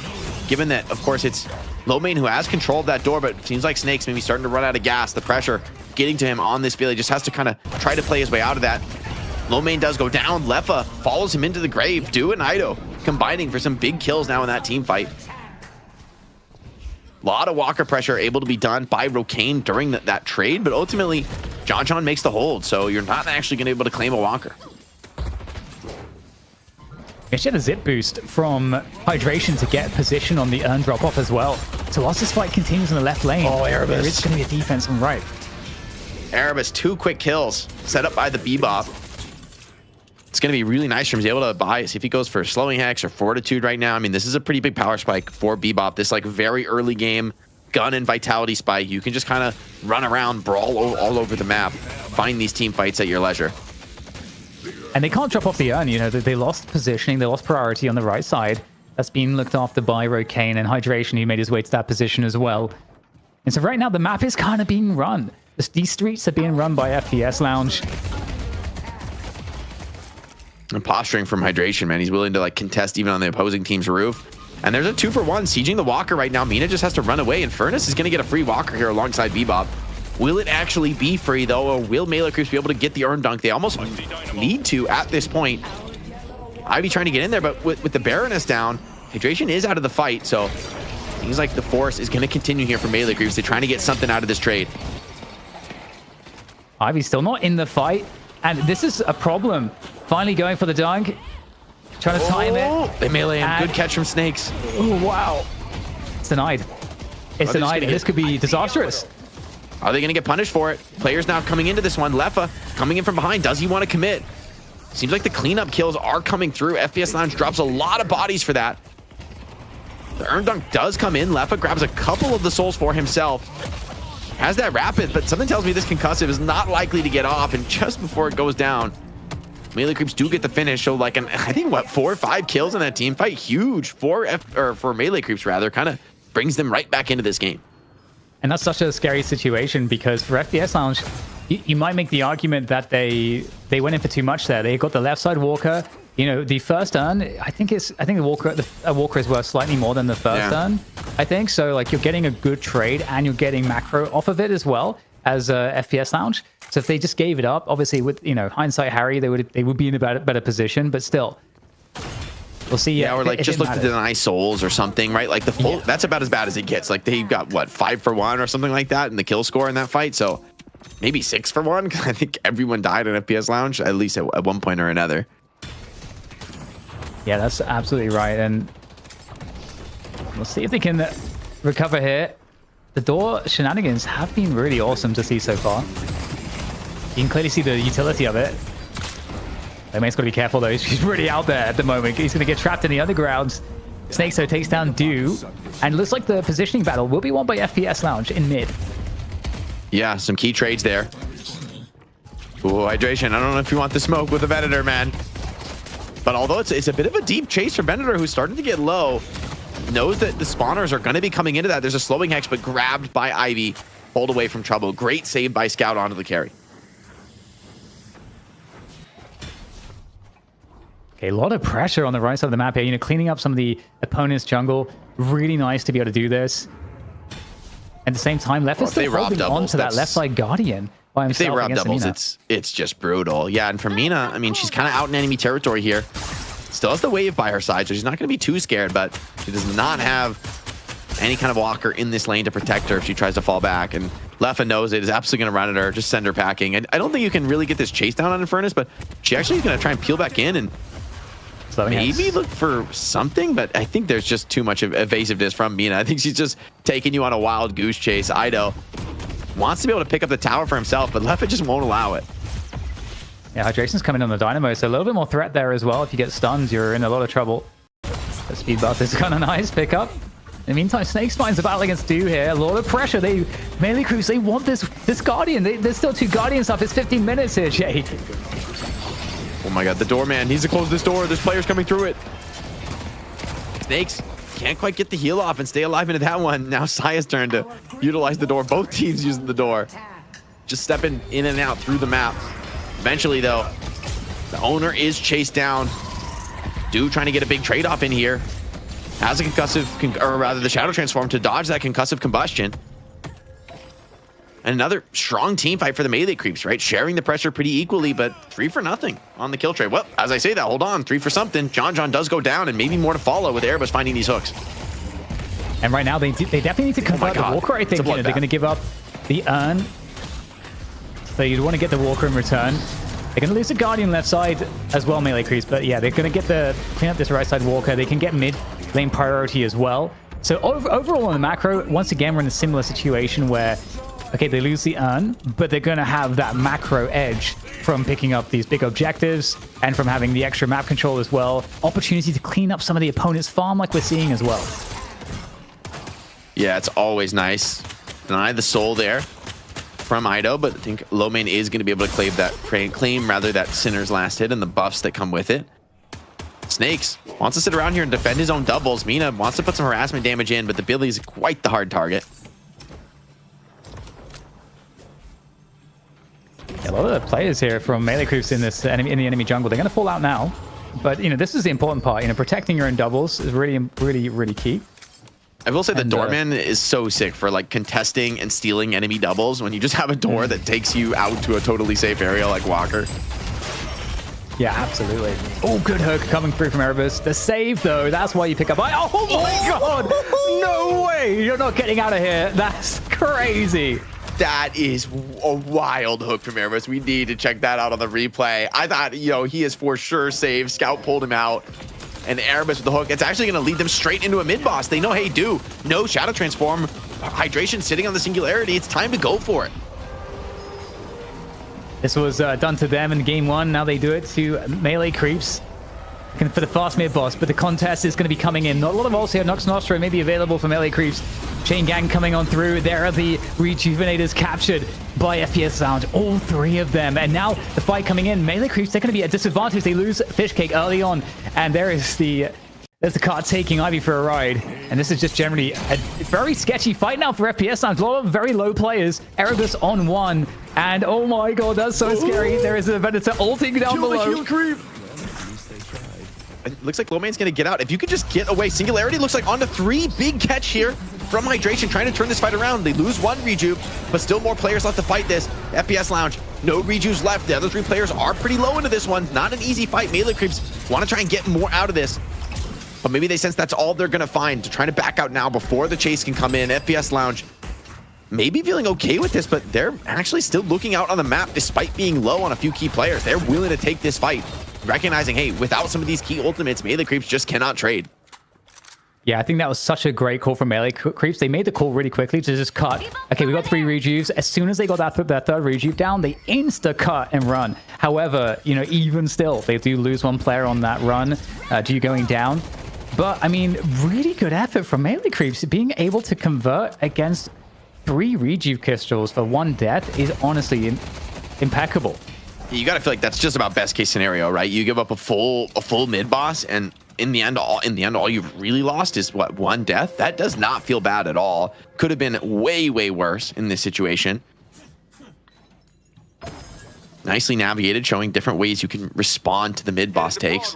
given that, of course, it's Lowmain who has control of that door, but it seems like Snakes maybe starting to run out of gas. The pressure getting to him on this Billy, just has to kind of try to play his way out of that. Lowmain does go down. Lefa follows him into the grave. Dew and Ido combining for some big kills now in that team fight. A lot of Walker pressure able to be done by Rokane during that trade, but ultimately, John makes the hold, so you're not actually going to be able to claim a Walker. She had a zip boost from Hydration to get position on the urn drop-off as well. So whilst this fight continues in the left lane, there is going to be a defense on right. Erebus, 2 quick kills set up by the Bebop. It's going to be really nice for him to be able to buy. See if he goes for Slowing Hex or Fortitude right now. I mean, this is a pretty big power spike for Bebop. This like very early game gun and vitality spike. You can just kind of run around, brawl all over the map, find these team fights at your leisure. And they can't drop off the urn, they lost positioning, they lost priority on the right side. That's being looked after by Rokane, and Hydration, he made his way to that position as well. And so right now the map is kind of being run. These streets are being run by FPS Lounge. And posturing from Hydration, man. He's willing to like contest even on the opposing team's roof. And there's a 2-for-1 sieging the Walker right now. Mina just has to run away, and Furnace is going to get a free Walker here alongside Bebop. Will it actually be free, though, or will melee creeps be able to get the urn dunk? They almost need to at this point. Ivy trying to get in there, but with the Baroness down, Hydration is out of the fight, so seems like the force is going to continue here for melee creeps. They're trying to get something out of this trade. Ivy's still not in the fight, and this is a problem. Finally going for the dunk. Trying to time it. They melee him. Good catch from Snakes. Oh, wow. It's denied. It's denied, and this could be disastrous. Are they going to get punished for it? Players now coming into this one. Lefa coming in from behind. Does he want to commit? Seems like the cleanup kills are coming through. FPS Lounge drops a lot of bodies for that. The Urn Dunk does come in. Lefa grabs a couple of the souls for himself. Has that rapid, but something tells me this concussive is not likely to get off, and just before it goes down, Melee Creeps do get the finish. So like, I think what, 4 or 5 kills in that team fight, huge for Melee Creeps rather, kind of brings them right back into this game. And that's such a scary situation because for FPS Lounge, you might make the argument that they went in for too much there. They got the left side Walker. You know, the first urn, I think the Walker is worth slightly more than the first urn. I think so. Like, you're getting a good trade and you're getting macro off of it as well as FPS Lounge. So if they just gave it up, obviously with hindsight Harry, they would be in a better position. But still, we'll see. Yeah, or like just look to deny souls or something, right? Like the full, that's about as bad as it gets. Like they got what, 5 for 1 or something like that in the kill score in that fight. So maybe 6 for 1 because I think everyone died in FPS Lounge at least at one point or another. Yeah, that's absolutely right. And we'll see if they can recover here. The door shenanigans have been really awesome to see so far. You can clearly see the utility of it. Lowman's got to be careful though. He's really out there at the moment. He's going to get trapped in the underground. Snake so takes down Dew. And looks like the positioning battle will be won by FPS Lounge in mid. Yeah, some key trades there. Ooh, hydration. I don't know if you want the smoke with the Venator, man. But although it's a bit of a deep chase for Venator, who's starting to get low, knows that the spawners are going to be coming into that. There's a slowing hex, but grabbed by Ivy, pulled away from trouble. Great save by Scout onto the carry. Okay, a lot of pressure on the right side of the map here. You know, cleaning up some of the opponent's jungle. Really nice to be able to do this. At the same time, Left is still holding on to that left side Guardian by himself. If they rob doubles, it's just brutal. Yeah, and for Mina, I mean, she's kind of out in enemy territory here. Still has the wave by her side, so she's not going to be too scared, but she does not have any kind of walker in this lane to protect her if she tries to fall back. And Lefa knows it, is absolutely going to run at her, just send her packing. And I don't think you can really get this chase down on Infernus, but she actually is going to try and peel back in and maybe look for something, but I think there's just too much evasiveness from Mina. I think she's just taking you on a wild goose chase. Ido wants to be able to pick up the tower for himself, but Lefa just won't allow it. Yeah, Hydration's coming on the Dynamo, so a little bit more threat there as well. If you get stunned, you're in a lot of trouble. The speed buff is kind of nice pickup. In the meantime, Snake finds a battle against Dew here. A lot of pressure. Melee Crews, they want this Guardian. There's still 2 Guardians up. It's 15 minutes here, Jade. Oh my god, the doorman needs to close this door. There's players coming through it. Snakes can't quite get the heal off and stay alive into that one. Now Saya's turn to utilize the door. Both teams using the door. Just stepping in and out through the map. Eventually, though, the owner is chased down. Dew trying to get a big trade-off in here. Has a concussive, or rather the Shadow Transform to dodge that concussive combustion. And another strong team fight for the Melee Creeps, right? Sharing the pressure pretty equally, but 3 for nothing on the kill trade. Well, as I say that, hold on, 3 for something. John does go down, and maybe more to follow with Erebus finding these hooks. And right now, they definitely need to convert the Walker, I think. They're going to give up the urn. So you'd want to get the Walker in return. They're going to lose the Guardian left side as well, Melee Creeps. But yeah, they're going to clean up this right side Walker. They can get mid lane priority as well. So overall on the macro, once again, we're in a similar situation where, okay, they lose the urn, but they're going to have that macro edge from picking up these big objectives and from having the extra map control as well. Opportunity to clean up some of the opponent's farm like we're seeing as well. Yeah, it's always nice. Deny the soul there from Ido, but I think Lowman is going to be able to claim that Sinner's last hit and the buffs that come with it. Snakes wants to sit around here and defend his own doubles. Mina wants to put some harassment damage in, but the Billy's quite the hard target. A lot of the players here from Melee Creeps in the enemy jungle, they're going to fall out now. But, this is the important part. Protecting your own doubles is really, really, really key. I will say the doorman is so sick for like contesting and stealing enemy doubles when you just have a door that takes you out to a totally safe area like Walker. Yeah, absolutely. Oh, good hook coming through from Erebus. The save, though, that's why you pick up... Oh, my God! No way! You're not getting out of here. That's crazy. That is a wild hook from Erebus. We need to check that out on the replay. I thought, he is for sure saved. Scout pulled him out. And Erebus with the hook. It's actually going to lead them straight into a mid-boss. They know, hey, no Shadow Transform. Hydration sitting on the Singularity. It's time to go for it. This was done to them in game 1. Now they do it to Melee Creeps. for the fast mid boss, but the contest is going to be coming in. Not a lot of ults here. Nox Nostra may be available for melee creeps. Chain Gang coming on through. There are the Rejuvenators captured by FPS Lounge. All 3 of them. And now the fight coming in. Melee creeps, they're going to be at disadvantage. They lose Fish Cake early on. And there's the cart taking Ivy for a ride. And this is just generally a very sketchy fight now for FPS Lounge. A lot of very low players. Erebus on 1. And oh my god, that's so scary. There is a Venator ulting down below. It looks like Lowman's going to get out. If you could just get away. Singularity looks like onto 3. Big catch here from Hydration, trying to turn this fight around. They lose 1 rejuve, but still more players left to fight this. FPS Lounge, no rejuves left. The other 3 players are pretty low into this one. Not an easy fight. Melee creeps want to try and get more out of this, but maybe they sense that's all they're going to find. To try to back out now before the chase can come in. FPS Lounge maybe feeling okay with this, but they're actually still looking out on the map despite being low on a few key players. They're willing to take this fight, recognizing, hey, without some of these key ultimates, melee creeps just cannot trade. Yeah, I think that was such a great call from melee creeps. They made the call really quickly to just cut. Okay, we got 3 rejuves. As soon as they got that 3rd rejuve down, they insta-cut and run. However, you know, even still, they do lose 1 player on that run due going down. But, I mean, really good effort from melee creeps. Being able to convert against 3 rejuve crystals for 1 death is honestly impeccable. You got to feel like that's just about best case scenario, right? You give up a full mid boss, and in the end all you've really lost is what, 1 death. That does not feel bad at all. Could have been way worse in this situation. Nicely navigated, showing different ways you can respond to the mid boss takes.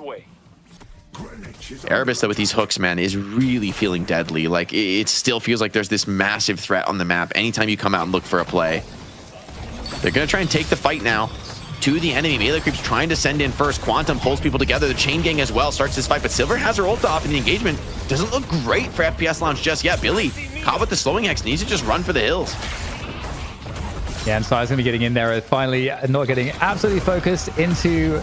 Erebus, though, with these hooks, man, is really feeling deadly. Like, it still feels like there's this massive threat on the map anytime you come out and look for a play. They're gonna try and take the fight now to the enemy. Melee creeps trying to send in first. Quantum pulls people together. The Chain Gang as well starts this fight, but Silver has her ult off, and the engagement doesn't look great for FPS Lounge just yet. Billy, caught with the slowing hex, needs to just run for the hills. Yeah, and Sire's going to be getting in there, finally not getting absolutely focused into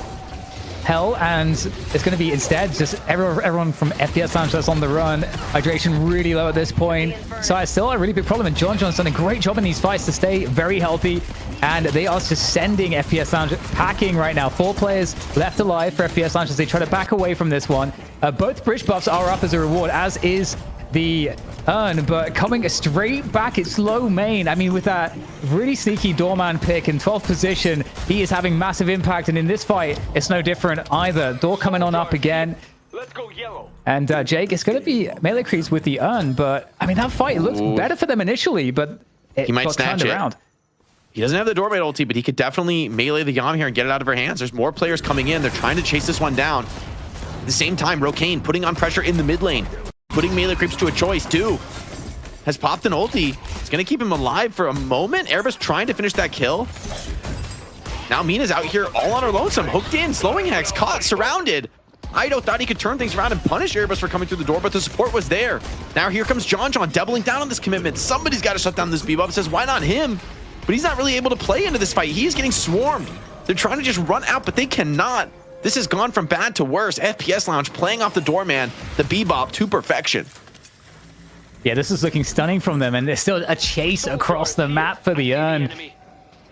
hell, and it's going to be instead just everyone from FPS Lounge that's on the run. Hydration really low at this point. Sire's still a really big problem, and John's done a great job in these fights to stay very healthy, and they are just sending FPS Lounge packing right now. 4 players left alive for FPS Lounge as they try to back away from this one. Both bridge buffs are up as a reward, as is the urn, but coming straight back, it's low main. I mean, with that really sneaky doorman pick in 12th position, he is having massive impact, and in this fight, it's no different either. Door coming on up again. Let's go yellow. And Jake, it's going to be melee creeps with the urn, but I mean, that fight looks better for them initially, but it he might got snatch turned it around. He doesn't have the doormate ulti, but he could definitely melee the Yam here and get it out of her hands. There's more players coming in. They're trying to chase this one down. At the same time, Rokane putting on pressure in the mid lane, putting melee creeps to a choice too. Has popped an ulti. It's going to keep him alive for a moment. Erebus trying to finish that kill. Now Mina's out here all on her lonesome. Hooked in, slowing hex, caught, surrounded. Ido thought he could turn things around and punish Erebus for coming through the door, but the support was there. Now here comes John doubling down on this commitment. Somebody's got to shut down this Bebop. Says, why not him? But he's not really able to play into this fight. He is getting swarmed. They're trying to just run out, but they cannot. This has gone from bad to worse. FPS Lounge playing off the doorman, the Bebop to perfection. Yeah, this is looking stunning from them, and there's still a chase across the map for the urn.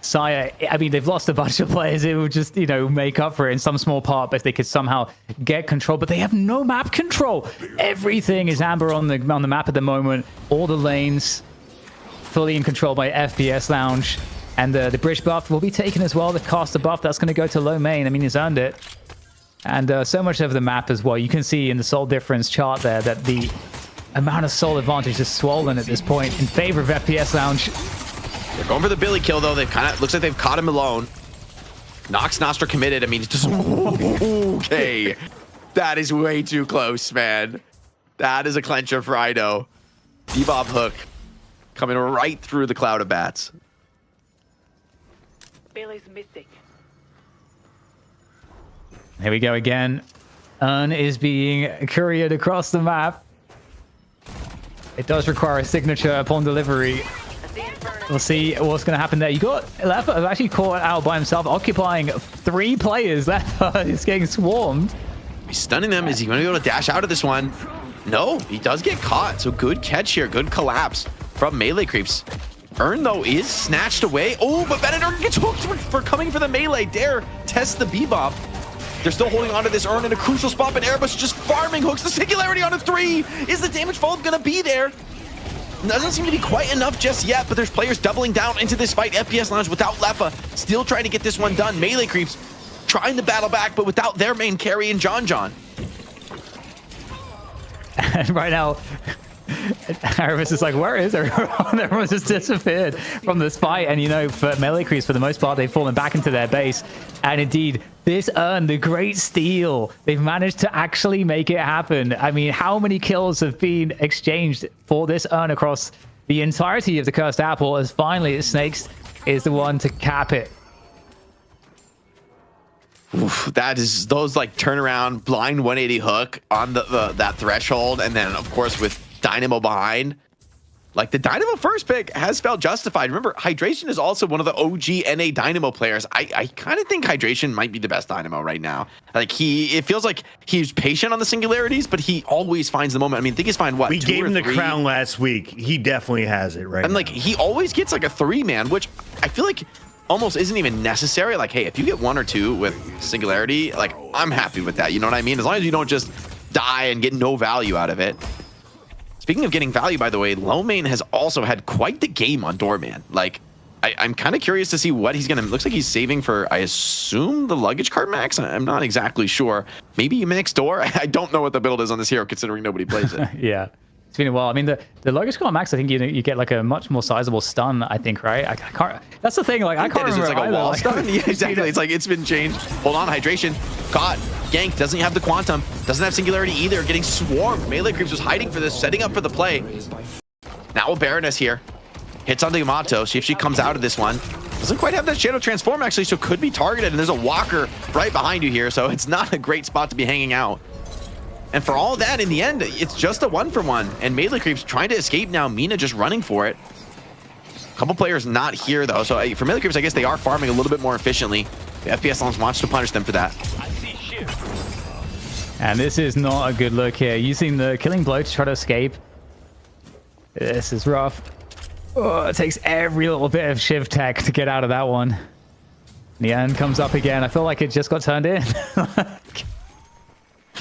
Sire, I mean, they've lost a bunch of players. It would just, you know, make up for it in some small part if they could somehow get control, but they have no map control. Everything is amber on the map at the moment. All the lanes fully in control by FPS Lounge, and the bridge buff will be taken as well. The caster buff, that's going to go to low main. I mean, he's earned it. And so much of the map as well. You can see in the soul difference chart there that the amount of soul advantage is swollen at this point in favor of FPS Lounge. They're going for the Billy kill, though. They've kind of looks like they've caught him alone. Nox Nostra committed. I mean, it's just okay. That is way too close, man. That is a clencher for Ido. Bebop hook coming right through the cloud of bats. Billy's missing. Here we go again. Urn is being couriered across the map. It does require a signature upon delivery. We'll see what's going to happen there. You got Lefa actually caught out by himself, occupying 3 players. Lefa is getting swarmed. He's stunning them. Is he going to be able to dash out of this one? No, he does get caught. So good catch here. Good collapse from melee creeps. Urn, though, is snatched away. Oh, but Venator gets hooked for coming for the melee. Dare test the Bebop. They're still holding on to this urn in a crucial spot, but Erebus just farming hooks the Singularity on a 3. Is the damage fold gonna be there? Doesn't seem to be quite enough just yet, but there's players doubling down into this fight. FPS Lounge without Lefa, still trying to get this one done. Melee Creeps trying to battle back, but without their main carry in John. And right now, Abrams is like, where is everyone? Everyone's just disappeared from this fight. And, you know, for Melee Creeps, for the most part, they've fallen back into their base. And indeed, this urn, the great steal, they've managed to actually make it happen. I mean, how many kills have been exchanged for this urn across the entirety of the Cursed Apple, as finally Snakes is the one to cap it. Oof, that is those like turnaround blind 180 hook on that threshold, and then of course with Dynamo behind. Like, the Dynamo first pick has felt justified. Remember, Hydration is also one of the OG NA Dynamo players. I kind of think Hydration might be the best Dynamo right now. Like, it feels like he's patient on the Singularities, but he always finds the moment. I mean, I think he's find what? We gave him the crown last week. He definitely has it right now. And like, he always gets like a 3-man, which I feel like almost isn't even necessary. Like, hey, if you get 1 or 2 with Singularity, like, I'm happy with that. You know what I mean? As long as you don't just die and get no value out of it. Speaking of getting value, by the way, Lowkey has also had quite the game on Doorman. Like, I'm kind of curious to see what he's going to... Looks like he's saving for, I assume, the luggage cart max? I'm not exactly sure. Maybe max door? I don't know what the build is on this hero, considering nobody plays it. Yeah. It's been a while. I mean, the luggage cart max, I think you get like a much more sizable stun, I think, right? I can't... That's the thing, like, I can't remember. It's like a wall like, stun? Yeah, exactly. It's like, it's been changed. Hold on, Hydration. Caught. Gank doesn't have the Quantum. Doesn't have Singularity either. Getting swarmed. Melee Creeps was hiding for this, setting up for the play. Now a Baroness here. Hits on the Yamato. See if she comes out of this one. Doesn't quite have that Shadow Transform, actually, so could be targeted. And there's a Walker right behind you here, so it's not a great spot to be hanging out. And for all that, in the end, it's just a 1-for-1. And Melee Creeps trying to escape now. Mina just running for it. A couple players not here, though. So for Melee Creeps, I guess they are farming a little bit more efficiently. The FPS Lounge wants to punish them for that. And this is not a good look here. Using the Killing Blow to try to escape. This is rough. Oh, it takes every little bit of Shiv tech to get out of that one. The end comes up again. I feel like it just got turned in.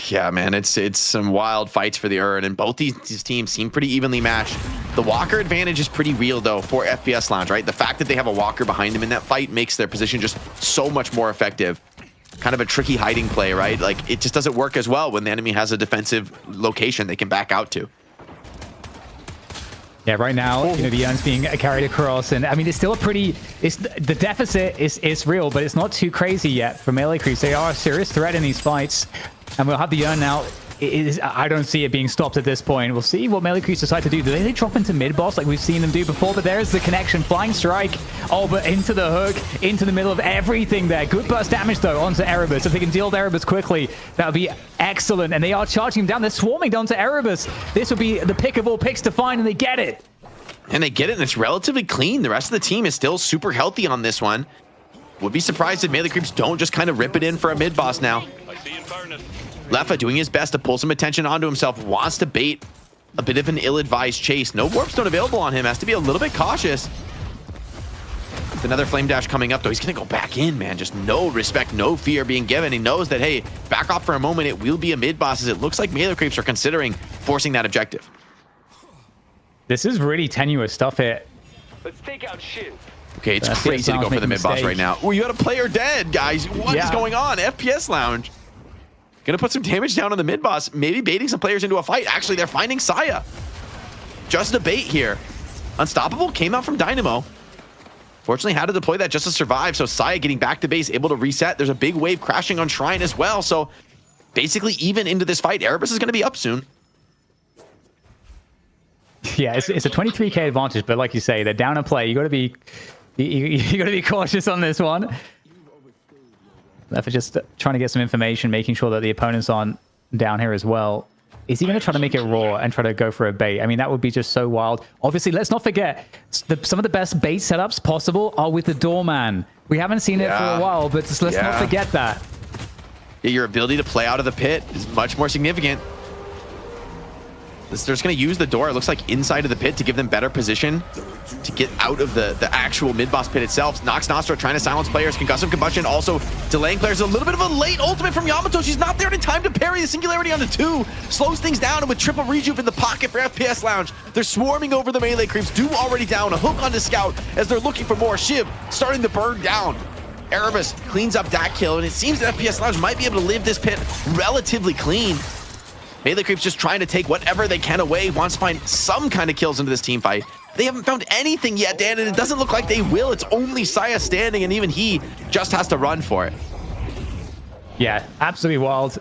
Yeah, man, it's some wild fights for the urn, and both these teams seem pretty evenly matched. The Walker advantage is pretty real, though, for FPS Lounge, right? The fact that they have a Walker behind them in that fight makes their position just so much more effective. Kind of a tricky hiding play, right? Like, it just doesn't work as well when the enemy has a defensive location they can back out to. Yeah, right now, you know, the urn's being carried across, and I mean, it's still a pretty... the deficit is real, but it's not too crazy yet for Melee Creeps. They are a serious threat in these fights, and we'll have the urn now. I don't see it being stopped at this point. We'll see what Melee Creeps decide to do. Do they drop into mid-boss like we've seen them do before? But there's the connection. Flying Strike. Oh, but into the hook, into the middle of everything there. Good burst damage, though, onto Erebus. If they can deal with Erebus quickly, that would be excellent. And they are charging him down. They're swarming down to Erebus. This would be the pick of all picks to find, and they get it. And they get it, and it's relatively clean. The rest of the team is still super healthy on this one. Would be surprised if Melee Creeps don't just kind of rip it in for a mid-boss now. Lefa doing his best to pull some attention onto himself. Wants to bait a bit of an ill-advised chase. No warp stone available on him. Has to be a little bit cautious. With another flame dash coming up, though, he's going to go back in, man. Just no respect, no fear being given. He knows that, hey, back off for a moment. It will be a mid-boss, as it looks like Melee Creeps are considering forcing that objective. This is really tenuous stuff here. Let's take out Shiv. Okay, it's crazy to go for the mid-boss right now. Oh, you had a player dead, guys. What is going on? FPS Lounge. Gonna put some damage down on the mid-boss. Maybe baiting some players into a fight. Actually, they're finding Saya. Just a bait here. Unstoppable came out from Dynamo. Fortunately, had to deploy that just to survive. So Saya getting back to base, able to reset. There's a big wave crashing on Shrine as well. So basically, even into this fight, Erebus is gonna be up soon. Yeah, it's a 23k advantage, but like you say, they're down a play. You gotta be cautious on this one. Lefa just trying to get some information, making sure that the opponents aren't down here as well. Is he going to try to make it raw and try to go for a bait? I mean, that would be just so wild. Obviously, let's not forget, some of the best bait setups possible are with the Doorman. We haven't seen it for a while, but let's not forget that. Yeah, your ability to play out of the pit is much more significant. They're just going to use the door, it looks like, inside of the pit to give them better position to get out of the actual mid-boss pit itself. Nox Nostra trying to silence players. Concussive Combustion also delaying players. A little bit of a late ultimate from Yamato. She's not there in time to parry the Singularity on the 2. Slows things down, and with triple rejuve in the pocket for FPS Lounge, they're swarming over the melee creeps. Do already down. A hook onto Scout as they're looking for more. Shiv starting to burn down. Erebus cleans up that kill, and it seems that FPS Lounge might be able to leave this pit relatively clean. Melee Creeps just trying to take whatever they can away, wants to find some kind of kills into this team fight. They haven't found anything yet, Dan, and it doesn't look like they will. It's only Saya standing, and even he just has to run for it. Yeah, absolutely wild.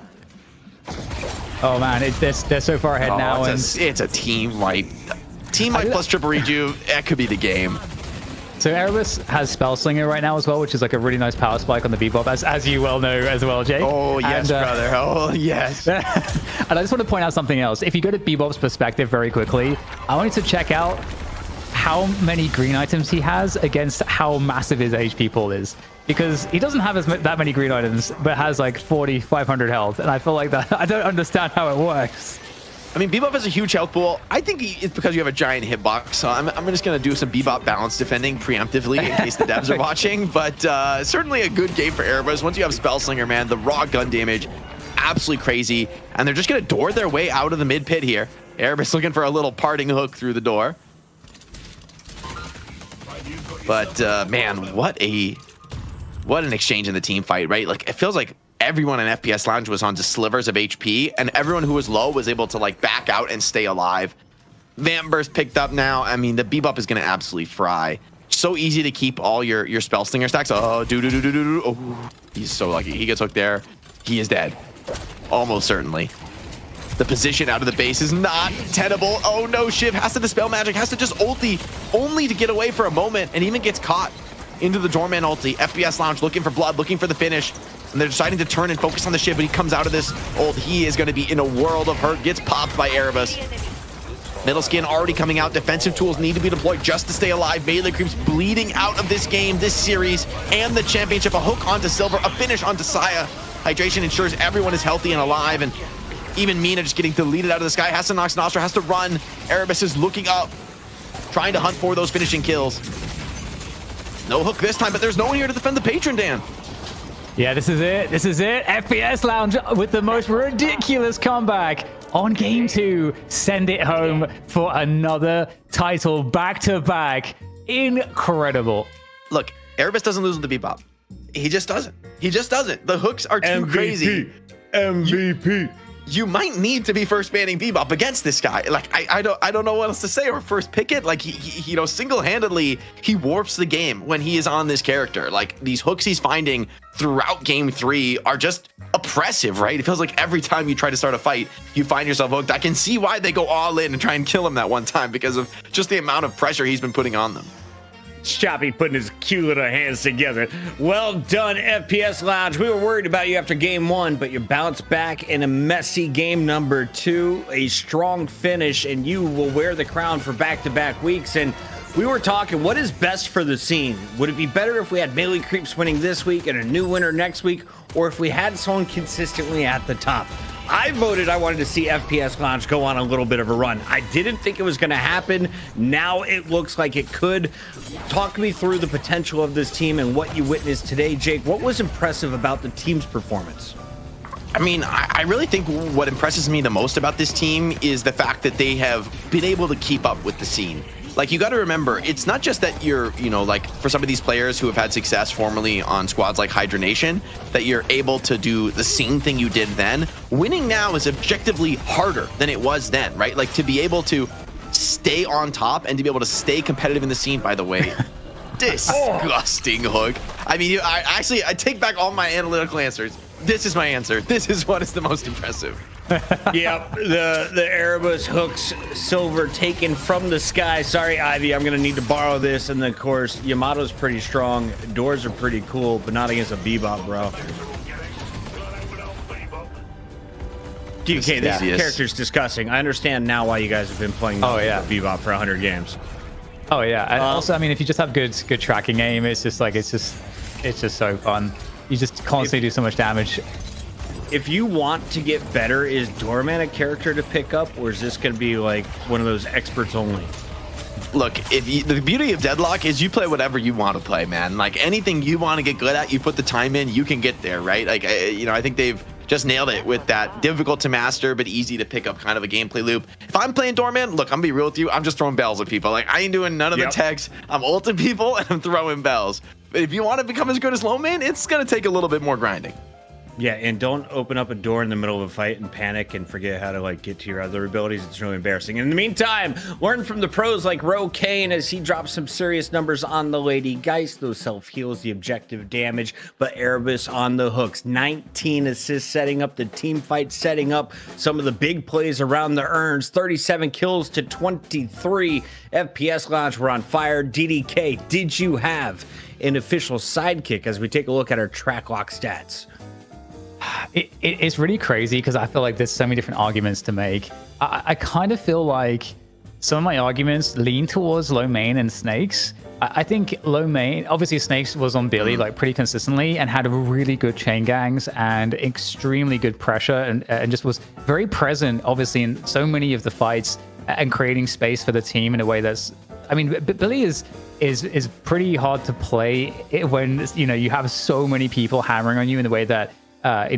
Oh man, they're so far ahead now. It's a team wipe. Team wipe plus triple rejuve, that could be the game. So Erebus has Spellslinger right now as well, which is like a really nice power spike on the Bebop, as you well know as well, Jake. Oh, yes, brother. Oh, yes. And I just want to point out something else. If you go to Bebop's perspective very quickly, I wanted to check out how many green items he has against how massive his HP pool is. Because he doesn't have that many green items, but has like 500 health. And I feel like that I don't understand how it works. I mean, Bebop has a huge health pool. I think it's because you have a giant hitbox. So I'm just going to do some Bebop balance defending preemptively in case the devs are watching. But certainly a good game for Erebus. Once you have Spellslinger, man, the raw gun damage, absolutely crazy. And they're just going to door their way out of the mid pit here. Erebus looking for a little parting hook through the door. But man, what an exchange in the team fight, right? Like, it feels like everyone in FPS Lounge was on just slivers of HP, and everyone who was low was able to like back out and stay alive. Vamp Burst picked up now. I mean, the Bebop is going to absolutely fry. So easy to keep all your Spellslinger stacks. Oh, oh, he's so lucky. He gets hooked there. He is dead. Almost certainly. The position out of the base is not tenable. Oh no, Shiv has to dispel magic, has to just ulti, only to get away for a moment, and even gets caught into the Doorman ulti. FPS Lounge looking for blood, looking for the finish. And they're deciding to turn and focus on the Shiv, but he comes out of this ult. He is going to be in a world of hurt. Gets popped by Erebus. Middle Skin already coming out. Defensive tools need to be deployed just to stay alive. Melee Creeps bleeding out of this game, this series, and the championship. A hook onto Silver, a finish onto Saya. Hydration ensures everyone is healthy and alive, and even Mina just getting deleted out of the sky. Has to Nox Nostra, has to run. Erebus is looking up, trying to hunt for those finishing kills. No hook this time, but there's no one here to defend the patron, Dan. Yeah, this is it. This is it. FPS Lounge with the most ridiculous comeback on game 2. Send it home for another title back-to-back. Incredible. Look, Erebus doesn't lose with the Bebop. He just doesn't. He just doesn't. The hooks are too crazy. MVP. You might need to be first banning Bebop against this guy. Like, I don't know what else to say, or first pick it. Like, he you know, single-handedly, he warps the game when he is on this character. Like, these hooks he's finding throughout game 3 are just oppressive, right? It feels like every time you try to start a fight, you find yourself hooked. I can see why they go all in and try and kill him that one time, because of just the amount of pressure he's been putting on them. Choppy putting his cute little hands together. Well done, FPS Lounge. We were worried about you after game 1, but you bounced back in a messy game number 2. A strong finish, and you will wear the crown for back-to-back weeks. And we were talking, what is best for the scene? Would it be better if we had Melee Creeps winning this week and a new winner next week, or if we had someone consistently at the top? I voted I wanted to see FPS Lounge go on a little bit of a run. I didn't think it was going to happen. Now it looks like it could. Talk me through the potential of this team and what you witnessed today, Jake. What was impressive about the team's performance? I mean, I really think what impresses me the most about this team is the fact that they have been able to keep up with the scene. Like, you got to remember, it's not just that you're, you know, like, for some of these players who have had success formerly on squads like Hydra Nation, that you're able to do the same thing you did then. Winning now is objectively harder than it was then, right? Like, to be able to stay on top and to be able to stay competitive in the scene, by the way. Disgusting hook. I mean, I take back all my analytical answers. This is my answer. This is what is the most impressive. Yep, the Erebus hooks Silver taken from the sky. Sorry, Ivy, I'm gonna need to borrow this. And then, of course, Yamato's pretty strong. Doors are pretty cool, but not against a Bebop, bro. DK, this character's disgusting. I understand now why you guys have been playing Bebop for 100 games. Oh yeah. And also, I mean, if you just have good tracking aim, it's just so fun. You just constantly do so much damage. if you want to get better, is Doorman a character to pick up, or is this going to be like one of those experts only? Look, the beauty of Deadlock is you play whatever you want to play, man. Like anything you want to get good at, you put the time in, you can get there, right? Like, I think they've just nailed it with that difficult to master but easy to pick up kind of a gameplay loop. If I'm playing Doorman, look, I'm gonna be real with you, I'm just throwing bells at people. Like I ain't doing none of the techs. I'm ulting people and I'm throwing bells. But if you want to become as good as Lowkey, it's gonna take a little bit more grinding. Yeah, and don't open up a door in the middle of a fight and panic and forget how to like get to your other abilities. It's really embarrassing. In the meantime, learn from the pros like Kane as he drops some serious numbers on the Lady Geist. Those self-heals, the objective damage, but Erebus on the hooks. 19 assists setting up the team fight, setting up some of the big plays around the urns. 37 kills to 23. FPS Lounge, we're on fire. DDK, did you have an official sidekick as we take a look at our track lock stats? It's really crazy because I feel like there's so many different arguments to make. I kind of feel like some of my arguments lean towards Lowkey and Snakes. I think Lowkey, obviously Snakes was on Billy like pretty consistently and had really good chain gangs and extremely good pressure and just was very present, obviously, in so many of the fights and creating space for the team in a way that's, I mean, Billy is pretty hard to play when, you have so many people hammering on you in the way that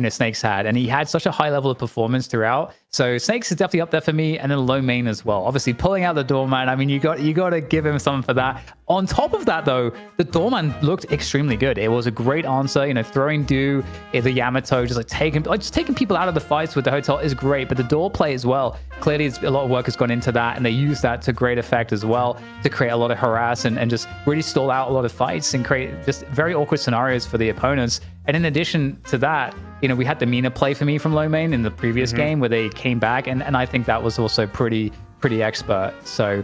Snakes had, and he had such a high level of performance throughout. So Snakes is definitely up there for me, and then Lowkey as well. Obviously, pulling out the Doorman. I mean, you got to give him something for that. On top of that, though, the Doorman looked extremely good. It was a great answer. Throwing the Yamato, just taking people out of the fights with the hotel is great. But the door play as well. Clearly, a lot of work has gone into that, and they use that to great effect as well to create a lot of harass and just really stall out a lot of fights and create just very awkward scenarios for the opponents. And in addition to that, we had the Mina play for me from Lowkey in the previous game where they came back, and I think that was also pretty expert. So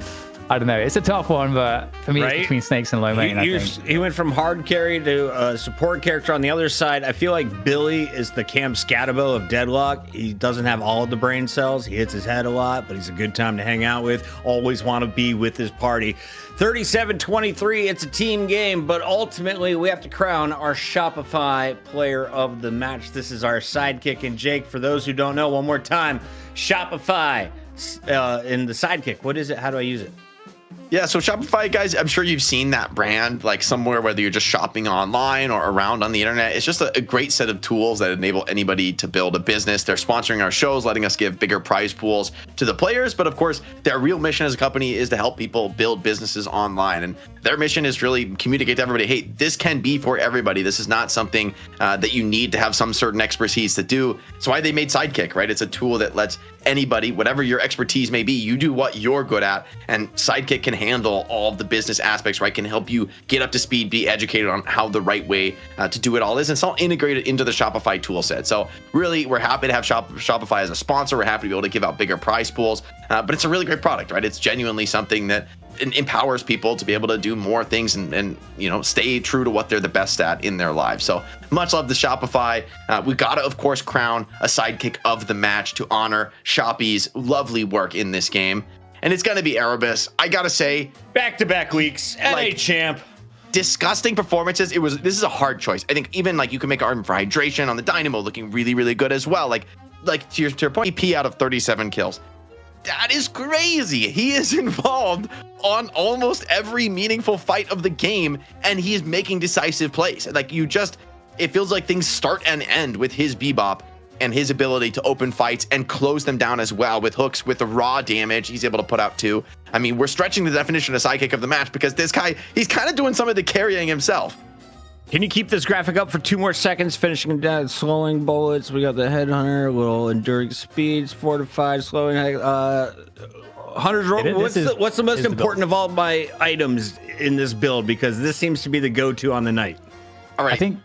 I don't know, it's a tough one, but for me, it's between Snakes and Lowkey. He went from hard carry to a support character on the other side. I feel like Billy is the Cam Scatabo of Deadlock. He doesn't have all of the brain cells. He hits his head a lot, but he's a good time to hang out with. Always want to be with his party. 37-23, it's a team game, but ultimately we have to crown our Shopify player of the match. This is our sidekick. And Jake, for those who don't know, one more time, Shopify in the sidekick. What is it? How do I use it? Yeah, so Shopify, guys, I'm sure you've seen that brand like somewhere, whether you're just shopping online or around on the internet. It's just a great set of tools that enable anybody to build a business. They're sponsoring our shows, letting us give bigger prize pools to the players. But of course, their real mission as a company is to help people build businesses online. And their mission is really communicate to everybody, hey, this can be for everybody. This is not something that you need to have some certain expertise to do. That's why they made Sidekick, right? It's a tool that lets anybody, whatever your expertise may be, you do what you're good at, and Sidekick can handle all of the business aspects, right? Can help you get up to speed, be educated on how the right way to do it all is, and it's all integrated into the Shopify tool set. So really, we're happy to have Shopify as a sponsor. We're happy to be able to give out bigger prize pools, but it's a really great product, right? It's genuinely something that empowers people to be able to do more things and stay true to what they're the best at in their lives. So much love to Shopify. We gotta, of course, crown a sidekick of the match to honor Shoppy's lovely work in this game, and it's gonna be Erebus. I gotta say, back-to-back weeks, NA champ. Disgusting performances. This is a hard choice. I think even like you can make an argument for hydration on the Dynamo looking really, really good as well. Like to your point, EP out of 37 kills. That is crazy. He is involved on almost every meaningful fight of the game, and he is making decisive plays. Like it feels like things start and end with his bebop and his ability to open fights and close them down as well with hooks, with the raw damage he's able to put out too. I mean, we're stretching the definition of sidekick of the match because this guy, he's kind of doing some of the carrying himself. Can you keep this graphic up for 2 more seconds? Finishing down, slowing bullets. We got the headhunter, little enduring speeds, fortified, slowing. Hunter's what's the most important of all my items in this build? Because this seems to be the go-to on the night. All right. I think.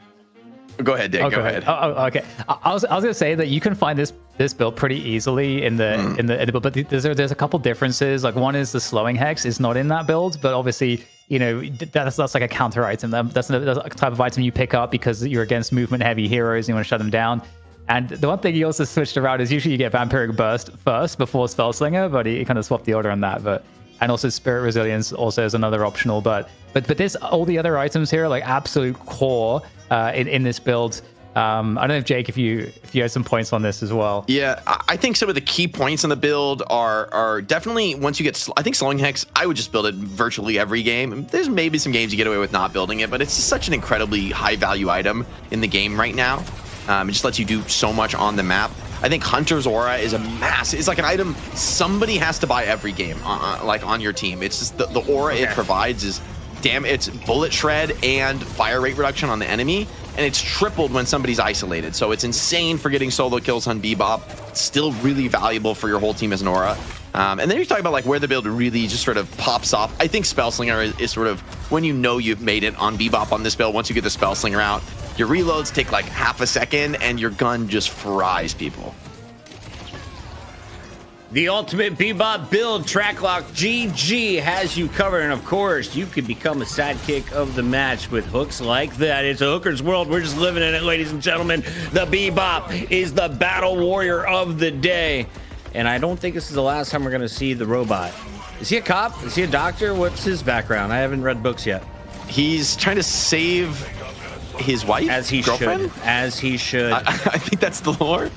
Go ahead, Dave. Go ahead. Oh, okay. I was gonna say that you can find this build pretty easily in the build, but there's a couple differences. Like one is the slowing hex is not in that build, but obviously that's like a counter item. That's a type of item you pick up because you're against movement heavy heroes and you want to shut them down. And the one thing he also switched around is usually you get Vampiric Burst first before Spellslinger, but he kind of swapped the order on that. And also Spirit Resilience also is another optional. But there's all the other items here are like absolute core in this build. I don't know if Jake, if you had some points on this as well. Yeah, I think some of the key points in the build are definitely once you get, I think slowing hex, I would just build it virtually every game. There's maybe some games you get away with not building it, but it's just such an incredibly high value item in the game right now. It just lets you do so much on the map. I think Hunter's Aura is a massive, it's like an item somebody has to buy every game, like on your team. It's just the aura it provides is, damn, it's bullet shred and fire rate reduction on the enemy, and it's tripled when somebody's isolated. So it's insane for getting solo kills on Bebop. It's still really valuable for your whole team as an aura. And then you're talking about like where the build really just sort of pops off. I think Spellslinger is sort of when you know you've made it on Bebop on this build. Once you get the Spellslinger out, your reloads take like half a second and your gun just fries people. The ultimate Bebop build, Tracklock GG has you covered, and of course, you could become a sidekick of the match with hooks like that. It's a hooker's world. We're just living in it, ladies and gentlemen. The Bebop is the battle warrior of the day, and I don't think this is the last time we're going to see the robot. Is he a cop? Is he a doctor? What's his background? I haven't read books yet. He's trying to save his wife, as he girlfriend? should. As he should. I think that's the lore.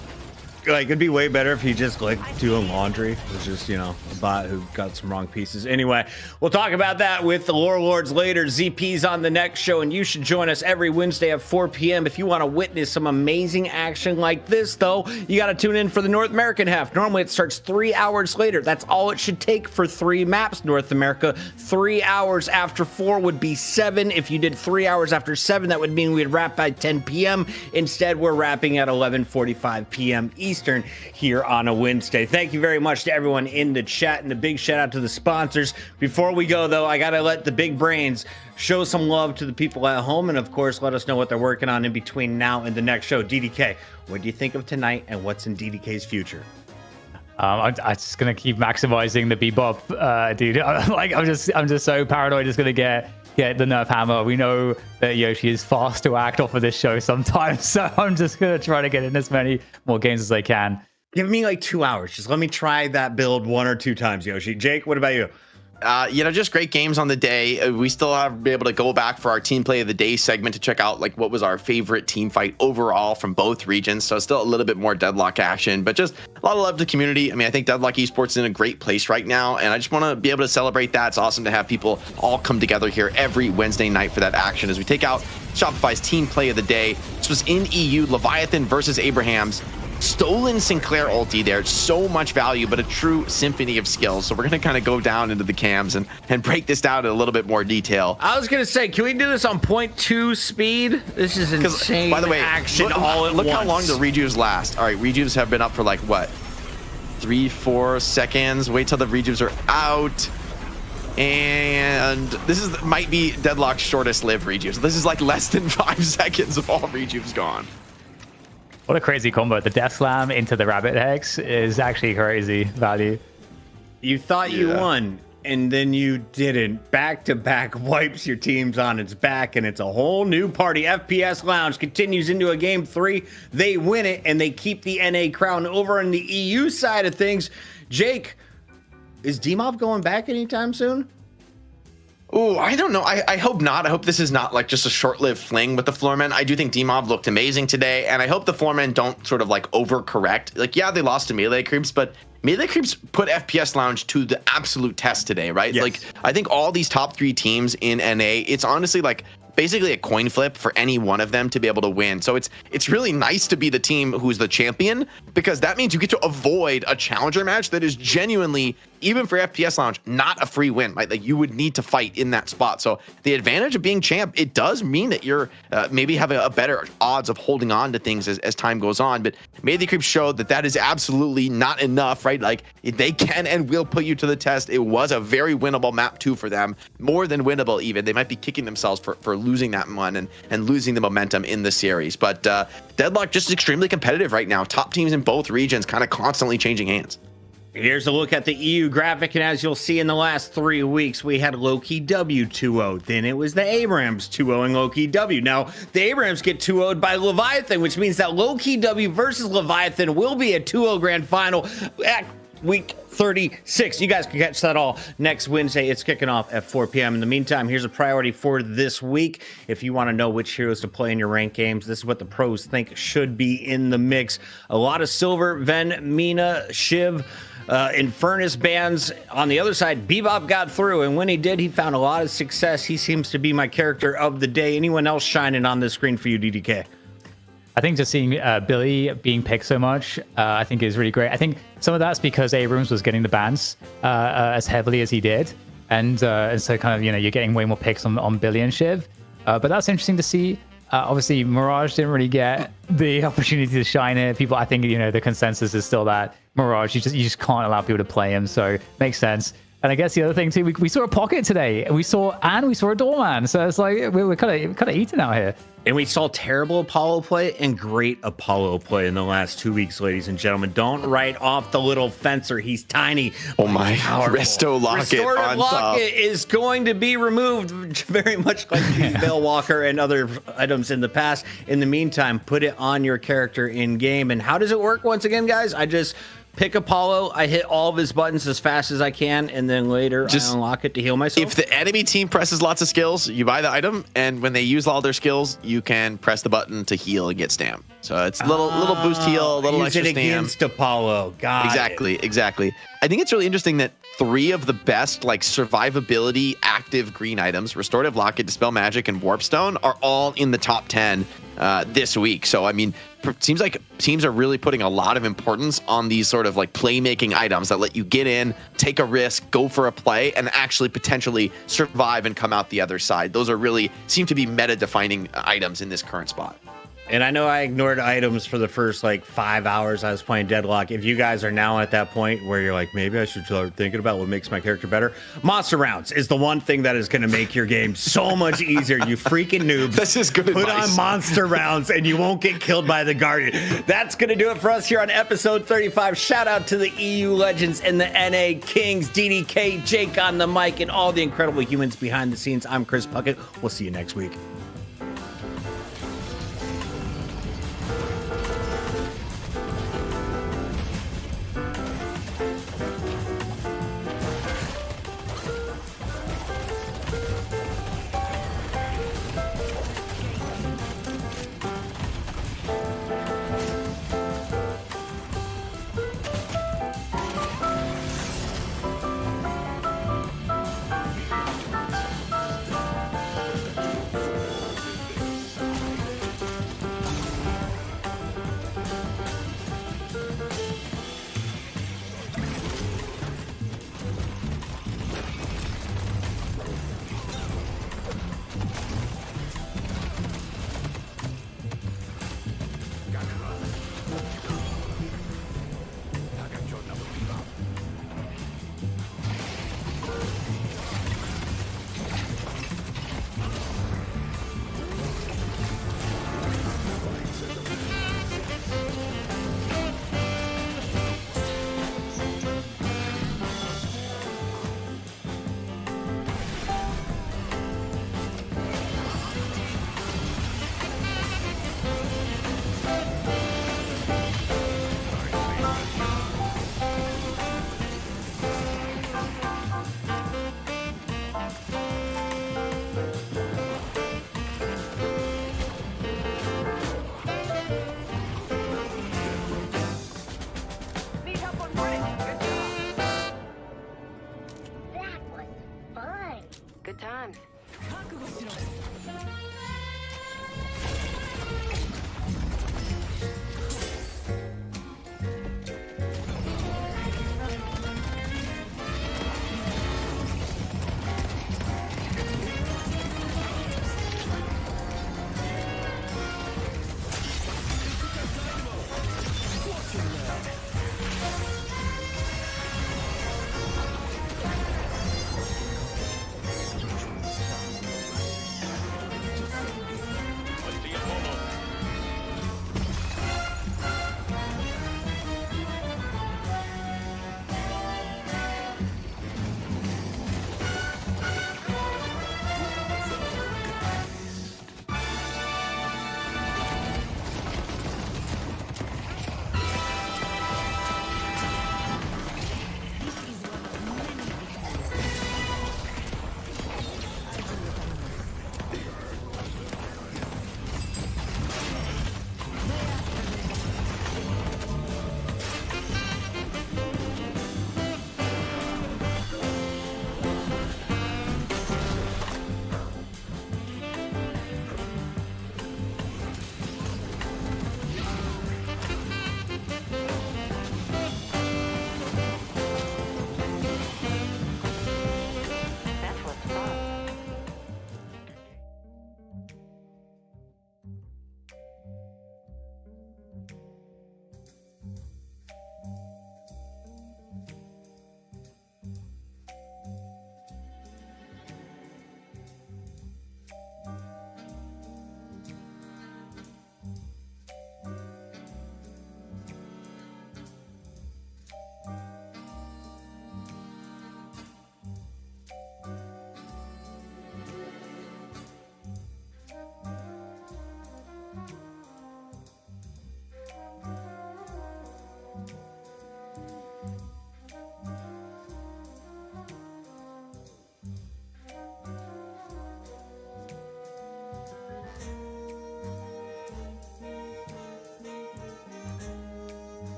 Like, it'd be way better if he just like doing laundry. It was just, you know, a bot who got some wrong pieces. Anyway, we'll talk about that with the Lore Lords later. ZP's on the next show, and you should join us every Wednesday at 4 p.m. If you want to witness some amazing action like this, though, you got to tune in for the North American half. Normally, it starts 3 hours later. That's all it should take for 3 maps, North America. 3 hours after 4 would be 7. If you did 3 hours after 7, that would mean we'd wrap by 10 p.m. Instead, we're wrapping at 11:45 p.m. Eastern here on a Wednesday. Thank you very much to everyone in the chat, and a big shout out to the sponsors. Before we go, though, I gotta let the big brains show some love to the people at home, and of course let us know what they're working on in between now and the next show. DDK, what do you think of tonight, and what's in DDK's future? I'm just gonna keep maximizing the Bebop, dude. I'm just so paranoid. Just gonna get the nerf hammer. We know that Yoshi is fast to act off of this show sometimes, so I'm just gonna try to get in as many more games as I can. Give me like 2 hours. Just let me try that build 1 or 2 times, Yoshi. Jake, what about you? Just great games on the day. We still have to be able to go back for our team play of the day segment to check out like what was our favorite team fight overall from both regions. So still a little bit more Deadlock action, but just a lot of love to the community. I mean, I think Deadlock Esports is in a great place right now, and I just want to be able to celebrate that. It's awesome to have people all come together here every Wednesday night for that action as we take out Shopify's team play of the day. This was in EU, Leviathan versus Abrams. Stolen Sinclair ulti there, so much value, but a true symphony of skills. So we're gonna kind of go down into the cams and break this down in a little bit more detail. I was gonna say, can we do this on 0.2 speed? This is insane. By the way, action all at look once. how long the rejuves last. All right, rejuves have been up for like what, 3-4 seconds. Wait till the rejuves are out. And this might be Deadlock's shortest lived rejuves. This is like less than 5 seconds of all rejuves gone. What a crazy combo. The Death Slam into the Rabbit Hex is actually crazy value. You thought you won, and then you didn't. Back-to-back wipes your teams on its back, and it's a whole new party. FPS Lounge continues into a game 3. They win it, and they keep the NA crown. Over on the EU side of things, Jake, is Dimov going back anytime soon? Oh, I don't know. I hope not. I hope this is not like just a short-lived fling with the Floormen. I do think Dimov looked amazing today, and I hope the Floormen don't sort of like overcorrect. Like, yeah, they lost to Melee Creeps, but Melee Creeps put FPS Lounge to the absolute test today, right? Yes. Like, I think all these top 3 teams in NA, it's honestly like basically a coin flip for any one of them to be able to win. So it's really nice to be the team who's the champion, because that means you get to avoid a challenger match that is genuinely, even for FPS Lounge, not a free win, right? Like, you would need to fight in that spot. So the advantage of being champ, it does mean that you're maybe have a better odds of holding on to things as time goes on. But Melee Creeps showed that is absolutely not enough, right? Like, they can and will put you to the test. It was a very winnable map 2 for them, more than winnable even. They might be kicking themselves for losing that one and losing the momentum in the series. But Deadlock just extremely competitive right now. Top teams in both regions kind of constantly changing hands. Here's a look at the EU graphic, and as you'll see in the last 3 weeks, we had Lowkey W 2-0. Then it was the Abrams 2-0 and Lowkey W. Now, the Abrams get 2-0'd by Leviathan, which means that Lowkey W versus Leviathan will be a 2-0 grand final at week 36. You guys can catch that all next Wednesday. It's kicking off at 4 p.m. In the meantime, here's a priority for this week. If you want to know which heroes to play in your ranked games, this is what the pros think should be in the mix. A lot of Silver, Ven, Mina, Shiv, Infernus bans. On the other side, Bebop got through, and when he did, he found a lot of success. He seems to be my character of the day. Anyone else shining on this screen for you, DDK? I think just seeing Billy being picked so much, I think is really great. I think some of that's because Abrams was getting the bans as heavily as he did, and so kind of, you know, you're getting way more picks on Billy and Shiv. But that's interesting to see. Obviously, Mirage didn't really get the opportunity to shine it. People, I think, you know, the consensus is still that Mirage, you just can't allow people to play him, so makes sense. And I guess the other thing too, we saw a Pocket today, and we saw a Doorman, so it's like we're kind of eating out here. And we saw terrible Apollo play and great Apollo play in the last 2 weeks, ladies and gentlemen. Don't write off the little fencer. He's tiny. Oh my! Powerful. Resto Locket Restorative on Locket top is going to be removed, very much like Veil Walker and other items in the past. In the meantime, put it on your character in game. And how does it work? Once again, guys, I just pick Apollo, I hit all of his buttons as fast as I can, and then later I unlock it to heal myself. If the enemy team presses lots of skills, you buy the item, and when they use all their skills, you can press the button to heal and get stam. So it's little boost heal, little use extra it stam. against Apollo. Got Exactly. I think it's really interesting that 3 of the best like survivability active green items, Restorative Locket, Dispel Magic, and Warpstone, are all in the top 10 this week. So I mean, it seems like teams are really putting a lot of importance on these sort of like playmaking items that let you get in, take a risk, go for a play, and actually potentially survive and come out the other side. Those are really seem to be meta-defining items in this current spot. And I know I ignored items for the first like 5 hours I was playing Deadlock. If you guys are now at that point where you're like, maybe I should start thinking about what makes my character better, Monster Rounds is the one thing that is going to make your game so much easier. You freaking noobs. This is good Put advice. on Monster Rounds and you won't get killed by the Guardian. That's going to do it for us here on episode 35. Shout out to the EU Legends and the NA Kings, DDK, Jake on the mic, and all the incredible humans behind the scenes. I'm Chris Puckett. We'll see you next week. Good times.